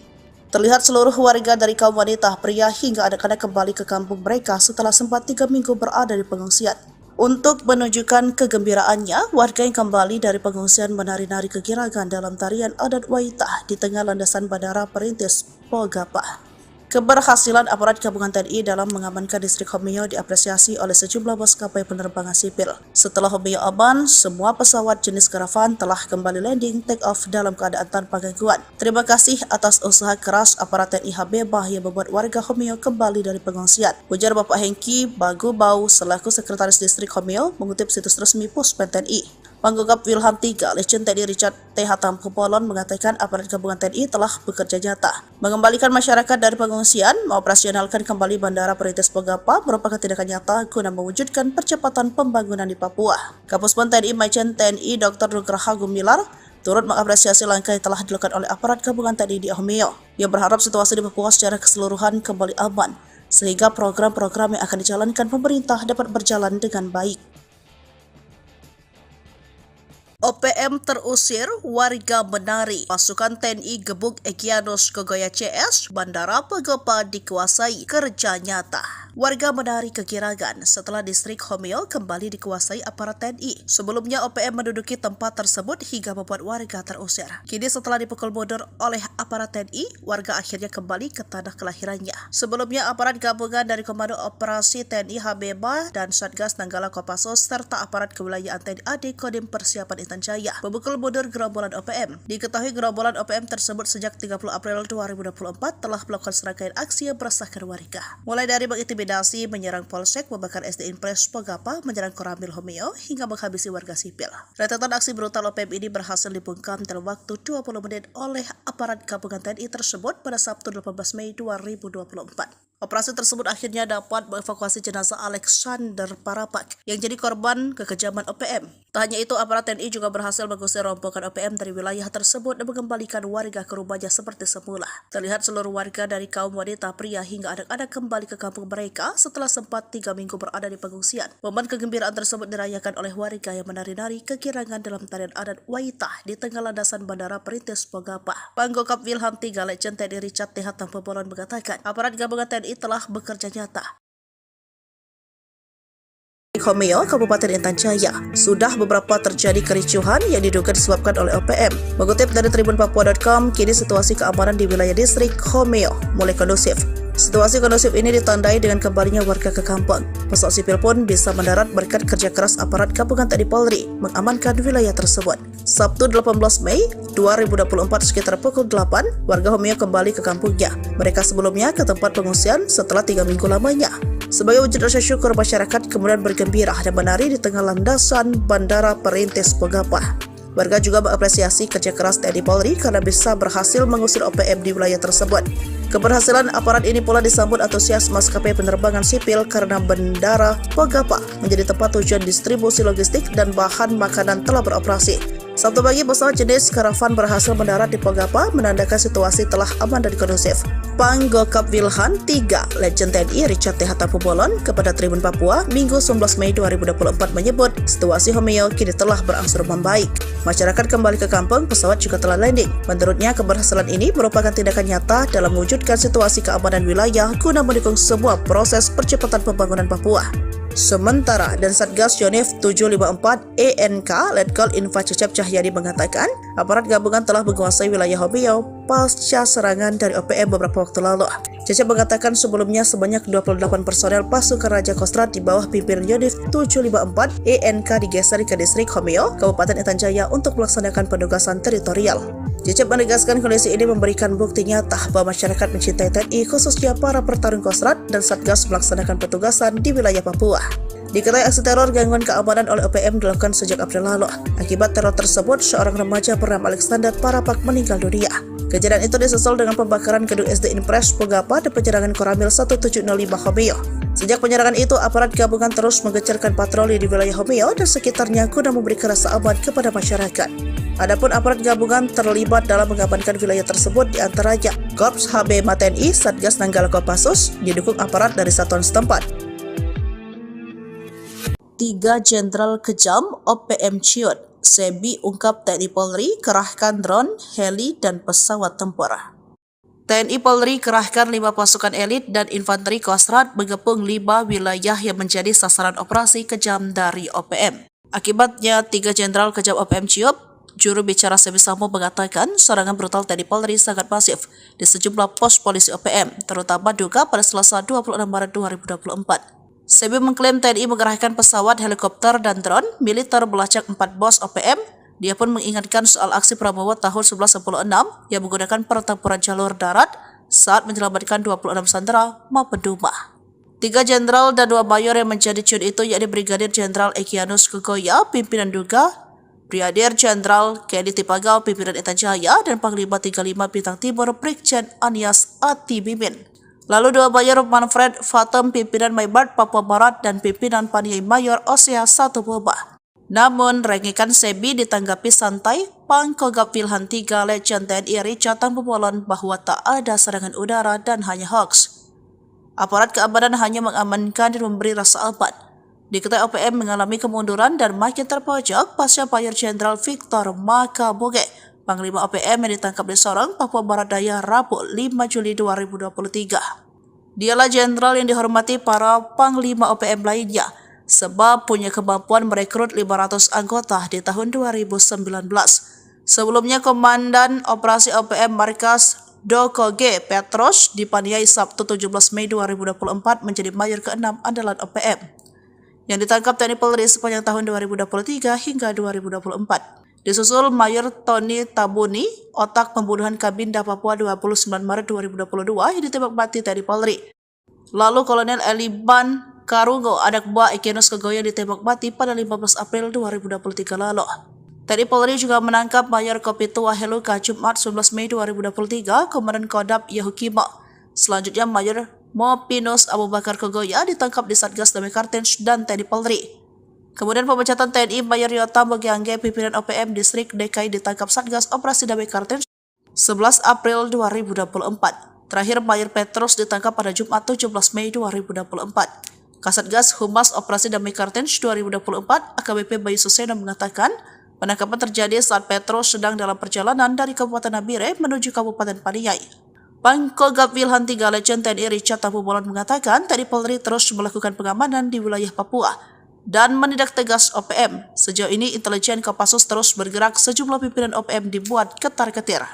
Terlihat seluruh warga dari kaum wanita, pria hingga anak-anak kembali ke kampung mereka setelah sempat 3 minggu berada di pengungsian. Untuk menunjukkan kegembiraannya, warga yang kembali dari pengungsian menari-nari kegirangan dalam tarian adat Waitah di tengah landasan Bandara Perintis Pogapa. Keberhasilan aparat gabungan TNI dalam mengamankan distrik Homeo diapresiasi oleh sejumlah maskapai penerbangan sipil. Setelah Homeo aman, semua pesawat jenis karavan telah kembali landing take off dalam keadaan tanpa gangguan. Terima kasih atas usaha keras aparat TNI Habebah yang membuat warga Homeo kembali dari pengungsian, ujar Bapak Hengki Bagubau selaku Sekretaris Distrik Homeo mengutip situs resmi Puspen TNI. Panggugap Wilham III, Letjen TNI Richard T. Hatampopolon mengatakan aparat gabungan TNI telah bekerja nyata mengembalikan masyarakat dari pengungsian, mengoperasionalkan kembali Bandara Perintis Pogapa merupakan tindakan nyata guna mewujudkan percepatan pembangunan di Papua. Kapuspen TNI Maijen TNI Dr. Nugraha Gumilar turut mengapresiasi langkah yang telah dilakukan oleh aparat gabungan TNI di Homeo. Ia berharap situasi di Papua secara keseluruhan kembali aman, sehingga program-program yang akan dijalankan pemerintah dapat berjalan dengan baik. OPM terusir, warga menari. Pasukan TNI gebuk Egyanus Kogoya CS, Bandara Pogapa dikuasai, kerja nyata. Warga menari kegirangan setelah distrik Homeo kembali dikuasai aparat TNI. Sebelumnya OPM menduduki tempat tersebut hingga membuat warga terusir. Kini setelah dipukul mundur oleh aparat TNI, warga akhirnya kembali ke tanah kelahirannya. Sebelumnya aparat gabungan dari Komando Operasi TNI Habeba dan Satgas Nanggala Kopassus serta aparat kewilayahan TNI AD Kodim Persiapan Intan Jaya memukul mundur gerombolan OPM. Diketahui gerombolan OPM tersebut sejak 30 April 2024 telah melakukan serangkaian aksi yang meresahkan warga. Mulai dari mengintimidasi, menyerang Polsek, membakar SD Impres Pogapa, menyerang Koramil Homeo, hingga menghabisi warga sipil. Rentetan aksi brutal OPM ini berhasil dibungkam dalam waktu 20 menit oleh aparat gabungan TNI tersebut pada Sabtu 18 Mei 2024. Operasi tersebut akhirnya dapat mengevakuasi jenazah Alexander Parapak yang jadi korban kekejaman OPM. Tak hanya itu, aparat TNI juga berhasil mengusir rombongan OPM dari wilayah tersebut dan mengembalikan warga ke rumahnya seperti semula. Terlihat seluruh warga dari kaum wanita, pria hingga anak-anak kembali ke kampung mereka setelah sempat 3 minggu berada di pengungsian. Momen kegembiraan tersebut dirayakan oleh warga yang menari-nari kegirangan dalam tarian adat Waitah di tengah landasan Bandara Perintis Pogapa. Panggokap Wilham III, Letjen TNI Richard T. Hatampopolon mengatakan, aparat gabungan TNI telah bekerja nyata. Di Homeo, Kabupaten Intan Jaya, sudah beberapa terjadi kericuhan yang diduga disebabkan oleh OPM. Mengutip dari tribunpapua.com, kini situasi keamanan di wilayah distrik Homeo mulai kondusif. Situasi kondusif ini ditandai dengan kembalinya warga ke kampung. Pesawat sipil pun bisa mendarat berkat kerja keras aparat gabungan TNI Polri mengamankan wilayah tersebut. Sabtu 18 Mei 2024 sekitar pukul 8, warga Homeo kembali ke kampungnya. Mereka sebelumnya ke tempat pengungsian setelah 3 minggu lamanya. Sebagai wujud rasa syukur, masyarakat kemudian bergembira dan menari di tengah landasan Bandara Perintis Pogapa. Warga juga mengapresiasi kerja keras TNI Polri karena bisa berhasil mengusir OPM di wilayah tersebut. Keberhasilan aparat ini pula disambut antusias maskapai penerbangan sipil karena Bandara Pogapa menjadi tempat tujuan distribusi logistik dan bahan makanan telah beroperasi. Sabtu pagi, pesawat jenis Caravan berhasil mendarat di Pogapa, menandakan situasi telah aman dan kondusif. Panggokap Wilhan 3, Legend TNI Richard T. Hatapubolon kepada Tribun Papua, Minggu 19 Mei 2024 menyebut situasi Homeo kini telah berangsur membaik. Masyarakat kembali ke kampung, pesawat juga telah landing. Menurutnya, keberhasilan ini merupakan tindakan nyata dalam mewujudkan situasi keamanan wilayah guna mendukung sebuah proses percepatan pembangunan Papua. Sementara, dan Satgas Yonif 754 ENK Letkol Info Cecep Cahyadi mengatakan, aparat gabungan telah menguasai wilayah Homeo pasca serangan dari OPM beberapa waktu lalu. Cecep mengatakan sebelumnya sebanyak 28 personel pasukan Raja Kostrad di bawah pimpinan Yonif 754 ENK digeser ke distrik Homeo, Kabupaten Intan Jaya untuk melaksanakan penugasan teritorial. Cecep menegaskan kondisi ini memberikan bukti nyata bahwa masyarakat mencintai TNI, khususnya para pertarung Kostrad dan Satgas melaksanakan petugasan di wilayah Papua. Diketahui aksi teror gangguan keamanan oleh OPM dilakukan sejak April lalu. Akibat teror tersebut, seorang remaja bernama Alexander Parapak meninggal dunia. Kejadian itu disusul dengan pembakaran gedung SD Inpres Pogapa dan penyerangan Koramil 1705 Homeo. Sejak penyerangan itu, aparat gabungan terus menggencarkan patroli di wilayah Homeo dan sekitarnya guna memberi rasa aman kepada masyarakat. Adapun aparat gabungan terlibat dalam mengamankan wilayah tersebut diantaranya Korps HB TNI, Satgas Nanggala Kopassus, didukung aparat dari satuan setempat. 3 Jenderal Kejam OPM Ciut, Sebi ungkap TNI Polri kerahkan drone, heli, dan pesawat tempur. TNI Polri kerahkan 5 pasukan elit dan infanteri Kostrad mengepung 5 wilayah yang menjadi sasaran operasi kejam dari OPM. Akibatnya, 3 Jenderal Kejam OPM Ciut, juru bicara Sebi Sambo mengatakan serangan brutal TNI Polri sangat masif di sejumlah pos polisi OPM, terutama Duga pada Selasa 26 Maret 2024. Sebi mengklaim TNI mengerahkan pesawat, helikopter, dan drone militer melacak 4 bos OPM. Dia pun mengingatkan soal aksi Prabowo tahun 1996 yang menggunakan pertempuran jalur darat saat menyelamatkan 26 sandera maupun Duma. 3 jenderal dan 2 mayor yang menjadi ciut itu yakni Brigadir Jenderal Egyanus Kogoya, pimpinan Duga, Brigadir Jenderal Kedi Tipagau, pimpinan Intan Jaya, dan Panglima 35 Bintang Timur Brigjen Anies Ati Mimin. Lalu 2 Mayor Manfred Fatem, pimpinan Maybart Papua Barat, dan pimpinan Paniai Mayor Osea 1 Boba. Namun, rengikan Sebi ditanggapi santai, Pangkogap Wilhan 3 Legend TNI Richard Hatapubolon bahwa tak ada serangan udara dan hanya hoax. Aparat keamanan hanya mengamankan dan memberi rasa aman. Diketahui OPM mengalami kemunduran dan makin terpojok pasca Mayor Jenderal Victor Makaboge, Panglima OPM yang ditangkap di Sorong, Papua Barat Daya, Rabu 5 Juli 2023. Dialah jenderal yang dihormati para Panglima OPM lainnya, sebab punya kemampuan merekrut 500 anggota di tahun 2019. Sebelumnya, Komandan Operasi OPM Markas Doko G. Petros dipaniai Sabtu 17 Mei 2024 menjadi Mayor ke-6 andalan OPM, yang ditangkap TNI Polri sepanjang tahun 2023 hingga 2024. Disusul Mayor Tony Tabuni, otak pembunuhan Kabinda Papua 29 Maret 2022 yang ditembak mati TNI Polri. Lalu Kolonel Eliban Karungo, anak buah Egyanus Kogoya, ditembak mati pada 15 April 2023 lalu. TNI Polri juga menangkap Mayor Kopitua Heluka Jumat 11 Mei 2023, Komandan Kodam Yahukimo. Selanjutnya Mayor Mopinus Abu Bakar Kogoya ditangkap di Satgas Damai Kartens dan TNI Polri. Kemudian pemecatan TNI Mayor Yota Mogiangge, pimpinan OPM Distrik DKI, ditangkap Satgas Operasi Damai Kartens 11 April 2024. Terakhir, Mayor Petrus ditangkap pada Jumat 17 Mei 2024. Kasatgas Humas Operasi Damai Kartens 2024 AKBP Bayu Suseno mengatakan penangkapan terjadi saat Petrus sedang dalam perjalanan dari Kabupaten Nabire menuju Kabupaten Paniai. Pangkogap Wilhan 3 Legend TNI Richard Hatapubolon mengatakan TNI Polri terus melakukan pengamanan di wilayah Papua dan menindak tegas OPM. Sejauh ini, intelijen Kopassus terus bergerak, sejumlah pimpinan OPM dibuat ketar-ketir.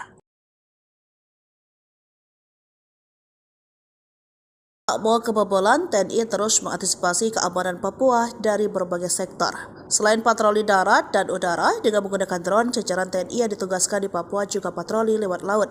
Tak mau kebobolan, TNI terus mengantisipasi keamanan Papua dari berbagai sektor. Selain patroli darat dan udara, dengan menggunakan drone, jajaran TNI yang ditugaskan di Papua juga patroli lewat laut.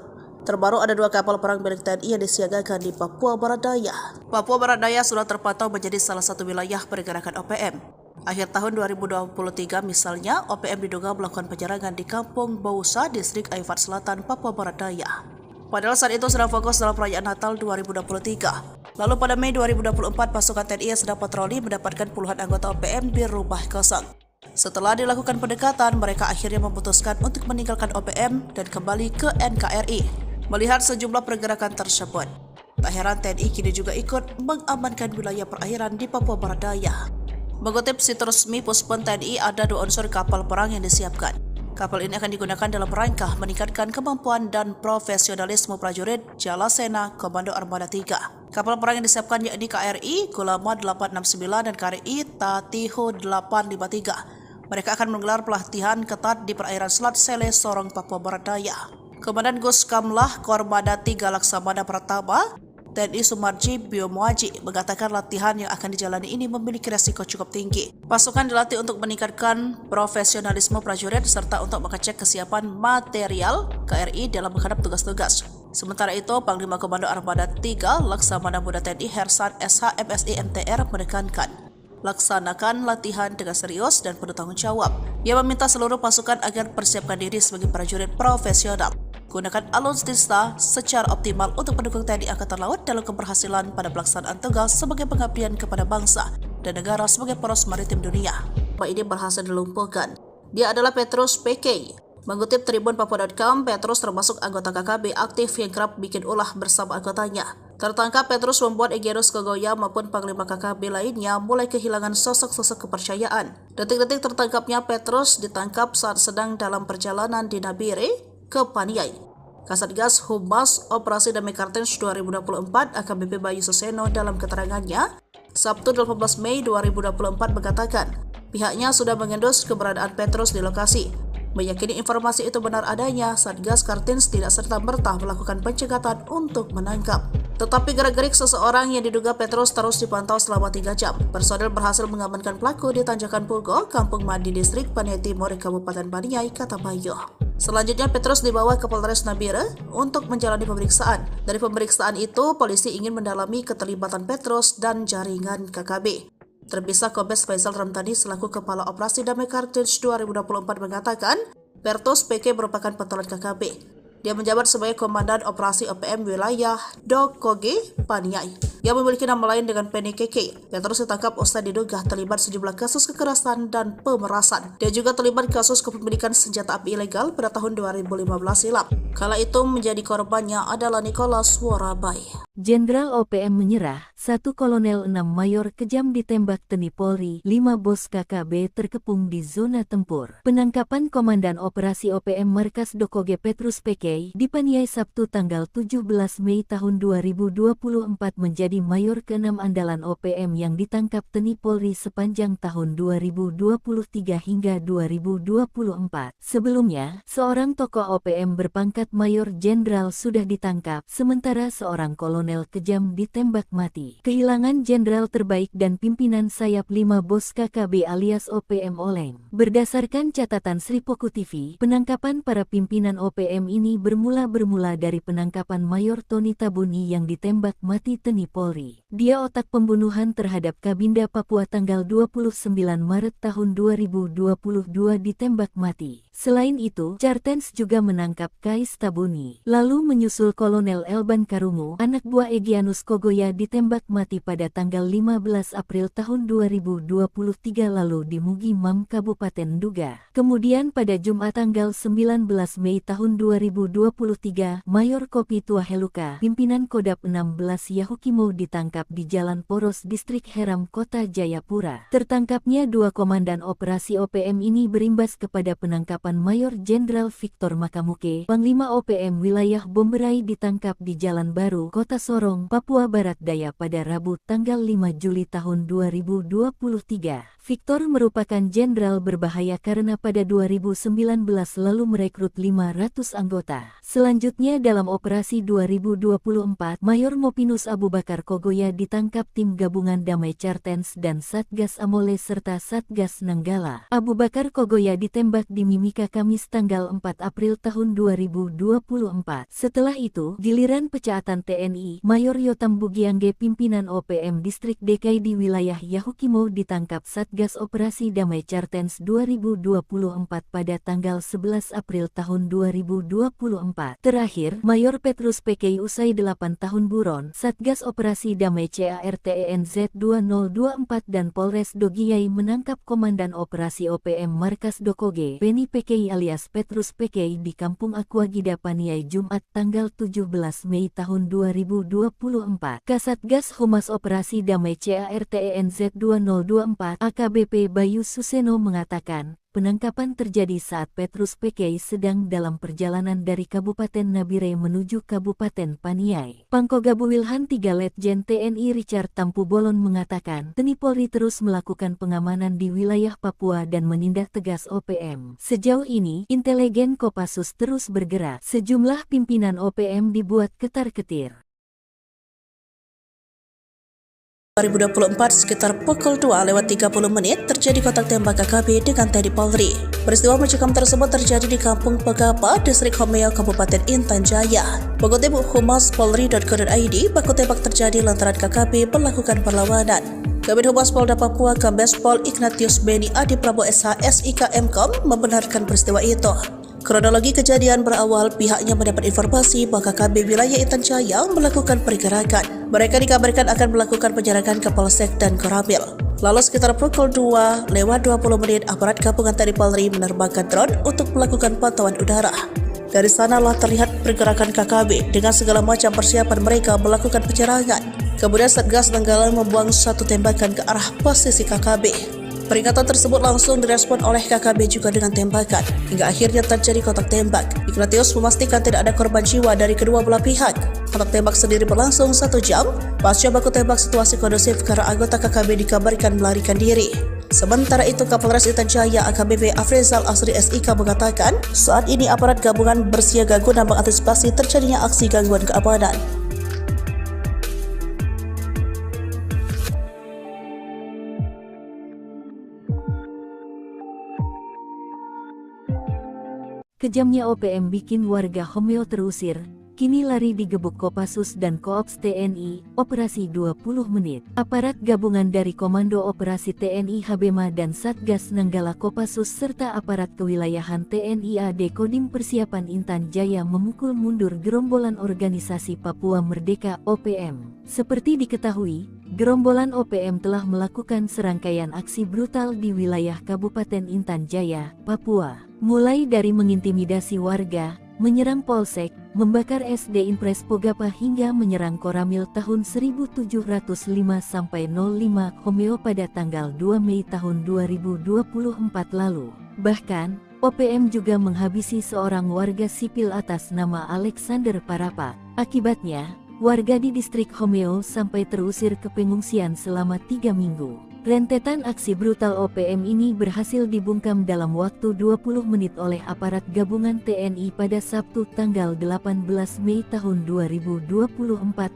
Terbaru ada 2 kapal perang milik TNI yang disiagakan di Papua Barat Daya. Papua Barat Daya sudah terpantau menjadi salah satu wilayah pergerakan OPM. Akhir tahun 2023 misalnya, OPM diduga melakukan penyerangan di Kampung Bausa, Distrik Aifat Selatan, Papua Barat Daya. Padahal saat itu sedang fokus dalam perayaan Natal 2023. Lalu pada Mei 2024, pasukan TNI yang sedang patroli mendapatkan puluhan anggota OPM di rumah kosong. Setelah dilakukan pendekatan, mereka akhirnya memutuskan untuk meninggalkan OPM dan kembali ke NKRI. Melihat sejumlah pergerakan tersebut, tak heran TNI kini juga ikut mengamankan wilayah perairan di Papua Barat Daya. Mengutip situs resmi Puspon TNI, ada 2 unsur kapal perang yang disiapkan. Kapal ini akan digunakan dalam rangka meningkatkan kemampuan dan profesionalisme prajurit Jalasena Komando Armada 3. Kapal perang yang disiapkan yakni KRI Gulama 869 dan KRI Tatiho 853. Mereka akan menggelar pelatihan ketat di perairan Selat Sele, Sorong, Papua Barat Daya. Komandan Gus Kamlah Kormada 3 Laksamana Pratama, TNI Sumarji Biomuaji, mengatakan latihan yang akan dijalani ini memiliki resiko cukup tinggi. Pasukan dilatih untuk meningkatkan profesionalisme prajurit serta untuk mengecek kesiapan material KRI dalam menghadap tugas-tugas. Sementara itu, Panglima Komando Armada 3 Laksamana Muda TNI Hersan SH MSI MTR menekankan, laksanakan latihan dengan serius dan penuh tanggung jawab. Ia meminta seluruh pasukan agar persiapkan diri sebagai prajurit profesional. Gunakan alutsista secara optimal untuk mendukung TNI Angkatan Laut dalam keberhasilan pada pelaksanaan tugas sebagai pengabdian kepada bangsa dan negara sebagai poros maritim dunia. Pak ini berhasil dilumpuhkan. Dia adalah Petrus PK. Mengutip Tribun Papua.com, Petrus termasuk anggota KKB aktif yang kerap bikin ulah bersama anggotanya. Tertangkap, Petrus membuat Egyanus Kogoya maupun Panglima KKB lainnya mulai kehilangan sosok-sosok kepercayaan. Detik-detik tertangkapnya Petrus ditangkap saat sedang dalam perjalanan di Nabire ke Paniai. Kasatgas Humas Operasi Damai Kartens 2024 AKBP Bayu Suseno dalam keterangannya, Sabtu 18 Mei 2024 mengatakan, pihaknya sudah mengendus keberadaan Petrus di lokasi. Meyakini informasi itu benar adanya, Satgas Kartens tidak serta-merta melakukan pencegatan untuk menangkap. Tetapi gerak-gerik seseorang yang diduga Petrus terus dipantau selama 3 jam. Personel berhasil mengamankan pelaku di Tanjakan Pugo, Kampung Mandi, Distrik Paniai Timur, Kabupaten Paniai, kata Bayu. Selanjutnya Petrus dibawa ke Polres Nabire untuk menjalani pemeriksaan. Dari pemeriksaan itu, polisi ingin mendalami keterlibatan Petrus dan jaringan KKB. Terpisah, Kombes Faisal Ramtani selaku Kepala Operasi Damai Kartens 2024 mengatakan, Petrus PK merupakan pentolan KKB. Dia menjabat sebagai Komandan Operasi OPM Wilayah Dokoge, Paniai, yang memiliki nama lain dengan PNKK. Petrus ditangkap usai diduga terlibat sejumlah kasus kekerasan dan pemerasan. Dia juga terlibat kasus kepemilikan senjata api ilegal pada tahun 2015 silam. Kala itu menjadi korbannya adalah Nicholas Worabai. Jenderal OPM menyerah, 1 Kolonel 6 Mayor kejam ditembak TNI Polri, 5 bos KKB terkepung di zona tempur. Penangkapan Komandan Operasi OPM Markas Dokoge Petrus PK di Paniai Sabtu tanggal 17 Mei tahun 2024 menjadi Mayor ke-6 andalan OPM yang ditangkap TNI Polri sepanjang tahun 2023 hingga 2024. Sebelumnya, seorang tokoh OPM berpangkat Mayor Jenderal sudah ditangkap, sementara seorang kolonel kejam ditembak mati. Kehilangan jenderal terbaik dan pimpinan sayap 5 bos KKB alias OPM oleng. Berdasarkan catatan Sri Poku TV, penangkapan para pimpinan OPM ini bermula dari penangkapan Mayor Tony Tabuni yang ditembak mati TNI Polri. Dia otak pembunuhan terhadap Kabinda Papua tanggal 29 Maret tahun 2022 ditembak mati. Selain itu, Kartens juga menangkap Kais Tabuni. Lalu menyusul Kolonel Elban Karungu, anak buah Egyanus Kogoya ditembak mati pada tanggal 15 April tahun 2023 lalu di Mugi Mam, Kabupaten Duga. Kemudian pada Jumat tanggal 19 Mei tahun 2023, Mayor Kopi Tuaheluka, pimpinan Kodap 16 Yahukimo ditangkap di Jalan Poros Distrik Heram, Kota Jayapura. Tertangkapnya 2 komandan operasi OPM ini berimbas kepada penangkapan Mayor Jenderal Victor Makamuke, Panglima OPM Wilayah Bomberai ditangkap di Jalan Baru, Kota Sorong, Papua Barat Daya pada Rabu tanggal 5 Juli tahun 2023. Victor merupakan jenderal berbahaya karena pada 2019 lalu merekrut 500 anggota. Selanjutnya dalam operasi 2024, Mayor Mopinus Abu Bakar Kogoya ditangkap tim gabungan Damai Kartens dan Satgas Amole serta Satgas Nanggala. Abu Bakar Kogoya ditembak di Mimika Kamis tanggal 4 April tahun 2024. Setelah itu, giliran pecaatan TNI, Mayor Yotam Bugiangge pimpinan OPM Distrik DKI di wilayah Yahukimo ditangkap Satgas Satgas Operasi Damai Cartens 2024 pada tanggal 11 April tahun 2024. Terakhir, Mayor Petrus PKI usai 8 tahun buron, Satgas Operasi Damai CARTENZ 2024 dan Polres Dogiyai menangkap Komandan Operasi OPM Markas Dokoge, Beni PKI alias Petrus PKI di Kampung Aquagida Paniai Jumat tanggal 17 Mei tahun 2024. Kasatgas Humas Operasi Damai CARTENZ 2024 AKBP Bayu Suseno mengatakan, penangkapan terjadi saat Petrus PKI sedang dalam perjalanan dari Kabupaten Nabire menuju Kabupaten Paniai. Pangkogabu Wilhan 3 Letjen TNI Richard Tampu Bolon mengatakan, TNI Polri terus melakukan pengamanan di wilayah Papua dan menindak tegas OPM. Sejauh ini, intelijen Kopassus terus bergerak. Sejumlah pimpinan OPM dibuat ketar-ketir. 2024 sekitar pukul 2:30 terjadi kontak tembak KKB dengan TNI Polri. Peristiwa mencekam tersebut terjadi di Kampung Pegapa, Distrik Homeo, Kabupaten Intan Jaya. Mengutip humas.polri.co.id, baku tembak terjadi lantaran KKB melakukan perlawanan. Kabid Humas Polda Papua Kombes Pol Ignatius Beni Adi Prabowo SH SIK Mkom membenarkan peristiwa itu. Kronologi kejadian berawal pihaknya mendapat informasi bahwa KKB wilayah Intan Jaya melakukan pergerakan. Mereka dikabarkan akan melakukan penyerangan ke Polsek dan Koramil. Lalu sekitar pukul 2:20 aparat gabungan TNI Polri menerbangkan drone untuk melakukan pantauan udara. Dari sanalah terlihat pergerakan KKB dengan segala macam persiapan mereka melakukan penyerangan. Kemudian Satgas Nanggala membuang satu tembakan ke arah posisi KKB. Peringatan tersebut langsung direspon oleh KKB juga dengan tembakan, hingga akhirnya terjadi kontak tembak. Ignatius memastikan tidak ada korban jiwa dari kedua belah pihak. Kontak tembak sendiri berlangsung 1 jam. Pasca baku tembak situasi kondusif karena anggota KKB dikabarkan melarikan diri. Sementara itu, Kapolres Intan Jaya AKBP Afrizal Asri SIK mengatakan, saat ini aparat gabungan bersiaga guna mengantisipasi terjadinya aksi gangguan keamanan. Kejamnya OPM bikin warga Homeo terusir, kini lari digebuk Kopassus dan Koops TNI, operasi 20 menit. Aparat gabungan dari Komando Operasi TNI Habema dan Satgas Nanggala Kopassus serta aparat kewilayahan TNI AD Kodim Persiapan Intan Jaya memukul mundur gerombolan organisasi Papua Merdeka OPM. Seperti diketahui, gerombolan OPM telah melakukan serangkaian aksi brutal di wilayah Kabupaten Intan Jaya, Papua. Mulai dari mengintimidasi warga, menyerang polsek, membakar SD Impres Pogapa hingga menyerang Koramil tahun 1705-05 Homeo pada tanggal 2 Mei tahun 2024 lalu. Bahkan, OPM juga menghabisi seorang warga sipil atas nama Alexander Parapa. Akibatnya, warga di distrik Homeo sampai terusir ke pengungsian selama 3 minggu. Rentetan aksi brutal OPM ini berhasil dibungkam dalam waktu 20 menit oleh aparat gabungan TNI pada Sabtu tanggal 18 Mei tahun 2024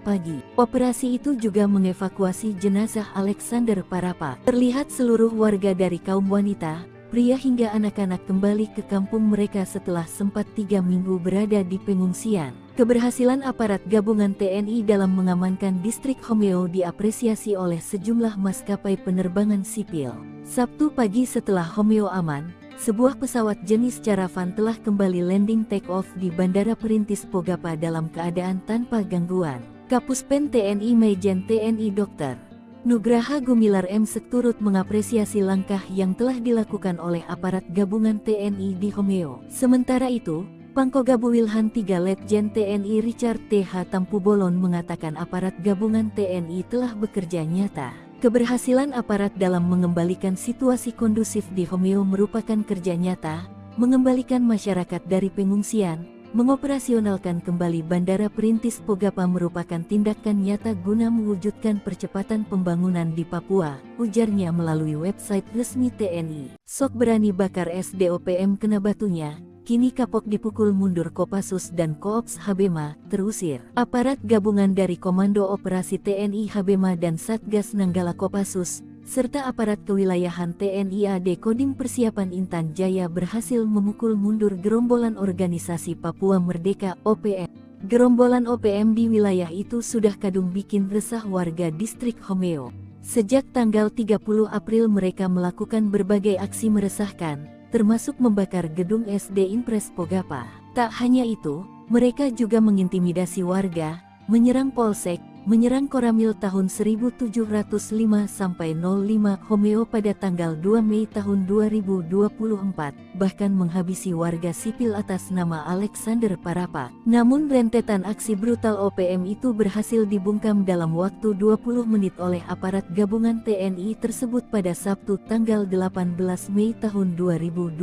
pagi. Operasi itu juga mengevakuasi jenazah Alexander Parapa. Terlihat seluruh warga dari kaum wanita, pria hingga anak-anak kembali ke kampung mereka setelah sempat 3 minggu berada di pengungsian. Keberhasilan aparat gabungan TNI dalam mengamankan distrik Homeo diapresiasi oleh sejumlah maskapai penerbangan sipil. Sabtu pagi setelah Homeo aman, sebuah pesawat jenis Caravan telah kembali landing take-off di Bandara Perintis Pogapa dalam keadaan tanpa gangguan. Kapuspen TNI Majen TNI Dr. Nugraha Gumilar M. turut mengapresiasi langkah yang telah dilakukan oleh aparat gabungan TNI di Homeo. Sementara itu, Pangkogabu Wilhan 3 Letjen TNI Richard TH Tampu Bolon mengatakan aparat gabungan TNI telah bekerja nyata. Keberhasilan aparat dalam mengembalikan situasi kondusif di Homeo merupakan kerja nyata, mengembalikan masyarakat dari pengungsian, mengoperasionalkan kembali Bandara Perintis Pogapa merupakan tindakan nyata guna mewujudkan percepatan pembangunan di Papua, ujarnya melalui website resmi TNI. Sok berani bakar SDOPM kena batunya. Kini kapok dipukul mundur Kopassus dan Koops Habema, terusir. Aparat gabungan dari Komando Operasi TNI Habema dan Satgas Nanggala Kopassus, serta aparat kewilayahan TNI AD Kodim Persiapan Intan Jaya berhasil memukul mundur gerombolan organisasi Papua Merdeka OPM. Gerombolan OPM di wilayah itu sudah kadung bikin resah warga distrik Homeo. Sejak tanggal 30 April mereka melakukan berbagai aksi meresahkan, termasuk membakar gedung SD Impres Pogapa. Tak hanya itu, mereka juga mengintimidasi warga, menyerang polsek, menyerang Koramil tahun 1705-05 Homeo pada tanggal 2 Mei tahun 2024, bahkan menghabisi warga sipil atas nama Alexander Parapak. Namun rentetan aksi brutal OPM itu berhasil dibungkam dalam waktu 20 menit oleh aparat gabungan TNI tersebut pada Sabtu tanggal 18 Mei tahun 2024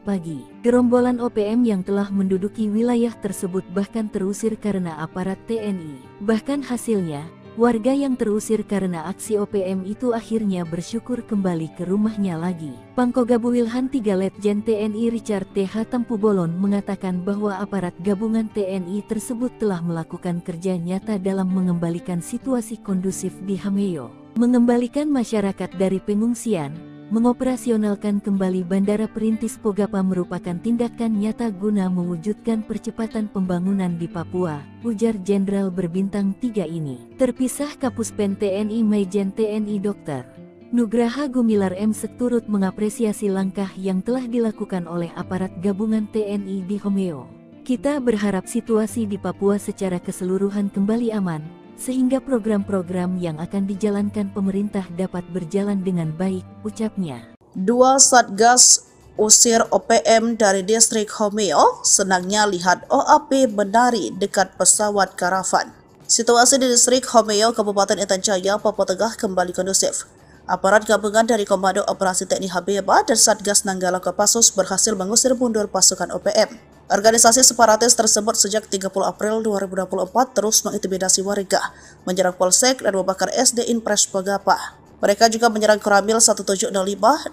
pagi. Gerombolan OPM yang telah menduduki wilayah tersebut bahkan terusir karena aparat TNI. Bahkan hasilnya, warga yang terusir karena aksi OPM itu akhirnya bersyukur kembali ke rumahnya lagi. Pangkogabu Wilhan 3 Letjen TNI Richard T.H. Tampubolon mengatakan bahwa aparat gabungan TNI tersebut telah melakukan kerja nyata dalam mengembalikan situasi kondusif di Hameo, mengembalikan masyarakat dari pengungsian. Mengoperasionalkan kembali Bandara Perintis Pogapa merupakan tindakan nyata guna mewujudkan percepatan pembangunan di Papua, ujar Jenderal berbintang 3 ini. Terpisah Kapuspen TNI Maijen TNI Dr. Nugraha Gumilar M. turut mengapresiasi langkah yang telah dilakukan oleh aparat gabungan TNI di Homeo. Kita berharap situasi di Papua secara keseluruhan kembali aman, sehingga program-program yang akan dijalankan pemerintah dapat berjalan dengan baik, ucapnya. 2 Satgas usir OPM dari distrik Homeo, senangnya lihat OAP menari dekat pesawat karavan. Situasi di distrik Homeo, Kabupaten Intan Jaya, Papua Tengah kembali kondusif. Aparat gabungan dari Komando Operasi TNI Habeba dan Satgas Nanggala Kopassus berhasil mengusir mundur pasukan OPM. Organisasi separatis tersebut sejak 30 April 2024 terus mengintimidasi warga, menyerang polsek dan membakar SD Impres Pogapa. Mereka juga menyerang Koramil 1705-05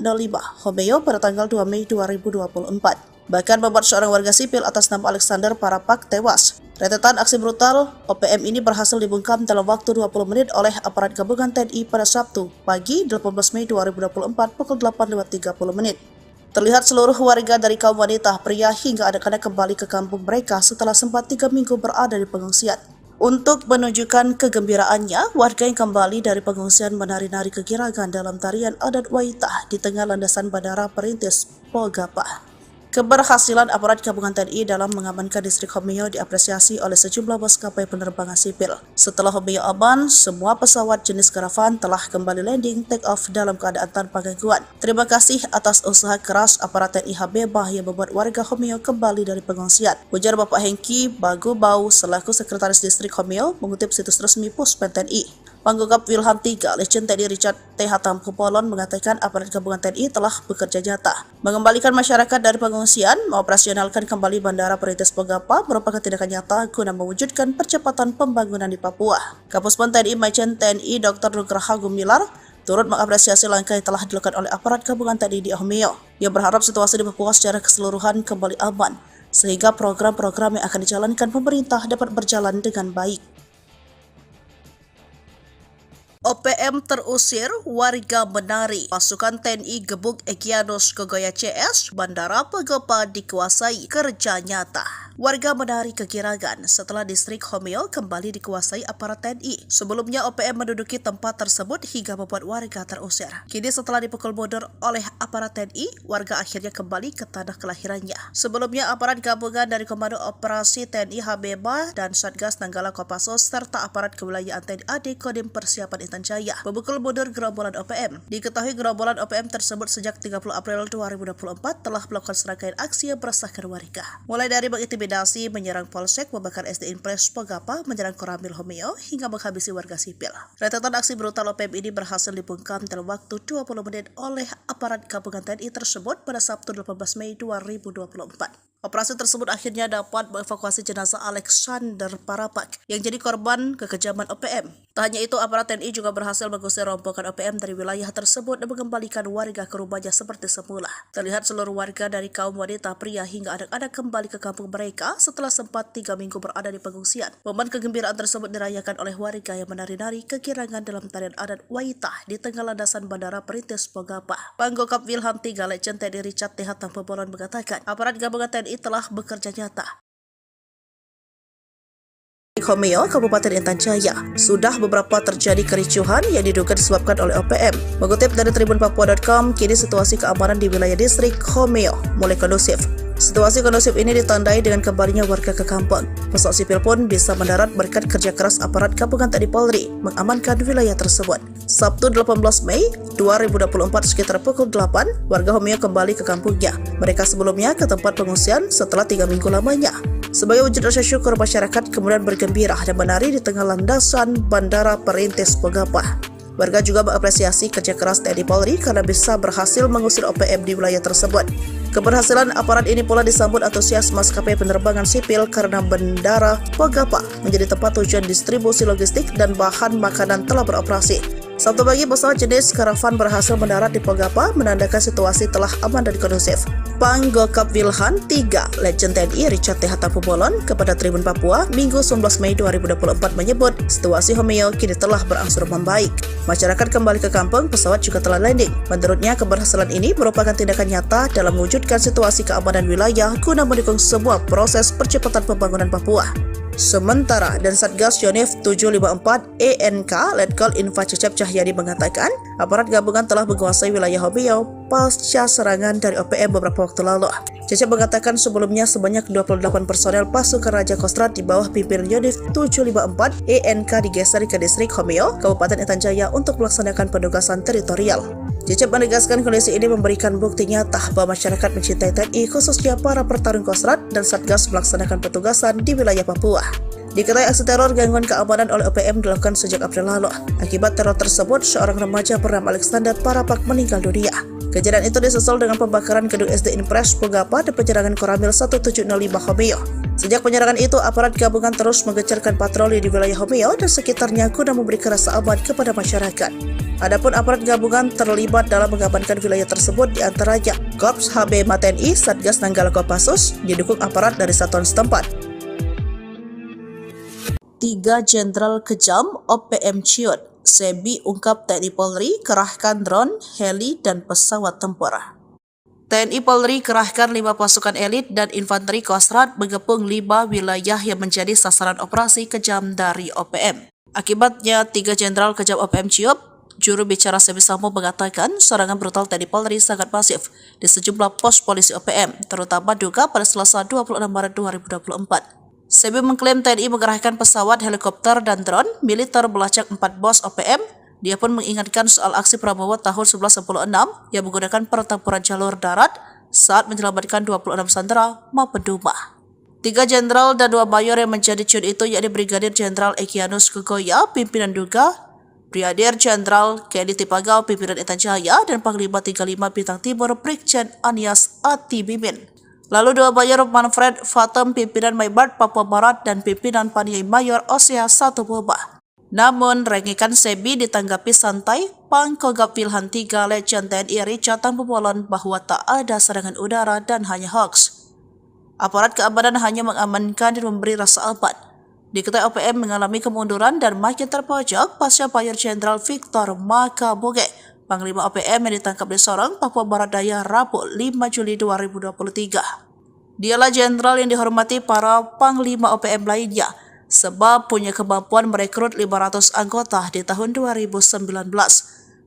Homeo pada tanggal 2 Mei 2024. Bahkan membuat seorang warga sipil atas nama Alexander Parapak tewas. Rentetan aksi brutal OPM ini berhasil dibungkam dalam waktu 20 menit oleh aparat gabungan TNI pada Sabtu pagi 18 Mei 2024 pukul 8.30 menit. Terlihat seluruh warga dari kaum wanita, pria hingga anak-anak kembali ke kampung mereka setelah sempat 3 minggu berada di pengungsian. Untuk menunjukkan kegembiraannya, warga yang kembali dari pengungsian menari-nari kegiragan dalam tarian adat Waitah di tengah landasan Bandara Perintis Pogapa. Keberhasilan aparat gabungan TNI dalam mengamankan distrik Homeo diapresiasi oleh sejumlah maskapai penerbangan sipil. Setelah Homeo aman, semua pesawat jenis karavan telah kembali landing take off dalam keadaan tanpa gangguan. Terima kasih atas usaha keras aparat TNI Habebah yang membuat warga Homeo kembali dari pengungsian, ujar Bapak Hengki Bagubau selaku Sekretaris Distrik Homeo mengutip situs resmi Puspen TNI. Panggugap Wilhan 3, Letjen TNI Richard T.H. Tampubolon mengatakan aparat gabungan TNI telah bekerja nyata mengembalikan masyarakat dari pengungsian, mengoperasionalkan kembali Bandara Perintis Pogapa merupakan tindakan nyata guna mewujudkan percepatan pembangunan di Papua. Kapuspen TNI Maijen TNI Dr. Nugraha Gumilar turut mengapresiasi langkah yang telah dilakukan oleh aparat gabungan TNI di Homeo. Ia berharap situasi di Papua secara keseluruhan kembali aman, sehingga program-program yang akan dijalankan pemerintah dapat berjalan dengan baik. OPM terusir, warga menari. Pasukan TNI gebuk Egyanus Kogoya CS, Bandara Pogapa dikuasai, kerja nyata. Warga menari kegiragan setelah distrik Homeo kembali dikuasai aparat TNI. Sebelumnya OPM menduduki tempat tersebut hingga membuat warga terusir. Kini setelah dipukul mundur oleh aparat TNI, warga akhirnya kembali ke tanah kelahirannya. Sebelumnya aparat gabungan dari Komando Operasi TNI Habeba dan Satgas Nanggala Kopassus serta aparat kewilayahan TNI AD Kodim Persiapan Intan Jaya memukul mundur gerombolan OPM. Diketahui gerombolan OPM tersebut sejak 30 April 2024 telah melakukan serangkaian aksi yang meresahkan warga. Mulai dari mengintimidasi, menyerang polsek, membakar SD Impres Pogapa, menyerang Koramil Homeo, hingga menghabisi warga sipil. Rentetan aksi brutal OPM ini berhasil dibungkam dalam waktu 20 menit oleh aparat gabungan TNI tersebut pada Sabtu 18 Mei 2024. Operasi tersebut akhirnya dapat mengevakuasi jenazah Alexander Parapak yang jadi korban kekejaman OPM. Tak hanya itu, aparat TNI juga berhasil mengusir rombongan OPM dari wilayah tersebut dan mengembalikan warga ke rumahnya seperti semula. Terlihat seluruh warga dari kaum wanita, pria hingga anak-anak kembali ke kampung mereka setelah sempat 3 minggu berada di pengungsian. Momen kegembiraan tersebut dirayakan oleh warga yang menari-nari kegirangan dalam tarian adat Waitah di tengah landasan Bandara Perintis Pogapa. Panggokap Wilhan 3, Letjen TNI Richard T.H. Tampubolon mengatakan aparat gabungan TNI telah bekerja nyata Homeo, Kabupaten Intan Jaya. Sudah beberapa terjadi kericuhan yang diduga disebabkan oleh OPM. Mengutip dari tribunpapua.com, kini situasi keamanan di wilayah distrik Homeo mulai kondusif. Situasi kondusif ini ditandai dengan kembalinya warga ke kampung. Pesawat sipil pun bisa mendarat berkat kerja keras aparat gabungan TNI Polri mengamankan wilayah tersebut. Sabtu 18 Mei 2024 sekitar pukul 8, warga Homeo kembali ke kampungnya. Mereka sebelumnya ke tempat pengungsian setelah 3 minggu lamanya. Sebagai wujud rasa syukur, masyarakat kemudian bergembira dan menari di tengah landasan Bandara Perintis Pegapah. Warga juga mengapresiasi kerja keras TNI Polri karena bisa berhasil mengusir OPM di wilayah tersebut. Keberhasilan aparat ini pula disambut antusias maskapai penerbangan sipil karena Bandara Pegapah menjadi tempat tujuan distribusi logistik dan bahan makanan telah beroperasi. Sabtu pagi, pesawat jenis karavan berhasil mendarat di Pegapah, menandakan situasi telah aman dan kondusif. Panggokap Wilhan 3, Legend TNI Richard T. Hatapubolon kepada Tribun Papua Minggu 19 Mei 2024 menyebut situasi Homeo kini telah berangsur membaik. Masyarakat kembali ke kampung, pesawat juga telah landing. Menurutnya, keberhasilan ini merupakan tindakan nyata dalam mewujudkan situasi keamanan wilayah guna mendukung sebuah proses percepatan pembangunan Papua. Sementara, dan Satgas Yonif 754 ENK Letkol Info Cecep Cahyadi mengatakan, aparat gabungan telah menguasai wilayah Homeo pasca serangan dari OPM beberapa waktu lalu. Cecep mengatakan sebelumnya sebanyak 28 personel pasukan Raja Kostrad di bawah pimpinan Yonif 754 ENK digeser ke distrik Homeo, Kabupaten Intan Jaya untuk melaksanakan penugasan teritorial. Cecep menegaskan kondisi ini memberikan bukti nyata bahwa masyarakat mencintai TNI, khususnya para pertarung Kostrad dan Satgas melaksanakan petugasan di wilayah Papua. Diketahui aksi teror gangguan keamanan oleh OPM dilakukan sejak April lalu. Akibat teror tersebut, seorang remaja bernama Alexander Parapak meninggal dunia. Kejadian itu disusul dengan pembakaran gedung SD Impres Pegapah dan penyerangan Koramil 1705 Homeo. Sejak penyerangan itu, aparat gabungan terus mengejarkan patroli di wilayah Homeo dan sekitarnya guna memberikan rasa aman kepada masyarakat. Adapun aparat gabungan terlibat dalam mengamankan wilayah tersebut diantaranya Korps HB TNI, Satgas Nanggala Kopassus, didukung aparat dari satuan setempat. 3 Jenderal Kejam OPM ciut, Sebi ungkap TNI Polri kerahkan drone, heli, dan pesawat tempur. TNI Polri kerahkan 5 pasukan elit dan infanteri Kostrad mengepung 5 wilayah yang menjadi sasaran operasi kejam dari OPM. Akibatnya, 3 Jenderal Kejam OPM ciut, juru bicara Sebi Sambo mengatakan serangan brutal TNI Polri sangat masif di sejumlah pos polisi OPM, terutama Duga pada Selasa 26 Maret 2024. Sebi mengklaim TNI mengerahkan pesawat, helikopter, dan drone militer melacak 4 bos OPM. Dia pun mengingatkan soal aksi Prabowo tahun 1196 yang menggunakan pertempuran jalur darat saat menyelamatkan 26 sandera maupun Duma. 3 jenderal dan 2 mayor yang menjadi ciut itu yakni Brigadir Jenderal Egyanus Kogoya, pimpinan Duga, Brigadir Jenderal Kedi Tipagau, pimpinan Intan Jaya, dan Panglima 35 Bintang Timur Brigjen Anies Atibimin. Lalu 2 mayor Manfred Fatem, pimpinan Maybart Papua Barat, dan pimpinan Paniai Mayor Osea 1 Boba. Namun, rengikan Sebi ditanggapi santai. Pangkogap Wilhan 3 Legend TNI Richard Tambubolon bahwa tak ada serangan udara dan hanya hoax. Aparat keamanan hanya mengamankan dan memberi rasa aman. Diketahui OPM mengalami kemunduran dan makin terpojok pasca Mayor Jenderal Victor Makaboge, Panglima OPM yang ditangkap di Sorong, Papua Barat Daya, Rabu 5 Juli 2023. Dialah jenderal yang dihormati para Panglima OPM lainnya, sebab punya kemampuan merekrut 500 anggota di tahun 2019.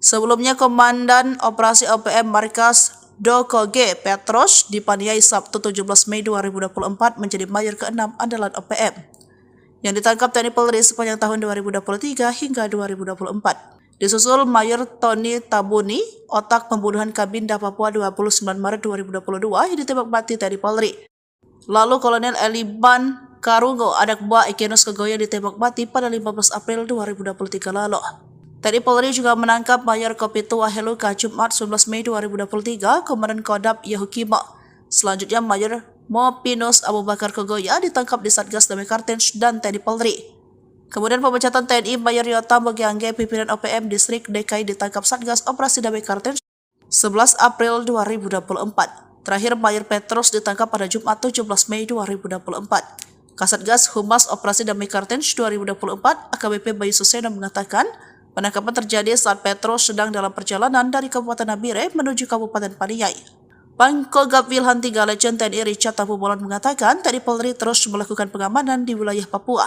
Sebelumnya, Komandan Operasi OPM Markas Doko G. Petros dipaniai Sabtu 17 Mei 2024 menjadi mayor ke-6 andalan OPM, yang ditangkap TNI Polri sepanjang tahun 2023 hingga 2024. Disusul Mayor Tony Tabuni, otak pembunuhan Kabinda Papua 29 Maret 2022 yang ditembak mati TNI Polri. Lalu Kolonel Eliban Karungo, anak buah Egyanus Kogoya, ditembak mati pada 15 April 2023 lalu. TNI Polri juga menangkap Mayor Kopitua Heluka Jumat 11 Mei 2023, Komandan Kodam Yahukimo. Selanjutnya Mayor Mopinus Abu Bakar Kogoya ditangkap di Satgas Damai Kartens dan TNI Polri. Kemudian pemecatan TNI Mayor Yota Mogiangge, pimpinan OPM Distrik DKI, ditangkap Satgas Operasi Damai Kartens 11 April 2024. Terakhir Mayor Petrus ditangkap pada Jumat 17 Mei 2024. Kasatgas Humas Operasi Damai Kartens 2024 AKBP Bayu Suseno mengatakan penangkapan terjadi saat Petrus sedang dalam perjalanan dari Kabupaten Nabire menuju Kabupaten Paniai. Pangkogap Wilhan 3 Legend TNI Richard Tambubolon mengatakan TNI Polri terus melakukan pengamanan di wilayah Papua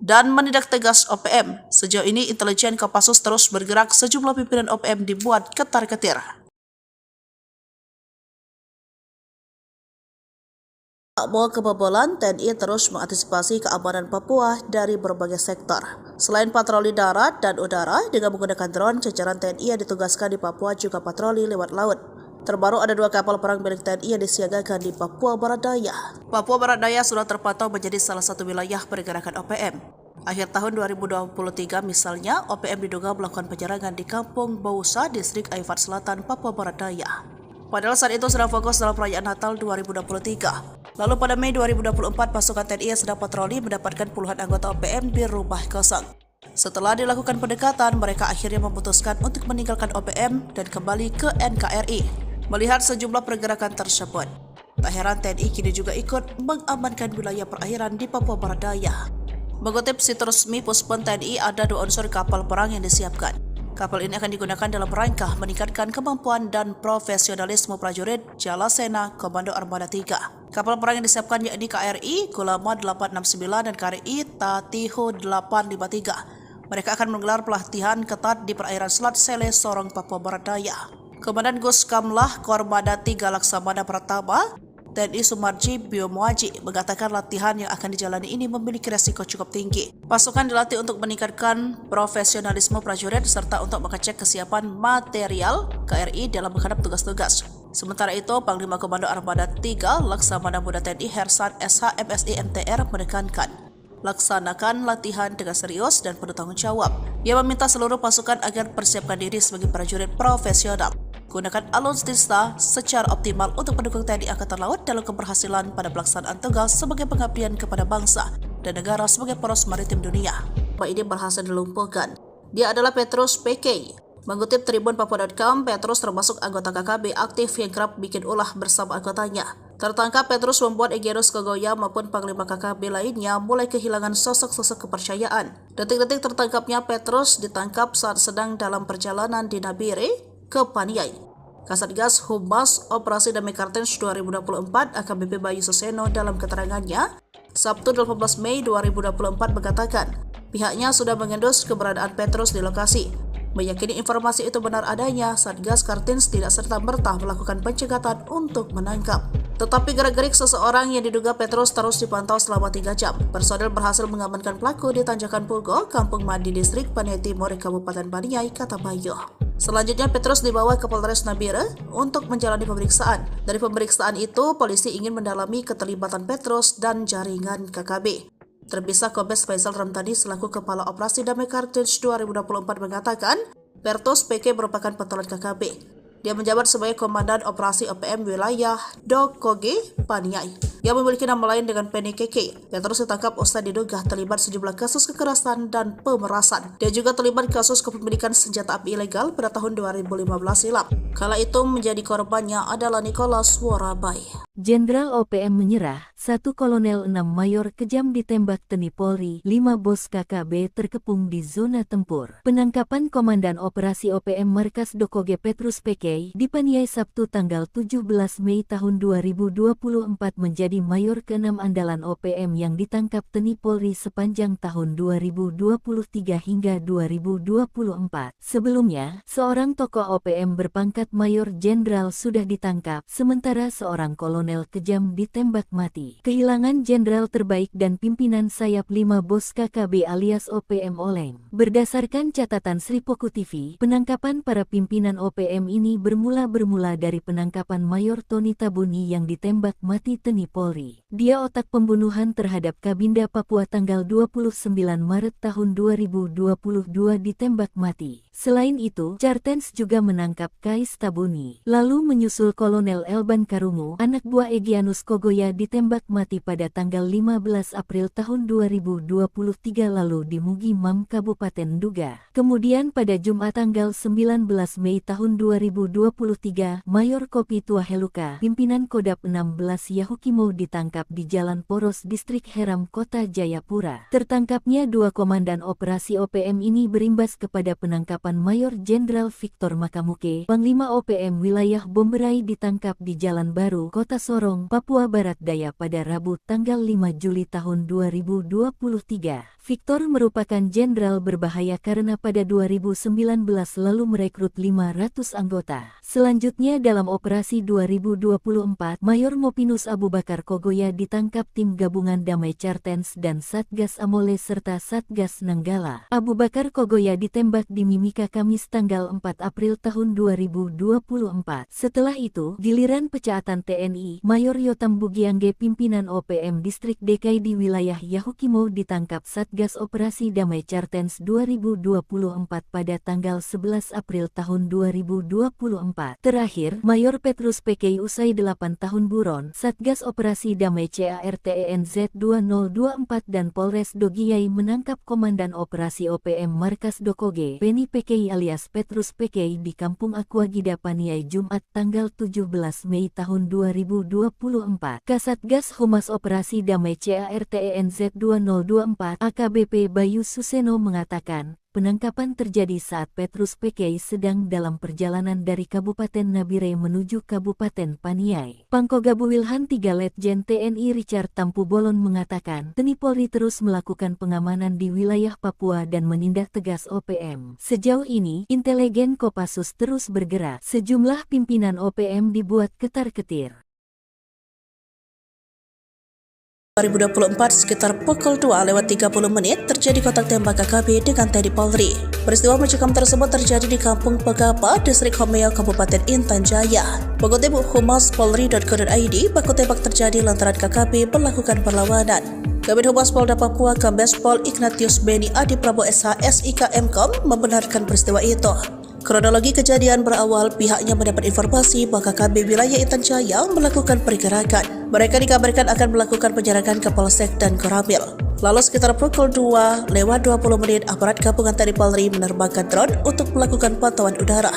dan menindak tegas OPM. Sejauh ini intelijen Kopassus terus bergerak, sejumlah pimpinan OPM dibuat ketar-ketir. Tak mau kebobolan, TNI terus mengantisipasi keamanan Papua dari berbagai sektor. Selain patroli darat dan udara, dengan menggunakan drone, jajaran TNI yang ditugaskan di Papua juga patroli lewat laut. Terbaru ada 2 kapal perang milik TNI yang disiagakan di Papua Barat Daya. Papua Barat Daya sudah terpantau menjadi salah satu wilayah pergerakan OPM. Akhir tahun 2023 misalnya, OPM diduga melakukan penyerangan di Kampung Bausa, Distrik Aifat Selatan, Papua Barat Daya. Padahal saat itu sedang fokus dalam perayaan Natal 2023. Lalu pada Mei 2024, pasukan TNI yang sedang patroli mendapatkan puluhan anggota OPM di rumah kosong. Setelah dilakukan pendekatan, mereka akhirnya memutuskan untuk meninggalkan OPM dan kembali ke NKRI. Melihat sejumlah pergerakan tersebut, tak heran TNI kini juga ikut mengamankan wilayah perairan di Papua Barat Daya. Mengutip situs resmi Puspon TNI, ada 2 unsur kapal perang yang disiapkan. Kapal ini akan digunakan dalam rangka meningkatkan kemampuan dan profesionalisme prajurit Jalasena Komando Armada 3. Kapal perang yang disiapkan yakni KRI Kulama 869 dan KRI Tatiho 853. Mereka akan menggelar pelatihan ketat di perairan Selat Sele, Sorong, Papua Barat Daya. Komandan Gus Kamlah Kormada 3 Laksamana Pratama TNI Sumarji Biomuaji mengatakan latihan yang akan dijalani ini memiliki resiko cukup tinggi. Pasukan dilatih untuk meningkatkan profesionalisme prajurit serta untuk mengecek kesiapan material KRI dalam menghadap tugas-tugas. Sementara itu, Panglima Komando Armada 3 Laksamana Muda TNI Hersan SH MSI MTR menekankan, laksanakan latihan dengan serius dan penuh tanggung jawab. Ia meminta seluruh pasukan agar persiapkan diri sebagai prajurit profesional. Gunakan alutsista secara optimal untuk mendukung TNI Angkatan Laut dalam keberhasilan pada pelaksanaan tugas sebagai pengabdian kepada bangsa dan negara sebagai poros maritim dunia. Ini berhasil dilumpuhkan. Dia adalah Petrus PK. Mengutip Tribun Papua.com, Petrus termasuk anggota KKB aktif yang kerap bikin ulah bersama anggotanya. Tertangkap, Petrus membuat Egyanus Kogoya maupun Panglima KKB lainnya mulai kehilangan sosok-sosok kepercayaan. Detik-detik tertangkapnya Petrus ditangkap saat sedang dalam perjalanan di Nabire ke Paniai. Kasatgas Humas Operasi Damai Kartens 2024 AKBP Bayu Suseno dalam keterangannya Sabtu 18 Mei 2024 mengatakan pihaknya sudah mengendus keberadaan Petrus di lokasi. Meyakini informasi itu benar adanya, Satgas Kartens tidak serta-merta melakukan pencegatan untuk menangkap. Tetapi gerak-gerik seseorang yang diduga Petrus terus dipantau selama 3 jam. Personel berhasil mengamankan pelaku di Tanjakan Pugo, Kampung Mandi, Distrik Paniai Timur, Kabupaten Paniai, kata Bayu. Selanjutnya Petrus dibawa ke Polres Nabire untuk menjalani pemeriksaan. Dari pemeriksaan itu, polisi ingin mendalami keterlibatan Petrus dan jaringan KKB. Terpisah Kombes Faisal Ramtani selaku Kepala Operasi Damai Kartens 2024 mengatakan, Petrus PK merupakan pentolan KKB. Dia menjabat sebagai Komandan Operasi OPM Wilayah Dokoge, Paniai, yang memiliki nama lain dengan Penny Keke. Petrus ditangkap usai diduga terlibat sejumlah kasus kekerasan dan pemerasan. Dia juga terlibat kasus kepemilikan senjata api ilegal pada tahun 2015 silam. Kala itu menjadi korbannya adalah Nicholas Worabai. Jenderal OPM menyerah, 1 Kolonel 6 Mayor kejam ditembak TNI Polri, 5 bos KKB terkepung di zona tempur. Penangkapan Komandan Operasi OPM Markas Dokoge Petrus PK di Paniai Sabtu tanggal 17 Mei tahun 2024 menjadi Mayor ke-6 andalan OPM yang ditangkap TNI Polri sepanjang tahun 2023 hingga 2024. Sebelumnya, seorang tokoh OPM berpangkat Mayor Jenderal sudah ditangkap, sementara seorang kolonel kejam ditembak mati. Kehilangan jenderal terbaik dan pimpinan sayap 5 bos KKB alias OPM oleng. Berdasarkan catatan Sripoku TV, penangkapan para pimpinan OPM ini bermula dari penangkapan Mayor Tony Tabuni yang ditembak mati TNI Polri. Dia otak pembunuhan terhadap Kabinda Papua tanggal 29 Maret tahun 2022 ditembak mati. Selain itu, Kartens juga menangkap Kais Tabuni. Lalu menyusul Kolonel Elban Karungu, anak buah Egyanus Kogoya ditembak mati pada tanggal 15 April tahun 2023 lalu di Mugi Mam, Kabupaten Duga. Kemudian pada Jumat tanggal 19 Mei tahun 2023, Mayor Kopi Tuaheluka, pimpinan Kodap 16 Yahukimo ditangkap di Jalan Poros Distrik Heram, Kota Jayapura. Tertangkapnya 2 komandan operasi OPM ini berimbas kepada penangkapan Mayor Jenderal Victor Makamuke, Panglima OPM Wilayah Bomberai ditangkap di Jalan Baru, Kota Sorong, Papua Barat Daya pada Rabu tanggal 5 Juli tahun 2023. Victor merupakan jenderal berbahaya karena pada 2019 lalu merekrut 500 anggota. Selanjutnya dalam operasi 2024, Mayor Mopinus Abu Bakar Kogoya ditangkap tim gabungan Damai Cartens dan Satgas Amole serta Satgas Nanggala. Abu Bakar Kogoya ditembak di Mimika Kamis tanggal 4 April tahun 2024. Setelah itu, giliran pecaatan TNI, Mayor Yotam Bugiangge pimpinan OPM Distrik DKI di wilayah Yahukimo ditangkap Satgas Operasi Damai Cartens 2024 pada tanggal 11 April tahun 2024. Terakhir, Mayor Petrus PKI usai 8 tahun buron, Satgas Operasi Damai CARTENZ 2024 dan Polres Dogiyai menangkap Komandan Operasi OPM Markas Dokoge, Penny PKI alias Petrus PKI di Kampung Aquagida Paniai Jumat tanggal 17 Mei tahun 2024. Kasatgas Humas Operasi Damai CARTENZ 2024 AKBP Bayu Suseno mengatakan, penangkapan terjadi saat Petrus PKI sedang dalam perjalanan dari Kabupaten Nabire menuju Kabupaten Paniai. Pangkogabu Wilhan 3 Letjen TNI Richard Tampu Bolon mengatakan, TNI Polri terus melakukan pengamanan di wilayah Papua dan menindak tegas OPM. Sejauh ini, intelijen Kopassus terus bergerak. Sejumlah pimpinan OPM dibuat ketar-ketir. 2024 sekitar pukul 2:30 terjadi kontak tembak KKB dengan TNI Polri. Peristiwa mencekam tersebut terjadi di Kampung Pegapa, Distrik Homeo, Kabupaten Intan Jaya. Mengutip humas.polri.go.id, baku tembak terjadi lantaran KKB melakukan perlawanan. Kabid Humas Polda Papua Kombes Pol Ignatius Beni Adi Prabowo SH SIK Mkom membenarkan peristiwa itu. Kronologi kejadian berawal pihaknya mendapat informasi bahwa KKB wilayah Intan Jaya melakukan pergerakan. Mereka dikabarkan akan melakukan penjarakan ke Polsek dan Koramil. Lalu sekitar pukul 2:20 aparat gabungan TNI Polri menerbangkan drone untuk melakukan pantauan udara.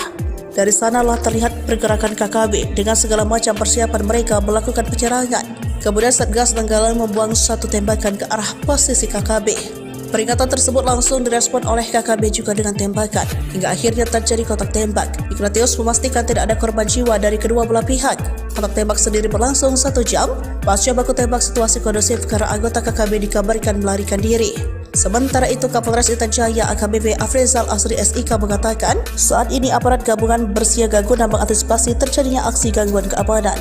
Dari sanalah terlihat pergerakan KKB dengan segala macam persiapan mereka melakukan penyerangan. Kemudian Satgas Nanggala membuang satu tembakan ke arah posisi KKB. Peringatan tersebut langsung direspon oleh KKB juga dengan tembakan, hingga akhirnya terjadi kontak tembak. Ignatius memastikan tidak ada korban jiwa dari kedua belah pihak. Kontak tembak sendiri berlangsung 1 jam. Pasca baku tembak situasi kondusif karena anggota KKB dikabarkan melarikan diri. Sementara itu, Kapolres Intan Jaya AKBP Afrizal Asri SIK mengatakan, saat ini aparat gabungan bersiaga guna mengantisipasi terjadinya aksi gangguan keamanan.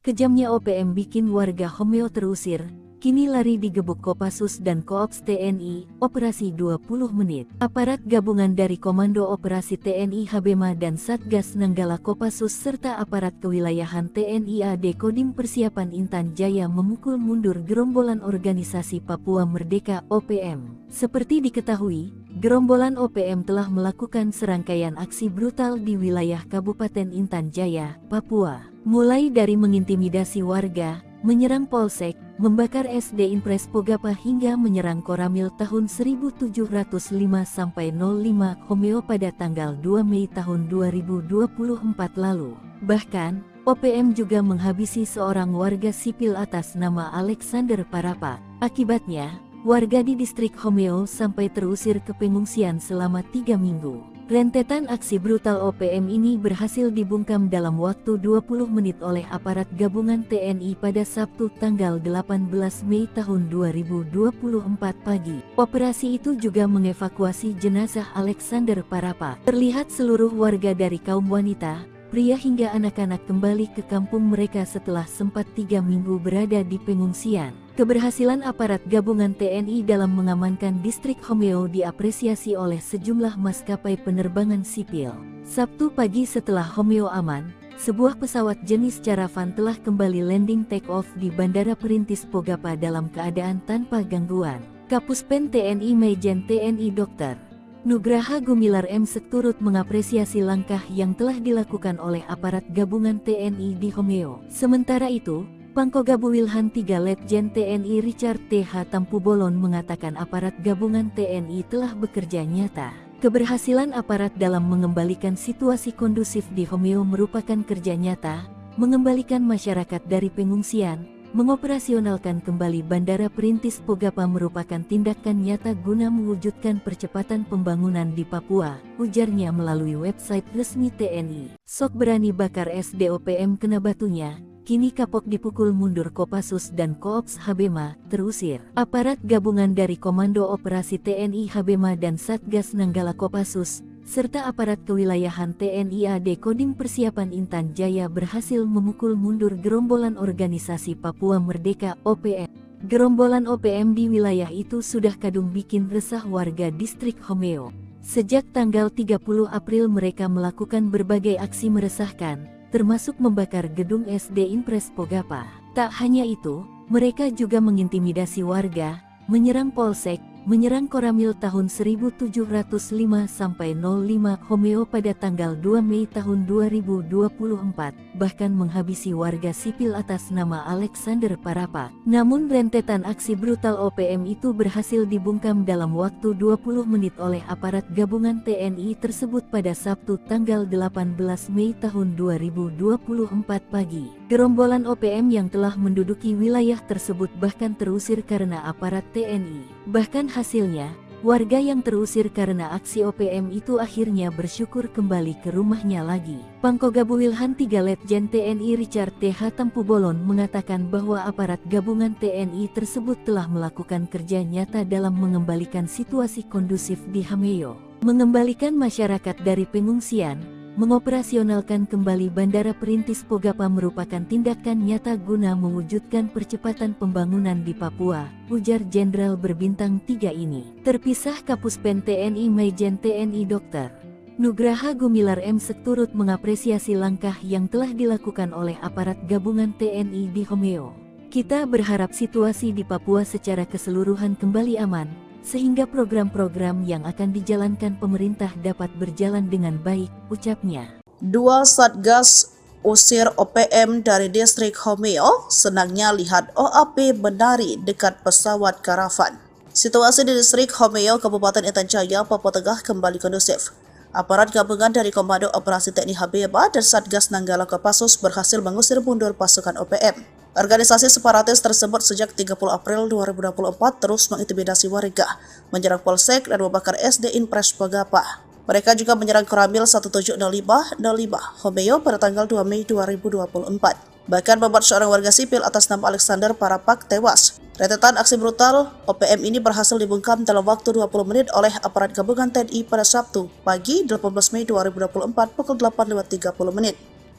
Kejamnya OPM bikin warga Homeo terusir, kini lari digebuk Kopassus dan Koops TNI, operasi 20 menit. Aparat gabungan dari Komando Operasi TNI Habema dan Satgas Nanggala Kopassus serta aparat kewilayahan TNI AD Kodim Persiapan Intan Jaya memukul mundur gerombolan organisasi Papua Merdeka OPM. Seperti diketahui, gerombolan OPM telah melakukan serangkaian aksi brutal di wilayah Kabupaten Intan Jaya, Papua. Mulai dari mengintimidasi warga, menyerang polsek, membakar SD Impres Pogapa hingga menyerang Koramil tahun 1705-05 Homeo pada tanggal 2 Mei tahun 2024 lalu. Bahkan, OPM juga menghabisi seorang warga sipil atas nama Alexander Parapa. Akibatnya, warga di distrik Homeo sampai terusir ke pengungsian selama 3 minggu. Rentetan aksi brutal OPM ini berhasil dibungkam dalam waktu 20 menit oleh aparat gabungan TNI pada Sabtu tanggal 18 Mei tahun 2024 pagi. Operasi itu juga mengevakuasi jenazah Alexander Parapa. Terlihat seluruh warga dari kaum wanita, pria hingga anak-anak kembali ke kampung mereka setelah sempat 3 minggu berada di pengungsian. Keberhasilan aparat gabungan TNI dalam mengamankan distrik Homeo diapresiasi oleh sejumlah maskapai penerbangan sipil. Sabtu pagi setelah Homeo aman, sebuah pesawat jenis Caravan telah kembali landing take-off di Bandara Perintis Pogapa dalam keadaan tanpa gangguan. Kapuspen TNI Majen TNI Dr. Nugraha Gumilar M.Sek turut mengapresiasi langkah yang telah dilakukan oleh aparat gabungan TNI di Homeo. Sementara itu, Pangkogabu Wilhan 3 Letjen TNI Richard T.H. Tampu Bolon mengatakan aparat gabungan TNI telah bekerja nyata. Keberhasilan aparat dalam mengembalikan situasi kondusif di Homeo merupakan kerja nyata, mengembalikan masyarakat dari pengungsian, mengoperasionalkan kembali Bandara Perintis Pogapa merupakan tindakan nyata guna mewujudkan percepatan pembangunan di Papua, ujarnya melalui website resmi TNI. Sok berani bakar SDOPM kena batunya, kini kapok dipukul mundur Kopassus dan Koops Habema, terusir. Aparat gabungan dari Komando Operasi TNI Habema dan Satgas Nanggala Kopassus, serta aparat kewilayahan TNI AD Kodim Persiapan Intan Jaya berhasil memukul mundur gerombolan organisasi Papua Merdeka (OPM). Gerombolan OPM di wilayah itu sudah kadung bikin resah warga distrik Homeo. Sejak tanggal 30 April mereka melakukan berbagai aksi meresahkan, termasuk membakar gedung SD Impres Pogapa. Tak hanya itu, mereka juga mengintimidasi warga, menyerang polsek, menyerang Koramil tahun 1705-05 Homeo pada tanggal 2 Mei tahun 2024, bahkan menghabisi warga sipil atas nama Alexander Parapa. Namun rentetan aksi brutal OPM itu berhasil dibungkam dalam waktu 20 menit oleh aparat gabungan TNI tersebut pada Sabtu tanggal 18 Mei tahun 2024 pagi. Gerombolan OPM yang telah menduduki wilayah tersebut bahkan terusir karena aparat TNI. Bahkan hasilnya, warga yang terusir karena aksi OPM itu akhirnya bersyukur kembali ke rumahnya lagi. Pangkoga Wilhan 3 Letjen TNI Richard T.H. Tampubolon mengatakan bahwa aparat gabungan TNI tersebut telah melakukan kerja nyata dalam mengembalikan situasi kondusif di Hameo, mengembalikan masyarakat dari pengungsian, mengoperasionalkan kembali Bandara Perintis Pogapa merupakan tindakan nyata guna mewujudkan percepatan pembangunan di Papua, ujar Jenderal berbintang 3 ini. Terpisah Kapuspen TNI Maijen TNI Dr. Nugraha Gumilar M. turut mengapresiasi langkah yang telah dilakukan oleh aparat gabungan TNI di Homeo. Kita berharap situasi di Papua secara keseluruhan kembali aman, sehingga program-program yang akan dijalankan pemerintah dapat berjalan dengan baik, ucapnya. 2 Satgas usir OPM dari distrik Homeo, senangnya lihat OAP menari dekat pesawat karavan. Situasi di distrik Homeo, Kabupaten Intan Jaya, Papua Tengah kembali kondusif. Aparat gabungan dari Komando Operasi TNI Habema dan Satgas Nanggala Kopassus berhasil mengusir mundur pasukan OPM. Organisasi separatis tersebut sejak 30 April 2024 terus mengintimidasi warga, menyerang polsek dan membakar SD Impres Pogapa. Mereka juga menyerang Koramil 1705-05 Homeo pada tanggal 2 Mei 2024. Bahkan membuat seorang warga sipil atas nama Alexander Parapak tewas. Rentetan aksi brutal OPM ini berhasil dibungkam dalam waktu 20 menit oleh aparat gabungan TNI pada Sabtu pagi 18 Mei 2024 pukul 8.30 menit.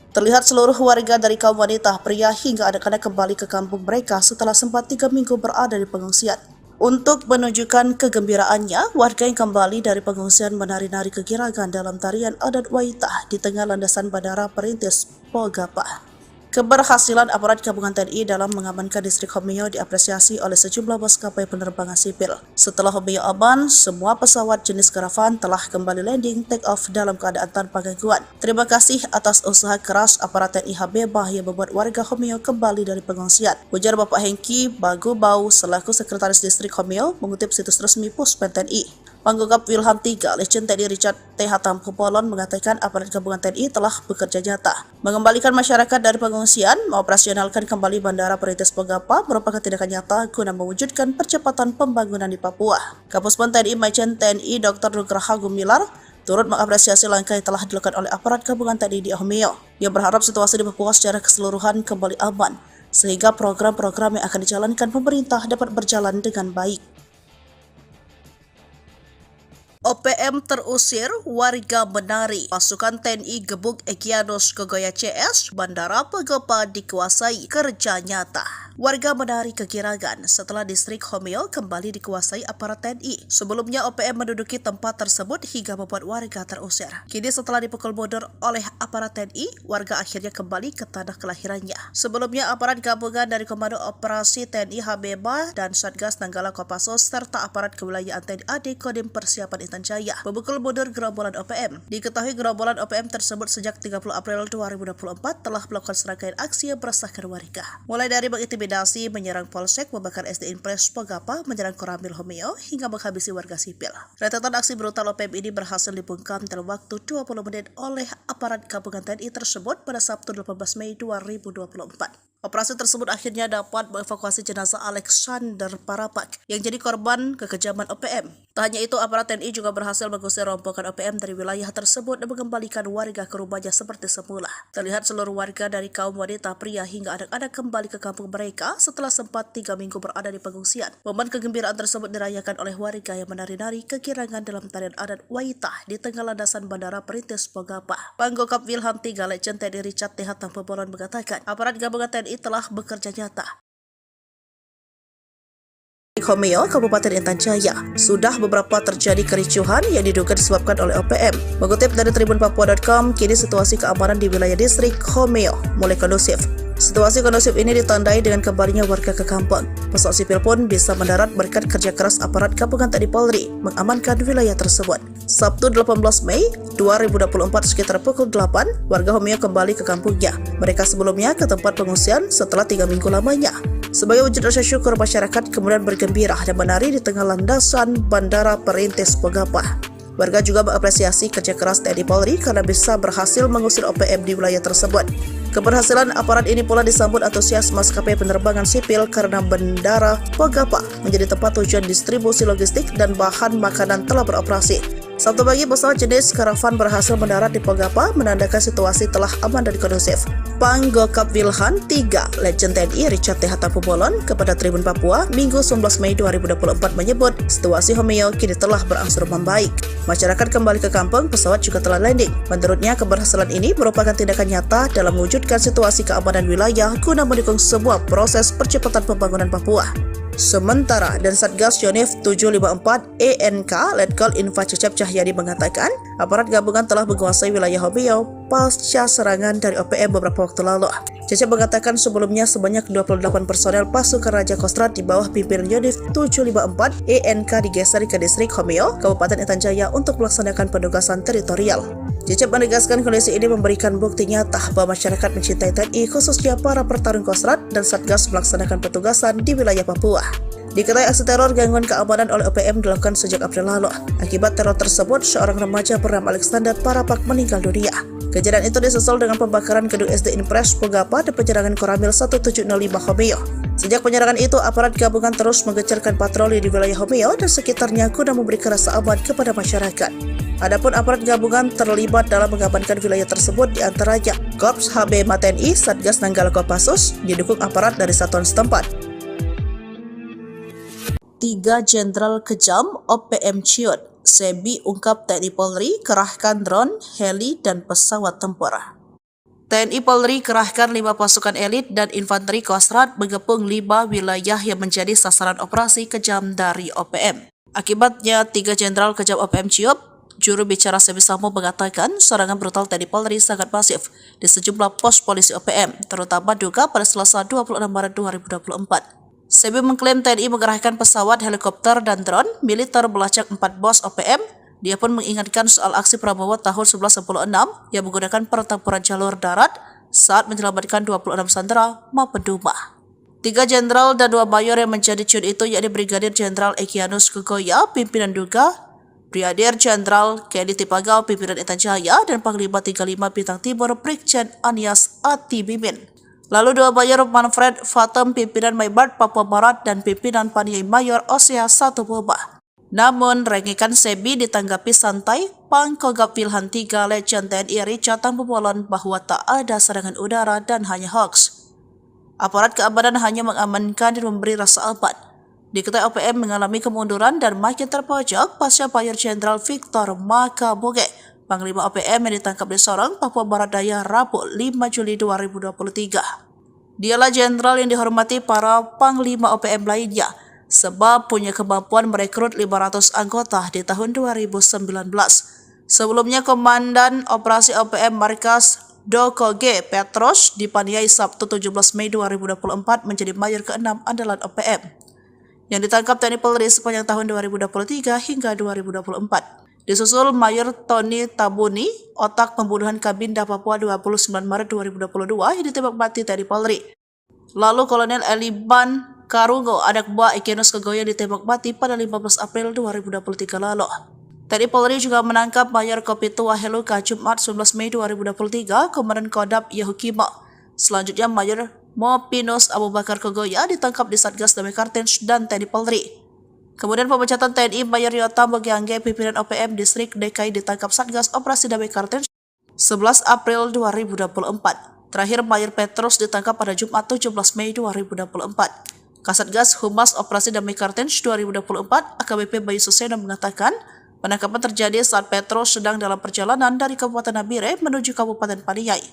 Terlihat seluruh warga dari kaum wanita, pria hingga anak-anak kembali ke kampung mereka setelah sempat 3 minggu berada di pengungsian. Untuk menunjukkan kegembiraannya, warga yang kembali dari pengungsian menari-nari kegirangan dalam tarian adat Waitah di tengah landasan Bandara Perintis Pogapa. Keberhasilan aparat gabungan TNI dalam mengamankan distrik Homeo diapresiasi oleh sejumlah maskapai penerbangan sipil. Setelah Homeo aman, semua pesawat jenis karavan telah kembali landing take off dalam keadaan tanpa gangguan. Terima kasih atas usaha keras aparat TNI Habema yang membuat warga Homeo kembali dari pengungsian, ujar Bapak Hengki Bagubau selaku Sekretaris Distrik Homeo mengutip situs resmi Puspen TNI. Pangkogap Wilhan 3 Letjen TNI Richard T.H. Tampubolon mengatakan aparat gabungan TNI telah bekerja nyata, mengembalikan masyarakat dari pengungsian, mengoperasionalkan kembali Bandara Perintis Pogapa merupakan tindakan nyata guna mewujudkan percepatan pembangunan di Papua. Kapuspen TNI Maijen TNI Dr. Nugraha Gumilar turut mengapresiasi langkah yang telah dilakukan oleh aparat gabungan TNI di Homeo. Ia berharap situasi di Papua secara keseluruhan kembali aman, sehingga program-program yang akan dijalankan pemerintah dapat berjalan dengan baik. OPM terusir, warga menari. Pasukan TNI gebuk Egyanus Kogoya CS, Bandara Pogapa dikuasai, kerja nyata. Warga menari kegirangan setelah distrik Homeo kembali dikuasai aparat TNI. Sebelumnya OPM menduduki tempat tersebut hingga membuat warga terusir. Kini setelah dipukul mundur oleh aparat TNI, warga akhirnya kembali ke tanah kelahirannya. Sebelumnya aparat gabungan dari Komando Operasi TNI Habema dan Satgas Nanggala Kopassus serta aparat kewilayahan TNI AD Kodim Persiapan Intan Jaya memukul mundur gerombolan OPM. Diketahui gerombolan OPM tersebut sejak 30 April 2024 telah melakukan serangkaian aksi yang meresahkan warga, mulai dari mengintimidasi intimidasi, menyerang Polsek, membakar SD Impres Pogapa, menyerang Koramil Homeo, hingga menghabisi warga sipil. Rentetan aksi brutal OPM ini berhasil dibungkam dalam waktu 20 menit oleh aparat gabungan TNI tersebut pada Sabtu 18 Mei 2024. Operasi tersebut akhirnya dapat mengevakuasi jenazah Alexander Parapak yang jadi korban kekejaman OPM. Tak hanya itu, aparat TNI juga berhasil mengusir rombongan OPM dari wilayah tersebut dan mengembalikan warga ke rumahnya seperti semula. Terlihat seluruh warga dari kaum wanita, pria hingga anak-anak kembali ke kampung mereka setelah sempat 3 minggu berada di pengungsian. Momen kegembiraan tersebut dirayakan oleh warga yang menari-nari kegirangan dalam tarian adat Waitah di tengah landasan Bandara Perintis Pogapa. Panggokap Wilham III Legend TNI Richard T. Hatampebolan mengatakan, aparat gabungan TNI telah bekerja nyata. Homeo, Kabupaten Intan Jaya, sudah beberapa terjadi kericuhan yang diduga disebabkan oleh OPM. Mengutip dari tribunpapua.com, kini situasi keamanan di wilayah distrik Homeo mulai kondusif. Situasi kondusif ini ditandai dengan kembalinya warga ke kampung. Pesawat sipil pun bisa mendarat berkat kerja keras aparat gabungan TNI Polri mengamankan wilayah tersebut. Sabtu 18 Mei 2024 sekitar pukul 8, warga Homeo kembali ke kampungnya. Mereka sebelumnya ke tempat pengungsian setelah 3 minggu lamanya. Sebagai wujud rasa syukur, masyarakat kemudian bergembira dan menari di tengah landasan Bandara Perintis Pogapa. Warga juga mengapresiasi kerja keras TNI Polri karena bisa berhasil mengusir OPM di wilayah tersebut. Keberhasilan aparat ini pula disambut antusias maskapai penerbangan sipil karena Bandara Pogapa menjadi tempat tujuan distribusi logistik dan bahan makanan telah beroperasi. Sabtu pagi, pesawat jenis Karavan berhasil mendarat di Pogapa, menandakan situasi telah aman dan kondusif. Panggokap Wilhan III Legend TNI Richard T. Hatampebolan kepada Tribun Papua Minggu 19 Mei 2024 menyebut situasi Homeo kini telah berangsur membaik. Masyarakat kembali ke kampung, pesawat juga telah landing. Menurutnya, keberhasilan ini merupakan tindakan nyata dalam mewujudkan situasi keamanan wilayah guna mendukung sebuah proses percepatan pembangunan Papua. Sementara, dan Satgas Yonif 754 ENK Letkol Info Cecep Cahyadi mengatakan, aparat gabungan telah menguasai wilayah Homeo pasca serangan dari OPM beberapa waktu lalu. Cecep mengatakan sebelumnya sebanyak 28 personel pasukan Raja Kostrad di bawah pimpinan Yonif 754 ENK digeser ke distrik Homeo, Kabupaten Intan Jaya untuk melaksanakan penugasan teritorial. Cecep menegaskan kondisi ini memberikan bukti nyata bahwa masyarakat mencintai TNI, khususnya para pertarung Kostrad dan Satgas melaksanakan petugasan di wilayah Papua. Diketahui aksi teror gangguan keamanan oleh OPM dilakukan sejak April lalu. Akibat teror tersebut, seorang remaja bernama Alexander Parapak meninggal dunia. Kejadian itu disusul dengan pembakaran gedung SD Impres Pogapa dan penyerangan Koramil 1705 Homeo. Sejak penyerangan itu, aparat gabungan terus menggencarkan patroli di wilayah Homeo dan sekitarnya guna memberikan rasa aman kepada masyarakat. Adapun aparat gabungan terlibat dalam mengamankan wilayah tersebut diantaranya Korps HB TNI, Satgas Nanggala Kopassus, didukung aparat dari satuan setempat. 3 Jenderal Kejam OPM Ciut, Sebi ungkap TNI Polri kerahkan drone, heli, dan pesawat tempur. TNI Polri kerahkan 5 pasukan elit dan infanteri Kostrad mengepung 5 wilayah yang menjadi sasaran operasi kejam dari OPM. Akibatnya, 3 Jenderal Kejam OPM Ciut, juru bicara Sebi Samo mengatakan serangan brutal TNI Polri sangat masif di sejumlah pos polisi OPM, terutama Duga pada Selasa 26 Maret 2024. Sebi mengklaim TNI mengerahkan pesawat, helikopter, dan drone militer melacak 4 bos OPM. Dia pun mengingatkan soal aksi Prabowo tahun 1996 yang menggunakan pertempuran jalur darat saat menyelamatkan 26 sandera maupun Duma. 3 jenderal dan 2 mayor yang menjadi ciut itu yakni Brigadir Jenderal Egyanus Kukoya, pimpinan Duga, Brigadir Jenderal Kenny Tipagau, pimpinan Intan Jaya, dan Panglima 35 Bintang Timur Brigjen Anias Atibimin. Lalu 2 mayor Manfred Fatem, pimpinan Maybart Papua Barat, dan pimpinan Paniai Mayor Osea Satuboba. Namun, rengikan Sebi ditanggapi santai. Pangkogap Wilhan III Legend TNI Richard Hatampebolan bahwa tak ada serangan udara dan hanya hoax. Aparat keamanan hanya mengamankan dan memberi rasa aman. Diketahui OPM mengalami kemunduran dan makin terpojok pasca Mayor Jenderal Victor Makaboge, Panglima OPM yang ditangkap di Sorong, Papua Barat Daya, Rabu 5 Juli 2023. Dialah jenderal yang dihormati para Panglima OPM lainnya, sebab punya kemampuan merekrut 500 anggota di tahun 2019. Sebelumnya, Komandan Operasi OPM Markas Doko G. Petros dipaniai Sabtu 17 Mei 2024 menjadi mayor ke-6 andalan OPM yang ditangkap TNI Polri sepanjang tahun 2023 hingga 2024. Disusul Mayor Tony Tabuni, otak pembunuhan Kabinda Papua 29 Maret 2022 yang ditembak mati TNI Polri. Lalu Kolonel Eliban Karungo, anak buah Ekenus Kegoya, ditembak mati pada 15 April 2023 lalu. TNI Polri juga menangkap Mayor Kopitu Waheluka Jumat 19 Mei 2023, Komandan Kodam Yahukimo. Selanjutnya Mayor Mopinus Abu Bakar Kegoya ditangkap di Satgas Damai Kartens dan TNI Polri. Kemudian pemecatan TNI Mayor Yota Mogiangge, pimpinan OPM Distrik DKI, ditangkap Satgas Operasi Damai Kartens 11 April 2024. Terakhir Mayor Petrus ditangkap pada Jumat 17 Mei 2024. Kasatgas Humas Operasi Damai Kartens 2024 AKBP Bayu Suseno mengatakan penangkapan terjadi saat Petrus sedang dalam perjalanan dari Kabupaten Nabire menuju Kabupaten Paniai.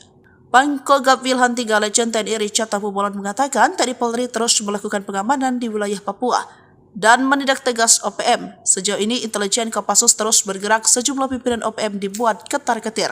Pangkogap Wilhan 3 Legend TNI Richard Tabubolon mengatakan TNI Polri terus melakukan pengamanan di wilayah Papua dan menindak tegas OPM. Sejauh ini intelijen Kopassus terus bergerak, sejumlah pimpinan OPM dibuat ketar-ketir.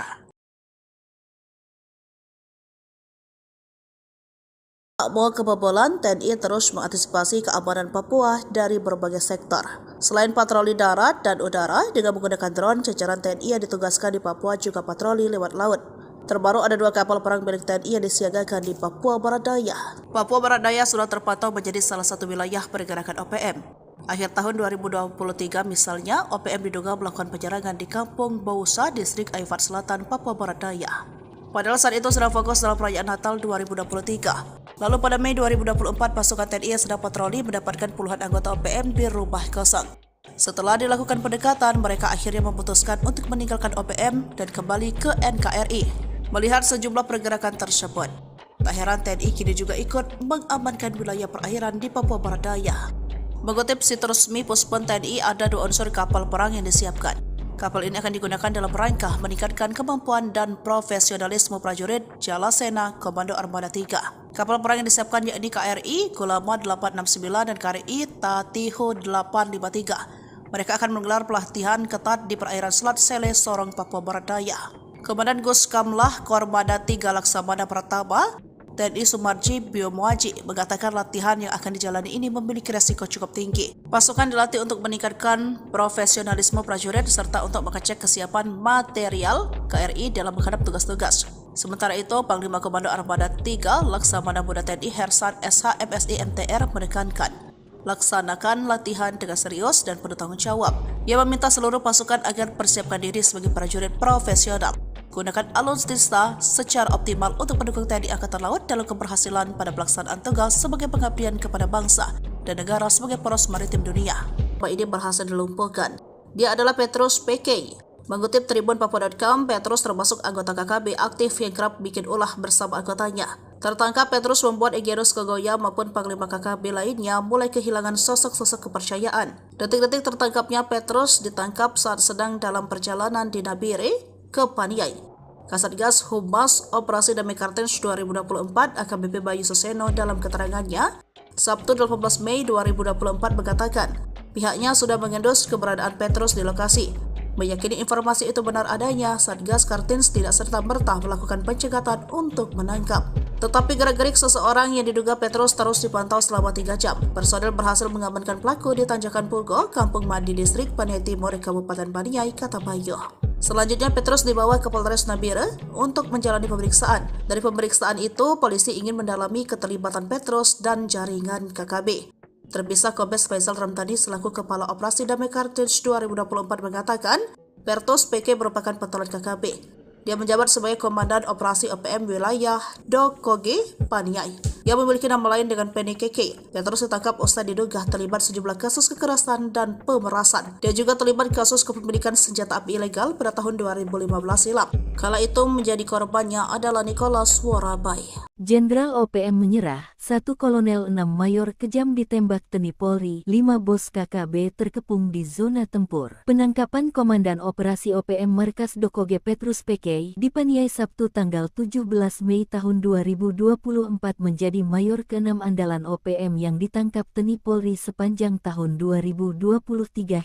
Tak mau kebobolan, TNI terus mengantisipasi keamanan Papua dari berbagai sektor. Selain patroli darat dan udara, dengan menggunakan drone, jajaran TNI yang ditugaskan di Papua juga patroli lewat laut. Terbaru ada 2 kapal perang milik TNI yang disiagakan di Papua Barat Daya. Papua Barat Daya sudah terpantau menjadi salah satu wilayah pergerakan OPM. Akhir tahun 2023 misalnya, OPM diduga melakukan penyerangan di Kampung Bausa, Distrik Aifat Selatan, Papua Barat Daya. Padahal saat itu sedang fokus dalam perayaan Natal 2023. Lalu pada Mei 2024, pasukan TNI yang sedang patroli mendapatkan puluhan anggota OPM di rumah kosong. Setelah dilakukan pendekatan, mereka akhirnya memutuskan untuk meninggalkan OPM dan kembali ke NKRI. Melihat sejumlah pergerakan tersebut, tak heran TNI kini juga ikut mengamankan wilayah perairan di Papua Barat Daya. Mengutip situs resmi Puspon TNI, ada 2 unsur kapal perang yang disiapkan. Kapal ini akan digunakan dalam rangka meningkatkan kemampuan dan profesionalisme prajurit Jalasena Komando Armada 3. Kapal perang yang disiapkan yakni KRI Gulama 869 dan KRI Tatiho 853. Mereka akan menggelar pelatihan ketat di perairan Selat Sele, Sorong, Papua Barat Daya. Komandan Guskamlah Kormada 3 Laksamana Pratama TNI Sumarji Biomuaji mengatakan latihan yang akan dijalani ini memiliki resiko cukup tinggi. Pasukan dilatih untuk meningkatkan profesionalisme prajurit serta untuk mengecek kesiapan material KRI dalam menghadap tugas-tugas. Sementara itu, Panglima Komando Armada 3 Laksamana Muda TNI Hersan SH MSI MTR menekankan laksanakan latihan dengan serius dan penuh tanggung jawab. Ia meminta seluruh pasukan agar persiapkan diri sebagai prajurit profesional. Gunakan alutsista secara optimal untuk mendukung TNI Angkatan Laut dalam keberhasilan pada pelaksanaan tugas sebagai pengabdian kepada bangsa dan negara sebagai poros maritim dunia. Ini berhasil dilumpuhkan. Dia adalah Petrus PK. Mengutip Tribun Papua.com, Petrus termasuk anggota KKB aktif yang kerap bikin ulah bersama anggotanya. Tertangkap, Petrus membuat Egenus Kegoya maupun Panglima KKB lainnya mulai kehilangan sosok-sosok kepercayaan. Detik-detik tertangkapnya Petrus ditangkap saat sedang dalam perjalanan di Nabire ke Paniai. Kasatgas Humas Operasi Damai Kartens 2024 AKBP Bayu Suseno dalam keterangannya Sabtu 18 Mei 2024 mengatakan pihaknya sudah mengendus keberadaan Petrus di lokasi. Meyakini informasi itu benar adanya, Satgas Kartens tidak serta-merta melakukan pencegatan untuk menangkap. Tetapi gerak-gerik seseorang yang diduga Petrus terus dipantau selama 3 jam. Personel berhasil mengamankan pelaku di Tanjakan Pugo, Kampung Mandi, Distrik Paniai Timur, Kabupaten Paniai, kata Bayu. Selanjutnya Petrus dibawa ke Polres Nabire untuk menjalani pemeriksaan. Dari pemeriksaan itu, polisi ingin mendalami keterlibatan Petrus dan jaringan KKB. Terpisah Kombes Faisal Ramdhani selaku Kepala Operasi Damai Kartens 2024 mengatakan, Petrus PK merupakan pentolan KKB. Dia menjabat sebagai Komandan Operasi OPM Wilayah Dokoge, Paniai. Dia memiliki nama lain dengan Penny KK. Petrus ditangkap usai diduga terlibat sejumlah kasus kekerasan dan pemerasan. Dia juga terlibat kasus kepemilikan senjata api ilegal pada tahun 2015 silam. Kala itu menjadi korbannya adalah Nicholas Warabai. Jenderal OPM menyerah, 1 Kolonel 6 Mayor kejam ditembak TNI Polri, 5 bos KKB terkepung di zona tempur. Penangkapan Komandan Operasi OPM Markas Dokoge Petrus PK di Paniai Sabtu tanggal 17 Mei tahun 2024 menjadi Mayor ke-6 andalan OPM yang ditangkap TNI Polri sepanjang tahun 2023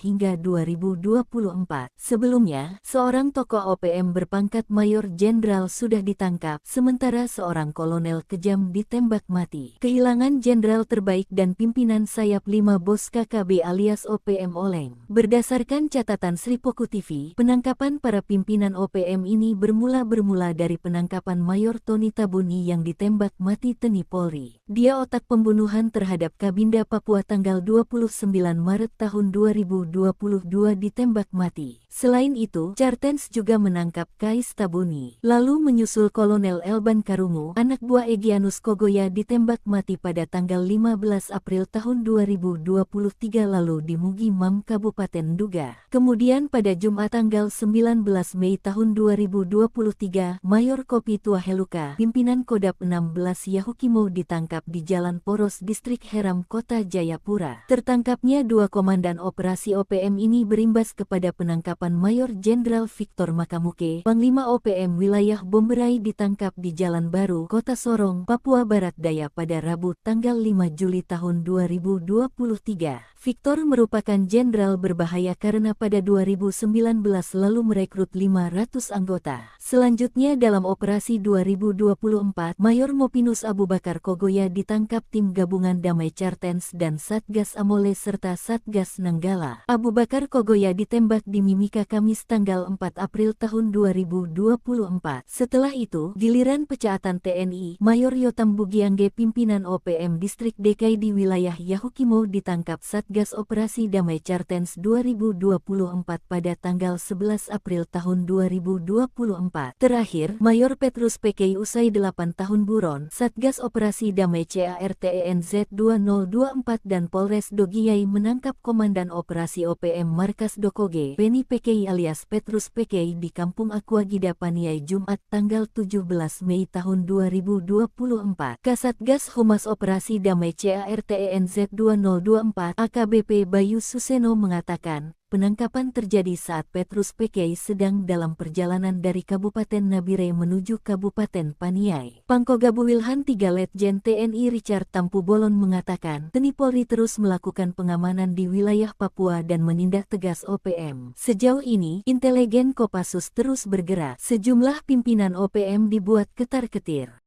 hingga 2024. Sebelumnya, seorang tokoh OPM berpangkat Mayor Jenderal sudah ditangkap, sementara seorang kolonel kejam ditembak mati. Kehilangan jenderal terbaik dan pimpinan sayap 5 bos KKB alias OPM oleng. Berdasarkan catatan Sripoku TV, penangkapan para pimpinan OPM ini bermula dari penangkapan Mayor Tony Tabuni yang ditembak mati TNI Polri. Polri. Dia otak pembunuhan terhadap Kabinda Papua tanggal 29 Maret tahun 2022 ditembak mati. Selain itu, Cartens juga menangkap Kais Tabuni. Lalu menyusul Kolonel Elban Karungu, anak buah Egyanus Kogoya ditembak mati pada tanggal 15 April tahun 2023 lalu di Mugi Mam, Kabupaten Nduga. Kemudian pada Jumat tanggal 19 Mei tahun 2023, Mayor Kopi Tuaheluka, pimpinan Kodap 16 Yahukimo ditangkap di Jalan Poros Distrik Heram, Kota Jayapura. Tertangkapnya dua komandan operasi OPM ini berimbas kepada penangkapan Mayor Jenderal Victor Makamuke, Panglima OPM wilayah Bomberai ditangkap di Jalan Baru, Kota Sorong, Papua Barat Daya pada Rabu tanggal 5 Juli tahun 2023. Victor merupakan jenderal berbahaya karena pada 2019 lalu merekrut 500 anggota. Selanjutnya dalam operasi 2024, Mayor Mopinus Abu Bakar Kogoya ditangkap tim gabungan Damai Cartens dan Satgas Amole serta Satgas Nanggala. Abu Bakar Kogoya ditembak di Mimika Kamis tanggal 4 April tahun 2024. Setelah itu, giliran pecaatan TNI, Mayor Yotam Bugiangge pimpinan OPM Distrik DKI di wilayah Yahukimo ditangkap Satgas Operasi Damai Cartens 2024 pada tanggal 11 April tahun 2024. Terakhir, Mayor Petrus PKI usai 8 tahun buron, Satgas Operasi Damai CARTENZ 2024 dan Polres Dogiyai menangkap Komandan Operasi OPM Markas Dokoge, Beni PKI alias Petrus PKI di Kampung Aquagida Paniai Jumat tanggal 17 Mei tahun 2024. Kasatgas Humas Operasi Damai CARTENZ 2024 AKBP Bayu Suseno mengatakan, penangkapan terjadi saat Petrus PKI sedang dalam perjalanan dari Kabupaten Nabire menuju Kabupaten Paniai. Pangkogabu Wilhan 3 Letjen TNI Richard Tampu Bolon mengatakan, TNI Polri terus melakukan pengamanan di wilayah Papua dan menindak tegas OPM. Sejauh ini, intelijen Kopassus terus bergerak. Sejumlah pimpinan OPM dibuat ketar-ketir.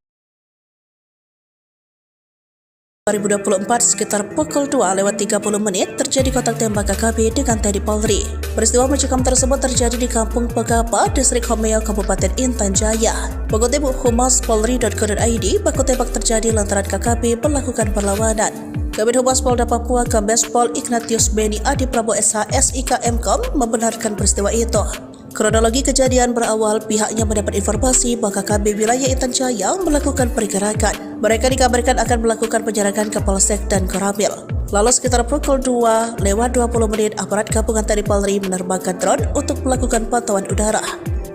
2024 sekitar pukul 2:30 terjadi kontak tembak KKB dengan TNI Polri. Peristiwa mencekam tersebut terjadi di Kampung Pegapa, Distrik Homeo, Kabupaten Intan Jaya. Mengutip humaspolri.co.id, baku tembak terjadi lantaran KKB melakukan perlawanan. Kabid Humas Polda Papua Kombes Pol Ignatius Beni Adi Prabowo SH SIK Mkom membenarkan peristiwa itu. Kronologi kejadian berawal pihaknya mendapat informasi bahwa KKB wilayah Intan Jaya melakukan pergerakan. Mereka dikabarkan akan melakukan penjarakan ke Polsek dan Koramil. Lalu sekitar pukul 2:20 aparat gabungan TNI Polri menerbangkan drone untuk melakukan pantauan udara.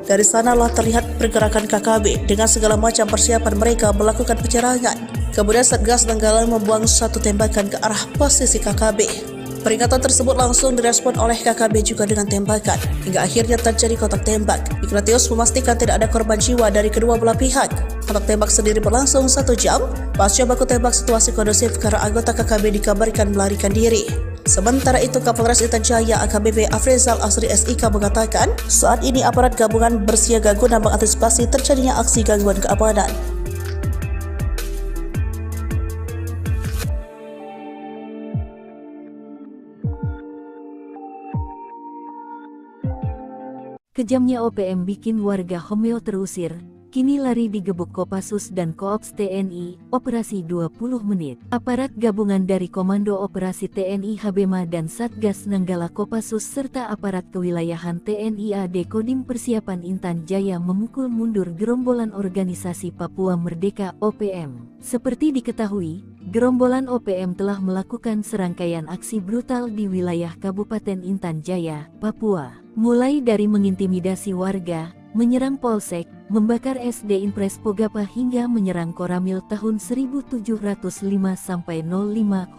Dari sanalah terlihat pergerakan KKB dengan segala macam persiapan mereka melakukan penyerangan. Kemudian Satgas Nanggala membuang satu tembakan ke arah posisi KKB. Peringatan tersebut langsung direspon oleh KKB juga dengan tembakan, hingga akhirnya terjadi kontak tembak. Ignatius memastikan tidak ada korban jiwa dari kedua belah pihak. Kontak tembak sendiri berlangsung 1 jam. Pasca baku tembak situasi kondusif karena anggota KKB dikabarkan melarikan diri. Sementara itu, Kapolres Intan Jaya AKBP Afrizal Asri SIK mengatakan, saat ini aparat gabungan bersiaga guna mengantisipasi terjadinya aksi gangguan keamanan. Kejamnya OPM bikin warga Homeo terusir, kini lari digebuk Kopassus dan Koops TNI, operasi 20 menit. Aparat gabungan dari Komando Operasi TNI Habema dan Satgas Nanggala Kopassus serta aparat kewilayahan TNI AD Kodim Persiapan Intan Jaya memukul mundur gerombolan organisasi Papua Merdeka OPM. Seperti diketahui, gerombolan OPM telah melakukan serangkaian aksi brutal di wilayah Kabupaten Intan Jaya, Papua. Mulai dari mengintimidasi warga, menyerang polsek, membakar SD Impres Pogapa hingga menyerang Koramil tahun 1705-05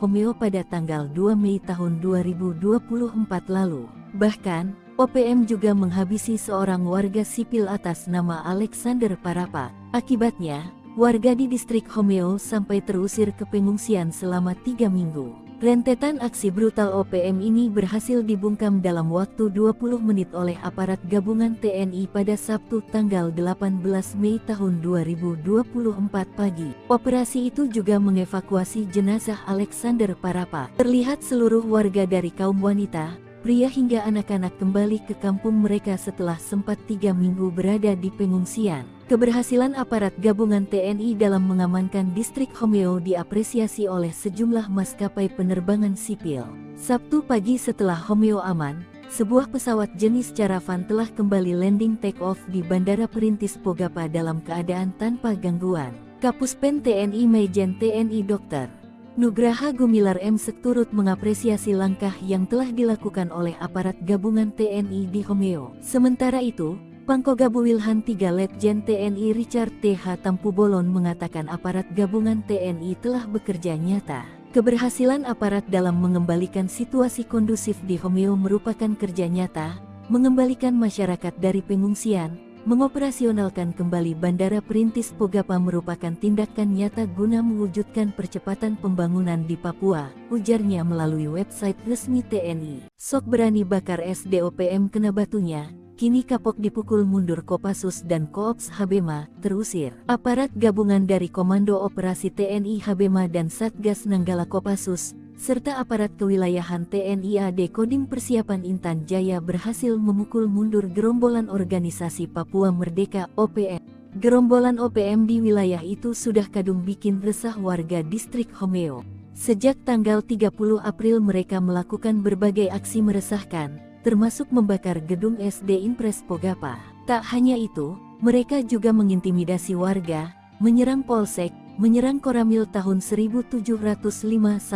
Homeo pada tanggal 2 Mei tahun 2024 lalu. Bahkan, OPM juga menghabisi seorang warga sipil atas nama Alexander Parapa. Akibatnya, warga di distrik Homeo sampai terusir ke pengungsian selama 3 minggu. Rentetan aksi brutal OPM ini berhasil dibungkam dalam waktu 20 menit oleh aparat gabungan TNI pada Sabtu tanggal 18 Mei tahun 2024 pagi. Operasi itu juga mengevakuasi jenazah Alexander Parapa. Terlihat seluruh warga dari kaum wanita, pria hingga anak-anak kembali ke kampung mereka setelah sempat 3 minggu berada di pengungsian. Keberhasilan aparat gabungan TNI dalam mengamankan distrik Homeo diapresiasi oleh sejumlah maskapai penerbangan sipil. Sabtu pagi setelah Homeo aman, sebuah pesawat jenis Caravan telah kembali landing take-off di Bandara Perintis Pogapa dalam keadaan tanpa gangguan. Kapuspen TNI Majen TNI Dr. Nugraha Gumilar M.Sek turut mengapresiasi langkah yang telah dilakukan oleh aparat gabungan TNI di Homeo. Sementara itu, Pangkogabu Wilhan 3 Letjen TNI Richard T.H. Tampubolon mengatakan aparat gabungan TNI telah bekerja nyata. Keberhasilan aparat dalam mengembalikan situasi kondusif di Homeo merupakan kerja nyata, mengembalikan masyarakat dari pengungsian, mengoperasionalkan kembali Bandara Perintis Pogapa merupakan tindakan nyata guna mewujudkan percepatan pembangunan di Papua, ujarnya melalui website resmi TNI. Sok berani bakar SDOPM kena batunya. Kini kapok dipukul mundur Kopassus dan Koops Habema, terusir. Aparat gabungan dari Komando Operasi TNI Habema dan Satgas Nanggala Kopassus, serta aparat kewilayahan TNI AD Kodim Persiapan Intan Jaya berhasil memukul mundur gerombolan organisasi Papua Merdeka (OPM). Gerombolan OPM di wilayah itu sudah kadung bikin resah warga distrik Homeo. Sejak tanggal 30 April mereka melakukan berbagai aksi meresahkan, termasuk membakar gedung SD Inpres Pogapa. Tak hanya itu, mereka juga mengintimidasi warga, menyerang polsek, menyerang Koramil tahun 1705-05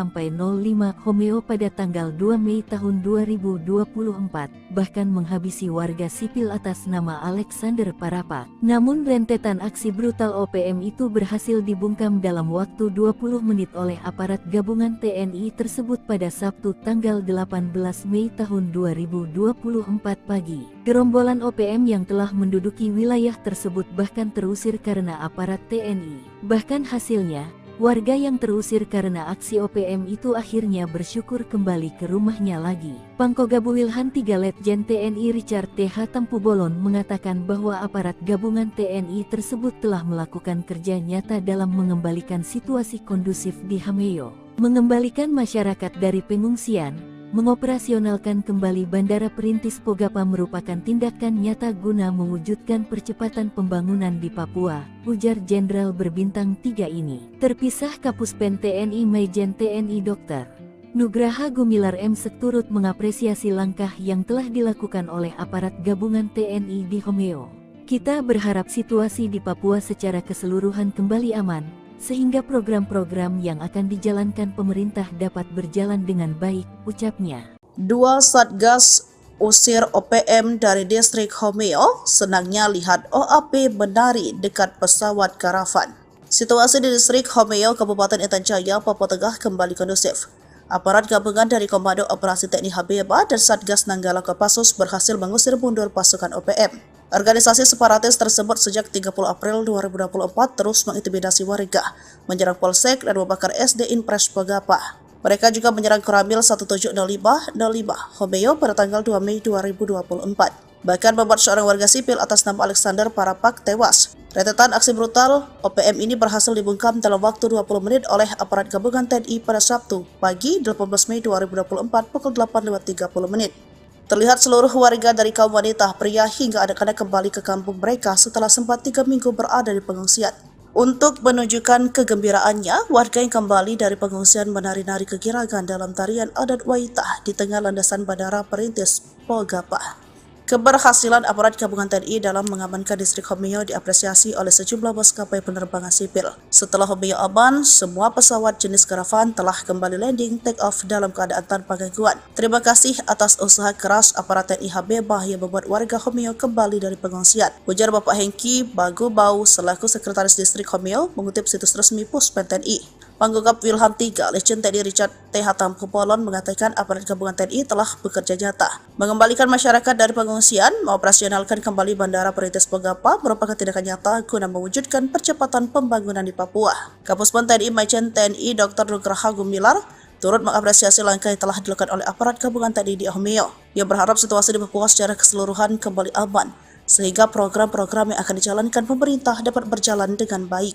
Homeo pada tanggal 2 Mei tahun 2024, bahkan menghabisi warga sipil atas nama Alexander Parapak. Namun rentetan aksi brutal OPM itu berhasil dibungkam dalam waktu 20 menit oleh aparat gabungan TNI tersebut pada Sabtu tanggal 18 Mei tahun 2024 pagi. Gerombolan OPM yang telah menduduki wilayah tersebut bahkan terusir karena aparat TNI. Bahkan hasilnya, warga yang terusir karena aksi OPM itu akhirnya bersyukur kembali ke rumahnya lagi. Pangkogabu Wilhan 3 Letjen TNI Richard T.H. Tampubolon mengatakan bahwa aparat gabungan TNI tersebut telah melakukan kerja nyata dalam mengembalikan situasi kondusif di Homeo, mengembalikan masyarakat dari pengungsian, mengoperasionalkan kembali Bandara Perintis Pogapa merupakan tindakan nyata guna mewujudkan percepatan pembangunan di Papua, ujar Jenderal berbintang 3 ini. Terpisah Kapuspen TNI Majen TNI Dr. Nugraha Gumilar M.Sek turut mengapresiasi langkah yang telah dilakukan oleh aparat gabungan TNI di Homeo. Kita berharap situasi di Papua secara keseluruhan kembali aman, sehingga program-program yang akan dijalankan pemerintah dapat berjalan dengan baik, ucapnya. Dua Satgas usir OPM dari distrik Homeo, senangnya lihat OAP menari dekat pesawat karavan. Situasi di distrik Homeo, Kabupaten Intan Jaya, Papua Tengah kembali kondusif. Aparat gabungan dari Komando Operasi TNI Habema dan Satgas Nanggala Kopassus berhasil mengusir mundur pasukan OPM. Organisasi separatis tersebut sejak 30 April 2024 terus mengintimidasi warga, menyerang polsek dan membakar SD Inpres Pogapa. Mereka juga menyerang Koramil 1705-05 Homeo pada tanggal 2 Mei 2024. Bahkan membuat seorang warga sipil atas nama Alexander Parapak tewas. Rentetan aksi brutal OPM ini berhasil dibungkam dalam waktu 20 menit oleh aparat gabungan TNI pada Sabtu pagi 18 Mei 2024 pukul 8.30 menit. Terlihat seluruh warga dari kaum wanita, pria hingga anak-anak kembali ke kampung mereka setelah sempat 3 minggu berada di pengungsian. Untuk menunjukkan kegembiraannya, warga yang kembali dari pengungsian menari-nari kegirangan dalam tarian adat Waitah di tengah landasan Bandara Perintis Pogapa. Keberhasilan aparat gabungan TNI dalam mengamankan distrik Homeo diapresiasi oleh sejumlah maskapai penerbangan sipil. Setelah Homeo aman, semua pesawat jenis karavan telah kembali landing take off dalam keadaan tanpa gangguan. Terima kasih atas usaha keras aparat TNI Habema yang membuat warga Homeo kembali dari pengungsian, ujar Bapak Hengki Bagubau selaku Sekretaris Distrik Homeo mengutip situs resmi Puspen TNI. Pangkogabu Wilhan 3 Letjen TNI Richard T.H. Tampubolon mengatakan aparat gabungan TNI telah bekerja nyata, mengembalikan masyarakat dari pengungsian, mengoperasionalkan kembali Bandara Perintis Pogapa merupakan tindakan nyata guna mewujudkan percepatan pembangunan di Papua. Kapuspen TNI Majen TNI Dr. Nugraha Gumilar turut mengapresiasi langkah yang telah dilakukan oleh aparat gabungan TNI di Homeo. Ia berharap situasi di Papua secara keseluruhan kembali aman, sehingga program-program yang akan dijalankan pemerintah dapat berjalan dengan baik.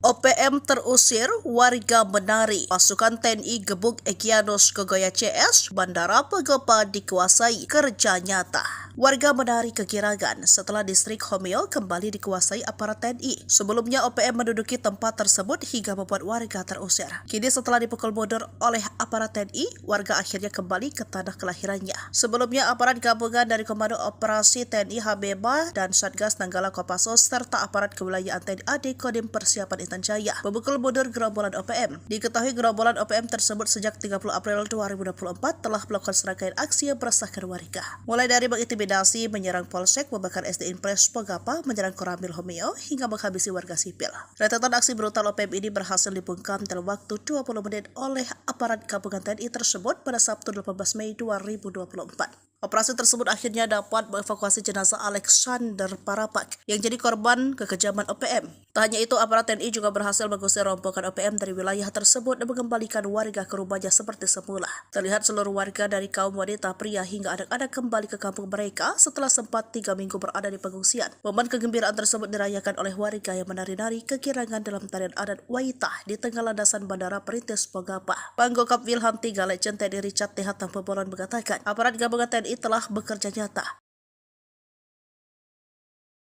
OPM terusir, warga menari. Pasukan TNI gebuk Egyanus Kogoya CS, Bandara Pogapa dikuasai, kerja nyata. Warga menari kegirangan setelah distrik Homeo kembali dikuasai aparat TNI. Sebelumnya OPM menduduki tempat tersebut hingga membuat warga terusir. Kini setelah dipukul mundur oleh aparat TNI, warga akhirnya kembali ke tanah kelahirannya. Sebelumnya aparat gabungan dari Komando Operasi TNI Habeba dan Satgas Nanggala Kopassus serta aparat kewilayahan TNI AD Kodim Persiapan Intan Jaya memukul mundur gerombolan OPM. Diketahui gerombolan OPM tersebut sejak 30 April 2024 telah melakukan serangkaian aksi yang meresahkan warga. Mulai dari mengintimidasi, menyerang Polsek, membakar SD Impres Pogapa, menyerang Koramil Homeo, hingga menghabisi warga sipil. Rentetan aksi brutal OPM ini berhasil dibungkam dalam waktu 20 menit oleh aparat gabungan TNI tersebut pada Sabtu 18 Mei 2024. Operasi tersebut akhirnya dapat mengevakuasi jenazah Alexander Parapak yang jadi korban kekejaman OPM. Tak hanya itu, aparat TNI juga berhasil mengusir rombongan OPM dari wilayah tersebut dan mengembalikan warga ke rumahnya seperti semula. Terlihat seluruh warga dari kaum wanita, pria hingga anak-anak kembali ke kampung mereka setelah sempat 3 minggu berada di pengungsian. Momen kegembiraan tersebut dirayakan oleh warga yang menari-nari kegirangan dalam tarian adat Waitah di tengah landasan Bandara Perintis Pogapa. Panggokap Wilhan 3 Legend TNI Richard T. Tampobolon mengatakan, aparat gabungan TNI telah bekerja nyata.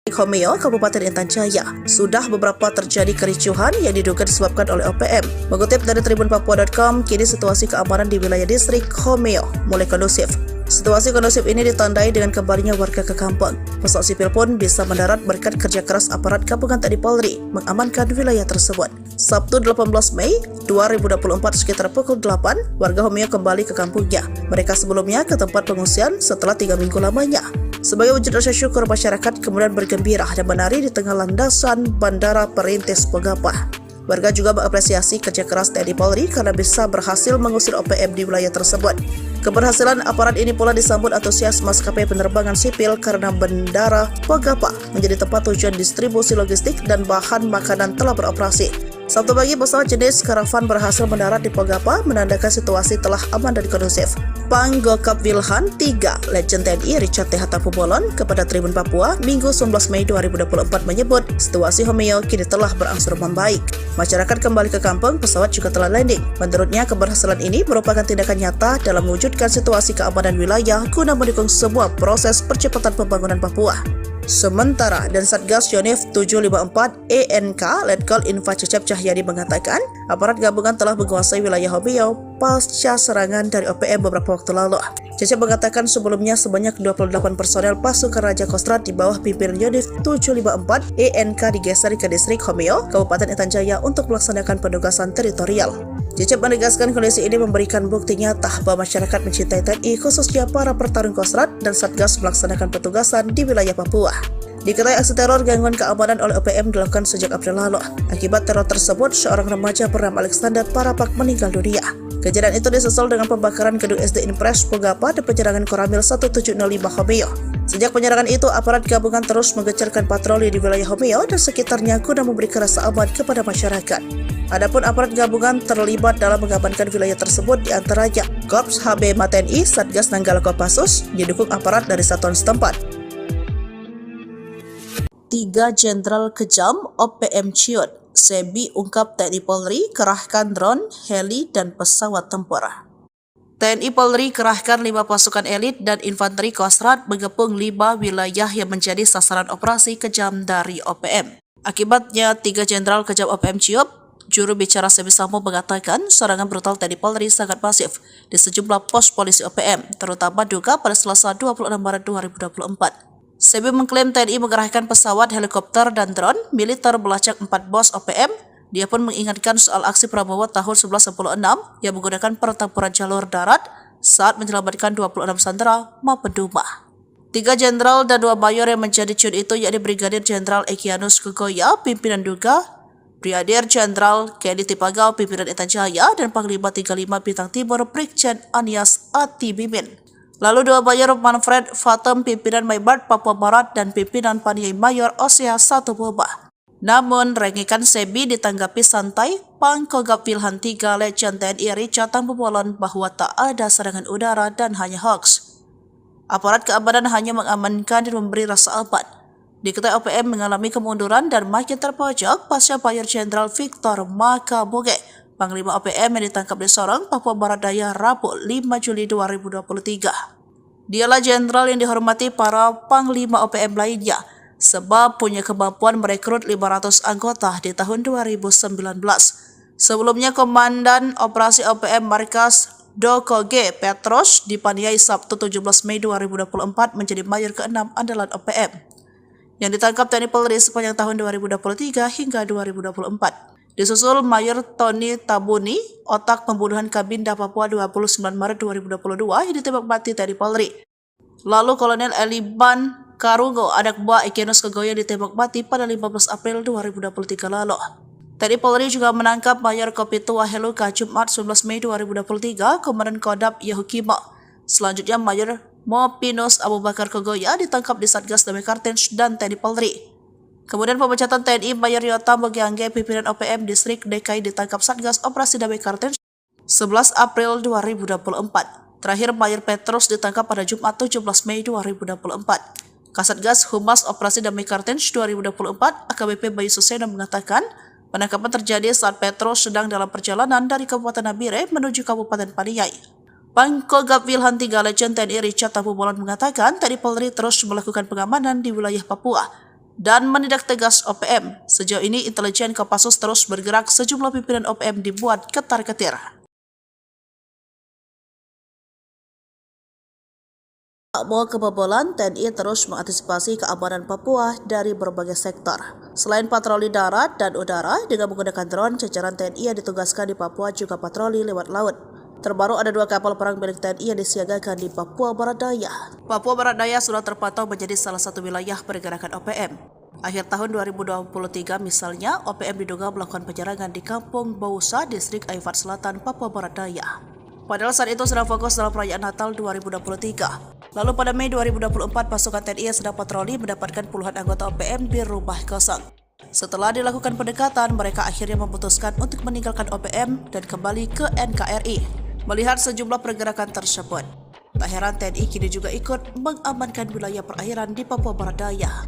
Homeo, Kabupaten Intan Jaya, sudah beberapa terjadi kericuhan yang diduga disebabkan oleh OPM. Mengutip dari tribunpapua.com, kini situasi keamanan di wilayah distrik Homeo mulai kondusif. Situasi kondusif ini ditandai dengan kembalinya warga ke kampung. Pesawat sipil pun bisa mendarat berkat kerja keras aparat gabungan TNI Polri mengamankan wilayah tersebut. Sabtu 18 Mei 2024 sekitar pukul 8, warga Homeo kembali ke kampungnya. Mereka sebelumnya ke tempat pengungsian setelah 3 minggu lamanya. Sebagai wujud rasa syukur, masyarakat kemudian bergembira dan menari di tengah landasan Bandara Perintis Pogapa. Warga juga mengapresiasi kerja keras TNI Polri karena bisa berhasil mengusir OPM di wilayah tersebut. Keberhasilan aparat ini pula disambut antusias maskapai penerbangan sipil karena Bandara Pogapa menjadi tempat tujuan distribusi logistik dan bahan makanan telah beroperasi. Sabtu pagi, pesawat jenis karavan berhasil mendarat di Pogapa, menandakan situasi telah aman dan kondusif. Panggokap Wilhan 3 Legend TNI Richard T. Tampobolon kepada Tribun Papua Minggu 19 Mei 2024 menyebut situasi Homeo kini telah berangsur membaik. Masyarakat kembali ke kampung, pesawat juga telah landing. Menurutnya, keberhasilan ini merupakan tindakan nyata dalam mewujudkan situasi keamanan wilayah guna mendukung sebuah proses percepatan pembangunan Papua. Sementara, dan Satgas Yonif 754 ENK Letkol Info Cecep Cahyadi mengatakan, aparat gabungan telah menguasai wilayah Homeo pasca serangan dari OPM beberapa waktu lalu. Cecep mengatakan sebelumnya sebanyak 28 personel pasukan Raja Kostrad di bawah pimpinan Yonif 754 ENK digeser ke distrik Homeo, Kabupaten Intan Jaya untuk melaksanakan penugasan teritorial. Cecep menegaskan kondisi ini memberikan bukti nyata bahwa masyarakat mencintai TNI, khususnya para pertarung Kostrad dan Satgas melaksanakan petugasan di wilayah Papua. Diketahui aksi teror gangguan keamanan oleh OPM dilakukan sejak April lalu. Akibat teror tersebut, seorang remaja bernama Alexander Parapak meninggal dunia. Kejadian itu disusul dengan pembakaran gedung SD Impres Pogapa dan penyerangan Koramil 1705 Homeo. Sejak penyerangan itu, aparat gabungan terus menggencarkan patroli di wilayah Homeo dan sekitarnya guna memberikan rasa aman kepada masyarakat. Adapun aparat gabungan terlibat dalam mengamankan wilayah tersebut diantaranya Korps HB TNI, Satgas Nanggala Kopassus, didukung aparat dari satuan setempat. 3 Jenderal Kejam OPM Ciut, Sebi ungkap TNI Polri kerahkan drone, heli, dan pesawat tempur. TNI Polri kerahkan 5 pasukan elit dan infanteri Kostrad mengepung 5 wilayah yang menjadi sasaran operasi kejam dari OPM. Akibatnya, 3 Jenderal Kejam OPM Ciut, juru bicara Sebi Sambo mengatakan serangan brutal TNI Polri sangat masif di sejumlah pos polisi OPM, terutama Duga pada Selasa 26 Maret 2024. Sebi mengklaim TNI mengerahkan pesawat, helikopter, dan drone militer melacak 4 bos OPM. Dia pun mengingatkan soal aksi Prabowo tahun 1996 yang menggunakan pertempuran jalur darat saat menyelamatkan 26 sandera maupun Duma. 3 jenderal dan 2 mayor yang menjadi ciut itu yakni Brigadir Jenderal Egyanus Kugoya, pimpinan Duga, Brigadir Jenderal Kenny Tipagau, pimpinan Intan Jaya, dan Panglima 35 Bintang Timur Brigjen Anias Atibimin. Lalu 2 mayor Manfred Fatem, pimpinan Maybart Papua Barat, dan pimpinan Paniai Mayor Osea 1 Boba. Namun, rengikan Sebi ditanggapi santai. Pangkogap Wilhan 3 Legend TNI Richard Tampobolon bahwa tak ada serangan udara dan hanya hoax. Aparat keamanan hanya mengamankan dan memberi rasa aman. Diketahui OPM mengalami kemunduran dan makin terpojok pasca Mayor Jenderal Victor Makaboge, Panglima OPM yang ditangkap di Sorong, Papua Barat Daya, Rabu 5 Juli 2023. Dialah jenderal yang dihormati para panglima OPM lainnya, sebab punya kemampuan merekrut 500 anggota di tahun 2019. Sebelumnya, Komandan Operasi OPM Markas Dokoge Petros dipaniai Sabtu 17 Mei 2024 menjadi mayor ke-6 andalan OPM yang ditangkap TNI Polri sepanjang tahun 2023 hingga 2024. Disusul Mayor Tony Tabuni, otak pembunuhan Kabinda Papua 29 Maret 2022 yang ditembak mati TNI Polri. Lalu Kolonel Eliban Karungo, anak buah Ekenus Kegoya, ditembak mati pada 15 April 2023 lalu. TNI Polri juga menangkap Mayor Kopitu Waheluka Jumat 19 Mei 2023, Komandan Kodam Yahukimo. Selanjutnya Mayor Mopinus Abu Bakar Kegoya ditangkap di Satgas Damai Kartens dan TNI Polri. Kemudian pemecatan TNI Mayor Yota Mogiangge, pimpinan OPM Distrik DKI, ditangkap Satgas Operasi Damai Kartens 11 April 2024. Terakhir Mayor Petrus ditangkap pada Jumat 17 Mei 2024. Kasatgas Humas Operasi Damai Kartens 2024 AKBP Bayu Suseno mengatakan penangkapan terjadi saat Petrus sedang dalam perjalanan dari Kabupaten Nabire menuju Kabupaten Paniai. Pangkogap Wilhan 3 Legend TNI Richard Tabubolan mengatakan TNI Polri terus melakukan pengamanan di wilayah Papua dan menindak tegas OPM. Sejauh ini intelijen Kopassus terus bergerak, sejumlah pimpinan OPM dibuat ketar-ketir. Tak mau kebobolan, TNI terus mengantisipasi keamanan Papua dari berbagai sektor. Selain patroli darat dan udara, dengan menggunakan drone, jajaran TNI yang ditugaskan di Papua juga patroli lewat laut. Terbaru ada 2 kapal perang milik TNI yang disiagakan di Papua Barat Daya. Papua Barat Daya sudah terpantau menjadi salah satu wilayah pergerakan OPM. Akhir tahun 2023 misalnya, OPM diduga melakukan penyerangan di Kampung Bausa, Distrik Aifat Selatan, Papua Barat Daya. Padahal saat itu sedang fokus dalam perayaan Natal 2023. Lalu pada Mei 2024, pasukan TNI yang sedang patroli mendapatkan puluhan anggota OPM di rumah kosong. Setelah dilakukan pendekatan, mereka akhirnya memutuskan untuk meninggalkan OPM dan kembali ke NKRI. Melihat sejumlah pergerakan tersebut, tak heran TNI kini juga ikut mengamankan wilayah perairan di Papua Barat Daya.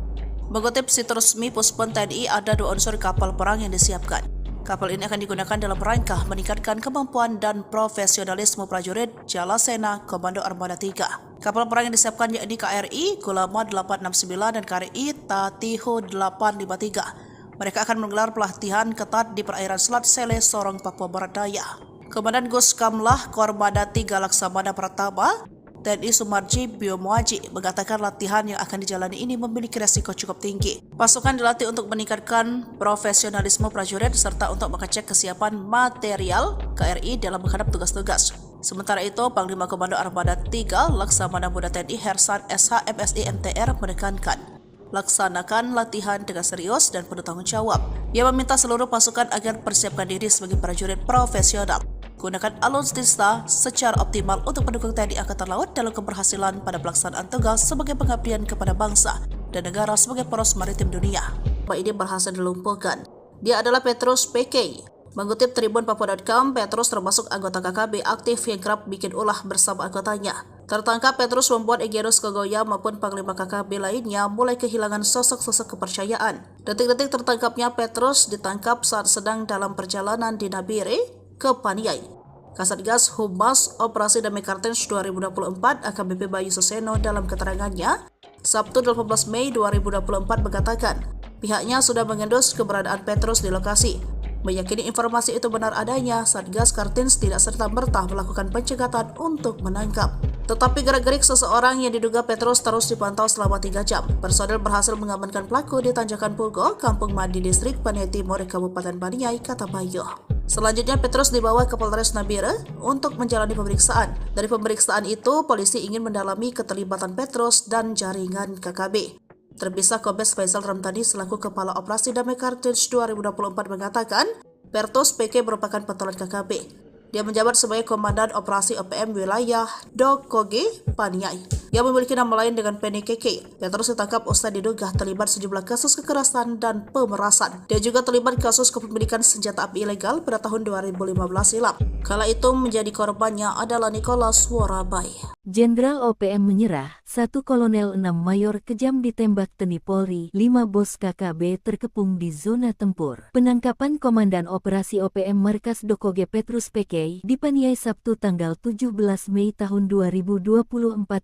Mengutip situs resmi Puspon TNI, ada 2 unsur kapal perang yang disiapkan. Kapal ini akan digunakan dalam rangka meningkatkan kemampuan dan profesionalisme prajurit Jalasena Komando Armada 3. Kapal perang yang disiapkan yakni KRI Gulama 869 dan KRI Tatiho 853. Mereka akan menggelar pelatihan ketat di perairan Selat Sele, Sorong, Papua Barat Daya. Komandan Guskamlah Kormada 3 Laksamana Pratama, TNI Sumarji Biomuaji, mengatakan latihan yang akan dijalani ini memiliki resiko cukup tinggi. Pasukan dilatih untuk meningkatkan profesionalisme prajurit serta untuk mengecek kesiapan material KRI dalam menghadap tugas-tugas. Sementara itu, Panglima Komando Armada 3 Laksamana Muda TNI Hersan SH MSI MTR menekankan laksanakan latihan dengan serius dan penuh tanggung jawab. Ia meminta seluruh pasukan agar persiapkan diri sebagai prajurit profesional. Gunakan alutsista secara optimal untuk mendukung TNI Angkatan Laut dalam keberhasilan pada pelaksanaan tugas sebagai pengabdian kepada bangsa dan negara sebagai poros maritim dunia. Ini berhasil dilumpuhkan. Dia adalah Petrus PK. Mengutip Tribun Papua.com, Petrus termasuk anggota KKB aktif yang kerap bikin ulah bersama anggotanya. Tertangkap, Petrus membuat Egenus Kegoya maupun Panglima KKB lainnya mulai kehilangan sosok-sosok kepercayaan. Detik-detik tertangkapnya Petrus ditangkap saat sedang dalam perjalanan di Nabire ke Paniai. Kasatgas Humas Operasi Damai Kartens 2024 AKBP Bayu Suseno dalam keterangannya Sabtu 18 Mei 2024 mengatakan pihaknya sudah mengendus keberadaan Petrus di lokasi. Meyakini informasi itu benar adanya, Satgas Kartens tidak serta-merta melakukan pencegatan untuk menangkap. Tetapi gerak-gerik seseorang yang diduga Petrus terus dipantau selama 3 jam. Personel berhasil mengamankan pelaku di Tanjakan Pugo, Kampung Madi, Distrik Paniai Timur, Kabupaten Paniai, kata Bayu. Selanjutnya Petrus dibawa ke Polres Nabire untuk menjalani pemeriksaan. Dari pemeriksaan itu, polisi ingin mendalami keterlibatan Petrus dan jaringan KKB. Terpisah, Kombes Faisal Ramtani selaku Kepala Operasi Damai Kartens 2024 mengatakan Petrus PK merupakan pentolan KKB. Dia menjabat sebagai Komandan Operasi OPM Wilayah Dokoge Paniai yang memiliki nama lain dengan PNKK. Petrus ditangkap usai diduga terlibat sejumlah kasus kekerasan dan pemerasan. Dia juga terlibat kasus kepemilikan senjata api ilegal pada tahun 2015 silam. Kala itu menjadi korbannya adalah Nicholas Worabai. Jenderal OPM menyerah 1 Kolonel 6 Mayor kejam ditembak TNI Polri, 5 bos KKB terkepung di zona tempur. Penangkapan Komandan Operasi OPM Markas Dokoge Petrus PK dipaniai Sabtu tanggal 17 Mei tahun 2024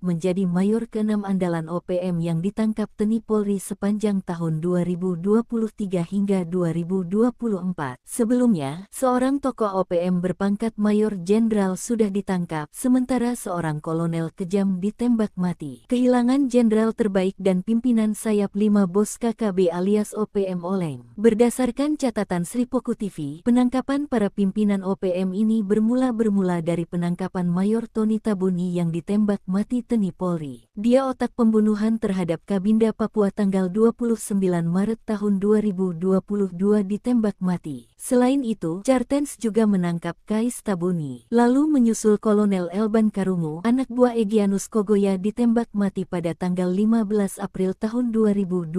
menjadi Mayor ke-6 andalan OPM yang ditangkap TNI Polri sepanjang tahun 2023 hingga 2024. Sebelumnya, seorang tokoh OPM berpangkat Mayor Jenderal sudah ditangkap, sementara seorang kolonel kejam ditembak mati. Kehilangan jenderal terbaik dan pimpinan sayap 5 bos KKB alias OPM oleng. Berdasarkan catatan Sripoku TV, penangkapan para pimpinan OPM ini bermula dari penangkapan Mayor Tony Tabuni yang ditembak mati TNI Polri. Dia otak pembunuhan terhadap Kabinda Papua tanggal 29 Maret tahun 2022 ditembak mati. Selain itu, Cartens juga menangkap Kais Tabuni. Lalu menyusul Kolonel Elban Karungu, anak buah Egyanus Kogoya ditembak mati pada tanggal 15 April tahun 2023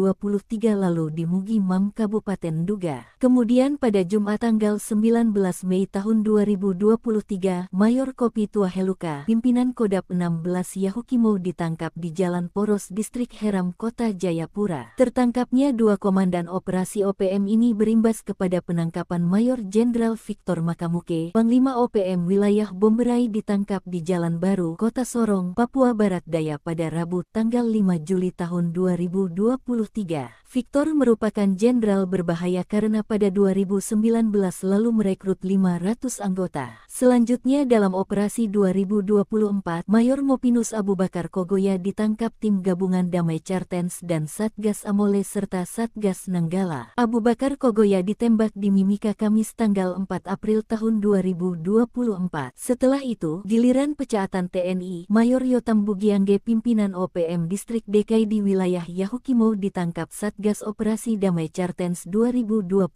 lalu di Mugi Mam Kabupaten Nduga. Kemudian pada Jumat tanggal 19 Mei tahun 2023, Mayor Kopi Tua Heluka, pimpinan Kodap 16 Yahukimo ditangkap di Jalan Poros Distrik Heram Kota Jayapura. Tertangkapnya 2 komandan operasi OPM ini berimbas kepada penangkapan Mayor Jenderal Victor Makamuke, Panglima OPM wilayah Bomberai ditangkap di Jalan Baru, Kota Sorong, Papua Barat Daya pada Rabu tanggal 5 Juli tahun 2023. Victor merupakan jenderal berbahaya karena pada 2019 lalu merekrut 500 anggota. Selanjutnya dalam operasi 2024, Mayor Mopinus Abu Bakar Kogoya ditangkap tim gabungan Damai Cartens dan Satgas Amole serta Satgas Nanggala. Abu Bakar Kogoya ditembak di Mimika Kamis tanggal 4 April tahun 2024. Setelah itu, giliran pecaatan TNI, Mayor Yotam Bugiangge pimpinan OPM Distrik DKI di wilayah Yahukimo ditangkap Satgas Operasi Damai Cartens 2024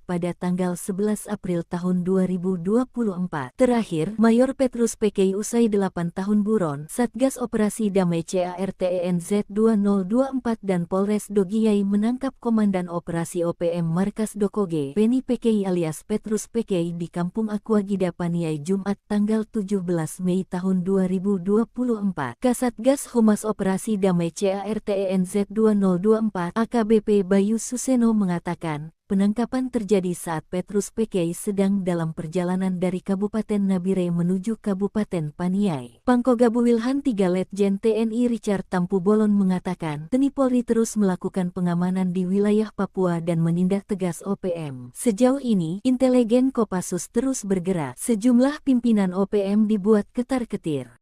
pada tanggal 11 April tahun 2024. Terakhir, Mayor Petrus PK usai 8 tahun buron, Satgas Operasi Damai CARTENZ 2024 dan Polres Dogiyai menangkap Komandan Operasi OPM Markas Dokoge, Penny PK alias Petrus PK di Kampung Aquagida Paniai Jumat tanggal 17 Mei tahun 2024. Kasatgas Humas Operasi Damai CARTENZ 2024 AKBP Bayu Suseno mengatakan, penangkapan terjadi saat Petrus PK sedang dalam perjalanan dari Kabupaten Nabire menuju Kabupaten Paniai. Pangkogabu Wilhan 3 Letjen TNI Richard Tampu Bolon mengatakan, TNI Polri terus melakukan pengamanan di wilayah Papua dan menindak tegas OPM. Sejauh ini, intelijen Kopassus terus bergerak. Sejumlah pimpinan OPM dibuat ketar-ketir.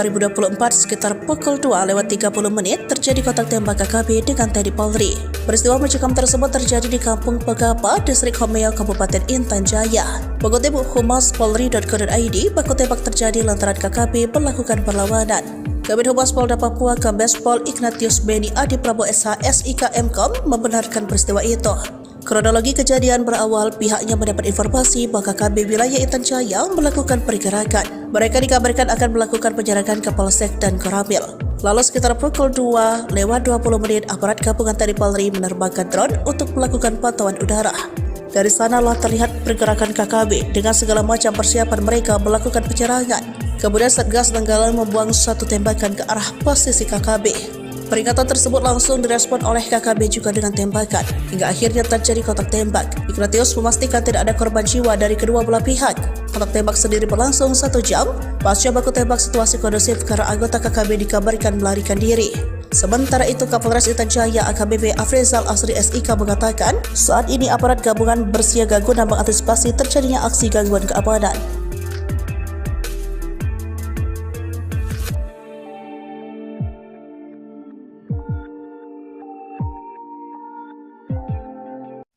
2024 sekitar pukul 2:30 terjadi kontak tembak KKB dengan TNI Polri. Peristiwa mencekam tersebut terjadi di Kampung Pegapa, Distrik Homeo, Kabupaten Intan Jaya. Mengutip Humas Polri.co.id, baku tembak terjadi lantaran KKB melakukan perlawanan. Kabid Humas Polda Papua Kombes Pol Ignatius Beni Adi Prabowo SH SIK Mkom membenarkan peristiwa itu. Kronologi kejadian berawal pihaknya mendapat informasi bahwa KKB wilayah Intan Jaya melakukan pergerakan. Mereka dikabarkan akan melakukan penyerangan ke Polsek dan Koramil. Lalu sekitar pukul 2:20 aparat gabungan TNI Polri menerbangkan drone untuk melakukan pantauan udara. Dari sanalah terlihat pergerakan KKB dengan segala macam persiapan mereka melakukan penyerangan. Kemudian Satgas Nanggala membuang satu tembakan ke arah posisi KKB. Peringatan tersebut langsung direspon oleh KKB juga dengan tembakan, hingga akhirnya terjadi kontak tembak. Ignatius memastikan tidak ada korban jiwa dari kedua belah pihak. Kontak tembak sendiri berlangsung 1 jam. Pasca baku tembak situasi kondusif karena anggota KKB dikabarkan melarikan diri. Sementara itu, Kapolres Intan Jaya AKBP Afrizal Asri SIK mengatakan, saat ini aparat gabungan bersiaga guna mengantisipasi terjadinya aksi gangguan keamanan.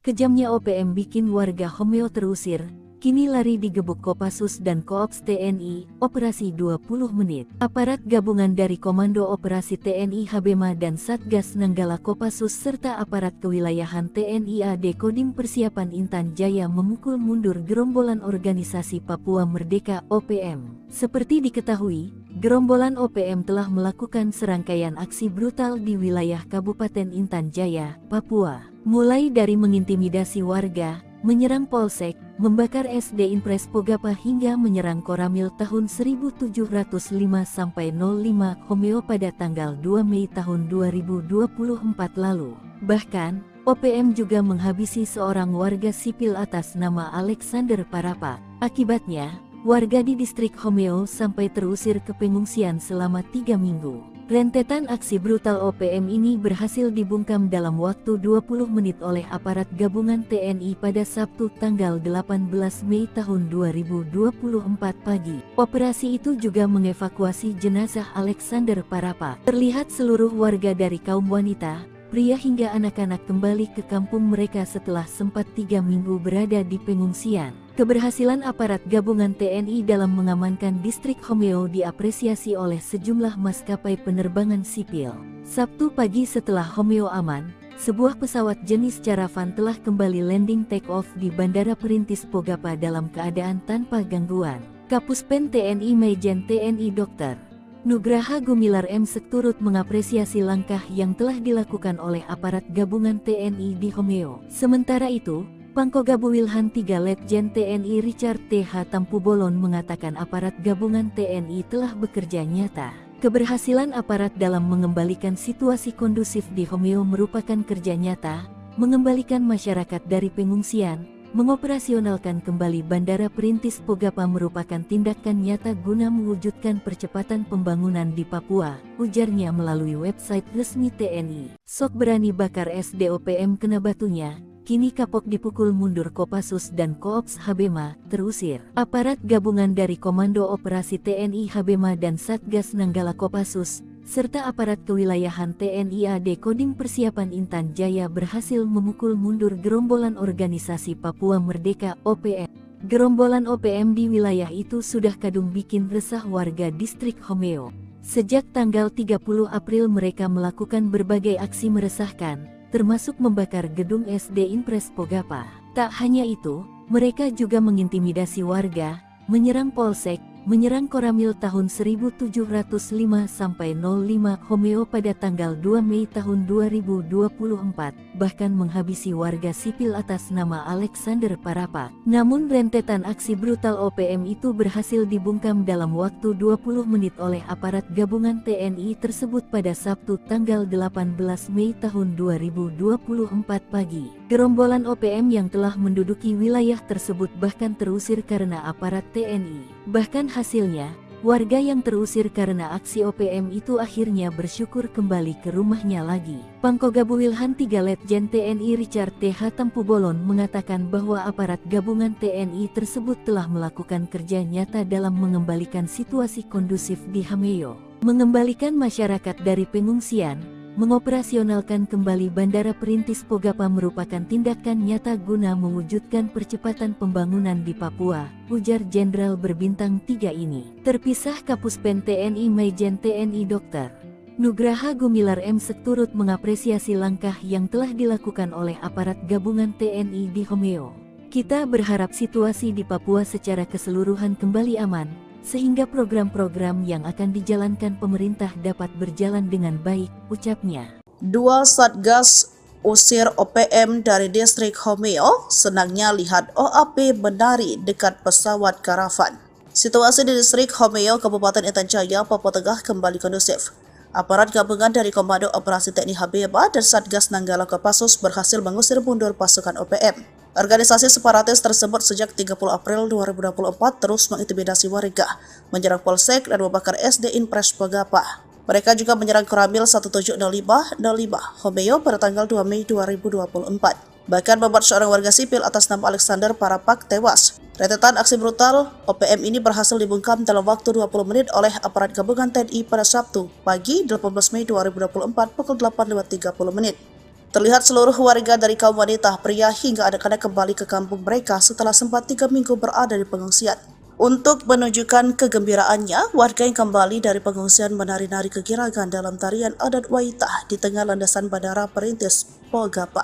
Kejamnya OPM bikin warga Homeo terusir, kini lari digebuk Kopassus dan Koops TNI, operasi 20 menit. Aparat gabungan dari Komando Operasi TNI Habema dan Satgas Nanggala Kopassus serta aparat kewilayahan TNI AD Kodim Persiapan Intan Jaya memukul mundur gerombolan organisasi Papua Merdeka OPM. Seperti diketahui, gerombolan OPM telah melakukan serangkaian aksi brutal di wilayah Kabupaten Intan Jaya, Papua. Mulai dari mengintimidasi warga, menyerang Polsek, membakar SD Impres Pogapa hingga menyerang Koramil tahun 1705-05 Homeo pada tanggal 2 Mei tahun 2024 lalu. Bahkan, OPM juga menghabisi seorang warga sipil atas nama Alexander Parapa. Akibatnya, warga di distrik Homeo sampai terusir ke pengungsian selama 3 minggu. Rentetan aksi brutal OPM ini berhasil dibungkam dalam waktu 20 menit oleh aparat gabungan TNI pada Sabtu tanggal 18 Mei tahun 2024 pagi. Operasi itu juga mengevakuasi jenazah Alexander Parapa. Terlihat seluruh warga dari kaum wanita, pria hingga anak-anak kembali ke kampung mereka setelah sempat 3 minggu berada di pengungsian. Keberhasilan aparat gabungan TNI dalam mengamankan distrik Homeo diapresiasi oleh sejumlah maskapai penerbangan sipil. Sabtu pagi setelah Homeo aman, sebuah pesawat jenis Caravan telah kembali landing take-off di Bandara Perintis Pogapa dalam keadaan tanpa gangguan. Kapuspen TNI Majen TNI Dr. Nugraha Gumilar M. turut mengapresiasi langkah yang telah dilakukan oleh aparat gabungan TNI di Homeo. Sementara itu, Pangkogabu Wilhan 3 Letjen TNI Richard T.H. Tampubolon mengatakan aparat gabungan TNI telah bekerja nyata. Keberhasilan aparat dalam mengembalikan situasi kondusif di Homeo merupakan kerja nyata, mengembalikan masyarakat dari pengungsian, mengoperasionalkan kembali Bandara Perintis Pogapa merupakan tindakan nyata guna mewujudkan percepatan pembangunan di Papua, ujarnya melalui website resmi TNI. Sok berani bakar SDOPM kena batunya. Kini kapok dipukul mundur Kopassus dan Koops Habema, terusir. Aparat gabungan dari Komando Operasi TNI Habema dan Satgas Nanggala Kopassus, serta aparat kewilayahan TNI AD Kodim Persiapan Intan Jaya berhasil memukul mundur gerombolan organisasi Papua Merdeka (OPM). Gerombolan OPM di wilayah itu sudah kadung bikin resah warga distrik Homeo. Sejak tanggal 30 April mereka melakukan berbagai aksi meresahkan, termasuk membakar gedung SD Impres Pogapa. Tak hanya itu, mereka juga mengintimidasi warga, menyerang Polsek, menyerang Koramil tahun 1705-05 Homeo pada tanggal 2 Mei tahun 2024, bahkan menghabisi warga sipil atas nama Alexander Parapa. Namun rentetan aksi brutal OPM itu berhasil dibungkam dalam waktu 20 menit oleh aparat gabungan TNI tersebut pada Sabtu tanggal 18 Mei tahun 2024 pagi. Gerombolan OPM yang telah menduduki wilayah tersebut bahkan terusir karena aparat TNI. Bahkan hasilnya, warga yang terusir karena aksi OPM itu akhirnya bersyukur kembali ke rumahnya lagi. Pangkogabu Wilhan 3 Letjen TNI Richard T.H. Tampubolon mengatakan bahwa aparat gabungan TNI tersebut telah melakukan kerja nyata dalam mengembalikan situasi kondusif di Homeo, mengembalikan masyarakat dari pengungsian, mengoperasionalkan kembali Bandara Perintis Pogapa merupakan tindakan nyata guna mewujudkan percepatan pembangunan di Papua, ujar Jenderal berbintang 3 ini. Terpisah Kapuspen TNI Majen TNI Dr. Nugraha Gumilar M. turut mengapresiasi langkah yang telah dilakukan oleh aparat gabungan TNI di Homeo. Kita berharap situasi di Papua secara keseluruhan kembali aman, sehingga program-program yang akan dijalankan pemerintah dapat berjalan dengan baik, ucapnya. Dua Satgas usir OPM dari distrik Homeo, senangnya lihat OAP menari dekat pesawat karavan. Situasi di distrik Homeo, Kabupaten Intan Jaya, Papua Tengah kembali kondusif. Aparat gabungan dari Komando Operasi TNI Habema dan Satgas Nanggala Kopassus berhasil mengusir mundur pasukan OPM. Organisasi separatis tersebut sejak 30 April 2024 terus mengintimidasi warga, menyerang Polsek dan membakar SD Impres Pogapa. Mereka juga menyerang Koramil 1705-05 Homeo pada tanggal 2 Mei 2024. Bahkan membuat seorang warga sipil atas nama Alexander Parapak tewas. Rentetan aksi brutal OPM ini berhasil dibungkam dalam waktu 20 menit oleh aparat gabungan TNI pada Sabtu pagi 18 Mei 2024 pukul 8.30 menit. Terlihat seluruh warga dari kaum wanita, pria hingga anak-anak kembali ke kampung mereka setelah sempat 3 minggu berada di pengungsian. Untuk menunjukkan kegembiraannya, warga yang kembali dari pengungsian menari-nari kegirangan dalam tarian adat Waitah di tengah landasan Bandara Perintis Pogapa.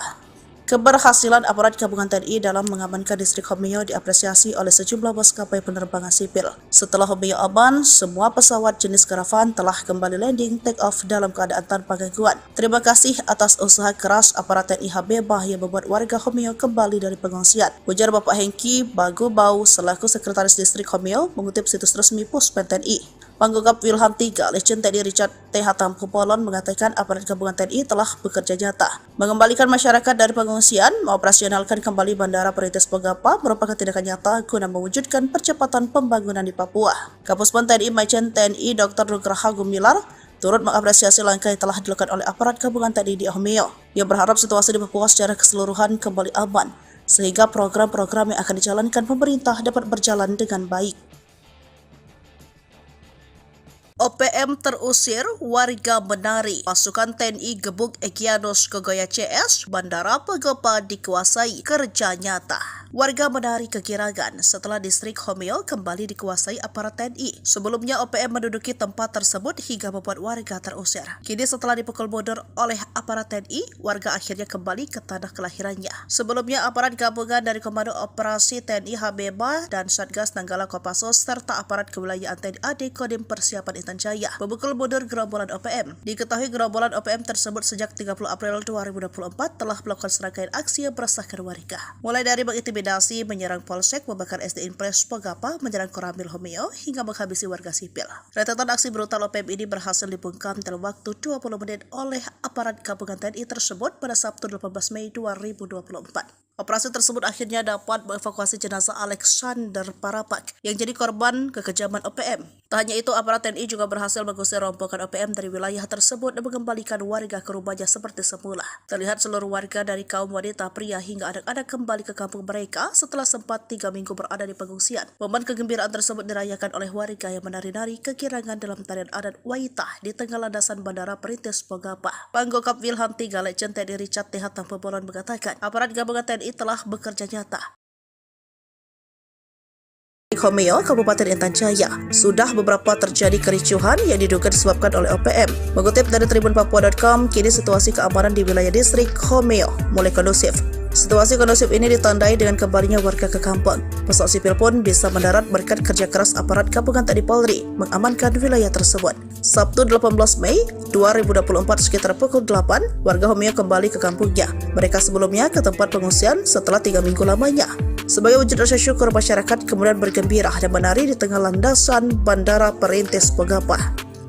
Keberhasilan aparat gabungan TNI dalam mengamankan distrik Homeo diapresiasi oleh sejumlah maskapai penerbangan sipil. Setelah Homeo aman, semua pesawat jenis karavan telah kembali landing take off dalam keadaan tanpa gangguan. Terima kasih atas usaha keras aparat TNI Habibah yang membuat warga Homeo kembali dari pengungsian, ujar Bapak Hengki Bagubau selaku Sekretaris Distrik Homeo mengutip situs resmi Puspen TNI. Panggogap Wilham III, Letjen TNI Richard T. Hatampolon mengatakan aparat gabungan TNI telah bekerja nyata mengembalikan masyarakat dari pengungsian, mengoperasionalkan kembali Bandara Perintis Pogapa merupakan tindakan nyata guna mewujudkan percepatan pembangunan di Papua. Kapuspen TNI Majen TNI Dr. Nugraha Gumilar turut mengapresiasi langkah yang telah dilakukan oleh aparat gabungan TNI di Homeo. Ia berharap situasi di Papua secara keseluruhan kembali aman, sehingga program-program yang akan dijalankan pemerintah dapat berjalan dengan baik. OPM terusir, warga menari. Pasukan TNI gebuk Egyanus Kogoya CS, Bandara Pogapa dikuasai, kerja nyata. Warga menari kegirangan setelah distrik Homeo kembali dikuasai aparat TNI. Sebelumnya OPM menduduki tempat tersebut hingga membuat warga terusir. Kini setelah dipukul mundur oleh aparat TNI, warga akhirnya kembali ke tanah kelahirannya. Sebelumnya aparat gabungan dari Komando Operasi TNI Habibah dan Satgas Nanggala Kopassus serta aparat kewilayahan TNI AD Kodim Persiapan Intan Jaya memukul mundur gerombolan OPM. Diketahui gerombolan OPM tersebut sejak 30 April 2024 telah melakukan serangkaian aksi yang meresahkan warga. Mulai dari mengintimidasi, menyerang polsek, membakar SD Impres Pogapa, menyerang Koramil Homeo, hingga menghabisi warga sipil. Rentetan aksi brutal OPM ini berhasil dibungkam dalam waktu 20 menit oleh aparat gabungan TNI tersebut pada Sabtu 18 Mei 2024. Operasi tersebut akhirnya dapat mengevakuasi jenazah Alexander Parapak yang jadi korban kekejaman OPM. Tak hanya itu, aparat TNI juga berhasil mengusir rombongan OPM dari wilayah tersebut dan mengembalikan warga ke rumahnya seperti semula. Terlihat seluruh warga dari kaum wanita, pria hingga anak-anak kembali ke kampung mereka setelah sempat 3 minggu berada di pengungsian. Momen kegembiraan tersebut dirayakan oleh warga yang menari-nari kegirangan dalam tarian adat Waitah di tengah landasan Bandara Perintis Pogapa. Panggokap Wilham III, Letjen TNI Richard T. Hatampolon mengatakan, aparat gabungan TNI telah bekerja nyata. Di Homeo, Kabupaten Intan Jaya, sudah beberapa terjadi kericuhan yang diduga disebabkan oleh OPM. Mengutip dari tribunpapua.com, kini situasi keamanan di wilayah distrik Homeo mulai kondusif. Situasi kondusif ini ditandai dengan kembalinya warga ke kampung. Pesawat sipil pun bisa mendarat berkat kerja keras aparat gabungan TNI Polri mengamankan wilayah tersebut. Sabtu 18 Mei 2024 sekitar pukul 8, warga Homeo kembali ke kampungnya. Mereka sebelumnya ke tempat pengungsian setelah 3 minggu lamanya. Sebagai wujud rasa syukur, masyarakat kemudian bergembira dan menari di tengah landasan Bandara Perintis Pogapa.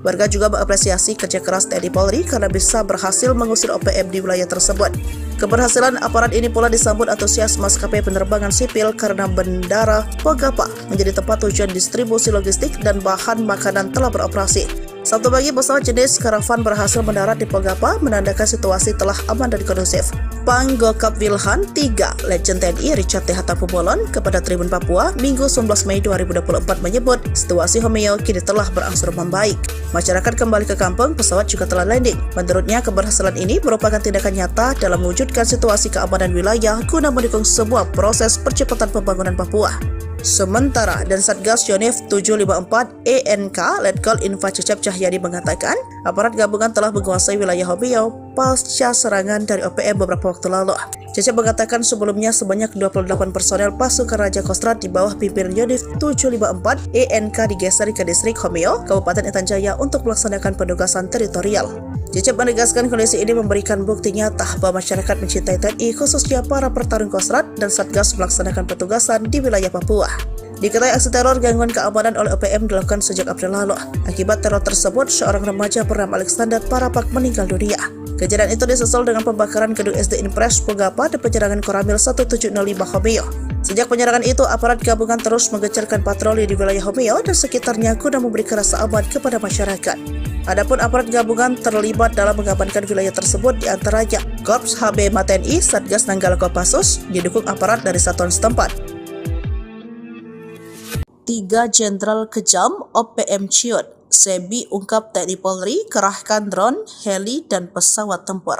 Warga juga mengapresiasi kerja keras TNI Polri karena bisa berhasil mengusir OPM di wilayah tersebut. Keberhasilan aparat ini pula disambut antusias maskapai penerbangan sipil karena Bandara Pogapa menjadi tempat tujuan distribusi logistik dan bahan makanan telah beroperasi. Sabtu pagi, pesawat jenis karavan berhasil mendarat di Pogapa, menandakan situasi telah aman dan kondusif. Panggokap Wilhan III, Letjen TNI Richard T. Hatampolon kepada Tribun Papua, Minggu 19 Mei 2024 menyebut situasi Homeo kini telah berangsur membaik. Masyarakat kembali ke kampung, pesawat juga telah landing. Menurutnya, keberhasilan ini merupakan tindakan nyata dalam mewujudkan situasi keamanan wilayah guna mendukung sebuah proses percepatan pembangunan Papua. Sementara, dan Satgas Yonif 754 ENK Letkol Info Cecep Cahyadi mengatakan, aparat gabungan telah menguasai wilayah Homeo pasca serangan dari OPM beberapa waktu lalu. Cecep mengatakan sebelumnya sebanyak 28 personel pasukan Raja Kostrad di bawah pimpinan Yonif 754 ENK digeser ke distrik Homeo, Kabupaten Intan Jaya untuk melaksanakan penugasan teritorial. Cecep menegaskan kondisi ini memberikan bukti nyata bahwa masyarakat mencintai TNI, khususnya para pertarung Kostrad dan Satgas melaksanakan petugasan di wilayah Papua. Diketahui aksi teror gangguan keamanan oleh OPM dilakukan sejak April lalu. Akibat teror tersebut, seorang remaja bernama Alexander Parapak meninggal dunia. Kejadian itu disusul dengan pembakaran gedung SD Impres Pogapa dan penyerangan Koramil 1705 Homeo. Sejak penyerangan itu, aparat gabungan terus menggencarkan patroli di wilayah Homeo dan sekitarnya guna memberikan rasa aman kepada masyarakat. Adapun aparat gabungan terlibat dalam mengamankan wilayah tersebut diantaranya Korps HB TNI, Satgas Nanggala Kopassus, didukung aparat dari satuan setempat. 3 Jenderal kejam OPM ciut, Sebi ungkap TNI Polri kerahkan drone, heli, dan pesawat tempur.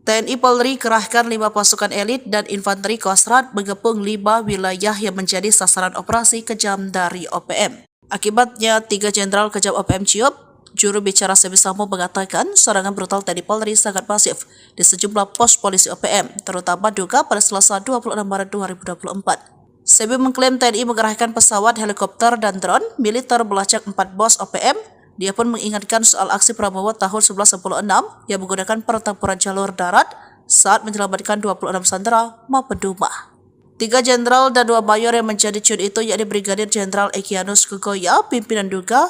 TNI Polri kerahkan 5 pasukan elit dan infanteri Kostrad mengepung 5 wilayah yang menjadi sasaran operasi kejam dari OPM. Akibatnya 3 Jenderal kejam OPM ciut, Juru bicara Sebi Sambo mengatakan serangan brutal TNI Polri sangat masif di sejumlah pos polisi OPM, terutama Duga pada Selasa 26 Maret 2024. Sebi mengklaim TNI mengerahkan pesawat, helikopter, dan drone militer melacak 4 pos OPM. Dia pun mengingatkan soal aksi Prabowo tahun 1996 yang menggunakan pertempuran jalur darat saat menyelamatkan 26 sandera maupun Duma. 3 jenderal dan 2 mayor yang menjadi cun itu yakni Brigadir Jenderal Egyanus Kogoya, pimpinan Duga,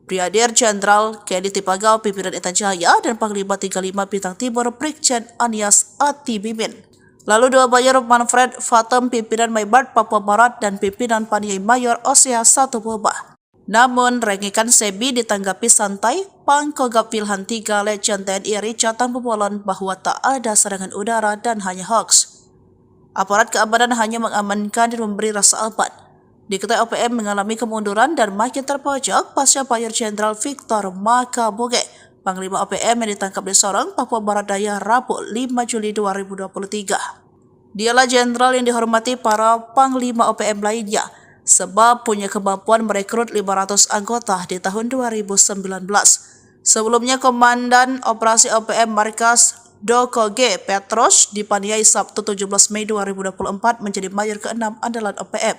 Brigadir Jenderal Kedi Tipagau, pimpinan Intan Jaya, dan Panglima 35 Bintang Timur Brigjen Anies Atibimin. Lalu 2 mayor Manfred Fatem, pimpinan Maybart Papua Barat, dan pimpinan Paniai Mayor Osea Satuboba. Namun, rengikan Sebi ditanggapi santai, Pangkogap Wilhan 3 Legend TNI Richard Tambubolon bahwa tak ada serangan udara dan hanya hoax. Aparat keamanan hanya mengamankan dan memberi rasa aman. Diketahui OPM mengalami kemunduran dan makin terpojok pasca Mayor Jenderal Victor Makaboge, Panglima OPM yang ditangkap di Sorong, Papua Barat Daya, Rabu 5 Juli 2023. Dialah jenderal yang dihormati para Panglima OPM lainnya, sebab punya kemampuan merekrut 500 anggota di tahun 2019. Sebelumnya, Komandan Operasi OPM Markas Dokoge Petros dipaniai Sabtu 17 Mei 2024 menjadi mayor ke-6 andalan OPM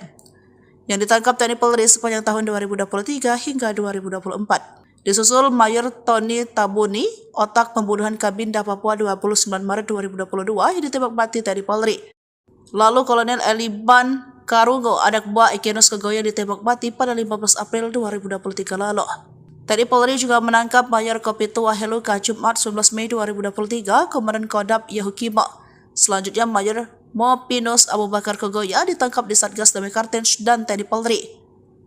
yang ditangkap TNI Polri sepanjang tahun 2023 hingga 2024. Disusul Mayor Tony Tabuni, otak pembunuhan Kabinda Papua 29 Maret 2022 yang ditembak mati TNI Polri. Lalu Kolonel Eliban Karungo, anak buah Egyanus Kogoya, ditembak mati pada 15 April 2023 lalu. TNI Polri juga menangkap Mayor Kopitu Waheluka Jumat 19 Mei 2023, Komandan Kodam Yahukimo. Selanjutnya Mayor Mopinus Abu Bakar Kogoya ditangkap di Satgas Damai Kartens dan TNI Polri.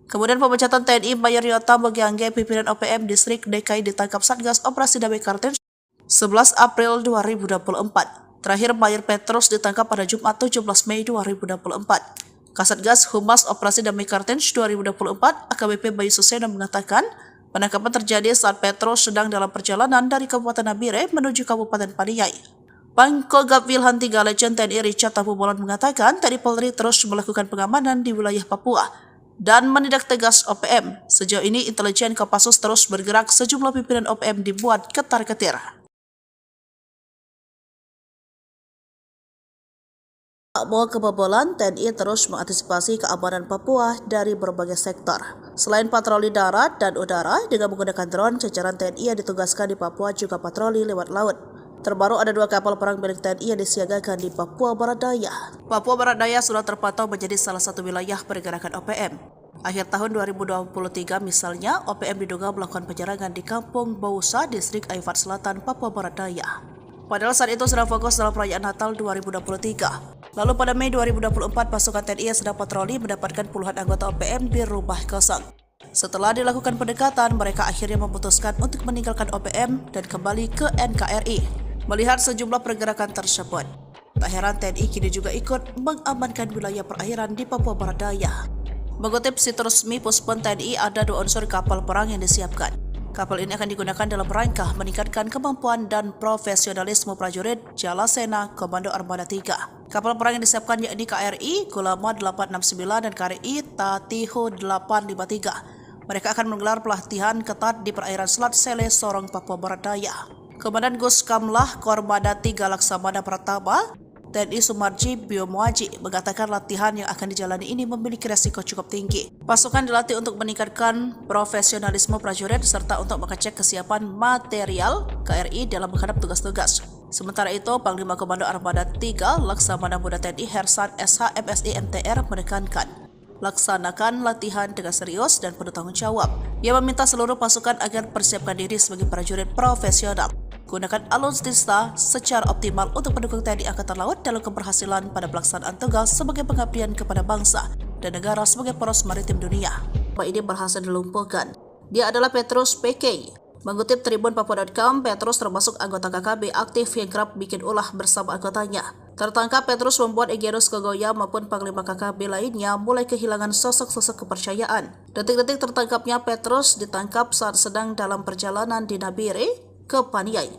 Kemudian pemecatan TNI Mayor Yota Bogiangge, pimpinan OPM Distrik DKI, ditangkap Satgas Operasi Damai Kartens 11 April 2024. Terakhir Mayor Petrus ditangkap pada Jumat 17 Mei 2024. Kasatgas Humas Operasi Damai Kartens 2024 AKBP Bayu Suseno mengatakan penangkapan terjadi saat Petrus sedang dalam perjalanan dari Kabupaten Nabire menuju Kabupaten Paniai. Pangkogap Wilhan 3 Legend TNI Richard Tambubolon mengatakan TNI Polri terus melakukan pengamanan di wilayah Papua dan menindak tegas OPM. Sejauh ini intelijen Kopassus terus bergerak, sejumlah pimpinan OPM dibuat ketar-ketir. Tak mau kebobolan, TNI terus mengantisipasi keamanan Papua dari berbagai sektor. Selain patroli darat dan udara dengan menggunakan drone, jajaran TNI yang ditugaskan di Papua juga patroli lewat laut. Terbaru ada 2 kapal perang milik TNI yang disiagakan di Papua Barat Daya. Papua Barat Daya sudah terpantau menjadi salah satu wilayah pergerakan OPM. Akhir tahun 2023 misalnya, OPM diduga melakukan penyerangan di Kampung Bausa, Distrik Aifat Selatan, Papua Barat Daya. Padahal saat itu sedang fokus dalam perayaan Natal 2023. Lalu pada Mei 2024, pasukan TNI yang sedang patroli mendapatkan puluhan anggota OPM di rumah kosong. Setelah dilakukan pendekatan, mereka akhirnya memutuskan untuk meninggalkan OPM dan kembali ke NKRI. Melihat sejumlah pergerakan tersebut, tak heran TNI kini juga ikut mengamankan wilayah perairan di Papua Barat Daya. Mengutip situs resmi Puspon TNI, ada 2 unsur kapal perang yang disiapkan. Kapal ini akan digunakan dalam rangka meningkatkan kemampuan dan profesionalisme prajurit Jalasena Komando Armada 3. Kapal perang yang disiapkan yakni KRI Gulama 869 dan KRI Tatiho 853. Mereka akan menggelar pelatihan ketat di perairan Selat Sele, Sorong, Papua Barat Daya. Komandan Gus Kamlah Kormada 3 Laksamana Pratama, TNI Sumarji Biomuaji, mengatakan latihan yang akan dijalani ini memiliki resiko cukup tinggi. Pasukan dilatih untuk meningkatkan profesionalisme prajurit serta untuk mengecek kesiapan material KRI dalam menghadap tugas-tugas. Sementara itu, Panglima Komando Armada 3 Laksamana Muda TNI Hersan SH MSI MTR menekankan laksanakan latihan dengan serius dan penuh tanggung jawab. Ia meminta seluruh pasukan agar persiapkan diri sebagai prajurit profesional. Gunakan alutsista secara optimal untuk mendukung TNI Angkatan Laut dalam keberhasilan pada pelaksanaan tugas sebagai pengabdian kepada bangsa dan negara sebagai poros maritim dunia. Ini berhasil dilumpuhkan. Dia adalah Petrus PK. Mengutip Tribun Papua.com, Petrus termasuk anggota KKB aktif yang kerap bikin ulah bersama anggotanya. Tertangkap, Petrus membuat Egyanus Kogoya maupun Panglima KKB lainnya mulai kehilangan sosok-sosok kepercayaan. Detik-detik tertangkapnya Petrus ditangkap saat sedang dalam perjalanan di Nabire ke Paniai.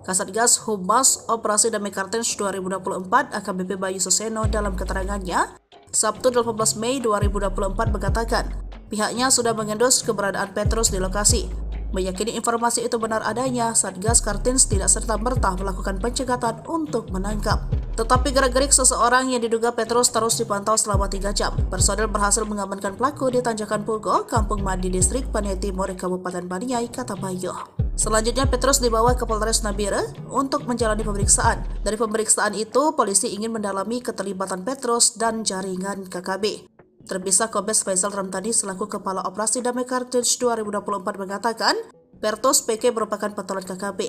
Kasatgas Humas Operasi Damai Kartens 2024 AKBP Bayu Suseno dalam keterangannya Sabtu 18 Mei 2024 mengatakan pihaknya sudah mengendus keberadaan Petrus di lokasi. Meyakini informasi itu benar adanya, Satgas Kartins tidak serta-merta melakukan pencegatan untuk menangkap. Tetapi gerak-gerik seseorang yang diduga Petrus terus dipantau selama 3 jam. Personel berhasil mengamankan pelaku di Tanjakan Pugo, Kampung Madi, Distrik Paniai Timur, Kabupaten Paniai, Kota Bayu. Selanjutnya Petrus dibawa ke Polres Nabire untuk menjalani pemeriksaan. Dari pemeriksaan itu, polisi ingin mendalami keterlibatan Petrus dan jaringan KKB. Terpisah Kombes Faisal Ramtani selaku Kepala Operasi Damai Kartins 2024 mengatakan, Petrus PK merupakan pentolan KKB.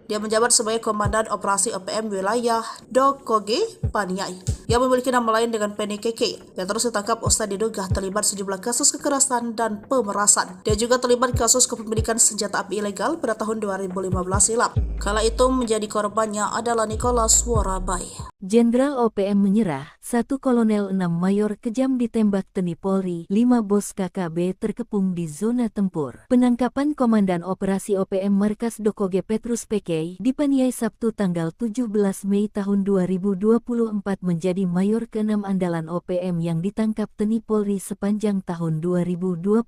Dia menjabat sebagai Komandan Operasi OPM Wilayah Dokoge, Paniai, yang memiliki nama lain dengan Penny Keke. Petrus ditangkap usai diduga terlibat sejumlah kasus kekerasan dan pemerasan. Dia juga terlibat kasus kepemilikan senjata api ilegal pada tahun 2015 silam. Kala itu menjadi korbannya adalah Nicholas Worabai. Jenderal OPM menyerah, 1 Kolonel 6 Mayor kejam ditembak TNI Polri, 5 bos KKB terkepung di zona tempur. Penangkapan Komandan Operasi OPM Markas Dokoge Petrus PK di Paniai Sabtu tanggal 17 Mei tahun 2024 menjadi Mayor ke-6 andalan OPM yang ditangkap TNI Polri sepanjang tahun 2023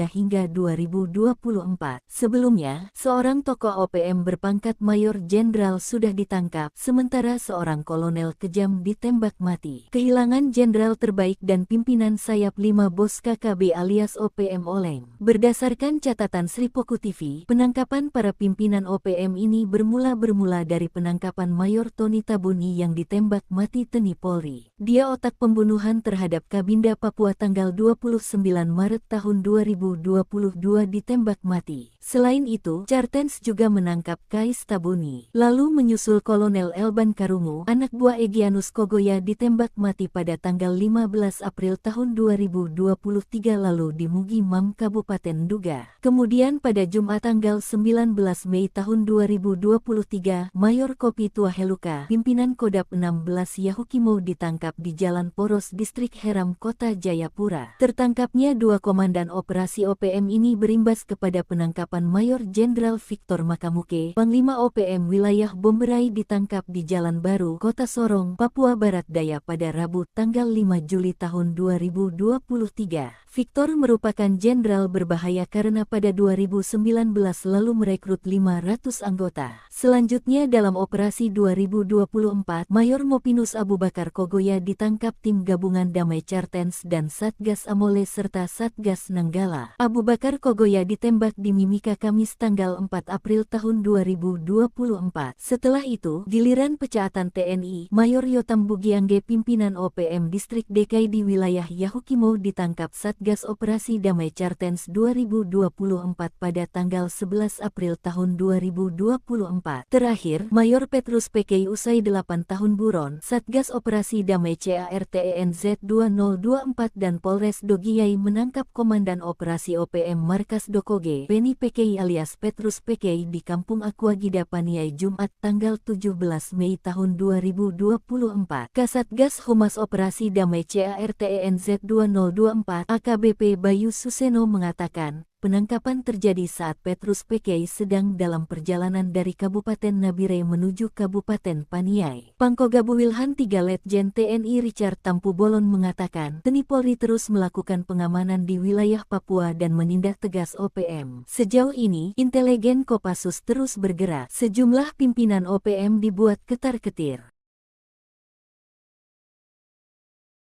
hingga 2024. Sebelumnya, seorang tokoh OPM berpangkat Mayor Jenderal sudah ditangkap, sementara seorang kolonel kejam ditembak mati. Kehilangan jenderal terbaik dan pimpinan sayap 5 bos KKB alias OPM oleng. Berdasarkan catatan Sripoku TV, penangkapan para pimpinan OPM ini bermula dari penangkapan Mayor Tony Tabuni yang ditembak mati TNI Polri. Dia otak pembunuhan terhadap Kabinda Papua tanggal 29 Maret tahun 2022 ditembak mati. Selain itu, Kartins juga menangkap Kais Tabuni. Lalu menyusul Kolonel Elban Karungu, anak buah Egyanus Kogoya ditembak mati pada tanggal 15 April tahun 2023 lalu di Mugimam, Kabupaten Duga. Kemudian pada Jumat tanggal 19 Mei tahun 2023, Mayor Kopi Tuaheluka, pimpinan Kodap 16 Yahukimo ditangkap di Jalan Poros, Distrik Heram, Kota Jayapura. Tertangkapnya 2 komandan operasi OPM ini berimbas kepada penangkapan Mayor Jenderal Victor Makamuke, Panglima OPM Wilayah Bomberai ditangkap di Jalan Baru, Kota Sorong, Papua Barat Daya pada Rabu tanggal 5 Juli tahun 2023. Victor merupakan jenderal berbahaya karena pada 2019 lalu merekrut 500 anggota. Selanjutnya dalam operasi 2024, Mayor Mopinus Abu Bakar Kogoya ditangkap tim gabungan Damai Kartins dan Satgas Amole serta Satgas Nanggala. Abu Bakar Kogoya ditembak di Mimika Kamis tanggal 4 April tahun 2024. Setelah itu, giliran pecaatan TNI, Mayor Yotam Bugiangge pimpinan OPM Distrik DKI di wilayah Yahukimo ditangkap Satgas Operasi Damai Kartins 2024 pada tanggal 11 April tahun 2024. Terakhir, Mayor Petrus PK usai 8 tahun buron, Satgas Operasi Damai CARTENZ 2024 dan Polres Dogiyai menangkap Komandan Operasi OPM Markas Dokoge, Penny PK alias Petrus PK di Kampung Aquagida Paniai Jumat tanggal 17 Mei tahun 2024. Kasatgas Humas Operasi Damai CARTENZ 2024 AKBP Bayu Suseno mengatakan, penangkapan terjadi saat Petrus PK sedang dalam perjalanan dari Kabupaten Nabire menuju Kabupaten Paniai. Pangkogabu Wilhan 3 Letjen TNI Richard Tampu Bolon mengatakan, TNI Polri terus melakukan pengamanan di wilayah Papua dan menindak tegas OPM. Sejauh ini, intelijen Kopassus terus bergerak. Sejumlah pimpinan OPM dibuat ketar-ketir.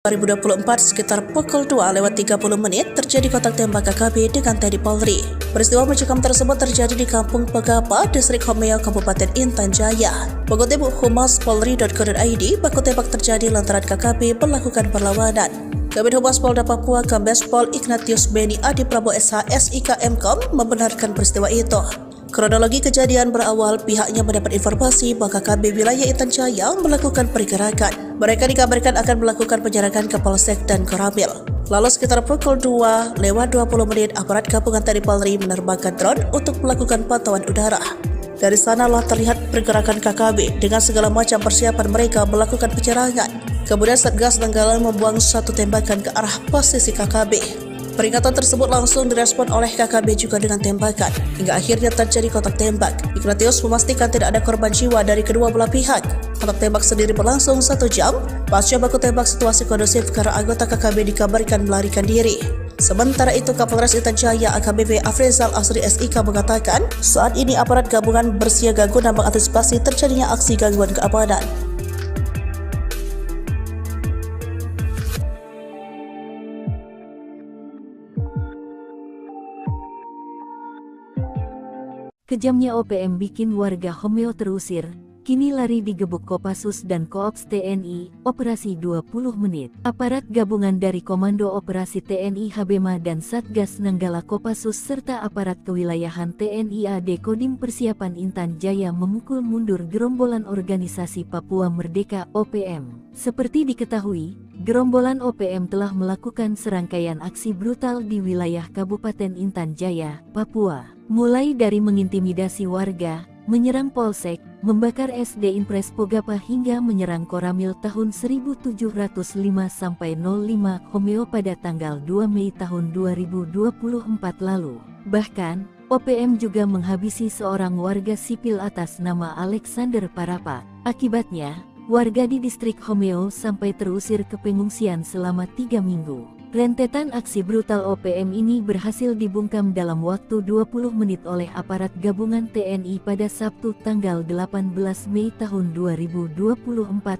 2024 sekitar pukul 2:30 terjadi kontak tembak KKB dengan TNI Polri. Peristiwa mencekam tersebut terjadi di Kampung Pegapa, Distrik Homeo, Kabupaten Intan Jaya. Mengutip humaspolri.co.id, baku tembak terjadi lantaran KKB melakukan perlawanan. Kabid Humas Polda Papua Kombes Pol Ignatius Beni Adi Prabowo SH SIK Mkom membenarkan peristiwa itu. Kronologi kejadian berawal pihaknya mendapat informasi bahwa KKB wilayah Intan Jaya melakukan pergerakan. Mereka dikabarkan akan melakukan penyerangan ke Polsek dan Koramil. Lalu sekitar pukul 2:20 aparat gabungan TNI Polri menerbangkan drone untuk melakukan pantauan udara. Dari sanalah terlihat pergerakan KKB dengan segala macam persiapan mereka melakukan penyerangan. Kemudian Satgas Nanggala membuang satu tembakan ke arah posisi KKB. Peringatan tersebut langsung direspon oleh KKB juga dengan tembakan, hingga akhirnya terjadi kontak tembak. Ignatius memastikan tidak ada korban jiwa dari kedua belah pihak. Kontak tembak sendiri berlangsung 1 jam. Pasca baku tembak, situasi kondusif karena anggota KKB dikabarkan melarikan diri. Sementara itu, Kapolres Intan Jaya AKBP Afrizal Asri SIK mengatakan, saat ini aparat gabungan bersiaga guna mengantisipasi terjadinya aksi gangguan keamanan. Kejamnya OPM bikin warga Homeo terusir, kini lari digebuk Kopassus dan Koops TNI, operasi 20 menit. Aparat gabungan dari Komando Operasi TNI Habema dan Satgas Nanggala Kopassus serta aparat kewilayahan TNI AD Kodim Persiapan Intan Jaya memukul mundur gerombolan organisasi Papua Merdeka OPM. Seperti diketahui, gerombolan OPM telah melakukan serangkaian aksi brutal di wilayah Kabupaten Intan Jaya, Papua. Mulai dari mengintimidasi warga, menyerang polsek, membakar SD Impres Pogapa hingga menyerang Koramil tahun 1705-05 Homeo pada tanggal 2 Mei tahun 2024 lalu. Bahkan, OPM juga menghabisi seorang warga sipil atas nama Alexander Parapa. Akibatnya, warga di distrik Homeo sampai terusir ke pengungsian selama 3 minggu. Rentetan aksi brutal OPM ini berhasil dibungkam dalam waktu 20 menit oleh aparat gabungan TNI pada Sabtu tanggal 18 Mei tahun 2024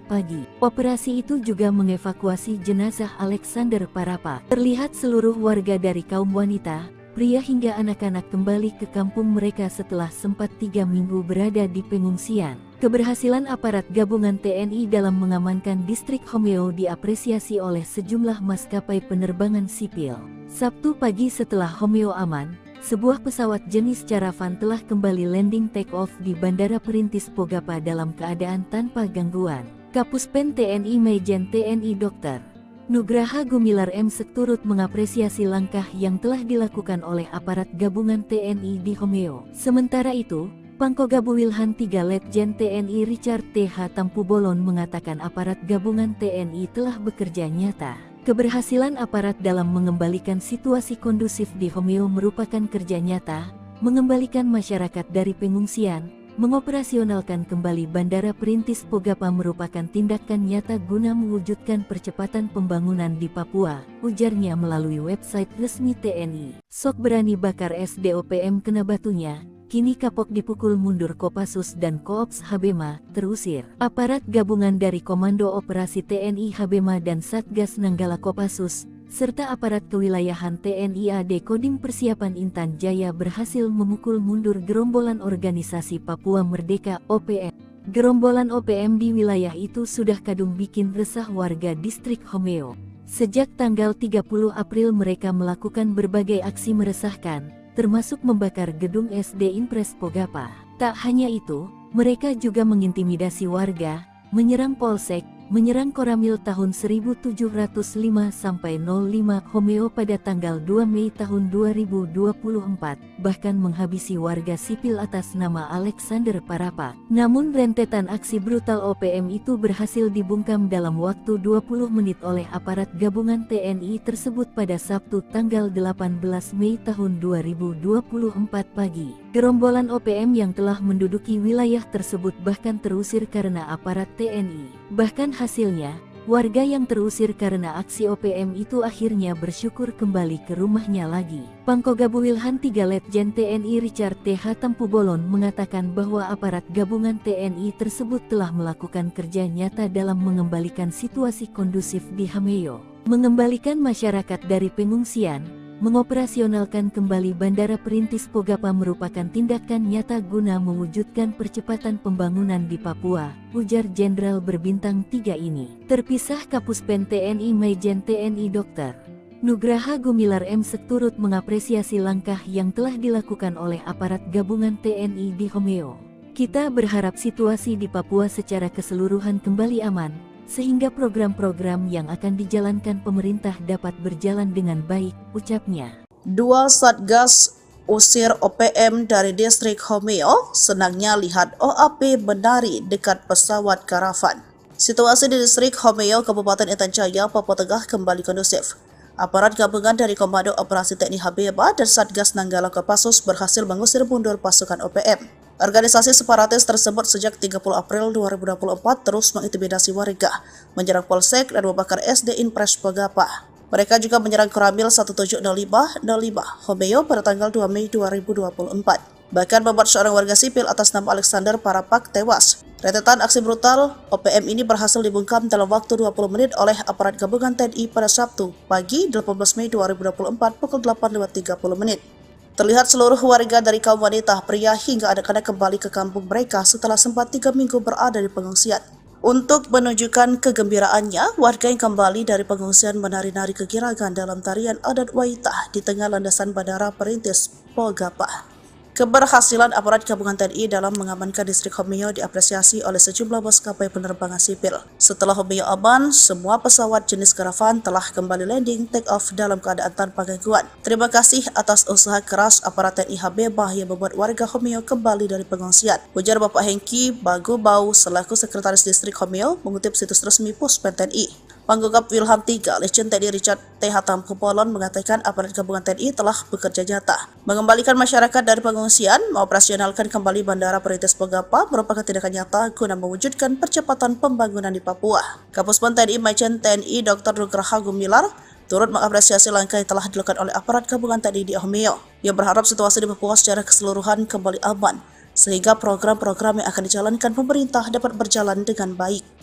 pagi. Operasi itu juga mengevakuasi jenazah Alexander Parapa. Terlihat seluruh warga dari kaum wanita, pria hingga anak-anak kembali ke kampung mereka setelah sempat 3 minggu berada di pengungsian. Keberhasilan aparat gabungan TNI dalam mengamankan distrik Homeo diapresiasi oleh sejumlah maskapai penerbangan sipil. Sabtu pagi setelah Homeo aman, sebuah pesawat jenis Caravan telah kembali landing take-off di Bandara Perintis Pogapa dalam keadaan tanpa gangguan. Kapuspen TNI Majen TNI Dr. Nugraha Gumilar M turut mengapresiasi langkah yang telah dilakukan oleh aparat gabungan TNI di Homeo. Sementara itu, Pangkogabu Wilhan 3 Letjen TNI Richard TH Tampubolon mengatakan aparat gabungan TNI telah bekerja nyata. Keberhasilan aparat dalam mengembalikan situasi kondusif di Homeo merupakan kerja nyata, mengembalikan masyarakat dari pengungsian, mengoperasionalkan kembali Bandara Perintis Pogapa merupakan tindakan nyata guna mewujudkan percepatan pembangunan di Papua, ujarnya melalui website resmi TNI. Sok berani bakar SDOPM kena batunya. Kini kapok dipukul mundur Kopassus dan Koops Habema, terusir. Aparat gabungan dari Komando Operasi TNI Habema dan Satgas Nanggala Kopassus, serta aparat kewilayahan TNI AD Kodim Persiapan Intan Jaya berhasil memukul mundur gerombolan organisasi Papua Merdeka OPM. Gerombolan OPM di wilayah itu sudah kadung bikin resah warga distrik Homeo. Sejak tanggal 30 April mereka melakukan berbagai aksi meresahkan, termasuk membakar gedung SD Impres Pogapa. Tak hanya itu, mereka juga mengintimidasi warga, menyerang polsek, menyerang Koramil tahun 1705-05 Homeo pada tanggal 2 Mei tahun 2024, bahkan menghabisi warga sipil atas nama Alexander Parapa. Namun rentetan aksi brutal OPM itu berhasil dibungkam dalam waktu 20 menit oleh aparat gabungan TNI tersebut pada Sabtu tanggal 18 Mei tahun 2024 pagi. Gerombolan OPM yang telah menduduki wilayah tersebut bahkan terusir karena aparat TNI. Bahkan hasilnya, warga yang terusir karena aksi OPM itu akhirnya bersyukur kembali ke rumahnya lagi. Pangkogabu Wilhan 3 Letjen TNI Richard TH Tampubolon mengatakan bahwa aparat gabungan TNI tersebut telah melakukan kerja nyata dalam mengembalikan situasi kondusif di Homeo, mengembalikan masyarakat dari pengungsian, mengoperasionalkan kembali Bandara Perintis Pogapa merupakan tindakan nyata guna mewujudkan percepatan pembangunan di Papua, ujar Jenderal berbintang 3 ini. Terpisah Kapuspen TNI Majen TNI Dr. Nugraha Gumilar M turut mengapresiasi langkah yang telah dilakukan oleh aparat gabungan TNI di Homeo. Kita berharap situasi di Papua secara keseluruhan kembali aman, sehingga program-program yang akan dijalankan pemerintah dapat berjalan dengan baik, ucapnya. 2 Satgas usir OPM dari distrik Homeo, senangnya lihat OAP menari dekat pesawat karavan. Situasi di distrik Homeo, Kabupaten Intan Jaya, Papua Tengah kembali kondusif. Aparat gabungan dari Komando Operasi TNI Habema dan Satgas Nanggala Kopassus berhasil mengusir mundur pasukan OPM. Organisasi separatis tersebut sejak 30 April 2024 terus mengintimidasi warga, menyerang polsek dan membakar SD Impres Pogapa. Mereka juga menyerang Koramil 1705 Homeo pada tanggal 2 Mei 2024. Bahkan membuat seorang warga sipil atas nama Alexander Parapak tewas. Rentetan aksi brutal OPM ini berhasil dibungkam dalam waktu 20 menit oleh aparat gabungan TNI pada Sabtu pagi 18 Mei 2024 pukul 8.30 menit. Terlihat seluruh warga dari kaum wanita, pria hingga anak-anak kembali ke kampung mereka setelah sempat 3 minggu berada di pengungsian. Untuk menunjukkan kegembiraannya, warga yang kembali dari pengungsian menari-nari kegiragan dalam tarian adat Waitah di tengah landasan Bandara Perintis Pogapa. Keberhasilan aparat gabungan TNI dalam mengamankan distrik Homeo diapresiasi oleh sejumlah maskapai penerbangan sipil. Setelah Homeo aman, semua pesawat jenis karavan telah kembali landing take off dalam keadaan tanpa gangguan. Terima kasih atas usaha keras aparat TNI Habebah yang membuat warga Homeo kembali dari pengungsian, ujar Bapak Hengki Bagobau selaku Sekretaris Distrik Homeo mengutip situs resmi Puspen TNI. Panggugap Wilham III, Legend TNI Richard T. Hatampopolon mengatakan aparat gabungan TNI telah bekerja nyata mengembalikan masyarakat dari pengungsian, mengoperasionalkan kembali Bandara Perintis Pogapa merupakan tindakan nyata guna mewujudkan percepatan pembangunan di Papua. Kapuspen TNI Majen TNI Dr. Nugraha Gumilar turut mengapresiasi langkah yang telah dilakukan oleh aparat gabungan TNI di Homeo. Ia berharap situasi di Papua secara keseluruhan kembali aman, sehingga program-program yang akan dijalankan pemerintah dapat berjalan dengan baik.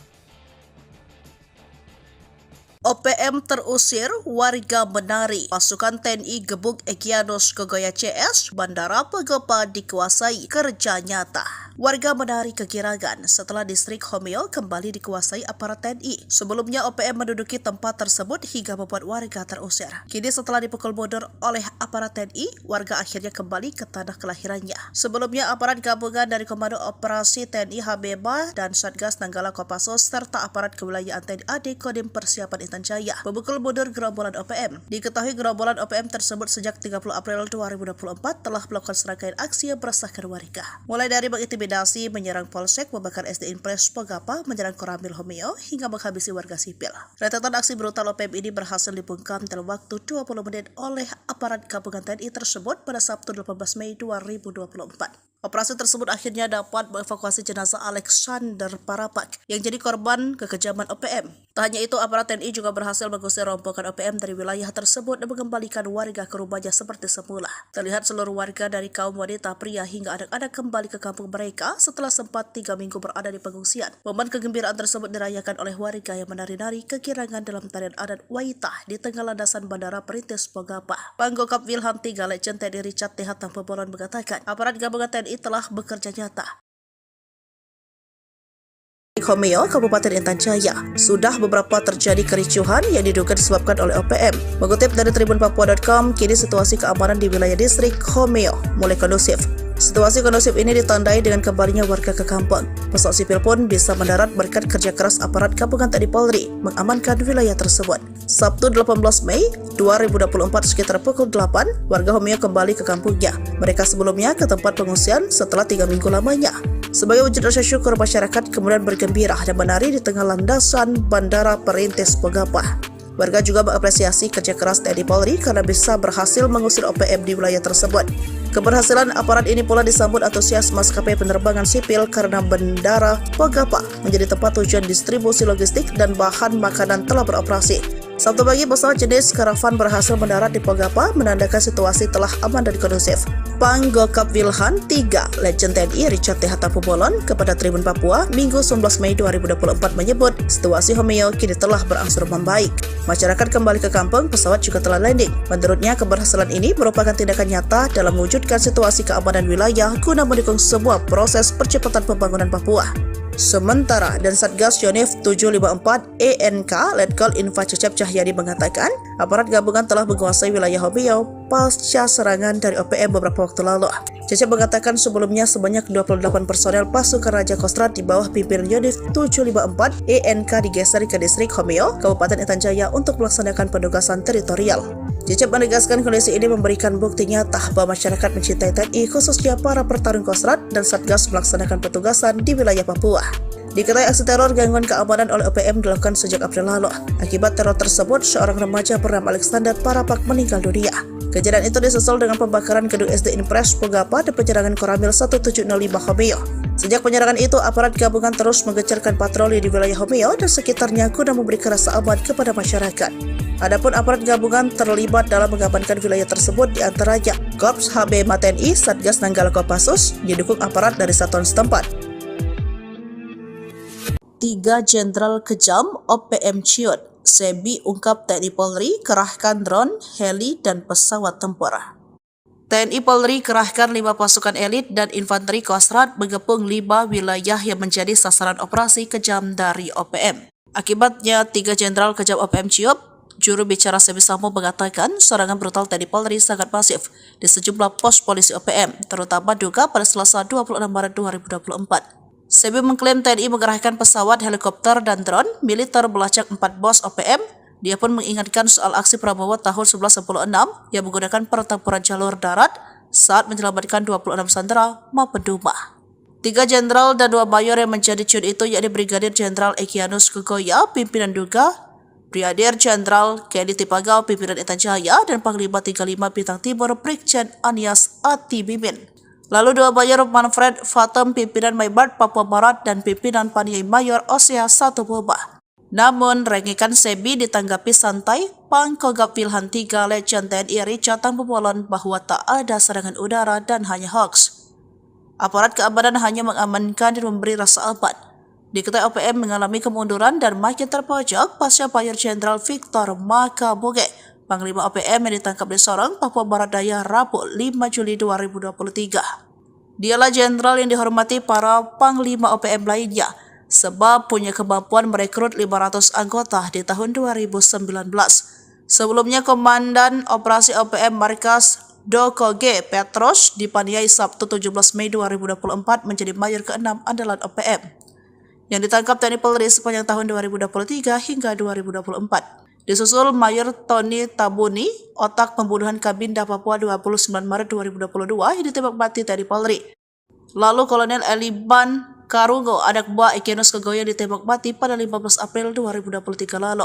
OPM terusir, warga menari. Pasukan TNI gebuk Egyanus Kogoya CS, Bandara Pogapa dikuasai, kerja nyata. Warga menari kegiragan setelah distrik Homeo kembali dikuasai aparat TNI. Sebelumnya OPM menduduki tempat tersebut hingga membuat warga terusir. Kini setelah dipukul mundur oleh aparat TNI, warga akhirnya kembali ke tanah kelahirannya. Sebelumnya aparat gabungan dari Komando Operasi TNI Habebah dan Satgas Nanggala Kopassus serta aparat kewilayahan TNI AD Kodim Persiapan Intan Jaya memukul mundur gerombolan OPM. Diketahui gerombolan OPM tersebut sejak 30 April 2024 telah melakukan serangkaian aksi yang meresahkan warga. Mulai dari mengintimidasi, menyerang polsek, membakar SD Impres Pogapa, menyerang Koramil Homeo, hingga menghabisi warga sipil. Rentetan aksi brutal OPM ini berhasil dibungkam dalam waktu 20 menit oleh aparat gabungan TNI tersebut pada Sabtu 18 Mei 2024. Operasi tersebut akhirnya dapat mengevakuasi jenazah Alexander Parapak yang jadi korban kekejaman OPM. Tak hanya itu, aparat TNI juga berhasil mengusir rombongan OPM dari wilayah tersebut dan mengembalikan warga ke rumahnya seperti semula. Terlihat seluruh warga dari kaum wanita, pria hingga anak-anak kembali ke kampung mereka setelah sempat 3 minggu berada di pengungsian. Momen kegembiraan tersebut dirayakan oleh warga yang menari-nari kegirangan dalam tarian adat Waitah di tengah landasan Bandara Perintis Pogapa. Panggugap Wilham III, Legend TNI Richard T. Hatampopolon mengatakan, aparat gabungan TNI telah bekerja nyata. Di Homeo, Kabupaten Intan Jaya, sudah beberapa terjadi kericuhan yang diduga disebabkan oleh OPM. Mengutip dari tribunpapua.com, kini situasi keamanan di wilayah distrik Homeo mulai kondusif. Situasi kondusif ini ditandai dengan kembalinya warga ke kampung. Pesawat sipil pun bisa mendarat berkat kerja keras aparat gabungan TNI Polri mengamankan wilayah tersebut. Sabtu 18 Mei 2024 sekitar pukul 8, warga Homeo kembali ke kampungnya. Mereka sebelumnya ke tempat pengungsian setelah 3 minggu lamanya. Sebagai wujud rasa syukur, masyarakat kemudian bergembira dan menari di tengah landasan Bandara Perintis Pogapa. Warga juga mengapresiasi kerja keras TNI Polri karena bisa berhasil mengusir OPM di wilayah tersebut. Keberhasilan aparat ini pula disambut antusias maskapai penerbangan sipil karena Bandara Pogapa menjadi tempat tujuan distribusi logistik dan bahan makanan telah beroperasi. Sabtu pagi, pesawat jenis karavan berhasil mendarat di Pogapa, menandakan situasi telah aman dan kondusif. Panggugap Wilham III, Legend TNI Richard T. Hatampopolon kepada Tribun Papua, Minggu 19 Mei 2024 menyebut situasi Homeo kini telah berangsur membaik. Masyarakat kembali ke kampung, pesawat juga telah landing. Menurutnya, keberhasilan ini merupakan tindakan nyata dalam mewujudkan situasi keamanan wilayah guna mendukung sebuah proses percepatan pembangunan Papua. Sementara, dan Satgas Yonif 754 ENK Letkol Info Cecep Cahyadi mengatakan, aparat gabungan telah menguasai wilayah Homeo pasca serangan dari OPM beberapa waktu lalu. Cecep mengatakan sebelumnya sebanyak 28 personel pasukan Raja Kostrad di bawah pimpinan Yonif 754 ENK digeser ke distrik Homeo, Kabupaten Intan Jaya untuk melaksanakan penugasan teritorial. Cecep menegaskan kondisi ini memberikan bukti nyata bahwa masyarakat mencintai TNI, khususnya para pertarung Kostrad dan Satgas melaksanakan petugasan di wilayah Papua. Diketahui aksi teror gangguan keamanan oleh OPM dilakukan sejak April lalu. Akibat teror tersebut, seorang remaja bernama Alexander Parapak meninggal dunia. Kejadian itu disusul dengan pembakaran gedung SD Impres Pogapa dan penyerangan Koramil 1705 Homeo. Sejak penyerangan itu, aparat gabungan terus menggencarkan patroli di wilayah Homeo dan sekitarnya guna memberi rasa aman kepada masyarakat. Adapun aparat gabungan terlibat dalam mengamankan wilayah tersebut diantaranya Korps HB TNI, Satgas Nanggala Kopassus, didukung aparat dari satuan setempat. 3 Jenderal kejam OPM ciut, Sebi ungkap TNI Polri kerahkan drone, heli, dan pesawat tempur. TNI Polri kerahkan 5 pasukan elit dan infanteri Kostrad mengepung 5 wilayah yang menjadi sasaran operasi kejam dari OPM. Akibatnya 3 Jenderal kejam OPM ciut, juru bicara Sebi Sambo mengatakan serangan brutal TNI Polri sangat masif di sejumlah pos polisi OPM, terutama Duga pada Selasa 26 Maret 2024. Sebi mengklaim TNI mengerahkan pesawat, helikopter, dan drone militer melacak 4 bos OPM. Dia pun mengingatkan soal aksi Prabowo tahun 1996 yang menggunakan pertempuran jalur darat saat menyelamatkan 26 sandera maupun Duma. 3 jenderal dan 2 mayor yang menjadi ciut itu yakni Brigadir Jenderal Egyanus Kogoya, pimpinan Duga, Brigadir Jenderal Kedi Tipagau, pimpinan Intan Jaya, dan Panglima 35 Bintang Timur Brigjen Anies Atibimin. Lalu 2 Mayor Manfred Fatem, pimpinan Maybart Papua Barat, dan pimpinan Paniai Mayor Osea Satu Boba. Namun, rengikan Sebi ditanggapi santai, Pangkogap Wilhan III Legend TNI Richard Tambubolon bahwa tak ada serangan udara dan hanya hoax. Aparat keamanan hanya mengamankan dan memberi rasa aman. Diketahui OPM mengalami kemunduran dan makin terpojok pasca Mayor Jenderal Victor Makaboge, Panglima OPM yang ditangkap di Sorong, Papua Barat Daya, Rabu 5 Juli 2023. Dialah jenderal yang dihormati para Panglima OPM lainnya, sebab punya kemampuan merekrut 500 anggota di tahun 2019. Sebelumnya, Komandan Operasi OPM Markas Dokoge Petros dipaniai Sabtu 17 Mei 2024 menjadi Mayor ke-6 andalan OPM, yang ditangkap TNI Polri sepanjang tahun 2023 hingga 2024. Disusul Mayor Tony Tabuni, otak pembunuhan Kabinda Papua 29 Maret 2022 yang ditembak mati TNI Polri. Lalu Kolonel Eliban Karungo, anak buah Egyanus Kogoya, ditembak mati pada 15 April 2023 lalu.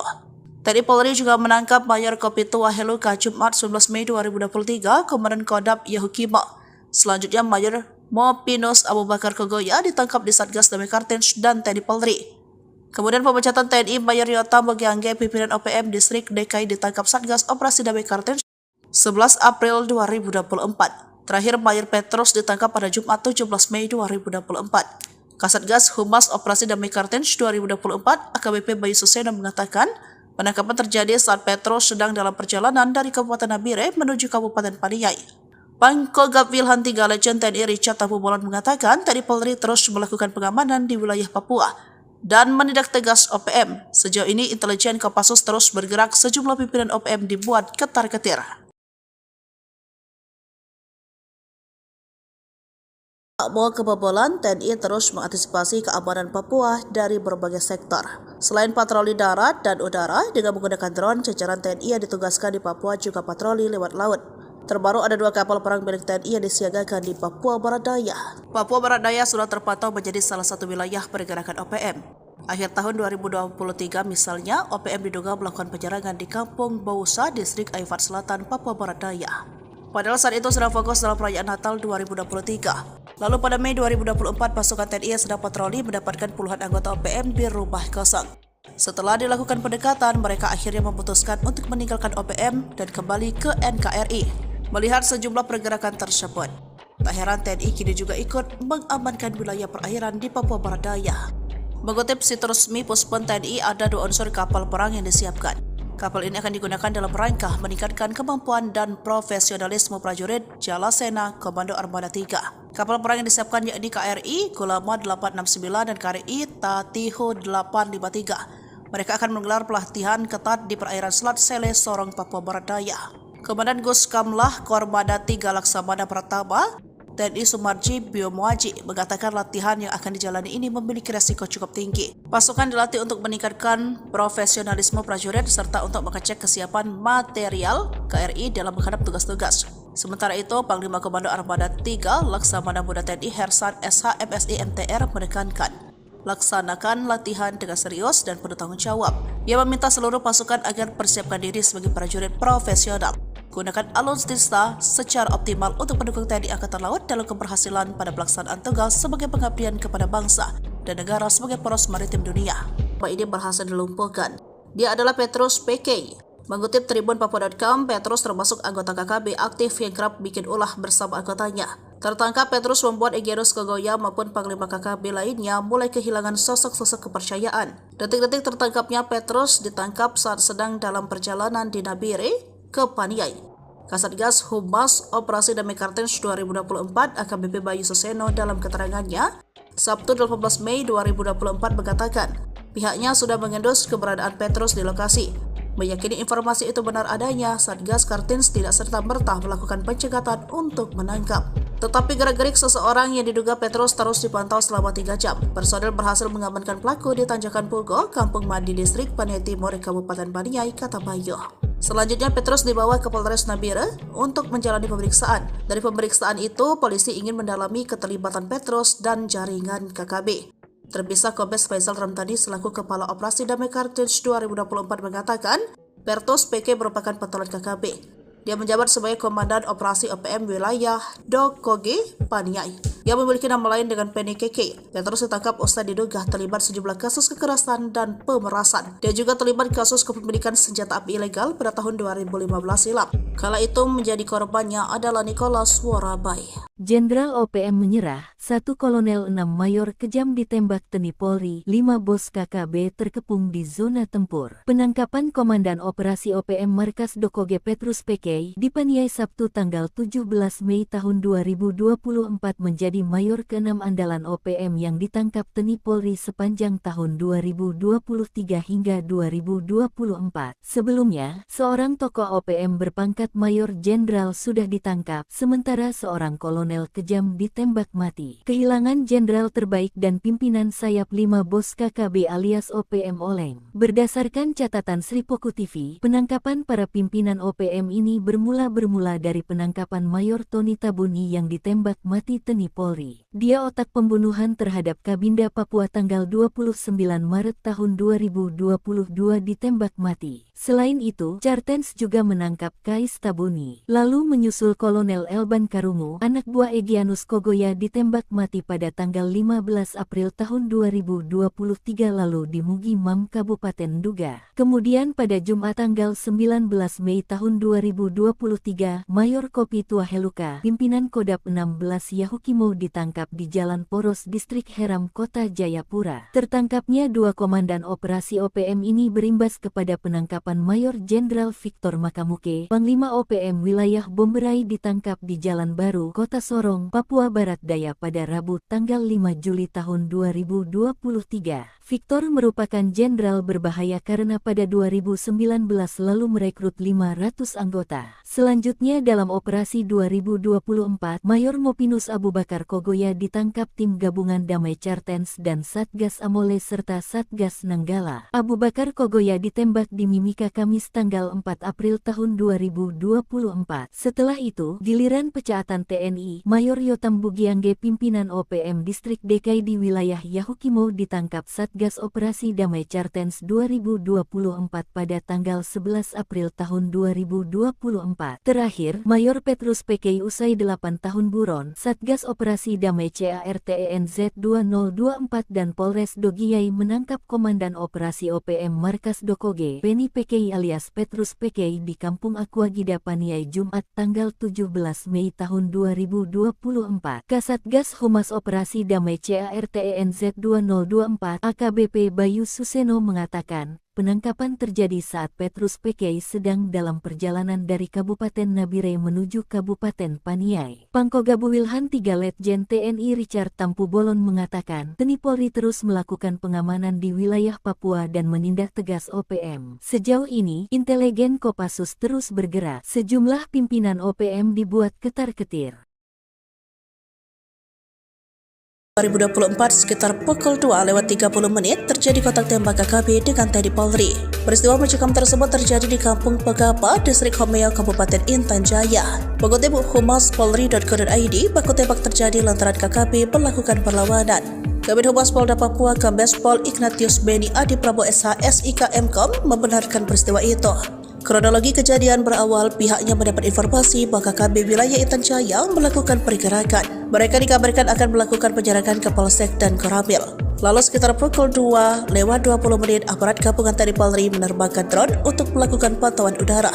TNI Polri juga menangkap Mayor Kopitua Heluka Jumat 11 Mei 2023, Komandan Kodam Yahukimo. Selanjutnya Mayor Mopinus Abu Bakar Kogoya ditangkap di Satgas Damai Kartens dan TNI Polri. Kemudian pemecatan TNI Mayor Yota Mogiangge, pimpinan OPM Distrik DKI, ditangkap Satgas Operasi Damai Kartens 11 April 2024. Terakhir Mayor Petrus ditangkap pada Jumat 17 Mei 2024. Kasatgas Humas Operasi Damai Kartens 2024 AKBP Bayu Suseno mengatakan penangkapan terjadi saat Petrus sedang dalam perjalanan dari Kabupaten Nabire menuju Kabupaten Paniai. Pangkogap Wilhan III Legend TNI Richard Tambubolon mengatakan TNI Polri terus melakukan pengamanan di wilayah Papua dan menindak tegas OPM. Sejauh ini intelijen Kopassus terus bergerak, sejumlah pimpinan OPM dibuat ketar-ketir. Tak mau kebobolan, TNI terus mengantisipasi keamanan Papua dari berbagai sektor. Selain patroli darat dan udara dengan menggunakan drone, jajaran TNI yang ditugaskan di Papua juga patroli lewat laut. Terbaru ada 2 kapal perang milik TNI yang disiagakan di Papua Barat Daya. Papua Barat Daya sudah terpantau menjadi salah satu wilayah pergerakan OPM. Akhir tahun 2023 misalnya, OPM diduga melakukan penyerangan di Kampung Bausa, Distrik Aifat Selatan, Papua Barat Daya. Padahal saat itu sedang fokus dalam perayaan Natal 2023. Lalu pada Mei 2024, pasukan TNI yang sedang patroli mendapatkan puluhan anggota OPM di rumah kosong. Setelah dilakukan pendekatan, mereka akhirnya memutuskan untuk meninggalkan OPM dan kembali ke NKRI. Melihat sejumlah pergerakan tersebut, tak heran TNI kini juga ikut mengamankan wilayah perairan di Papua Barat Daya. Mengutip situs resmi Puspon TNI, ada 2 unsur kapal perang yang disiapkan. Kapal ini akan digunakan dalam rangka meningkatkan kemampuan dan profesionalisme prajurit Jalasena Komando Armada 3. Kapal perang yang disiapkan yakni KRI Gulama 869 dan KRI Tatiho 853. Mereka akan menggelar pelatihan ketat di perairan Selat Sele, Sorong, Papua Barat Daya. Komandan Gus Kamlah Kormada 3 Laksamana Pratama TNI Sumarji Biomuaji mengatakan latihan yang akan dijalani ini memiliki resiko cukup tinggi. Pasukan dilatih untuk meningkatkan profesionalisme prajurit serta untuk mengecek kesiapan material KRI dalam menghadap tugas-tugas. Sementara itu, Panglima Komando Armada 3 Laksamana Muda TNI Hersan SH MSI MTR menekankan laksanakan latihan dengan serius dan penuh tanggung jawab. Ia meminta seluruh pasukan agar persiapkan diri sebagai prajurit profesional. Gunakan alutsista secara optimal untuk mendukung TNI Angkatan Laut dalam keberhasilan pada pelaksanaan tugas sebagai pengabdian kepada bangsa dan negara sebagai poros maritim dunia. Ini berhasil dilumpuhkan. Dia adalah Petrus PK. Mengutip tribunpapua.com, Petrus termasuk anggota KKB aktif yang kerap bikin ulah bersama anggotanya. Tertangkap, Petrus membuat Egyanus Kogoya maupun Panglima KKB lainnya mulai kehilangan sosok-sosok kepercayaan. Detik-detik tertangkapnya Petrus ditangkap saat sedang dalam perjalanan di Nabire ke Paniai. Kasatgas Humas Operasi Damai Kartens 2024 AKBP Bayu Suseno dalam keterangannya, Sabtu 18 Mei 2024 mengatakan, pihaknya sudah mengendus keberadaan Petrus di lokasi. Meyakini informasi itu benar adanya, Satgas Kartens tidak serta-merta melakukan pencegatan untuk menangkap. Tetapi gerak-gerik seseorang yang diduga Petrus terus dipantau selama 3 jam. Personel berhasil mengamankan pelaku di Tanjakan Pugo, Kampung Mandi Distrik Paniai Timur, Kabupaten Paniai, kata Bayu. Selanjutnya Petrus dibawa ke Polres Nabire untuk menjalani pemeriksaan. Dari pemeriksaan itu, polisi ingin mendalami keterlibatan Petrus dan jaringan KKB. Terpisah Kombes Faisal Ramtani selaku Kepala Operasi Damai Kartens 2024 mengatakan, Petrus PK merupakan petualang KKB. Dia menjabat sebagai Komandan Operasi OPM Wilayah Dokoge, Paniai, yang memiliki nama lain dengan Penny KK. Petrus ditangkap usai diduga terlibat sejumlah kasus kekerasan dan pemerasan. Dia juga terlibat kasus kepemilikan senjata api ilegal pada tahun 2015 silam. Kala itu menjadi korbannya adalah Nicholas Worabai. Jenderal OPM menyerah, 1 Kolonel 6 Mayor kejam ditembak TNI Polri, 5 bos KKB terkepung di zona tempur. Penangkapan Komandan Operasi OPM Markas Dokoge Petrus PK di Paniai Sabtu tanggal 17 Mei tahun 2024 menjadi Mayor ke-6 andalan OPM yang ditangkap TNI Polri sepanjang tahun 2023 hingga 2024. Sebelumnya, seorang tokoh OPM berpangkat Mayor Jenderal sudah ditangkap, sementara seorang kolonel kejam ditembak mati. Kehilangan jenderal terbaik dan pimpinan sayap 5 bos KKB alias OPM oleng. Berdasarkan catatan Sripoku TV, penangkapan para pimpinan OPM ini bermula dari penangkapan Mayor Tony Tabuni yang ditembak mati TNI Polri. Dia otak pembunuhan terhadap Kabinda Papua tanggal 29 Maret tahun 2022 ditembak mati. Selain itu, Kartens juga menangkap Kais Tabuni. Lalu menyusul Kolonel Elban Karungu, anak buah Egyanus Kogoya ditembak mati pada tanggal 15 April tahun 2023 lalu di Mugi Mam, Kabupaten Duga. Kemudian pada Jumat tanggal 19 Mei tahun 2023, Mayor Kopi Tuaheluka, pimpinan Kodap 16 Yahukimo ditangkap di Jalan Poros Distrik Heram, Kota Jayapura. Tertangkapnya 2 komandan operasi OPM ini berimbas kepada penangkapan Mayor Jenderal Victor Makamuke, Panglima OPM Wilayah Bomberai ditangkap di Jalan Baru, Kota Sorong, Papua Barat Daya pada Rabu tanggal 5 Juli tahun 2023. Victor merupakan jenderal berbahaya karena pada 2019 lalu merekrut 500 anggota. Selanjutnya dalam operasi 2024, Mayor Mopinus Abu Bakar Kogoya ditangkap tim gabungan Damai Kartens dan Satgas Amole serta Satgas Nanggala. Abu Bakar Kogoya ditembak di Mimika Kamis tanggal 4 April tahun 2024. Setelah itu, giliran pecaatan TNI, Mayor Yotam Bugiangge pimpinan OPM Distrik DKI di wilayah Yahukimo ditangkap Satgas Operasi Damai Kartens 2024 pada tanggal 11 April tahun 2024. Terakhir, Mayor Petrus PK usai 8 tahun buron, Satgas Operasi Damai CARTENZ 2024 dan Polres Dogiyai menangkap Komandan Operasi OPM Markas Dokoge, Penny PK alias Petrus PK di Kampung Aquagida Paniai Jumat tanggal 17 Mei tahun 2024. Kasatgas Humas Operasi Damai CARTENZ 2024 AKBP Bayu Suseno mengatakan, penangkapan terjadi saat Petrus PK sedang dalam perjalanan dari Kabupaten Nabire menuju Kabupaten Paniai. Pangkogabu Wilhan 3 Letjen TNI Richard Tampu Bolon mengatakan, TNI Polri terus melakukan pengamanan di wilayah Papua dan menindak tegas OPM. Sejauh ini, intelijen Kopassus terus bergerak. Sejumlah pimpinan OPM dibuat ketar-ketir. 2024 sekitar pukul 2:30 terjadi kontak tembak KKB dengan TNI Polri. Peristiwa mencekam tersebut terjadi di Kampung Pegapa, Distrik Homeo, Kabupaten Intan Jaya. Mengutip humaspolri.co.id, baku tembak terjadi lantaran KKB melakukan perlawanan. Kabid Humas Polda Papua Kombes Pol Ignatius Beni Adi Prabowo SH SIK Mkom membenarkan peristiwa itu. Kronologi kejadian berawal pihaknya mendapat informasi bahwa KKB wilayah Intan Jaya melakukan pergerakan. Mereka dikabarkan akan melakukan penjarakan ke Polsek dan Koramil. Lalu sekitar pukul 2 lewat 20 menit aparat gabungan TNI Polri menerbangkan drone untuk melakukan pantauan udara.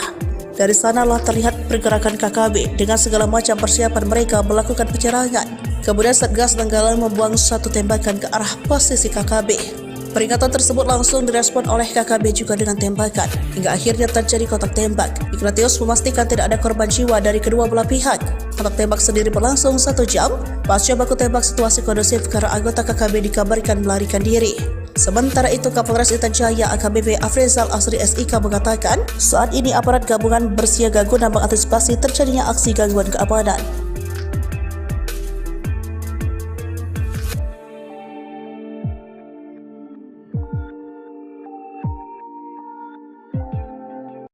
Dari sanalah terlihat pergerakan KKB dengan segala macam persiapan mereka melakukan penyerangan. Kemudian Satgas Nanggala membuang satu tembakan ke arah posisi KKB. Peringatan tersebut langsung direspon oleh KKB juga dengan tembakan, hingga akhirnya terjadi kontak tembak. Ignatius memastikan tidak ada korban jiwa dari kedua belah pihak. Kontak tembak sendiri berlangsung 1 jam. Pasca baku tembak situasi kondusif karena anggota KKB dikabarkan melarikan diri. Sementara itu, Kapolres Intan Jaya AKBP Afrizal Asri SIK mengatakan, saat ini aparat gabungan bersiaga guna mengantisipasi terjadinya aksi gangguan keamanan.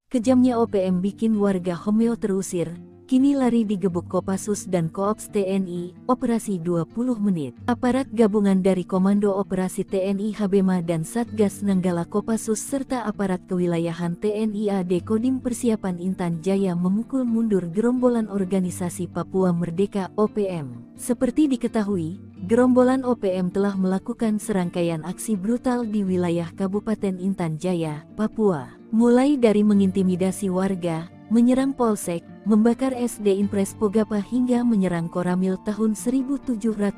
Kejamnya OPM bikin warga Homeo terusir, kini lari digebuk Kopassus dan Koops TNI, operasi 20 menit. Aparat gabungan dari Komando Operasi TNI Habema dan Satgas Nanggala Kopassus serta aparat kewilayahan TNI AD Kodim Persiapan Intan Jaya memukul mundur gerombolan organisasi Papua Merdeka OPM. Seperti diketahui, gerombolan OPM telah melakukan serangkaian aksi brutal di wilayah Kabupaten Intan Jaya, Papua. Mulai dari mengintimidasi warga, menyerang polsek, membakar SD Impres Pogapa hingga menyerang Koramil tahun 1705-05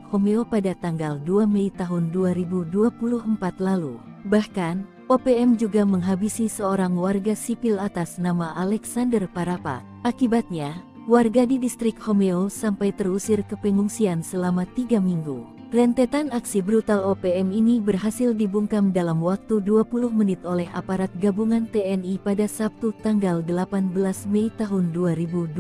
Homeo pada tanggal 2 Mei tahun 2024 lalu. Bahkan, OPM juga menghabisi seorang warga sipil atas nama Alexander Parapa. Akibatnya, warga di distrik Homeo sampai terusir ke pengungsian selama 3 minggu. Rentetan aksi brutal OPM ini berhasil dibungkam dalam waktu 20 menit oleh aparat gabungan TNI pada Sabtu tanggal 18 Mei tahun 2024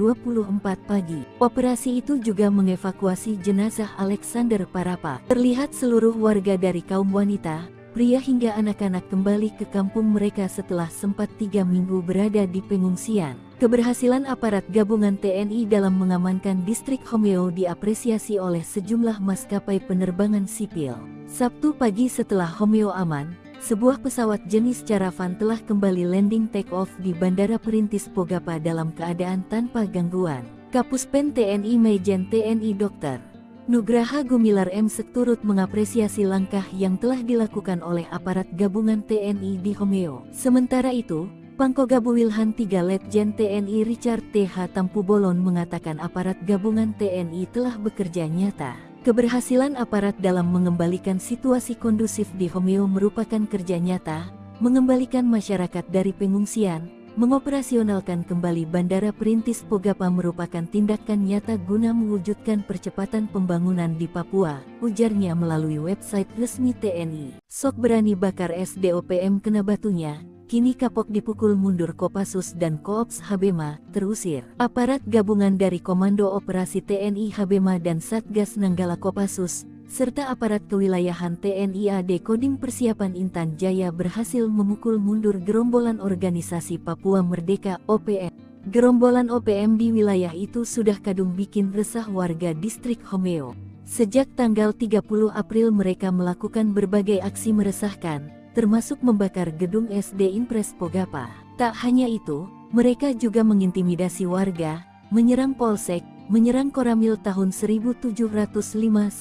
pagi. Operasi itu juga mengevakuasi jenazah Alexander Parapa. Terlihat seluruh warga dari kaum wanita, pria hingga anak-anak kembali ke kampung mereka setelah sempat 3 minggu berada di pengungsian. Keberhasilan aparat gabungan TNI dalam mengamankan distrik Homeo diapresiasi oleh sejumlah maskapai penerbangan sipil. Sabtu pagi setelah Homeo aman, sebuah pesawat jenis Caravan telah kembali landing take-off di Bandara Perintis Pogapa dalam keadaan tanpa gangguan. Kapuspen TNI Majen TNI Dr. Nugraha Gumilar M. turut mengapresiasi langkah yang telah dilakukan oleh aparat gabungan TNI di Homeo. Sementara itu, Pangkogabu Wilhan 3 Letjen TNI Richard T.H. Tampubolon mengatakan aparat gabungan TNI telah bekerja nyata. Keberhasilan aparat dalam mengembalikan situasi kondusif di Homeo merupakan kerja nyata, mengembalikan masyarakat dari pengungsian, mengoperasionalkan kembali Bandara Perintis Pogapa merupakan tindakan nyata guna mewujudkan percepatan pembangunan di Papua, ujarnya melalui website resmi TNI. Sok berani bakar SDOPM kena batunya. Kini kapok dipukul mundur Kopassus dan Koops Habema, terusir. Aparat gabungan dari Komando Operasi TNI Habema dan Satgas Nanggala Kopassus, serta aparat kewilayahan TNI AD Kodim Persiapan Intan Jaya berhasil memukul mundur gerombolan organisasi Papua Merdeka OPM. Gerombolan OPM di wilayah itu sudah kadung bikin resah warga distrik Homeo. Sejak tanggal 30 April mereka melakukan berbagai aksi meresahkan, termasuk membakar gedung SD Impres Pogapa. Tak hanya itu, mereka juga mengintimidasi warga, menyerang polsek, menyerang Koramil tahun 1705-05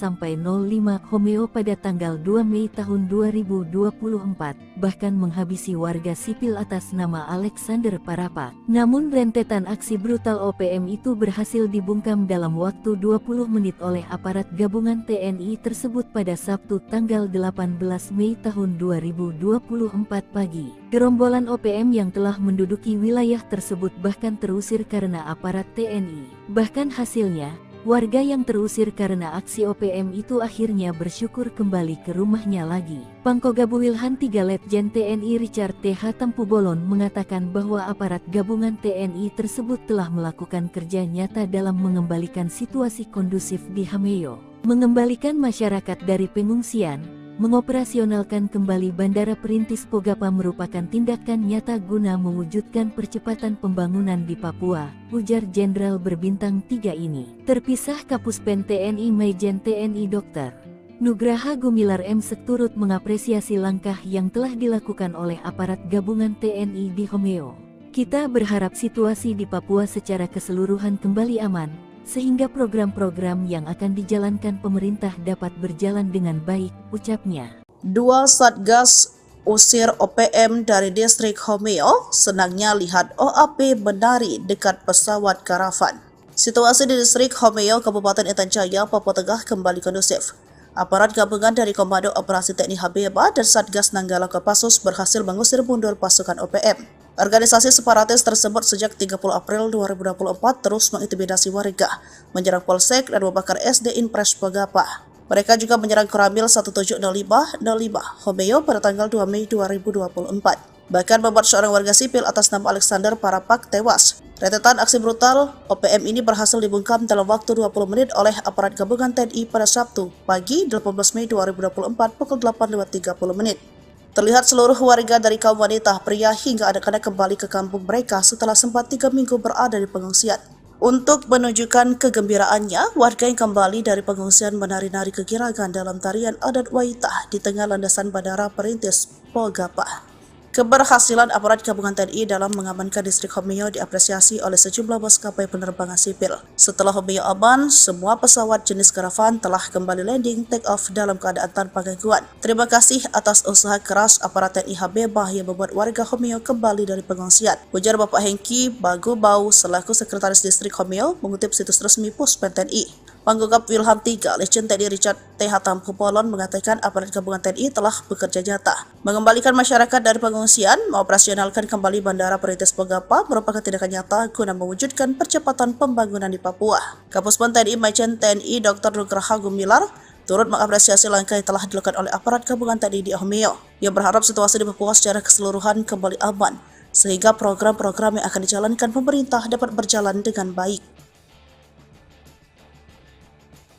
Homeo pada tanggal 2 Mei tahun 2024, bahkan menghabisi warga sipil atas nama Alexander Parapa. Namun rentetan aksi brutal OPM itu berhasil dibungkam dalam waktu 20 menit oleh aparat gabungan TNI tersebut pada Sabtu tanggal 18 Mei tahun 2024 pagi. Gerombolan OPM yang telah menduduki wilayah tersebut bahkan terusir karena aparat TNI. Bahkan hasilnya, warga yang terusir karena aksi OPM itu akhirnya bersyukur kembali ke rumahnya lagi. Pangkogabu Wilhan 3 Letjen TNI Richard T.H. Tampubolon mengatakan bahwa aparat gabungan TNI tersebut telah melakukan kerja nyata dalam mengembalikan situasi kondusif di Homeo, mengembalikan masyarakat dari pengungsian, mengoperasionalkan kembali Bandara Perintis Pogapa merupakan tindakan nyata guna mewujudkan percepatan pembangunan di Papua, ujar Jenderal berbintang 3 ini. Terpisah Kapuspen TNI Majen TNI Dr. Nugraha Gumilar M.Sek turut mengapresiasi langkah yang telah dilakukan oleh aparat gabungan TNI di Homeo. Kita berharap situasi di Papua secara keseluruhan kembali aman, sehingga program-program yang akan dijalankan pemerintah dapat berjalan dengan baik, ucapnya. Dua Satgas usir OPM dari distrik Homeo, senangnya lihat OAP menari dekat pesawat karavan. Situasi di distrik Homeo, Kabupaten Intan Jaya, Papua Tengah kembali kondusif. Aparat gabungan dari Komando Operasi TNI Habibah dan Satgas Nanggala Kopassus berhasil mengusir mundur pasukan OPM. Organisasi separatis tersebut sejak 30 April 2024 terus mengintimidasi warga, menyerang Polsek dan membakar SD Impres Pogapa. Mereka juga menyerang Koramil 1705 Homeo pada tanggal 2 Mei 2024. Bahkan membuat seorang warga sipil atas nama Alexander Parapak tewas. Rentetan aksi brutal OPM ini berhasil dibungkam dalam waktu 20 menit oleh aparat gabungan TNI pada Sabtu pagi 18 Mei 2024 pukul 8.30 menit. Terlihat seluruh warga dari kaum wanita, pria hingga anak-anak kembali ke kampung mereka setelah sempat 3 minggu berada di pengungsian. Untuk menunjukkan kegembiraannya, warga yang kembali dari pengungsian menari-nari kegiragan dalam tarian adat Waitah di tengah landasan Bandara Perintis Pogapa. Keberhasilan aparat gabungan TNI dalam mengamankan distrik Homeo diapresiasi oleh sejumlah maskapai penerbangan sipil. Setelah Homeo aman, semua pesawat jenis karavan telah kembali landing take off dalam keadaan tanpa gangguan. Terima kasih atas usaha keras aparat TNI Habibah yang membuat warga Homeo kembali dari pengungsian, ujar Bapak Hengki Bagubau selaku Sekretaris Distrik Homeo mengutip situs resmi Puspen TNI. Panggugap Wilham III, Legend TNI Richard T. Hatampubolon mengatakan aparat gabungan TNI telah bekerja nyata mengembalikan masyarakat dari pengungsian, mengoperasionalkan kembali Bandara Perintis Pogapa merupakan tindakan nyata guna mewujudkan percepatan pembangunan di Papua. Kapuspen TNI Majen TNI Dr. Nugraha Gumilar turut mengapresiasi langkah yang telah dilakukan oleh aparat gabungan TNI di Homeo. Ia berharap situasi di Papua secara keseluruhan kembali aman, sehingga program-program yang akan dijalankan pemerintah dapat berjalan dengan baik.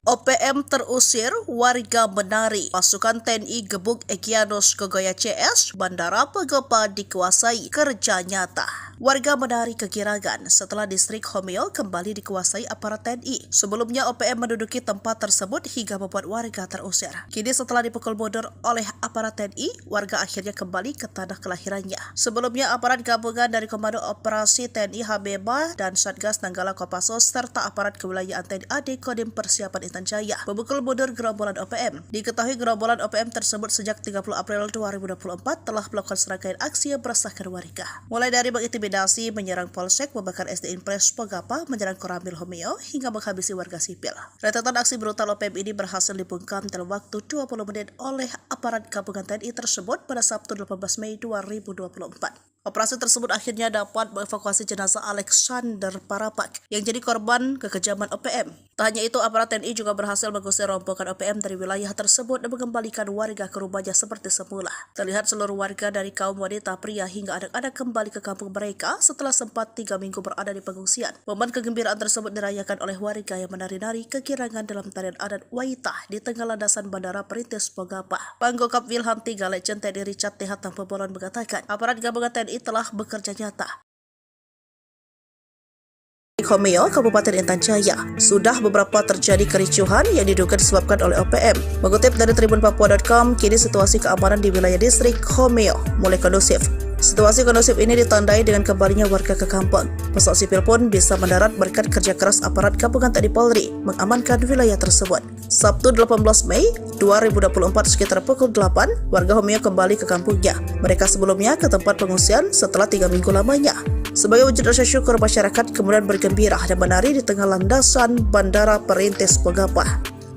OPM terusir, warga menari. Pasukan TNI gebuk Egyanus Kogoya CS, Bandara Pogapa dikuasai, kerja nyata. Warga menari kegiragan setelah distrik Homeo kembali dikuasai aparat TNI. Sebelumnya OPM menduduki tempat tersebut hingga membuat warga terusir. Kini setelah dipukul mundur oleh aparat TNI, warga akhirnya kembali ke tanah kelahirannya. Sebelumnya aparat gabungan dari Komando Operasi TNI Habibah dan Satgas Nanggala Kopassus serta aparat kewilayahan TNI AD Kodim Persiapan Intan Jaya memukul mundur gerombolan OPM. Diketahui gerombolan OPM tersebut sejak 30 April 2024 telah melakukan serangkaian aksi yang meresahkan warga. Mulai dari mengintimidasi, menyerang Polsek, membakar SD Impres Pogapa, menyerang Koramil Homeo, hingga menghabisi warga sipil. Rentetan aksi brutal OPM ini berhasil dibungkam dalam waktu 20 menit oleh aparat gabungan TNI tersebut pada Sabtu 18 Mei 2024. Operasi tersebut akhirnya dapat mengevakuasi jenazah Alexander Parapak yang jadi korban kekejaman OPM. Tak hanya itu, aparat TNI juga berhasil mengusir rombongan OPM dari wilayah tersebut dan mengembalikan warga ke rumahnya seperti semula. Terlihat seluruh warga dari kaum wanita, pria hingga anak-anak kembali ke kampung mereka setelah sempat 3 minggu berada di pengungsian. Momen kegembiraan tersebut dirayakan oleh warga yang menari-nari kegirangan dalam tarian adat Waitah di tengah landasan Bandara Perintis Pogapa. Panggugap Wilham III, Legend TNI Richard T. Hatampubolon mengatakan aparat gabungan TNI telah bekerja nyata. Di Homeo, Kabupaten Intan Jaya, sudah beberapa terjadi kericuhan yang diduga disebabkan oleh OPM. Mengutip dari tribunpapua.com, kini situasi keamanan di wilayah distrik Homeo mulai kondusif. Situasi kondusif ini ditandai dengan kembalinya warga ke kampung. Pesawat sipil pun bisa mendarat berkat kerja keras aparat gabungan TNI Polri mengamankan wilayah tersebut. Sabtu 18 Mei 2024 sekitar pukul 8, warga Homeo kembali ke kampungnya. Mereka sebelumnya ke tempat pengungsian setelah 3 minggu lamanya. Sebagai wujud rasa syukur, masyarakat kemudian bergembira dan menari di tengah landasan Bandara Perintis Pogapa.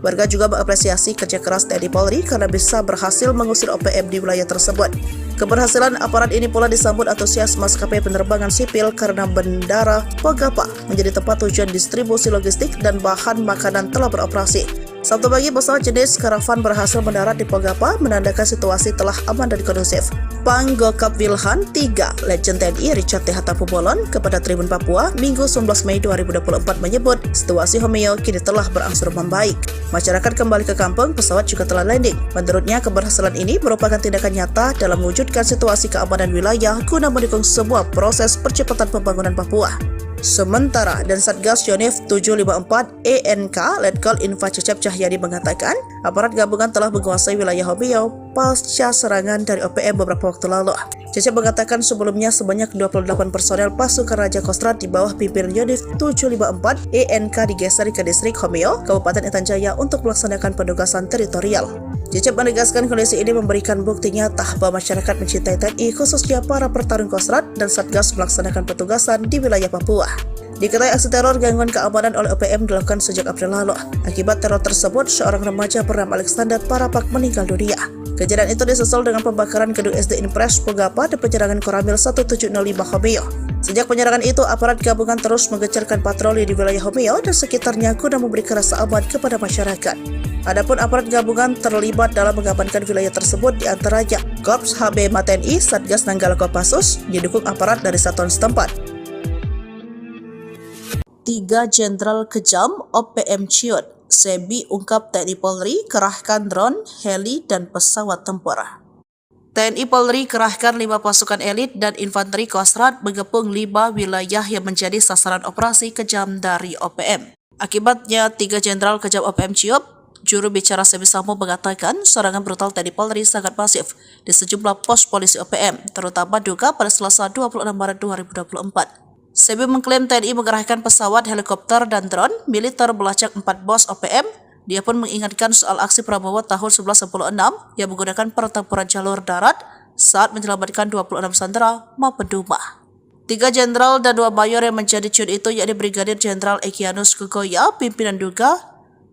Warga juga mengapresiasi kerja keras TNI Polri karena bisa berhasil mengusir OPM di wilayah tersebut. Keberhasilan aparat ini pula disambut antusias maskapai penerbangan sipil karena Bandara Pogapa menjadi tempat tujuan distribusi logistik dan bahan makanan telah beroperasi. Sabtu pagi, pesawat jenis karavan berhasil mendarat di Pogapa, menandakan situasi telah aman dan kondusif. Panggugap Wilham III, Legend TNI Richard T. Hatampubolon kepada Tribun Papua, Minggu 19 Mei 2024 menyebut situasi Homeo kini telah berangsur membaik. Masyarakat kembali ke kampung, pesawat juga telah landing. Menurutnya, keberhasilan ini merupakan tindakan nyata dalam mewujudkan situasi keamanan wilayah guna mendukung sebuah proses percepatan pembangunan Papua. Sementara dan Satgas Yonif 754 ENK Letkol Info Cecep Cahyadi mengatakan aparat gabungan telah menguasai wilayah Hobyo pasca serangan dari OPM beberapa waktu lalu. Cecep mengatakan sebelumnya sebanyak 28 personel pasukan Raja Kostrad di bawah pimpinan Yonif 754 ENK digeser ke distrik Hobyo, Kabupaten Intan Jaya untuk melaksanakan penugasan teritorial. Cecep menegaskan kondisi ini memberikan bukti nyata bahwa masyarakat mencintai TNI, khususnya para pertarung Kostrad dan Satgas melaksanakan petugasan di wilayah Papua. Diketahui aksi teror gangguan keamanan oleh OPM dilakukan sejak April lalu. Akibat teror tersebut, seorang remaja bernama Alexander Parapak meninggal dunia. Kejadian itu disusul dengan pembakaran gedung SD Impres Pogapa dan penyerangan Koramil 1705 Hobyo. Sejak penyerangan itu, aparat gabungan terus menggencarkan patroli di wilayah Hobyo dan sekitarnya guna memberi rasa aman kepada masyarakat. Adapun aparat gabungan terlibat dalam mengamankan wilayah tersebut diantaranya Korps HB TNI, Satgas Nanggala Kopassus, didukung aparat dari satuan setempat. 3 Jenderal kejam OPM ciut, Sebi ungkap TNI Polri kerahkan drone, heli, dan pesawat tempur. TNI Polri kerahkan 5 pasukan elit dan infanteri Kostrad mengepung 5 wilayah yang menjadi sasaran operasi kejam dari OPM. Akibatnya 3 Jenderal kejam OPM ciut, juru bicara Sebi Sambo mengatakan serangan brutal TNI Polri sangat masif di sejumlah pos polisi OPM, terutama Duga pada Selasa 26 Maret 2024. Sebi mengklaim TNI mengerahkan pesawat, helikopter, dan drone militer melacak 4 bos OPM. Dia pun mengingatkan soal aksi Prabowo tahun 1996 yang menggunakan pertempuran jalur darat saat menyelamatkan 26 sandera maupun Duma. 3 jenderal dan 2 mayor yang menjadi ciut itu yakni Brigadir Jenderal Egyanus Kogoya, pimpinan Duga,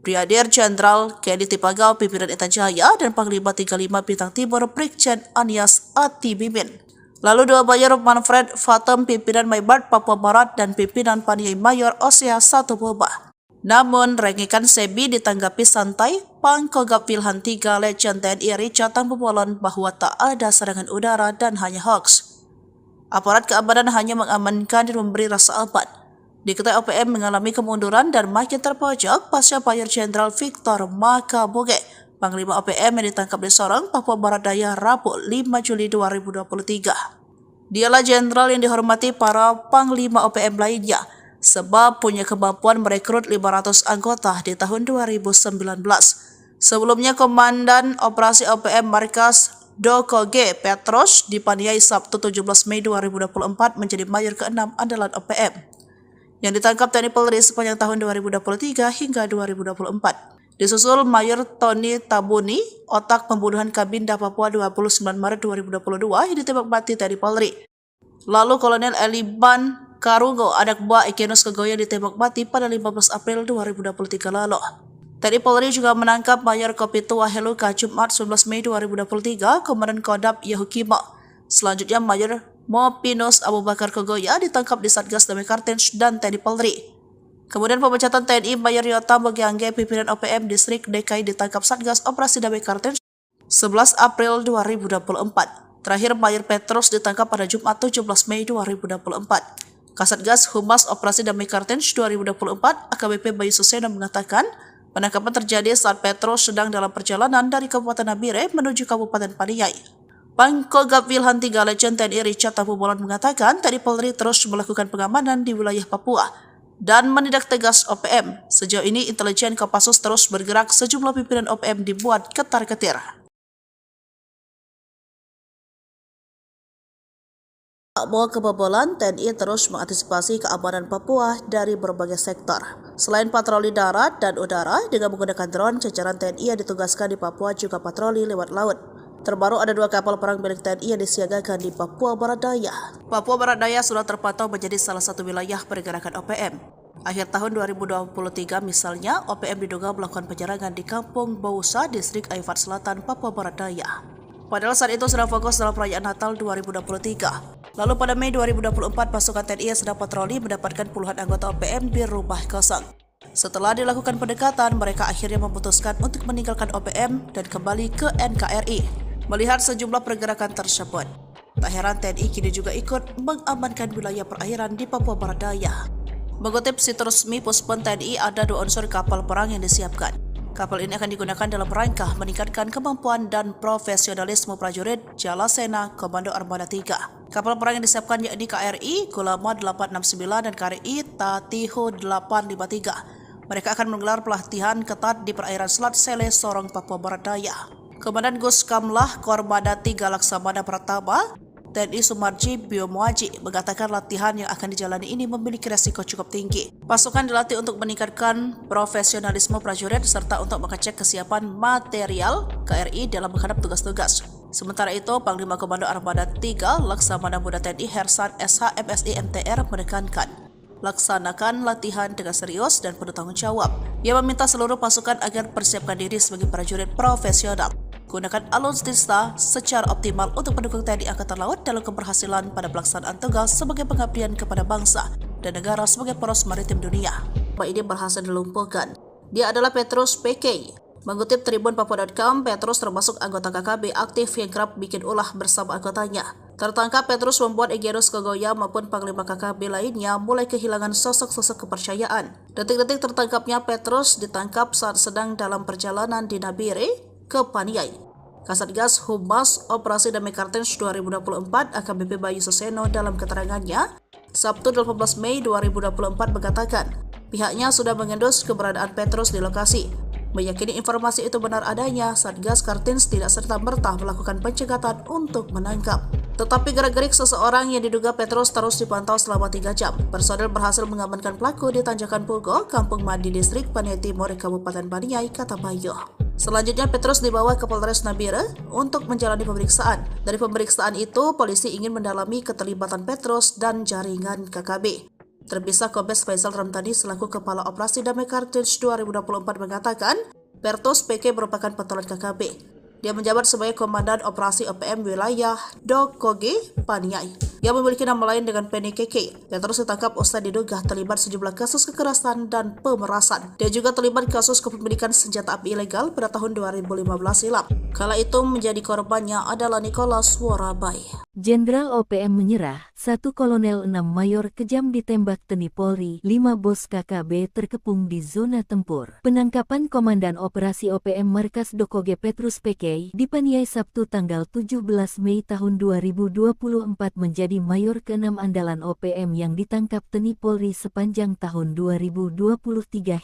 Brigadir Jenderal Kedi Tipagau, pimpinan Intan Jaya, dan Panglima 35 Bintang Timur Brigjen Anies Atibimin. Lalu 2 Mayor Manfred Fatem, pimpinan Maybart Papua Barat, dan pimpinan Paniai Mayor Osea Satoboba. Namun, rengekan Sebi ditanggapi santai. Pangkogap Wilhan 3 Legend TNI Richard Tambubolon bahwa tak ada serangan udara dan hanya hoax. Aparat keamanan hanya mengamankan dan memberi rasa aman. Diketahui OPM mengalami kemunduran dan makin terpojok pasca Mayor Jenderal Victor Makaboge, Panglima OPM yang ditangkap di Sorong, Papua Barat Daya, Rabu 5 Juli 2023. Dialah jenderal yang dihormati para Panglima OPM lainnya, sebab punya kemampuan merekrut 500 anggota di tahun 2019. Sebelumnya, Komandan Operasi OPM Markas Doko G. Petros dipaniai Sabtu 17 Mei 2024 menjadi Mayor ke-6 andalan OPM, yang ditangkap TNI Polri sepanjang tahun 2023 hingga 2024. Disusul Mayor Tony Tabuni, otak pembunuhan Kabinda Papua 29 Maret 2022 yang ditembak mati TNI Polri. Lalu Kolonel Eliban Karungo, anak buah Egyanus Kogoya, ditembak mati pada 15 April 2023 lalu. TNI Polri juga menangkap Mayor Kopitua Heluka Jumat 11 Mei 2023, Komandan Kodam Yahukimo. Selanjutnya Mayor Mopinus Abu Bakar Kogoya ditangkap di Satgas Damai Kartens dan TNI Polri. Kemudian pemecatan TNI Mayor Yota Mogiangge, pimpinan OPM Distrik DKI, ditangkap Satgas Operasi Damai Kartens 11 April 2024. Terakhir Mayor Petrus ditangkap pada Jumat 17 Mei 2024. Kasatgas Humas Operasi Damai Kartens 2024 AKBP Bayu Suseno mengatakan penangkapan terjadi saat Petrus sedang dalam perjalanan dari Kabupaten Nabire menuju Kabupaten Paniai. Pangkogap Wilhan 3 Legend TNI Richard Tambubolon mengatakan TNI Polri terus melakukan pengamanan di wilayah Papua dan menindak tegas OPM. Sejauh ini intelijen Kopassus terus bergerak, sejumlah pimpinan OPM dibuat ketar-ketir. Tak mau kebobolan, TNI terus mengantisipasi keamanan Papua dari berbagai sektor. Selain patroli darat dan udara dengan menggunakan drone, jajaran TNI yang ditugaskan di Papua juga patroli lewat laut. Terbaru ada 2 kapal perang milik TNI yang disiagakan di Papua Barat Daya. Papua Barat Daya sudah terpantau menjadi salah satu wilayah pergerakan OPM. Akhir tahun 2023 misalnya, OPM diduga melakukan penyerangan di Kampung Bausa, Distrik Aifat Selatan, Papua Barat Daya. Padahal saat itu sedang fokus dalam perayaan Natal 2023. Lalu pada Mei 2024, pasukan TNI yang sedang patroli mendapatkan puluhan anggota OPM di rumah kosong. Setelah dilakukan pendekatan, mereka akhirnya memutuskan untuk meninggalkan OPM dan kembali ke NKRI. Melihat sejumlah pergerakan tersebut, tak heran TNI kini juga ikut mengamankan wilayah perairan di Papua Barat Daya. Mengutip situs resmi Puspon TNI, ada 2 unsur kapal perang yang disiapkan. Kapal ini akan digunakan dalam rangka meningkatkan kemampuan dan profesionalisme prajurit Jalasena Komando Armada 3. Kapal perang yang disiapkan yakni KRI Kulama 869 dan KRI Tatiho 853. Mereka akan menggelar pelatihan ketat di perairan Selat Sele, Sorong, Papua Barat Daya. Komandan Guskamlah Kormada 3 Laksamana Pratama TNI Sumarji Biomuaji mengatakan latihan yang akan dijalani ini memiliki resiko cukup tinggi. Pasukan dilatih untuk meningkatkan profesionalisme prajurit serta untuk mengecek kesiapan material KRI dalam menghadap tugas-tugas. Sementara itu, Panglima Komando Armada 3 Laksamana Muda TNI Hersan SH MSI MTR menekankan laksanakan latihan dengan serius dan penuh tanggung jawab. Ia meminta seluruh pasukan agar persiapkan diri sebagai prajurit profesional. Gunakan alutsista secara optimal untuk mendukung TNI Angkatan Laut dalam keberhasilan pada pelaksanaan tugas sebagai pengabdian kepada bangsa dan negara sebagai poros maritim dunia. Pak ini berhasil dilumpuhkan. Dia adalah Petrus PK. Mengutip Tribun Papua.com, Petrus termasuk anggota KKB aktif yang kerap bikin ulah bersama anggotanya. Tertangkap, Petrus membuat Egyanus Kogoya maupun Panglima KKB lainnya mulai kehilangan sosok-sosok kepercayaan. Detik-detik tertangkapnya Petrus ditangkap saat sedang dalam perjalanan di Nabire ke Paniai. Kasatgas Humas Operasi Damai Kartens 2024 AKBP Bayu Suseno dalam keterangannya Sabtu 18 Mei 2024 mengatakan pihaknya sudah mengendus keberadaan Petrus di lokasi. Meyakini informasi itu benar adanya, Satgas Kartens tidak serta-merta melakukan pencegatan untuk menangkap. Tetapi gerak-gerik seseorang yang diduga Petrus terus dipantau selama 3 jam. Personel berhasil mengamankan pelaku di Tanjakan Pugo, Kampung Mandi Distrik Paniai Timur, Kabupaten Paniai, kata Bayu. Selanjutnya Petrus dibawa ke Polres Nabire untuk menjalani pemeriksaan. Dari pemeriksaan itu, polisi ingin mendalami keterlibatan Petrus dan jaringan KKB. Terpisah Kombes Faisal Ramtani selaku Kepala Operasi Damai Kartens 2024 mengatakan, Petrus PK merupakan pentolan KKB. Dia menjabat sebagai Komandan Operasi OPM Wilayah Dokoge, Paniai, yang memiliki nama lain dengan Penny KK. Petrus ditangkap usai diduga terlibat sejumlah kasus kekerasan dan pemerasan. Dia juga terlibat kasus kepemilikan senjata api ilegal pada tahun 2015 silam. Kala itu menjadi korbannya adalah Nicholas Worabai. Jenderal OPM menyerah, 1 Kolonel 6 Mayor kejam ditembak TNI Polri, 5 bos KKB terkepung di zona tempur. Penangkapan Komandan Operasi OPM Markas Dokoge Petrus PK di Paniai Sabtu tanggal 17 Mei tahun 2024 menjadi Mayor ke-6 andalan OPM yang ditangkap TNI Polri sepanjang tahun 2023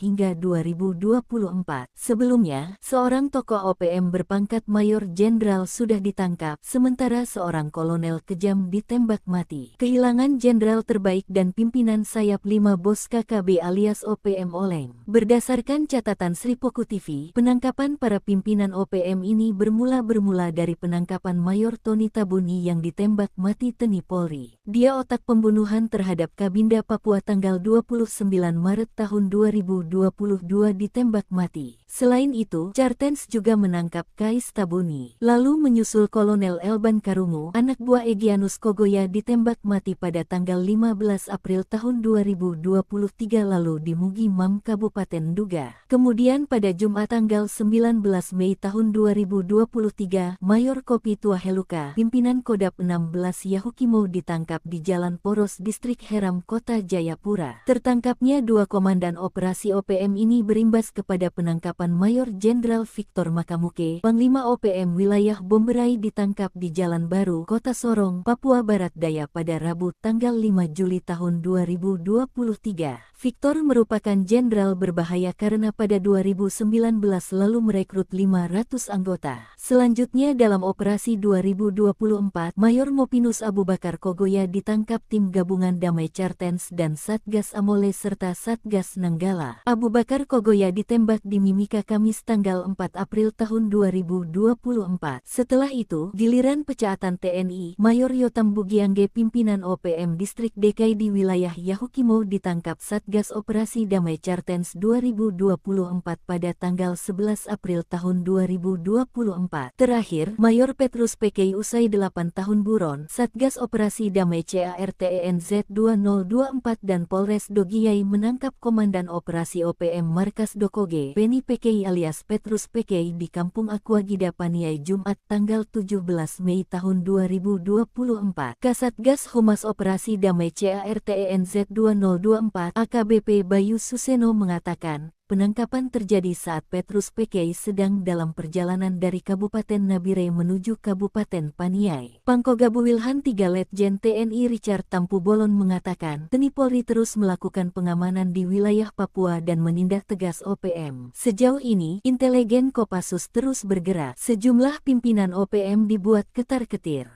hingga 2024. Sebelumnya, seorang tokoh OPM berpangkat Mayor Jenderal sudah ditangkap, sementara seorang kolonel kejam ditembak mati. Kehilangan jenderal terbaik dan pimpinan sayap 5 bos KKB alias OPM oleng. Berdasarkan catatan Sri Poku TV, penangkapan para pimpinan OPM ini bermula dari penangkapan Mayor Tony Tabuni yang ditembak mati TNI Polri. Dia otak pembunuhan terhadap Kabinda Papua tanggal 29 Maret tahun 2022 ditembak mati. Selain itu, Kartens juga menangkap Kais Tabuni. Lalu menyusul Kolonel Elban Karungu, anak buah Egyanus Kogoya ditembak mati pada tanggal 15 April tahun 2023 lalu di Mugi Mam, Kabupaten Duga. Kemudian pada Jumat tanggal 19 Mei tahun 2023, Mayor Kopi Tuaheluka, pimpinan Kodap 16 Yahukimo ditangkap di Jalan Poros Distrik Heram, Kota Jayapura. Tertangkapnya 2 komandan operasi OPM ini berimbas kepada penangkapan Mayor Jenderal Victor Makamuke, Panglima OPM Wilayah Bomberai ditangkap di Jalan Baru, Kota Sorong, Papua Barat Daya pada Rabu tanggal 5 Juli tahun 2023. Victor merupakan jenderal berbahaya karena pada 2019 lalu merekrut 500 anggota. Selanjutnya dalam operasi 2024, Mayor Mopinus Abu Bakar Kogoya ditangkap tim gabungan Damai Kartens dan Satgas Amole serta Satgas Nanggala. Abu Bakar Kogoya ditembak di Mimika Kamis tanggal 4 April tahun 2024. Setelah itu, giliran pecaatan TNI, Mayor Yotam Bugiangge pimpinan OPM Distrik DKI di wilayah Yahukimo ditangkap Satgas Operasi Damai Kartens 2024 pada tanggal 11 April tahun 2024. Terakhir, Mayor Petrus PK usai 8 tahun buron, Satgas Operasi Damai CARTENZ 2024 dan Polres Dogiyai menangkap Komandan Operasi OPM Markas Dokoge, Penny PK alias Petrus PK di Kampung Aquagida Paniai Jumat tanggal 17 Mei tahun 2024. Kasatgas Humas Operasi Damai CARTENZ 2024 AKBP Bayu Suseno mengatakan, penangkapan terjadi saat Petrus PKI sedang dalam perjalanan dari Kabupaten Nabire menuju Kabupaten Paniai. Pangkogabu Wilhan 3 Letjen TNI Richard Tampu Bolon mengatakan, TNI Polri terus melakukan pengamanan di wilayah Papua dan menindak tegas OPM. Sejauh ini, intelijen Kopassus terus bergerak. Sejumlah pimpinan OPM dibuat ketar-ketir.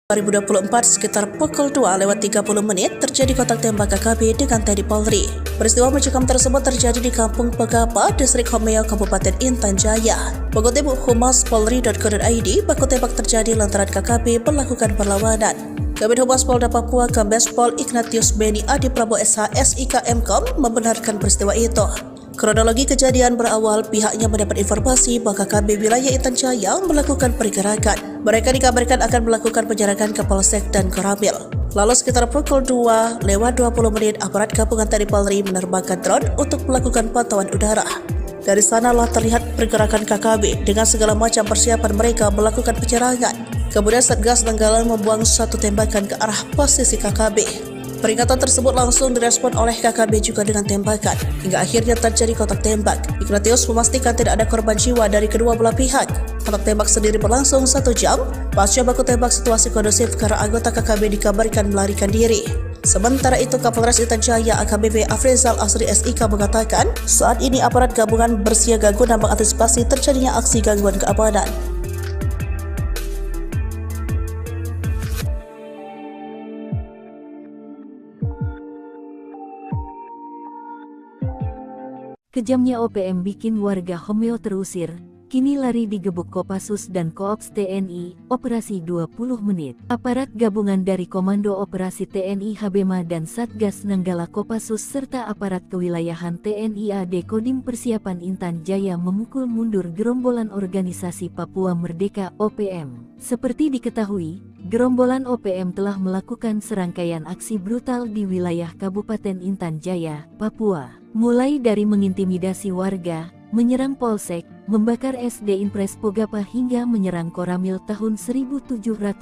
2024 sekitar pukul 2:30 terjadi kontak tembak KKB dengan TNI Polri. Peristiwa mencekam tersebut terjadi di Kampung Pegapa, Distrik Homeo, Kabupaten Intan Jaya. Mengutip Humas Polri.co.id, baku tembak terjadi lantaran KKB melakukan perlawanan. Kabid Humas Polda Papua Kombes Pol Ignatius Beni Adi Prabowo SH SIK Mkom membenarkan peristiwa itu. Kronologi kejadian berawal pihaknya mendapat informasi bahwa KKB wilayah Intan Jaya melakukan pergerakan. Mereka dikabarkan akan melakukan penjarakan ke Polsek dan Koramil. Lalu sekitar pukul 2:20 aparat gabungan TNI Polri menerbangkan drone untuk melakukan pantauan udara. Dari sanalah terlihat pergerakan KKB dengan segala macam persiapan mereka melakukan penyerangan. Kemudian Satgas Nanggala membuang satu tembakan ke arah posisi KKB. Peringatan tersebut langsung direspon oleh KKB juga dengan tembakan, hingga akhirnya terjadi kontak tembak. Ignatius memastikan tidak ada korban jiwa dari kedua belah pihak. Kontak tembak sendiri berlangsung 1 jam. Pasca baku tembak situasi kondusif karena anggota KKB dikabarkan melarikan diri. Sementara itu, Kapolres Intan Jaya AKBP Afrizal Asri SIK mengatakan, saat ini aparat gabungan bersiaga guna mengantisipasi terjadinya aksi gangguan keamanan. Kejamnya OPM bikin warga Homeo terusir, kini lari digebuk Kopassus dan Koops TNI, operasi 20 menit. Aparat gabungan dari Komando Operasi TNI Habema dan Satgas Nanggala Kopassus serta aparat kewilayahan TNI AD Kodim Persiapan Intan Jaya memukul mundur gerombolan organisasi Papua Merdeka OPM. Seperti diketahui, gerombolan OPM telah melakukan serangkaian aksi brutal di wilayah Kabupaten Intan Jaya, Papua. Mulai dari mengintimidasi warga, menyerang polsek, membakar SD Impres Pogapa hingga menyerang Koramil tahun 1705-05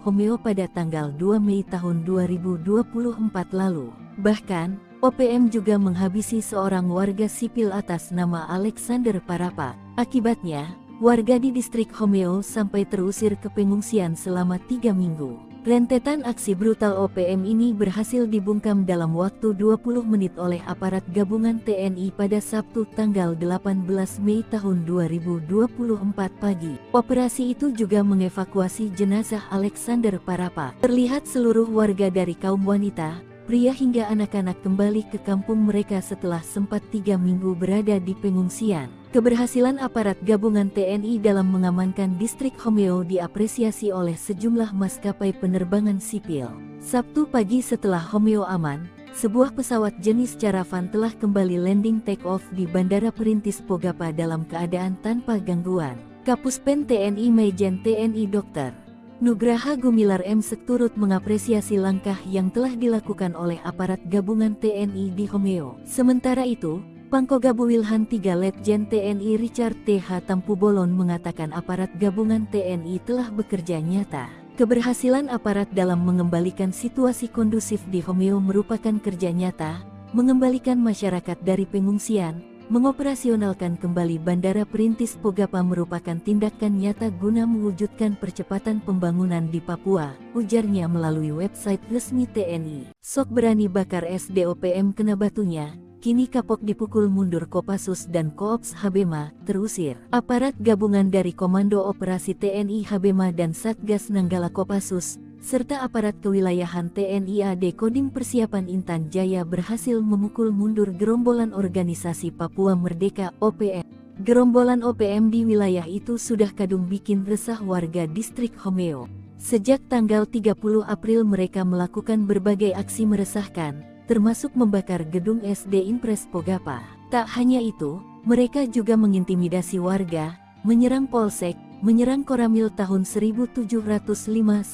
Homeo pada tanggal 2 Mei tahun 2024 lalu. Bahkan, OPM juga menghabisi seorang warga sipil atas nama Alexander Parapa. Akibatnya, warga di distrik Homeo sampai terusir ke pengungsian selama 3 minggu. Rentetan aksi brutal OPM ini berhasil dibungkam dalam waktu 20 menit oleh aparat gabungan TNI pada Sabtu tanggal 18 Mei tahun 2024 pagi. Operasi itu juga mengevakuasi jenazah Alexander Parapa. Terlihat seluruh warga dari kaum wanita, pria hingga anak-anak kembali ke kampung mereka setelah sempat 3 minggu berada di pengungsian. Keberhasilan aparat gabungan TNI dalam mengamankan distrik Homeo diapresiasi oleh sejumlah maskapai penerbangan sipil. Sabtu pagi setelah Homeo aman, sebuah pesawat jenis Caravan telah kembali landing take-off di Bandara Perintis Pogapa dalam keadaan tanpa gangguan. Kapuspen TNI Majen TNI Dr. Nugraha Gumilar M. turut mengapresiasi langkah yang telah dilakukan oleh aparat gabungan TNI di Homeo. Sementara itu, Pangkogabu Wilhan 3 Letjen TNI Richard TH Tampu Bolon mengatakan aparat gabungan TNI telah bekerja nyata. Keberhasilan aparat dalam mengembalikan situasi kondusif di Homeo merupakan kerja nyata, mengembalikan masyarakat dari pengungsian, mengoperasionalkan kembali Bandara Perintis Pogapa merupakan tindakan nyata guna mewujudkan percepatan pembangunan di Papua, ujarnya melalui website resmi TNI. Sok berani bakar SDOPM kena batunya. Kini kapok dipukul mundur Kopassus dan Koops Habema, terusir. Aparat gabungan dari Komando Operasi TNI Habema dan Satgas Nanggala Kopassus, serta aparat kewilayahan TNI AD Kodim Persiapan Intan Jaya berhasil memukul mundur gerombolan organisasi Papua Merdeka OPM. Gerombolan OPM di wilayah itu sudah kadung bikin resah warga distrik Homeo. Sejak tanggal 30 April mereka melakukan berbagai aksi meresahkan, termasuk membakar gedung SD Impres Pogapa. Tak hanya itu, mereka juga mengintimidasi warga, menyerang polsek, menyerang Koramil tahun 1705-05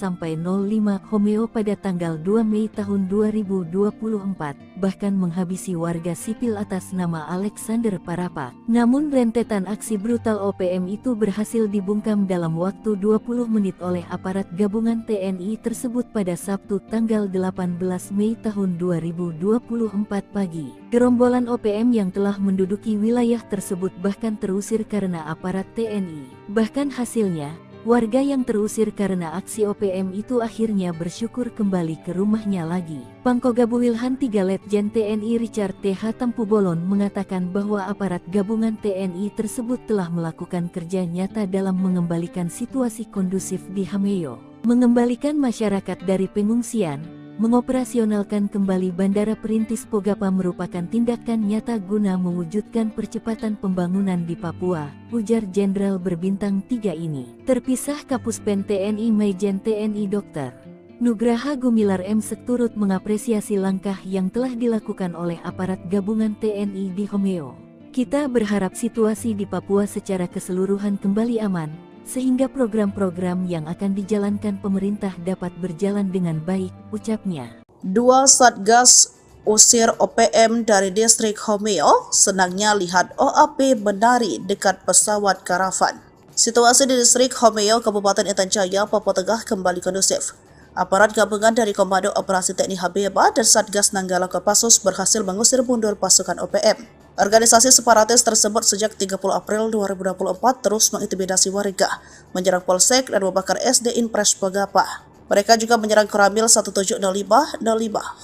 Homeo pada tanggal 2 Mei tahun 2024, bahkan menghabisi warga sipil atas nama Alexander Parapa. Namun rentetan aksi brutal OPM itu berhasil dibungkam dalam waktu 20 menit oleh aparat gabungan TNI tersebut pada Sabtu tanggal 18 Mei tahun 2024 pagi. Gerombolan OPM yang telah menduduki wilayah tersebut bahkan terusir karena aparat TNI. Bahkan hasilnya, warga yang terusir karena aksi OPM itu akhirnya bersyukur kembali ke rumahnya lagi. Pangkoga Wilhan 3 Letjen TNI Richard T.H. Tampubolon mengatakan bahwa aparat gabungan TNI tersebut telah melakukan kerja nyata dalam mengembalikan situasi kondusif di Homeo, mengembalikan masyarakat dari pengungsian. Mengoperasionalkan kembali Bandara Perintis Pogapa merupakan tindakan nyata guna mewujudkan percepatan pembangunan di Papua, ujar Jenderal berbintang 3 ini. Terpisah Kapuspen TNI Maijen TNI Dr. Nugraha Gumilar M. turut mengapresiasi langkah yang telah dilakukan oleh aparat gabungan TNI di Homeo. Kita berharap situasi di Papua secara keseluruhan kembali aman, sehingga program-program yang akan dijalankan pemerintah dapat berjalan dengan baik, ucapnya. 2 Satgas usir OPM dari distrik Homeo, senangnya lihat OAP menari dekat pesawat karavan. Situasi di distrik Homeo, Kabupaten Intan Jaya, Papua Tengah kembali kondusif. Aparat gabungan dari Komando Operasi TNI Habeba dan Satgas Nanggala Kopassus berhasil mengusir mundur pasukan OPM. Organisasi separatis tersebut sejak 30 April 2024 terus mengintimidasi warga, menyerang Polsek dan membakar SD Inpres Pogapa. Mereka juga menyerang Koramil 1705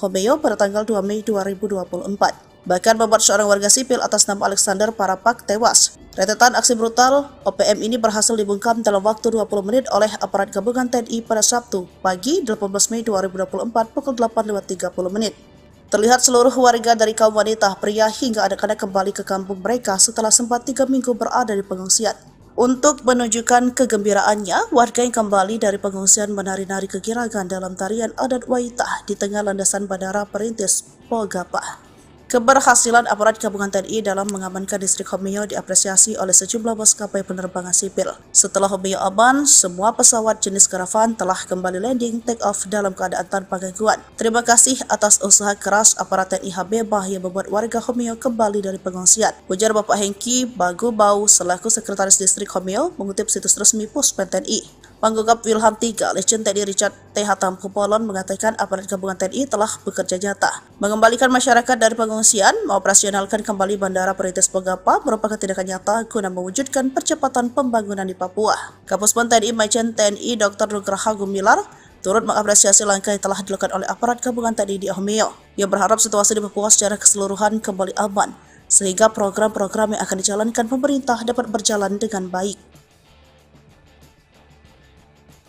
Homeo pada tanggal 2 Mei 2024. Bahkan membuat seorang warga sipil atas nama Alexander Parapak tewas. Rentetan aksi brutal OPM ini berhasil dibungkam dalam waktu 20 menit oleh aparat gabungan TNI pada Sabtu pagi 18 Mei 2024 pukul 8.30 menit. Terlihat seluruh warga dari kaum wanita, pria hingga anak-anak kembali ke kampung mereka setelah sempat 3 minggu berada di pengungsian. Untuk menunjukkan kegembiraannya, warga yang kembali dari pengungsian menari-nari kegiragan dalam tarian adat Waitah di tengah landasan Bandara Perintis Pogapa. Keberhasilan aparat gabungan TNI dalam mengamankan distrik Homeo diapresiasi oleh sejumlah maskapai penerbangan sipil. Setelah Homeo aman, semua pesawat jenis karavan telah kembali landing take off dalam keadaan tanpa gangguan. Terima kasih atas usaha keras aparat TNI Habebah yang membuat warga Homeo kembali dari pengungsian, ujar Bapak Hengki Bagubau selaku Sekretaris Distrik Homeo mengutip situs resmi Puspen TNI. Panggugap Wilhan 3 Letjen TNI Richard T.H. Tampubolon mengatakan aparat gabungan TNI telah bekerja nyata mengembalikan masyarakat dari pengungsian, mengoperasionalkan kembali Bandara Perintis Pogapa merupakan tindakan nyata guna mewujudkan percepatan pembangunan di Papua. Kapuspen TNI Maijen TNI Dr. Nugraha Gumilar turut mengapresiasi langkah yang telah dilakukan oleh aparat gabungan TNI di Homeo. Ia berharap situasi di Papua secara keseluruhan kembali aman, sehingga program-program yang akan dijalankan pemerintah dapat berjalan dengan baik.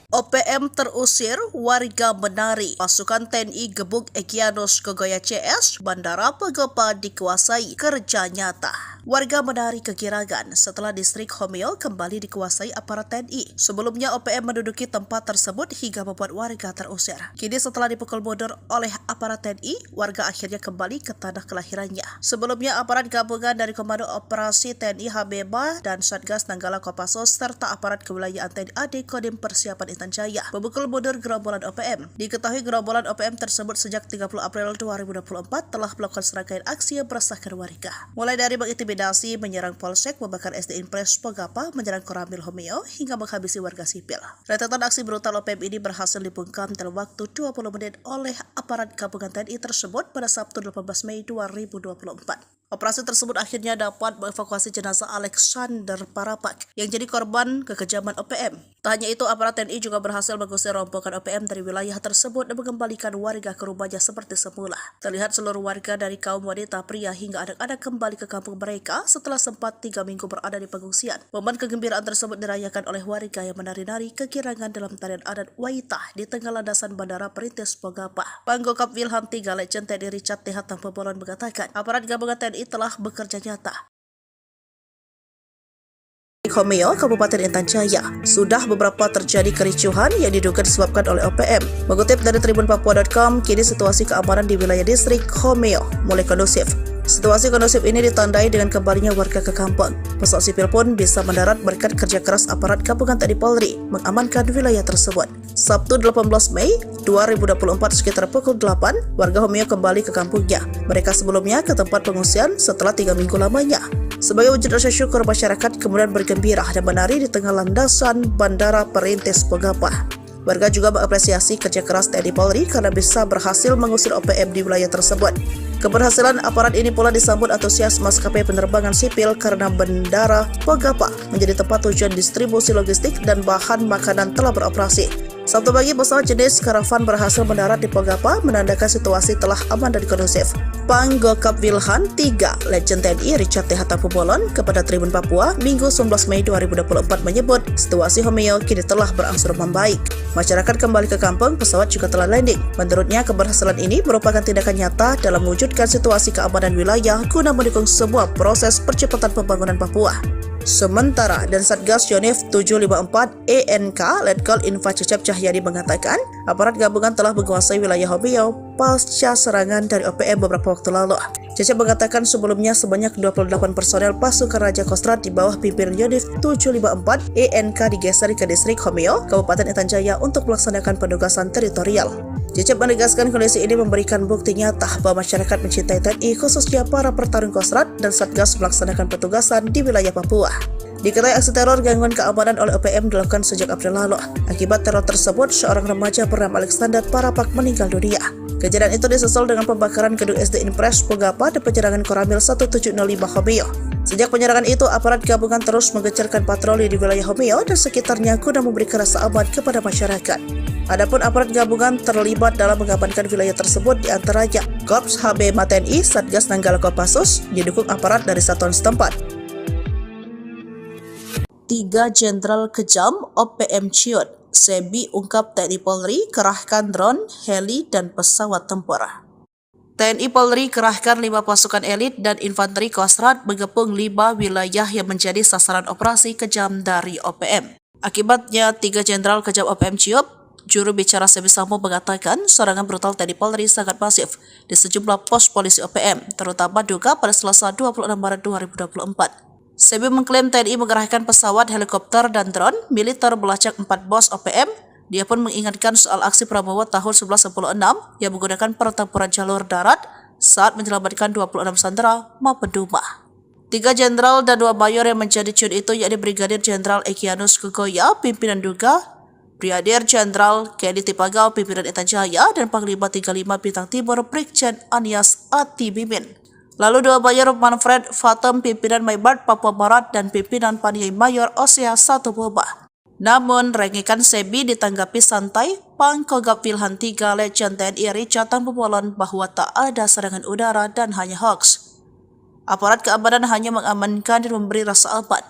OPM terusir, warga menari. Pasukan TNI gebuk Egyanus Kogoya CS, Bandara Pogapa dikuasai, kerja nyata. Warga menari kegiragan setelah distrik Homeo kembali dikuasai aparat TNI. Sebelumnya OPM menduduki tempat tersebut hingga membuat warga terusir. Kini setelah dipukul mundur oleh aparat TNI, warga akhirnya kembali ke tanah kelahirannya. Sebelumnya aparat gabungan dari Komando Operasi TNI Habeba dan Satgas Nanggala Kopassus serta aparat kewilayahan TNI AD Kodim Persiapan Intan Jaya memukul mundur gerombolan OPM. Diketahui gerombolan OPM tersebut sejak 30 April 2024 telah melakukan serangkaian aksi yang meresahkan warga. Mulai dari mengintimidasi, menyerang Polsek, membakar SD Inpres Pogapa, menyerang Koramil Homeo, hingga menghabisi warga sipil. Rentetan aksi brutal OPM ini berhasil dibungkam dalam waktu 20 menit oleh aparat gabungan TNI tersebut pada Sabtu 18 Mei 2024. Operasi tersebut akhirnya dapat mengevakuasi jenazah Alexander Parapak yang jadi korban kekejaman OPM. Tak hanya itu, aparat TNI juga berhasil mengusir rombongan OPM dari wilayah tersebut dan mengembalikan warga ke rumahnya seperti semula. Terlihat seluruh warga dari kaum wanita, pria hingga anak-anak kembali ke kampung mereka setelah sempat 3 minggu berada di pengungsian. Momen kegembiraan tersebut dirayakan oleh warga yang menari-nari kegirangan dalam tarian adat Waitah di tengah landasan Bandara Perintis Pogapa. Panggokap Wilhan 3 Letjen TNI Richard T.H. Tampubolon mengatakan aparat gabungan TNI telah bekerja nyata. Homeo, Kabupaten Intan Jaya, sudah beberapa terjadi kericuhan yang diduga disebabkan oleh OPM. Mengutip dari tribunpapua.com, kini situasi keamanan di wilayah distrik Homeo mulai kondusif. Situasi kondusif ini ditandai dengan kembalinya warga ke kampung. Pesawat sipil pun bisa mendarat berkat kerja keras aparat gabungan TNI Polri mengamankan wilayah tersebut. Sabtu 18 Mei 2024 sekitar pukul 8, warga Homeo kembali ke kampungnya. Mereka sebelumnya ke tempat pengungsian setelah 3 minggu lamanya. Sebagai wujud rasa syukur, masyarakat kemudian bergembira dan menari di tengah landasan Bandara Perintis Pogapa. Warga juga mengapresiasi kerja keras TNI Polri karena bisa berhasil mengusir OPM di wilayah tersebut. Keberhasilan aparat ini pula disambut antusias maskapai penerbangan sipil karena Bandara Pogapa menjadi tempat tujuan distribusi logistik dan bahan makanan telah beroperasi. Sabtu pagi, pesawat jenis karavan berhasil mendarat di Pogapa, menandakan situasi telah aman dan kondusif. Panggokap Wilhan 3, Legend TNI Richard T. Hatapubolon kepada Tribun Papua, Minggu 19 Mei 2024 menyebut situasi Homeo kini telah berangsur membaik. Masyarakat kembali ke kampung, pesawat juga telah landing. Menurutnya, keberhasilan ini merupakan tindakan nyata dalam mewujudkan situasi keamanan wilayah guna mendukung sebuah proses percepatan pembangunan Papua. Sementara, dan Satgas Yonif 754 ENK Letkol Info Cecep Cahyadi mengatakan, aparat gabungan telah menguasai wilayah Homeo pasca serangan dari OPM beberapa waktu lalu. Cecep mengatakan sebelumnya sebanyak 28 personel pasukan Raja Kostrad di bawah pimpinan Yonif 754 ENK digeser ke distrik Homeo, Kabupaten Intan Jaya untuk melaksanakan penugasan teritorial. Cecep menegaskan kondisi ini memberikan bukti nyata bahwa masyarakat mencintai TNI, khususnya para pertarung Kostrad dan Satgas melaksanakan petugasan di wilayah Papua. Diketahui aksi teror gangguan keamanan oleh OPM dilakukan sejak April lalu. Akibat teror tersebut, seorang remaja bernama Alexander Parapak meninggal dunia. Kejadian itu disusul dengan pembakaran gedung SD Impres Pogapa dan penyerangan Koramil 1705 Homeo. Sejak penyerangan itu, aparat gabungan terus mengejarkan patroli di wilayah Homeo dan sekitarnya guna memberikan rasa aman kepada masyarakat. Adapun aparat gabungan terlibat dalam mengamankan wilayah tersebut diantaranya Korps HB TNI, Satgas Nanggala Kopassus, didukung aparat dari satuan setempat. 3 Jenderal Kejam OPM Ciut, Sebi ungkap TNI Polri kerahkan drone, heli, dan pesawat tempur. TNI Polri kerahkan 5 pasukan elit dan infanteri Kostrad mengepung 5 wilayah yang menjadi sasaran operasi kejam dari OPM. Akibatnya, 3 Jenderal Kejam OPM Ciut, juru bicara Sebi Sambo mengatakan serangan brutal TNI Polri sangat masif di sejumlah pos polisi OPM, terutama Duga pada Selasa 26 Maret 2024. Sebi mengklaim TNI mengerahkan pesawat, helikopter, dan drone militer melacak 4 bos OPM. Dia pun mengingatkan soal aksi Prabowo tahun 1196 yang menggunakan pertempuran jalur darat saat menyelamatkan 26 sandera maupun Duma. 3 jenderal dan 2 mayor yang menjadi ciut itu yakni Brigadir Jenderal Egyanus Kogoya, pimpinan Duga, Brigadir Jenderal Kedi Tipagau, pimpinan Intan Jaya, dan Panglima 35 Bintang Timur Brigjen Anies Atibimin. Lalu 2 mayor Manfred Fatem, pimpinan Maybart Papua Barat, dan pimpinan Paniai Mayor Osea Satuboba. Namun, rengekan Sebi ditanggapi santai. Pangkogap Wilhan 3 Legend TNI Richard Tambubolon bahwa tak ada serangan udara dan hanya hoax. Aparat keamanan hanya mengamankan dan memberi rasa aman.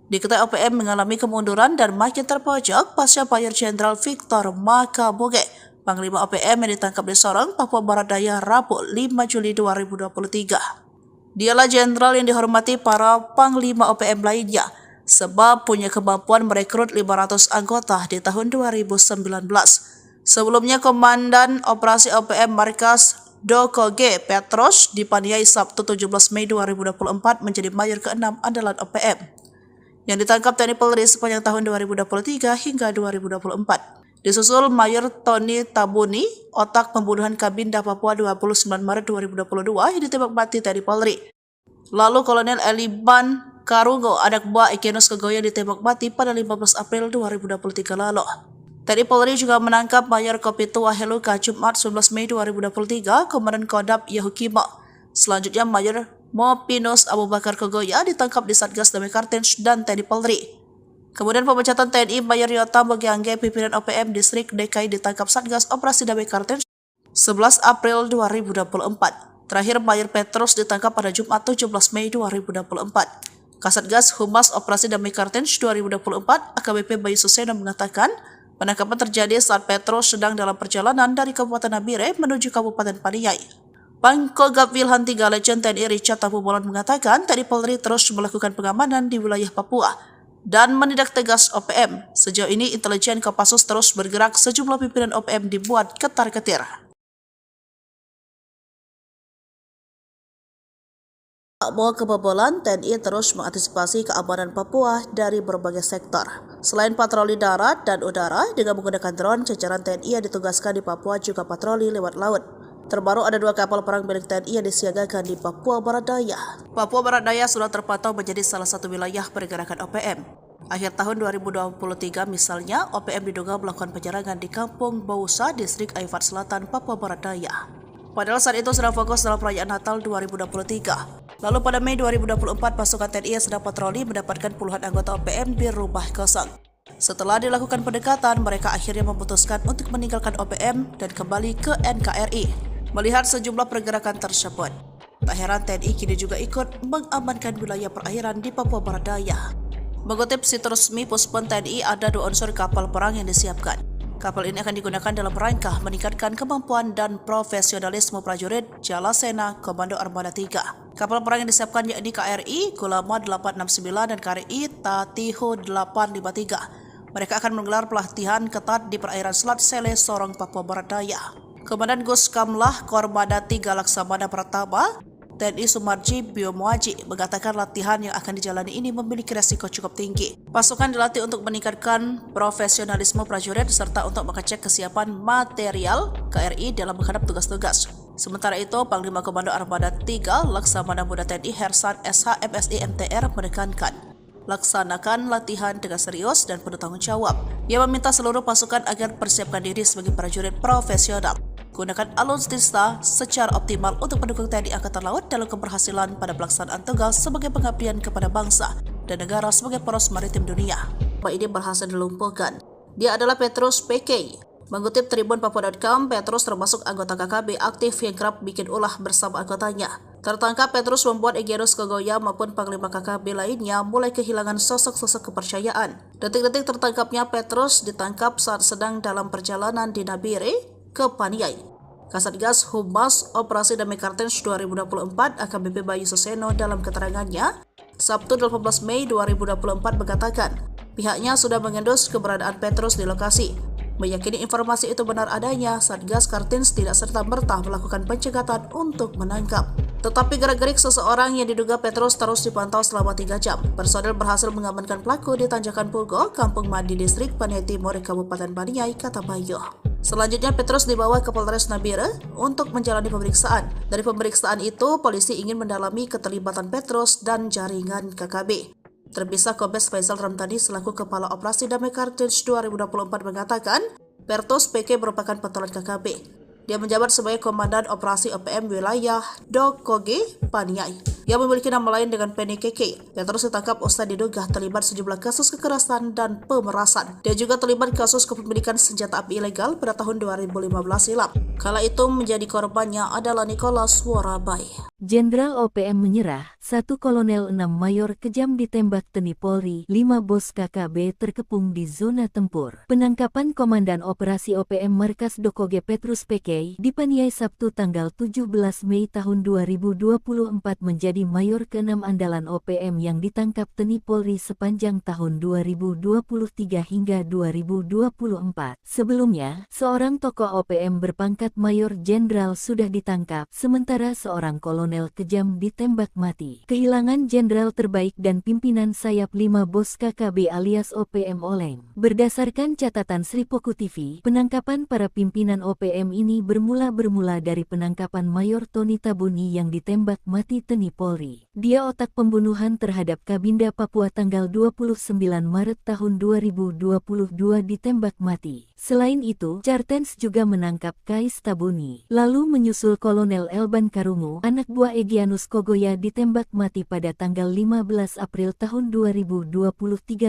Diketahui OPM mengalami kemunduran dan makin terpojok pasca Mayor Jenderal Victor Makaboge, Panglima OPM yang ditangkap di Sorong, Papua Barat Daya, Rabu 5 Juli 2023. Dialah jenderal yang dihormati para Panglima OPM lainnya, sebab punya kemampuan merekrut 500 anggota di tahun 2019. Sebelumnya, Komandan Operasi OPM Markas Doko G. Petros dipaniai Sabtu 17 Mei 2024 menjadi mayor ke-6 andalan OPM, yang ditangkap TNI Polri sepanjang tahun 2023 hingga 2024. Disusul Mayor Tony Tabuni, otak pembunuhan Kabinda Papua 29 Maret 2022 yang ditembak mati TNI Polri. Lalu Kolonel Eliban Karungo, anak buah Egyanus Kogoya, ditembak mati pada 15 April 2023 lalu. TNI Polri juga menangkap Mayor Kopitua Heluka Jumat 11 Mei 2023, Komandan Kodam Yahukimo. Selanjutnya Mayor Mopinus Abu Bakar Kogoya ditangkap di Satgas Damai Kartens dan TNI Polri. Kemudian pemecatan TNI Mayor Yota Mogiangge, pimpinan OPM Distrik DKI, ditangkap Satgas Operasi Damai Kartens 11 April 2024. Terakhir Mayor Petrus ditangkap pada Jumat 17 Mei 2024. Kasatgas Humas Operasi Damai Kartens 2024 AKBP Bayu Suseno mengatakan penangkapan terjadi saat Petrus sedang dalam perjalanan dari Kabupaten Nabire menuju Kabupaten Paniai. Pangkogap Wilhan 3 Legend TNI Richard Tambubolon mengatakan TNI Polri terus melakukan pengamanan di wilayah Papua dan menindak tegas OPM. Sejauh ini, intelijen Kopassus terus bergerak, sejumlah pimpinan OPM dibuat ketar-ketir. Tak mau kebobolan, TNI terus mengantisipasi keamanan Papua dari berbagai sektor. Selain patroli darat dan udara, dengan menggunakan drone, jajaran TNI yang ditugaskan di Papua juga patroli lewat laut. Terbaru ada 2 kapal perang milik TNI yang disiagakan di Papua Barat Daya. Papua Barat Daya sudah terpantau menjadi salah satu wilayah pergerakan OPM. Akhir tahun 2023 misalnya, OPM diduga melakukan penyerangan di Kampung Bausa, Distrik Aifat Selatan, Papua Barat Daya. Padahal saat itu sedang fokus dalam perayaan Natal 2023. Lalu pada Mei 2024, pasukan TNI yang sedang patroli mendapatkan puluhan anggota OPM di rumah kosong. Setelah dilakukan pendekatan, mereka akhirnya memutuskan untuk meninggalkan OPM dan kembali ke NKRI. Melihat sejumlah pergerakan tersebut, tak heran TNI kini juga ikut mengamankan wilayah perairan di Papua Barat Daya. Mengutip situs resmi Puspon TNI, ada 2 unsur kapal perang yang disiapkan. Kapal ini akan digunakan dalam rangka meningkatkan kemampuan dan profesionalisme prajurit Jalasena Komando Armada 3. Kapal perang yang disiapkan yakni KRI Kulama 869 dan KRI Tatiho 853. Mereka akan menggelar pelatihan ketat di perairan Selat Sele, Sorong, Papua Barat Daya. Komandan Gus Kamlah Kormada 3 Laksamana Pratama TNI Sumarji Biomuaji mengatakan latihan yang akan dijalani ini memiliki resiko cukup tinggi. Pasukan dilatih untuk meningkatkan profesionalisme prajurit serta untuk mengecek kesiapan material KRI dalam menghadap tugas-tugas. Sementara itu, Panglima Komando Armada 3 Laksamana Muda TNI Hersan SH MSI MTR menekankan, laksanakan latihan dengan serius dan penuh tanggung jawab. Ia meminta seluruh pasukan agar persiapkan diri sebagai prajurit profesional. Gunakan alutsista secara optimal untuk mendukung TNI Angkatan Laut dalam keberhasilan pada pelaksanaan tugas sebagai pengabdian kepada bangsa dan negara sebagai poros maritim dunia. Ini berhasil dilumpuhkan. Dia adalah Petrus PK. Mengutip Tribun Papua.com, Petrus termasuk anggota KKB aktif yang kerap bikin ulah bersama anggotanya. Tertangkap, Petrus membuat Egyanus Kogoya maupun Panglima KKB lainnya mulai kehilangan sosok-sosok kepercayaan. Detik-detik tertangkapnya Petrus ditangkap saat sedang dalam perjalanan di Nabire ke Paniai. Kasatgas Humas Operasi Damai Kartens 2024 AKBP Bayu Suseno dalam keterangannya Sabtu 18 Mei 2024 mengatakan pihaknya sudah mengendus keberadaan Petrus di lokasi. Meyakini informasi itu benar adanya, Satgas Kartens tidak serta-merta melakukan pencegatan untuk menangkap. Tetapi gerak-gerik seseorang yang diduga Petrus terus dipantau selama 3 jam. Personel berhasil mengamankan pelaku di Tanjakan Pugo, Kampung Mandi Distrik Paniai Timur, Kabupaten Paniai, kata Bayu. Selanjutnya Petrus dibawa ke Polres Nabire untuk menjalani pemeriksaan. Dari pemeriksaan itu, polisi ingin mendalami keterlibatan Petrus dan jaringan KKB. Terpisah Kombes Faisal Ramtani selaku Kepala Operasi Damai Kartens 2024 mengatakan, Petrus PK merupakan pentolan KKB. Dia menjabat sebagai Komandan Operasi OPM Wilayah Dokoge, Paniai, yang memiliki nama lain dengan Penny KK. Petrus ditangkap usai diduga terlibat sejumlah kasus kekerasan dan pemerasan. Dia juga terlibat kasus kepemilikan senjata api ilegal pada tahun 2015 silam. Kala itu menjadi korbannya adalah Nicholas Warabai. Jenderal OPM menyerah, 1 Kolonel 6 Mayor kejam ditembak TNI Polri, 5 bos KKB terkepung di zona tempur. Penangkapan Komandan Operasi OPM Markas Dokoge Petrus PK di Paniai Sabtu tanggal 17 Mei tahun 2024 menjadi Mayor ke-6 andalan OPM yang ditangkap TNI Polri sepanjang tahun 2023 hingga 2024. Sebelumnya, seorang tokoh OPM berpangkat Mayor Jenderal sudah ditangkap, sementara seorang kolonel kejam ditembak mati. Kehilangan jenderal terbaik dan pimpinan sayap 5 bos KKB alias OPM oleng. Berdasarkan catatan Sripoku TV, penangkapan para pimpinan OPM ini bermula dari penangkapan Mayor Tony Tabuni yang ditembak mati TNI Polri. Dia otak pembunuhan terhadap Kabinda Papua tanggal 29 Maret tahun 2022 ditembak mati. Selain itu, Kartens juga menangkap Kais Tabuni. Lalu menyusul Kolonel Elban Karungu, anak buah Egyanus Kogoya ditembak mati pada tanggal 15 April tahun 2023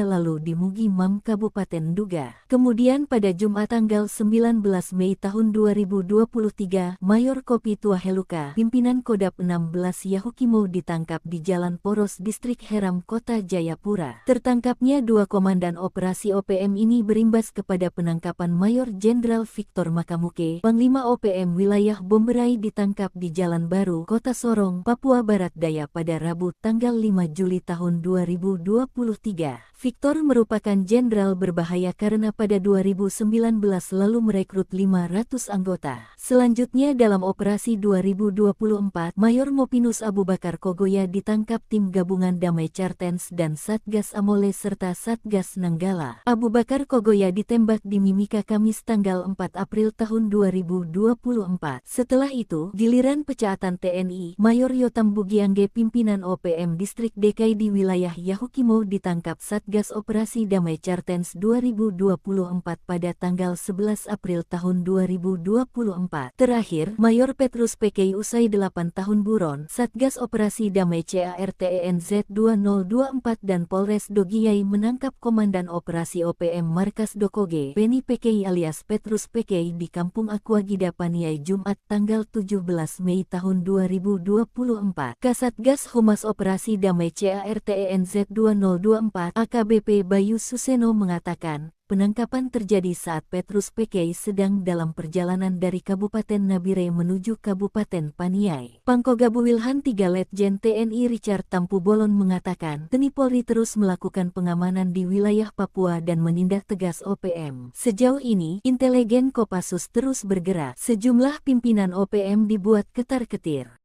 lalu di Mugi Mam, Kabupaten Duga. Kemudian pada Jumat tanggal 19 Mei tahun 2023, Mayor Kopi Tuaheluka, pimpinan Kodap 16 Yahukimo ditangkap di Jalan Poros Distrik Heram, Kota Jayapura. Tertangkapnya 2 komandan operasi OPM ini berimbas kepada penangkapan Mayor Jenderal Victor Makamuke, Panglima OPM Wilayah Bomberai ditangkap di Jalan Baru, Kota Sorong, Papua Barat Daya pada Rabu tanggal 5 Juli tahun 2023. Victor merupakan jenderal berbahaya karena pada 2019 lalu merekrut 500 anggota. Selanjutnya dalam operasi 2024, Mayor Mopinus Abu Bakar Kogoya ditangkap tim gabungan Damai Cartens dan Satgas Amole serta Satgas Nanggala. Abu Bakar Kogoya ditembak di Mimika Kamis tanggal 4 April tahun 2024. Setelah itu, giliran pecaatan TNI, Mayor Yotam Bugiangge pimpinan OPM Distrik DKI di wilayah Yahukimo ditangkap Satgas Operasi Damai Cartens 2024 pada tanggal 11 April tahun 2024. Terakhir, Mayor Petrus PKI usai 8 tahun buron, Satgas Operasi Damai CARTENZ 2024 dan Polres Dogiyai menangkap Komandan Operasi OPM Markas Dokoge, Beni PKI alias Petrus PKI di Kampung Aquagida Paniai Jumat tanggal 17 Mei tahun 2024. Kasatgas Humas Operasi Damai CARTENZ 2024 AKBP Bayu Suseno mengatakan, penangkapan terjadi saat Petrus PKI sedang dalam perjalanan dari Kabupaten Nabire menuju Kabupaten Paniai. Pangkogabu Wilhan 3 Letjen TNI Richard Tampu Bolon mengatakan, TNI Polri terus melakukan pengamanan di wilayah Papua dan menindak tegas OPM. Sejauh ini, intelijen Kopassus terus bergerak. Sejumlah pimpinan OPM dibuat ketar-ketir.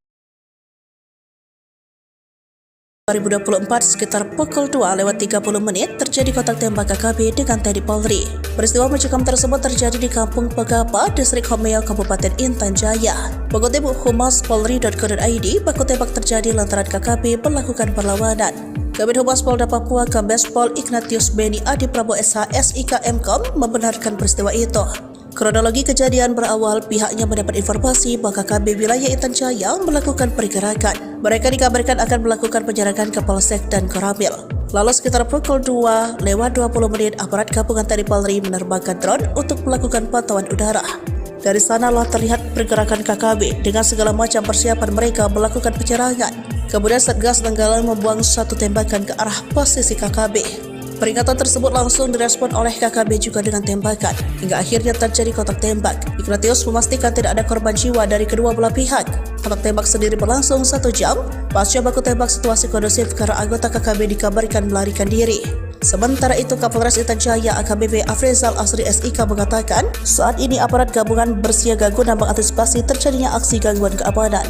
2024 sekitar pukul 2:30 terjadi kontak tembak KKB dengan TNI Polri. Peristiwa mencekam tersebut terjadi di Kampung Pegapa, Distrik Homeo, Kabupaten Intan Jaya. Mengutip humas.polri.co.id, baku tembak terjadi lantaran KKB melakukan perlawanan. Kabid Humas Polda Papua Kombes Pol Ignatius Beni Adi Prabowo SH SIK Mkom membenarkan peristiwa itu. Kronologi kejadian berawal pihaknya mendapat informasi bahwa KKB wilayah Intan Jaya melakukan pergerakan. Mereka dikabarkan akan melakukan penjarakan ke Polsek dan Koramil. Lalu sekitar pukul 2:20 aparat gabungan TNI Polri menerbangkan drone untuk melakukan pantauan udara. Dari sanalah terlihat pergerakan KKB dengan segala macam persiapan mereka melakukan penyerangan. Kemudian Satgas Nanggala membuang satu tembakan ke arah posisi KKB. Peringatan tersebut langsung direspon oleh KKB juga dengan tembakan, hingga akhirnya terjadi kontak tembak. Ignatius memastikan tidak ada korban jiwa dari kedua belah pihak. Kontak tembak sendiri berlangsung 1 jam. Pasca baku tembak situasi kondusif karena anggota KKB dikabarkan melarikan diri. Sementara itu, Kapolres Intan Jaya AKBP Afrizal Asri SIK mengatakan, saat ini aparat gabungan bersiaga guna mengantisipasi terjadinya aksi gangguan keamanan.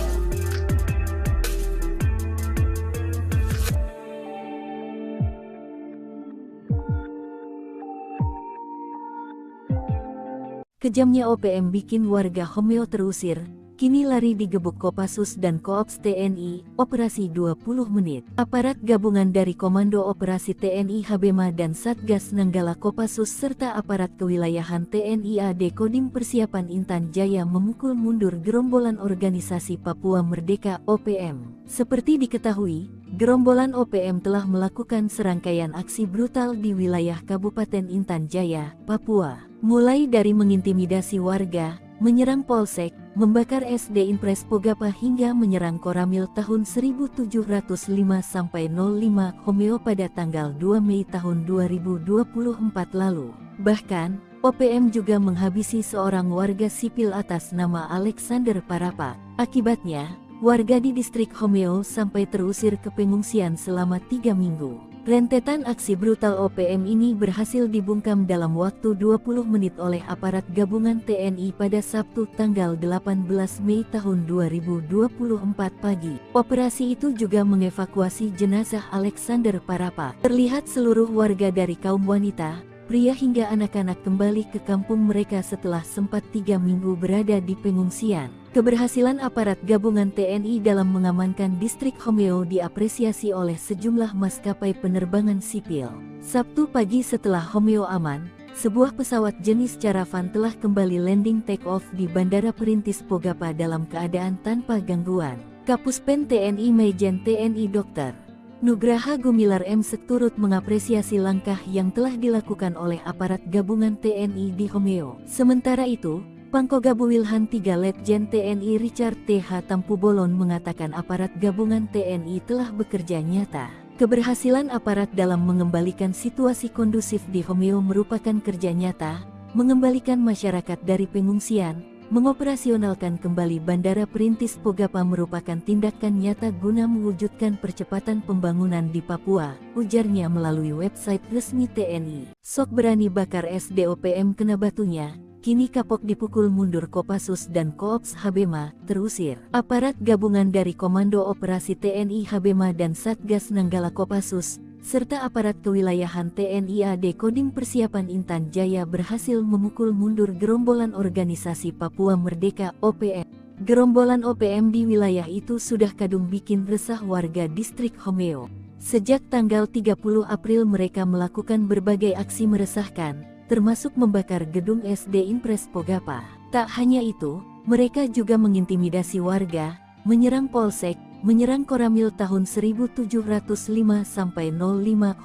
Kejamnya OPM bikin warga Homeo terusir, kini lari digebuk Kopassus dan Koops TNI, operasi 20 menit. Aparat gabungan dari Komando Operasi TNI Habema dan Satgas Nanggala Kopassus serta aparat kewilayahan TNI AD Kodim Persiapan Intan Jaya memukul mundur gerombolan organisasi Papua Merdeka OPM. Seperti diketahui, gerombolan OPM telah melakukan serangkaian aksi brutal di wilayah Kabupaten Intan Jaya, Papua. Mulai dari mengintimidasi warga, menyerang polsek, membakar SD Impres Pogapa hingga menyerang Koramil tahun 1705-05 Homeo pada tanggal 2 Mei tahun 2024 lalu. Bahkan, OPM juga menghabisi seorang warga sipil atas nama Alexander Parapa. Akibatnya, warga di distrik Homeo sampai terusir ke pengungsian selama 3 minggu. Rentetan aksi brutal OPM ini berhasil dibungkam dalam waktu 20 menit oleh aparat gabungan TNI pada Sabtu tanggal 18 Mei tahun 2024 pagi. Operasi itu juga mengevakuasi jenazah Alexander Parapa. Terlihat seluruh warga dari kaum wanita, pria hingga anak-anak kembali ke kampung mereka setelah sempat 3 minggu berada di pengungsian. Keberhasilan aparat gabungan TNI dalam mengamankan distrik Homeo diapresiasi oleh sejumlah maskapai penerbangan sipil. Sabtu pagi setelah Homeo aman, sebuah pesawat jenis Caravan telah kembali landing take-off di Bandara Perintis Pogapa dalam keadaan tanpa gangguan. Kapuspen TNI Majen TNI Dr. Nugraha Gumilar M.Sek turut mengapresiasi langkah yang telah dilakukan oleh aparat gabungan TNI di Homeo. Sementara itu, Pangkogabu Wilhan 3 Letjen TNI Richard T.H. Tampu Bolon mengatakan aparat gabungan TNI telah bekerja nyata. Keberhasilan aparat dalam mengembalikan situasi kondusif di Homeo merupakan kerja nyata, mengembalikan masyarakat dari pengungsian, mengoperasionalkan kembali Bandara Perintis Pogapa merupakan tindakan nyata guna mewujudkan percepatan pembangunan di Papua, ujarnya melalui website resmi TNI. Sok berani bakar SDOPM kena batunya, kini kapok dipukul mundur Kopassus dan Koops Habema, terusir. Aparat gabungan dari Komando Operasi TNI Habema dan Satgas Nanggala Kopassus, serta aparat kewilayahan TNI AD Kodim Persiapan Intan Jaya berhasil memukul mundur gerombolan organisasi Papua Merdeka (OPM). Gerombolan OPM di wilayah itu sudah kadung bikin resah warga distrik Homeo. Sejak tanggal 30 April mereka melakukan berbagai aksi meresahkan, termasuk membakar gedung SD Impres Pogapa. Tak hanya itu, mereka juga mengintimidasi warga, menyerang polsek, menyerang Koramil tahun 1705-05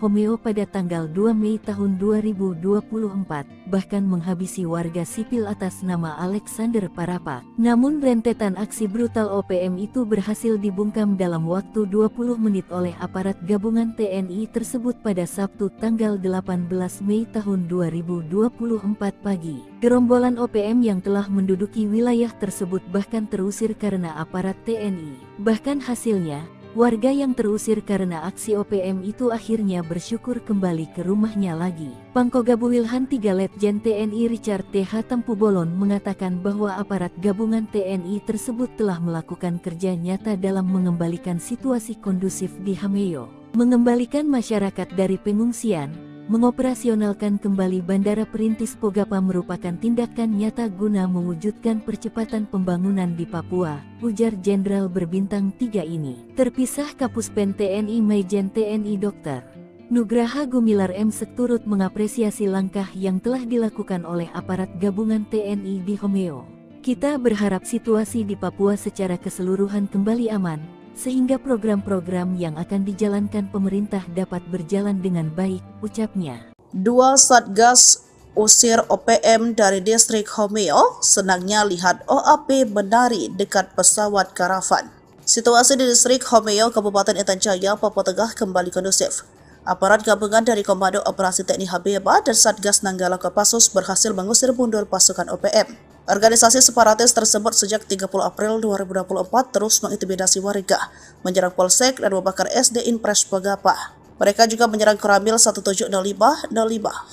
Homeo pada tanggal 2 Mei tahun 2024, bahkan menghabisi warga sipil atas nama Alexander Parapa. Namun rentetan aksi brutal OPM itu berhasil dibungkam dalam waktu 20 menit oleh aparat gabungan TNI tersebut pada Sabtu tanggal 18 Mei tahun 2024 pagi. Gerombolan OPM yang telah menduduki wilayah tersebut bahkan terusir karena aparat TNI. Bahkan hasilnya, warga yang terusir karena aksi OPM itu akhirnya bersyukur kembali ke rumahnya lagi. Pangkoga Wilhan 3 Letjen TNI Richard T.H. Tampubolon mengatakan bahwa aparat gabungan TNI tersebut telah melakukan kerja nyata dalam mengembalikan situasi kondusif di Hameo, mengembalikan masyarakat dari pengungsian, mengoperasionalkan kembali Bandara Perintis Pogapa merupakan tindakan nyata guna mewujudkan percepatan pembangunan di Papua, ujar Jenderal berbintang 3 ini. Terpisah Kapuspen TNI Maijen TNI Dr. Nugraha Gumilar M. turut mengapresiasi langkah yang telah dilakukan oleh aparat gabungan TNI di Homeo. Kita berharap situasi di Papua secara keseluruhan kembali aman, sehingga program-program yang akan dijalankan pemerintah dapat berjalan dengan baik, ucapnya. 2 Satgas usir OPM dari distrik Homeo, senangnya lihat OAP menari dekat pesawat karavan. Situasi di distrik Homeo, Kabupaten Intan Jaya, Papua Tengah kembali kondusif. Aparat gabungan dari Komando Operasi TNI Habema dan Satgas Nanggala Kopassus berhasil mengusir mundur pasukan OPM. Organisasi separatis tersebut sejak 30 April 2024 terus mengintimidasi warga, menyerang polsek dan membakar SD Impres Pogapa. Mereka juga menyerang Koramil 1705-05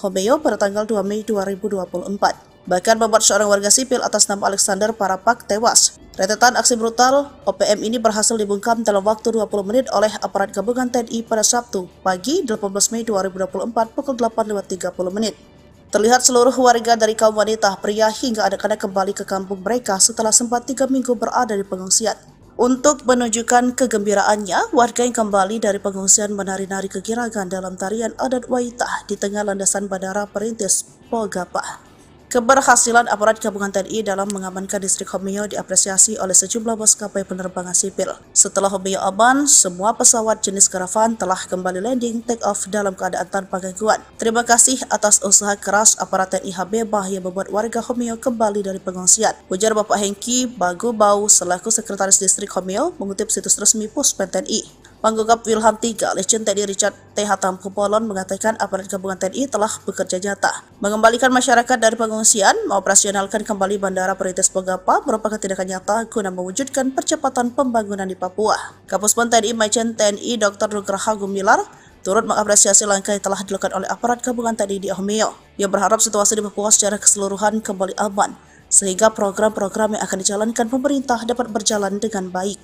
Homeo pada tanggal 2 Mei 2024. Bahkan membuat seorang warga sipil atas nama Alexander Parapak tewas. Rentetan aksi brutal OPM ini berhasil dibungkam dalam waktu 20 menit oleh aparat gabungan TNI pada Sabtu pagi 18 Mei 2024 pukul 8.30 menit. Terlihat seluruh warga dari kaum wanita, pria hingga anak-anak kembali ke kampung mereka setelah sempat 3 minggu berada di pengungsian. Untuk menunjukkan kegembiraannya, warga yang kembali dari pengungsian menari-nari kegirangan dalam tarian adat Waitah di tengah landasan Bandara Perintis Pogapa. Keberhasilan aparat gabungan TNI dalam mengamankan distrik Homeo diapresiasi oleh sejumlah maskapai penerbangan sipil. Setelah Homeo aman, semua pesawat jenis karavan telah kembali landing take off dalam keadaan tanpa gangguan. Terima kasih atas usaha keras aparat TNI Habema yang membuat warga Homeo kembali dari pengungsian, ujar Bapak Hengki Bagubau selaku Sekretaris Distrik Homeo mengutip situs resmi Puspen TNI. Pangkogap Wilhan 3 Letjen TNI Richard T.H. Tampubolon mengatakan aparat gabungan TNI telah bekerja nyata, mengembalikan masyarakat dari pengungsian, mengoperasionalkan kembali Bandara Perintis Pogapa merupakan tindakan nyata guna mewujudkan percepatan pembangunan di Papua. Kapuspen TNI Maijen TNI Dr. Nugraha Gumilar turut mengapresiasi langkah yang telah dilakukan oleh aparat gabungan TNI di Homeo. Ia berharap situasi di Papua secara keseluruhan kembali aman, sehingga program-program yang akan dijalankan pemerintah dapat berjalan dengan baik.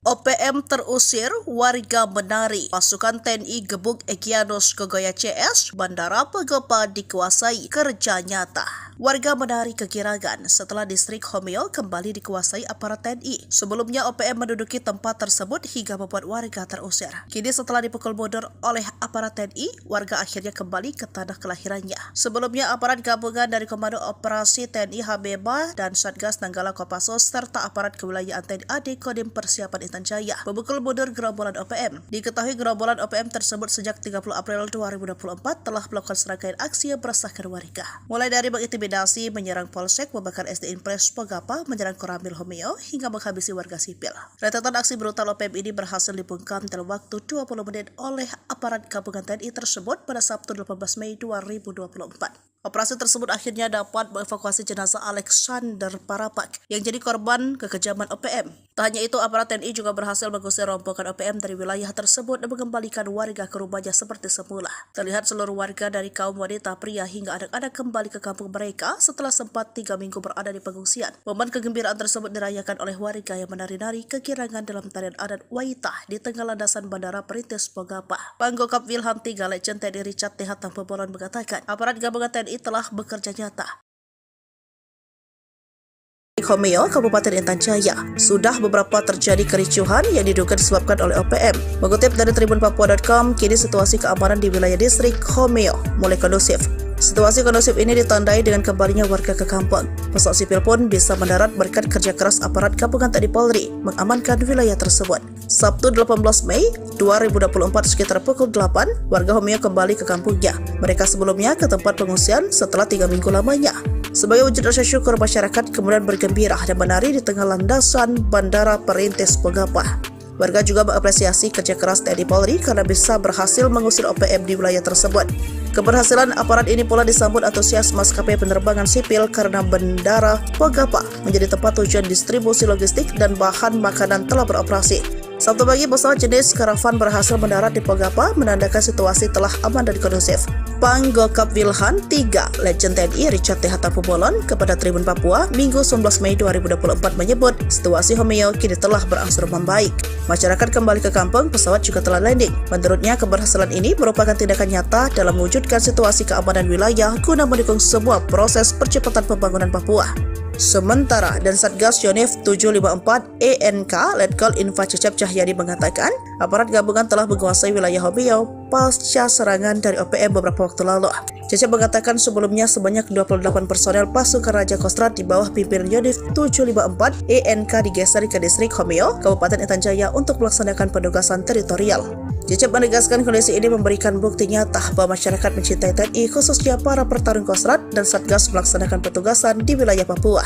OPM terusir, warga menari. Pasukan TNI gebuk Egyanus Kogoya CS, Bandara Pogapa dikuasai, kerja nyata. Warga menari kegirangan setelah distrik Homeo kembali dikuasai aparat TNI. Sebelumnya OPM menduduki tempat tersebut hingga membuat warga terusir. Kini setelah dipukul mundur oleh aparat TNI, warga akhirnya kembali ke tanah kelahirannya. Sebelumnya aparat gabungan dari Komando Operasi TNI Habema dan Satgas Nanggala Kopassus serta aparat kewilayahan TNI AD Kodim Persiapan Intan Jaya memukul mundur gerombolan OPM. Diketahui gerombolan OPM tersebut sejak 30 April 2024 telah melakukan serangkaian aksi yang meresahkan warga, mulai dari mengintimidasi intimidasi, menyerang Polsek, membakar SD Impres Pogapa, menyerang Koramil Homeo, hingga menghabisi warga sipil. Rentetan aksi brutal OPM ini berhasil dibungkam dalam waktu 20 menit oleh aparat gabungan TNI tersebut pada Sabtu 18 Mei 2024. Operasi tersebut akhirnya dapat mengevakuasi jenazah Alexander Parapak yang jadi korban kekejaman OPM. Tak hanya itu, aparat TNI juga berhasil mengusir rombongan OPM dari wilayah tersebut dan mengembalikan warga ke rumahnya seperti semula. Terlihat seluruh warga dari kaum wanita, pria hingga anak-anak kembali ke kampung mereka setelah sempat 3 minggu berada di pengungsian. Momen kegembiraan tersebut dirayakan oleh warga yang menari-nari kegirangan dalam tarian adat Waitah di tengah landasan Bandara Perintis Pogapa. Panggokap Wilham III Legend TNI Richard T. Hatampebolan mengatakan, aparat gabungan TNI telah bekerja nyata. Homeo, Kabupaten Intan Jaya, sudah beberapa terjadi kericuhan yang diduga disebabkan oleh OPM. Mengutip dari tribunpapua.com, kini situasi keamanan di wilayah distrik Homeo mulai kondusif. Situasi kondusif ini ditandai dengan kembalinya warga ke kampung. Pesawat sipil pun bisa mendarat berkat kerja keras aparat gabungan TNI Polri mengamankan wilayah tersebut. Sabtu 18 Mei 2024 sekitar pukul 8, warga Homeo kembali ke kampungnya. Mereka sebelumnya ke tempat pengungsian setelah 3 minggu lamanya. Sebagai wujud rasa syukur, masyarakat kemudian bergembira dan menari di tengah landasan Bandara Perintis Pogapa. Warga juga mengapresiasi kerja keras TNI Polri karena bisa berhasil mengusir OPM di wilayah tersebut. Keberhasilan aparat ini pula disambut antusias maskapai penerbangan sipil karena Bandara Pogapa menjadi tempat tujuan distribusi logistik dan bahan makanan telah beroperasi. Sabtu pagi, pesawat jenis Karavan berhasil mendarat di Pogapa, menandakan situasi telah aman dan kondusif. Panggokap Wilhan III Legend TNI Richard T. Hatampebolan kepada Tribun Papua Minggu 19 Mei 2024 menyebut situasi Homeo kini telah berangsur membaik. Masyarakat kembali ke kampung, pesawat juga telah landing. Menurutnya, keberhasilan ini merupakan tindakan nyata dalam mewujudkan situasi keamanan wilayah guna mendukung sebuah proses percepatan pembangunan Papua. Sementara, dan Satgas Yonif 754 ENK Letkol Info Cecep Cahyadi mengatakan, aparat gabungan telah menguasai wilayah Homeo pasca serangan dari OPM beberapa waktu lalu. Cecep mengatakan sebelumnya sebanyak 28 personel pasukan Raja Kostrad di bawah pimpinan Yonif 754 ENK digeser ke distrik Homeo, Kabupaten Intan Jaya untuk melaksanakan penugasan teritorial. Cecep menegaskan kondisi ini memberikan bukti nyata bahwa masyarakat mencintai TNI, khususnya para pertarung Kostrad dan Satgas melaksanakan petugasan di wilayah Papua.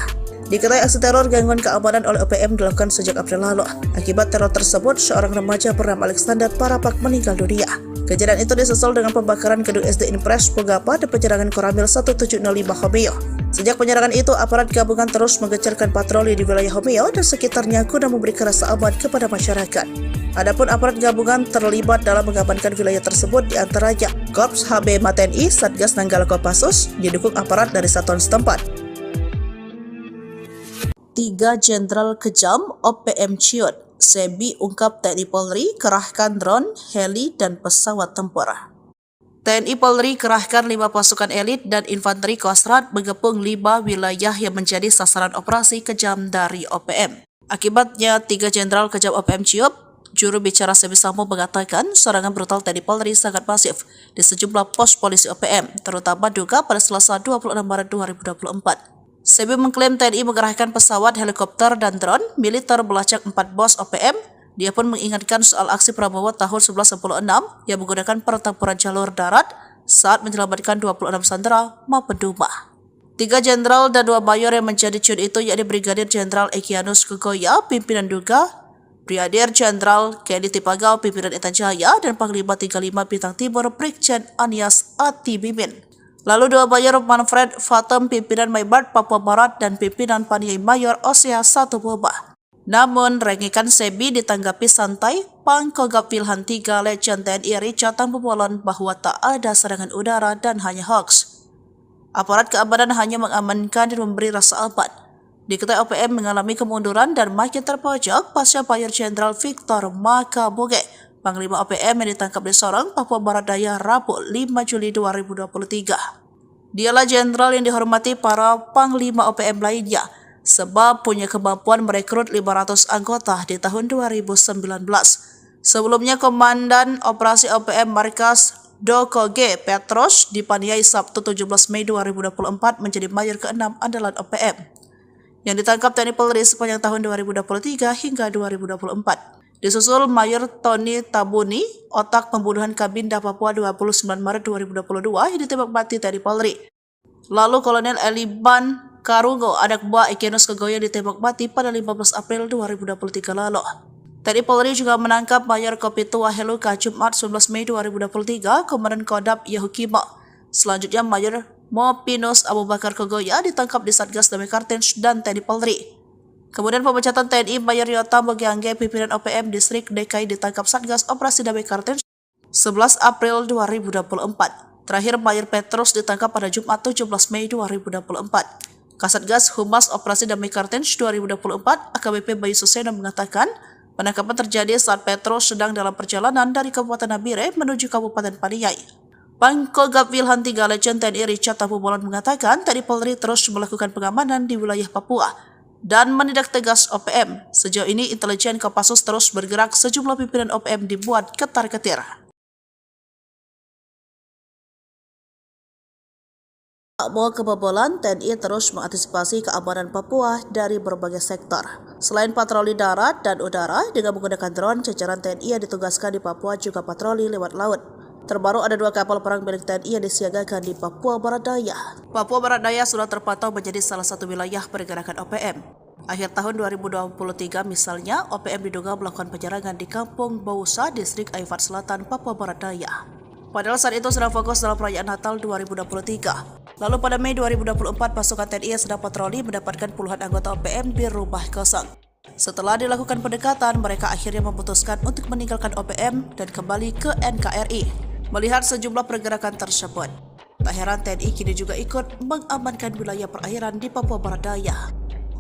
Diketahui aksi teror gangguan keamanan oleh OPM dilakukan sejak April lalu. Akibat teror tersebut, seorang remaja bernama Alexander Parapak meninggal dunia. Kejadian itu disusul dengan pembakaran gedung SD Impres Pogapa dan penyerangan Koramil 1705 Homeo. Sejak penyerangan itu, aparat gabungan terus menggencarkan patroli di wilayah Homeo dan sekitarnya guna memberikan rasa aman kepada masyarakat. Adapun aparat gabungan terlibat dalam mengamankan wilayah tersebut diantaranya Korps HB TNI, Satgas Nanggala Kopassus, didukung aparat dari satuan setempat. 3 Jenderal Kejam OPM ciut, Sebi ungkap TNI Polri kerahkan drone, heli, dan pesawat tempur. TNI Polri kerahkan 5 pasukan elit dan infanteri Kostrad mengepung 5 wilayah yang menjadi sasaran operasi kejam dari OPM. Akibatnya, 3 Jenderal Kejam OPM ciut. Juru bicara Sebi Sambo mengatakan serangan brutal TNI Polri sangat masif di sejumlah pos polisi OPM, terutama Duga pada Selasa 26 Maret 2024. Sebi mengklaim TNI mengerahkan pesawat, helikopter, dan drone militer melacak 4 bos OPM. Dia pun mengingatkan soal aksi Prabowo tahun 1996 yang menggunakan pertempuran jalur darat saat menyelamatkan 26 sandera maupun Duma. 3 jenderal dan 2 mayor yang menjadi ciut itu yakni Brigadir Jenderal Egyanus Kogoya, pimpinan Duga, Brigadir Jenderal Kenny Tipagau, pimpinan Intan Jaya, dan Panglima 35 Bintang Timur Brigjen Anias Atibimin. Lalu 2 mayor Manfred Fatem, pimpinan Maybart Papua Barat, dan pimpinan Paniai Mayor Osea Satuboba. Namun, rengikan Sebi ditanggapi santai. Pangkogap Wilhan III Legend TNI Richard Hatampebolan bahwa tak ada serangan udara dan hanya hoax. Aparat keamanan hanya mengamankan dan memberi rasa aman. Diketahui OPM mengalami kemunduran dan makin terpojok pasca Mayor Jenderal Victor Makaboge, Panglima OPM yang ditangkap di Sorong, Papua Barat Daya, Rabu 5 Juli 2023. Dialah jenderal yang dihormati para Panglima OPM lainnya, sebab punya kemampuan merekrut 500 anggota di tahun 2019. Sebelumnya, Komandan Operasi OPM Markas Doko G. Petros dipaniai Sabtu 17 Mei 2024 menjadi mayor ke-6 andalan OPM yang ditangkap TNI Polri sepanjang tahun 2023 hingga 2024. Disusul Mayor Tony Tabuni, otak pembunuhan Kabinda Papua 29 Maret 2022 yang ditembak mati TNI Polri. Lalu Kolonel Eliban Karungo, anak buah Ekenus Kegoya, ditembak mati pada 15 April 2023 lalu. TNI Polri juga menangkap Mayor Kopitu Waheluka Jumat 11 Mei 2023, Komandan Kodam Yahukimo. Selanjutnya Mayor Mopinus Abu Bakar Kegoya ditangkap di Satgas Damai Kartens dan TNI Polri. Kemudian pemecatan TNI Mayor Yota Mogiangge, pimpinan OPM Distrik DKI, ditangkap Satgas Operasi Damai Kartens 11 April 2024. Terakhir Mayor Petrus ditangkap pada Jumat 17 Mei 2024. Kasatgas Humas Operasi Damai Kartens 2024 AKBP Bayu Suseno mengatakan penangkapan terjadi saat Petrus sedang dalam perjalanan dari Kabupaten Nabire menuju Kabupaten Paniai. Pangkogap Wilhan 3 Legend TNI Richard Tabubolon mengatakan TNI Polri terus melakukan pengamanan di wilayah Papua dan menindak tegas OPM. Sejauh ini intelijen Kopassus terus bergerak, sejumlah pimpinan OPM dibuat ketar-ketir. Tak mau kebobolan, TNI terus mengantisipasi keamanan Papua dari berbagai sektor. Selain patroli darat dan udara, dengan menggunakan drone, jajaran TNI yang ditugaskan di Papua juga patroli lewat laut. Terbaru ada 2 kapal perang milik TNI yang disiagakan di Papua Barat Daya. Papua Barat Daya sudah terpantau menjadi salah satu wilayah pergerakan OPM. Akhir tahun 2023 misalnya, OPM diduga melakukan penyerangan di Kampung Bausa, Distrik Aifat Selatan, Papua Barat Daya. Padahal saat itu sedang fokus dalam perayaan Natal 2023. Lalu pada Mei 2024, pasukan TNI yang sedang patroli mendapatkan puluhan anggota OPM di rumah kosong. Setelah dilakukan pendekatan, mereka akhirnya memutuskan untuk meninggalkan OPM dan kembali ke NKRI. Melihat sejumlah pergerakan tersebut, tak heran TNI kini juga ikut mengamankan wilayah perairan di Papua Barat Daya.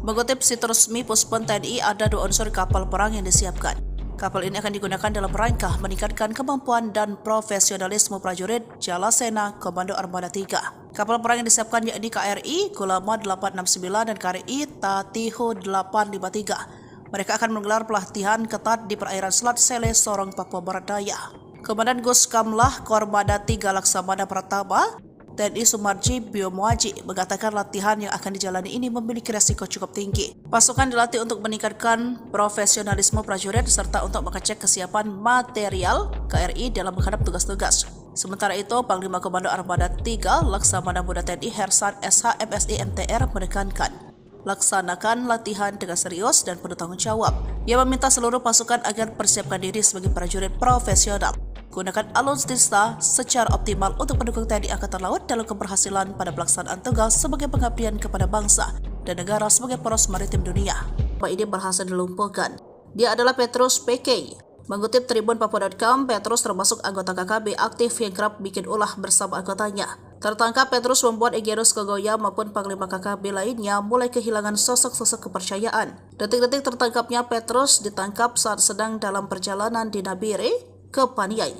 Mengutip situs resmi Puspon TNI, ada 2 unsur kapal perang yang disiapkan. Kapal ini akan digunakan dalam rangka meningkatkan kemampuan dan profesionalisme prajurit Jalasena Komando Armada 3. Kapal perang yang disiapkan yakni KRI Gulama 869 dan KRI Tatiho 853. Mereka akan menggelar pelatihan ketat di perairan Selat Sele, Sorong, Papua Barat Daya. Komandan Guskamlah Kormada 3 Laksamana Pratama TNI Sumarji Biomuaji mengatakan latihan yang akan dijalani ini memiliki resiko cukup tinggi. Pasukan dilatih untuk meningkatkan profesionalisme prajurit serta untuk mengecek kesiapan material KRI dalam menghadap tugas-tugas. Sementara itu, Panglima Komando Armada 3 Laksamana Muda TNI Hersan SH MSI MTR menekankan laksanakan latihan dengan serius dan penuh tanggung jawab. Ia meminta seluruh pasukan agar persiapkan diri sebagai prajurit profesional. Gunakan alutsista secara optimal untuk mendukung TNI Angkatan Laut dalam keberhasilan pada pelaksanaan tugas sebagai pengabdian kepada bangsa dan negara sebagai poros maritim dunia. Ini berhasil dilumpuhkan. Dia adalah Petrus PK. Mengutip Tribun Papua.com, Petrus termasuk anggota KKB aktif yang kerap bikin ulah bersama anggotanya. Tertangkap, Petrus membuat Egenus Kegoya maupun Panglima KKB lainnya mulai kehilangan sosok-sosok kepercayaan. Detik-detik tertangkapnya Petrus ditangkap saat sedang dalam perjalanan di Nabire ke Paniai.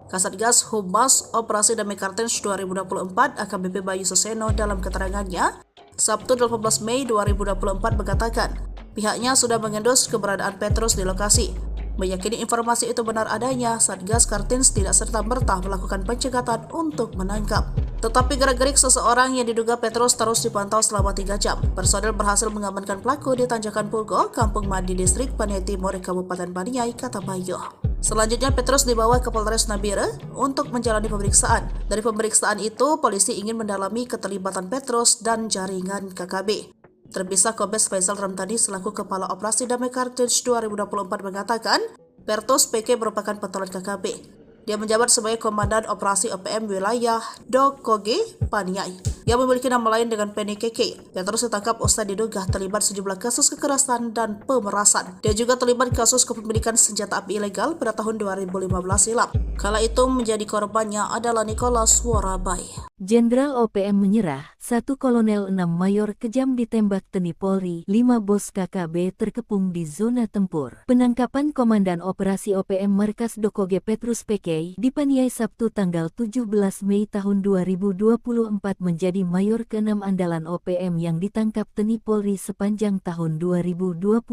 Kasatgas Humas Operasi Damai Kartens 2024 AKBP Bayu Suseno dalam keterangannya Sabtu 18 Mei 2024 mengatakan pihaknya sudah mengendus keberadaan Petrus di lokasi. Meyakini informasi itu benar adanya, Satgas Kartens tidak serta-merta melakukan pencegatan untuk menangkap. Tetapi gerak-gerik seseorang yang diduga Petrus terus dipantau selama 3 jam. Personel berhasil mengamankan pelaku di Tanjakan Pugo, Kampung Mandi, Distrik Paniai Timur, Kabupaten Paniai, kata Bayu. Selanjutnya Petrus dibawa ke Polres Nabire untuk menjalani pemeriksaan. Dari pemeriksaan itu, polisi ingin mendalami keterlibatan Petrus dan jaringan KKB. Terpisah Kombes Faisal Ramdhani selaku Kepala Operasi Damai Kartens 2024 mengatakan, Petrus PK merupakan pentolan KKB. Dia menjabat sebagai Komandan Operasi OPM Wilayah Dokoge, Paniai. Dia memiliki nama lain dengan Penny KK. Petrus ditangkap usai diduga terlibat sejumlah kasus kekerasan dan pemerasan. Dia juga terlibat kasus kepemilikan senjata api ilegal pada tahun 2015 silam. Kala itu menjadi korbannya adalah Nicholas Warabai. Jenderal OPM menyerah, 1 Kolonel 6 Mayor kejam ditembak TNI Polri, 5 bos KKB terkepung di zona tempur. Penangkapan Komandan Operasi OPM Markas Dokoge Petrus PK di Paniai Sabtu tanggal 17 Mei tahun 2024 menjadi Mayor ke-6 andalan OPM yang ditangkap TNI Polri sepanjang tahun 2023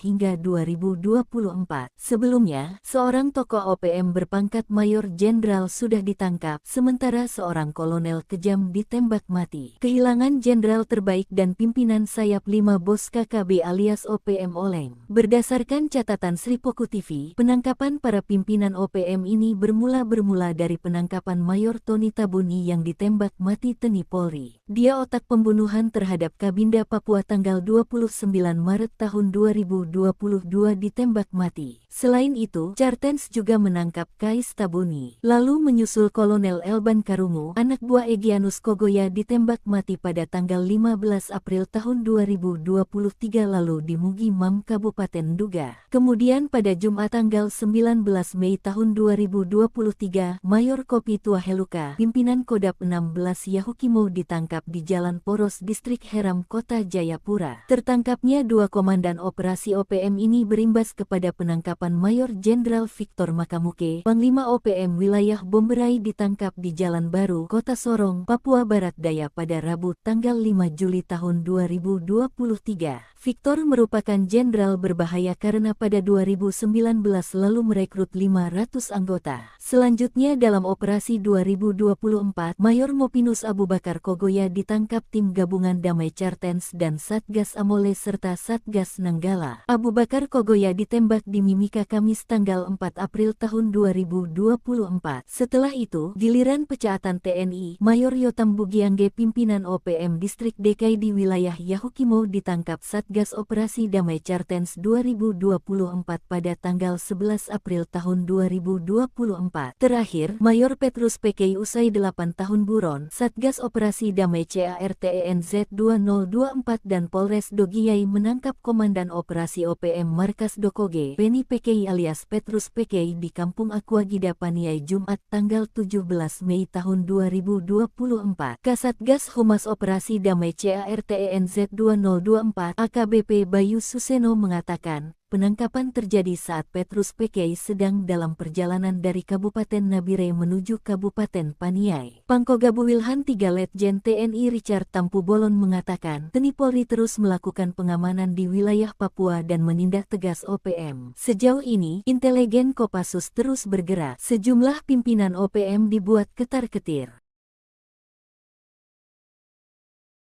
hingga 2024. Sebelumnya, seorang tokoh OPM berpangkat Mayor Jenderal sudah ditangkap, sementara seorang kolonel kejam ditembak mati. Kehilangan jenderal terbaik dan pimpinan sayap 5 bos KKB alias OPM oleng. Berdasarkan catatan Sri Poku TV, penangkapan para pimpinan OPM ini bermula dari penangkapan Mayor Tony Tabuni yang ditembak mati TNI Polri. Dia otak pembunuhan terhadap Kabinda Papua tanggal 29 Maret tahun 2022 ditembak mati. Selain itu, Cartens juga menangkap Kais Tabuni. Lalu menyusul Kolonel Elban Karungu, anak buah Egyanus Kogoya ditembak mati pada tanggal 15 April tahun 2023 lalu di Mugi Mam, Kabupaten Nduga. Kemudian pada Jumat tanggal 19 Mei tahun 2023, Mayor Kopi Tua Heluka, pimpinan Kodap 16 Yahukimo ditangkap di Jalan Poros Distrik Heram, Kota Jayapura. Tertangkapnya dua komandan operasi OPM ini berimbas kepada penangkapan Mayor Jenderal Victor Makamuke, Panglima OPM wilayah Bomberai ditangkap di Jalan Baru, Kota Sorong, Papua Barat Daya pada Rabu tanggal 5 Juli tahun 2023. Victor merupakan jenderal berbahaya karena pada 2019 lalu merekrut 500 anggota. Selanjutnya dalam operasi 2024, Mayor Mopinus Abu Bakar Kogoya ditangkap tim gabungan Damai Cartens dan Satgas Amole serta Satgas Nanggala. Abu Bakar Kogoya ditembak di Mimika Kamis tanggal 4 April tahun 2024. Setelah itu, giliran pecaatan TNI, Mayor Yotam Bugiangge pimpinan OPM Distrik DKI di wilayah Yahukimo ditangkap Satgas Operasi Damai Cartens 2024 pada tanggal 11 April tahun 2024. Terakhir, Mayor Petrus PKI usai 8 tahun buron, Satgas Operasi Damai CARTENZ 2024 dan Polres Dogiyai menangkap Komandan Operasi OPM Markas Dokoge, Beni PKI alias Petrus PKI di Kampung Aquagida Paniai Jumat tanggal 17 Mei tahun 2024. Kasatgas Humas Operasi Damai CARTENZ 2024 AKBP Bayu Suseno mengatakan, penangkapan terjadi saat Petrus PKI sedang dalam perjalanan dari Kabupaten Nabire menuju Kabupaten Paniai. Pangkogabu Wilhan 3 Letjen TNI Richard Tampu Bolon mengatakan, TNI Polri terus melakukan pengamanan di wilayah Papua dan menindak tegas OPM. Sejauh ini, intelijen Kopassus terus bergerak. Sejumlah pimpinan OPM dibuat ketar-ketir.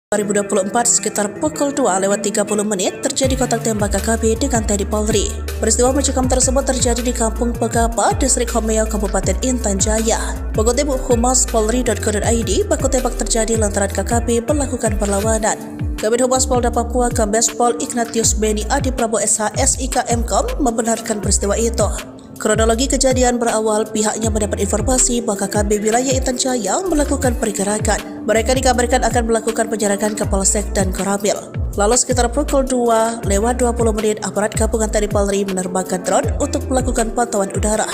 2024 sekitar pukul 2:30 terjadi kontak tembak KKB dengan TNI Polri. Peristiwa mencekam tersebut terjadi di Kampung Pegapa, Distrik Homeo, Kabupaten Intan Jaya. Mengutip humaspolri.co.id, baku tembak terjadi lantaran KKB melakukan perlawanan. Kabid Humas Polda Papua Kombes Pol Ignatius Beni Adi Prabowo SH SIK Mkom membenarkan peristiwa itu. Kronologi kejadian berawal pihaknya mendapat informasi bahwa KKB wilayah Intan Jaya melakukan pergerakan. Mereka dikabarkan akan melakukan penjarakan ke Polsek dan Koramil. Lalu sekitar pukul 2:20 aparat gabungan TNI Polri menerbangkan drone untuk melakukan pantauan udara.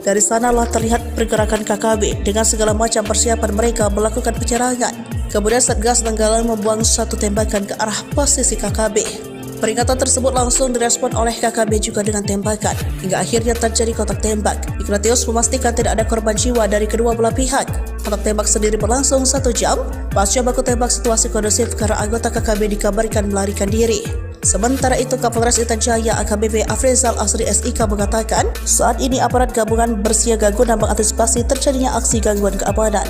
Dari sanalah terlihat pergerakan KKB dengan segala macam persiapan mereka melakukan penyerangan. Kemudian Satgas Nanggala membuang satu tembakan ke arah posisi KKB. Peringatan tersebut langsung direspon oleh KKB juga dengan tembakan, hingga akhirnya terjadi kontak tembak. Ignatius memastikan tidak ada korban jiwa dari kedua belah pihak. Kontak tembak sendiri berlangsung 1 jam. Pasca baku tembak situasi kondusif karena anggota KKB dikabarkan melarikan diri. Sementara itu, Kapolres Intan Jaya AKBP Afrizal Asri SIK mengatakan, saat ini aparat gabungan bersiaga guna mengantisipasi terjadinya aksi gangguan keamanan.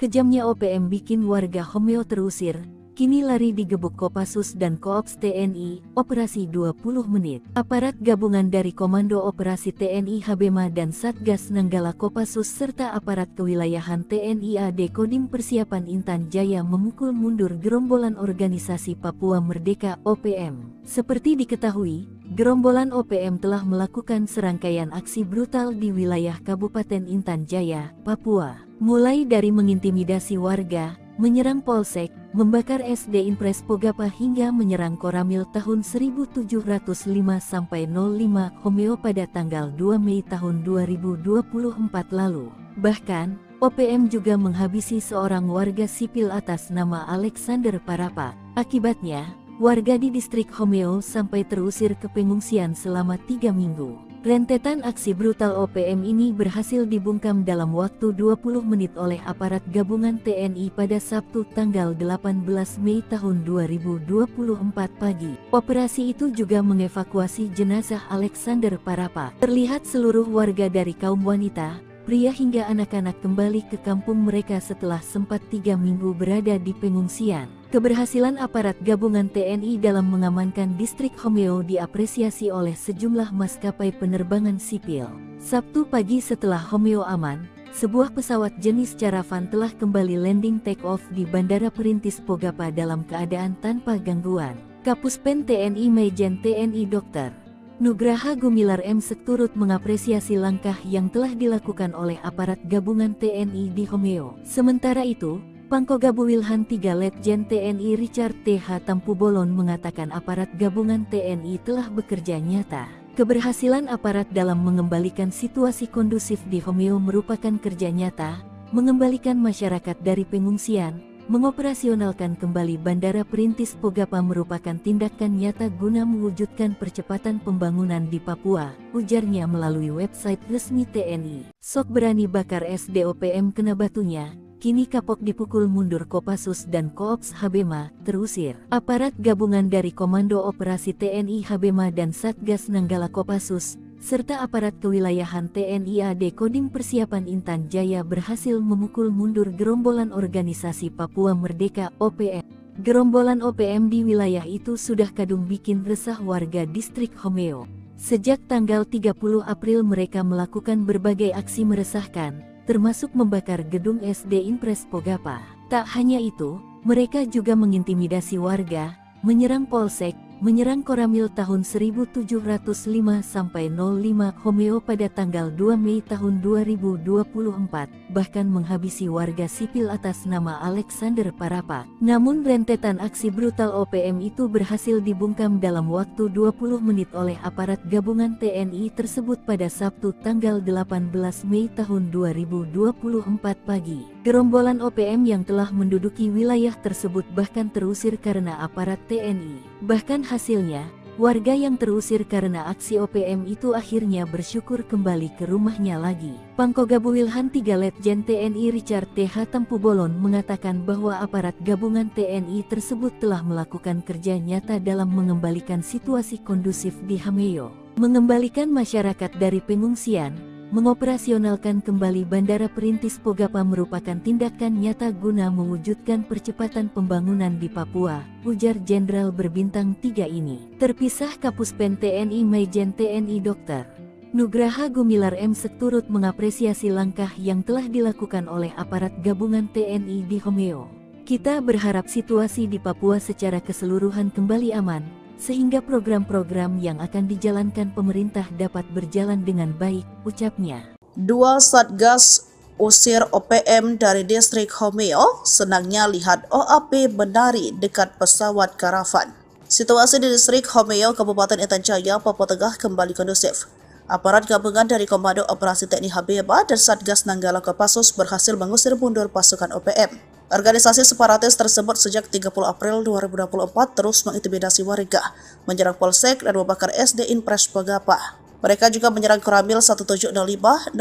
Kejamnya OPM bikin warga Homeo terusir, kini lari digebuk Kopassus dan Koops TNI, operasi 20 menit. Aparat gabungan dari Komando Operasi TNI Habema dan Satgas Nanggala Kopassus serta aparat kewilayahan TNI AD Kodim Persiapan Intan Jaya memukul mundur gerombolan organisasi Papua Merdeka OPM. Seperti diketahui, gerombolan OPM telah melakukan serangkaian aksi brutal di wilayah Kabupaten Intan Jaya, Papua. Mulai dari mengintimidasi warga, menyerang polsek, membakar SD Impres Pogapa hingga menyerang Koramil tahun 1705-05 Homeo pada tanggal 2 Mei tahun 2024 lalu. Bahkan, OPM juga menghabisi seorang warga sipil atas nama Alexander Parapa. Akibatnya, warga di distrik Homeo sampai terusir ke pengungsian selama 3 minggu. Rentetan aksi brutal OPM ini berhasil dibungkam dalam waktu 20 menit oleh aparat gabungan TNI pada Sabtu tanggal 18 Mei tahun 2024 pagi. Operasi itu juga mengevakuasi jenazah Alexander Parapa. Terlihat seluruh warga dari kaum wanita, pria hingga anak-anak kembali ke kampung mereka setelah sempat 3 minggu berada di pengungsian. Keberhasilan aparat gabungan TNI dalam mengamankan distrik Homeo diapresiasi oleh sejumlah maskapai penerbangan sipil. Sabtu pagi setelah Homeo aman, sebuah pesawat jenis Caravan telah kembali landing take-off di Bandara Perintis Pogapa dalam keadaan tanpa gangguan. Kapuspen TNI Majen TNI Dr. Nugraha Gumilar M.Sek turut mengapresiasi langkah yang telah dilakukan oleh aparat gabungan TNI di Homeo. Sementara itu, Pangkogabu Wilhan 3 Letjen TNI Richard T.H. Tampubolon mengatakan aparat gabungan TNI telah bekerja nyata. Keberhasilan aparat dalam mengembalikan situasi kondusif di Homeo merupakan kerja nyata, mengembalikan masyarakat dari pengungsian, mengoperasionalkan kembali Bandara Perintis Pogapa merupakan tindakan nyata guna mewujudkan percepatan pembangunan di Papua, ujarnya melalui website resmi TNI. Sok berani bakar SDOPM kena batunya. Kini kapok dipukul mundur Kopassus dan Koops Habema, terusir. Aparat gabungan dari Komando Operasi TNI Habema dan Satgas Nanggala Kopassus, serta aparat kewilayahan TNI AD Kodim Persiapan Intan Jaya berhasil memukul mundur gerombolan organisasi Papua Merdeka (OPM). Gerombolan OPM di wilayah itu sudah kadung bikin resah warga distrik Homeo. Sejak tanggal 30 April mereka melakukan berbagai aksi meresahkan, termasuk membakar gedung SD Impres Pogapa. Tak hanya itu, mereka juga mengintimidasi warga, menyerang polsek, menyerang Koramil tahun 1705-05 Homeo pada tanggal 2 Mei tahun 2024, bahkan menghabisi warga sipil atas nama Alexander Parapak. Namun rentetan aksi brutal OPM itu berhasil dibungkam dalam waktu 20 menit oleh aparat gabungan TNI tersebut pada Sabtu tanggal 18 Mei tahun 2024 pagi. Gerombolan OPM yang telah menduduki wilayah tersebut bahkan terusir karena aparat TNI. Bahkan hasilnya, warga yang terusir karena aksi OPM itu akhirnya bersyukur kembali ke rumahnya lagi. Pangkogabu Wilhan 3 Letjen TNI Richard T.H. Tampubolon mengatakan bahwa aparat gabungan TNI tersebut telah melakukan kerja nyata dalam mengembalikan situasi kondusif di Homeo, mengembalikan masyarakat dari pengungsian, mengoperasionalkan kembali Bandara Perintis Pogapa merupakan tindakan nyata guna mewujudkan percepatan pembangunan di Papua, ujar Jenderal berbintang 3 ini. Terpisah Kapuspen TNI Majen TNI Dr. Nugraha Gumilar M.Sek turut mengapresiasi langkah yang telah dilakukan oleh aparat gabungan TNI di Homeo. Kita berharap situasi di Papua secara keseluruhan kembali aman, sehingga program-program yang akan dijalankan pemerintah dapat berjalan dengan baik, ucapnya. Dua Satgas usir OPM dari distrik Homeo, senangnya lihat OAP menari dekat pesawat Caravan. Situasi di distrik Homeo, Kabupaten Intan Jaya, Papua Tengah kembali kondusif. Aparat gabungan dari Komando Operasi TNI Habema dan Satgas Nanggala Kopassus berhasil mengusir mundur pasukan OPM. Organisasi separatis tersebut sejak 30 April 2024 terus mengintimidasi warga, menyerang polsek dan membakar SD Impres Pogapa. Mereka juga menyerang Koramil 1705-05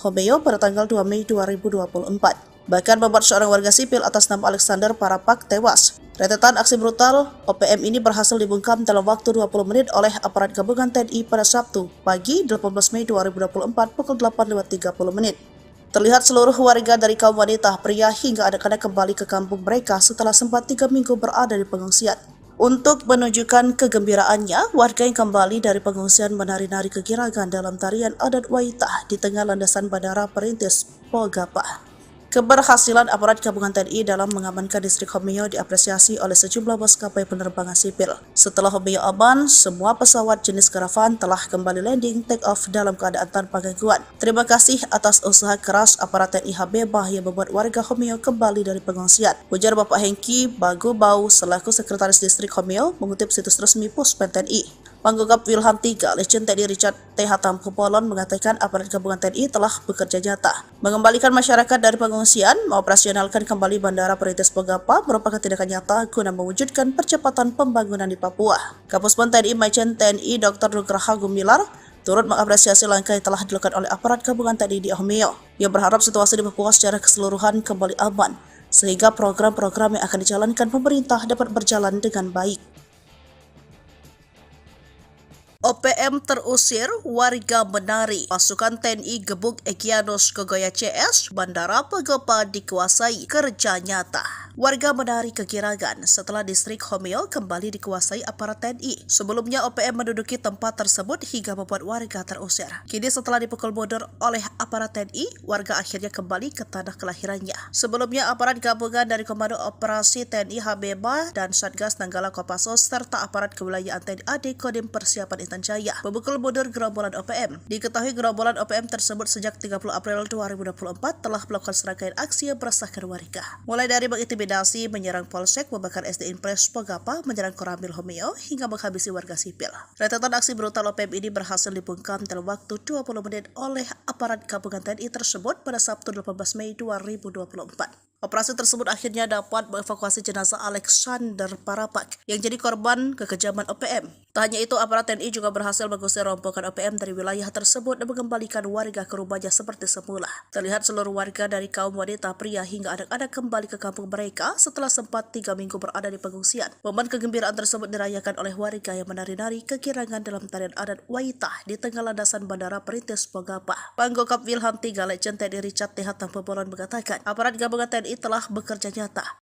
Homeo pada tanggal 2 Mei 2024. Bahkan membuat seorang warga sipil atas nama Alexander Parapak tewas. Rentetan aksi brutal OPM ini berhasil dibungkam dalam waktu 20 menit oleh aparat gabungan TNI pada Sabtu pagi 18 Mei 2024 pukul 8.30. Terlihat seluruh warga dari kaum wanita, pria hingga anak-anak kembali ke kampung mereka setelah sempat 3 minggu berada di pengungsian. Untuk menunjukkan kegembiraannya, warga yang kembali dari pengungsian menari-nari kegirangan dalam tarian adat Waitah di tengah landasan Bandara Perintis Pogapa. Keberhasilan aparat gabungan TNI dalam mengamankan distrik Homeo diapresiasi oleh sejumlah maskapai penerbangan sipil. Setelah Homeo aman, semua pesawat jenis Caravan telah kembali landing take off dalam keadaan tanpa gangguan. Terima kasih atas usaha keras aparat TNI Habema yang membuat warga Homeo kembali dari pengungsian, ujar Bapak Hengki Bagubau selaku Sekretaris Distrik Homeo mengutip situs resmi Puspen TNI. Pangkogabu Wilhan 3 Letjen TNI Richard T.H. Tampubolon mengatakan aparat gabungan TNI telah bekerja nyata, mengembalikan masyarakat dari pengungsian, mengoperasionalkan kembali Bandara Perintis Pogapa merupakan tindakan nyata guna mewujudkan percepatan pembangunan di Papua. Kapuspen TNI Majen TNI Dr. Nugraha Gumilar turut mengapresiasi langkah yang telah dilakukan oleh aparat gabungan TNI di Homeo. Ia berharap situasi di Papua secara keseluruhan kembali aman, sehingga program-program yang akan dijalankan pemerintah dapat berjalan dengan baik. OPM terusir, warga menari. Pasukan TNI gebuk Egyanus Kogoya CS, Bandara Pagopa dikuasai. Kerja nyata. Warga menari kegirangan setelah distrik Homeo kembali dikuasai aparat TNI. Sebelumnya OPM menduduki tempat tersebut hingga membuat warga terusir. Kini setelah dipukul mundur oleh aparat TNI, warga akhirnya kembali ke tanah kelahirannya. Sebelumnya aparat gabungan dari Komando Operasi TNI Habeba dan Satgas Nanggala Kopassus serta aparat kewilayahan TNI AD Kodim Persiapan Intan Jaya memukul mundur gerombolan OPM. Diketahui gerombolan OPM tersebut sejak 30 April 2024 telah melakukan serangkaian aksi yang meresahkan warga. Mulai dari mengintimidasi, menyerang polsek, membakar SD Impres Pogapa, menyerang Koramil Homeo, hingga menghabisi warga sipil. Rentetan aksi brutal OPM ini berhasil dibungkam dalam waktu 20 menit oleh aparat gabungan TNI tersebut pada Sabtu 18 Mei 2024. Operasi tersebut akhirnya dapat mengevakuasi jenazah Alexander Parapak yang jadi korban kekejaman OPM. Tak hanya itu, aparat TNI juga berhasil mengusir rombongan OPM dari wilayah tersebut dan mengembalikan warga ke rumahnya seperti semula. Terlihat seluruh warga dari kaum wanita, pria hingga anak-anak kembali ke kampung mereka setelah sempat 3 minggu berada di pengungsian. Momen kegembiraan tersebut dirayakan oleh warga yang menari-nari kegirangan dalam tarian adat Waitah di tengah landasan Bandara Perintis Pogapa. Panggokap Wilhan 3 Legend TNI Richard T. Tampobolon mengatakan, aparat gabungan TNI telah bekerja nyata.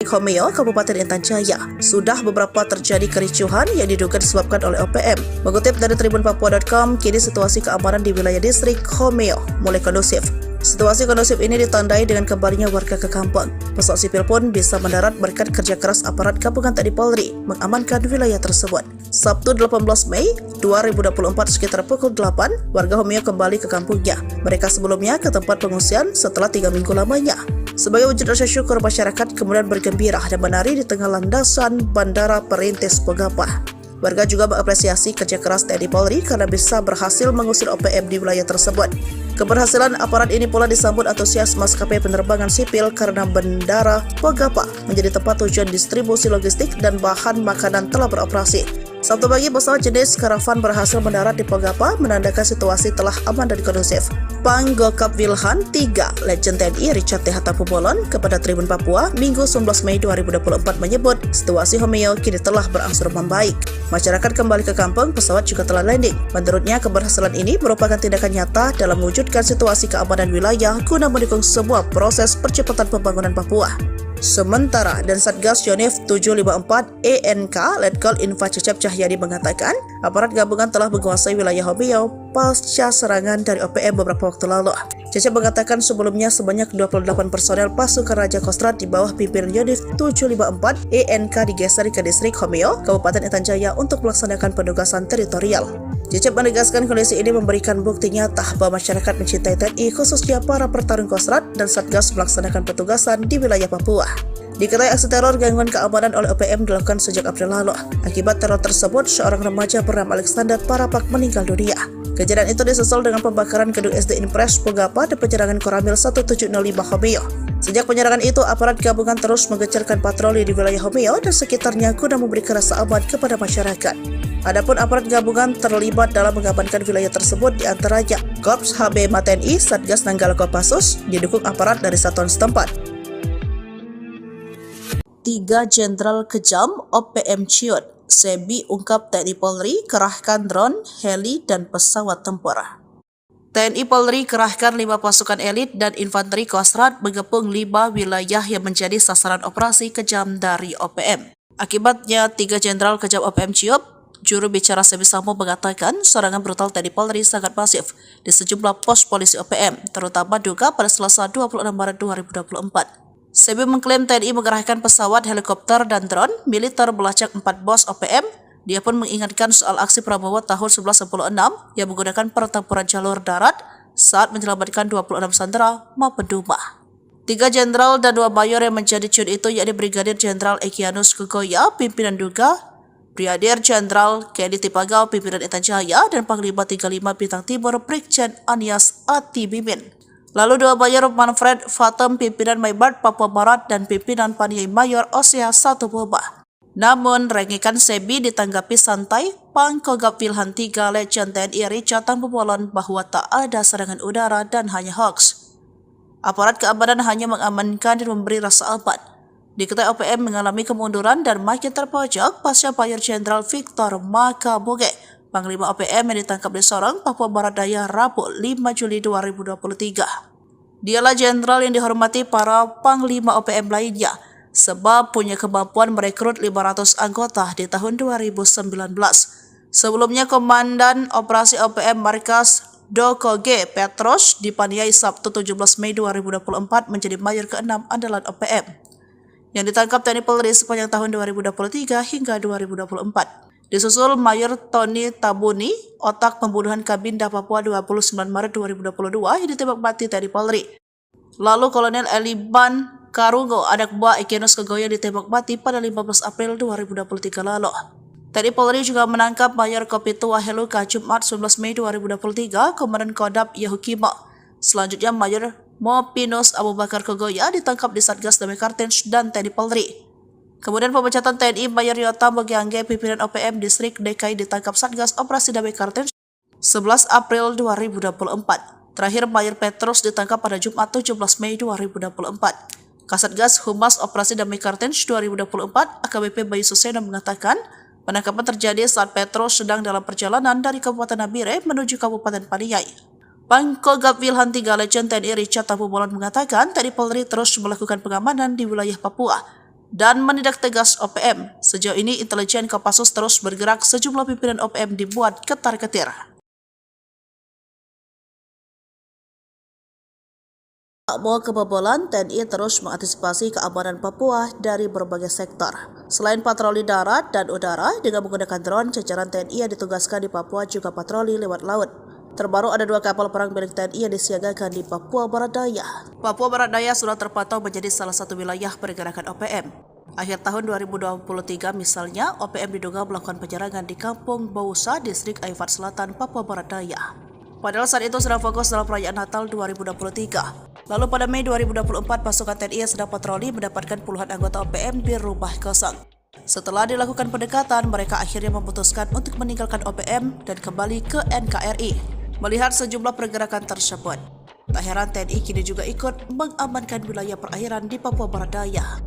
Homeo, Kabupaten Intan Jaya, sudah beberapa terjadi kericuhan yang diduga disebabkan oleh OPM. Mengutip dari tribunpapua.com, kini situasi keamanan di wilayah distrik Homeo mulai kondusif. Situasi kondusif ini ditandai dengan kembalinya warga ke kampung. Pesawat sipil pun bisa mendarat berkat kerja keras aparat gabungan TNI Polri mengamankan wilayah tersebut. Sabtu 18 Mei 2024 sekitar pukul 8, warga Homeo kembali ke kampungnya. Mereka sebelumnya ke tempat pengungsian setelah 3 minggu lamanya. Sebagai wujud rasa syukur, masyarakat kemudian bergembira dan menari di tengah landasan Bandara Perintis Pogapa. Warga juga mengapresiasi kerja keras TNI Polri karena bisa berhasil mengusir OPM di wilayah tersebut. Keberhasilan aparat ini pula disambut antusias maskapai penerbangan sipil karena Bandara Pogapa menjadi tempat tujuan distribusi logistik dan bahan makanan telah beroperasi. Sabtu pagi, pesawat jenis karavan berhasil mendarat di Pogapa, menandakan situasi telah aman dan kondusif. Panggokap Wilhan 3 Legend TNI Richard T. Tampobolon kepada Tribun Papua Minggu 19 Mei 2024 menyebut situasi Homeo kini telah berangsur membaik. Masyarakat kembali ke kampung, pesawat juga telah landing. Menurutnya, keberhasilan ini merupakan tindakan nyata dalam mewujudkan situasi keamanan wilayah guna mendukung sebuah proses percepatan pembangunan Papua. Sementara, dan Satgas Yonif 754 ENK Letkol Info Cecep Cahyadi mengatakan, aparat gabungan telah menguasai wilayah Homeo pasca serangan dari OPM beberapa waktu lalu. Cecep mengatakan sebelumnya sebanyak 28 personel pasukan Raja Kostrad di bawah pimpinan Yonif 754 ENK digeser ke distrik Homeo, Kabupaten Intan Jaya untuk melaksanakan penugasan teritorial. Cecep menegaskan kondisi ini memberikan bukti nyata bahwa masyarakat mencintai TNI, khususnya para pertarung Kostrad dan Satgas melaksanakan petugasan di wilayah Papua. Diketahui aksi teror gangguan keamanan oleh OPM dilakukan sejak April lalu. Akibat teror tersebut, seorang remaja bernama Alexander Parapak meninggal dunia. Kejadian itu disusul dengan pembakaran gedung SD Impres Pogapa dan penyerangan Koramil 1705 Homeo. Sejak penyerangan itu, aparat gabungan terus menggencarkan patroli di wilayah Homeo dan sekitarnya guna memberi rasa aman kepada masyarakat. Adapun aparat gabungan terlibat dalam mengamankan wilayah tersebut diantaranya Korps HB TNI, Satgas Nanggala Kopassus, didukung aparat dari satuan setempat. 3 Jenderal kejam OPM ciut, Sebi ungkap TNI Polri kerahkan drone, heli, dan pesawat tempur. TNI Polri kerahkan 5 pasukan elit dan infanteri Kostrad mengepung 5 wilayah yang menjadi sasaran operasi kejam dari OPM. Akibatnya, 3 Jenderal kejam OPM ciut. Juru bicara Sebi Samo mengatakan serangan brutal TNI Polri sangat masif di sejumlah pos polisi OPM, terutama Duga pada Selasa 26 Maret 2024. Sebi mengklaim TNI mengerahkan pesawat, helikopter, dan drone militer melacak 4 bos OPM. Dia pun mengingatkan soal aksi Prabowo tahun 1996 yang menggunakan pertempuran jalur darat saat menyelamatkan 26 sandera maupun Duma. 3 jenderal dan 2 mayor yang menjadi ciut itu yakni Brigadir Jenderal Egyanus Kogoya, pimpinan Duga, Brigadir Jenderal Kedi Tipagau, pimpinan Intan Jaya, dan Panglima 35 Bintang Timur Brigjen Anies Ati Bimin. Lalu 2 Mayor Manfred Fatem, pimpinan Maibart Papua Barat, dan pimpinan Paniai Mayor Osea 1 Boba. Namun, rengikan Sebi ditanggapi santai. Pangkogap Wilhan 3 Legend TNI Richard Tampobolon bahwa tak ada serangan udara dan hanya hoax. Aparat keamanan hanya mengamankan dan memberi rasa aman. Diketahui OPM mengalami kemunduran dan makin terpojok pasca Mayor Jenderal Victor Makaboge, Panglima OPM yang ditangkap di Sorong, Papua Barat Daya, Rabu 5 Juli 2023. Dialah jenderal yang dihormati para Panglima OPM lainnya, sebab punya kemampuan merekrut 500 anggota di tahun 2019. Sebelumnya, Komandan Operasi OPM Markas Dokoge Petros dipaniai Sabtu 17 Mei 2024 menjadi Mayor ke-6 andalan OPM yang ditangkap TNI Polri sepanjang tahun 2023 hingga 2024. Disusul Mayor Tony Tabuni, otak pembunuhan Kabinda Papua 29 Maret 2022 yang ditembak mati TNI Polri. Lalu Kolonel Eliban Karungo, anak buah Ekenus Kegoya, ditembak mati pada 15 April 2023 lalu. TNI Polri juga menangkap Mayor Kopitu Waheluka Jumat 19 Mei 2023, Komandan Kodam Yahukimo. Selanjutnya Mayor Mopinus Abu Bakar Kegoya ditangkap di Satgas Damai Kartens dan TNI Polri. Kemudian pemecatan TNI Mayor Yota Mogiangge, pimpinan OPM Distrik DKI, ditangkap Satgas Operasi Damai Kartens 11 April 2024. Terakhir Mayor Petrus ditangkap pada Jumat 17 Mei 2024. Kasatgas Humas Operasi Damai Kartens 2024 AKBP Bayu Suseno mengatakan penangkapan terjadi saat Petrus sedang dalam perjalanan dari Kabupaten Nabire menuju Kabupaten Paniai. Pangkogap Wilhan 3 Legend TNI Richard Tabubolon mengatakan TNI Polri terus melakukan pengamanan di wilayah Papua dan menindak tegas OPM. Sejauh ini intelijen Kopassus terus bergerak, sejumlah pimpinan OPM dibuat ketar-ketir. Tak mau kebobolan, TNI terus mengantisipasi keamanan Papua dari berbagai sektor. Selain patroli darat dan udara, dengan menggunakan drone, jajaran TNI yang ditugaskan di Papua juga patroli lewat laut. Terbaru ada 2 kapal perang milik TNI yang disiagakan di Papua Barat Daya. Papua Barat Daya sudah terpantau menjadi salah satu wilayah pergerakan OPM. Akhir tahun 2023 misalnya, OPM diduga melakukan penyerangan di Kampung Bausa, Distrik Aifat Selatan, Papua Barat Daya. Padahal saat itu sedang fokus dalam perayaan Natal 2023. Lalu pada Mei 2024, pasukan TNI yang sedang patroli mendapatkan puluhan anggota OPM di rumah kosong. Setelah dilakukan pendekatan, mereka akhirnya memutuskan untuk meninggalkan OPM dan kembali ke NKRI. Melihat sejumlah pergerakan tersebut, tak heran TNI kini juga ikut mengamankan wilayah perairan di Papua Barat Daya.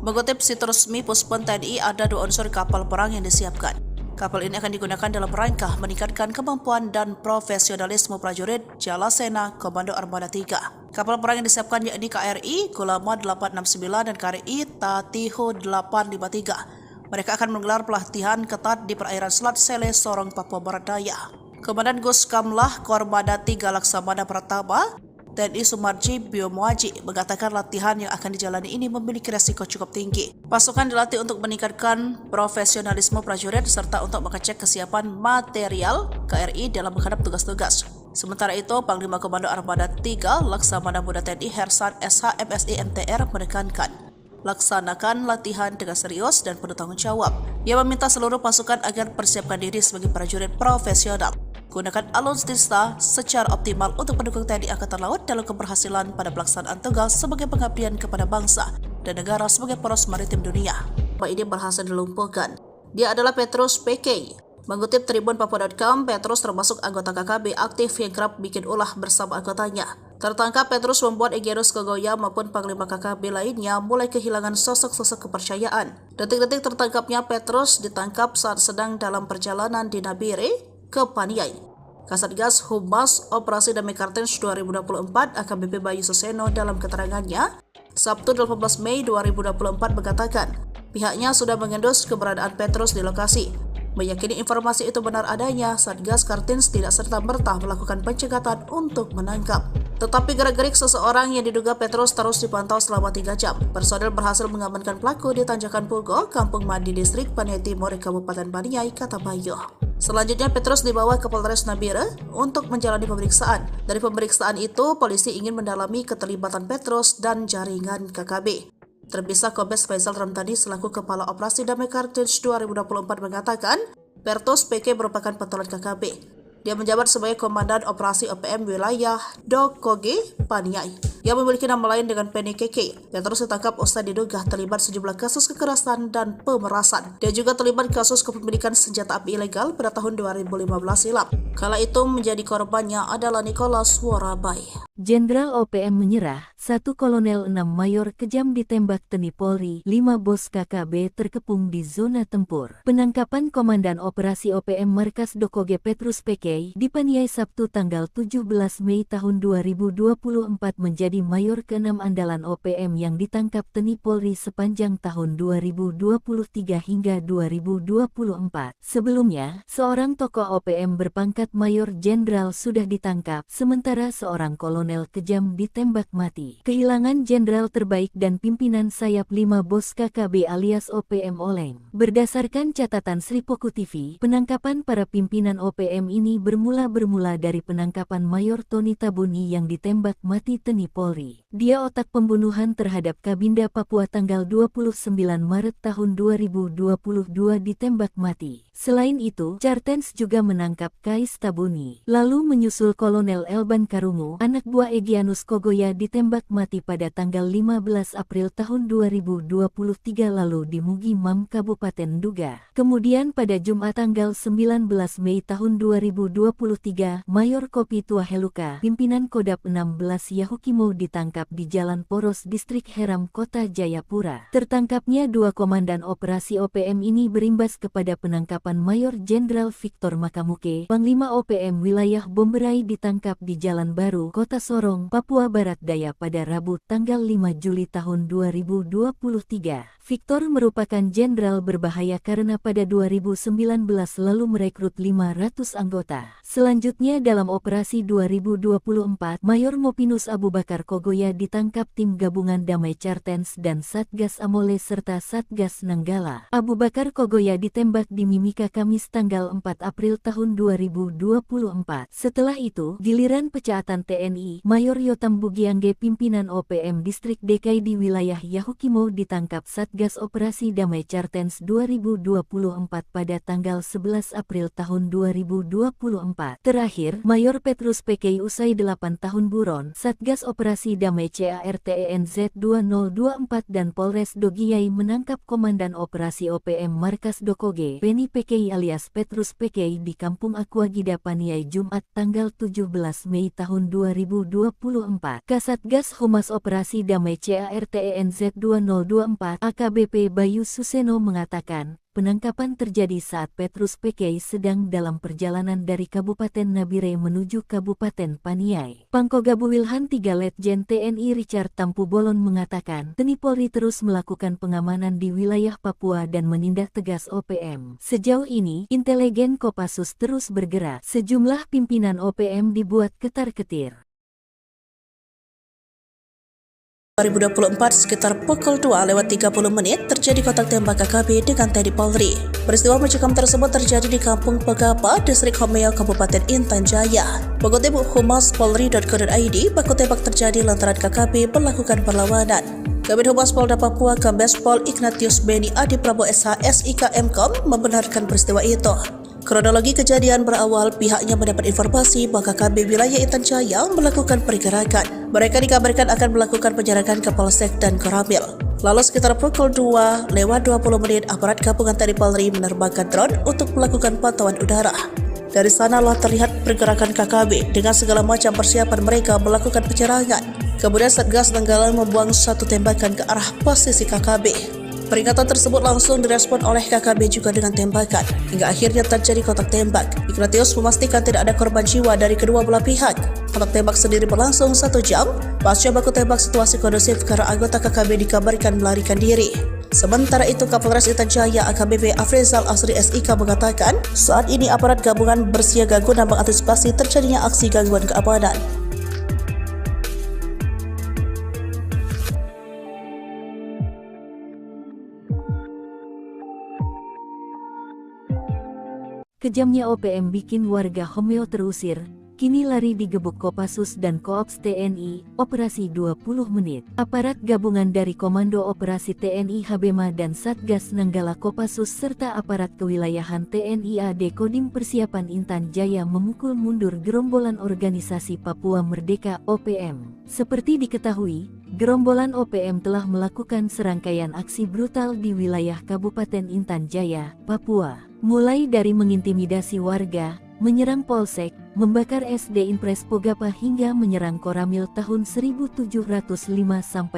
Mengutip situs resmi Puspon TNI, ada 2 unsur kapal perang yang disiapkan. Kapal ini akan digunakan dalam rangka meningkatkan kemampuan dan profesionalisme prajurit Jalasena Komando Armada 3. Kapal perang yang disiapkan yakni KRI Kulama 869 dan KRI Tatiho 853. Mereka akan menggelar pelatihan ketat di perairan Selat Sele, Sorong, Papua Barat Daya. Komandan Gus Kamlah Kormada 3 Laksamana Pratama TNI Sumarji Biomuaji mengatakan latihan yang akan dijalani ini memiliki resiko cukup tinggi. Pasukan dilatih untuk meningkatkan profesionalisme prajurit serta untuk mengecek kesiapan material KRI dalam menghadap tugas-tugas. Sementara itu, Panglima Komando Armada 3 Laksamana Muda TNI Hersan SH MSI MTR menekankan laksanakan latihan dengan serius dan penuh tanggung jawab. Ia meminta seluruh pasukan agar persiapkan diri sebagai prajurit profesional. Gunakan alutsista secara optimal untuk mendukung TNI Angkatan Laut dalam keberhasilan pada pelaksanaan tugas sebagai pengabdian kepada bangsa dan negara sebagai poros maritim dunia. Pak ini berhasil dilumpuhkan. Dia adalah Petrus PK. Mengutip Tribun Papua.com, Petrus termasuk anggota KKB aktif yang kerap bikin ulah bersama anggotanya. Tertangkap, Petrus membuat Egenus Kegoya maupun Panglima KKB lainnya mulai kehilangan sosok-sosok kepercayaan. Detik-detik tertangkapnya Petrus ditangkap saat sedang dalam perjalanan di Nabire ke Paniai. Kasatgas Humas Operasi Damai Kartens 2024 AKBP Bayu Suseno dalam keterangannya Sabtu 18 Mei 2024 mengatakan pihaknya sudah mengendus keberadaan Petrus di lokasi. Meyakini informasi itu benar adanya, Satgas Kartens tidak serta-merta melakukan pencegatan untuk menangkap. Tetapi gerak-gerik seseorang yang diduga Petrus terus dipantau selama 3 jam. Personel berhasil mengamankan pelaku di Tanjakan Pugo, Kampung Mandi, Distrik Paniai Timur, Kabupaten Paniai, kata Bayu. Selanjutnya Petrus dibawa ke Polres Nabire untuk menjalani pemeriksaan. Dari pemeriksaan itu, polisi ingin mendalami keterlibatan Petrus dan jaringan KKB. Terpisah, Kombes Faisal Ramtani selaku Kepala Operasi Damai Kartens 2024 mengatakan Petrus PK merupakan pentolan KKB. Dia menjabat sebagai Komandan Operasi OPM Wilayah Dokoge Paniai yang memiliki nama lain dengan Penny KK. Petrus ditangkap usai diduga terlibat sejumlah kasus kekerasan dan pemerasan. Dia juga terlibat kasus kepemilikan senjata api ilegal pada tahun 2015 silam. Kala itu menjadi korbannya adalah Nicholas Worabai. Jenderal OPM menyerah, 1 Kolonel 6 Mayor kejam ditembak TNI Polri, 5 bos KKB terkepung di zona tempur. Penangkapan Komandan Operasi OPM Markas Dokoge Petrus PK dipaniai Sabtu tanggal 17 Mei tahun 2024 menjadi Mayor ke-6 andalan OPM yang ditangkap TNI Polri sepanjang tahun 2023 hingga 2024. Sebelumnya, seorang tokoh OPM berpangkat Mayor Jenderal sudah ditangkap, sementara seorang kolonel kejam ditembak mati. Kehilangan jenderal terbaik dan pimpinan sayap 5 bos KKB alias OPM oleng. Berdasarkan catatan Sripoku TV, penangkapan para pimpinan OPM ini bermula dari penangkapan Mayor Tony Tabuni yang ditembak mati TNI Polri. Dia otak pembunuhan terhadap Kabinda Papua tanggal 29 Maret tahun 2022 ditembak mati. Selain itu, Cartens juga menangkap Kais Tabuni. Lalu menyusul Kolonel Elban Karungu, anak buah Egyanus Kogoya ditembak mati pada tanggal 15 April tahun 2023 lalu di Mugi Mam Kabupaten Duga. Kemudian pada Jumat tanggal 19 Mei tahun 2023, Mayor Kopi Tua Heluka, pimpinan Kodap 16 Yahukimo ditangkap di Jalan Poros Distrik Heram Kota Jayapura. Tertangkapnya 2 komandan operasi OPM ini berimbas kepada penangkapan Mayor Jenderal Victor Makamuke, Panglima OPM wilayah Bomberai ditangkap di Jalan Baru, Kota Sorong, Papua Barat Daya pada Rabu tanggal 5 Juli tahun 2023. Victor merupakan jenderal berbahaya karena pada 2019 lalu merekrut 500 anggota. Selanjutnya dalam operasi 2024, Mayor Mopinus Abu Bakar Kogoya ditangkap tim gabungan Damai Cartens dan Satgas Amole serta Satgas Nanggala. Abu Bakar Kogoya ditembak di Mimika Kamis tanggal 4 April tahun 2024. Setelah itu, giliran pecaatan TNI, Mayor Yotam Bugiangge pimpinan OPM Distrik DKI di wilayah Yahukimo ditangkap Satgas Operasi Damai Cartens 2024 pada tanggal 11 April tahun 2024. Terakhir, Mayor Petrus PK usai 8 tahun buron, Satgas Operasi Damai CARTENZ 2024 dan Polres Dogiyai menangkap Komandan Operasi OPM Markas Dokoge, Penny PK alias Petrus PK di Kampung Aquagida Paniai Jumat tanggal 17 Mei tahun 2024. Kasatgas Humas Operasi Damai CARTENZ 2024 AKBP Bayu Suseno mengatakan, penangkapan terjadi saat Petrus PK sedang dalam perjalanan dari Kabupaten Nabire menuju Kabupaten Paniai. Pangkogabu Wilhan 3 Letjen TNI Richard Tampu Bolon mengatakan, TNI Polri terus melakukan pengamanan di wilayah Papua dan menindak tegas OPM. Sejauh ini, intelijen Kopassus terus bergerak. Sejumlah pimpinan OPM dibuat ketar-ketir. 2024 sekitar pukul 2:30 terjadi kontak tembak KKB dengan TNI Polri. Peristiwa mencekam tersebut terjadi di Kampung Pegapa, Distrik Homeo, Kabupaten Intan Jaya. Mengutip Humas Polri.co.id, baku tembak terjadi lantaran KKB melakukan perlawanan. Kabid Humas Polda Papua Kombes Pol Ignatius Beni Adi Prabowo SH SIK Mkom membenarkan peristiwa itu. Kronologi kejadian berawal pihaknya mendapat informasi bahwa KKB wilayah Intan Jaya melakukan pergerakan. Mereka dikabarkan akan melakukan penyerangan ke Polsek dan Koramil. Lalu sekitar pukul 2:20 aparat gabungan TNI Polri menerbangkan drone untuk melakukan pantauan udara. Dari sanalah terlihat pergerakan KKB dengan segala macam persiapan mereka melakukan penyerangan. Kemudian Satgas Nanggala membuang satu tembakan ke arah posisi KKB. Peringatan tersebut langsung direspon oleh KKB juga dengan tembakan, hingga akhirnya terjadi kontak tembak. Ignatius memastikan tidak ada korban jiwa dari kedua belah pihak. Kontak tembak sendiri berlangsung 1 jam. Pasca baku tembak situasi kondusif karena anggota KKB dikabarkan melarikan diri. Sementara itu, Kapolres Intan Jaya AKBP Afrizal Asri SIK mengatakan, saat ini aparat gabungan bersiaga guna mengantisipasi terjadinya aksi gangguan keamanan. Kejamnya OPM bikin warga Homeo terusir, kini lari digebuk Kopassus dan Koops TNI, operasi 20 menit. Aparat gabungan dari Komando Operasi TNI Habema dan Satgas Nanggala Kopassus serta aparat kewilayahan TNI AD Kodim Persiapan Intan Jaya memukul mundur gerombolan organisasi Papua Merdeka OPM. Seperti diketahui, gerombolan OPM telah melakukan serangkaian aksi brutal di wilayah Kabupaten Intan Jaya, Papua. Mulai dari mengintimidasi warga, menyerang Polsek, membakar SD Impres Pogapa hingga menyerang Koramil tahun 1705-05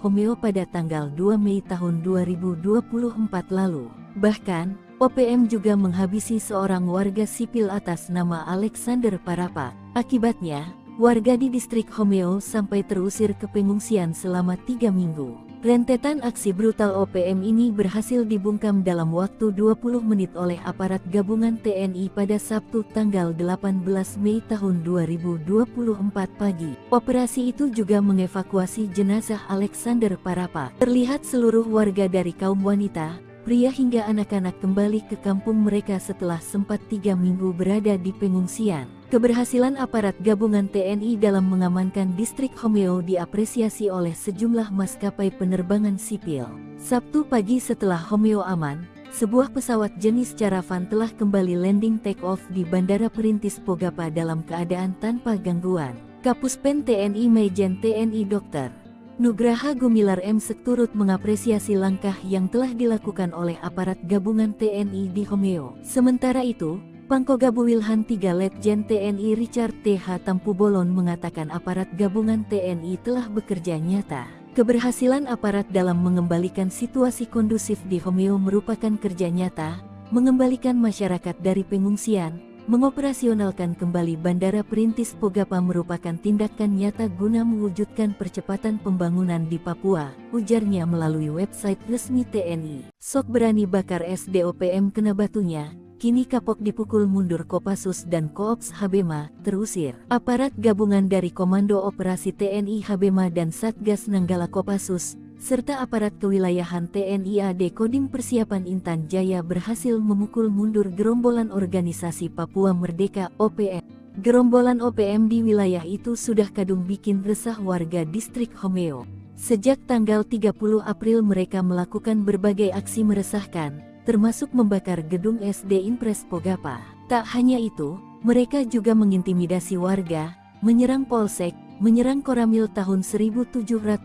Homeo pada tanggal 2 Mei tahun 2024 lalu. Bahkan, OPM juga menghabisi seorang warga sipil atas nama Alexander Parapa. Akibatnya, warga di distrik Homeo sampai terusir ke pengungsian selama 3 minggu. Rentetan aksi brutal OPM ini berhasil dibungkam dalam waktu 20 menit oleh aparat gabungan TNI pada Sabtu tanggal 18 Mei tahun 2024 pagi. Operasi itu juga mengevakuasi jenazah Alexander Parapa. Terlihat seluruh warga dari kaum wanita, pria hingga anak-anak kembali ke kampung mereka setelah sempat 3 minggu berada di pengungsian. Keberhasilan aparat gabungan TNI dalam mengamankan distrik Homeo diapresiasi oleh sejumlah maskapai penerbangan sipil. Sabtu pagi setelah Homeo aman, sebuah pesawat jenis Caravan telah kembali landing take-off di Bandara Perintis Pogapa dalam keadaan tanpa gangguan. Kapuspen TNI Majen TNI Dr. Nugraha Gumilar M. turut mengapresiasi langkah yang telah dilakukan oleh aparat gabungan TNI di Homeo. Sementara itu, Pangkogabu Wilhan 3 Letjen TNI Richard T.H. Tampubolon mengatakan aparat gabungan TNI telah bekerja nyata. Keberhasilan aparat dalam mengembalikan situasi kondusif di Homeo merupakan kerja nyata, mengembalikan masyarakat dari pengungsian, mengoperasionalkan kembali Bandara Perintis Pogapa merupakan tindakan nyata guna mewujudkan percepatan pembangunan di Papua, ujarnya melalui website resmi TNI. Sok berani bakar SDOPM kena batunya. Kini kapok dipukul mundur Kopassus dan Koops Habema, terusir. Aparat gabungan dari Komando Operasi TNI Habema dan Satgas Nanggala Kopassus, serta aparat kewilayahan TNI AD Kodim Persiapan Intan Jaya berhasil memukul mundur gerombolan organisasi Papua Merdeka (OPM). Gerombolan OPM di wilayah itu sudah kadung bikin resah warga distrik Homeo. Sejak tanggal 30 April mereka melakukan berbagai aksi meresahkan, termasuk membakar gedung SD Impres Pogapa. Tak hanya itu, mereka juga mengintimidasi warga, menyerang Polsek, menyerang Koramil tahun 1705-05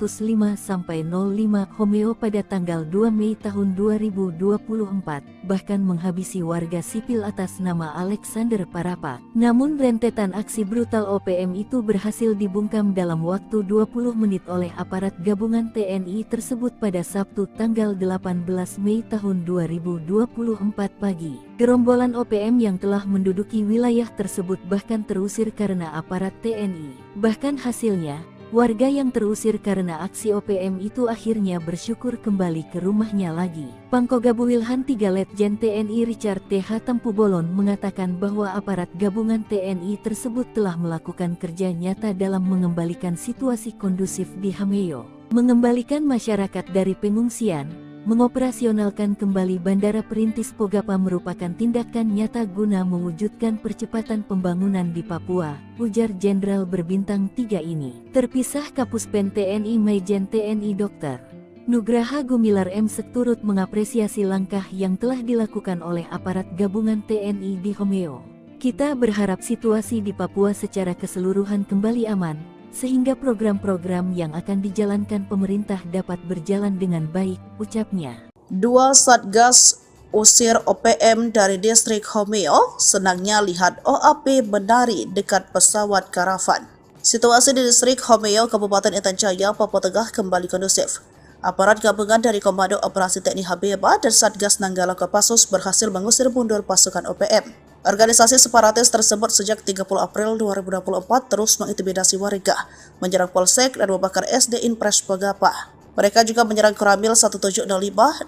Homeo pada tanggal 2 Mei tahun 2024, bahkan menghabisi warga sipil atas nama Alexander Parapa. Namun rentetan aksi brutal OPM itu berhasil dibungkam dalam waktu 20 menit oleh aparat gabungan TNI tersebut pada Sabtu tanggal 18 Mei tahun 2024 pagi. Gerombolan OPM yang telah menduduki wilayah tersebut bahkan terusir karena aparat TNI. Bahkan hasilnya, warga yang terusir karena aksi OPM itu akhirnya bersyukur kembali ke rumahnya lagi. Pangkogabu Wilhan 3 Letjen TNI Richard T.H. Tampubolon mengatakan bahwa aparat gabungan TNI tersebut telah melakukan kerja nyata dalam mengembalikan situasi kondusif di Homeo, mengembalikan masyarakat dari pengungsian, mengoperasionalkan kembali Bandara Perintis Pogapa merupakan tindakan nyata guna mewujudkan percepatan pembangunan di Papua, ujar Jenderal berbintang 3 ini. Terpisah Kapuspen TNI Majen TNI Dr. Nugraha Gumilar M. turut mengapresiasi langkah yang telah dilakukan oleh aparat gabungan TNI di Homeo. Kita berharap situasi di Papua secara keseluruhan kembali aman, sehingga program-program yang akan dijalankan pemerintah dapat berjalan dengan baik, ucapnya. 2 Satgas usir OPM dari distrik Homeo, senangnya lihat OAP menari dekat pesawat karavan. Situasi di distrik Homeo, Kabupaten Intan Jaya, Papua Tengah kembali kondusif. Aparat gabungan dari Komando Operasi TNI Habema dan Satgas Nanggala Kopassus berhasil mengusir mundur pasukan OPM. Organisasi separatis tersebut sejak 30 April 2024 terus mengintimidasi warga, menyerang Polsek dan membakar SD Impres Pogapa. Mereka juga menyerang Koramil 1705-05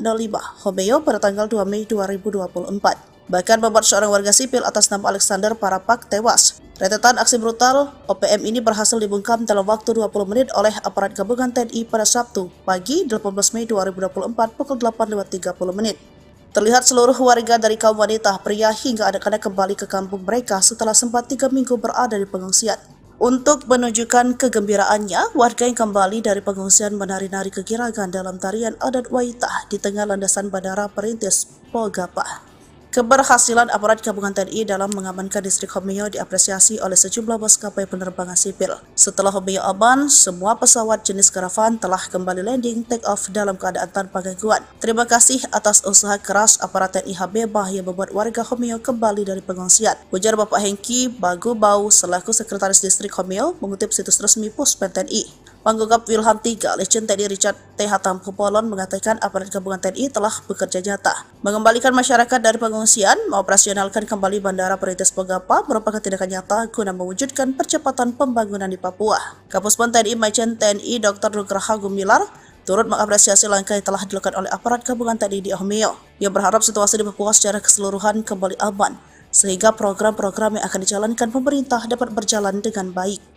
Homeo pada tanggal 2 Mei 2024. Bahkan membuat seorang warga sipil atas nama Alexander Parapak tewas. Rentetan aksi brutal OPM ini berhasil dibungkam dalam waktu 20 menit oleh aparat gabungan TNI pada Sabtu pagi 18 Mei 2024 pukul 8.30. Terlihat seluruh warga dari kaum wanita, pria hingga anak-anak kembali ke kampung mereka setelah sempat 3 minggu berada di pengungsian. Untuk menunjukkan kegembiraannya, warga yang kembali dari pengungsian menari-nari kegirangan dalam tarian adat Waitah di tengah landasan Bandara Perintis Pogapa. Keberhasilan aparat gabungan TNI dalam mengamankan distrik Homeo diapresiasi oleh sejumlah maskapai penerbangan sipil. Setelah Homeo aman, semua pesawat jenis karavan telah kembali landing take off dalam keadaan tanpa gangguan. Terima kasih atas usaha keras aparat TNI Habibah yang membuat warga Homeo kembali dari pengungsian, ujar Bapak Hengki Bagubau selaku Sekretaris Distrik Homeo mengutip situs resmi Puspen TNI. Panggogap Wilham III, Letjen TNI Richard T. Hatampolon mengatakan aparat gabungan TNI telah bekerja nyata mengembalikan masyarakat dari pengungsian, mengoperasionalkan kembali Bandara Perintis Pogapa merupakan tindakan nyata guna mewujudkan percepatan pembangunan di Papua. Kapuspen TNI Majen TNI Dr. Nugraha Gumilar turut mengapresiasi langkah yang telah dilakukan oleh aparat gabungan TNI di Homeo. Ia berharap situasi di Papua secara keseluruhan kembali aman, sehingga program-program yang akan dijalankan pemerintah dapat berjalan dengan baik.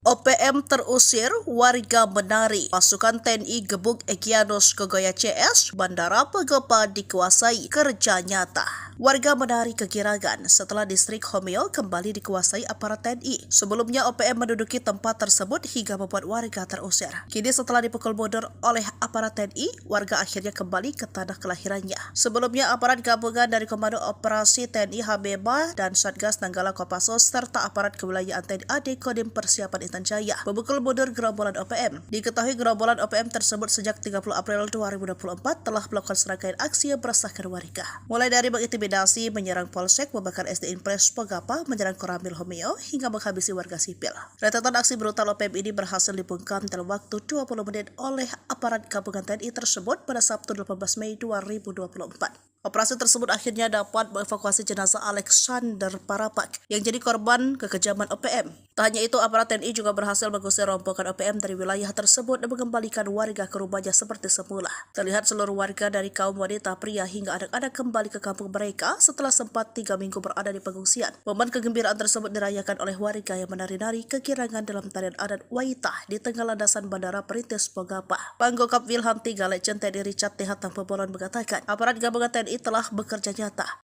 OPM terusir, warga menari. Pasukan TNI gebuk Egyanus Kogoya CS, Bandara Pogapa dikuasai, kerja nyata. Warga menari kegirangan setelah distrik Homeo kembali dikuasai aparat TNI. Sebelumnya OPM menduduki tempat tersebut hingga membuat warga terusir. Kini setelah dipukul mundur oleh aparat TNI, warga akhirnya kembali ke tanah kelahirannya. Sebelumnya aparat gabungan dari Komando Operasi TNI Habibah dan Satgas Nanggala Kopassus serta aparat kewilayahan TNI AD Kodim Persiapan Intan Jaya memukul mundur gerombolan OPM. Diketahui gerombolan OPM tersebut sejak 30 April 2024 telah melakukan serangkaian aksi yang meresahkan warga. Mulai dari mengintimidasi, menyerang polsek, membakar SD Impres Pogapa, menyerang Koramil Homeo, hingga menghabisi warga sipil. Rentetan aksi brutal OPM ini berhasil dibungkam dalam waktu 20 menit oleh aparat gabungan TNI tersebut pada Sabtu 18 Mei 2024. Operasi tersebut akhirnya dapat mengevakuasi jenazah Alexander Parapak yang jadi korban kekejaman OPM. Tak hanya itu, aparat TNI juga berhasil mengusir rombongan OPM dari wilayah tersebut dan mengembalikan warga ke rumahnya seperti semula. Terlihat seluruh warga dari kaum wanita, pria hingga anak-anak kembali ke kampung mereka setelah sempat 3 minggu berada di pengungsian. Momen kegembiraan tersebut dirayakan oleh warga yang menari-nari kegirangan dalam tarian adat Waitah di tengah landasan Bandara Perintis Pogapa. Panggogap Wilham III, Letjen TNI Richard T. Hatampolon mengatakan, aparat gabungan TNI telah bekerja nyata.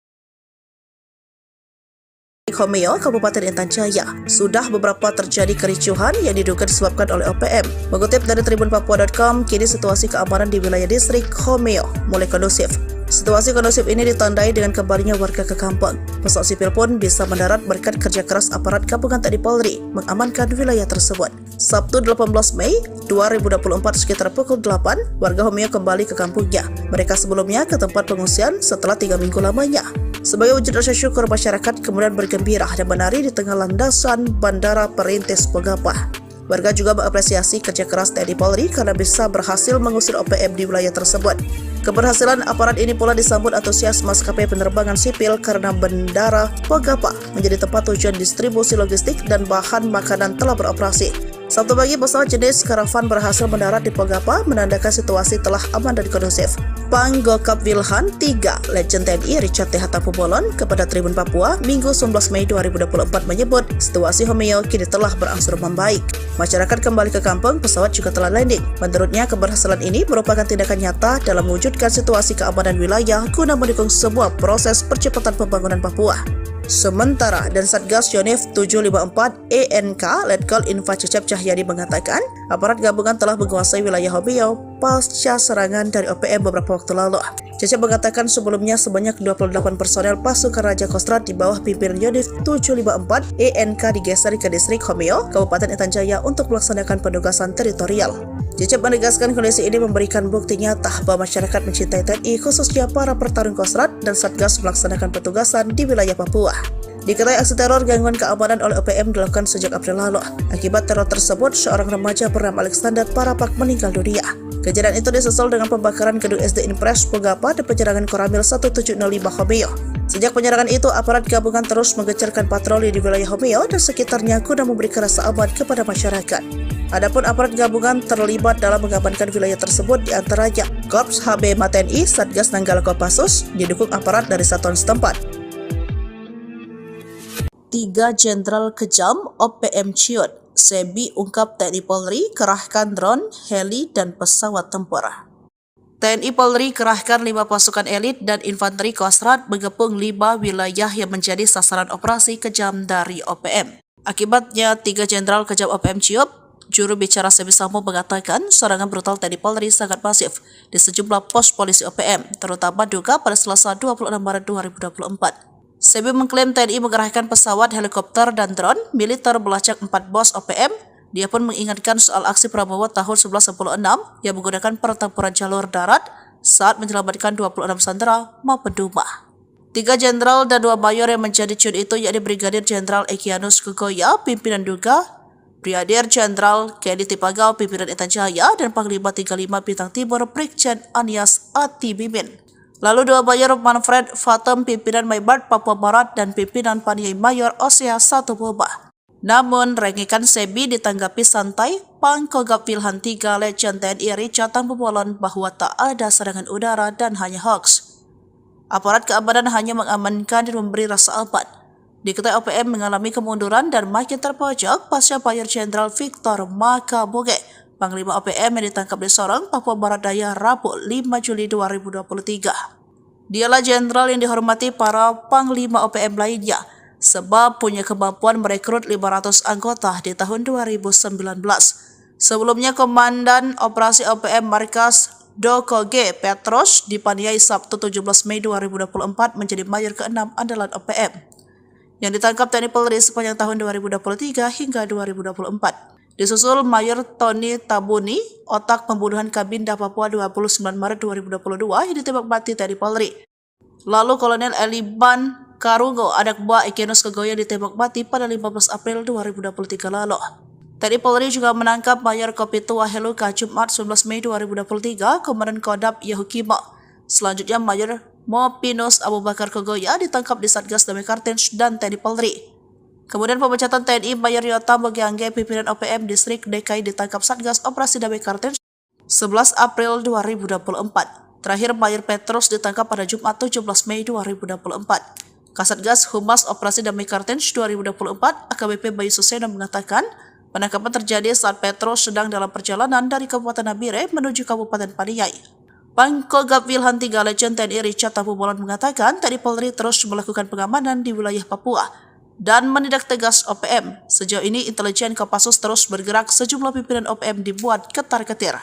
Di Homeo, Kabupaten Intan Jaya, sudah beberapa terjadi kericuhan yang diduga disebabkan oleh OPM. Mengutip dari tribunpapua.com, kini situasi keamanan di wilayah distrik Homeo mulai kondusif. Situasi kondusif ini ditandai dengan kembalinya warga ke kampung. Pesawat sipil pun bisa mendarat berkat kerja keras aparat gabungan TNI Polri mengamankan wilayah tersebut. Sabtu 18 Mei 2024 sekitar pukul 8, warga Homeo kembali ke kampungnya. Mereka sebelumnya ke tempat pengungsian setelah 3 minggu lamanya. Sebagai wujud rasa syukur, masyarakat kemudian bergembira dan menari di tengah landasan Bandara Perintis Pogapa. Warga juga mengapresiasi kerja keras TNI Polri karena bisa berhasil mengusir OPM di wilayah tersebut. Keberhasilan aparat ini pula disambut antusias maskapai penerbangan sipil karena Bandara Pogapa menjadi tempat tujuan distribusi logistik dan bahan makanan telah beroperasi. Sabtu pagi, pesawat jenis karavan berhasil mendarat di Pogapa, menandakan situasi telah aman dan kondusif. Panggogap Wilham III, Letjen TNI Richard T. Hatampolon kepada Tribun Papua, Minggu 19 Mei 2024 menyebut situasi Homeo kini telah berangsur membaik. Masyarakat kembali ke kampung, pesawat juga telah landing. Menurutnya, keberhasilan ini merupakan tindakan nyata dalam mewujudkan situasi keamanan wilayah guna mendukung sebuah proses percepatan pembangunan Papua. Sementara, dan Satgas Yonif 754 ENK Letkol Info Cecep Cahyadi mengatakan, aparat gabungan telah menguasai wilayah Homeo pasca serangan dari OPM beberapa waktu lalu. Cecep mengatakan sebelumnya sebanyak 28 personel pasukan Raja Kostrad di bawah pimpinan Yonif 754 ENK digeser ke distrik Homeo, Kabupaten Intan Jaya untuk melaksanakan penugasan teritorial. Cecep menegaskan kondisi ini memberikan bukti nyata bahwa masyarakat mencintai TNI, khususnya para pertarung Kostrad dan Satgas melaksanakan petugasan di wilayah Papua. Diketahui aksi teror gangguan keamanan oleh OPM dilakukan sejak April lalu. Akibat teror tersebut, seorang remaja bernama Alexander Parapak meninggal dunia. Kejadian itu disusul dengan pembakaran gedung SD Impres Pogapa dan penyerangan Koramil 1705 Homeo. Sejak penyerangan itu, aparat gabungan terus menggencarkan patroli di wilayah Homeo dan sekitarnya guna memberikan rasa aman kepada masyarakat. Adapun aparat gabungan terlibat dalam mengamankan wilayah tersebut diantaranya Korps HB TNI, Satgas Nanggala Kopassus, didukung aparat dari satuan setempat. 3 Jenderal kejam OPM ciut, Sebi ungkap TNI Polri kerahkan drone, heli, dan pesawat tempur. TNI Polri kerahkan 5 pasukan elit dan infanteri Kostrad mengepung 5 wilayah yang menjadi sasaran operasi kejam dari OPM. Akibatnya 3 Jenderal kejam OPM ciut, Juru bicara Sebi Sambo mengatakan serangan brutal TNI Polri sangat masif di sejumlah pos polisi OPM, terutama Duga pada Selasa 26 Maret 2024. Sebi mengklaim TNI mengerahkan pesawat, helikopter, dan drone militer melacak 4 pos OPM. Dia pun mengingatkan soal aksi Prabowo tahun 1996 yang menggunakan pertempuran jalur darat saat menyelamatkan 26 sandera maupun Duma. 3 jenderal dan 2 mayor yang menjadi cun itu yakni Brigadir Jenderal Egyanus Kogoya, pimpinan Duga, Brigadir Jenderal Kedi Tipagau, pimpinan Intan Jaya, dan Panglima 35 Bintang Timur Brigjen Anies Atibimin. Lalu 2 mayor Manfred Fatem, pimpinan Maybart Papua Barat, dan pimpinan Paniai Mayor Osea Satoboba. Namun, rengikan Sebi ditanggapi santai, Pangkogap Wilhan 3 Legend TNI Richard Tambubolon bahwa tak ada serangan udara dan hanya hoax. Aparat keamanan hanya mengamankan dan memberi rasa aman. Diketahui OPM mengalami kemunduran dan makin terpojok pasca Mayor Jenderal Victor Makaboge, Panglima OPM yang ditangkap di Sorong, Papua Barat Daya, Rabu 5 Juli 2023. Dialah jenderal yang dihormati para Panglima OPM lainnya, sebab punya kemampuan merekrut 500 anggota di tahun 2019. Sebelumnya, Komandan Operasi OPM Markas Dokoge Petros dipaniai Sabtu 17 Mei 2024 menjadi mayor ke-6 andalan OPM yang ditangkap TNI Polri sepanjang tahun 2023 hingga 2024. Disusul Mayor Tony Tabuni, otak pembunuhan Kabinda Papua 29 Maret 2022 yang ditembak mati TNI Polri. Lalu Kolonel Eliban Karungo, anak buah Egyanus Kogoya, ditembak mati pada 15 April 2023 lalu. TNI Polri juga menangkap Mayor Kopitua Heluka Jumat 19 Mei 2023, Komandan Kodam Yahukimo. Selanjutnya Mayor Mopinus Abu Bakar Kogoya ditangkap di Satgas Damai Kartens dan TNI Polri. Kemudian pemecatan TNI Mayor Yota Mogiangge, pimpinan OPM Distrik DKI, ditangkap Satgas Operasi Damai Kartens 11 April 2024. Terakhir Mayor Petrus ditangkap pada Jumat 17 Mei 2024. Kasatgas Humas Operasi Damai Kartens 2024 AKBP Bayu Suseno mengatakan penangkapan terjadi saat Petrus sedang dalam perjalanan dari Kabupaten Nabire menuju Kabupaten Paniai. Pangkogap Wilhan 3 Legend TNI Richard Tambubolon mengatakan TNI Polri terus melakukan pengamanan di wilayah Papua dan menindak tegas OPM. Sejauh ini intelijen Kopassus terus bergerak, sejumlah pimpinan OPM dibuat ketar-ketir.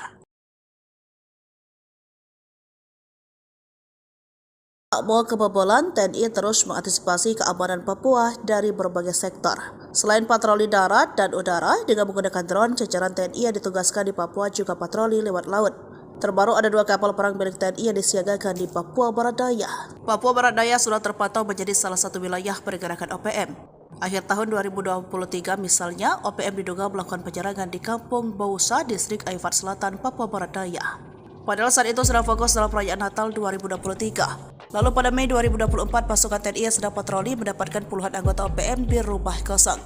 Tak mau kebobolan, TNI terus mengantisipasi keamanan Papua dari berbagai sektor. Selain patroli darat dan udara dengan menggunakan drone, jajaran TNI yang ditugaskan di Papua juga patroli lewat laut. Terbaru ada 2 kapal perang milik TNI yang disiagakan di Papua Barat Daya. Papua Barat Daya sudah terpantau menjadi salah satu wilayah pergerakan OPM. Akhir tahun 2023 misalnya, OPM diduga melakukan penyerangan di Kampung Bausa, Distrik Aifat Selatan, Papua Barat Daya. Padahal saat itu sedang fokus dalam perayaan Natal 2023. Lalu pada Mei 2024, pasukan TNI yang sedang patroli mendapatkan puluhan anggota OPM di rumah kosong.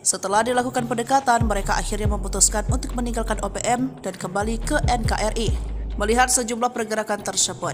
Setelah dilakukan pendekatan, mereka akhirnya memutuskan untuk meninggalkan OPM dan kembali ke NKRI. Melihat sejumlah pergerakan tersebut,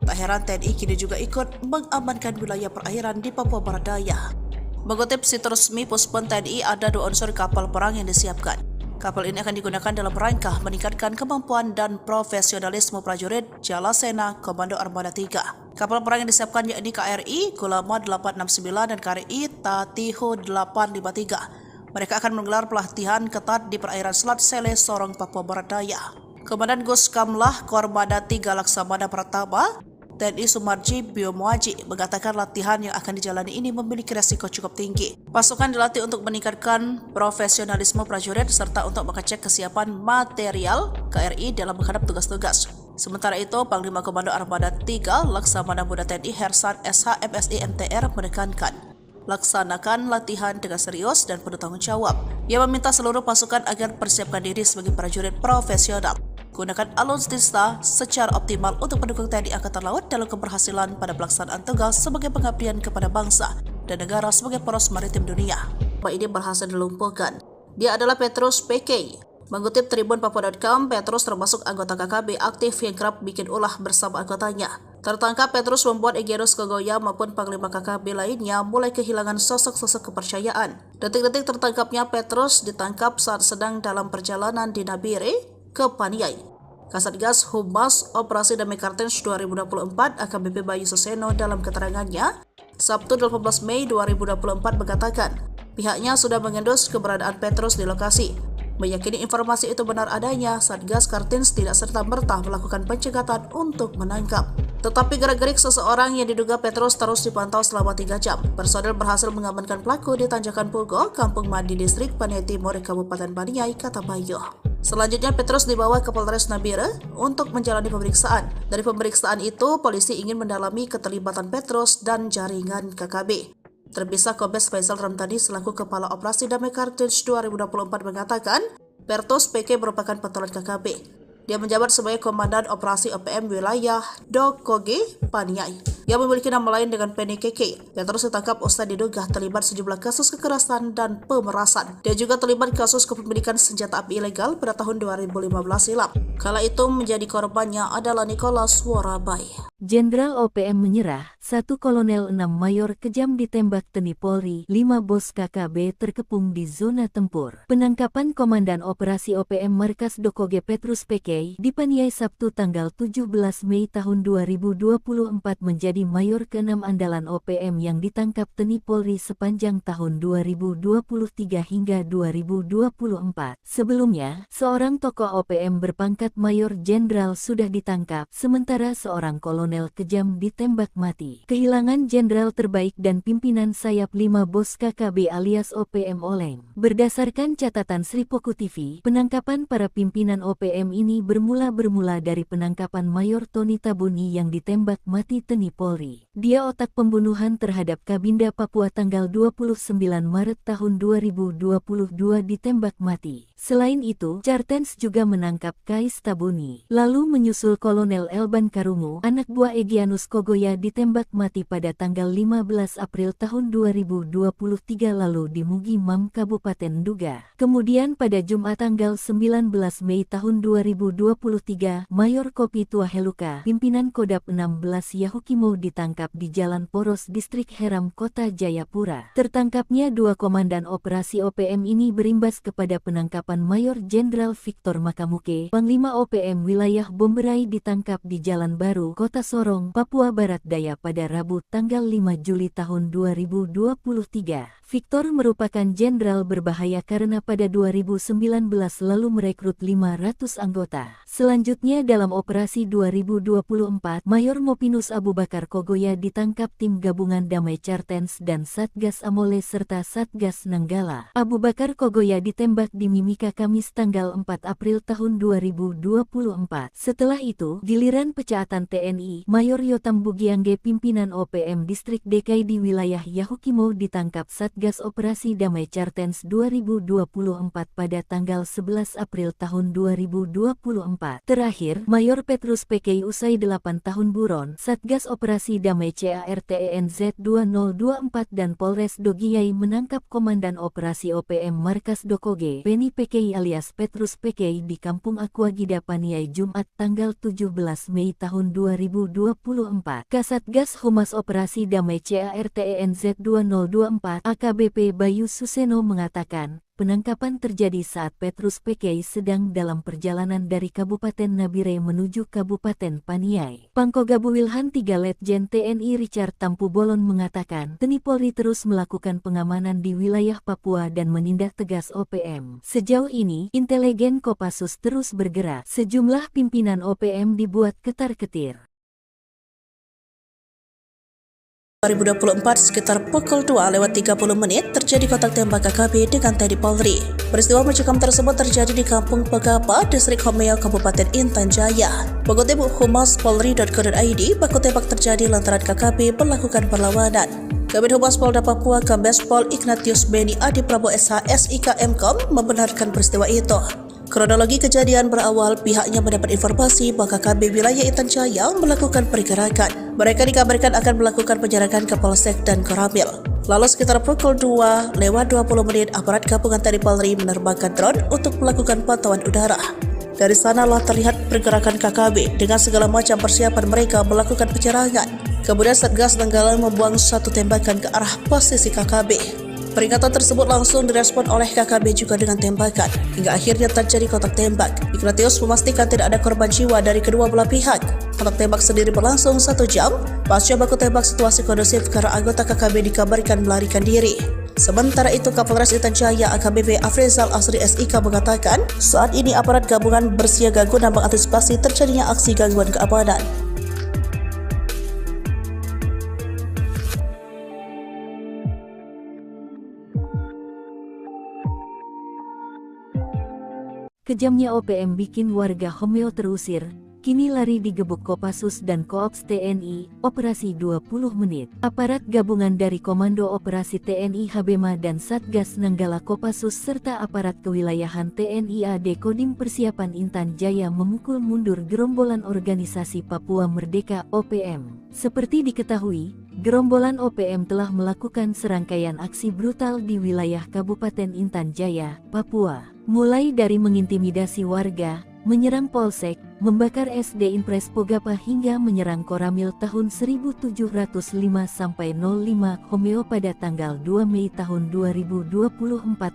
tak heran TNI kini juga ikut mengamankan wilayah perairan di Papua Barat Daya. Mengutip situs resmi Puspon TNI, ada 2 unsur kapal perang yang disiapkan. Kapal ini akan digunakan dalam rangka meningkatkan kemampuan dan profesionalisme prajurit Jalasena Komando Armada 3. Kapal perang yang disiapkan yakni KRI Gulama 869 dan KRI Tatiho 853. Mereka akan menggelar pelatihan ketat di perairan Selat Sele, Sorong, Papua Barat Daya. Komandan Gus Kamlah Kormada 3 Laksamana Pratama, TNI Sumarji Biomuaji, mengatakan latihan yang akan dijalani ini memiliki resiko cukup tinggi. Pasukan dilatih untuk meningkatkan profesionalisme prajurit serta untuk mengecek kesiapan material KRI dalam menghadap tugas-tugas. Sementara itu, Panglima Komando Armada 3 Laksamana Muda TNI Hersan SH MSI MTR menekankan laksanakan latihan dengan serius dan penuh tanggung jawab. Ia meminta seluruh pasukan agar persiapkan diri sebagai prajurit profesional. Gunakan alutsista secara optimal untuk mendukung TNI Angkatan Laut dalam keberhasilan pada pelaksanaan tugas sebagai pengabdian kepada bangsa dan negara sebagai poros maritim dunia. Ini berhasil dilumpuhkan. Dia adalah Petrus PK. Mengutip Tribun Papua.com, Petrus termasuk anggota KKB aktif yang kerap bikin ulah bersama anggotanya. Tertangkap, Petrus membuat Egyanus Kogoya maupun Panglima KKB lainnya mulai kehilangan sosok-sosok kepercayaan. Detik-detik tertangkapnya Petrus ditangkap saat sedang dalam perjalanan di Nabire ke Paniai. Kasatgas Humas Operasi Damai Kartens 2024 AKBP Bayu Suseno dalam keterangannya Sabtu 18 Mei 2024 mengatakan pihaknya sudah mengendus keberadaan Petrus di lokasi. Meyakini informasi itu benar adanya, Satgas Kartins tidak serta-merta melakukan pencegatan untuk menangkap. Tetapi gerak-gerik seseorang yang diduga Petrus terus dipantau selama 3 jam. Personel berhasil mengamankan pelaku di Tanjakan Pugo, Kampung Mandi, Distrik Paniai Timur, Kabupaten Paniai, Kota Bayu. Selanjutnya Petrus dibawa ke Polres Nabire untuk menjalani pemeriksaan. Dari pemeriksaan itu, polisi ingin mendalami keterlibatan Petrus dan jaringan KKB. Terpisah Kombes Faisal Ramtadi selaku Kepala Operasi Damai Kartins 2024 mengatakan, Petrus PK merupakan petualang KKB. Dia menjabat sebagai Komandan Operasi OPM Wilayah Dokoge, Paniai, yang memiliki nama lain dengan Penny Keke. Petrus ditangkap usai diduga terlibat sejumlah kasus kekerasan dan pemerasan. Dia juga terlibat kasus kepemilikan senjata api ilegal pada tahun 2015 silam. Kala itu menjadi korbannya adalah Nicholas Warabai. Jenderal OPM menyerah, 1 Kolonel 6 Mayor kejam ditembak TNI Polri, 5 bos KKB terkepung di zona tempur. Penangkapan Komandan Operasi OPM Markas Dokoge Petrus PK di Paniai Sabtu tanggal 17 Mei tahun 2024 menjadi Mayor ke-6 andalan OPM yang ditangkap TNI Polri sepanjang tahun 2023 hingga 2024. Sebelumnya, seorang tokoh OPM berpangkat Mayor Jenderal sudah ditangkap, sementara seorang kolonel kejam ditembak mati. Kehilangan jenderal terbaik dan pimpinan sayap 5 bos KKB alias OPM oleng. Berdasarkan catatan Sri Poku TV, penangkapan para pimpinan OPM ini bermula dari penangkapan Mayor Tony Tabuni yang ditembak mati TNI Polri. Dia otak pembunuhan terhadap Kabinda Papua tanggal 29 Maret tahun 2022 ditembak mati. Selain itu, Kartins juga menangkap Kais Tabuni. Lalu menyusul Kolonel Elban Karungu, anak buah Egyanus Kogoya ditembak mati pada tanggal 15 April tahun 2023 lalu di Mugi Mam, Kabupaten Duga. Kemudian pada Jumat tanggal 19 Mei tahun 2023, Mayor Kopi Tuaheluka, pimpinan Kodap 16 Yahukimo ditangkap di Jalan Poros Distrik Heram, Kota Jayapura. Tertangkapnya 2 komandan operasi OPM ini berimbas kepada penangkapan Mayor Jenderal Victor Makamuke, Panglima OPM Wilayah Bomberai ditangkap di Jalan Baru, Kota Sorong, Papua Barat Daya pada Rabu tanggal 5 Juli tahun 2023. Victor merupakan jenderal berbahaya karena pada 2019 lalu merekrut 500 anggota. Selanjutnya dalam operasi 2024, Mayor Mopinus Abu Bakar Kogoya ditangkap tim gabungan Damai Kartins dan Satgas Amole serta Satgas Nanggala. Abu Bakar Kogoya ditembak di Mimika Kamis tanggal 4 April tahun 2024. Setelah itu, giliran pecaatan TNI, Mayor Yotam Bugiangge pimpinan OPM Distrik DKI di wilayah Yahukimo ditangkap Satgas Operasi Damai Kartins 2024 pada tanggal 11 April tahun 2024. Terakhir, Mayor Petrus PK usai 8 tahun buron, Satgas Operasi Damai CARTENZ 2024 dan Polres Dogiyai menangkap Komandan Operasi OPM Markas Dokoge, Penny PK alias Petrus PK di Kampung Aquagida Paniai Jumat tanggal 17 Mei tahun 2024. Kasatgas Humas Operasi Damai CARTENZ 2024 AKBP Bayu Suseno mengatakan, penangkapan terjadi saat Petrus PK sedang dalam perjalanan dari Kabupaten Nabire menuju Kabupaten Paniai. Pangkogabu Wilhan 3 Letjen TNI Richard Tampu Bolon mengatakan, TNI Polri terus melakukan pengamanan di wilayah Papua dan menindak tegas OPM. Sejauh ini, intelijen Kopassus terus bergerak. Sejumlah pimpinan OPM dibuat ketar-ketir. 2024 sekitar pukul 2:30 terjadi kontak tembak KKB dengan TNI Polri. Peristiwa mencekam tersebut terjadi di Kampung Pegapa, Distrik Homeo, Kabupaten Intan Jaya. Mengutip Humas Polri.co.id, baku tembak terjadi lantaran KKB melakukan perlawanan. Kabid Humas Polda Papua Kombes Pol Ignatius Beni Adi Prabowo SH SIK Mkom membenarkan peristiwa itu. Kronologi kejadian berawal pihaknya mendapat informasi bahwa KKB wilayah Intan Jaya melakukan pergerakan. Mereka dikabarkan akan melakukan penjarakan ke Polsek dan Koramil. Lalu sekitar pukul 2:20 aparat gabungan TNI Polri menerbangkan drone untuk melakukan pantauan udara. Dari sanalah terlihat pergerakan KKB dengan segala macam persiapan mereka melakukan penyerangan. Kemudian Satgas Nanggala membuang satu tembakan ke arah posisi KKB. Peringatan tersebut langsung direspon oleh KKB juga dengan tembakan, hingga akhirnya terjadi kontak tembak. Ignatius memastikan tidak ada korban jiwa dari kedua belah pihak. Kontak tembak sendiri berlangsung 1 jam. Pasca baku tembak, situasi kondusif karena anggota KKB dikabarkan melarikan diri. Sementara itu, Kapolres Intan Jaya AKBP Afrizal Asri SIK mengatakan, saat ini aparat gabungan bersiaga guna mengantisipasi terjadinya aksi gangguan keamanan. Kejamnya OPM bikin warga Homeo terusir, kini lari digebuk Kopassus dan Koops TNI, operasi 20 menit. Aparat gabungan dari Komando Operasi TNI Habema dan Satgas Nanggala Kopassus serta aparat kewilayahan TNI AD Kodim Persiapan Intan Jaya memukul mundur gerombolan organisasi Papua Merdeka OPM. Seperti diketahui, gerombolan OPM telah melakukan serangkaian aksi brutal di wilayah Kabupaten Intan Jaya, Papua. Mulai dari mengintimidasi warga, menyerang polsek, membakar SD Impres Pogapa hingga menyerang Koramil tahun 1705-05 Homeo pada tanggal 2 Mei tahun 2024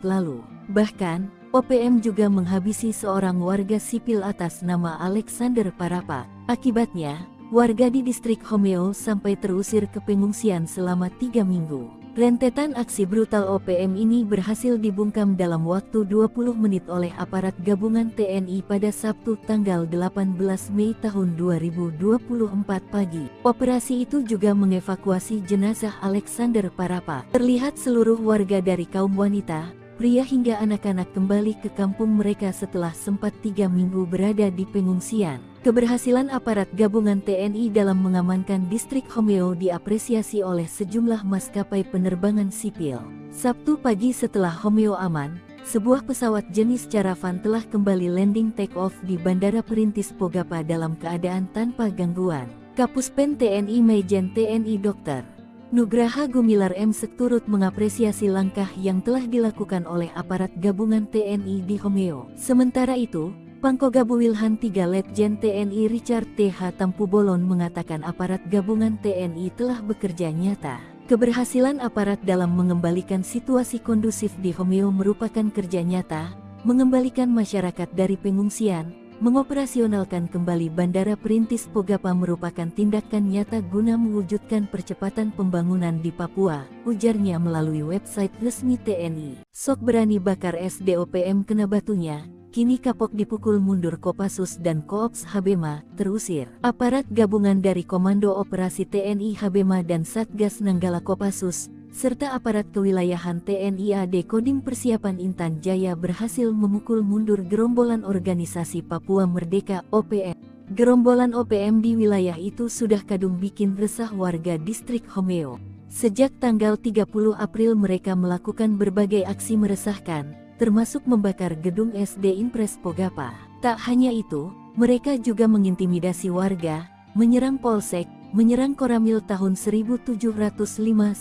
lalu. Bahkan, OPM juga menghabisi seorang warga sipil atas nama Alexander Parapa. Akibatnya, warga di distrik Homeo sampai terusir ke pengungsian selama 3 minggu. Rentetan aksi brutal OPM ini berhasil dibungkam dalam waktu 20 menit oleh aparat gabungan TNI pada Sabtu tanggal 18 Mei tahun 2024 pagi. Operasi itu juga mengevakuasi jenazah Alexander Parapa. Terlihat seluruh warga dari kaum wanita, pria hingga anak-anak kembali ke kampung mereka setelah sempat 3 minggu berada di pengungsian. Keberhasilan aparat gabungan TNI dalam mengamankan distrik Homeo diapresiasi oleh sejumlah maskapai penerbangan sipil. Sabtu pagi setelah Homeo aman, sebuah pesawat jenis Caravan telah kembali landing take-off di Bandara Perintis Pogapa dalam keadaan tanpa gangguan. Kapuspen TNI Maijen TNI Dr. Nugraha Gumilar M. turut mengapresiasi langkah yang telah dilakukan oleh aparat gabungan TNI di Homeo. Sementara itu, Pangkogabu Wilhan 3 Letjen TNI Richard T.H. Tampubolon mengatakan aparat gabungan TNI telah bekerja nyata. Keberhasilan aparat dalam mengembalikan situasi kondusif di Homeo merupakan kerja nyata, mengembalikan masyarakat dari pengungsian, mengoperasionalkan kembali Bandara Perintis Pogapa merupakan tindakan nyata guna mewujudkan percepatan pembangunan di Papua, ujarnya melalui website resmi TNI. Sok berani bakar SDOPM kena batunya. Kini kapok dipukul mundur Kopassus dan Koops Habema, terusir. Aparat gabungan dari Komando Operasi TNI Habema dan Satgas Nanggala Kopassus, serta aparat kewilayahan TNI AD Kodim Persiapan Intan Jaya berhasil memukul mundur gerombolan organisasi Papua Merdeka OPM. Gerombolan OPM di wilayah itu sudah kadung bikin resah warga distrik Homeo. Sejak tanggal 30 April mereka melakukan berbagai aksi meresahkan, termasuk membakar gedung SD Impres Pogapa. Tak hanya itu, mereka juga mengintimidasi warga, menyerang polsek, menyerang Koramil tahun 1705-05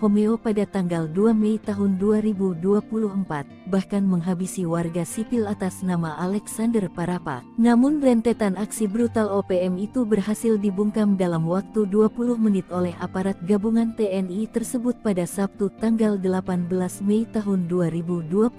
Homeo pada tanggal 2 Mei tahun 2024, bahkan menghabisi warga sipil atas nama Alexander Parapa. Namun rentetan aksi brutal OPM itu berhasil dibungkam dalam waktu 20 menit oleh aparat gabungan TNI tersebut pada Sabtu tanggal 18 Mei tahun 2024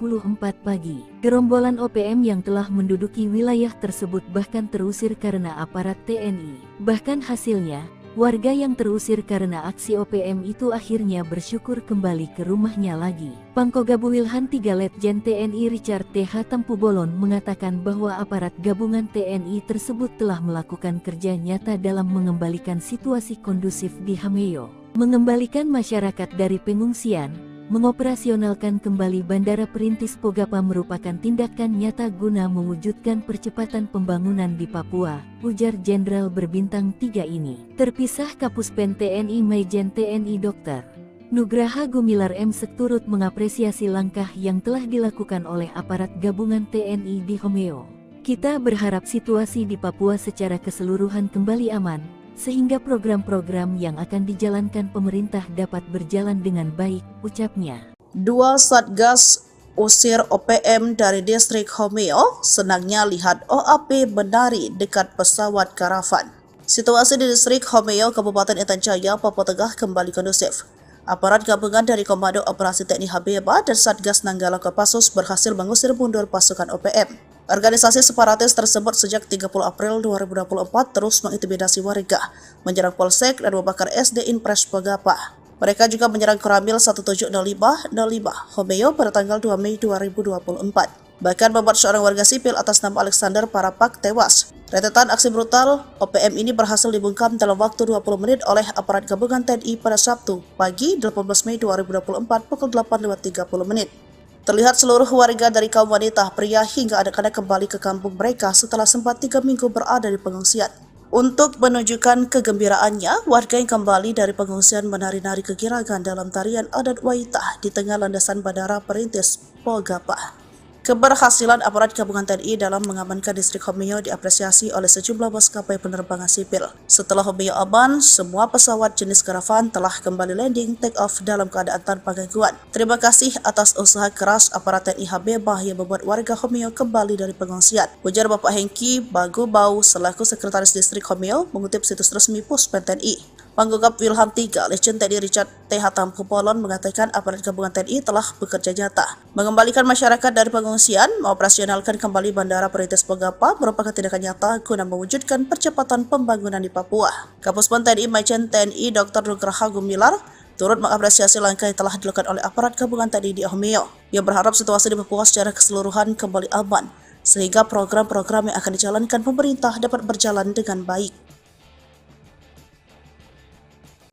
pagi. Gerombolan OPM yang telah menduduki wilayah tersebut bahkan terusir karena aparat TNI. Bahkan hasilnya, warga yang terusir karena aksi OPM itu akhirnya bersyukur kembali ke rumahnya lagi. Pangkogabu Wilhan 3 Letjen TNI Richard T.H. Tampubolon mengatakan bahwa aparat gabungan TNI tersebut telah melakukan kerja nyata dalam mengembalikan situasi kondusif di Homeo, mengembalikan masyarakat dari pengungsian, mengoperasionalkan kembali Bandara Perintis Pogapa merupakan tindakan nyata guna mewujudkan percepatan pembangunan di Papua, ujar Jenderal berbintang 3 ini. Terpisah Kapuspen TNI Maijen TNI Dr. Nugraha Gumilar M. turut mengapresiasi langkah yang telah dilakukan oleh aparat gabungan TNI di Homeo. Kita berharap situasi di Papua secara keseluruhan kembali aman, sehingga program-program yang akan dijalankan pemerintah dapat berjalan dengan baik, ucapnya. Dua Satgas usir OPM dari distrik Homeo, senangnya lihat OAP menari dekat pesawat karavan. Situasi di distrik Homeo, Kabupaten Intan Jaya, Papua Tengah kembali kondusif. Aparat gabungan dari Komando Operasi TNI Habema dan Satgas Nanggala Kopassus berhasil mengusir mundur pasukan OPM. Organisasi separatis tersebut sejak 30 April 2024 terus mengintimidasi warga, menyerang polsek dan membakar SD Impres Pogapa. Mereka juga menyerang Koramil 1705 Homeo pada tanggal 2 Mei 2024. Bahkan membuat seorang warga sipil atas nama Alexander Parapak tewas. Rentetan aksi brutal OPM ini berhasil dibungkam dalam waktu 20 menit oleh aparat gabungan TNI pada Sabtu pagi 18 Mei 2024 pukul 8.30 menit. Terlihat seluruh warga dari kaum wanita, pria hingga anak-anak kembali ke kampung mereka setelah sempat 3 minggu berada di pengungsian. Untuk menunjukkan kegembiraannya, warga yang kembali dari pengungsian menari-nari kegiragan dalam tarian adat Waitah di tengah landasan Bandara Perintis Pogapa. Keberhasilan aparat gabungan TNI dalam mengamankan distrik Homeo diapresiasi oleh sejumlah maskapai penerbangan sipil. Setelah Homeo aman, semua pesawat jenis karavan telah kembali landing take off dalam keadaan tanpa gangguan. Terima kasih atas usaha keras aparat TNI Habebah yang membuat warga Homeo kembali dari pengungsian, ujar Bapak Hengki Bagubau selaku Sekretaris Distrik Homeo mengutip situs resmi Puspen TNI. Panggugap Wilham III, Letjen TNI Richard T. Hatampolon mengatakan aparat gabungan TNI telah bekerja nyata. Mengembalikan masyarakat dari pengungsian, mengoperasionalkan kembali Bandara Perintis Pogapa merupakan tindakan nyata guna mewujudkan percepatan pembangunan di Papua. Kapuspen TNI Majen TNI Dr. Nugraha Gumilar turut mengapresiasi langkah yang telah dilakukan oleh aparat gabungan TNI di Homeo. Ia berharap situasi di Papua secara keseluruhan kembali aman, sehingga program-program yang akan dijalankan pemerintah dapat berjalan dengan baik.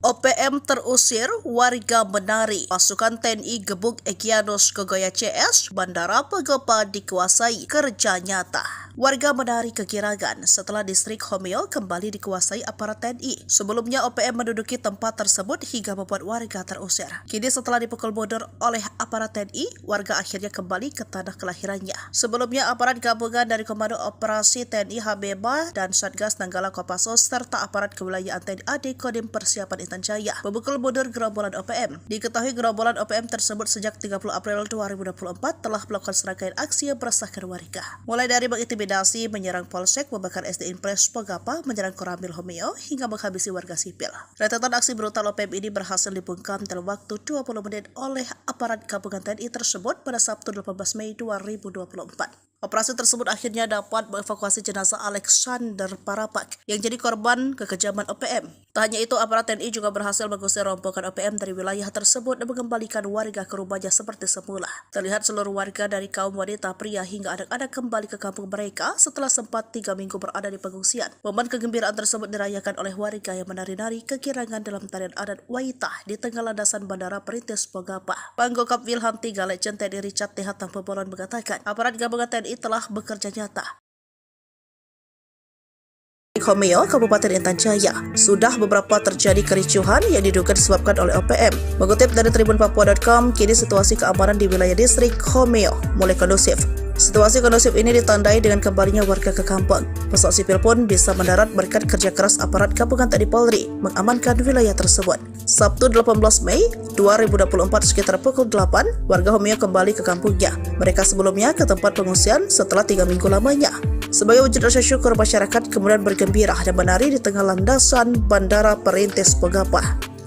OPM terusir, warga menari. Pasukan TNI gebuk Egyanus Kogoya CS, Bandara Pogapa dikuasai, kerja nyata. Warga menari kegiragan setelah distrik Homeo kembali dikuasai aparat TNI. Sebelumnya OPM menduduki tempat tersebut hingga membuat warga terusir. Kini setelah dipukul mundur oleh aparat TNI, warga akhirnya kembali ke tanah kelahirannya. Sebelumnya aparat gabungan dari Komando Operasi TNI Habebah dan Satgas Nanggala Kopassus serta aparat kewilayahan TNI AD Kodim Persiapan Intan Jaya memukul mundur gerombolan OPM. Diketahui gerombolan OPM tersebut sejak 30 April 2024 telah melakukan serangkaian aksi yang meresahkan warga. Mulai dari mengintimidasi, menyerang polsek, membakar SD Impres Pogapa, menyerang Koramil Homeo, hingga menghabisi warga sipil. Rentetan aksi brutal OPM ini berhasil dibungkam dalam waktu 20 menit oleh aparat gabungan TNI tersebut pada Sabtu 18 Mei 2024. Operasi tersebut akhirnya dapat mengevakuasi jenazah Alexander Parapak yang jadi korban kekejaman OPM. Tak hanya itu, aparat TNI juga berhasil mengusir rombongan OPM dari wilayah tersebut dan mengembalikan warga ke rumahnya seperti semula. Terlihat seluruh warga dari kaum wanita, pria hingga anak-anak kembali ke kampung mereka setelah sempat 3 minggu berada di pengungsian. Momen kegembiraan tersebut dirayakan oleh warga yang menari-nari kegirangan dalam tarian adat Waitah di tengah landasan Bandara Perintis Pogapa. Panggugap Wilham III, Letjen TNI Richard T. Hatampolon mengatakan, aparat gabungan TNI telah bekerja nyata. Homeo, Kabupaten Intan Jaya, sudah beberapa terjadi kericuhan yang diduga disebabkan oleh OPM. Mengutip dari tribunpapua.com, kini situasi keamanan di wilayah distrik Homeo mulai kondusif. Situasi kondusif ini ditandai dengan kembalinya warga ke kampung. Pesawat sipil pun bisa mendarat berkat kerja keras aparat gabungan TNI Polri mengamankan wilayah tersebut. Sabtu 18 Mei 2024 sekitar pukul 8, warga Homeo kembali ke kampungnya. Mereka sebelumnya ke tempat pengungsian setelah 3 minggu lamanya. Sebagai wujud rasa syukur, masyarakat kemudian bergembira dan menari di tengah landasan Bandara Perintis Pogapa.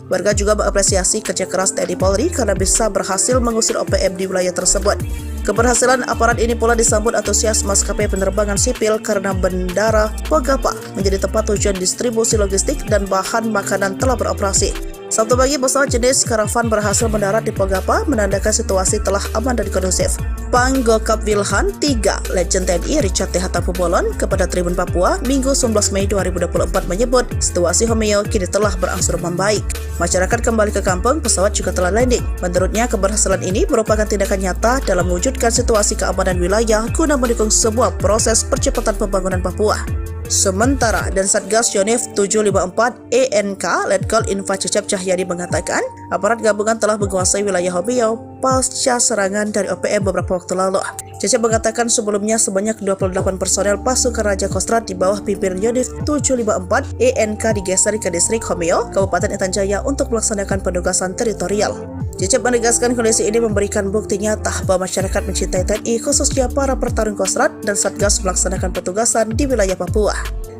Warga juga mengapresiasi kerja keras TNI Polri karena bisa berhasil mengusir OPM di wilayah tersebut. Keberhasilan aparat ini pula disambut antusias maskapai penerbangan sipil karena Bandara Pogapa menjadi tempat tujuan distribusi logistik dan bahan makanan telah beroperasi. Sabtu pagi, pesawat jenis karavan berhasil mendarat di Pogapa, menandakan situasi telah aman dan kondusif. Panggugap Wilham III, Letjen TNI Richard T. Hatampolon kepada Tribun Papua, Minggu 19 Mei 2024 menyebut situasi Homeo kini telah berangsur membaik. Masyarakat kembali ke kampung, pesawat juga telah landing. Menurutnya, keberhasilan ini merupakan tindakan nyata dalam mewujudkan situasi keamanan wilayah guna mendukung sebuah proses percepatan pembangunan Papua. Sementara, dan Satgas Yonif 754 ENK Letkol Info Cecep Cahyadi mengatakan, aparat gabungan telah menguasai wilayah Homeo pasca serangan dari OPM beberapa waktu lalu. Cecep mengatakan sebelumnya sebanyak 28 personel pasukan Raja Kostrad di bawah pimpinan Yonif 754 ENK digeser ke distrik Homeo, Kabupaten Intan Jaya untuk melaksanakan penugasan teritorial. Cecep menegaskan kondisi ini memberikan bukti nyata bahwa masyarakat mencintai TNI, khususnya para pertarung Kostrad dan Satgas melaksanakan petugasan di wilayah Papua.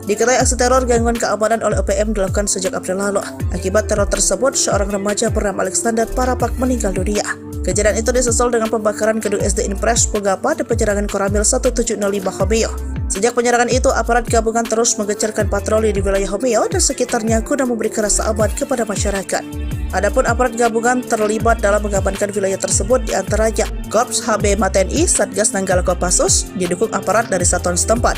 Diketahui aksi teror gangguan keamanan oleh OPM dilakukan sejak April lalu. Akibat teror tersebut, seorang remaja bernama Alexander Parapak meninggal dunia. Kejadian itu disusul dengan pembakaran gedung SD Impres Pogapa dan penyerangan Koramil 1705 Homeo. Sejak penyerangan itu, aparat gabungan terus menggencarkan patroli di wilayah Homeo dan sekitarnya guna memberikan rasa aman kepada masyarakat. Adapun aparat gabungan terlibat dalam mengamankan wilayah tersebut diantaranya Korps HB TNI, Satgas Nanggala Kopassus, didukung aparat dari satuan setempat.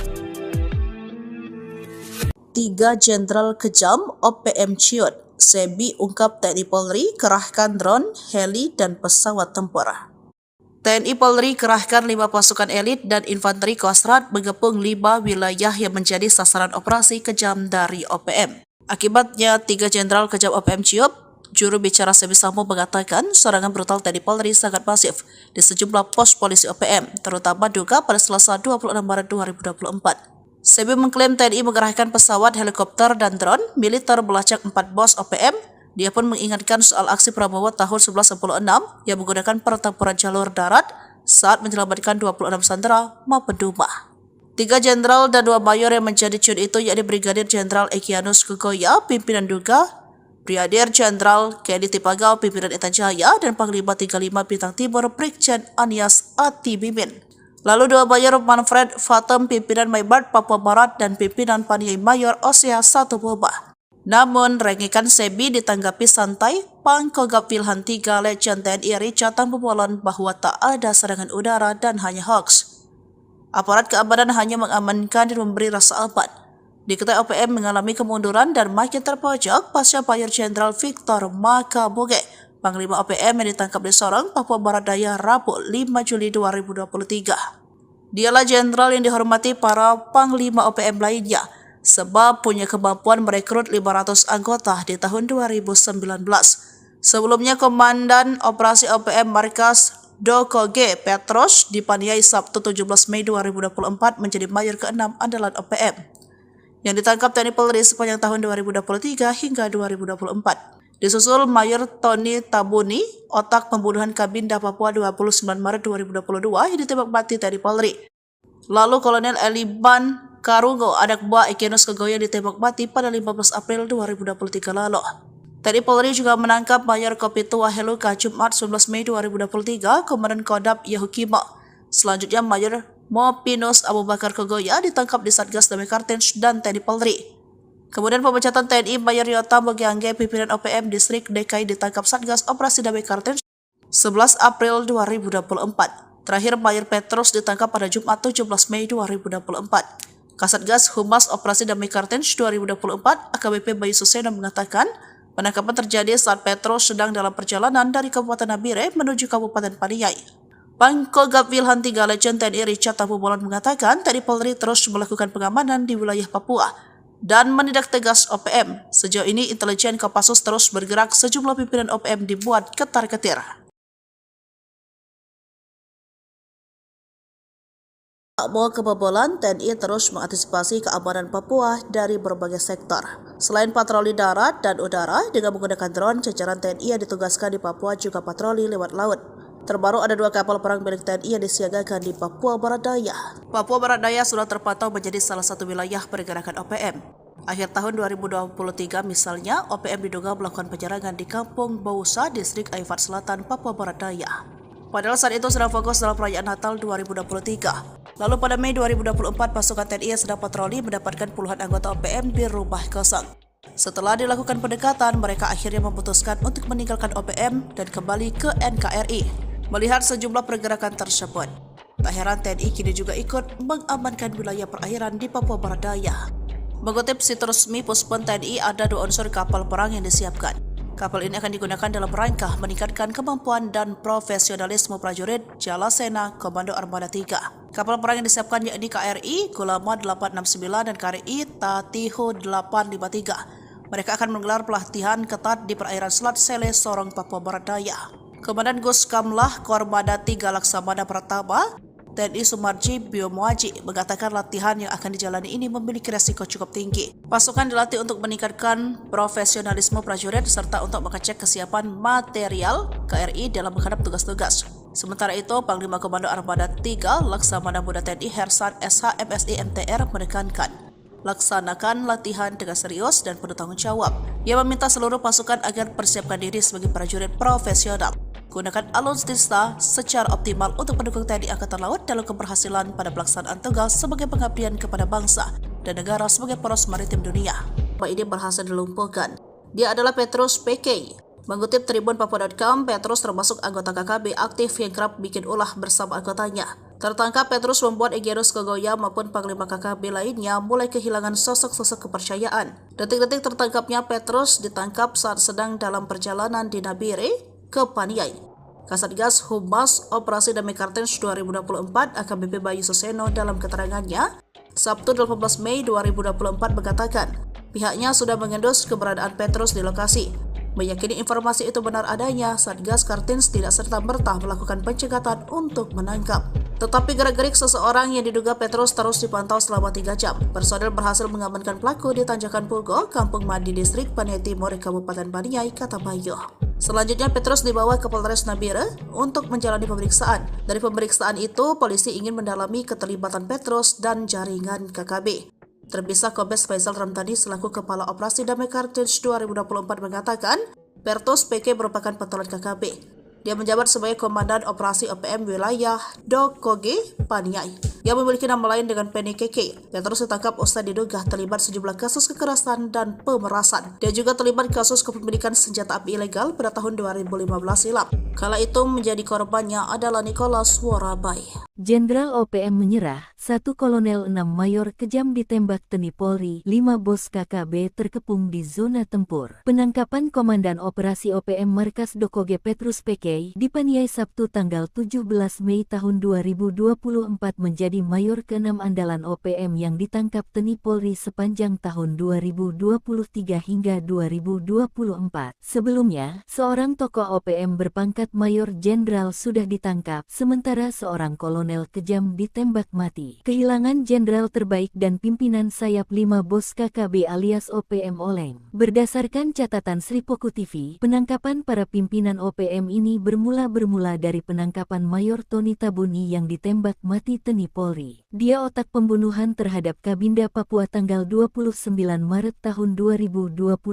3 Jenderal Kejam OPM Ciut, Sebi ungkap TNI Polri kerahkan drone, heli, dan pesawat tempur. TNI Polri kerahkan 5 pasukan elit dan infanteri Kostrad mengepung 5 wilayah yang menjadi sasaran operasi kejam dari OPM. Akibatnya, 3 Jenderal Kejam OPM Ciut, juru bicara Sebi Sambo mengatakan serangan brutal TNI Polri sangat masif di sejumlah pos polisi OPM, terutama Duga pada Selasa 26 Maret 2024. Sebi mengklaim TNI mengerahkan pesawat, helikopter, dan drone militer melacak 4 bos OPM. Dia pun mengingatkan soal aksi Prabowo tahun 1196 yang menggunakan pertempuran jalur darat saat menyelamatkan 26 sandera Mapenduma. 3 jenderal dan 2 mayor yang menjadi ciut itu yakni Brigadir Jenderal Egyanus Kogoya, pimpinan Duga, Brigadir Jenderal Kedi Tipagau, pimpinan Intan Jaya, dan Panglima 35 Bintang Timur Brigjen Anies Atibimin. Lalu 2 mayor Manfred Fatem, pimpinan Maybart Papua Barat, dan pimpinan Paniai Mayor Osea Satubobah. Namun, rengikan Sebi ditanggapi santai. Pangkogap Wilhan 3 Legend TNI Richard Tambubolon bahwa tak ada serangan udara dan hanya hoax. Aparat keamanan hanya mengamankan dan memberi rasa aman. Diketahui OPM mengalami kemunduran dan makin terpojok pasca Mayor Jenderal Victor Makaboge, Panglima OPM yang ditangkap di Sorong, Papua Barat Daya, Rabu 5 Juli 2023. Dialah jenderal yang dihormati para Panglima OPM lainnya, sebab punya kemampuan merekrut 500 anggota di tahun 2019. Sebelumnya, Komandan Operasi OPM Markas Doko G. Petros dipaniai Sabtu 17 Mei 2024 menjadi mayor ke-6 andalan OPM yang ditangkap TNI Polri sepanjang tahun 2023 hingga 2024. Disusul Mayor Tony Tabuni, otak pembunuhan Kabinda Papua 29 Maret 2022 yang ditembak mati TNI Polri. Lalu Kolonel Eliban Karungo, anak buah Egyanus Kogoya, ditembak mati pada 15 April 2023 lalu. TNI Polri juga menangkap Mayor Kopitua Heluka Jumat 11 Mei 2023, Komandan Kodam Yahukimo. Selanjutnya Mayor Mopinus Abu Bakar Kogoya ditangkap di Satgas Damai Kartens dan TNI Polri. Kemudian pemecatan TNI Mayor Yota Mogiangge, pimpinan OPM Distrik DKI, ditangkap Satgas Operasi Damai Kartens 11 April 2024. Terakhir Mayor Petrus ditangkap pada Jumat 17 Mei 2024. Kasatgas Humas Operasi Damai Kartens 2024 AKBP Bayu Suseno mengatakan penangkapan terjadi saat Petrus sedang dalam perjalanan dari Kabupaten Nabire menuju Kabupaten Paniai. Pangkogap Wilhan 3 Legend TNI Richard Tambubolon mengatakan TNI Polri terus melakukan pengamanan di wilayah Papua dan menindak tegas OPM. Sejauh ini intelijen Kopassus terus bergerak, sejumlah pimpinan OPM dibuat ketar-ketir. Tak mau kebobolan, TNI terus mengantisipasi keamanan Papua dari berbagai sektor. Selain patroli darat dan udara dengan menggunakan drone, jajaran TNI yang ditugaskan di Papua juga patroli lewat laut. Terbaru ada 2 kapal perang milik TNI yang disiagakan di Papua Barat Daya. Papua Barat Daya sudah terpantau menjadi salah satu wilayah pergerakan OPM. Akhir tahun 2023 misalnya, OPM diduga melakukan penyerangan di Kampung Bausa, Distrik Aifat Selatan, Papua Barat Daya. Padahal saat itu sedang fokus dalam perayaan Natal 2023. Lalu pada Mei 2024, pasukan TNI yang sedang patroli mendapatkan puluhan anggota OPM di rumah kosong. Setelah dilakukan pendekatan, mereka akhirnya memutuskan untuk meninggalkan OPM dan kembali ke NKRI. Melihat sejumlah pergerakan tersebut, tak heran TNI kini juga ikut mengamankan wilayah perairan di Papua Barat Daya. Mengutip situs resmi Puspon TNI, ada 2 unsur kapal perang yang disiapkan. Kapal ini akan digunakan dalam rangka meningkatkan kemampuan dan profesionalisme prajurit Jalasena Komando Armada 3. Kapal perang yang disiapkan yakni KRI Gulama 869 dan KRI Tatiho 853. Mereka akan menggelar pelatihan ketat di perairan Selat Sele, Sorong, Papua Barat Daya. Komandan Gus Kamlah Kormada 3 Laksamana Pratama TNI Sumarji Biomuaji mengatakan latihan yang akan dijalani ini memiliki resiko cukup tinggi. Pasukan dilatih untuk meningkatkan profesionalisme prajurit serta untuk mengecek kesiapan material KRI dalam menghadap tugas-tugas. Sementara itu, Panglima Komando Armada 3 Laksamana Muda TNI Hersan SH MSI MTR menekankan laksanakan latihan dengan serius dan penuh tanggung jawab. Ia meminta seluruh pasukan agar persiapkan diri sebagai prajurit profesional. Gunakan alutsista secara optimal untuk mendukung TNI Angkatan Laut dalam keberhasilan pada pelaksanaan tugas sebagai pengabdian kepada bangsa dan negara sebagai poros maritim dunia. Ini berhasil dilumpuhkan. Dia adalah Petrus PK, Mengutip Tribun Papua.com, Petrus termasuk anggota KKB aktif yang kerap bikin ulah bersama anggotanya. Tertangkap, Petrus membuat Egyanus Kogoya maupun Panglima KKB lainnya mulai kehilangan sosok-sosok kepercayaan. Detik-detik tertangkapnya Petrus ditangkap saat sedang dalam perjalanan di Nabire ke Paniai. Kasatgas Humas Operasi Damai Kartens 2024 AKBP Bayu Suseno dalam keterangannya, Sabtu 18 Mei 2024 mengatakan, pihaknya sudah mengendus keberadaan Petrus di lokasi. Meyakini informasi itu benar adanya, Satgas Kartens tidak serta-merta melakukan pencegatan untuk menangkap. Tetapi gerak-gerik seseorang yang diduga Petrus terus dipantau selama 3 jam. Personel berhasil mengamankan pelaku di Tanjakan Pugo, Kampung Mandi Distrik Paniai Timur, Kabupaten Paniai, kata Bayu. Selanjutnya Petrus dibawa ke Polres Nabire untuk menjalani pemeriksaan. Dari pemeriksaan itu, polisi ingin mendalami keterlibatan Petrus dan jaringan KKB. Terpisah Kombes Faisal Ramdhani selaku Kepala Operasi Damai Kartens 2024 mengatakan, Petrus PK merupakan pentolan KKB. Dia menjabat sebagai Komandan Operasi OPM Wilayah Dokoge, Paniai, yang memiliki nama lain dengan Penny KK. Petrus ditangkap usai diduga terlibat sejumlah kasus kekerasan dan pemerasan. Dia juga terlibat kasus kepemilikan senjata api ilegal pada tahun 2015 silam. Kala itu menjadi korbannya adalah Nicholas Worabai. Jenderal OPM menyerah, 1 Kolonel 6 Mayor kejam ditembak TNI Polri, 5 bos KKB terkepung di zona tempur. Penangkapan Komandan Operasi OPM Markas Dokoge Petrus PK di Paniai Sabtu tanggal 17 Mei tahun 2024 menjadi Mayor ke-6 andalan OPM yang ditangkap TNI Polri sepanjang tahun 2023 hingga 2024. Sebelumnya, seorang tokoh OPM berpangkat Mayor Jenderal sudah ditangkap, sementara seorang kolonel kejam ditembak mati. Kehilangan jenderal terbaik dan pimpinan sayap 5 bos KKB alias OPM oleng. Berdasarkan catatan Sripoku TV, penangkapan para pimpinan OPM ini bermula dari penangkapan Mayor Tony Tabuni yang ditembak mati TNI Polri. Dia otak pembunuhan terhadap Kabinda Papua tanggal 29 Maret tahun 2022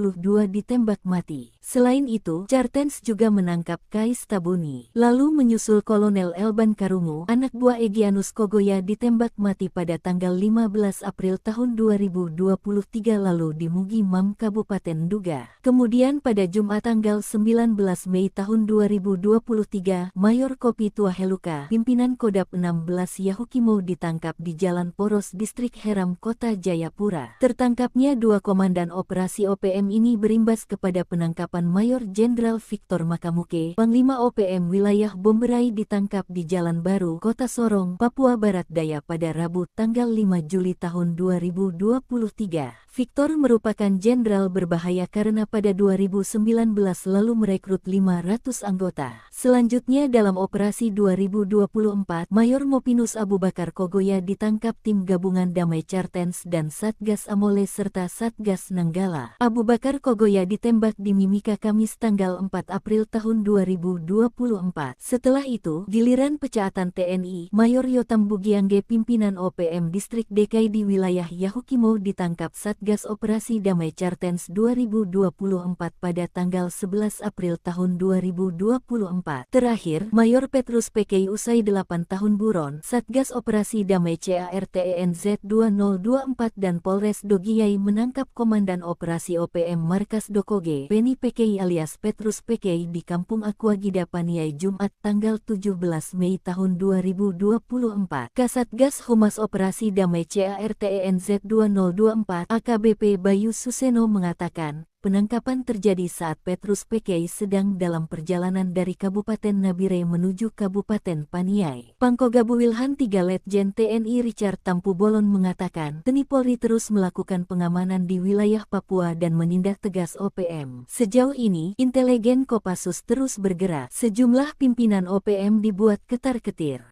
ditembak mati. Selain itu, Kartens juga menangkap Kais Tabuni. Lalu menyusul Kolonel Elban Karungu, anak buah Egyanus Kogoya ditembak mati pada tanggal 15 April tahun 2023 lalu di Mugi Mam, Kabupaten Duga. Kemudian pada Jumat tanggal 19 Mei tahun 2023, Mayor Kopi Tua Heluka, pimpinan Kodap 16 Yahukimo ditangkap di Jalan Poros Distrik Heram, Kota Jayapura. Tertangkapnya 2 komandan operasi OPM ini berimbas kepada penangkapan Mayor Jenderal Victor Makamuke, Panglima OPM Wilayah Bomberai ditangkap di Jalan Baru, Kota Sorong, Papua Barat Daya pada Rabu tanggal 5 Juli tahun 2023. Victor merupakan jenderal berbahaya karena pada 2019 lalu merekrut 500 anggota. Selanjutnya dalam operasi 2024, Mayor Mopinus Abu Bakar Kogoya ditangkap tim gabungan Damai Kartens dan Satgas Amole serta Satgas Nanggala. Abu Bakar Kogoya ditembak di Mimika Kamis tanggal 4 April tahun 2024. Setelah itu, giliran pecaatan TNI, Mayor Yotam Bugiangge pimpinan OPM Distrik DKI di wilayah Yahukimo ditangkap Satgas Operasi Damai Kartens 2024 pada tanggal 11 April tahun 2024. Terakhir, Mayor Petrus PK usai 8 tahun buron, Satgas Operasi Damai CARTENZ 2024 dan Polres Dogiyai menangkap Komandan Operasi OPM Markas Dokoge, Penny PK alias Petrus PK di Kampung Aquagida Paniai Jumat tanggal 17 Mei tahun 2024. Kasatgas Humas Operasi Damai CARTENZ 2024 AKBP Bayu Suseno mengatakan, penangkapan terjadi saat Petrus PK sedang dalam perjalanan dari Kabupaten Nabire menuju Kabupaten Paniai. Pangkogabu Wilhan 3 Letjen TNI Richard Tampu Bolon mengatakan, TNI Polri terus melakukan pengamanan di wilayah Papua dan menindak tegas OPM. Sejauh ini, intelijen Kopassus terus bergerak. Sejumlah pimpinan OPM dibuat ketar-ketir.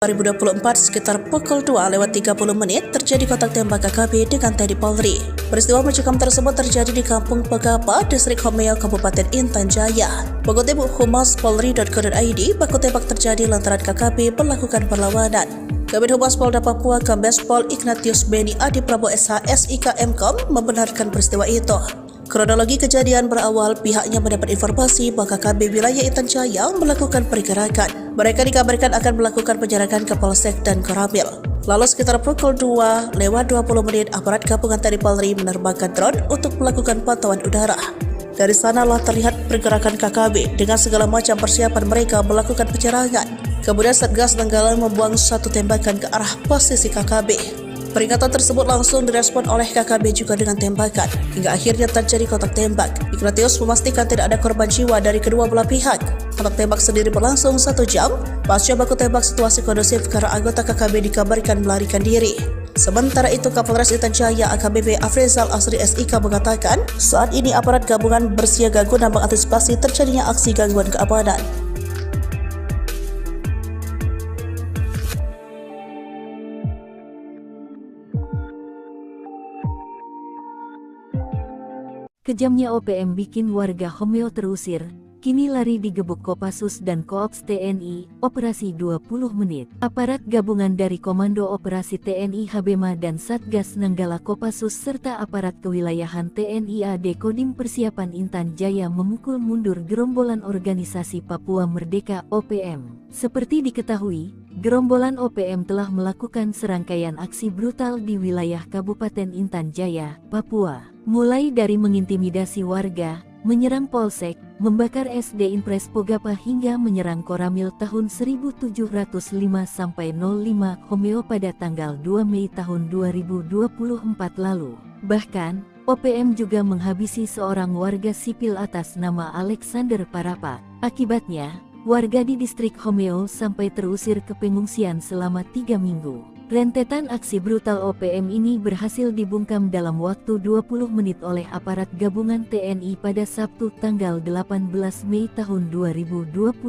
2024 sekitar pukul 2:30 terjadi kontak tembak KKB dengan TNI Polri. Peristiwa mencekam tersebut terjadi di Kampung Pegapa, Distrik Homeo, Kabupaten Intan Jaya. Mengutip Humas Polri.co.id, baku tembak terjadi lantaran KKB melakukan perlawanan. Kabid Humas Polda Papua Kombes Pol Ignatius Beni Adi Prabowo SH SIK Mkom membenarkan peristiwa itu. Kronologi kejadian berawal pihaknya mendapat informasi bahwa KKB wilayah Intan Jaya melakukan pergerakan. Mereka dikabarkan akan melakukan penjarakan ke Polsek dan Koramil. Lalu sekitar pukul 2 lewat 20 menit aparat gabungan TNI Polri menerbangkan drone untuk melakukan pantauan udara. Dari sanalah terlihat pergerakan KKB dengan segala macam persiapan mereka melakukan penyerangan. Kemudian Satgas Nanggala membuang satu tembakan ke arah posisi KKB. Peringatan tersebut langsung direspon oleh KKB juga dengan tembakan, hingga akhirnya terjadi kontak tembak. Ignatius memastikan tidak ada korban jiwa dari kedua belah pihak. Kontak tembak sendiri berlangsung 1 jam. Pasca baku tembak situasi kondusif karena anggota KKB dikabarkan melarikan diri. Sementara itu, Kapolres Intan Jaya AKBP Afrizal Asri SIK mengatakan, saat ini aparat gabungan bersiaga guna mengantisipasi terjadinya aksi gangguan keamanan. Kejamnya OPM bikin warga Homeo terusir, kini lari digebuk Kopassus dan Koops TNI, operasi 20 menit. Aparat gabungan dari Komando Operasi TNI Habema dan Satgas Nanggala Kopassus serta aparat kewilayahan TNI AD Kodim Persiapan Intan Jaya memukul mundur gerombolan organisasi Papua Merdeka OPM. Seperti diketahui, gerombolan OPM telah melakukan serangkaian aksi brutal di wilayah Kabupaten Intan Jaya, Papua. Mulai dari mengintimidasi warga, menyerang polsek, membakar SD Impres Pogapa hingga menyerang Koramil tahun 1705-05 Homeo pada tanggal 2 Mei tahun 2024 lalu. Bahkan, OPM juga menghabisi seorang warga sipil atas nama Alexander Parapa. Akibatnya, warga di distrik Homeo sampai terusir ke pengungsian selama 3 minggu. Rentetan aksi brutal OPM ini berhasil dibungkam dalam waktu 20 menit oleh aparat gabungan TNI pada Sabtu tanggal 18 Mei tahun 2024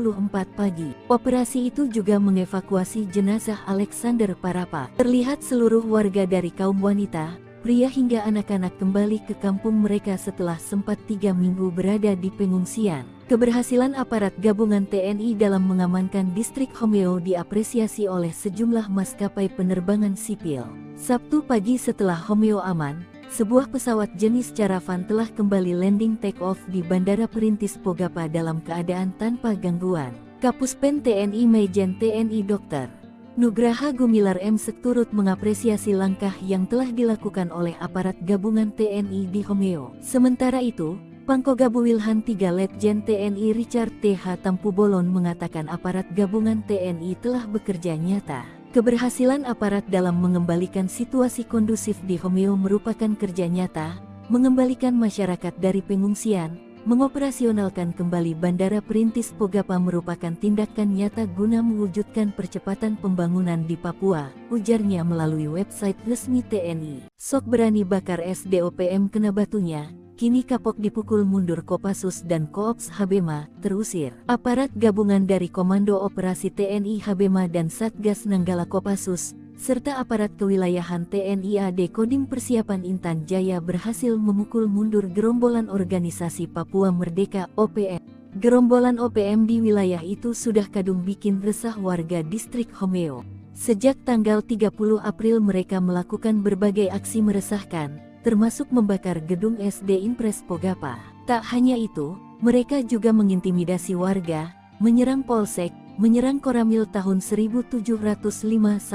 pagi. Operasi itu juga mengevakuasi jenazah Alexander Parapa. Terlihat seluruh warga dari kaum wanita, pria hingga anak-anak kembali ke kampung mereka setelah sempat 3 minggu berada di pengungsian. Keberhasilan aparat gabungan TNI dalam mengamankan distrik Homeo diapresiasi oleh sejumlah maskapai penerbangan sipil. Sabtu pagi setelah Homeo aman, sebuah pesawat jenis Caravan telah kembali landing take-off di Bandara Perintis Pogapa dalam keadaan tanpa gangguan. Kapuspen TNI Maijen TNI Dr. Nugraha Gumilar M. turut mengapresiasi langkah yang telah dilakukan oleh aparat gabungan TNI di Homeo. Sementara itu, Pangkogabu Wilhan 3 Letjen TNI Richard T.H. Tampubolon mengatakan aparat gabungan TNI telah bekerja nyata. Keberhasilan aparat dalam mengembalikan situasi kondusif di Homeo merupakan kerja nyata, mengembalikan masyarakat dari pengungsian, mengoperasionalkan kembali Bandara Perintis Pogapa merupakan tindakan nyata guna mewujudkan percepatan pembangunan di Papua, ujarnya melalui website resmi TNI. Sok berani bakar SDOPM kena batunya. Kini kapok dipukul mundur Kopassus dan Koops Habema, terusir. Aparat gabungan dari Komando Operasi TNI Habema dan Satgas Nanggala Kopassus, serta aparat kewilayahan TNI AD Kodim Persiapan Intan Jaya berhasil memukul mundur gerombolan organisasi Papua Merdeka OPM. Gerombolan OPM di wilayah itu sudah kadung bikin resah warga distrik Homeo. Sejak tanggal 30 April mereka melakukan berbagai aksi meresahkan, termasuk membakar gedung SD Impres Pogapa. Tak hanya itu, mereka juga mengintimidasi warga, menyerang polsek, menyerang Koramil tahun 1705-05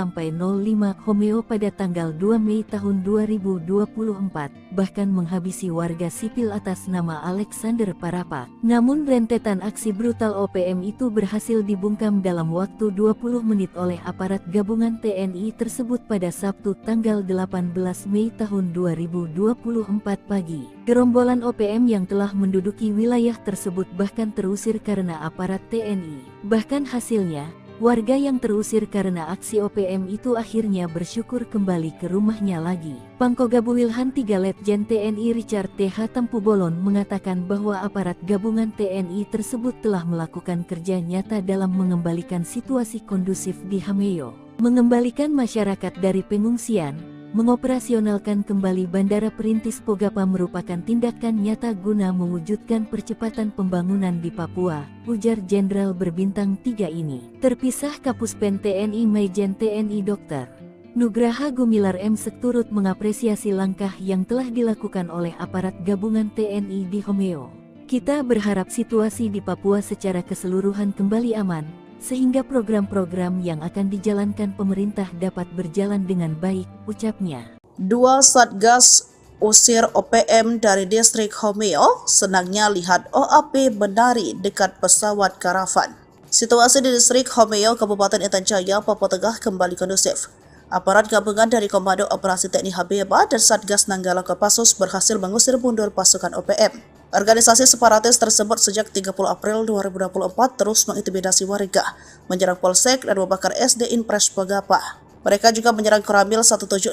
Homeo pada tanggal 2 Mei tahun 2024, bahkan menghabisi warga sipil atas nama Alexander Parapa. Namun rentetan aksi brutal OPM itu berhasil dibungkam dalam waktu 20 menit oleh aparat gabungan TNI tersebut pada Sabtu tanggal 18 Mei tahun 2024 pagi. Gerombolan OPM yang telah menduduki wilayah tersebut bahkan terusir karena aparat TNI. Bahkan hasilnya, warga yang terusir karena aksi OPM itu akhirnya bersyukur kembali ke rumahnya lagi. Pangkogabu Wilhan 3 Letjen TNI Richard T.H. Tampubolon mengatakan bahwa aparat gabungan TNI tersebut telah melakukan kerja nyata dalam mengembalikan situasi kondusif di Homeo, mengembalikan masyarakat dari pengungsian, mengoperasionalkan kembali Bandara Perintis Pogapa merupakan tindakan nyata guna mewujudkan percepatan pembangunan di Papua, ujar Jenderal berbintang 3 ini. Terpisah Kapuspen TNI Maijen TNI Dr. Nugraha Gumilar M. turut mengapresiasi langkah yang telah dilakukan oleh aparat gabungan TNI di Homeo. Kita berharap situasi di Papua secara keseluruhan kembali aman, sehingga program-program yang akan dijalankan pemerintah dapat berjalan dengan baik, ucapnya. Dua Satgas usir OPM dari distrik Homeo, senangnya lihat OAP menari dekat pesawat karavan. Situasi di distrik Homeo, Kabupaten Intan Jaya, Papua Tengah kembali kondusif. Aparat gabungan dari Komando Operasi TNI Habibah dan Satgas Nanggala Kopassus berhasil mengusir mundur pasukan OPM. Organisasi separatis tersebut sejak 30 April 2024 terus mengintimidasi warga, menyerang Polsek dan membakar SD Impres Pogapa. Mereka juga menyerang Koramil 1705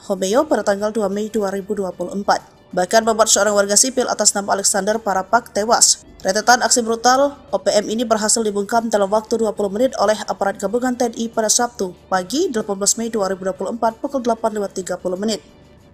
Homeo pada tanggal 2 Mei 2024. Bahkan membuat seorang warga sipil atas nama Alexander Parapak tewas. Rentetan aksi brutal OPM ini berhasil dibungkam dalam waktu 20 menit oleh aparat gabungan TNI pada Sabtu pagi 18 Mei 2024 pukul 8.30 menit.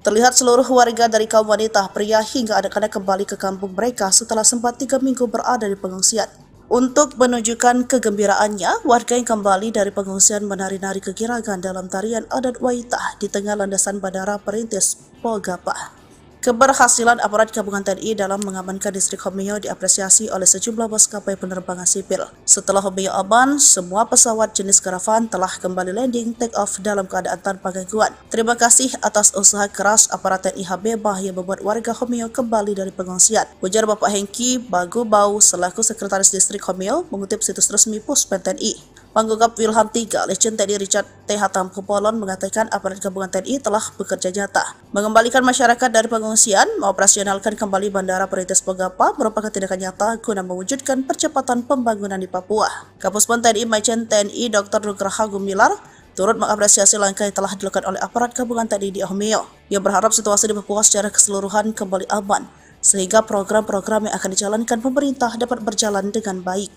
Terlihat seluruh warga dari kaum wanita, pria hingga anak-anak kembali ke kampung mereka setelah sempat 3 minggu berada di pengungsian. Untuk menunjukkan kegembiraannya, warga yang kembali dari pengungsian menari-nari kegiragan dalam tarian adat Waitah di tengah landasan Bandara Perintis Pogapa. Keberhasilan aparat gabungan TNI dalam mengamankan distrik Homeo diapresiasi oleh sejumlah maskapai penerbangan sipil. Setelah Homeo aman, semua pesawat jenis karavan telah kembali landing take off dalam keadaan tanpa gangguan. Terima kasih atas usaha keras aparat TNI Habibah yang membuat warga Homeo kembali dari pengungsian, ujar Bapak Hengki Bagubau selaku Sekretaris Distrik Homeo mengutip situs resmi Puspen TNI. Panggugap Wilham III, Legend TNI Richard T. Hatampopolon mengatakan aparat gabungan TNI telah bekerja nyata. Mengembalikan masyarakat dari pengungsian, mengoperasionalkan kembali Bandara Perintis Pogapa merupakan tindakan nyata guna mewujudkan percepatan pembangunan di Papua. Kapuspen TNI Majen TNI Dr. Nugraha Gumilar turut mengapresiasi langkah yang telah dilakukan oleh aparat gabungan TNI di Homeo. Ia berharap situasi di Papua secara keseluruhan kembali aman, sehingga program-program yang akan dijalankan pemerintah dapat berjalan dengan baik.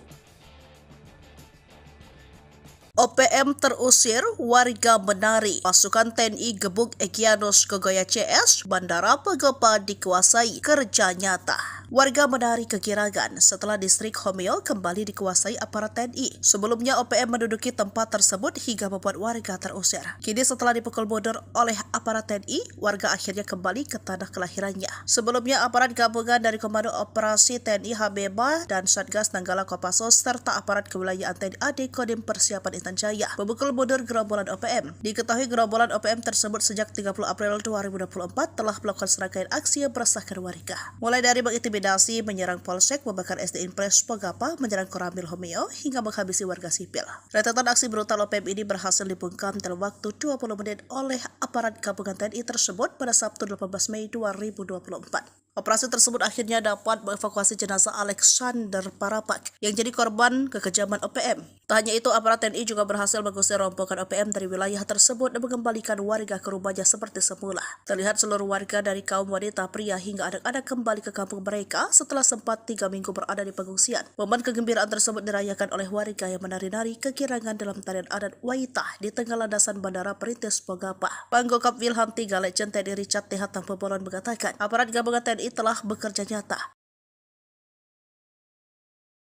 OPM terusir, warga menari. Pasukan TNI gebuk Egyanus Kogoya CS, Bandara Pogapa dikuasai, kerja nyata. Warga menari kegiragan setelah distrik Homeo kembali dikuasai aparat TNI. Sebelumnya OPM menduduki tempat tersebut hingga membuat warga terusir. Kini setelah dipukul mundur oleh aparat TNI, warga akhirnya kembali ke tanah kelahirannya. Sebelumnya aparat gabungan dari Komando Operasi TNI Habibah dan Satgas Nanggala Kopassus serta aparat kewilayahan TNI AD Kodim Persiapan Intan Jaya memukul mundur gerombolan OPM. Diketahui gerombolan OPM tersebut sejak 30 April 2024 telah melakukan serangkaian aksi yang meresahkan warga. Mulai dari mengintimidasi, menyerang Polsek, membakar SD Impres Pogapa, menyerang Koramil Homeo, hingga menghabisi warga sipil. Rentetan aksi brutal OPM ini berhasil dibungkam dalam waktu 20 menit oleh aparat gabungan TNI tersebut pada Sabtu 18 Mei 2024. Operasi tersebut akhirnya dapat mengevakuasi jenazah Alexander Parapak yang jadi korban kekejaman OPM. Tak hanya itu, aparat TNI juga berhasil mengusir rombongan OPM dari wilayah tersebut dan mengembalikan warga ke rumahnya seperti semula. Terlihat seluruh warga dari kaum wanita, pria hingga anak-anak kembali ke kampung mereka setelah sempat 3 minggu berada di pengungsian. Momen kegembiraan tersebut dirayakan oleh warga yang menari-nari kegirangan dalam tarian adat Waitah di tengah landasan Bandara Perintis Pogapa. Panggugap Wilham III, Legend TNI Richard T. Hatampopolon mengatakan, aparat gabungan TNI telah bekerja nyata.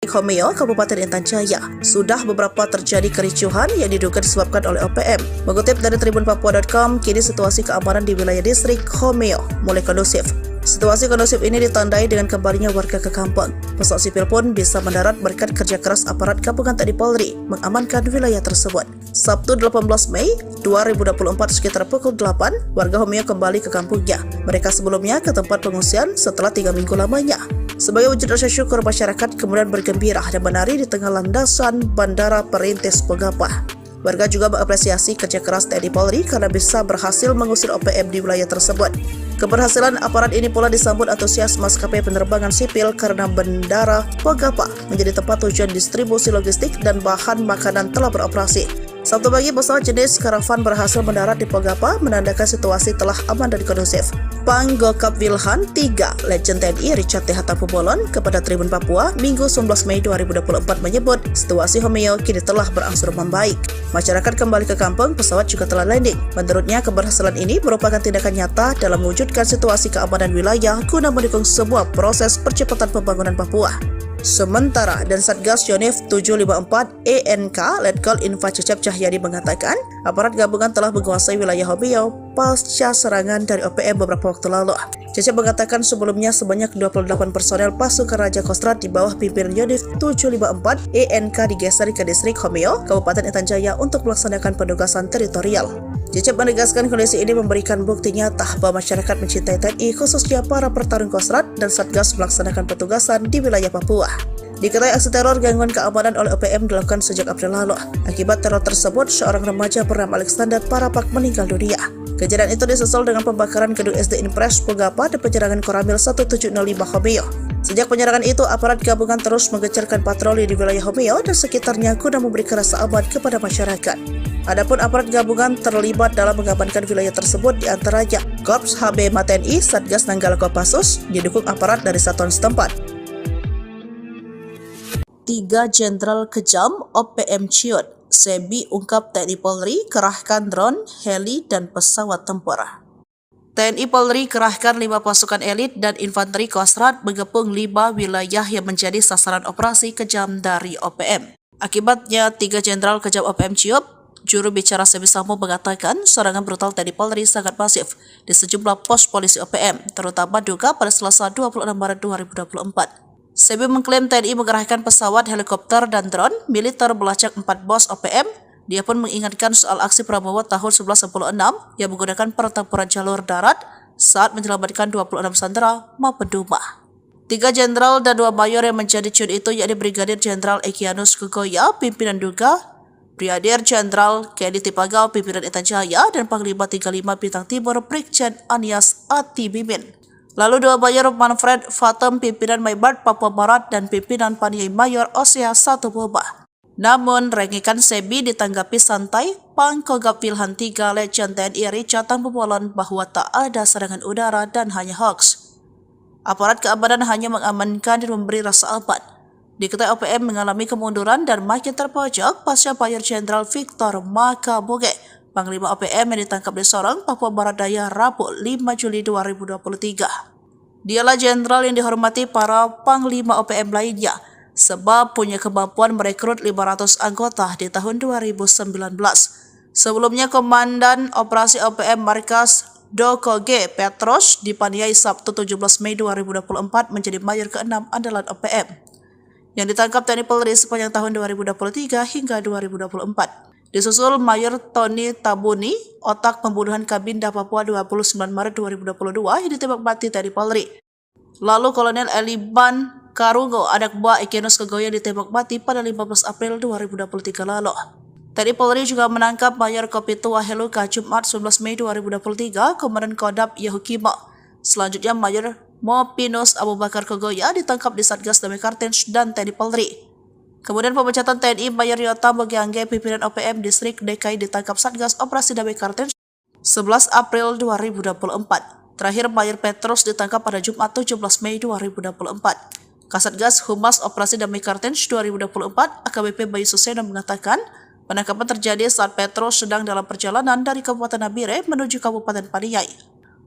Homeo, Kabupaten Intan Jaya, sudah beberapa terjadi kericuhan yang diduga disebabkan oleh OPM. Mengutip dari tribunpapua.com, kini situasi keamanan di wilayah distrik Homeo mulai kondusif. Situasi kondusif ini ditandai dengan kembalinya warga ke kampung. Pesawat sipil pun bisa mendarat berkat kerja keras aparat gabungan TNI Polri mengamankan wilayah tersebut. Sabtu 18 Mei 2024 sekitar pukul 8, warga Homeo kembali ke kampungnya. Mereka sebelumnya ke tempat pengungsian setelah 3 minggu lamanya. Sebagai wujud rasa syukur, masyarakat kemudian bergembira dan menari di tengah landasan Bandara Perintis Pogapa. Warga juga mengapresiasi kerja keras TNI Polri karena bisa berhasil mengusir OPM di wilayah tersebut. Keberhasilan aparat ini pula disambut antusias maskapai penerbangan sipil karena Bandara Pogapa menjadi tempat tujuan distribusi logistik dan bahan makanan telah beroperasi. Sabtu pagi, pesawat jenis karavan berhasil mendarat di Pogapa, menandakan situasi telah aman dan kondusif. Panggugap Wilham III, Legend TNI Richard T. Hatampopolon kepada Tribun Papua, Minggu 19 Mei 2024 menyebut situasi Homeo kini telah berangsur membaik. Masyarakat kembali ke kampung, pesawat juga telah landing. Menurutnya, keberhasilan ini merupakan tindakan nyata dalam mewujudkan situasi keamanan wilayah guna mendukung sebuah proses percepatan pembangunan Papua. Sementara, dan Satgas Yonif 754 ENK Letkol Info Cecep Cahyadi mengatakan, aparat gabungan telah menguasai wilayah Homeo pasca serangan dari OPM beberapa waktu lalu. Cecep mengatakan sebelumnya sebanyak 28 personel pasukan Raja Kostrad di bawah pimpinan Yonif 754 ENK digeser ke distrik Homeo, Kabupaten Intan Jaya untuk melaksanakan penugasan teritorial. Cecep menegaskan kondisi ini memberikan bukti nyata bahwa masyarakat mencintai TNI, khususnya para pertarung Kostrad dan Satgas melaksanakan petugasan di wilayah Papua. Diketahui aksi teror gangguan keamanan oleh OPM dilakukan sejak April lalu. Akibat teror tersebut, seorang remaja bernama Alexander Parapak meninggal dunia. Kejadian itu disusul dengan pembakaran gedung SD Impres Pugapa dan penyerangan Koramil 1705 Homeo. Sejak penyerangan itu, aparat gabungan terus mengejarkan patroli di wilayah Homeo dan sekitarnya guna memberikan rasa aman kepada masyarakat. Adapun aparat gabungan terlibat dalam mengamankan wilayah tersebut diantaranya Korps HB TNI, Satgas Nanggala Kopassus, didukung aparat dari satuan setempat. 3 Jenderal Kejam OPM Ciut, Sebi ungkap TNI Polri kerahkan drone, heli, dan pesawat tempur. TNI Polri kerahkan 5 pasukan elit dan infanteri Kostrad mengepung 5 wilayah yang menjadi sasaran operasi kejam dari OPM. Akibatnya 3 Jenderal Kejam OPM Ciut, juru bicara Sebi Sambo mengatakan serangan brutal TNI Polri sangat masif di sejumlah pos polisi OPM, terutama Duga pada Selasa 26 Maret 2024. Sebi mengklaim TNI mengerahkan pesawat, helikopter, dan drone militer melacak 4 bos OPM. Dia pun mengingatkan soal aksi Prabowo tahun 1196 yang menggunakan pertempuran jalur darat saat menyelamatkan 26 sandera maupun Duma. 3 jenderal dan 2 mayor yang menjadi ciut itu yakni Brigadir Jenderal Egyanus Kogoya, pimpinan Duga, Brigadir Jenderal Kedi Tipagau, pimpinan Intan Jaya, dan Panglima 35 Bintang Timur Brigjen Anies Atibimin. Lalu 2 mayor Manfred Fatem, pimpinan Maybart Papua Barat, dan pimpinan Paniai Mayor Osea 1 Boba. Namun, rengikan Sebi ditanggapi santai, Pangkogap Wilhan 3 Legend TNI Richard Tambubolon bahwa tak ada serangan udara dan hanya hoax. Aparat keamanan hanya mengamankan dan memberi rasa aman. Diketahui OPM mengalami kemunduran dan makin terpojok pasca Mayor Jenderal Victor Makaboge, Panglima OPM yang ditangkap di Sorong, Papua Barat Daya, Rabu 5 Juli 2023. Dialah jenderal yang dihormati para Panglima OPM lainnya, sebab punya kemampuan merekrut 500 anggota di tahun 2019. Sebelumnya, Komandan Operasi OPM Markas Doko G. Petros dipaniai Sabtu 17 Mei 2024 menjadi mayor ke-6 andalan OPM, yang ditangkap TNI Polri sepanjang tahun 2023 hingga 2024. Disusul Mayor Tony Tabuni, otak pembunuhan Kabinda Papua 29 Maret 2022 yang ditembak mati TNI Polri. Lalu Kolonel Eliban Karungo, anak buah Egyanus Kogoya, ditembak mati pada 15 April 2023 lalu. TNI Polri juga menangkap Mayor Kopitua Heluka Jumat 11 Mei 2023, Komandan Kodam Yahukimo. Selanjutnya Mayor Mopinus Abu Bakar Kogoya ditangkap di Satgas Damai Kartens dan TNI Polri. Kemudian pemecatan TNI Mayor Yota Mogiangge, pimpinan OPM Distrik DKI, ditangkap Satgas Operasi Damai Kartens 11 April 2024. Terakhir Mayor Petrus ditangkap pada Jumat 17 Mei 2024. Kasatgas Humas Operasi Damai Kartens 2024 AKBP Bayu Suseno mengatakan penangkapan terjadi saat Petrus sedang dalam perjalanan dari Kabupaten Nabire menuju Kabupaten Paniai.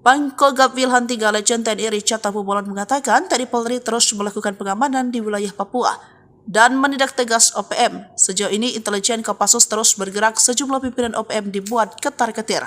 Pangkogap Wilhan 3 Legend TNI Richard Tambubolon mengatakan TNI Polri terus melakukan pengamanan di wilayah Papua dan menindak tegas OPM. Sejauh ini intelijen Kopassus terus bergerak, sejumlah pimpinan OPM dibuat ketar-ketir.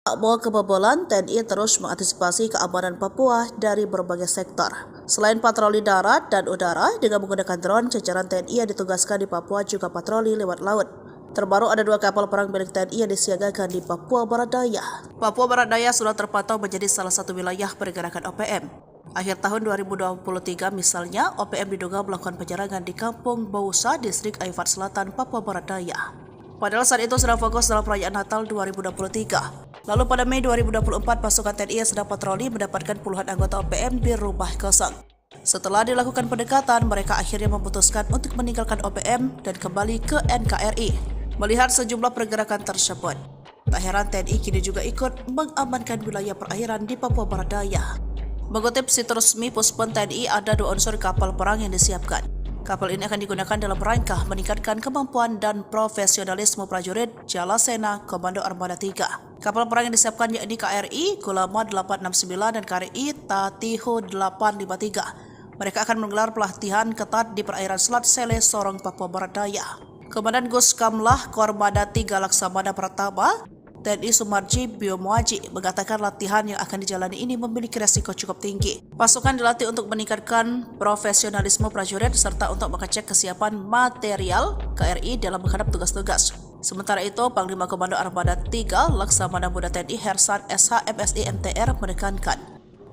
Tak mau kebobolan, TNI terus mengantisipasi keamanan Papua dari berbagai sektor. Selain patroli darat dan udara dengan menggunakan drone, jajaran TNI yang ditugaskan di Papua juga patroli lewat laut. Terbaru ada 2 kapal perang milik TNI yang disiagakan di Papua Barat Daya. Papua Barat Daya sudah terpantau menjadi salah satu wilayah pergerakan OPM. Akhir tahun 2023 misalnya, OPM diduga melakukan penyerangan di Kampung Bausa, Distrik Aifat Selatan, Papua Barat Daya. Padahal saat itu sedang fokus dalam perayaan Natal 2023. Lalu pada Mei 2024, pasukan TNI yang sedang patroli mendapatkan puluhan anggota OPM di rumah kosong. Setelah dilakukan pendekatan, mereka akhirnya memutuskan untuk meninggalkan OPM dan kembali ke NKRI. Melihat sejumlah pergerakan tersebut, tak heran TNI kini juga ikut mengamankan wilayah perairan di Papua Barat Daya. Mengutip situs resmi Puspon TNI, ada 2 unsur kapal perang yang disiapkan. Kapal ini akan digunakan dalam rangka meningkatkan kemampuan dan profesionalisme prajurit Jalasena Komando Armada 3. Kapal perang yang disiapkan yakni KRI Gulama 869 dan KRI Tatiho 853. Mereka akan menggelar pelatihan ketat di perairan Selat Sele, Sorong, Papua Barat Daya. Komandan Guskamlah Kormada 3 Laksamana Pratama, TNI Sumarji Biomuaji mengatakan latihan yang akan dijalani ini memiliki resiko cukup tinggi. Pasukan dilatih untuk meningkatkan profesionalisme prajurit serta untuk mengecek kesiapan material KRI dalam menghadap tugas-tugas. Sementara itu, Panglima Komando Armada 3 Laksamana Muda TNI Hersan SH MSI MTR menekankan,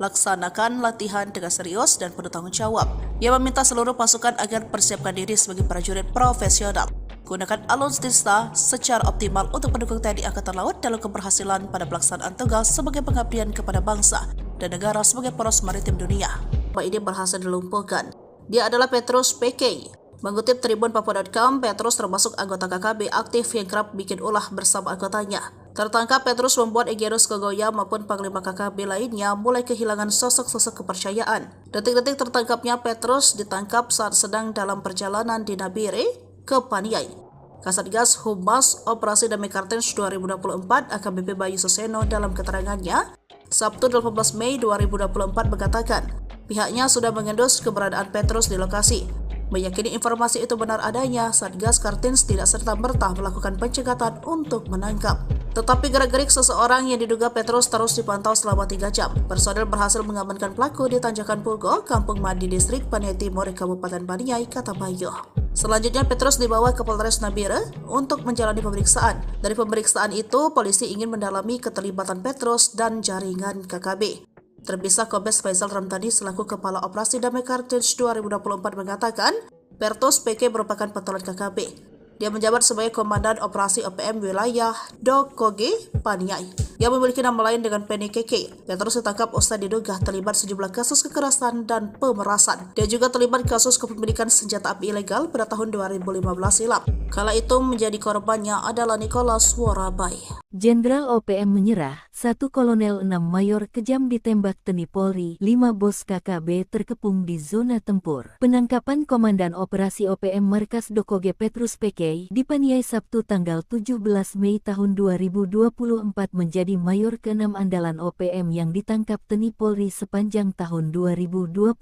laksanakan latihan dengan serius dan penuh tanggung jawab. Ia meminta seluruh pasukan agar persiapkan diri sebagai prajurit profesional. Gunakan alutsista secara optimal untuk mendukung TNI Angkatan Laut dalam keberhasilan pada pelaksanaan tugas sebagai pengabdian kepada bangsa dan negara sebagai poros maritim dunia. Ini berhasil dilumpuhkan. Dia adalah Petrus PK. Mengutip Tribun Papua.com, Petrus termasuk anggota KKB aktif yang kerap bikin ulah bersama anggotanya. Tertangkap, Petrus membuat Egyanus Kogoya maupun Panglima KKB lainnya mulai kehilangan sosok-sosok kepercayaan. Detik-detik tertangkapnya Petrus ditangkap saat sedang dalam perjalanan di Nabire ke Paniai. Kasatgas Humas Operasi Damai Kartens 2024 AKBP Bayu Suseno dalam keterangannya, Sabtu 18 Mei 2024 mengatakan, pihaknya sudah mengendus keberadaan Petrus di lokasi. Meyakini informasi itu benar adanya, Satgas Kartens tidak serta-merta melakukan pencegatan untuk menangkap. Tetapi gerak-gerik seseorang yang diduga Petrus terus dipantau selama 3 jam. Personel berhasil mengamankan pelaku di Tanjakan Pugo, Kampung Mandi Distrik Paniai Timur, Kabupaten Paniai, kata Bayu. Selanjutnya Petrus dibawa ke Polres Nabire untuk menjalani pemeriksaan. Dari pemeriksaan itu, polisi ingin mendalami keterlibatan Petrus dan jaringan KKB. Terpisah Kombes Faisal Ramdhani selaku Kepala Operasi Damai Kartens 2024 mengatakan, Petrus PK merupakan pentolan KKB. Dia menjabat sebagai Komandan Operasi OPM Wilayah Dokoge, Paniai, yang memiliki nama lain dengan Penny KK. Petrus ditangkap usai diduga terlibat sejumlah kasus kekerasan dan pemerasan. Dia juga terlibat kasus kepemilikan senjata api ilegal pada tahun 2015 silam. Kala itu menjadi korbannya adalah Nicholas Worabai. Jenderal OPM menyerah, 1 Kolonel 6 Mayor kejam ditembak TNI Polri, 5 bos KKB terkepung di zona tempur. Penangkapan Komandan Operasi OPM Markas Dokoge Petrus PK di Paniai Sabtu tanggal 17 Mei tahun 2024 menjadi Mayor ke-6 andalan OPM yang ditangkap TNI Polri sepanjang tahun 2023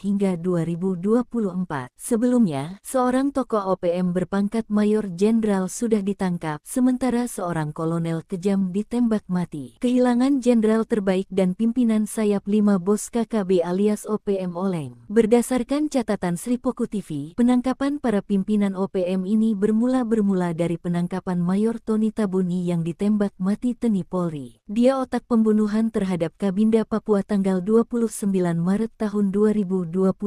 hingga 2024. Sebelumnya, seorang tokoh OPM berpangkat Mayor Jenderal sudah ditangkap, sementara seorang kolonel kejam ditembak mati. Kehilangan jenderal terbaik dan pimpinan sayap 5 bos KKB alias OPM oleng. Berdasarkan catatan Sripoku TV, penangkapan para pimpinan OPM ini bermula dari penangkapan Mayor Tony Tabuni yang ditembak mati TNI Polri. Dia otak pembunuhan terhadap Kabinda Papua tanggal 29 Maret tahun 2022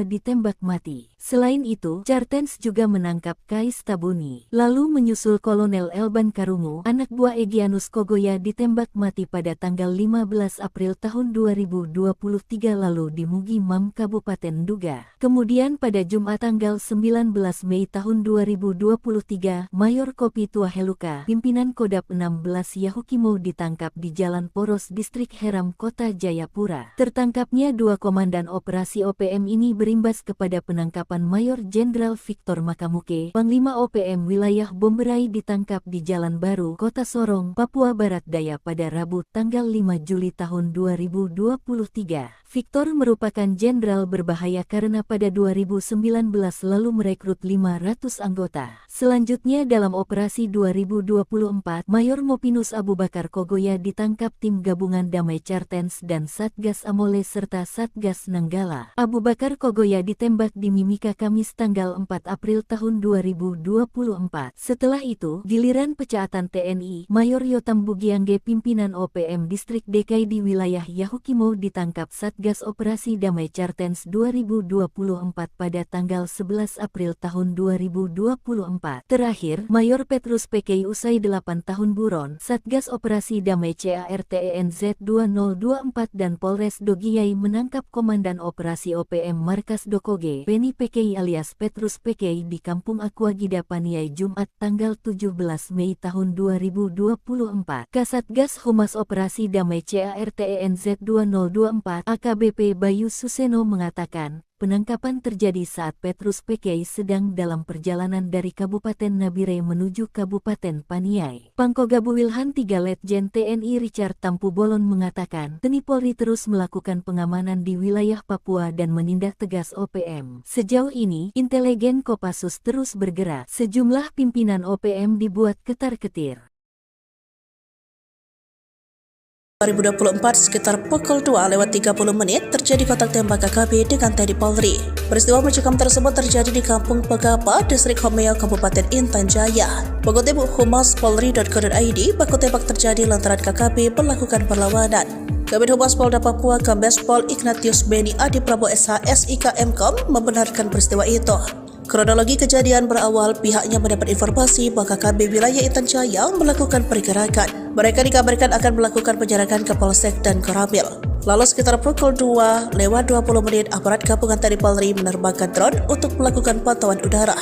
ditembak mati. Selain itu, Kartens juga menangkap Kais Tabuni. Lalu menyusul Kolonel Elban Karungu, anak buah Egyanus Kogoya ditembak mati pada tanggal 15 April tahun 2023 lalu di Mugi Mam, Kabupaten Duga. Kemudian pada Jumat tanggal 19 Mei tahun 2023, Mayor Kopi Tuaheluka, pimpinan Kodap 16 Yahukimo ditangkap di Jalan Poros Distrik Heram, Kota Jayapura. Tertangkapnya 2 komandan operasi OPM ini berimbas kepada penangkapan Mayor Jenderal Victor Makamuke, Panglima OPM Wilayah Bomberai ditangkap di Jalan Baru, Kota Sorong, Papua Barat Daya pada Rabu tanggal 5 Juli tahun 2023. Victor merupakan jenderal berbahaya karena pada 2019 lalu merekrut 500 anggota. Selanjutnya dalam operasi 2024, Mayor Mopinus Abu Bakar Kogoya ditangkap tim gabungan Damai Kartens dan Satgas Amole serta Satgas Nanggala. Abu Bakar Kogoya ditembak di Mimika Kamis tanggal 4 April tahun 2024. Setelah itu, giliran pecaatan TNI, Mayor Yotam Bugiangge pimpinan OPM Distrik DKI di wilayah Yahukimo ditangkap Satgas Operasi Damai Kartens 2024 pada tanggal 11 April tahun 2024. Terakhir, Mayor Petrus PK usai 8 tahun buron, Satgas Operasi Damai CARTENZ 2024 dan Polres Dogiyai menangkap Komandan Operasi OPM Markas Dokoge, Penny PK alias Petrus PK di Kampung Aquagida Paniai Jumat tanggal 17 Mei tahun 2024. Kasatgas Humas Operasi Damai CARTENZ 2024 AKBP Bayu Suseno mengatakan, penangkapan terjadi saat Petrus PKI sedang dalam perjalanan dari Kabupaten Nabire menuju Kabupaten Paniai. Pangkogabu Wilhan 3 Letjen TNI Richard Tampu Bolon mengatakan, TNI Polri terus melakukan pengamanan di wilayah Papua dan menindak tegas OPM. Sejauh ini, intelijen Kopassus terus bergerak. Sejumlah pimpinan OPM dibuat ketar-ketir. 2024 sekitar pukul 2:30 terjadi kontak tembak KKB dengan TNI Polri. Peristiwa mencekam tersebut terjadi di Kampung Pegapa, Distrik Homeo, Kabupaten Intan Jaya. Mengutip Humas Polri.co.id, baku tembak terjadi lantaran KKB melakukan perlawanan. Kabid Humas Polda Papua Kombes Pol Ignatius Beni Adi Prabowo SH SIK Mkom membenarkan peristiwa itu. Kronologi kejadian berawal pihaknya mendapat informasi bahwa KKB wilayah Intan Jaya melakukan pergerakan. Mereka dikabarkan akan melakukan penjarakan ke Polsek dan Koramil. Lalu sekitar pukul 2:20 aparat gabungan TNI Polri menerbangkan drone untuk melakukan pantauan udara.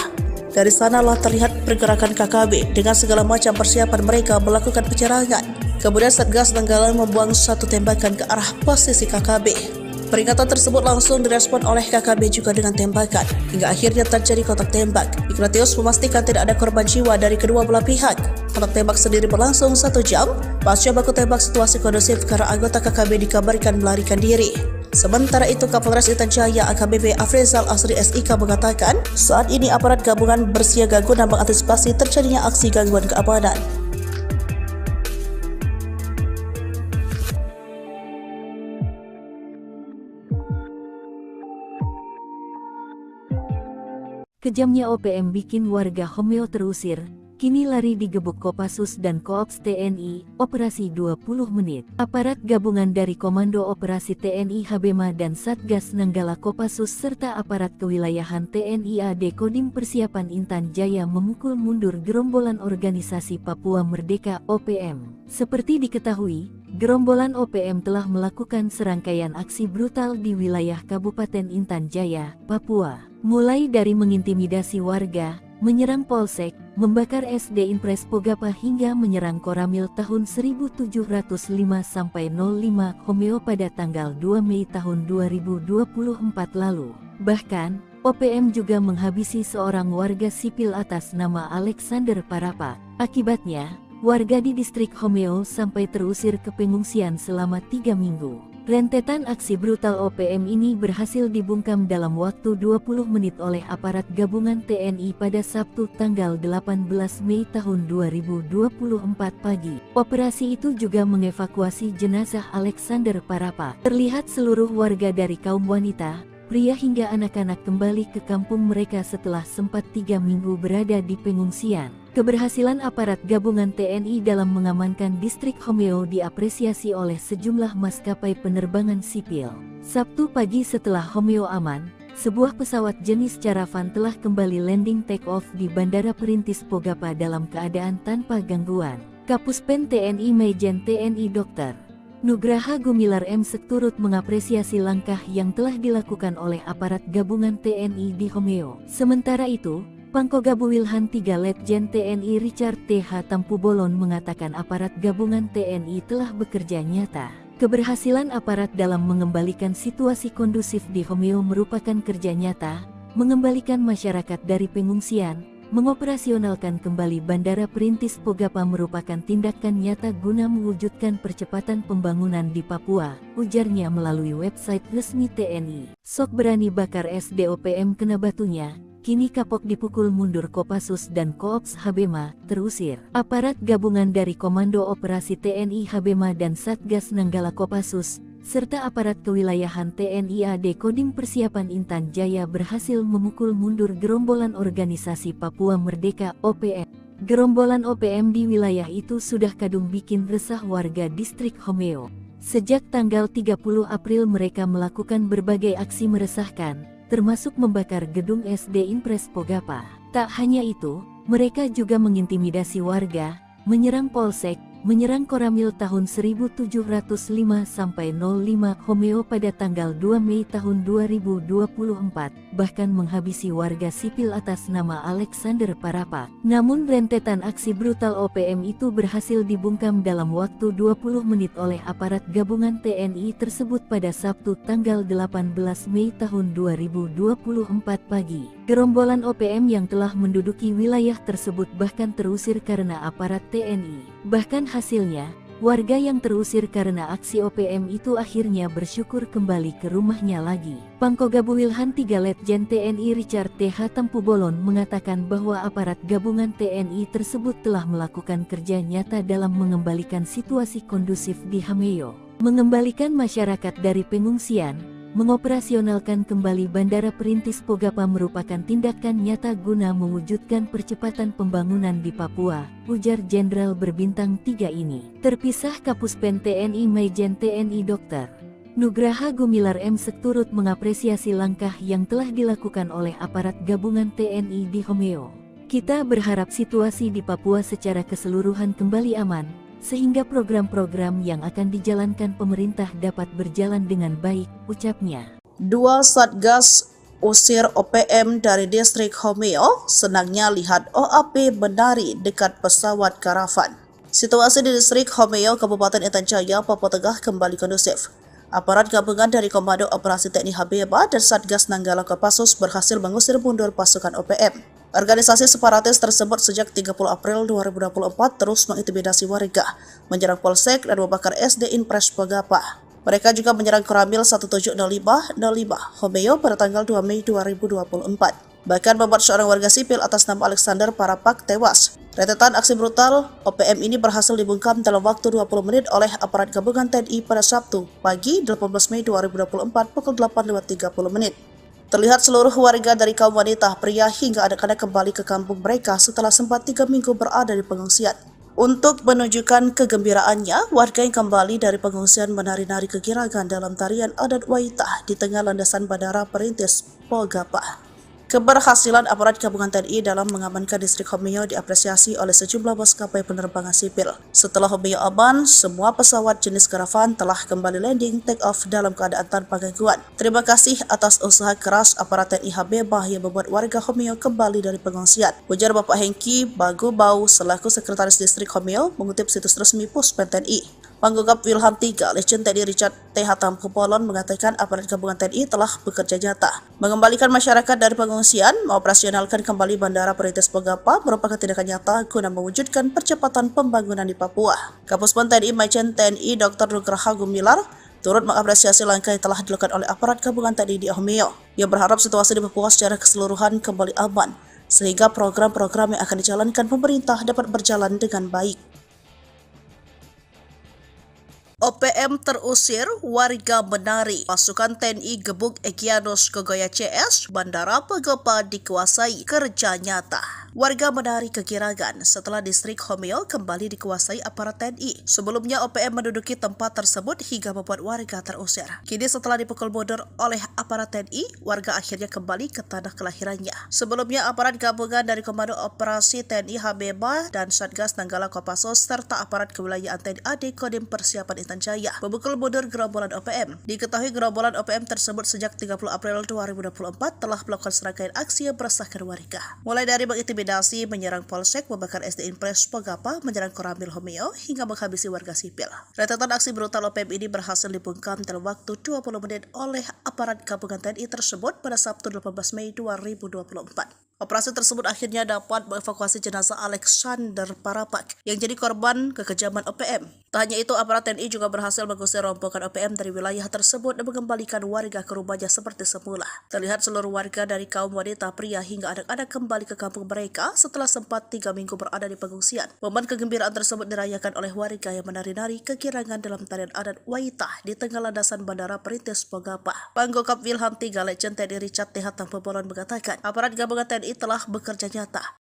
Dari sanalah terlihat pergerakan KKB dengan segala macam persiapan mereka melakukan penyerangan. Kemudian Satgas Nanggala membuang satu tembakan ke arah posisi KKB. Peringatan tersebut langsung direspon oleh KKB juga dengan tembakan, hingga akhirnya terjadi kontak tembak. Ignatius memastikan tidak ada korban jiwa dari kedua belah pihak. Kontak tembak sendiri berlangsung 1 jam. Pasca baku tembak situasi kondusif karena anggota KKB dikabarkan melarikan diri. Sementara itu, Kapolres Intan Jaya AKBP Afrizal Asri SIK mengatakan, saat ini aparat gabungan bersiaga guna mengantisipasi terjadinya aksi gangguan keamanan. Kejamnya OPM bikin warga Homeo terusir, kini lari digebuk Kopassus dan Koops TNI, operasi 20 menit. Aparat gabungan dari Komando Operasi TNI Habema dan Satgas Nanggala Kopassus serta aparat kewilayahan TNI AD Kodim Persiapan Intan Jaya memukul mundur gerombolan organisasi Papua Merdeka OPM. Seperti diketahui, gerombolan OPM telah melakukan serangkaian aksi brutal di wilayah Kabupaten Intan Jaya, Papua. Mulai dari mengintimidasi warga, menyerang polsek, membakar SD Impres Pogapa hingga menyerang Koramil tahun 1705-05 Homeo pada tanggal 2 Mei tahun 2024 lalu. Bahkan, OPM juga menghabisi seorang warga sipil atas nama Alexander Parapa. Akibatnya, warga di distrik Homeo sampai terusir ke pengungsian selama 3 minggu. Rentetan aksi brutal OPM ini berhasil dibungkam dalam waktu 20 menit oleh aparat gabungan TNI pada Sabtu tanggal 18 Mei tahun 2024 pagi. Operasi itu juga mengevakuasi jenazah Alexander Parapa. Terlihat seluruh warga dari kaum wanita, pria hingga anak-anak kembali ke kampung mereka setelah sempat 3 minggu berada di pengungsian. Keberhasilan aparat gabungan TNI dalam mengamankan distrik Homeo diapresiasi oleh sejumlah maskapai penerbangan sipil. Sabtu pagi setelah Homeo aman, sebuah pesawat jenis Caravan telah kembali landing take-off di Bandara Perintis Pogapa dalam keadaan tanpa gangguan. Kapuspen TNI Majen TNI Dr. Nugraha Gumilar M. turut mengapresiasi langkah yang telah dilakukan oleh aparat gabungan TNI di Homeo. Sementara itu, Pangkogabu Wilhan 3 Letjen TNI Richard TH Tampu Bolon mengatakan aparat gabungan TNI telah bekerja nyata. Keberhasilan aparat dalam mengembalikan situasi kondusif di Homeo merupakan kerja nyata, mengembalikan masyarakat dari pengungsian, mengoperasionalkan kembali Bandara Perintis Pogapa merupakan tindakan nyata guna mewujudkan percepatan pembangunan di Papua, ujarnya melalui website resmi TNI. Sok berani bakar SDOPM kena batunya. Kini kapok dipukul mundur Kopassus dan Koops Habema, terusir. Aparat gabungan dari Komando Operasi TNI Habema dan Satgas Nanggala Kopassus, serta aparat kewilayahan TNI AD Kodim Persiapan Intan Jaya berhasil memukul mundur gerombolan organisasi Papua Merdeka OPM. Gerombolan OPM di wilayah itu sudah kadung bikin resah warga distrik Homeo. Sejak tanggal 30 April mereka melakukan berbagai aksi meresahkan, termasuk membakar gedung SD Impres Pogapa. Tak hanya itu, mereka juga mengintimidasi warga, menyerang polsek, menyerang Koramil tahun 1705-05 Homeo pada tanggal 2 Mei tahun 2024, bahkan menghabisi warga sipil atas nama Alexander Parapak. Namun rentetan aksi brutal OPM itu berhasil dibungkam dalam waktu 20 menit oleh aparat gabungan TNI tersebut pada Sabtu tanggal 18 Mei tahun 2024 pagi. Gerombolan OPM yang telah menduduki wilayah tersebut bahkan terusir karena aparat TNI. Bahkan hasilnya, warga yang terusir karena aksi OPM itu akhirnya bersyukur kembali ke rumahnya lagi. Pangkogabu Wilhan 3 Letjen TNI Richard T.H. Tampubolon mengatakan bahwa aparat gabungan TNI tersebut telah melakukan kerja nyata dalam mengembalikan situasi kondusif di Hameo, mengembalikan masyarakat dari pengungsian. Mengoperasionalkan kembali Bandara Perintis Pogapa merupakan tindakan nyata guna mewujudkan percepatan pembangunan di Papua, ujar Jenderal berbintang 3 ini. Terpisah Kapuspen TNI Maijen TNI Dr. Nugraha Gumilar M. turut mengapresiasi langkah yang telah dilakukan oleh aparat gabungan TNI di Homeo. Kita berharap situasi di Papua secara keseluruhan kembali aman, sehingga program-program yang akan dijalankan pemerintah dapat berjalan dengan baik, ucapnya. 2 Satgas usir OPM dari distrik Homeo, senangnya lihat OAP menari dekat pesawat karavan. Situasi di distrik Homeo, Kabupaten Intan Jaya, Papua Tengah kembali kondusif. Aparat gabungan dari Komando Operasi TNI Habeba dan Satgas Nanggala Kopassus berhasil mengusir mundur pasukan OPM. Organisasi separatis tersebut sejak 30 April 2024 terus mengintimidasi warga, menyerang Polsek dan membakar SD Inpres Pogapa. Mereka juga menyerang Koramil 1705 Homeo pada tanggal 2 Mei 2024. Bahkan membuat seorang warga sipil atas nama Alexander Parapak tewas. Rentetan aksi brutal OPM ini berhasil dibungkam dalam waktu 20 menit oleh aparat gabungan TNI pada Sabtu pagi 18 Mei 2024 pukul 8.30 menit. Terlihat seluruh warga dari kaum wanita, pria hingga anak-anak kembali ke kampung mereka setelah sempat 3 minggu berada di pengungsian. Untuk menunjukkan kegembiraannya, warga yang kembali dari pengungsian menari-nari kegiragan dalam tarian adat Waitah di tengah landasan Bandara Perintis Pogapa. Keberhasilan aparat gabungan TNI dalam mengamankan distrik Homeo diapresiasi oleh sejumlah maskapai penerbangan sipil. Setelah Homeo aman, semua pesawat jenis karavan telah kembali landing take off dalam keadaan tanpa gangguan. Terima kasih atas usaha keras aparat TNI Habeba yang membuat warga Homeo kembali dari pengungsian, ujar Bapak Hengki Bagubau selaku Sekretaris Distrik Homeo mengutip situs resmi Puspen TNI. Panggugap Wilhan 3 Letjen TNI Richard T.H. Tampubolon mengatakan aparat gabungan TNI telah bekerja nyata mengembalikan masyarakat dari pengungsian, mengoperasionalkan kembali Bandara Perintis Pogapa merupakan tindakan nyata guna mewujudkan percepatan pembangunan di Papua. Kapuspen TNI Maijen TNI Dr. Nugraha Gumilar turut mengapresiasi langkah yang telah dilakukan oleh aparat gabungan TNI di Homeo. Ia berharap situasi di Papua secara keseluruhan kembali aman, sehingga program-program yang akan dijalankan pemerintah dapat berjalan dengan baik. OPM terusir, warga menari. Pasukan TNI gebuk Egyanus Kogoya CS, Bandara Pogapa dikuasai, kerja nyata. Warga menari kegiragan setelah distrik Homeo kembali dikuasai aparat TNI. Sebelumnya OPM menduduki tempat tersebut hingga membuat warga terusir. Kini setelah dipukul mundur oleh aparat TNI, warga akhirnya kembali ke tanah kelahirannya. Sebelumnya aparat gabungan dari Komando Operasi TNI Habeba dan Satgas Nanggala Kopassus serta aparat kewilayahan TNI AD Kodim Persiapan Intan Jaya memukul mundur gerombolan OPM. Diketahui gerombolan OPM tersebut sejak 30 April 2024 telah melakukan serangkaian aksi yang meresahkan warga. Mulai dari mengintimidasi, menyerang Polsek, membakar SD Inpres Pogapa, menyerang Koramil Homeo, hingga menghabisi warga sipil. Rentetan aksi brutal OPM ini berhasil dibungkam dalam waktu 20 menit oleh aparat gabungan TNI tersebut pada Sabtu 18 Mei 2024. Operasi tersebut akhirnya dapat mengevakuasi jenazah Alexander Parapak yang jadi korban kekejaman OPM. Tak hanya itu, aparat TNI juga berhasil mengusir rombongan OPM dari wilayah tersebut dan mengembalikan warga ke rumahnya seperti semula. Terlihat seluruh warga dari kaum wanita, pria hingga anak-anak kembali ke kampung mereka setelah sempat 3 minggu berada di pengungsian. Momen kegembiraan tersebut dirayakan oleh warga yang menari-nari kegirangan dalam tarian adat Waitah di tengah landasan Bandara Perintis Pogapa. Panggokap Wilhan 3 Letjen TNI Richard T.H. Tampubolon mengatakan aparat gabungan TNI telah bekerja nyata.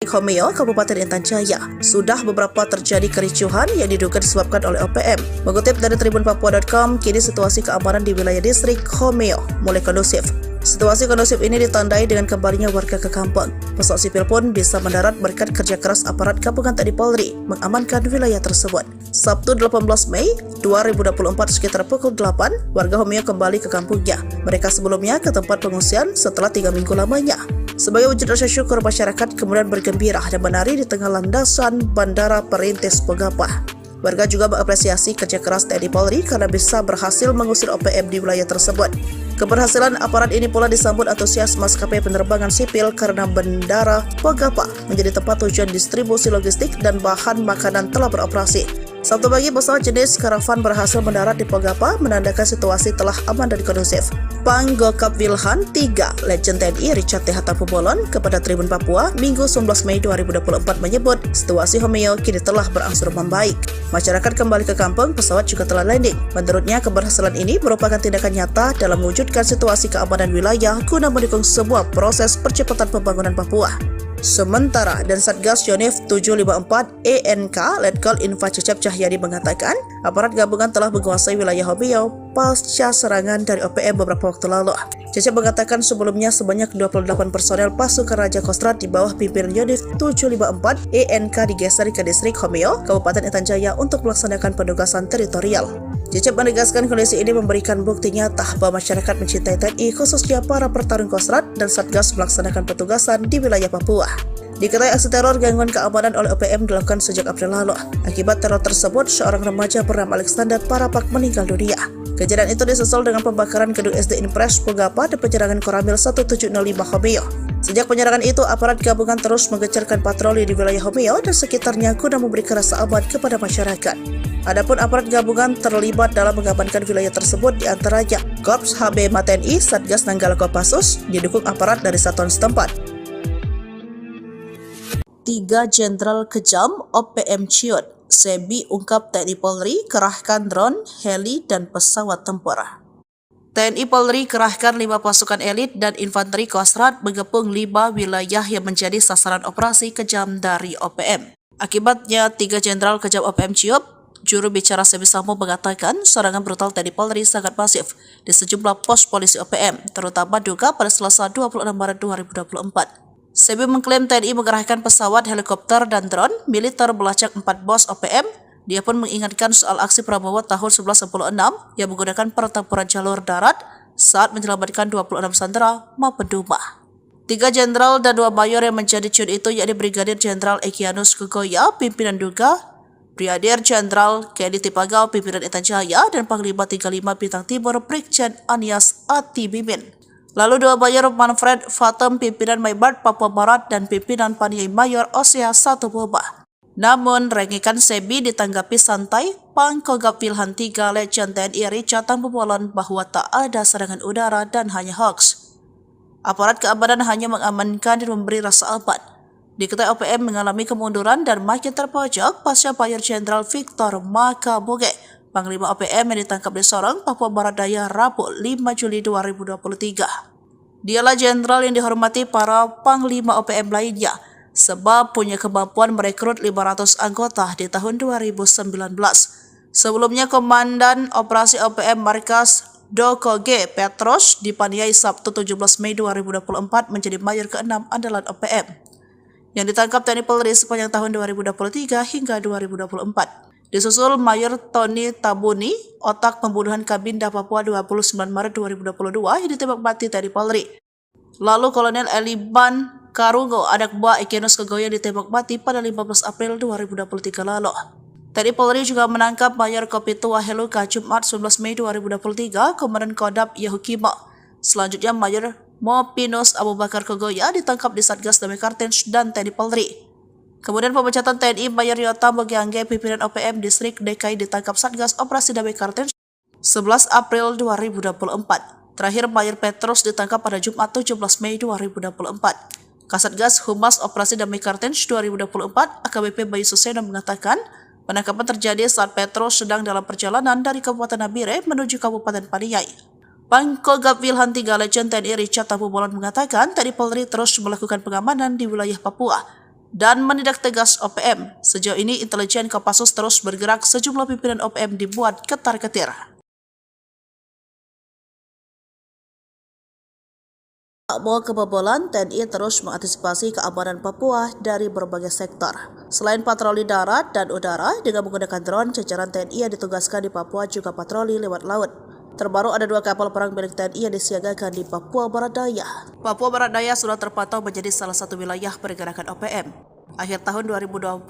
Homeo, Kabupaten Intan Jaya, sudah beberapa terjadi kericuhan yang diduga disebabkan oleh OPM. Mengutip dari tribunpapua.com, kini situasi keamanan di wilayah distrik Homeo mulai kondusif. Situasi kondusif ini ditandai dengan kembalinya warga ke kampung. Pesawat sipil pun bisa mendarat berkat kerja keras aparat gabungan TNI Polri mengamankan wilayah tersebut. Sabtu 18 Mei 2024 sekitar pukul 8, warga Homeo kembali ke kampungnya. Mereka sebelumnya ke tempat pengungsian setelah 3 minggu lamanya. Sebagai wujud rasa syukur, masyarakat kemudian bergembira dan menari di tengah landasan Bandara Perintis Pogapa. Warga juga mengapresiasi kerja keras TNI Polri karena bisa berhasil mengusir OPM di wilayah tersebut. Keberhasilan aparat ini pula disambut antusias maskapai penerbangan sipil karena Bandara Pogapa menjadi tempat tujuan distribusi logistik dan bahan makanan telah beroperasi. Sabtu pagi, pesawat jenis karavan berhasil mendarat di Pogapa, menandakan situasi telah aman dan kondusif. Panggokap Wilhan 3, Legend TNI Richard T. Hatapubolon kepada Tribun Papua, Minggu 19 Mei 2024 menyebut situasi Homeo kini telah berangsur membaik. Masyarakat kembali ke kampung, pesawat juga telah landing. Menurutnya, keberhasilan ini merupakan tindakan nyata dalam mewujudkan situasi keamanan wilayah guna mendukung sebuah proses percepatan pembangunan Papua. Sementara, dan Satgas Yonif 754 ENK Letkol Info Cecep Cahyadi mengatakan, aparat gabungan telah menguasai wilayah Homeo pasca serangan dari OPM beberapa waktu lalu. Cecep mengatakan sebelumnya sebanyak 28 personel pasukan Raja Kostrad di bawah pimpinan Yonif 754 ENK digeser ke distrik Homeo, Kabupaten Intan Jaya untuk melaksanakan penugasan teritorial. Cecep menegaskan kondisi ini memberikan bukti nyata bahwa masyarakat mencintai TNI, khususnya para pertarung Kostrad dan Satgas melaksanakan petugasan di wilayah Papua. Diketahui aksi teror gangguan keamanan oleh OPM dilakukan sejak April lalu. Akibat teror tersebut, seorang remaja bernama Alexander Parapak meninggal dunia. Kejadian itu disusul dengan pembakaran gedung SD Impres Pogapa dan penyerangan Koramil 1705 Homeo. Sejak penyerangan itu, aparat gabungan terus mengejarkan patroli di wilayah Homeo dan sekitarnya guna memberikan rasa aman kepada masyarakat. Adapun aparat gabungan terlibat dalam mengamankan wilayah tersebut diantaranya Korps HB TNI, Satgas Nanggala Kopassus, didukung aparat dari satuan setempat. 3 Jenderal Kejam OPM Ciut, Sebi ungkap TNI Polri kerahkan drone, heli, dan pesawat tempur. TNI Polri kerahkan 5 pasukan elit dan infanteri Kostrad mengepung 5 wilayah yang menjadi sasaran operasi kejam dari OPM. Akibatnya, 3 Jenderal Kejam OPM Ciut, juru bicara Sebi Sambo mengatakan serangan brutal TNI Polri sangat masif di sejumlah pos polisi OPM, terutama Duga pada Selasa 26 Maret 2024. Sebi mengklaim TNI mengerahkan pesawat, helikopter, dan drone militer melacak 4 bos OPM. Dia pun mengingatkan soal aksi Prabowo tahun 1996 yang menggunakan pertempuran jalur darat saat menyelamatkan 26 sandera maupun Duma. 3 jenderal dan 2 mayor yang menjadi ciut itu yakni Brigadir Jenderal Egyanus Kogoya, pimpinan Duga, Brigadir Jenderal Kedi Tipagau, pimpinan Intan Jaya, dan Panglima 35 Bintang Timur Brigjen Anies Atibimin. Lalu 2 mayor Manfred Fatem, pimpinan Maybart Papua Barat, dan pimpinan Paniai Mayor Osea Satuboba. Namun, rengikan Sebi ditanggapi santai. Pangkogap Wilhan 3 Legend TNI Richard Tambubolon bahwa tak ada serangan udara dan hanya hoax. Aparat keamanan hanya mengamankan dan memberi rasa aman. Diketahui OPM mengalami kemunduran dan makin terpojok pasca Mayor Jenderal Victor Makaboge, Panglima OPM yang ditangkap di Sorong, Papua Barat Daya, Rabu 5 Juli 2023. Dialah jenderal yang dihormati para Panglima OPM lainnya, sebab punya kemampuan merekrut 500 anggota di tahun 2019. Sebelumnya, Komandan Operasi OPM Markas Doko G. Petros dipaniai Sabtu 17 Mei 2024 menjadi mayor ke-6 andalan OPM, yang ditangkap TNI Polri sepanjang tahun 2023 hingga 2024. Disusul Mayor Tony Tabuni, otak pembunuhan Kabinda Papua 29 Maret 2022 yang ditembak mati TNI Polri. Lalu Kolonel Eliban Karungo, anak buah Egyanus Kogoya, ditembak mati pada 15 April 2023 lalu. TNI Polri juga menangkap Mayor Kopitua Heluka Jumat 11 Mei 2023, Komandan Kodam Yahukimo. Selanjutnya Mayor Mopinus Abu Bakar Kogoya ditangkap di Satgas Damai Kartens dan TNI Polri. Kemudian pemecatan TNI Mayor Yota Mogiangge, pimpinan OPM Distrik DKI, ditangkap Satgas Operasi Damai Kartens 11 April 2024. Terakhir Mayor Petrus ditangkap pada Jumat 17 Mei 2024. Kasatgas Humas Operasi Damai Kartens 2024 AKBP Bayu Suseno mengatakan penangkapan terjadi saat Petrus sedang dalam perjalanan dari Kabupaten Nabire menuju Kabupaten Paniai. Pangkogap Wilhan 3 Legend TNI Richard Tambubolon mengatakan TNI Polri terus melakukan pengamanan di wilayah Papua dan menindak tegas OPM. Sejauh ini, intelijen Kopassus terus bergerak, sejumlah pimpinan OPM dibuat ketar-ketir. Tak mau kebobolan, TNI terus mengantisipasi keamanan Papua dari berbagai sektor. Selain patroli darat dan udara, dengan menggunakan drone, jajaran TNI yang ditugaskan di Papua juga patroli lewat laut. Terbaru ada 2 kapal perang milik TNI yang disiagakan di Papua Barat Daya. Papua Barat Daya sudah terpantau menjadi salah satu wilayah pergerakan OPM. Akhir tahun 2023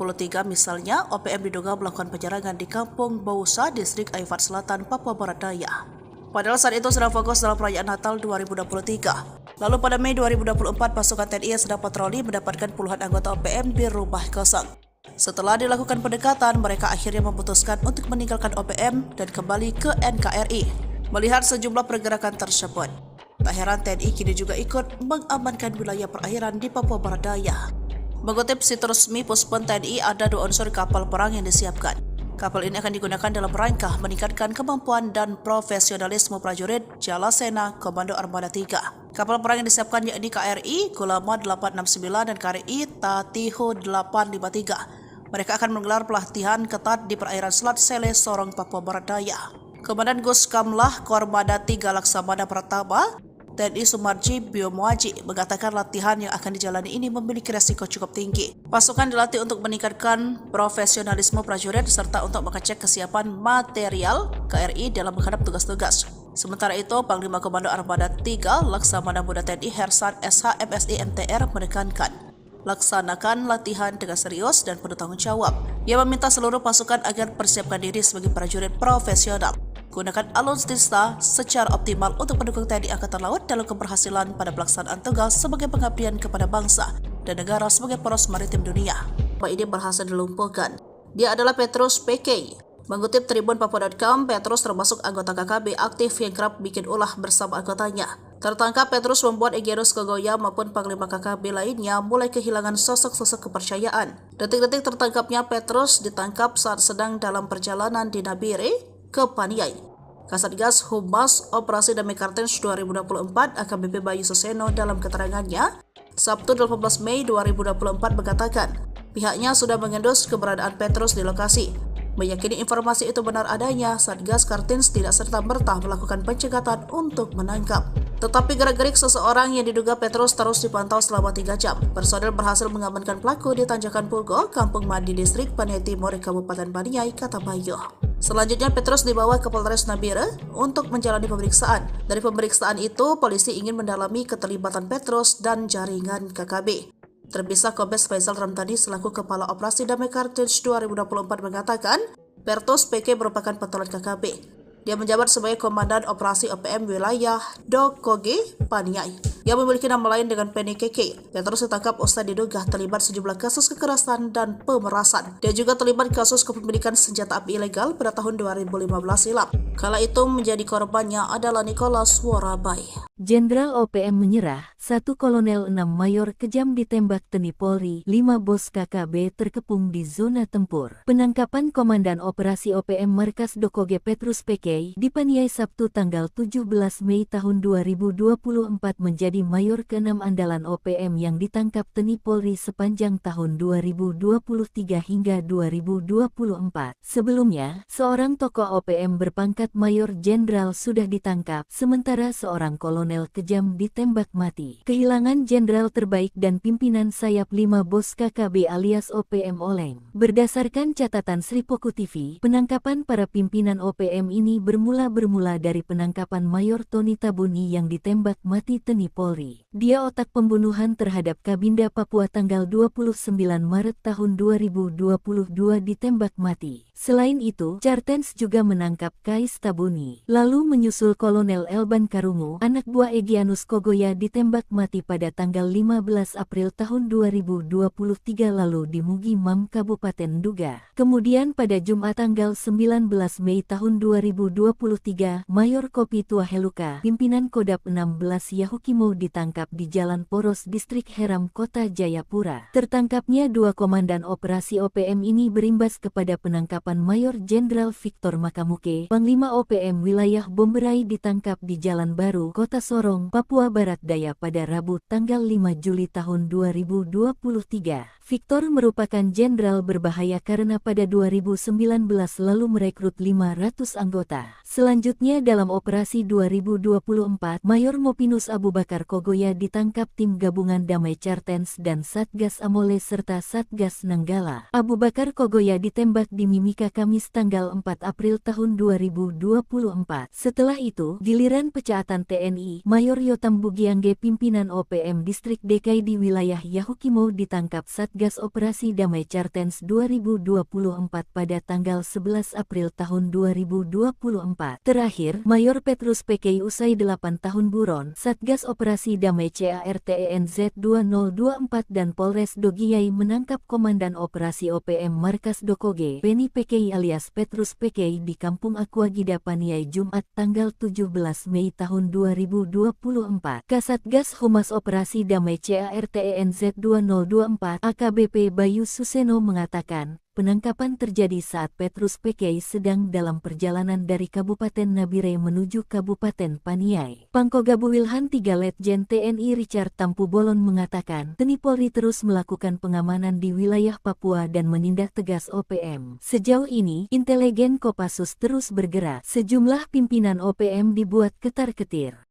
misalnya, OPM diduga melakukan penyerangan di Kampung Bausa, Distrik Aifat Selatan, Papua Barat Daya. Padahal saat itu sedang fokus dalam perayaan Natal 2023. Lalu pada Mei 2024, pasukan TNI yang sedang patroli mendapatkan puluhan anggota OPM di rumah kosong. Setelah dilakukan pendekatan, mereka akhirnya memutuskan untuk meninggalkan OPM dan kembali ke NKRI. Melihat sejumlah pergerakan tersebut, tak heran TNI kini juga ikut mengamankan wilayah perairan di Papua Barat Daya. Mengutip situs resmi Puspon TNI, ada 2 unsur kapal perang yang disiapkan. Kapal ini akan digunakan dalam rangka meningkatkan kemampuan dan profesionalisme prajurit Jalasena Komando Armada 3. Kapal perang yang disiapkan yakni KRI Gulama 869 dan KRI Tatiho 853. Mereka akan menggelar pelatihan ketat di perairan Selat Sele, Sorong, Papua Barat Daya. Komandan Gus Kamlah Kormada 3 Laksamana Pratama TNI Sumarji Biomuaji mengatakan latihan yang akan dijalani ini memiliki resiko cukup tinggi. Pasukan dilatih untuk meningkatkan profesionalisme prajurit serta untuk mengecek kesiapan material KRI dalam menghadap tugas-tugas. Sementara itu, Panglima Komando Armada 3 Laksamana Muda TNI Hersan SH MSI MTR menekankan, laksanakan latihan dengan serius dan penuh tanggung jawab. Ia meminta seluruh pasukan agar persiapkan diri sebagai prajurit profesional. Gunakan alutsista secara optimal untuk mendukung TNI Angkatan Laut dalam keberhasilan pada pelaksanaan tugas sebagai pengabdian kepada bangsa dan negara sebagai poros maritim dunia. Ini berhasil dilumpuhkan. Dia adalah Petrus PK. Mengutip Tribun Papua.com, Petrus termasuk anggota KKB aktif yang kerap bikin ulah bersama anggotanya. Tertangkap, Petrus membuat Egyanus Kogoya maupun Panglima KKB lainnya mulai kehilangan sosok-sosok kepercayaan. Detik-detik tertangkapnya Petrus ditangkap saat sedang dalam perjalanan di Nabire ke Paniai. Kasatgas Humas Operasi Damai Kartens 2024 AKBP Bayu Suseno dalam keterangannya Sabtu 18 Mei 2024 mengatakan pihaknya sudah mengendus keberadaan Petrus di lokasi. Meyakini informasi itu benar adanya, Satgas Kartens tidak serta-merta melakukan pencegatan untuk menangkap. Tetapi gerak-gerik seseorang yang diduga Petrus terus dipantau selama 3 jam. Personel berhasil mengamankan pelaku di Tanjakan Pugo, Kampung Mandi, Distrik Paniai Timur, Kabupaten Paniai, kata Bayu. Selanjutnya Petrus dibawa ke Polres Nabire untuk menjalani pemeriksaan. Dari pemeriksaan itu, polisi ingin mendalami keterlibatan Petrus dan jaringan KKB. Terpisah Kombes Faisal Ramdhani selaku Kepala Operasi Damai Kartens 2024 mengatakan, Petrus PK merupakan pentolan KKB. Dia menjabat sebagai Komandan Operasi OPM Wilayah Dokoge, Paniai, yang memiliki nama lain dengan Penny KK. Petrus ditangkap usai diduga terlibat sejumlah kasus kekerasan dan pemerasan. Dia juga terlibat kasus kepemilikan senjata api ilegal pada tahun 2015 silam. Kala itu menjadi korbannya adalah Nicholas Worabai. Jenderal OPM menyerah, 1 Kolonel 6 Mayor kejam ditembak TNI Polri, 5 bos KKB terkepung di zona tempur. Penangkapan Komandan Operasi OPM Markas Dokoge Petrus PK di Paniai Sabtu tanggal 17 Mei tahun 2024 menjadi Mayor ke-6 andalan OPM yang ditangkap TNI Polri sepanjang tahun 2023 hingga 2024. Sebelumnya, seorang tokoh OPM berpangkat Mayor Jenderal sudah ditangkap, sementara seorang kolonel kejam ditembak mati. Kehilangan jenderal terbaik dan pimpinan sayap 5 bos KKB alias OPM oleng. Berdasarkan catatan Sripoku TV, penangkapan para pimpinan OPM ini bermula dari penangkapan Mayor Tony Tabuni yang ditembak mati TNI Polri. Dia otak pembunuhan terhadap Kabinda Papua tanggal 29 Maret tahun 2022 ditembak mati. Selain itu, Kartens juga menangkap Kais Tabuni. Lalu menyusul Kolonel Elban Karungu, anak buah Egyanus Kogoya ditembak mati pada tanggal 15 April tahun 2023 lalu di Mugi Mam, Kabupaten Duga. Kemudian pada Jumat tanggal 19 Mei tahun 2023, Mayor Kopi Tua Heluka, pimpinan Kodap 16 Yahukimo ditangkap di Jalan Poros Distrik Heram, Kota Jayapura. Tertangkapnya 2 komandan operasi OPM ini berimbas kepada penangkapan Mayor Jenderal Victor Makamuke, Panglima OPM Wilayah Bomberai ditangkap di Jalan Baru, Kota Sorong, Papua Barat Daya pada pada Rabu tanggal 5 Juli tahun 2023. Victor merupakan jenderal berbahaya karena pada 2019 lalu merekrut 500 anggota. Selanjutnya dalam operasi 2024, Mayor Mopinus Abu Bakar Kogoya ditangkap tim gabungan Damai Cartens dan Satgas Amole serta Satgas Nanggala. Abu Bakar Kogoya ditembak di Mimika Kamis tanggal 4 April tahun 2024. Setelah itu, giliran pecaatan TNI, Mayor Yotam Bugiangge pimpinan OPM Distrik DKI di wilayah Yahukimo ditangkap Satgas Operasi Damai Cartens 2024 pada tanggal 11 April tahun 2024. Terakhir, Mayor Petrus PKI usai 8 tahun buron, Satgas Operasi Damai CARTENZ 2024 dan Polres Dogiyai menangkap Komandan Operasi OPM Markas Dokoge, Beni PKI alias Petrus PKI di Kampung Aquagida Paniai Jumat tanggal 17 Mei tahun 2024. Kasatgas Humas Operasi Damai CARTENZ 2024 AKBP Bayu Suseno mengatakan, penangkapan terjadi saat Petrus PKI sedang dalam perjalanan dari Kabupaten Nabire menuju Kabupaten Paniai. Pangkogabu Wilhan 3 Letjen TNI Richard Tampu Bolon mengatakan, TNI Polri terus melakukan pengamanan di wilayah Papua dan menindak tegas OPM. Sejauh ini, intelijen Kopassus terus bergerak. Sejumlah pimpinan OPM dibuat ketar-ketir.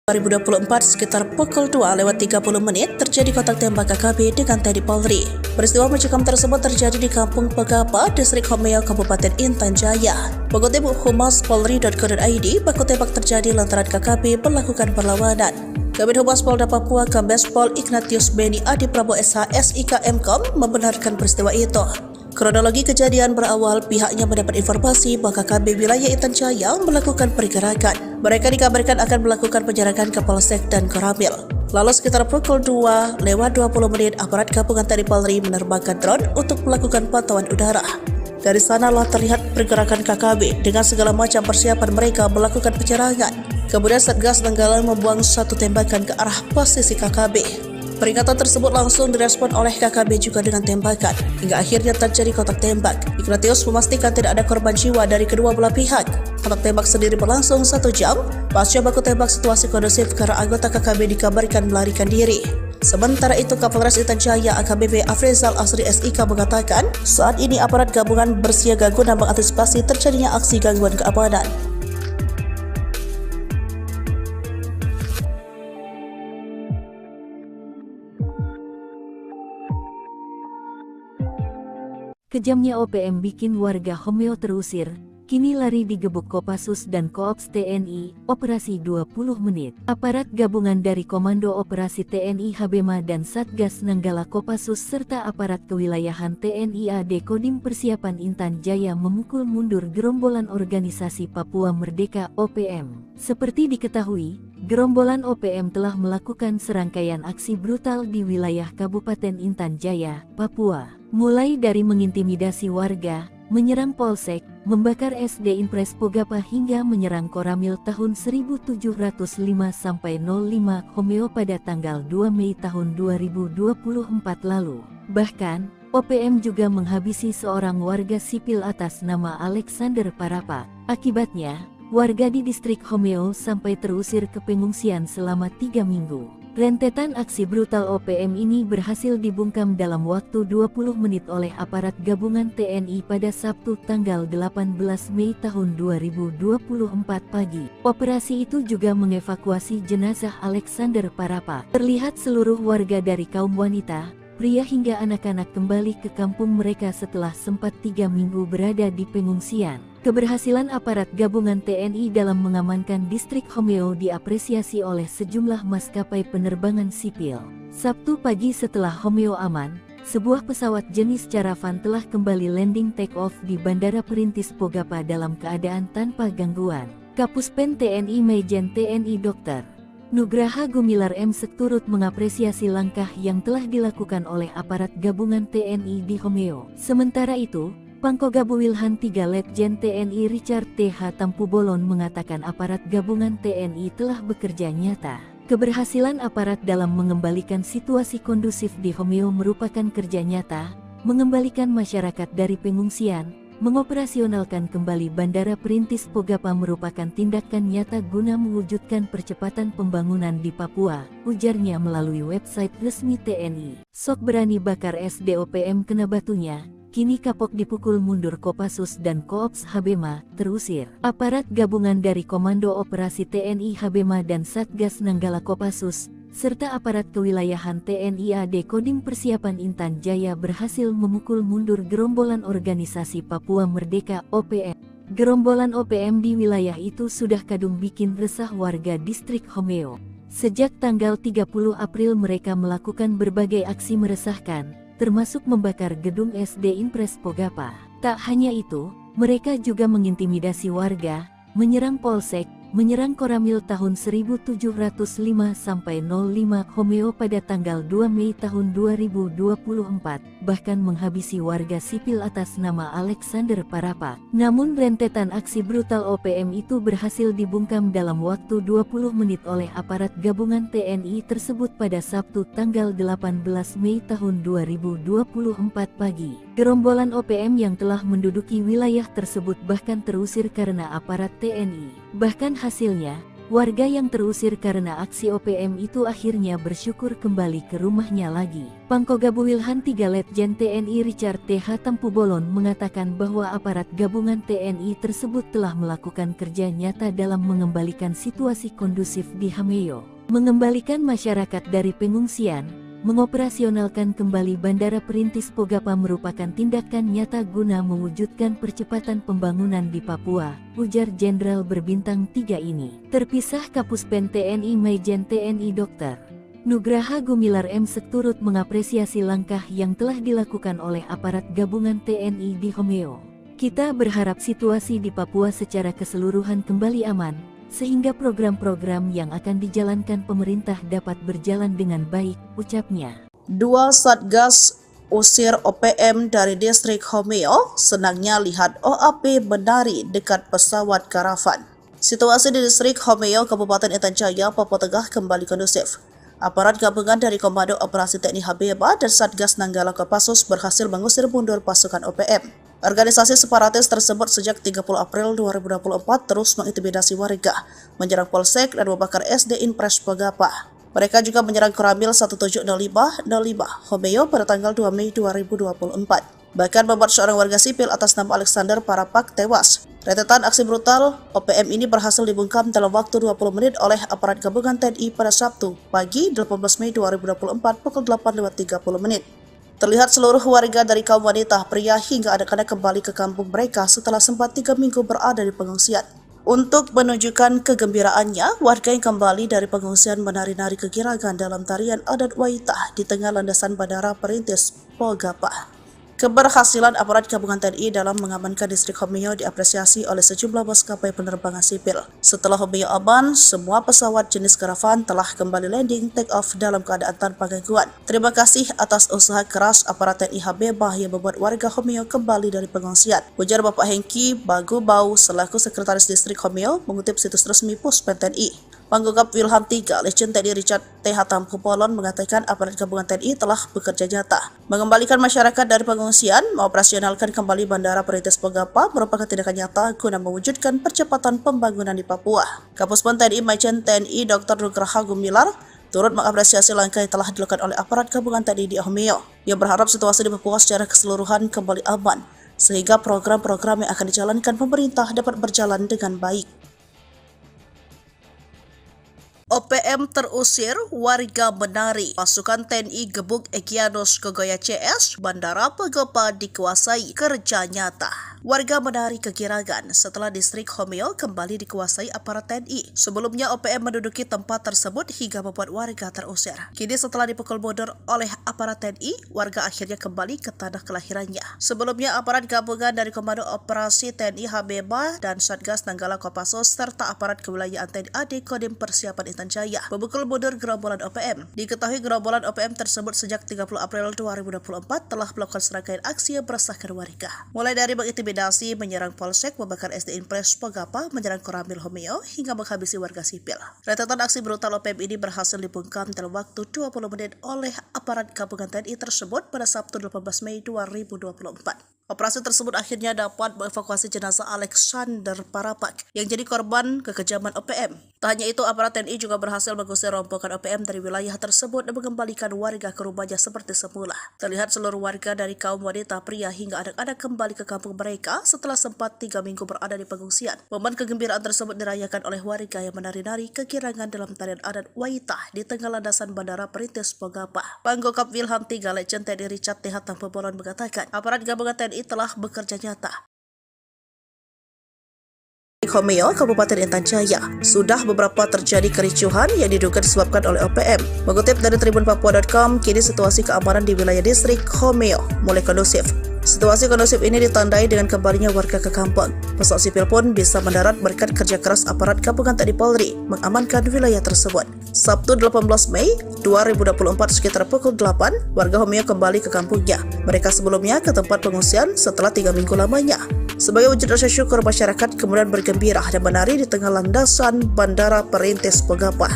2024 sekitar pukul 2:30 terjadi kontak tembak KKB dengan TNI Polri. Peristiwa mencekam tersebut terjadi di Kampung Pegapa, Distrik Homeo, Kabupaten Intan Jaya. Mengutip humas.polri.co.id, baku tembak terjadi lantaran KKB melakukan perlawanan. Kabid Humas Polda Papua Kombes Pol Ignatius Beni Adi Prabowo SH SIK Mkom membenarkan peristiwa itu. Kronologi kejadian berawal pihaknya mendapat informasi bahwa KKB wilayah Intan Jaya melakukan pergerakan. Mereka dikabarkan akan melakukan penjarakan ke Polsek dan Koramil. Lalu sekitar pukul 2:20 aparat gabungan TNI Polri menerbangkan drone untuk melakukan pantauan udara. Dari sanalah terlihat pergerakan KKB dengan segala macam persiapan mereka melakukan penyerangan. Kemudian Satgas Nanggala membuang satu tembakan ke arah posisi KKB. Peringatan tersebut langsung direspon oleh KKB juga dengan tembakan, hingga akhirnya terjadi kontak tembak. Ignatius memastikan tidak ada korban jiwa dari kedua belah pihak. Kontak tembak sendiri berlangsung 1 jam. Pasca baku tembak situasi kondusif karena anggota KKB dikabarkan melarikan diri. Sementara itu, Kapolres Intan Jaya AKBP Afrizal Asri SIK mengatakan, saat ini aparat gabungan bersiaga guna mengantisipasi terjadinya aksi gangguan keamanan. Kejamnya OPM bikin warga Homeo terusir, kini lari digebuk Kopassus dan Koops TNI, operasi 20 menit. Aparat gabungan dari Komando Operasi TNI Habema dan Satgas Nanggala Kopassus serta aparat kewilayahan TNI AD Kodim Persiapan Intan Jaya memukul mundur gerombolan organisasi Papua Merdeka OPM. Seperti diketahui, gerombolan OPM telah melakukan serangkaian aksi brutal di wilayah Kabupaten Intan Jaya, Papua. Mulai dari mengintimidasi warga, menyerang polsek, membakar SD Impres Pogapa hingga menyerang Koramil tahun 1705-05 Homeo pada tanggal 2 Mei tahun 2024 lalu. Bahkan, OPM juga menghabisi seorang warga sipil atas nama Alexander Parapa. Akibatnya, warga di distrik Homeo sampai terusir ke pengungsian selama 3 minggu. Rentetan aksi brutal OPM ini berhasil dibungkam dalam waktu 20 menit oleh aparat gabungan TNI pada Sabtu tanggal 18 Mei tahun 2024 pagi. Operasi itu juga mengevakuasi jenazah Alexander Parapa. Terlihat seluruh warga dari kaum wanita, pria hingga anak-anak kembali ke kampung mereka setelah sempat 3 minggu berada di pengungsian. Keberhasilan aparat gabungan TNI dalam mengamankan distrik Homeo diapresiasi oleh sejumlah maskapai penerbangan sipil. Sabtu pagi setelah Homeo aman, sebuah pesawat jenis Caravan telah kembali landing take-off di Bandara Perintis Pogapa dalam keadaan tanpa gangguan. Kapuspen TNI Majen TNI Dr. Nugraha Gumilar M.Sek turut mengapresiasi langkah yang telah dilakukan oleh aparat gabungan TNI di Homeo. Sementara itu, Pangkogabu Wilhan 3 Letjen TNI Richard T.H. Tampu Bolon mengatakan aparat gabungan TNI telah bekerja nyata. Keberhasilan aparat dalam mengembalikan situasi kondusif di Homeo merupakan kerja nyata, mengembalikan masyarakat dari pengungsian, Mengoperasionalkan kembali Bandara Perintis Pogapa merupakan tindakan nyata guna mewujudkan percepatan pembangunan di Papua, ujarnya melalui website resmi TNI. Sok berani bakar SDOPM kena batunya, kini kapok dipukul mundur Kopassus dan Koops Habema, terusir. Aparat gabungan dari Komando Operasi TNI Habema dan Satgas Nanggala Kopassus, serta aparat kewilayahan TNI AD Kodim Persiapan Intan Jaya berhasil memukul mundur gerombolan organisasi Papua Merdeka (OPM). Gerombolan OPM di wilayah itu sudah kadung bikin resah warga distrik Homeo. Sejak tanggal 30 April mereka melakukan berbagai aksi meresahkan, termasuk membakar gedung SD Impres Pogapa. Tak hanya itu, mereka juga mengintimidasi warga, menyerang polsek, menyerang Koramil tahun 1705-05 Homeo pada tanggal 2 Mei tahun 2024, bahkan menghabisi warga sipil atas nama Alexander Parapa. Namun rentetan aksi brutal OPM itu berhasil dibungkam dalam waktu 20 menit oleh aparat gabungan TNI tersebut pada Sabtu tanggal 18 Mei tahun 2024 pagi. Gerombolan OPM yang telah menduduki wilayah tersebut bahkan terusir karena aparat TNI. Bahkan hasilnya, warga yang terusir karena aksi OPM itu akhirnya bersyukur kembali ke rumahnya lagi. Pangkoga Wilhan 3 Letjen TNI Richard T.H. Tampubolon mengatakan bahwa aparat gabungan TNI tersebut telah melakukan kerja nyata dalam mengembalikan situasi kondusif di Hameo, mengembalikan masyarakat dari pengungsian. Mengoperasionalkan kembali Bandara Perintis Pogapa merupakan tindakan nyata guna mewujudkan percepatan pembangunan di Papua, ujar Jenderal berbintang 3 ini. Terpisah Kapuspen TNI Maijen TNI Dr. Nugraha Gumilar M. turut mengapresiasi langkah yang telah dilakukan oleh aparat gabungan TNI di Homeo. Kita berharap situasi di Papua secara keseluruhan kembali aman, sehingga program-program yang akan dijalankan pemerintah dapat berjalan dengan baik, ucapnya. Dua Satgas usir OPM dari distrik Homeo, senangnya lihat OAP menari dekat pesawat karavan. Situasi di distrik Homeo, Kabupaten Intan Jaya, Papua Tengah kembali kondusif. Aparat gabungan dari Komando Operasi TNI Habema dan Satgas Nanggala Kopassus berhasil mengusir mundur pasukan OPM. Organisasi separatis tersebut sejak 30 April 2024 terus mengintimidasi warga, menyerang polsek dan membakar SD Impres Pogapa. Mereka juga menyerang Koramil 1705-05 Homeo pada tanggal 2 Mei 2024. Bahkan membuat seorang warga sipil atas nama Alexander Parapak tewas. Rentetan aksi brutal OPM ini berhasil dibungkam dalam waktu 20 menit oleh aparat gabungan TNI pada Sabtu pagi 18 Mei 2024 pukul 8.30. Terlihat seluruh warga dari kaum wanita, pria hingga anak-anak kembali ke kampung mereka setelah sempat 3 minggu berada di pengungsian. Untuk menunjukkan kegembiraannya, warga yang kembali dari pengungsian menari-nari kegirangan dalam tarian adat Waitah di tengah landasan Bandara Perintis Pogapa. Keberhasilan aparat gabungan TNI dalam mengamankan distrik Homeo diapresiasi oleh sejumlah maskapai penerbangan sipil. Setelah Homeo aman, semua pesawat jenis karavan telah kembali landing take off dalam keadaan tanpa gangguan. Terima kasih atas usaha keras aparat TNI Habema yang membuat warga Homeo kembali dari pengungsian, ujar Bapak Hengki Bagubau selaku Sekretaris Distrik Homeo mengutip situs resmi Puspen TNI. Pangkogap Wilhan 3 Letjen TNI Richard T.H. Tampubolon mengatakan aparat gabungan TNI telah bekerja nyata mengembalikan masyarakat dari pengungsian, mengoperasionalkan kembali Bandara Perintis Pogapa merupakan tindakan nyata guna mewujudkan percepatan pembangunan di Papua. Kapuspen TNI Maijen TNI Dr. Nugraha Gumilar turut mengapresiasi langkah yang telah dilakukan oleh aparat gabungan TNI di Homeo. Ia berharap situasi di Papua secara keseluruhan kembali aman, sehingga program-program yang akan dijalankan pemerintah dapat berjalan dengan baik. OPM terusir, warga menari. Pasukan TNI gebuk Egyanus Kogoya CS, Bandara Pogapa dikuasai, kerja nyata. Warga menari kegirangan setelah distrik Homeo kembali dikuasai aparat TNI. Sebelumnya OPM menduduki tempat tersebut hingga membuat warga terusir. Kini setelah dipukul mundur oleh aparat TNI, warga akhirnya kembali ke tanah kelahirannya. Sebelumnya aparat gabungan dari Komando Operasi TNI Habema dan Satgas Nanggala Kopassus serta aparat kewilayahan TNI AD Kodim Persiapan Intan Jaya memukul mundur gerombolan OPM. Diketahui gerombolan OPM tersebut sejak 30 April 2024 telah melakukan serangkaian aksi yang meresahkan warga. Mulai dari mengintimidasi, menyerang polsek, membakar SD Impres Pogapa, menyerang Koramil Homeo, hingga menghabisi warga sipil. Rentetan aksi brutal OPM ini berhasil dibungkam dalam waktu 20 menit oleh aparat gabungan TNI tersebut pada Sabtu 18 Mei 2024. Operasi tersebut akhirnya dapat mengevakuasi jenazah Alexander Parapak yang jadi korban kekejaman OPM. Tak hanya itu, aparat TNI juga berhasil mengusir rombongan OPM dari wilayah tersebut dan mengembalikan warga ke rumahnya seperti semula. Terlihat seluruh warga dari kaum wanita, pria hingga anak-anak kembali ke kampung mereka setelah sempat 3 minggu berada di pengungsian. Momen kegembiraan tersebut dirayakan oleh warga yang menari-nari kegirangan dalam tarian adat Waitah di tengah landasan Bandara Perintis Bogapa. Panggokap Wilham III Legend TNI Richard T. Hatampebolan mengatakan, aparat gabungan TNI telah bekerja nyata. Homeo, Kabupaten Intan Jaya, sudah beberapa terjadi kericuhan yang diduga disebabkan oleh OPM. Mengutip dari tribunpapua.com, kini situasi keamanan di wilayah distrik Homeo mulai kondusif. Situasi kondusif ini ditandai dengan kembalinya warga ke kampung. Pesawat sipil pun bisa mendarat berkat kerja keras aparat gabungan TNI Polri mengamankan wilayah tersebut. Sabtu 18 Mei 2024 sekitar pukul 8, warga Homeo kembali ke kampungnya. Mereka sebelumnya ke tempat pengungsian setelah 3 minggu lamanya. Sebagai wujud rasa syukur, masyarakat kemudian bergembira dan menari di tengah landasan Bandara Perintis Bogapa.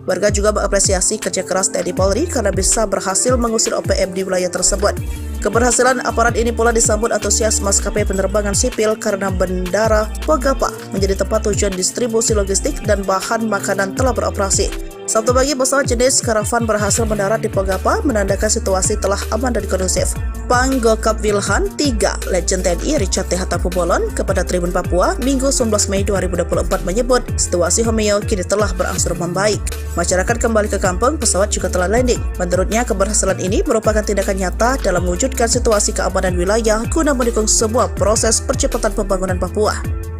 Warga juga mengapresiasi kerja keras TNI Polri karena bisa berhasil mengusir OPM di wilayah tersebut. Keberhasilan aparat ini pula disambut antusias maskapai penerbangan sipil karena Bandara Bogapa menjadi tempat tujuan distribusi logistik dan bahan makanan telah beroperasi. Sabtu pagi, pesawat jenis Karavan berhasil mendarat di Bogapa, menandakan situasi telah aman dan kondusif. Panggokap Wilhan III Legend TNI Richard T. Hatampebolan kepada Tribun Papua Minggu 19 Mei 2024 menyebut situasi Homeo kini telah berangsur membaik. Masyarakat kembali ke kampung, pesawat juga telah landing. Menurutnya, keberhasilan ini merupakan tindakan nyata dalam mewujudkan situasi keamanan wilayah guna mendukung sebuah proses percepatan pembangunan Papua.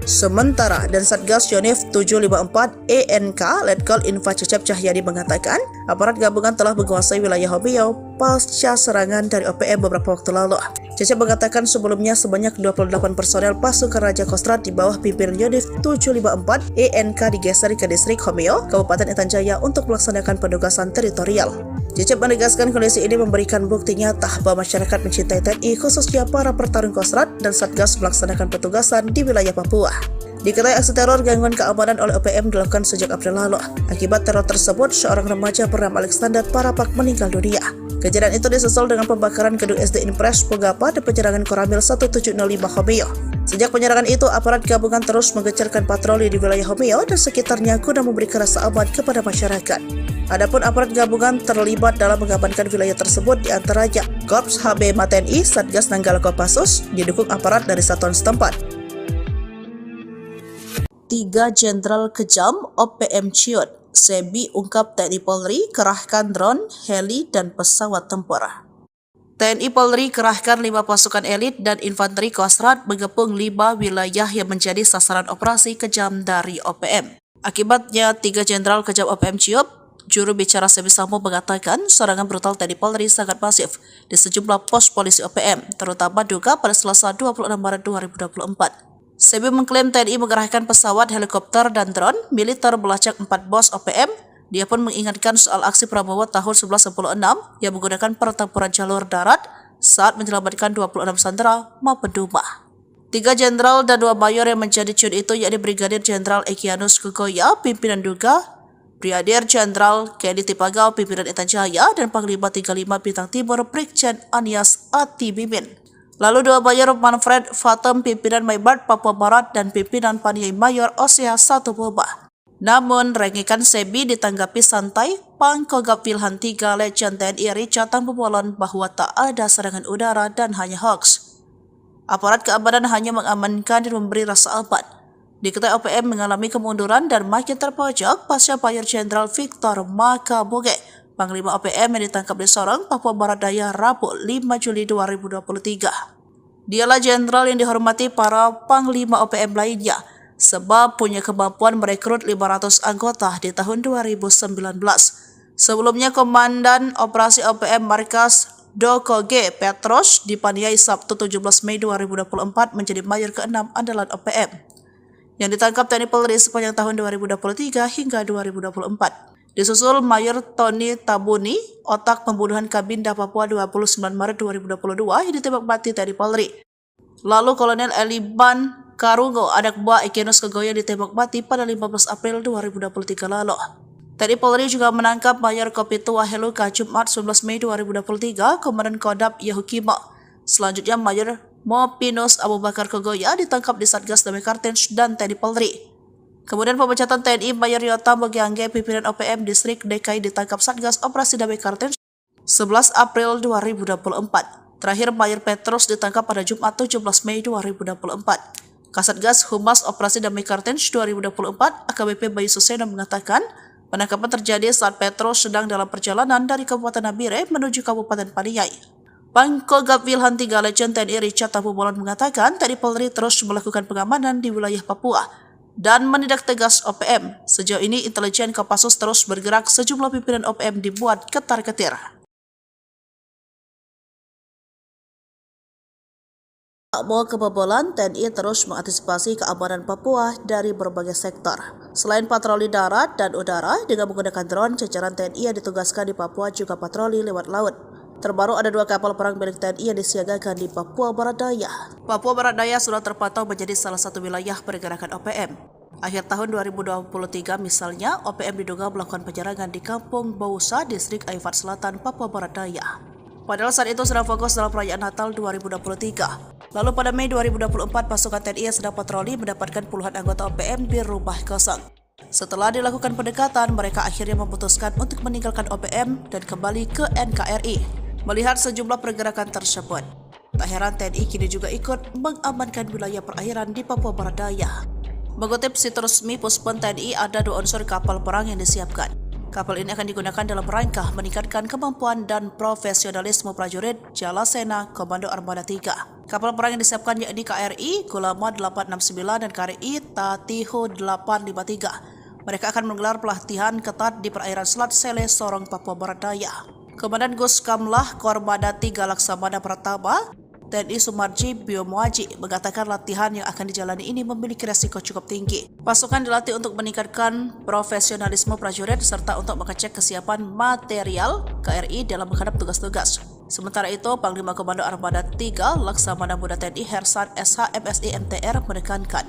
Sementara, dan Satgas Yonif 754 ENK Letkol Info Cecep Cahyadi mengatakan, aparat gabungan telah menguasai wilayah Homeo pasca serangan dari OPM beberapa waktu lalu. Cecep mengatakan sebelumnya sebanyak 28 personel pasukan Raja Kostrad di bawah pimpinan Yonif 754 ENK digeser ke distrik Homeo, Kabupaten Intan Jaya untuk melaksanakan penugasan teritorial. Cecep menegaskan kondisi ini memberikan bukti nyata bahwa masyarakat mencintai TNI, khususnya para pertarung Kostrad dan Satgas melaksanakan petugasan di wilayah Papua. Diketahui aksi teror gangguan keamanan oleh OPM dilakukan sejak April lalu. Akibat teror tersebut, seorang remaja bernama Alexander Parapak meninggal dunia. Kejadian itu disusul dengan pembakaran gedung SD Impres Bogapa dan penyerangan Koramil 1705 Homeo. Sejak penyerangan itu, aparat gabungan terus menggencarkan patroli di wilayah Homeo dan sekitarnya guna memberikan rasa aman kepada masyarakat. Adapun aparat gabungan terlibat dalam mengamankan wilayah tersebut diantaranya Korps HB TNI, Satgas Nanggala Kopassus, didukung aparat dari satuan setempat. 3 Jenderal Kejam OPM Ciut, Sebi ungkap TNI Polri kerahkan drone, heli, dan pesawat tempur. TNI Polri kerahkan 5 pasukan elit dan infanteri Kostrad mengepung 5 wilayah yang menjadi sasaran operasi kejam dari OPM. Akibatnya, 3 Jenderal Kejam OPM Ciut, juru bicara Sebi Sambo mengatakan serangan brutal TNI Polri sangat masif di sejumlah pos polisi OPM, terutama Duga pada Selasa 26 Maret 2024. Sebi mengklaim TNI mengerahkan pesawat, helikopter, dan drone militer melacak 4 bos OPM. Dia pun mengingatkan soal aksi Prabowo tahun 1996 yang menggunakan pertempuran jalur darat saat menyelamatkan 26 sandera maupun Duma. 3 jenderal dan 2 mayor yang menjadi ciut itu yakni Brigadir Jenderal Egyanus Kukoya, pimpinan Duga, Brigadir Jenderal Kedi Tipagau, pimpinan Intan Jaya, dan Panglima 35 Bintang Timur Brigjen Anias Atibimin. Lalu 2 mayor Manfred Fatem, pimpinan Maibart Papua Barat, dan pimpinan Paniai Mayor Osea 1 Boba. Namun, rengikan Sebi ditanggapi santai. Panggokap Wilhan III Legend TNI Richard Hatampebolan bahwa tak ada serangan udara dan hanya hoax. Aparat keamanan hanya mengamankan dan memberi rasa aman. Diketahui OPM mengalami kemunduran dan makin terpojok pasca Mayor Jenderal Victor Makaboge, Panglima OPM yang ditangkap di Sorong, Papua Barat Daya, Rabu 5 Juli 2023. Dialah jenderal yang dihormati para Panglima OPM lainnya, sebab punya kemampuan merekrut 500 anggota di tahun 2019. Sebelumnya, Komandan Operasi OPM Markas Doko G. Petros dipaniai Sabtu 17 Mei 2024 menjadi mayor ke-6 andalan OPM, yang ditangkap TNI Polri sepanjang tahun 2023 hingga 2024. Disusul Mayor Tony Tabuni, otak pembunuhan Kabinda Papua 29 Maret 2022 yang ditembak mati TNI Polri. Lalu Kolonel Eliban Karungo, anak buah Egyanus Kukoya, ditembak mati pada 15 April 2023 lalu. TNI Polri juga menangkap Mayor Kopitu Waheluka Jumat 19 Mei 2023, Komandan Kodam Yahukimo. Selanjutnya Mayor Mopinus Abu Bakar Kogoya ditangkap di Satgas Damai Kartens dan TNI Polri. Kemudian pemecatan TNI Mayor Yota Mogiangge pimpinan OPM Distrik DKI ditangkap Satgas Operasi Damai Kartens 11 April 2024. Terakhir Mayor Petrus ditangkap pada Jumat 17 Mei 2024. Kasatgas Humas Operasi Damai Kartens 2024 AKBP Bayu Suseno mengatakan penangkapan terjadi saat Petrus sedang dalam perjalanan dari Kabupaten Nabire menuju Kabupaten Paniai. Pangkogap Wilhan 3 Legend TNI Richard Tabubolon mengatakan TNI Polri terus melakukan pengamanan di wilayah Papua dan menindak tegas OPM. Sejauh ini intelijen Kopassus terus bergerak, sejumlah pimpinan OPM dibuat ketar-ketir. Tak mau kebobolan, TNI terus mengantisipasi keamanan Papua dari berbagai sektor. Selain patroli darat dan udara, dengan menggunakan drone, jajaran TNI yang ditugaskan di Papua juga patroli lewat laut. Terbaru ada 2 kapal perang milik TNI yang disiagakan di Papua Barat Daya. Papua Barat Daya sudah terpantau menjadi salah satu wilayah pergerakan OPM. Akhir tahun 2023 misalnya, OPM diduga melakukan penyerangan di Kampung Bausa, Distrik Aifat Selatan, Papua Barat Daya. Padahal saat itu sedang fokus dalam perayaan Natal 2023. Lalu pada Mei 2024, pasukan TNI yang sedang patroli mendapatkan puluhan anggota OPM di rumah kosong. Setelah dilakukan pendekatan, mereka akhirnya memutuskan untuk meninggalkan OPM dan kembali ke NKRI. Melihat sejumlah pergerakan tersebut, tak heran TNI kini juga ikut mengamankan wilayah perairan di Papua Barat Daya. Mengutip situs resmi Puspon TNI, ada 2 unsur kapal perang yang disiapkan. Kapal ini akan digunakan dalam rangka meningkatkan kemampuan dan profesionalisme prajurit Jalasena Komando Armada 3. Kapal perang yang disiapkan yakni KRI Gulama 869 dan KRI Tatiho 853. Mereka akan menggelar pelatihan ketat di perairan Selat Sele, Sorong, Papua Barat Daya. Komandan Guskamlah Kormada 3 Laksamana Pratama, TNI Sumarji Biomuaji, mengatakan latihan yang akan dijalani ini memiliki resiko cukup tinggi. Pasukan dilatih untuk meningkatkan profesionalisme prajurit serta untuk mengecek kesiapan material KRI dalam menghadap tugas-tugas. Sementara itu, Panglima Komando Armada 3 Laksamana Muda TNI Hersan SH MSI MTR menekankan,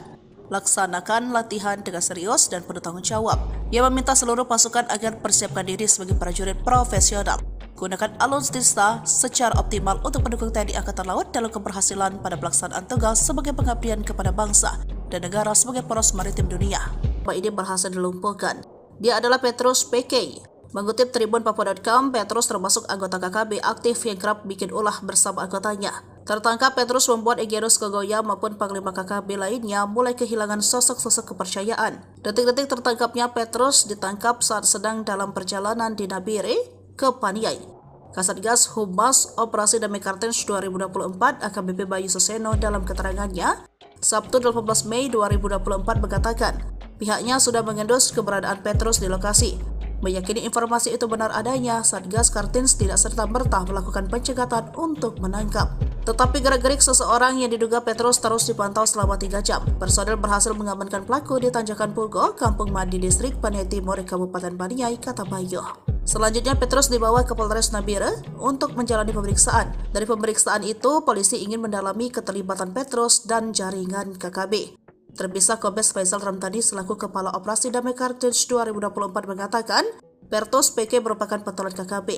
laksanakan latihan dengan serius dan penuh tanggung jawab. Ia meminta seluruh pasukan agar persiapkan diri sebagai prajurit profesional. Gunakan alutsista secara optimal untuk mendukung TNI Angkatan Laut dalam keberhasilan pada pelaksanaan tugas sebagai pengabdian kepada bangsa dan negara sebagai poros maritim dunia. Ini berhasil dilumpuhkan. Dia adalah Petrus PK. Mengutip Tribun Papua.com, Petrus termasuk anggota KKB aktif yang kerap bikin ulah bersama anggotanya. Tertangkap, Petrus membuat Egyanus Kogoya maupun Panglima KKB lainnya mulai kehilangan sosok-sosok kepercayaan. Detik-detik tertangkapnya Petrus ditangkap saat sedang dalam perjalanan di Nabire ke Paniai. Kasatgas Humas Operasi Damai Kartens 2024 AKBP Bayu Suseno dalam keterangannya, Sabtu 18 Mei 2024 mengatakan, pihaknya sudah mengendus keberadaan Petrus di lokasi. Meyakini informasi itu benar adanya, Satgas Kartens tidak serta-merta melakukan pencegatan untuk menangkap. Tetapi gerak-gerik seseorang yang diduga Petrus terus dipantau selama 3 jam. Personel berhasil mengamankan pelaku di Tanjakan Pugo, Kampung Madi, Distrik Paniai Timur, Kabupaten Paniai, kata Bayu. Selanjutnya Petrus dibawa ke Polres Nabire untuk menjalani pemeriksaan. Dari pemeriksaan itu, polisi ingin mendalami keterlibatan Petrus dan jaringan KKB. Terpisah Kombes Faisal Ramtani selaku Kepala Operasi Damai Kartens 2024 mengatakan, Petrus PK merupakan pentolan KKB.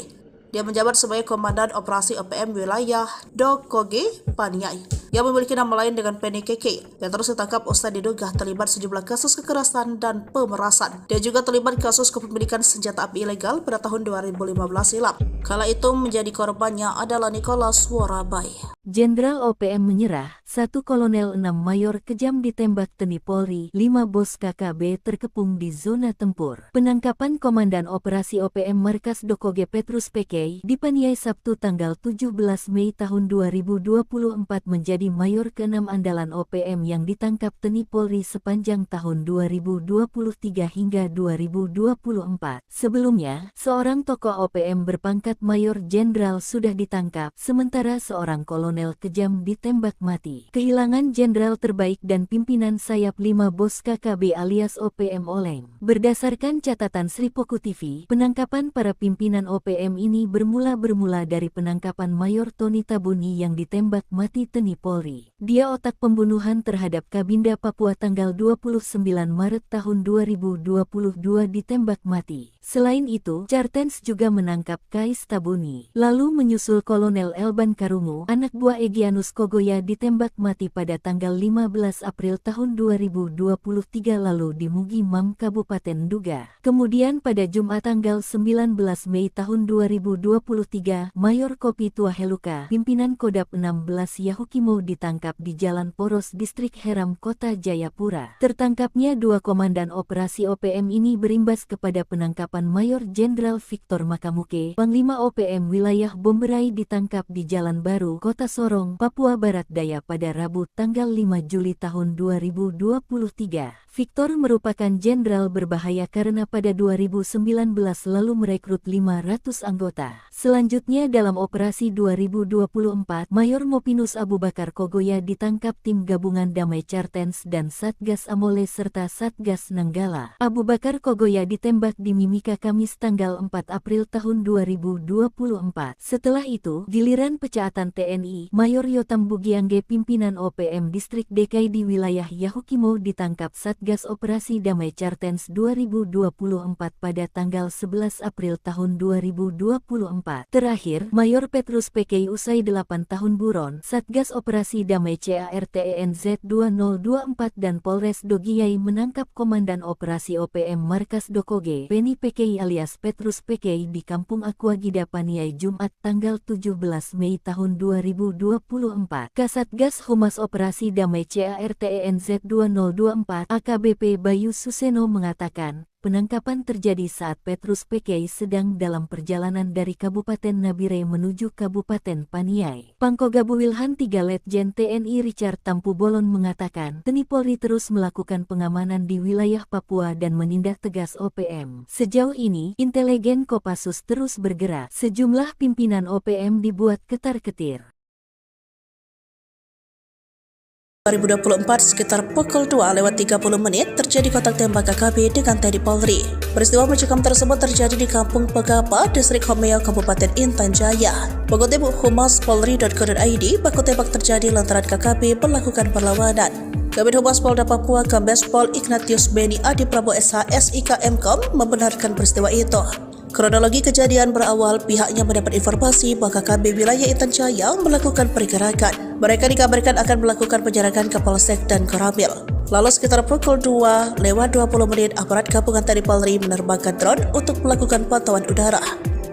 Dia menjabat sebagai Komandan Operasi OPM Wilayah Dokoge, Paniai, yang memiliki nama lain dengan Penny KK. Petrus ditangkap usai diduga terlibat sejumlah kasus kekerasan dan pemerasan. Dia juga terlibat kasus kepemilikan senjata api ilegal pada tahun 2015 silam. Kala itu menjadi korbannya adalah Nicholas Worabai. Jenderal OPM menyerah, 1 Kolonel 6 Mayor kejam ditembak TNI Polri, 5 bos KKB terkepung di zona tempur. Penangkapan Komandan Operasi OPM Markas Dokoge Petrus PK di Paniai Sabtu tanggal 17 Mei tahun 2024 menjadi Mayor ke-6 andalan OPM yang ditangkap TNI Polri sepanjang tahun 2023 hingga 2024. Sebelumnya, seorang tokoh OPM berpangkat Mayor Jenderal sudah ditangkap, sementara seorang kolonel kejam ditembak mati. Kehilangan jenderal terbaik dan pimpinan sayap 5 bos KKB alias OPM oleng. Berdasarkan catatan Sripoku TV, penangkapan para pimpinan OPM ini bermula dari penangkapan Mayor Tony Tabuni yang ditembak mati TNI Polri. Dia otak pembunuhan terhadap Kabinda Papua tanggal 29 Maret tahun 2022 ditembak mati. Selain itu, Cartens juga menangkap Kais Tabuni. Lalu menyusul Kolonel Elban Karungu, anak buah Egyanus Kogoya ditembak mati pada tanggal 15 April tahun 2023 lalu di Mugi Mam, Kabupaten Nduga. Kemudian pada Jumat tanggal 19 Mei tahun 2023, Mayor Kopi Tuaheluka, pimpinan Kodap 16 Yahukimo ditangkap di Jalan Poros Distrik Heram, Kota Jayapura. Tertangkapnya dua komandan operasi OPM ini berimbas kepada penangkapan Mayor Jenderal Victor Makamuke, Panglima OPM wilayah Bomberai ditangkap di Jalan Baru, Kota Sorong, Papua Barat Daya pada Rabu tanggal 5 Juli tahun 2023. Victor merupakan jenderal berbahaya karena pada 2019 lalu merekrut 500 anggota. Selanjutnya dalam operasi 2024, Mayor Mopinus Abu Bakar Kogoya ditangkap tim gabungan Damai Cartens dan Satgas Amole serta Satgas Nanggala. Abu Bakar Kogoya ditembak di Mimika Kamis tanggal 4 April tahun 2024. Setelah itu, giliran pecaatan TNI, Mayor Yotam Bugiangge pimpinan OPM Distrik DKI di wilayah Yahukimo ditangkap Satgas Operasi Damai Cartens 2024 pada tanggal 11 April tahun 2024. Terakhir, Mayor Petrus PKI usai 8 tahun buron, Satgas Operasi Damai CARTENZ 2024 dan Polres Dogiyai menangkap Komandan Operasi OPM Markas Dokoge, Penny PKI alias Petrus PKI di Kampung Aquagida Paniai Jumat tanggal 17 Mei tahun 2024. Kasatgas Humas Operasi Damai CARTENZ 2024 AKBP Bayu Suseno mengatakan, penangkapan terjadi saat Petrus PKI sedang dalam perjalanan dari Kabupaten Nabire menuju Kabupaten Paniai. Pangkogabu Wilhan 3 Letjen TNI Richard Tampu Bolon mengatakan, TNI Polri terus melakukan pengamanan di wilayah Papua dan menindak tegas OPM. Sejauh ini, intelijen Kopassus terus bergerak. Sejumlah pimpinan OPM dibuat ketar-ketir. 2024 sekitar pukul 2:30 terjadi kontak tembak KKB dengan TNI Polri. Peristiwa mencekam tersebut terjadi di Kampung Pegapa, Distrik Homeo, Kabupaten Intan Jaya. Mengutip humaspolri.co.id, baku tembak terjadi lantaran KKB melakukan perlawanan. Kabid Humas Polda Papua Kombes Pol Ignatius Beni Adi Prabowo SH SIK Mkom membenarkan peristiwa itu. Kronologi kejadian berawal pihaknya mendapat informasi bahwa KKB wilayah Intan Jaya melakukan pergerakan. Mereka dikabarkan akan melakukan penyerangan ke Polsek dan Koramil. Lalu sekitar pukul 2:20 aparat gabungan TNI Polri menerbangkan drone untuk melakukan pantauan udara.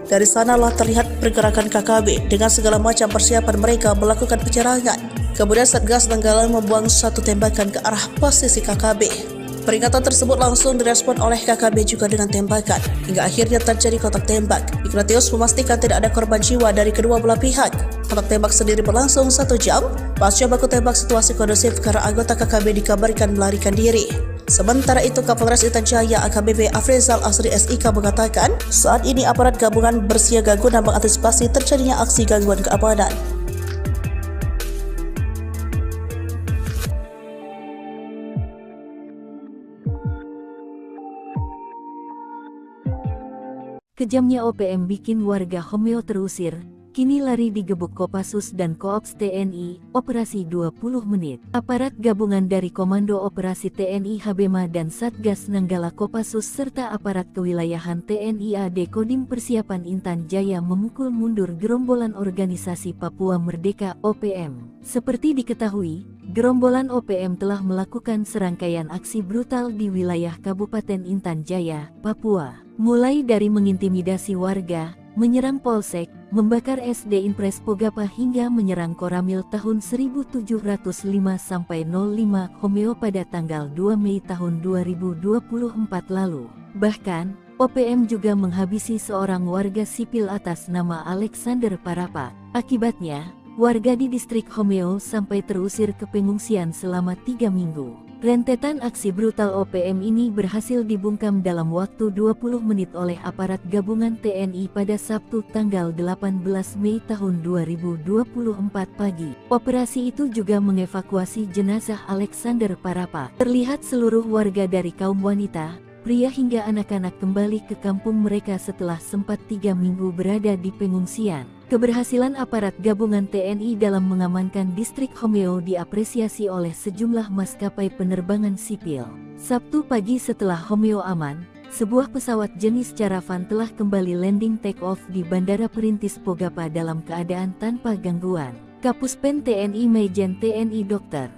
Dari sanalah terlihat pergerakan KKB dengan segala macam persiapan mereka melakukan penyerangan. Kemudian Satgas Nanggala membuang satu tembakan ke arah posisi KKB. Peringatan tersebut langsung direspon oleh KKB juga dengan tembakan, hingga akhirnya terjadi kontak tembak. Ignatius memastikan tidak ada korban jiwa dari kedua belah pihak. Kontak tembak sendiri berlangsung 1 jam. Pasca baku tembak situasi kondusif karena anggota KKB dikabarkan melarikan diri. Sementara itu, Kapolres Intan Jaya AKBP Afrizal Asri SIK mengatakan, saat ini aparat gabungan bersiaga guna mengantisipasi terjadinya aksi gangguan keamanan. Kejamnya OPM bikin warga Homeo terusir, kini lari digebuk Kopassus dan Koops TNI, operasi 20 menit. Aparat gabungan dari Komando Operasi TNI Habema dan Satgas Nanggala Kopassus serta aparat kewilayahan TNI AD Kodim Persiapan Intan Jaya memukul mundur gerombolan organisasi Papua Merdeka OPM. Seperti diketahui, gerombolan OPM telah melakukan serangkaian aksi brutal di wilayah Kabupaten Intan Jaya, Papua. Mulai dari mengintimidasi warga, menyerang polsek, membakar SD Impres Pogapa hingga menyerang Koramil tahun 1705-05 Homeo pada tanggal 2 Mei tahun 2024 lalu. Bahkan, OPM juga menghabisi seorang warga sipil atas nama Alexander Parapa. Akibatnya, warga di distrik Homeo sampai terusir ke pengungsian selama 3 minggu. Rentetan aksi brutal OPM ini berhasil dibungkam dalam waktu 20 menit oleh aparat gabungan TNI pada Sabtu tanggal 18 Mei tahun 2024 pagi. Operasi itu juga mengevakuasi jenazah Alexander Parapa. Terlihat seluruh warga dari kaum wanita, pria hingga anak-anak kembali ke kampung mereka setelah sempat 3 minggu berada di pengungsian. Keberhasilan aparat gabungan TNI dalam mengamankan distrik Homeo diapresiasi oleh sejumlah maskapai penerbangan sipil. Sabtu pagi setelah Homeo aman, sebuah pesawat jenis Caravan telah kembali landing take off di Bandara Perintis Pogapa dalam keadaan tanpa gangguan. Kapuspen TNI Majen TNI Dr.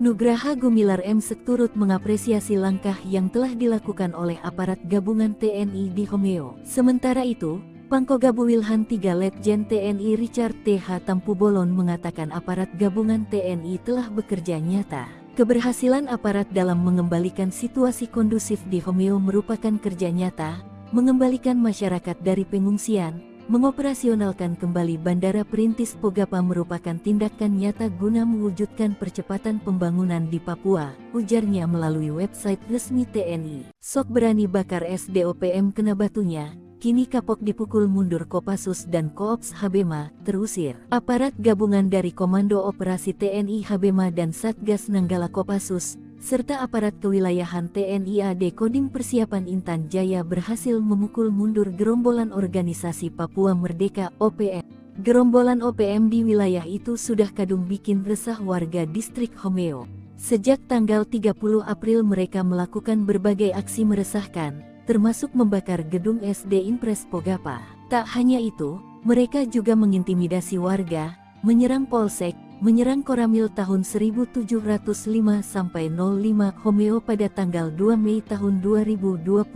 Nugraha Gumilar M.Sek turut mengapresiasi langkah yang telah dilakukan oleh aparat gabungan TNI di Homeo. Sementara itu, Pangkogabu Wilhan 3 Letjen TNI Richard T.H. Tampubolon mengatakan aparat gabungan TNI telah bekerja nyata. Keberhasilan aparat dalam mengembalikan situasi kondusif di Homeo merupakan kerja nyata, mengembalikan masyarakat dari pengungsian, mengoperasionalkan kembali Bandara Perintis Pogapa merupakan tindakan nyata guna mewujudkan percepatan pembangunan di Papua, ujarnya melalui website resmi TNI. Sok berani bakar SDOPM kena batunya. Kini Kapok dipukul mundur Kopassus dan Koops Habema, terusir. Aparat gabungan dari Komando Operasi TNI Habema dan Satgas Nanggala Kopassus, serta aparat kewilayahan TNI AD Kodim Persiapan Intan Jaya berhasil memukul mundur gerombolan organisasi Papua Merdeka (OPM). Gerombolan OPM di wilayah itu sudah kadung bikin resah warga distrik Homeo. Sejak tanggal 30 April mereka melakukan berbagai aksi meresahkan, termasuk membakar gedung SD Impres Pogapa. Tak hanya itu, mereka juga mengintimidasi warga, menyerang polsek, menyerang Koramil tahun 1705-05 Homeo pada tanggal 2 Mei tahun 2024,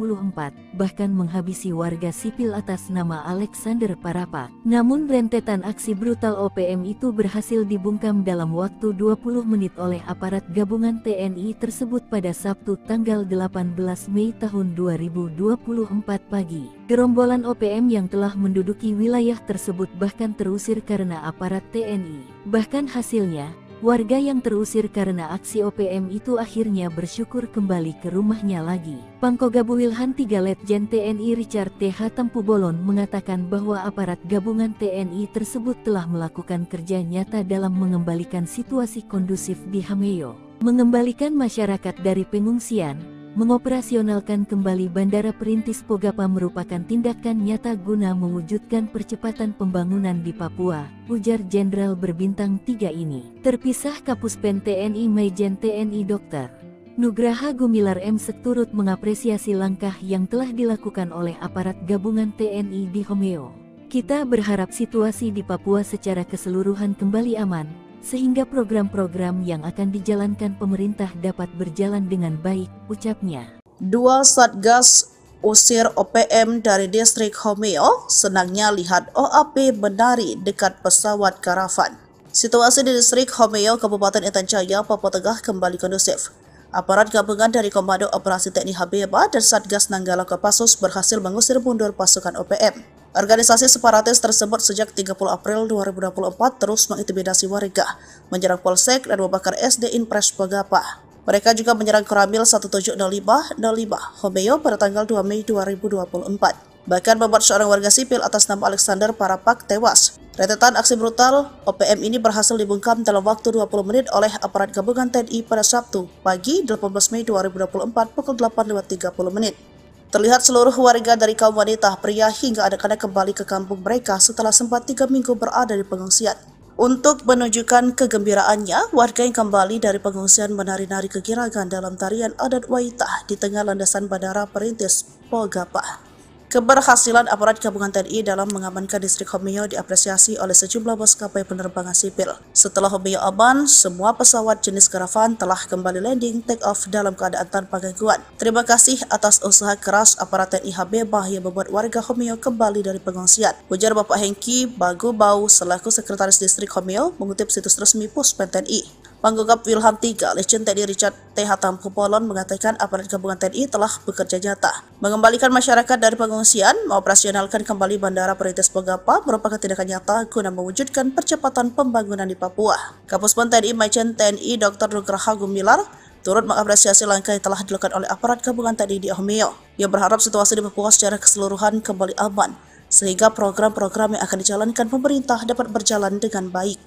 bahkan menghabisi warga sipil atas nama Alexander Parapak. Namun rentetan aksi brutal OPM itu berhasil dibungkam dalam waktu 20 menit oleh aparat gabungan TNI tersebut pada Sabtu tanggal 18 Mei tahun 2024 pagi. Gerombolan OPM yang telah menduduki wilayah tersebut bahkan terusir karena aparat TNI. Bahkan hasilnya, warga yang terusir karena aksi OPM itu akhirnya bersyukur kembali ke rumahnya lagi. Pangkogabu Wilhan 3 Letjen TNI Richard T.H. Tampubolon mengatakan bahwa aparat gabungan TNI tersebut telah melakukan kerja nyata dalam mengembalikan situasi kondusif di Homeo, mengembalikan masyarakat dari pengungsian, mengoperasionalkan kembali Bandara Perintis Pogapa merupakan tindakan nyata guna mewujudkan percepatan pembangunan di Papua, ujar Jenderal berbintang 3 ini. Terpisah Kapuspen TNI Majen TNI Dr. Nugraha Gumilar M.Sek turut mengapresiasi langkah yang telah dilakukan oleh aparat gabungan TNI di Homeo. Kita berharap situasi di Papua secara keseluruhan kembali aman, sehingga program-program yang akan dijalankan pemerintah dapat berjalan dengan baik, ucapnya. Dua Satgas usir OPM dari distrik Homeo, senangnya lihat OAP menari dekat pesawat karavan. Situasi di distrik Homeo, Kabupaten Intan Jaya, Papua Tengah kembali kondusif. Aparat gabungan dari Komando Operasi TNI Habema dan Satgas Nanggala Kopassus berhasil mengusir mundur pasukan OPM. Organisasi separatis tersebut sejak 30 April 2024 terus mengintimidasi warga, menyerang polsek dan membakar SD Impres Pogapa. Mereka juga menyerang Koramil 1705-05 Homeo pada tanggal 2 Mei 2024. Bahkan membuat seorang warga sipil atas nama Alexander Parapak tewas. Rentetan aksi brutal OPM ini berhasil dibungkam dalam waktu 20 menit oleh aparat gabungan TNI pada Sabtu pagi 18 Mei 2024 pukul 8.30 menit. Terlihat seluruh warga dari kaum wanita, pria hingga anak-anak kembali ke kampung mereka setelah sempat 3 minggu berada di pengungsian. Untuk menunjukkan kegembiraannya, warga yang kembali dari pengungsian menari-nari kegirangan dalam tarian adat Waitah di tengah landasan Bandara Perintis Pogapa. Keberhasilan aparat gabungan TNI dalam mengamankan distrik Homeo diapresiasi oleh sejumlah maskapai penerbangan sipil. Setelah Homeo aman, semua pesawat jenis karavan telah kembali landing take off dalam keadaan tanpa gangguan. Terima kasih atas usaha keras aparat TNI Habema yang membuat warga Homeo kembali dari pengungsian, ujar Bapak Hengki Bagubau selaku Sekretaris Distrik Homeo mengutip situs resmi Puspen TNI. Pangkogabu Wilhan 3 Letjen TNI Richard T.H. Tampubolon mengatakan aparat gabungan TNI telah bekerja nyata, mengembalikan masyarakat dari pengungsian, mengoperasionalkan kembali Bandara Perintis Pogapa merupakan tindakan nyata guna mewujudkan percepatan pembangunan di Papua. Kapuspen TNI Majen TNI Dr. Nugraha Gumilar turut mengapresiasi langkah yang telah dilakukan oleh aparat gabungan TNI di Homeo. Ia berharap situasi di Papua secara keseluruhan kembali aman, sehingga program-program yang akan dijalankan pemerintah dapat berjalan dengan baik.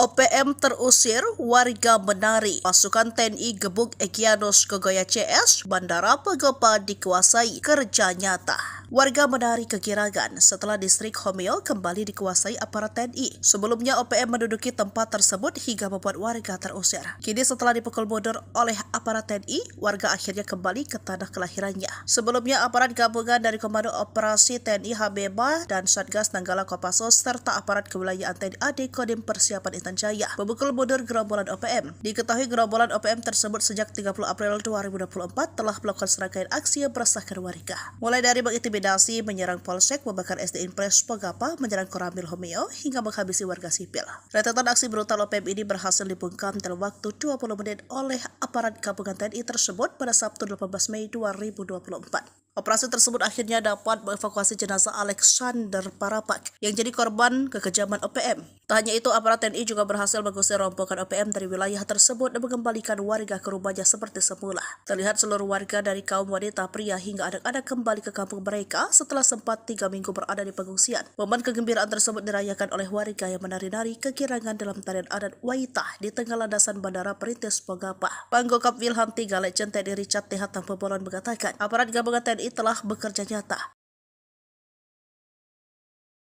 OPM terusir, warga menari. Pasukan TNI gebuk Egyanus Kogoya CS, Bandara Pagopa dikuasai. Kerja nyata. Warga menari kegirangan setelah distrik Homeo kembali dikuasai aparat TNI. Sebelumnya OPM menduduki tempat tersebut hingga membuat warga terusir. Kini setelah dipukul mundur oleh aparat TNI, warga akhirnya kembali ke tanah kelahirannya. Sebelumnya aparat gabungan dari Komando Operasi TNI Habeba dan Satgas Nanggala Kopassus serta aparat kewilayahan TNI AD Kodim Persiapan Intan Jaya memukul mundur gerombolan OPM. Diketahui gerombolan OPM tersebut sejak 30 April 2024 telah melakukan serangkaian aksi yang meresahkan warga. Mulai dari mengintimidasi, menyerang Polsek, membakar SD Impres Pogapa, menyerang Koramil Homeo, hingga menghabisi warga sipil. Rentetan aksi brutal OPM ini berhasil dibungkam dalam waktu 20 menit oleh aparat gabungan TNI tersebut pada Sabtu 18 Mei 2024. Operasi tersebut akhirnya dapat mengevakuasi jenazah Alexander Parapak yang jadi korban kekejaman OPM. Tak hanya itu, aparat TNI juga berhasil mengusir rombongan OPM dari wilayah tersebut dan mengembalikan warga ke rumahnya seperti semula. Terlihat seluruh warga dari kaum wanita, pria hingga anak-anak kembali ke kampung mereka setelah sempat 3 minggu berada di pengungsian. Momen kegembiraan tersebut dirayakan oleh warga yang menari-nari kegirangan dalam tarian adat Waitah di tengah landasan Bandara Perintis Pogapa. Panggokap Wilhan 3 Legend TNI Richard T. Tampobolon mengatakan, aparat gabungan TNI telah bekerja nyata.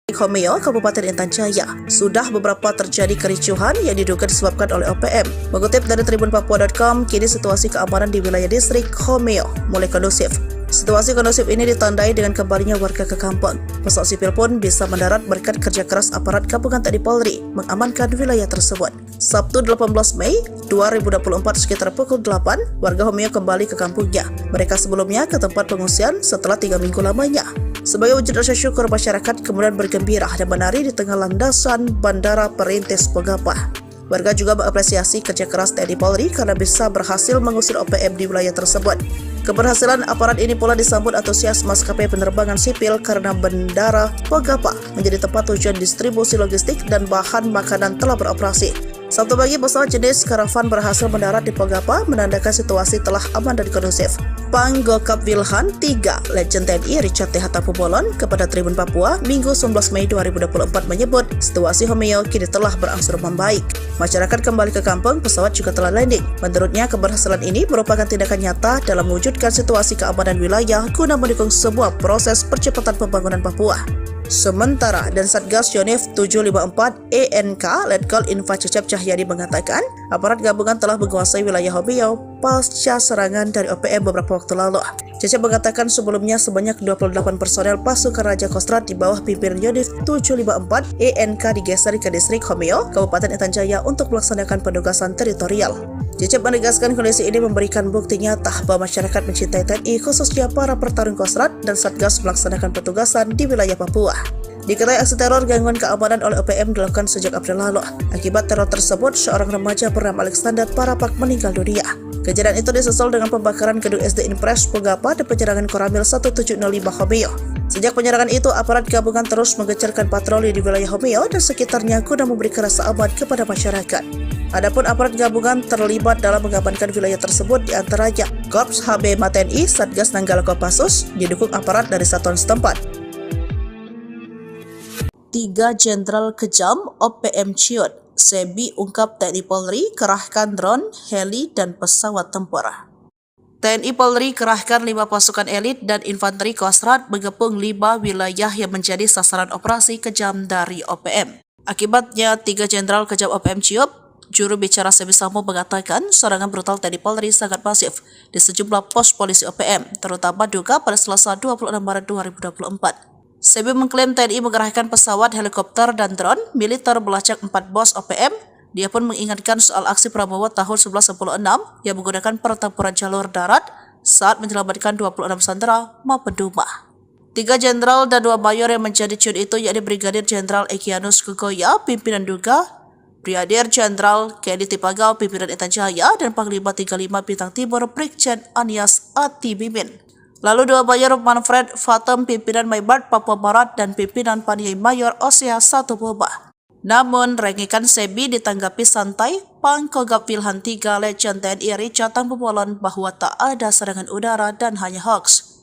Homeo, Kabupaten Intan Jaya, sudah beberapa terjadi kericuhan yang diduga disebabkan oleh OPM. Mengutip dari tribunpapua.com, kini situasi keamanan di wilayah distrik Homeo mulai kondusif. Situasi kondusif ini ditandai dengan kembalinya warga ke kampung. Pesawat sipil pun bisa mendarat berkat kerja keras aparat gabungan TNI Polri mengamankan wilayah tersebut. Sabtu 18 Mei 2024 sekitar pukul 8, warga Homeo kembali ke kampungnya. Mereka sebelumnya ke tempat pengungsian setelah 3 minggu lamanya. Sebagai wujud rasa syukur, masyarakat kemudian bergembira dan menari di tengah landasan Bandara Perintis Pogapa. Warga juga mengapresiasi kerja keras TNI Polri karena bisa berhasil mengusir OPM di wilayah tersebut. Keberhasilan aparat ini pula disambut antusias maskapai penerbangan sipil karena Bandara Pogapa menjadi tempat tujuan distribusi logistik dan bahan makanan telah beroperasi. Sabtu pagi, pesawat jenis karavan berhasil mendarat di Pogapa, menandakan situasi telah aman dan kondusif. Panggokap Wilhan 3 Legend TNI Richard T. Tampobolon kepada Tribun Papua Minggu 19 Mei 2024 menyebut situasi Homeo kini telah berangsur membaik. Masyarakat kembali ke kampung, pesawat juga telah landing. Menurutnya, keberhasilan ini merupakan tindakan nyata dalam mewujudkan situasi keamanan wilayah guna mendukung sebuah proses percepatan pembangunan Papua. Sementara, dan Satgas Yonif 754 ENK Letkol Info Cecep Cahyadi mengatakan, aparat gabungan telah menguasai wilayah Homeo pasca serangan dari OPM beberapa waktu lalu. Cecep mengatakan sebelumnya sebanyak 28 personel pasukan Raja Kostrad di bawah pimpinan Yonif 754 ENK digeser ke distrik Homeo, Kabupaten Intan Jaya untuk melaksanakan penugasan teritorial. Cecep menegaskan kondisi ini memberikan bukti nyata bahwa masyarakat mencintai TNI, khususnya para pertarung Kostrad dan Satgas melaksanakan petugasan di wilayah Papua. Diketahui aksi teror gangguan keamanan oleh OPM dilakukan sejak April lalu. Akibat teror tersebut, seorang remaja bernama Alexander Parapak meninggal dunia. Kejadian itu disusul dengan pembakaran gedung SD Impres Pogapa dan penyerangan Koramil 1705 Homeo. Sejak penyerangan itu, aparat gabungan terus menggencarkan patroli di wilayah Homeo dan sekitarnya guna memberi rasa aman kepada masyarakat. Adapun aparat gabungan terlibat dalam mengamankan wilayah tersebut diantaranya Korps HB TNI, Satgas Nanggala Kopassus, didukung aparat dari satuan setempat. 3 Jenderal kejam OPM ciut, Sebi ungkap TNI Polri kerahkan drone, heli, dan pesawat tempur. TNI Polri kerahkan 5 pasukan elit dan infanteri Kostrad mengepung 5 wilayah yang menjadi sasaran operasi kejam dari OPM. Akibatnya, 3 Jenderal kejam OPM ciut. Juru bicara Sebi Samo mengatakan serangan brutal TNI Polri sangat masif di sejumlah pos polisi OPM, terutama Duga pada Selasa 26 Maret 2024. Sebi mengklaim TNI mengerahkan pesawat, helikopter, dan drone militer melacak 4 bos OPM. Dia pun mengingatkan soal aksi Prabowo tahun 1996 yang menggunakan pertempuran jalur darat saat menyelamatkan 26 sandera maupun Duma. 3 jenderal dan 2 mayor yang menjadi ciut itu yakni Brigadir Jenderal Egyanus Kogoya, pimpinan Duga, Brigadir Jenderal Kedi Tipagau, pimpinan Intan Jaya, dan Panglima 35 Bintang Timur Brigjen Anies Ati Mimin. Lalu 2 Mayor Manfred Fatem, pimpinan Maibart Papua Barat, dan pimpinan Paniai Mayor Osea 1 Boba. Namun, rengikan Sebi ditanggapi santai. Panggokap Wilhan 3 Legend TNI Richard Tampobolon bahwa tak ada serangan udara dan hanya hoax.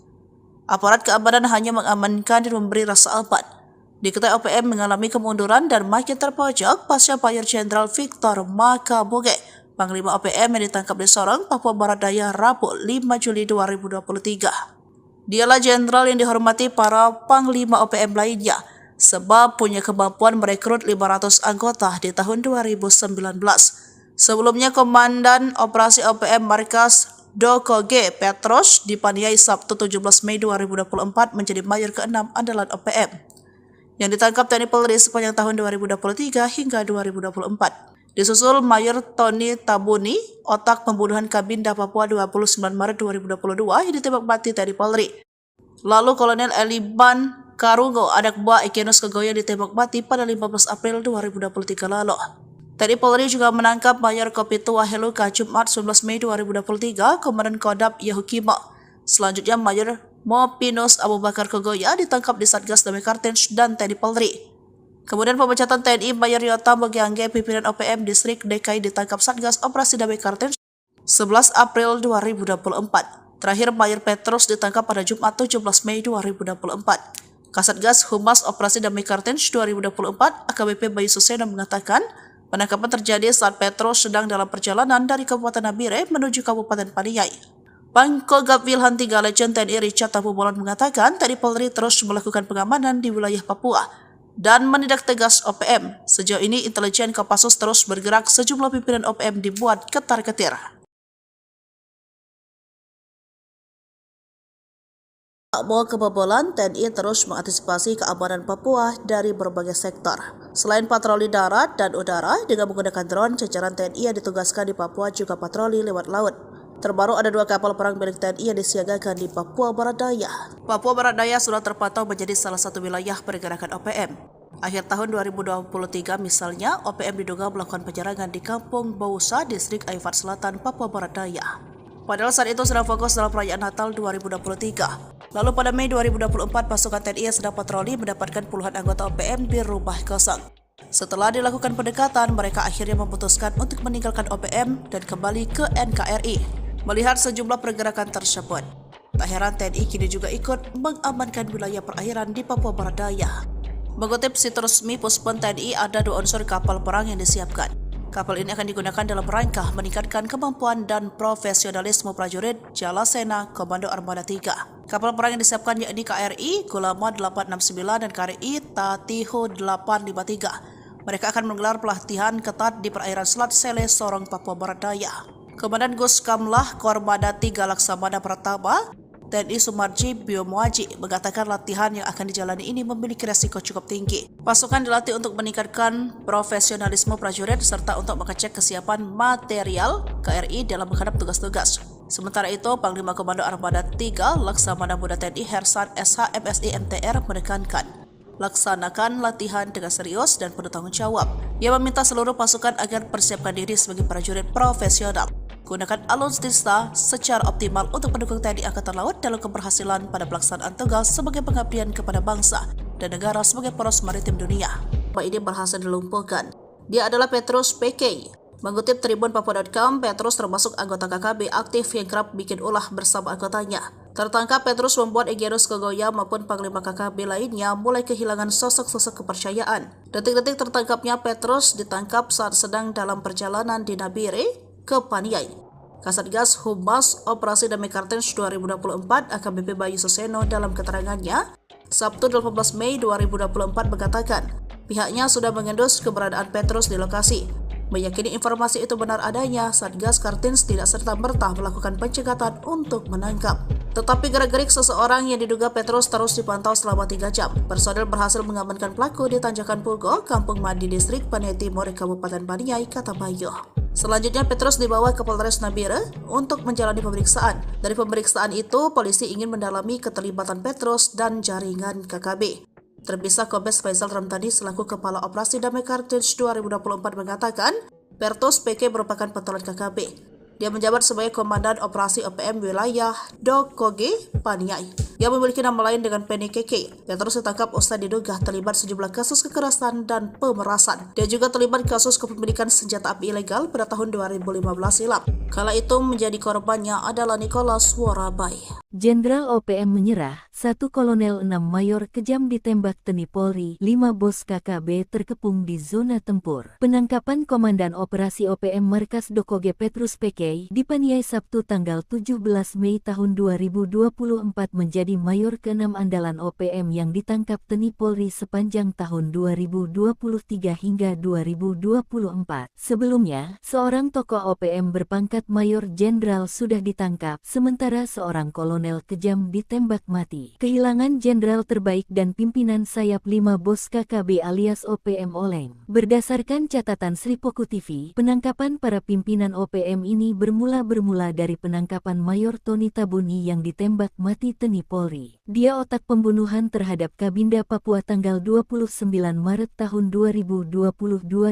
Aparat keamanan hanya mengamankan dan memberi rasa aman. Diketahui OPM mengalami kemunduran dan makin terpojok pasca Mayor Jenderal Victor Makaboge, Panglima OPM yang ditangkap di Sorong, Papua Barat Daya Rabu 5 Juli 2023. Dialah jenderal yang dihormati para Panglima OPM lainnya, sebab punya kemampuan merekrut 500 anggota di tahun 2019. Sebelumnya, Komandan Operasi OPM Markas Dokoge Petros dipaniai Sabtu 17 Mei 2024 menjadi Mayor ke-6 andalan OPM yang ditangkap TNI Polri sepanjang tahun 2023 hingga 2024. Disusul Mayor Tony Tabuni, otak pembunuhan Kabinda Papua 29 Maret 2022 yang ditembak mati TNI Polri. Lalu Kolonel Eliban Karungo, anak buah Ekenus Kegoya, ditembak mati pada 15 April 2023 lalu. TNI Polri juga menangkap Mayor Kopitu Waheluka Jumat 19 Mei 2023, Komandan Kodam Yahukimo. Selanjutnya Mayor Mopinus Abu Bakar Kegoya ditangkap di Satgas Damai Kartens dan TNI Polri. Kemudian pemecatan TNI Mayor Yota Mogiangge, pimpinan OPM Distrik DKI, ditangkap Satgas Operasi Damai Kartens 11 April 2024. Terakhir Mayor Petrus ditangkap pada Jumat 17 Mei 2024. Kasatgas Humas Operasi Damai Kartens 2024 AKBP Bayu Suseno mengatakan penangkapan terjadi saat Petrus sedang dalam perjalanan dari Kabupaten Nabire menuju Kabupaten Paniai. Pangkogap Wilhan 3 Legend TNI Richard Tabubolon mengatakan TNI Polri terus melakukan pengamanan di wilayah Papua dan menindak tegas OPM. Sejauh ini intelijen Kopassus terus bergerak, sejumlah pimpinan OPM dibuat ketar-ketir. Tak mau kebobolan, TNI terus mengantisipasi keamanan Papua dari berbagai sektor. Selain patroli darat dan udara dengan menggunakan drone, jajaran TNI yang ditugaskan di Papua juga patroli lewat laut. Terbaru ada 2 kapal perang milik TNI yang disiagakan di Papua Barat Daya. Papua Barat Daya sudah terpantau menjadi salah satu wilayah pergerakan OPM. Akhir tahun 2023 misalnya, OPM diduga melakukan penyerangan di Kampung Bausa, Distrik Aifat Selatan, Papua Barat Daya. Padahal saat itu sedang fokus dalam perayaan Natal 2023. Lalu pada Mei 2024, pasukan TNI yang sedang patroli mendapatkan puluhan anggota OPM di rumah kosong. Setelah dilakukan pendekatan, mereka akhirnya memutuskan untuk meninggalkan OPM dan kembali ke NKRI. Melihat sejumlah pergerakan tersebut, tak heran TNI kini juga ikut mengamankan wilayah perairan di Papua Barat Daya. Mengutip situs resmi Puspon TNI, ada 2 unsur kapal perang yang disiapkan. Kapal ini akan digunakan dalam rangka meningkatkan kemampuan dan profesionalisme prajurit Jalasena Komando Armada 3. Kapal perang yang disiapkan yakni KRI Gulama 869 dan KRI Tatiho 853. Mereka akan menggelar pelatihan ketat di perairan Selat Sele, Sorong, Papua Barat Daya. Komandan Guskamlah Kormada 3 Laksamana Pratama, TNI Sumarji Biomuaji, mengatakan latihan yang akan dijalani ini memiliki resiko cukup tinggi. Pasukan dilatih untuk meningkatkan profesionalisme prajurit serta untuk mengecek kesiapan material KRI dalam menghadap tugas-tugas. Sementara itu, Panglima Komando Armada 3 Laksamana Muda TNI Hersan SH MSI MTR menekankan laksanakan latihan dengan serius dan penuh tanggung jawab. Ia meminta seluruh pasukan agar persiapkan diri sebagai prajurit profesional. Gunakan alutsista secara optimal untuk mendukung TNI Angkatan Laut dalam keberhasilan pada pelaksanaan tugas sebagai pengabdian kepada bangsa dan negara sebagai poros maritim dunia. Ini berhasil dilumpuhkan. Dia adalah Petrus PK. Mengutip Tribun Papua.com, Petrus termasuk anggota KKB aktif yang kerap bikin ulah bersama anggotanya. Tertangkap, Petrus membuat Egyanus Kegoya maupun Panglima KKB lainnya mulai kehilangan sosok-sosok kepercayaan. Detik-detik tertangkapnya Petrus ditangkap saat sedang dalam perjalanan di Nabire ke Paniai. Kasatgas Humas Operasi Damai Kartens 2024 AKBP Bayu Suseno dalam keterangannya Sabtu 18 Mei 2024 mengatakan pihaknya sudah mengendus keberadaan Petrus di lokasi. Meyakini informasi itu benar adanya, Satgas Kartens tidak serta-merta melakukan pencegatan untuk menangkap. Tetapi gerak-gerik seseorang yang diduga Petrus terus dipantau selama 3 jam. Personel berhasil mengamankan pelaku di Tanjakan Pugo, Kampung Madi, Distrik Paniai Timur, Kabupaten Paniai, kata Bayu. Selanjutnya Petrus dibawa ke Polres Nabire untuk menjalani pemeriksaan. Dari pemeriksaan itu, polisi ingin mendalami keterlibatan Petrus dan jaringan KKB. Terpisah, Kombes Faisal Ramtani selaku Kepala Operasi Damai Kartens 2024 mengatakan Petrus PK merupakan pentolan KKB. Dia menjabat sebagai Komandan Operasi OPM Wilayah Dokoge Paniai yang memiliki nama lain dengan Penny KK. Petrus ditangkap usai diduga terlibat sejumlah kasus kekerasan dan pemerasan. Dia juga terlibat kasus kepemilikan senjata api ilegal pada tahun 2015 silam. Kala itu menjadi korbannya adalah Nicholas Worabai. Jenderal OPM menyerah 1 Kolonel 6 Mayor kejam ditembak TNI Polri, 5 bos KKB terkepung di zona tempur. Penangkapan Komandan Operasi OPM Markas Dokoge Petrus PK dipaniai Sabtu tanggal 17 Mei tahun 2024 menjadi Mayor ke-6 andalan OPM yang ditangkap TNI Polri sepanjang tahun 2023 hingga 2024. Sebelumnya, seorang tokoh OPM berpangkat Mayor Jenderal sudah ditangkap, sementara seorang kolonel kejam ditembak mati. Kehilangan jenderal terbaik dan pimpinan sayap 5 bos KKB alias OPM oleng. Berdasarkan catatan Sripoku TV, penangkapan para pimpinan OPM ini bermula dari penangkapan Mayor Tony Tabuni yang ditembak mati TNI Polri. Dia otak pembunuhan terhadap Kabinda Papua tanggal 29 Maret tahun 2022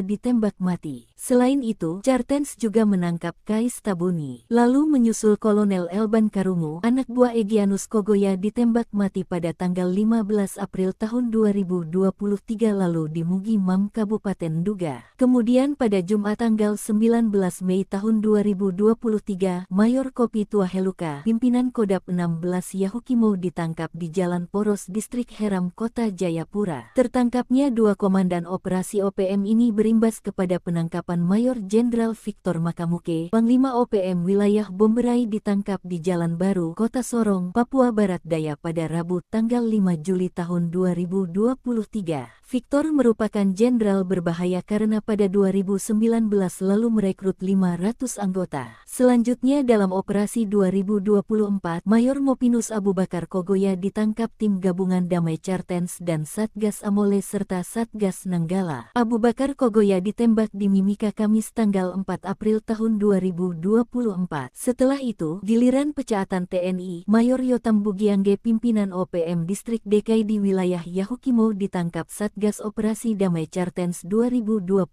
ditembak mati. Selain itu, Cartens juga menangkap Kais Tabuni. Lalu menyusul Kolonel Elban Karungu, anak buah Egyanus Kogoya ditembak mati pada tanggal 15 April tahun 2023 lalu di Mugi Mam Kabupaten Duga. Kemudian pada Jumat tanggal 19 Mei tahun 2023, Mayor Kopi Tuaheluka, pimpinan Kodap 16 Yahukimo ditangkap di Jalan Poros Distrik Heram Kota Jayapura. Tertangkapnya 2 komandan operasi OPM ini berimbas kepada penangkapan Mayor Jenderal Victor Makamuke, Panglima OPM wilayah Bomberai ditangkap di Jalan Baru, Kota Sorong, Papua Barat Daya pada Rabu tanggal 5 Juli tahun 2023. Victor merupakan jenderal berbahaya karena pada 2019 lalu merekrut 500 anggota. Selanjutnya dalam operasi 2024, Mayor Mopinus Abu Bakar Kogoya ditangkap tim gabungan Damai Cartens dan Satgas Amole serta Satgas Nanggala. Abu Bakar Kogoya ditembak di Mimika Kamis tanggal 4 April tahun 2024. Setelah itu, giliran pecaatan TNI, Mayor Yotam Bugiangge pimpinan OPM Distrik DKI di wilayah Yahukimo ditangkap Satgas Operasi Damai Cartens 2024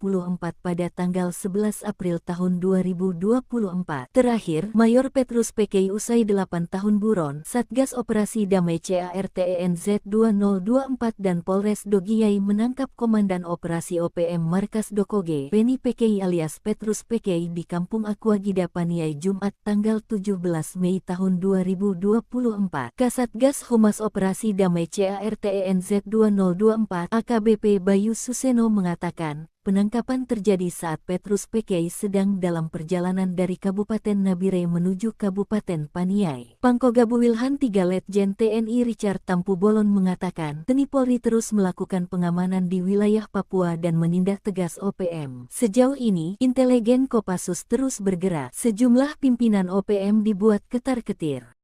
pada tanggal 11 April tahun 2024. Terakhir, Mayor Petrus PK usai 8 tahun buron, Satgas Operasi Damai CARTENZ 2024 dan Polres Dogiyai menangkap Komandan Operasi OPM Markas Dokoge, Penny PK alias Petrus PK di Kampung Aquagida Paniai Jumat tanggal 17 Mei tahun 2024. Kasatgas Humas Operasi Damai CARTENZ 2024 AKBP Bayu Suseno mengatakan, penangkapan terjadi saat Petrus PK sedang dalam perjalanan dari Kabupaten Nabire menuju Kabupaten Paniai. Pangkogabu Wilhan 3 Letjen TNI Richard Tampu Bolon mengatakan, TNI Polri terus melakukan pengamanan di wilayah Papua dan menindak tegas OPM. Sejauh ini, intelijen Kopassus terus bergerak. Sejumlah pimpinan OPM dibuat ketar-ketir.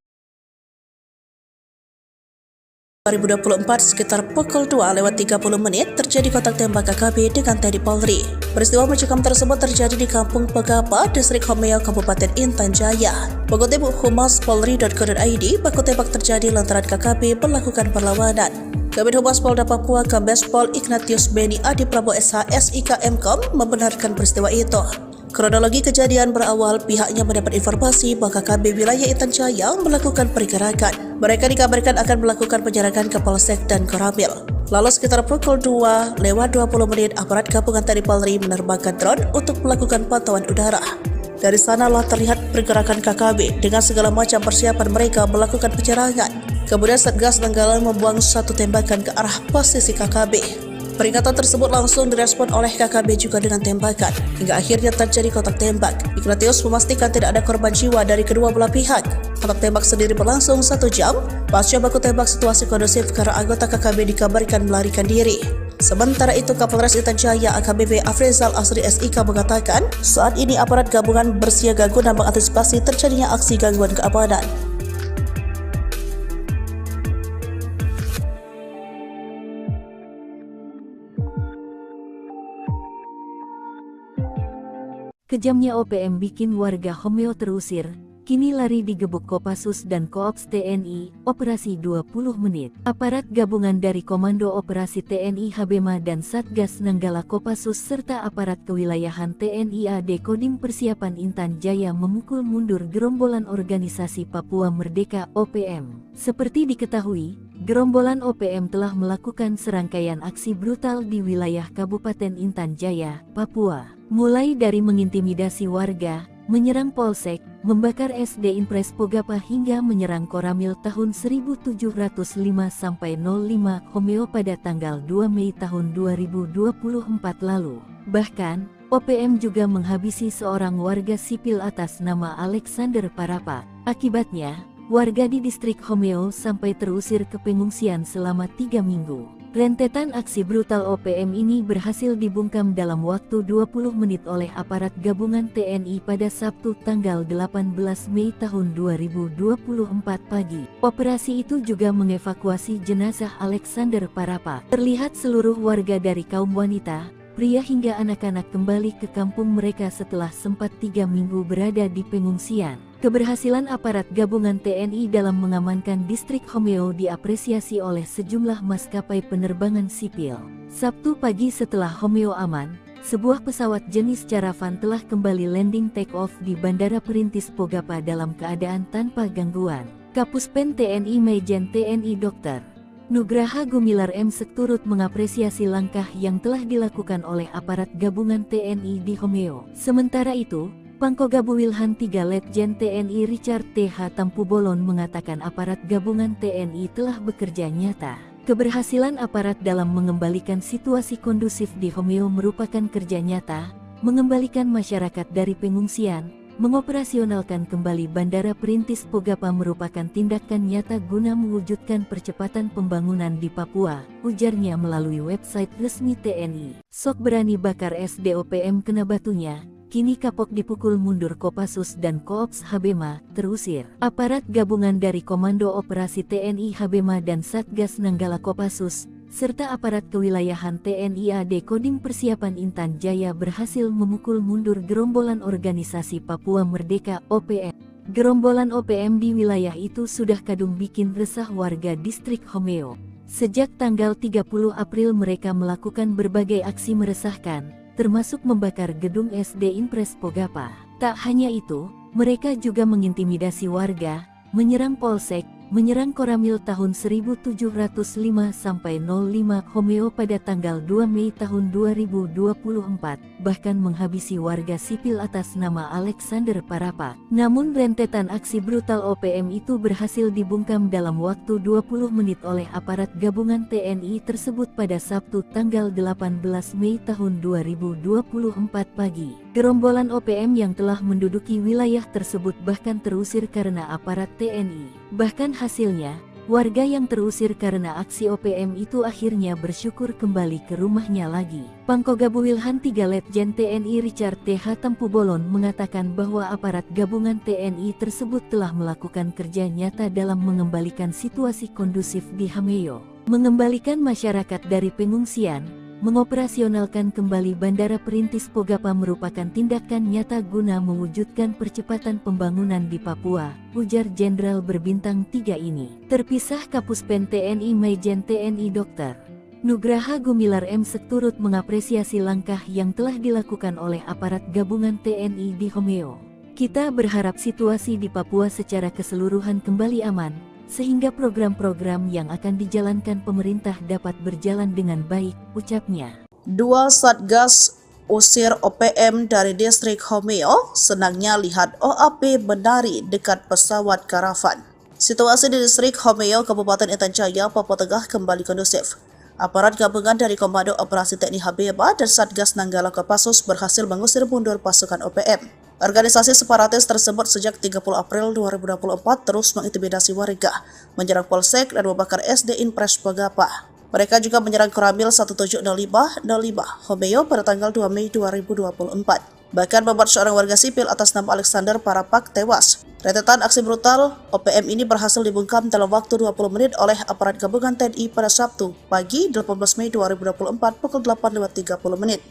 2024 sekitar pukul 2:30 terjadi kontak tembak KKB dengan TNI Polri. Peristiwa mencekam tersebut terjadi di Kampung Pegapa, Distrik Homeo, Kabupaten Intan Jaya. Mengutip humaspolri.co.id, baku tembak terjadi lantaran KKB melakukan perlawanan. Kabid Humas Polda Papua Kombes Pol Ignatius Beni Adi Prabowo SH SIK Mkom membenarkan peristiwa itu. Kronologi kejadian berawal pihaknya mendapat informasi bahwa KKB wilayah Intan Jaya melakukan pergerakan. Mereka dikabarkan akan melakukan penyerangan ke Polsek dan Koramil. Lalu sekitar pukul 2:20 aparat gabungan TNI Polri menerbangkan drone untuk melakukan pantauan udara. Dari sanalah terlihat pergerakan KKB dengan segala macam persiapan mereka melakukan penyerangan. Kemudian Satgas Nanggala membuang satu tembakan ke arah posisi KKB. Peringatan tersebut langsung direspon oleh KKB juga dengan tembakan, hingga akhirnya terjadi kontak tembak. Ignatius memastikan tidak ada korban jiwa dari kedua belah pihak. Kontak tembak sendiri berlangsung 1 jam. Pasca baku tembak situasi kondusif karena anggota KKB dikabarkan melarikan diri. Sementara itu, Kapolres Intan Jaya AKBP Afrizal Asri SIK mengatakan, saat ini aparat gabungan bersiaga guna mengantisipasi terjadinya aksi gangguan keamanan. Kejamnya OPM bikin warga Homeo terusir, kini lari digebuk Kopassus dan Koops TNI, operasi 20 menit. Aparat gabungan dari Komando Operasi TNI Habema dan Satgas Nanggala Kopassus serta aparat kewilayahan TNI AD Kodim Persiapan Intan Jaya memukul mundur gerombolan organisasi Papua Merdeka OPM. Seperti diketahui, gerombolan OPM telah melakukan serangkaian aksi brutal di wilayah Kabupaten Intan Jaya, Papua. Mulai dari mengintimidasi warga, menyerang Polsek, membakar SD Impres Pogapa hingga menyerang Koramil tahun 1705-05 Homeo pada tanggal 2 Mei tahun 2024 lalu. Bahkan, OPM juga menghabisi seorang warga sipil atas nama Alexander Parapa. Akibatnya, warga di distrik Homeo sampai terusir ke pengungsian selama 3 minggu. Rentetan aksi brutal OPM ini berhasil dibungkam dalam waktu 20 menit oleh aparat gabungan TNI pada Sabtu tanggal 18 Mei tahun 2024 pagi. Operasi itu juga mengevakuasi jenazah Alexander Parapa. Terlihat seluruh warga dari kaum wanita, pria hingga anak-anak kembali ke kampung mereka setelah sempat 3 minggu berada di pengungsian. Keberhasilan aparat gabungan TNI dalam mengamankan distrik Homeo diapresiasi oleh sejumlah maskapai penerbangan sipil. Sabtu pagi setelah Homeo aman, sebuah pesawat jenis Caravan telah kembali landing take-off di Bandara Perintis Pogapa dalam keadaan tanpa gangguan. Kapuspen TNI Majen TNI Dr. Nugraha Gumilar M. turut mengapresiasi langkah yang telah dilakukan oleh aparat gabungan TNI di Homeo. Sementara itu, Pangkogabu Wilhan 3 Letjen TNI Richard T.H. Tampubolon mengatakan aparat gabungan TNI telah bekerja nyata. Keberhasilan aparat dalam mengembalikan situasi kondusif di Homeo merupakan kerja nyata, mengembalikan masyarakat dari pengungsian, mengoperasionalkan kembali Bandara Perintis Pogapa merupakan tindakan nyata guna mewujudkan percepatan pembangunan di Papua, ujarnya melalui website resmi TNI. Sok berani bakar SDOPM kena batunya. Kini kapok dipukul mundur Kopassus dan Koops Habema, terusir. Aparat gabungan dari Komando Operasi TNI Habema dan Satgas Nanggala Kopassus, serta aparat kewilayahan TNI AD Kodim Persiapan Intan Jaya berhasil memukul mundur gerombolan organisasi Papua Merdeka (OPM). Gerombolan OPM di wilayah itu sudah kadung bikin resah warga distrik Homeo. Sejak tanggal 30 April mereka melakukan berbagai aksi meresahkan, termasuk membakar gedung SD Impres Pogapa. Tak hanya itu, mereka juga mengintimidasi warga, menyerang Polsek, menyerang Koramil tahun 1705-05 Homeo pada tanggal 2 Mei tahun 2024, bahkan menghabisi warga sipil atas nama Alexander Parapa. Namun rentetan aksi brutal OPM itu berhasil dibungkam dalam waktu 20 menit oleh aparat gabungan TNI tersebut pada Sabtu tanggal 18 Mei tahun 2024 pagi. Gerombolan OPM yang telah menduduki wilayah tersebut bahkan terusir karena aparat TNI. Bahkan hasilnya, warga yang terusir karena aksi OPM itu akhirnya bersyukur kembali ke rumahnya lagi. Pangkogabu Wilhan 3 Letjen TNI Richard T.H. Tampubolon mengatakan bahwa aparat gabungan TNI tersebut telah melakukan kerja nyata dalam mengembalikan situasi kondusif di Homeo, mengembalikan masyarakat dari pengungsian, mengoperasionalkan kembali Bandara Perintis Pogapa merupakan tindakan nyata guna mewujudkan percepatan pembangunan di Papua, ujar Jenderal berbintang 3 ini. Terpisah Kapuspen TNI Majen TNI Dr. Nugraha Gumilar M. turut mengapresiasi langkah yang telah dilakukan oleh aparat gabungan TNI di Homeo. Kita berharap situasi di Papua secara keseluruhan kembali aman, sehingga program-program yang akan dijalankan pemerintah dapat berjalan dengan baik, ucapnya. 2 Satgas usir OPM dari distrik Homeo, senangnya lihat OAP menari dekat pesawat karavan. Situasi di distrik Homeo, Kabupaten Intan Jaya, Papua Tengah kembali kondusif. Aparat gabungan dari Komando Operasi TNI Habema dan Satgas Nanggala Kopassus berhasil mengusir mundur pasukan OPM. Organisasi separatis tersebut sejak 30 April 2024 terus mengintimidasi warga, menyerang Polsek dan membakar SD Impres Pogapa. Mereka juga menyerang Koramil 1705-05 Homeo pada tanggal 2 Mei 2024. Bahkan membuat seorang warga sipil atas nama Alexander Parapak tewas. Rentetan aksi brutal OPM ini berhasil dibungkam dalam waktu 20 menit oleh aparat gabungan TNI pada Sabtu pagi 18 Mei 2024 pukul 8.30 menit.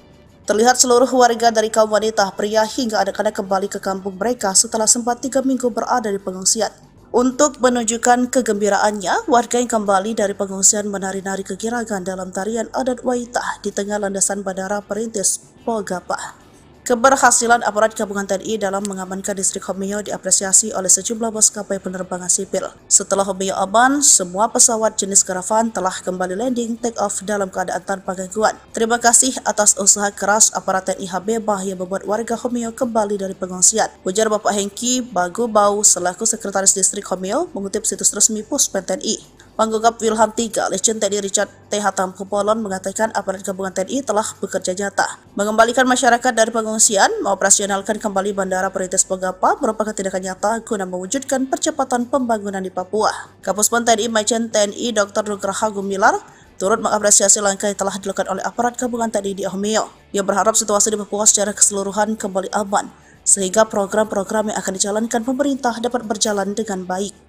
Terlihat seluruh warga dari kaum wanita, pria hingga anak-anak kembali ke kampung mereka setelah sempat 3 minggu berada di pengungsian. Untuk menunjukkan kegembiraannya, warga yang kembali dari pengungsian menari-nari kegirangan dalam tarian adat Waitah di tengah landasan Bandara Perintis Pogapa. Keberhasilan aparat gabungan TNI dalam mengamankan distrik Homeo diapresiasi oleh sejumlah maskapai penerbangan sipil. Setelah Homeo aman, semua pesawat jenis karavan telah kembali landing take off dalam keadaan tanpa gangguan. Terima kasih atas usaha keras aparat TNI Habibah yang membuat warga Homeo kembali dari pengungsian, ujar Bapak Hengki Bagubau selaku Sekretaris Distrik Homeo mengutip situs resmi Puspen TNI. Panggogap Wilham III, Letjen TNI Richard T. Hatampopolon mengatakan aparat gabungan TNI telah bekerja nyata mengembalikan masyarakat dari pengungsian, mengoperasionalkan kembali Bandara Perintis Pogapa merupakan tindakan nyata guna mewujudkan percepatan pembangunan di Papua. Kapuspen TNI Majen TNI Dr. Nugraha Gumilar turut mengapresiasi langkah yang telah dilakukan oleh aparat gabungan TNI di Homeo. Ia berharap situasi di Papua secara keseluruhan kembali aman, sehingga program-program yang akan dijalankan pemerintah dapat berjalan dengan baik.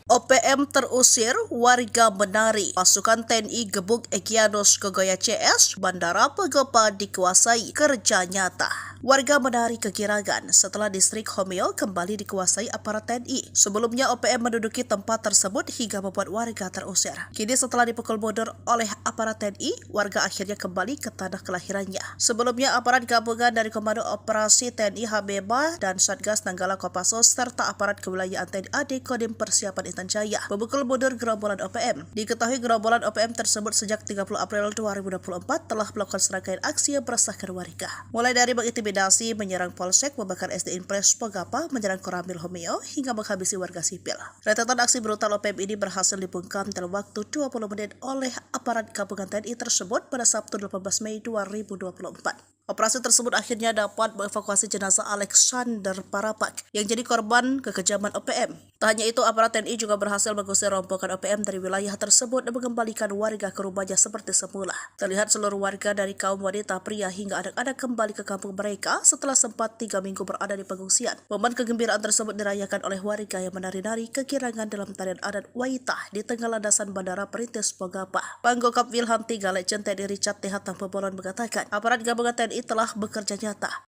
OPM terusir, warga menari. Pasukan TNI gebuk Egyanus Kogoya CS, Bandara Pogapa dikuasai, kerja nyata. Warga menari kegirangan setelah distrik Homeo kembali dikuasai aparat TNI. Sebelumnya OPM menduduki tempat tersebut hingga membuat warga terusir. Kini setelah dipukul mundur oleh aparat TNI, warga akhirnya kembali ke tanah kelahirannya. Sebelumnya aparat gabungan dari Komando Operasi TNI Habibah dan Satgas Nanggala Kopassus serta aparat kewilayahan TNI AD Kodim Persiapan Intan Jaya memukul mundur gerombolan OPM. Diketahui gerombolan OPM tersebut sejak 30 April 2024 telah melakukan serangkaian aksi yang meresahkan warga. Mulai dari mengintimidasi, menyerang polsek, membakar SD Impres Pogapa, menyerang Koramil Homeo, hingga menghabisi warga sipil. Rentetan aksi brutal OPM ini berhasil dibungkam dalam waktu 20 menit oleh aparat gabungan TNI tersebut pada Sabtu 18 Mei 2024. Operasi tersebut akhirnya dapat mengevakuasi jenazah Alexander Parapak yang jadi korban kekejaman OPM. Tak hanya itu, aparat TNI juga berhasil mengusir rombongan OPM dari wilayah tersebut dan mengembalikan warga ke rumahnya seperti semula. Terlihat seluruh warga dari kaum wanita, pria hingga anak-anak kembali ke kampung mereka setelah sempat 3 minggu berada di pengungsian. Momen kegembiraan tersebut dirayakan oleh warga yang menari-nari kegirangan dalam tarian adat Waitah di tengah landasan Bandara Perintis Pogapa. Panggokap Wilham III, Letjen TNI Richard T. Hatampopolon mengatakan, aparat gabungan TNI telah bekerja nyata.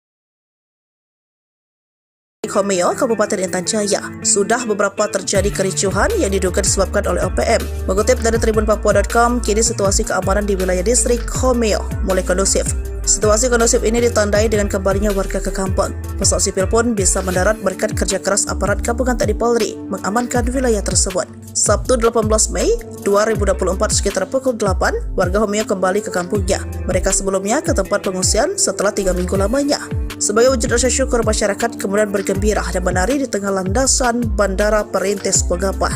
Homeo, Kabupaten Intan Jaya, sudah beberapa terjadi kericuhan yang diduga disebabkan oleh OPM. Mengutip dari tribunpapua.com, kini situasi keamanan di wilayah distrik Homeo mulai kondusif. Situasi kondusif ini ditandai dengan kembalinya warga ke kampung. Pesawat sipil pun bisa mendarat berkat kerja keras aparat gabungan TNI Polri mengamankan wilayah tersebut. Sabtu 18 Mei 2024 sekitar pukul 8, warga Homeo kembali ke kampungnya. Mereka sebelumnya ke tempat pengungsian setelah 3 minggu lamanya. Sebagai wujud rasa syukur, masyarakat kemudian bergembira dan menari di tengah landasan Bandara Perintis Pogapa.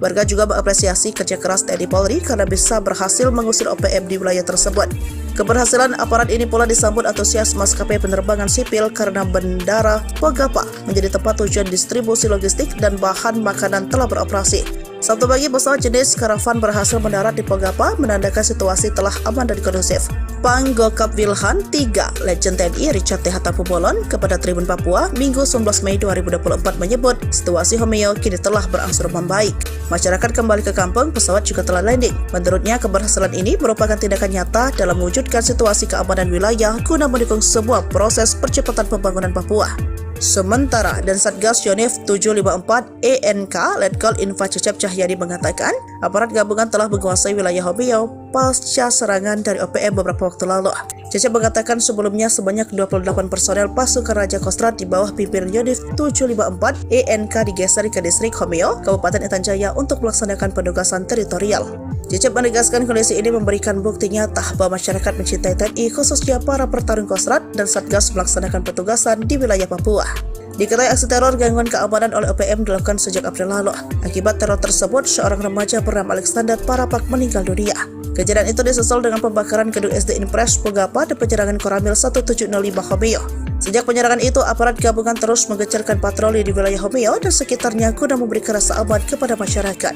Warga juga mengapresiasi kerja keras TNI Polri karena bisa berhasil mengusir OPM di wilayah tersebut. Keberhasilan aparat ini pula disambut antusias maskapai penerbangan sipil karena Bandara Pogapa menjadi tempat tujuan distribusi logistik dan bahan makanan telah beroperasi. Sabtu pagi, pesawat jenis karavan berhasil mendarat di Pogapa, menandakan situasi telah aman dan kondusif. Panggokap Wilhan III, Letjen TNI Richard T. Hatampopolon kepada Tribun Papua, Minggu 19 Mei 2024 menyebut situasi Homeo kini telah berangsur membaik. Masyarakat kembali ke kampung, pesawat juga telah landing. Menurutnya, keberhasilan ini merupakan tindakan nyata dalam mewujudkan situasi keamanan wilayah guna mendukung sebuah proses percepatan pembangunan Papua. Sementara dan Satgas Yonif 754 ENK Letkol Info Cecep Cahyadi mengatakan aparat gabungan telah menguasai wilayah Homeo pasca serangan dari OPM beberapa waktu lalu. Cecep mengatakan sebelumnya sebanyak 28 personel pasukan Raja Kostrad di bawah pimpinan Yonif 754 ENK digeser ke distrik Homeo, Kabupaten Intan Jaya untuk melaksanakan penugasan teritorial. Cecep menegaskan kondisi ini memberikan bukti nyata bahwa masyarakat mencintai TNI, khususnya para pertarung Kostrad dan Satgas melaksanakan petugasan di wilayah Papua. Diketahui aksi teror gangguan keamanan oleh OPM dilakukan sejak April lalu. Akibat teror tersebut, seorang remaja bernama Alexander Parapak meninggal dunia. Kejadian itu disusul dengan pembakaran gedung SD Impres Pogapa dan penyerangan Koramil 1705 Homeo. Sejak penyerangan itu, aparat gabungan terus menggencarkan patroli di wilayah Homeo dan sekitarnya guna memberi rasa aman kepada masyarakat.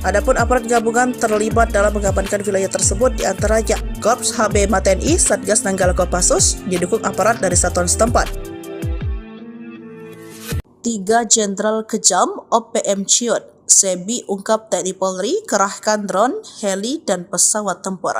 Adapun aparat gabungan terlibat dalam mengamankan wilayah tersebut diantaranya Korps HB TNI, Satgas Nanggala Kopassus, didukung aparat dari satuan setempat. 3 Jenderal kejam OPM ciut, Sebi ungkap TNI Polri kerahkan drone, heli, dan pesawat tempur.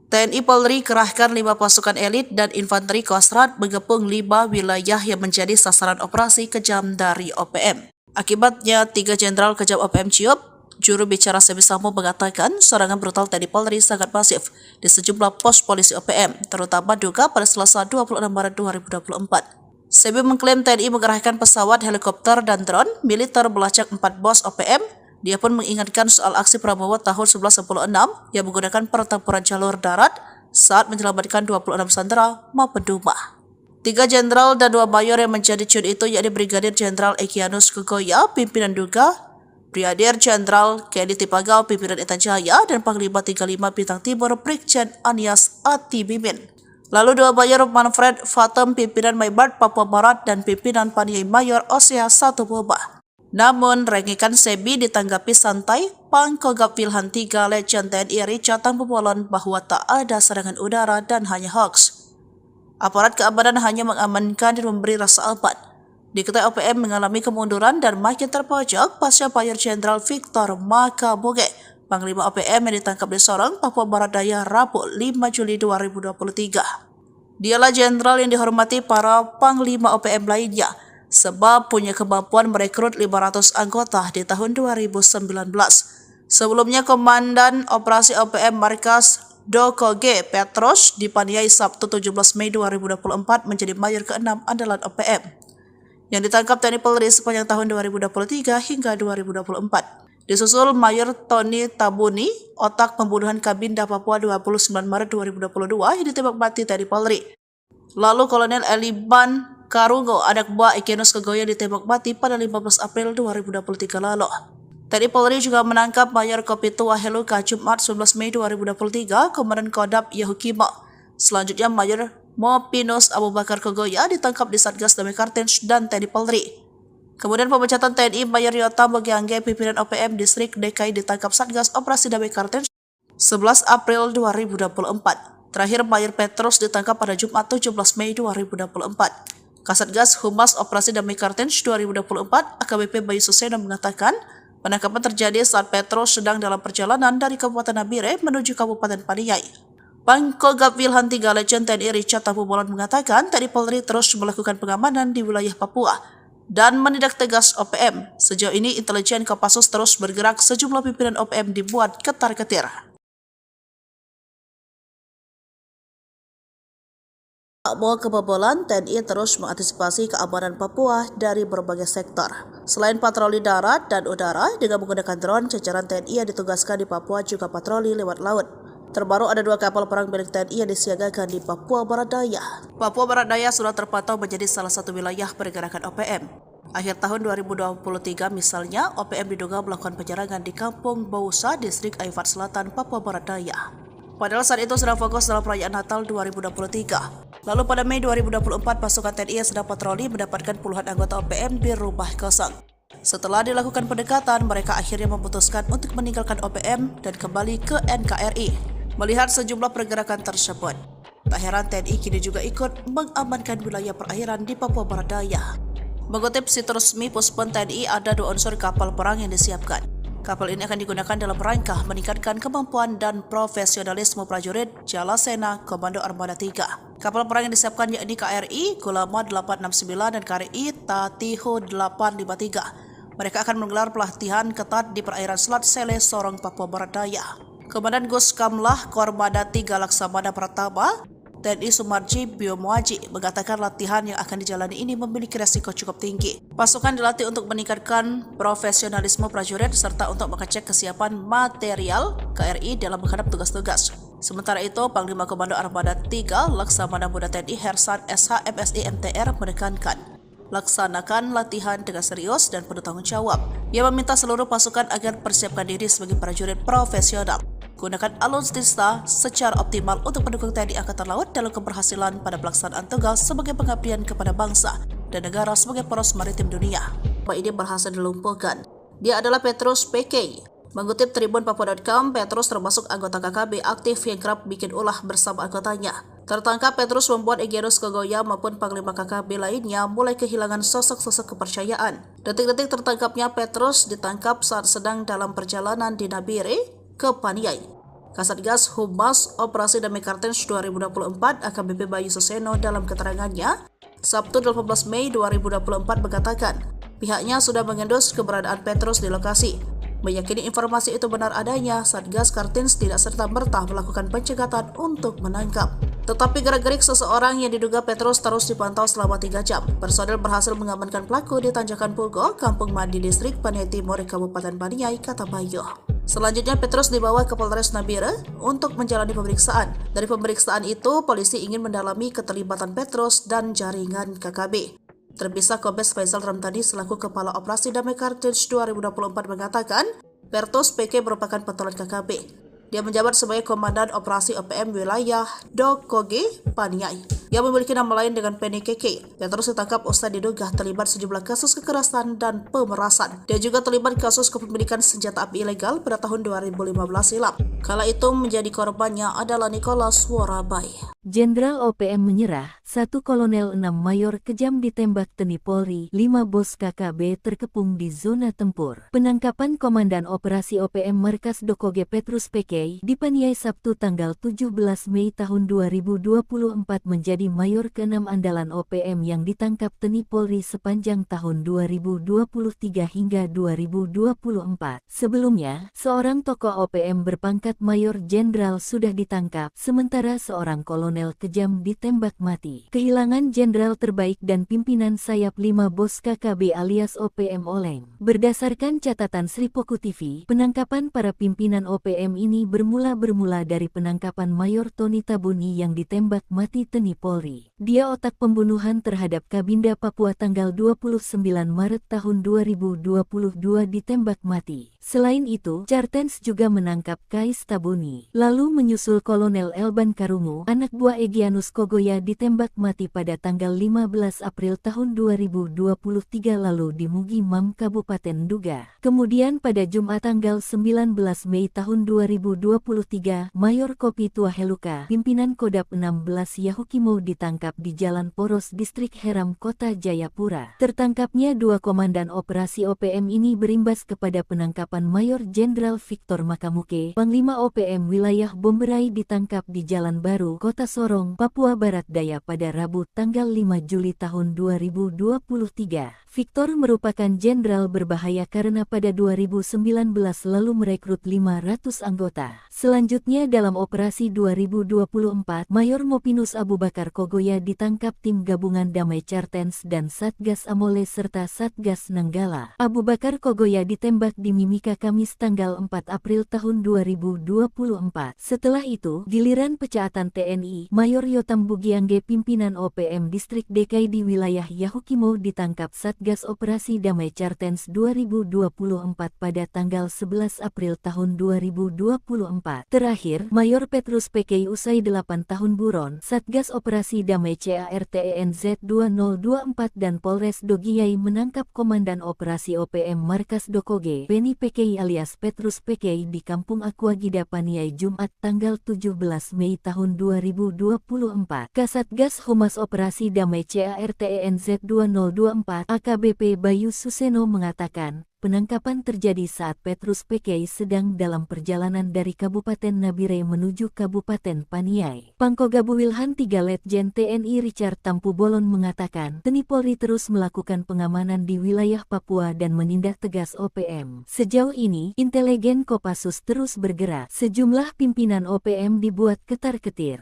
TNI Polri kerahkan 5 pasukan elit dan infanteri Kostrad mengepung 5 wilayah yang menjadi sasaran operasi kejam dari OPM. Akibatnya 3 Jenderal kejam OPM ciut Juru bicara Sebi Sambo mengatakan serangan brutal TNI Polri sangat masif di sejumlah pos polisi OPM, terutama Duga pada Selasa 26 Maret 2024. Sebi mengklaim TNI mengerahkan pesawat, helikopter, dan drone militer melacak 4 pos OPM. Dia pun mengingatkan soal aksi Prabowo tahun 1996 yang menggunakan pertempuran jalur darat saat menyelamatkan 26 sandera maupun Duma. 3 jenderal dan 2 mayor yang menjadi cun itu yakni Brigadir Jenderal Egyanus Kogoya, pimpinan Duga, Brigadir Jenderal Kedi Tipagau, pimpinan Intan Jaya, dan Panglima 35 Bintang Timur Brigjen Anies Ati Mimin. Lalu 2 mayor Manfred Fatem, pimpinan Maybart Papua Barat, dan pimpinan Paniai Mayor Osea Satu Boba. Namun, rengikan Sebi ditanggapi santai. Pangkogap Wilhan 3 Legend TNI Richard Tambubolon bahwa tak ada serangan udara dan hanya hoax. Aparat keamanan hanya mengamankan dan memberi rasa aman. Diketahui OPM mengalami kemunduran dan makin terpojok pasca Mayor Jenderal Victor Makaboge, Panglima OPM yang ditangkap di Sorong, Papua Barat Daya, Rabu 5 Juli 2023. Dialah jenderal yang dihormati para Panglima OPM lainnya, sebab punya kemampuan merekrut 500 anggota di tahun 2019. Sebelumnya, Komandan Operasi OPM Markas Doko G. Petros dipaniai Sabtu 17 Mei 2024 menjadi Mayor ke-6 andalan OPM yang ditangkap TNI Polri sepanjang tahun 2023 hingga 2024. Disusul Mayor Tony Tabuni, otak pembunuhan Kabinda Papua 29 Maret 2022 yang ditembak mati TNI Polri. Lalu Kolonel Eliban Karungo, anak buah Egyanus Kogoya, ditembak mati pada 15 April 2023 lalu. TNI Polri juga menangkap Mayor Kopitua Heluka Jumat 11 Mei 2023, Komandan Kodam Yahukimo. Selanjutnya Mayor Mopinus Abu Bakar Kogoya ditangkap di Satgas Damai Kartens dan TNI Polri. Kemudian pemecatan TNI Mayor Yota Mogiangge, pimpinan OPM Distrik DKI, ditangkap Satgas Operasi Damai Kartens 11 April 2024. Terakhir Mayor Petrus ditangkap pada Jumat 17 Mei 2024. Kasatgas Humas Operasi Damai Kartens 2024 AKBP Bayu Suseno mengatakan penangkapan terjadi saat Petrus sedang dalam perjalanan dari Kabupaten Nabire menuju Kabupaten Paniai. Pangkogap Wilhan 3 Legend TNI Richard Tambubolon mengatakan TNI Polri terus melakukan pengamanan di wilayah Papua dan menindak tegas OPM. Sejauh ini intelijen Kopassus terus bergerak, sejumlah pimpinan OPM dibuat ketar-ketir. Tak mau kebobolan, TNI terus mengantisipasi keamanan Papua dari berbagai sektor. Selain patroli darat dan udara, dengan menggunakan drone, jajaran TNI yang ditugaskan di Papua juga patroli lewat laut. Terbaru ada 2 kapal perang milik TNI yang disiagakan di Papua Barat Daya. Papua Barat Daya sudah terpantau menjadi salah satu wilayah pergerakan OPM. Akhir tahun 2023 misalnya, OPM diduga melakukan penyerangan di Kampung Bausa, Distrik Aifat Selatan, Papua Barat Daya. Padahal saat itu sedang fokus dalam perayaan Natal 2023. Lalu pada Mei 2024, pasukan TNI yang sedang patroli mendapatkan puluhan anggota OPM di rumah kosong. Setelah dilakukan pendekatan, mereka akhirnya memutuskan untuk meninggalkan OPM dan kembali ke NKRI. Melihat sejumlah pergerakan tersebut, tak heran TNI kini juga ikut mengamankan wilayah perairan di Papua Barat Daya. Mengutip situs resmi Puspon TNI, ada 2 unsur kapal perang yang disiapkan. Kapal ini akan digunakan dalam rangka meningkatkan kemampuan dan profesionalisme prajurit Jalasena Komando Armada 3. Kapal perang yang disiapkan yakni KRI Gulama 869 dan KRI Tatiho 853. Mereka akan menggelar pelatihan ketat di perairan Selat Sele, Sorong, Papua Barat Daya. Komandan Gus Kamlah Kormada 3 Laksamana Pratama TNI Sumarji Biomuaji mengatakan latihan yang akan dijalani ini memiliki resiko cukup tinggi. Pasukan dilatih untuk meningkatkan profesionalisme prajurit serta untuk mengecek kesiapan material KRI dalam menghadap tugas-tugas. Sementara itu, Panglima Komando Armada 3 Laksamana Muda TNI Hersan SH MSI MTR menekankan laksanakan latihan dengan serius dan penuh tanggung jawab. Ia meminta seluruh pasukan agar persiapkan diri sebagai prajurit profesional. Gunakan alutsista secara optimal untuk mendukung TNI Angkatan Laut dalam keberhasilan pada pelaksanaan tugas sebagai pengabdian kepada bangsa dan negara sebagai poros maritim dunia. Pak ini berhasil dilumpuhkan. Dia adalah Petrus PK. Mengutip Tribun Papua.com, Petrus termasuk anggota KKB aktif yang kerap bikin ulah bersama anggotanya. Tertangkap, Petrus membuat Egyanus Kogoya maupun Panglima KKB lainnya mulai kehilangan sosok-sosok kepercayaan. Detik-detik tertangkapnya Petrus ditangkap saat sedang dalam perjalanan di Nabire ke Paniai. Kasatgas Humas Operasi Damai Kartens 2024 AKBP Bayu Suseno dalam keterangannya Sabtu 18 Mei 2024 mengatakan pihaknya sudah mengendus keberadaan Petrus di lokasi. Meyakini informasi itu benar adanya, Satgas Kartins tidak serta-merta melakukan pencegatan untuk menangkap. Tetapi gerak-gerik seseorang yang diduga Petrus terus dipantau selama 3 jam. Personel berhasil mengamankan pelaku di Tanjakan Pugo, Kampung Mandi Distrik Paniai Timur, Kabupaten Paniai, Kota Bayu. Selanjutnya Petrus dibawa ke Polres Nabire untuk menjalani pemeriksaan. Dari pemeriksaan itu, polisi ingin mendalami keterlibatan Petrus dan jaringan KKB. Terpisah Kombes Faisal Ramdhani selaku Kepala Operasi Damai Kartins 2024 mengatakan, Petrus PK merupakan pentolan KKB. Dia menjabat sebagai Komandan Operasi OPM Wilayah Dokoge, Paniai, yang memiliki nama lain dengan Penny Keke. Petrus ditangkap usai diduga terlibat sejumlah kasus kekerasan dan pemerasan. Dia juga terlibat kasus kepemilikan senjata api ilegal pada tahun 2015 silam. Kala itu menjadi korbannya adalah Nicholas Worabai. Jenderal OPM menyerah, 1 Kolonel 6 Mayor kejam ditembak TNI Polri, 5 bos KKB terkepung di zona tempur. Penangkapan Komandan Operasi OPM Markas Dokoge Petrus PK di Paniai Sabtu tanggal 17 Mei tahun 2024 menjadi Mayor ke-6 andalan OPM yang ditangkap TNI Polri sepanjang tahun 2023 hingga 2024. Sebelumnya, seorang tokoh OPM berpangkat Mayor Jenderal sudah ditangkap, sementara seorang kolonel kejam ditembak mati. Kehilangan jenderal terbaik dan pimpinan sayap 5 bos KKB alias OPM oleng. Berdasarkan catatan Sripoku TV, penangkapan para pimpinan OPM ini bermula dari penangkapan Mayor Tony Tabuni yang ditembak mati TNI Polri. Dia otak pembunuhan terhadap Kabinda Papua tanggal 29 Maret tahun 2022 ditembak mati. Selain itu, Kartins juga menangkap Kais Tabuni. Lalu menyusul Kolonel Elban Karungu, anak buah Egyanus Kogoya ditembak mati pada tanggal 15 April tahun 2023 lalu di Mugi Mam, Kabupaten Duga. Kemudian pada Jumat tanggal 19 Mei tahun 2023, Mayor Kopi Tuaheluka, pimpinan Kodap 16 Yahukimo ditangkap di Jalan Poros Distrik Heram, Kota Jayapura. Tertangkapnya 2 komandan operasi OPM ini berimbas kepada penangkapan Mayor Jenderal Victor Makamuke, Panglima OPM Wilayah Bomberai ditangkap di Jalan Baru, Kota Sorong, Papua Barat Daya pada Rabu tanggal 5 Juli tahun 2023. Victor merupakan jenderal berbahaya karena pada 2019 lalu merekrut 500 anggota. Selanjutnya dalam operasi 2024, Mayor Mopinus Abu Bakar Kogoya ditangkap tim gabungan Damai Kartins dan Satgas Amole serta Satgas Nanggala. Abu Bakar Kogoya ditembak di Mimika Kamis tanggal 4 April tahun 2024. Setelah itu, giliran pecaatan TNI, Mayor Yotam Bugiangge pimpinan OPM Distrik DKI di wilayah Yahukimo ditangkap Satgas Operasi Damai Kartins 2024 pada tanggal 11 April tahun 2024. Terakhir, Mayor Petrus PK usai 8 tahun buron, Satgas Operasi Damai CARTENZ 2024 dan Polres Dogiyai menangkap Komandan Operasi OPM Markas Dokoge, Penny PK alias Petrus PK di Kampung Aquagida Paniai Jumat tanggal 17 Mei tahun 2024. Kasatgas Humas Operasi Damai CARTENZ 2024 AKBP Bayu Suseno mengatakan, penangkapan terjadi saat Petrus PK sedang dalam perjalanan dari Kabupaten Nabire menuju Kabupaten Paniai. Pangkogabu Wilhan 3 Letjen TNI Richard Tampu Bolon mengatakan, TNI Polri terus melakukan pengamanan di wilayah Papua dan menindak tegas OPM. Sejauh ini, intelijen Kopassus terus bergerak. Sejumlah pimpinan OPM dibuat ketar-ketir.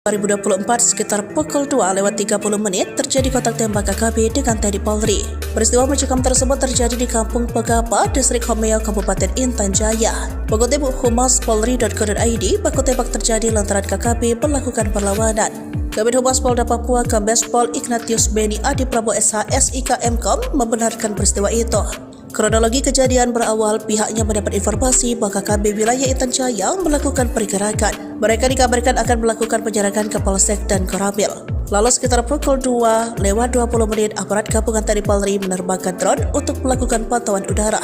2024 sekitar pukul 2:30 terjadi kontak tembak KKB dengan TNI Polri. Peristiwa mencekam tersebut terjadi di Kampung Pegapa, Distrik Homeo, Kabupaten Intan Jaya. Mengutip humaspolri.co.id, baku tembak terjadi lantaran KKB melakukan perlawanan. Kabid Humas Polda Papua Kombes Pol Ignatius Beni Adi Prabowo SH SIK Mkom membenarkan peristiwa itu. Kronologi kejadian berawal pihaknya mendapat informasi bahwa KKB wilayah Intan Jaya melakukan pergerakan. Mereka dikabarkan akan melakukan penyerangan ke Polsek dan Koramil. Lalu sekitar pukul 2:20 aparat gabungan TNI Polri menerbangkan drone untuk melakukan pantauan udara.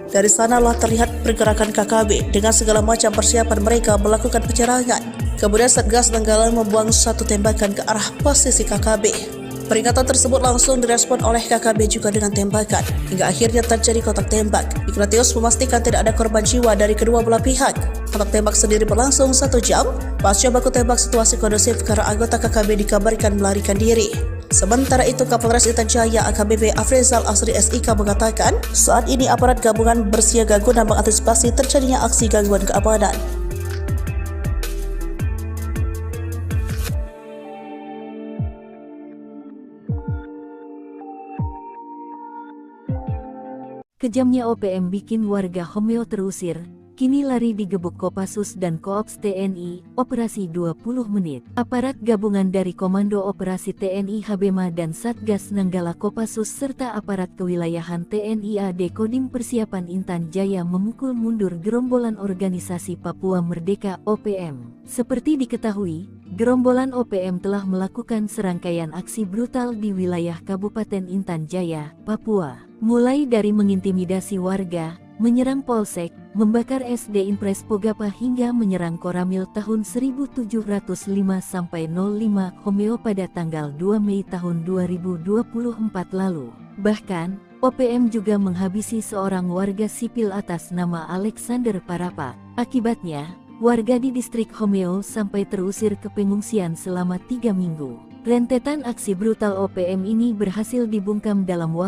Dari sanalah terlihat pergerakan KKB dengan segala macam persiapan mereka melakukan penyerangan. Kemudian Satgas Nanggala membuang satu tembakan ke arah posisi KKB. Peringatan tersebut langsung direspon oleh KKB juga dengan tembakan, hingga akhirnya terjadi kontak tembak. Ignatius memastikan tidak ada korban jiwa dari kedua belah pihak. Kontak tembak sendiri berlangsung 1 jam. Pasca baku tembak, situasi kondusif karena anggota KKB dikabarkan melarikan diri. Sementara itu, Kapolres Intan Jaya AKBP Afrizal Asri SIK mengatakan, saat ini aparat gabungan bersiaga guna mengantisipasi terjadinya aksi gangguan keamanan. Kejamnya OPM bikin warga Homeo terusir, kini lari digebuk Kopassus dan Koops TNI, operasi 20 menit. Aparat gabungan dari Komando Operasi TNI Habema dan Satgas Nanggala Kopassus serta aparat kewilayahan TNI AD Kodim Persiapan Intan Jaya memukul mundur gerombolan organisasi Papua Merdeka OPM. Seperti diketahui, gerombolan OPM telah melakukan serangkaian aksi brutal di wilayah Kabupaten Intan Jaya, Papua. Mulai dari mengintimidasi warga, menyerang polsek, membakar SD Impres Pogapa hingga menyerang Koramil tahun 1705-05 Homeo pada tanggal 2 Mei tahun 2024 lalu. Bahkan, OPM juga menghabisi seorang warga sipil atas nama Alexander Parapa. Akibatnya, warga di distrik Homeo sampai terusir ke pengungsian selama 3 minggu. Rentetan aksi brutal OPM ini berhasil dibungkam dalam waktu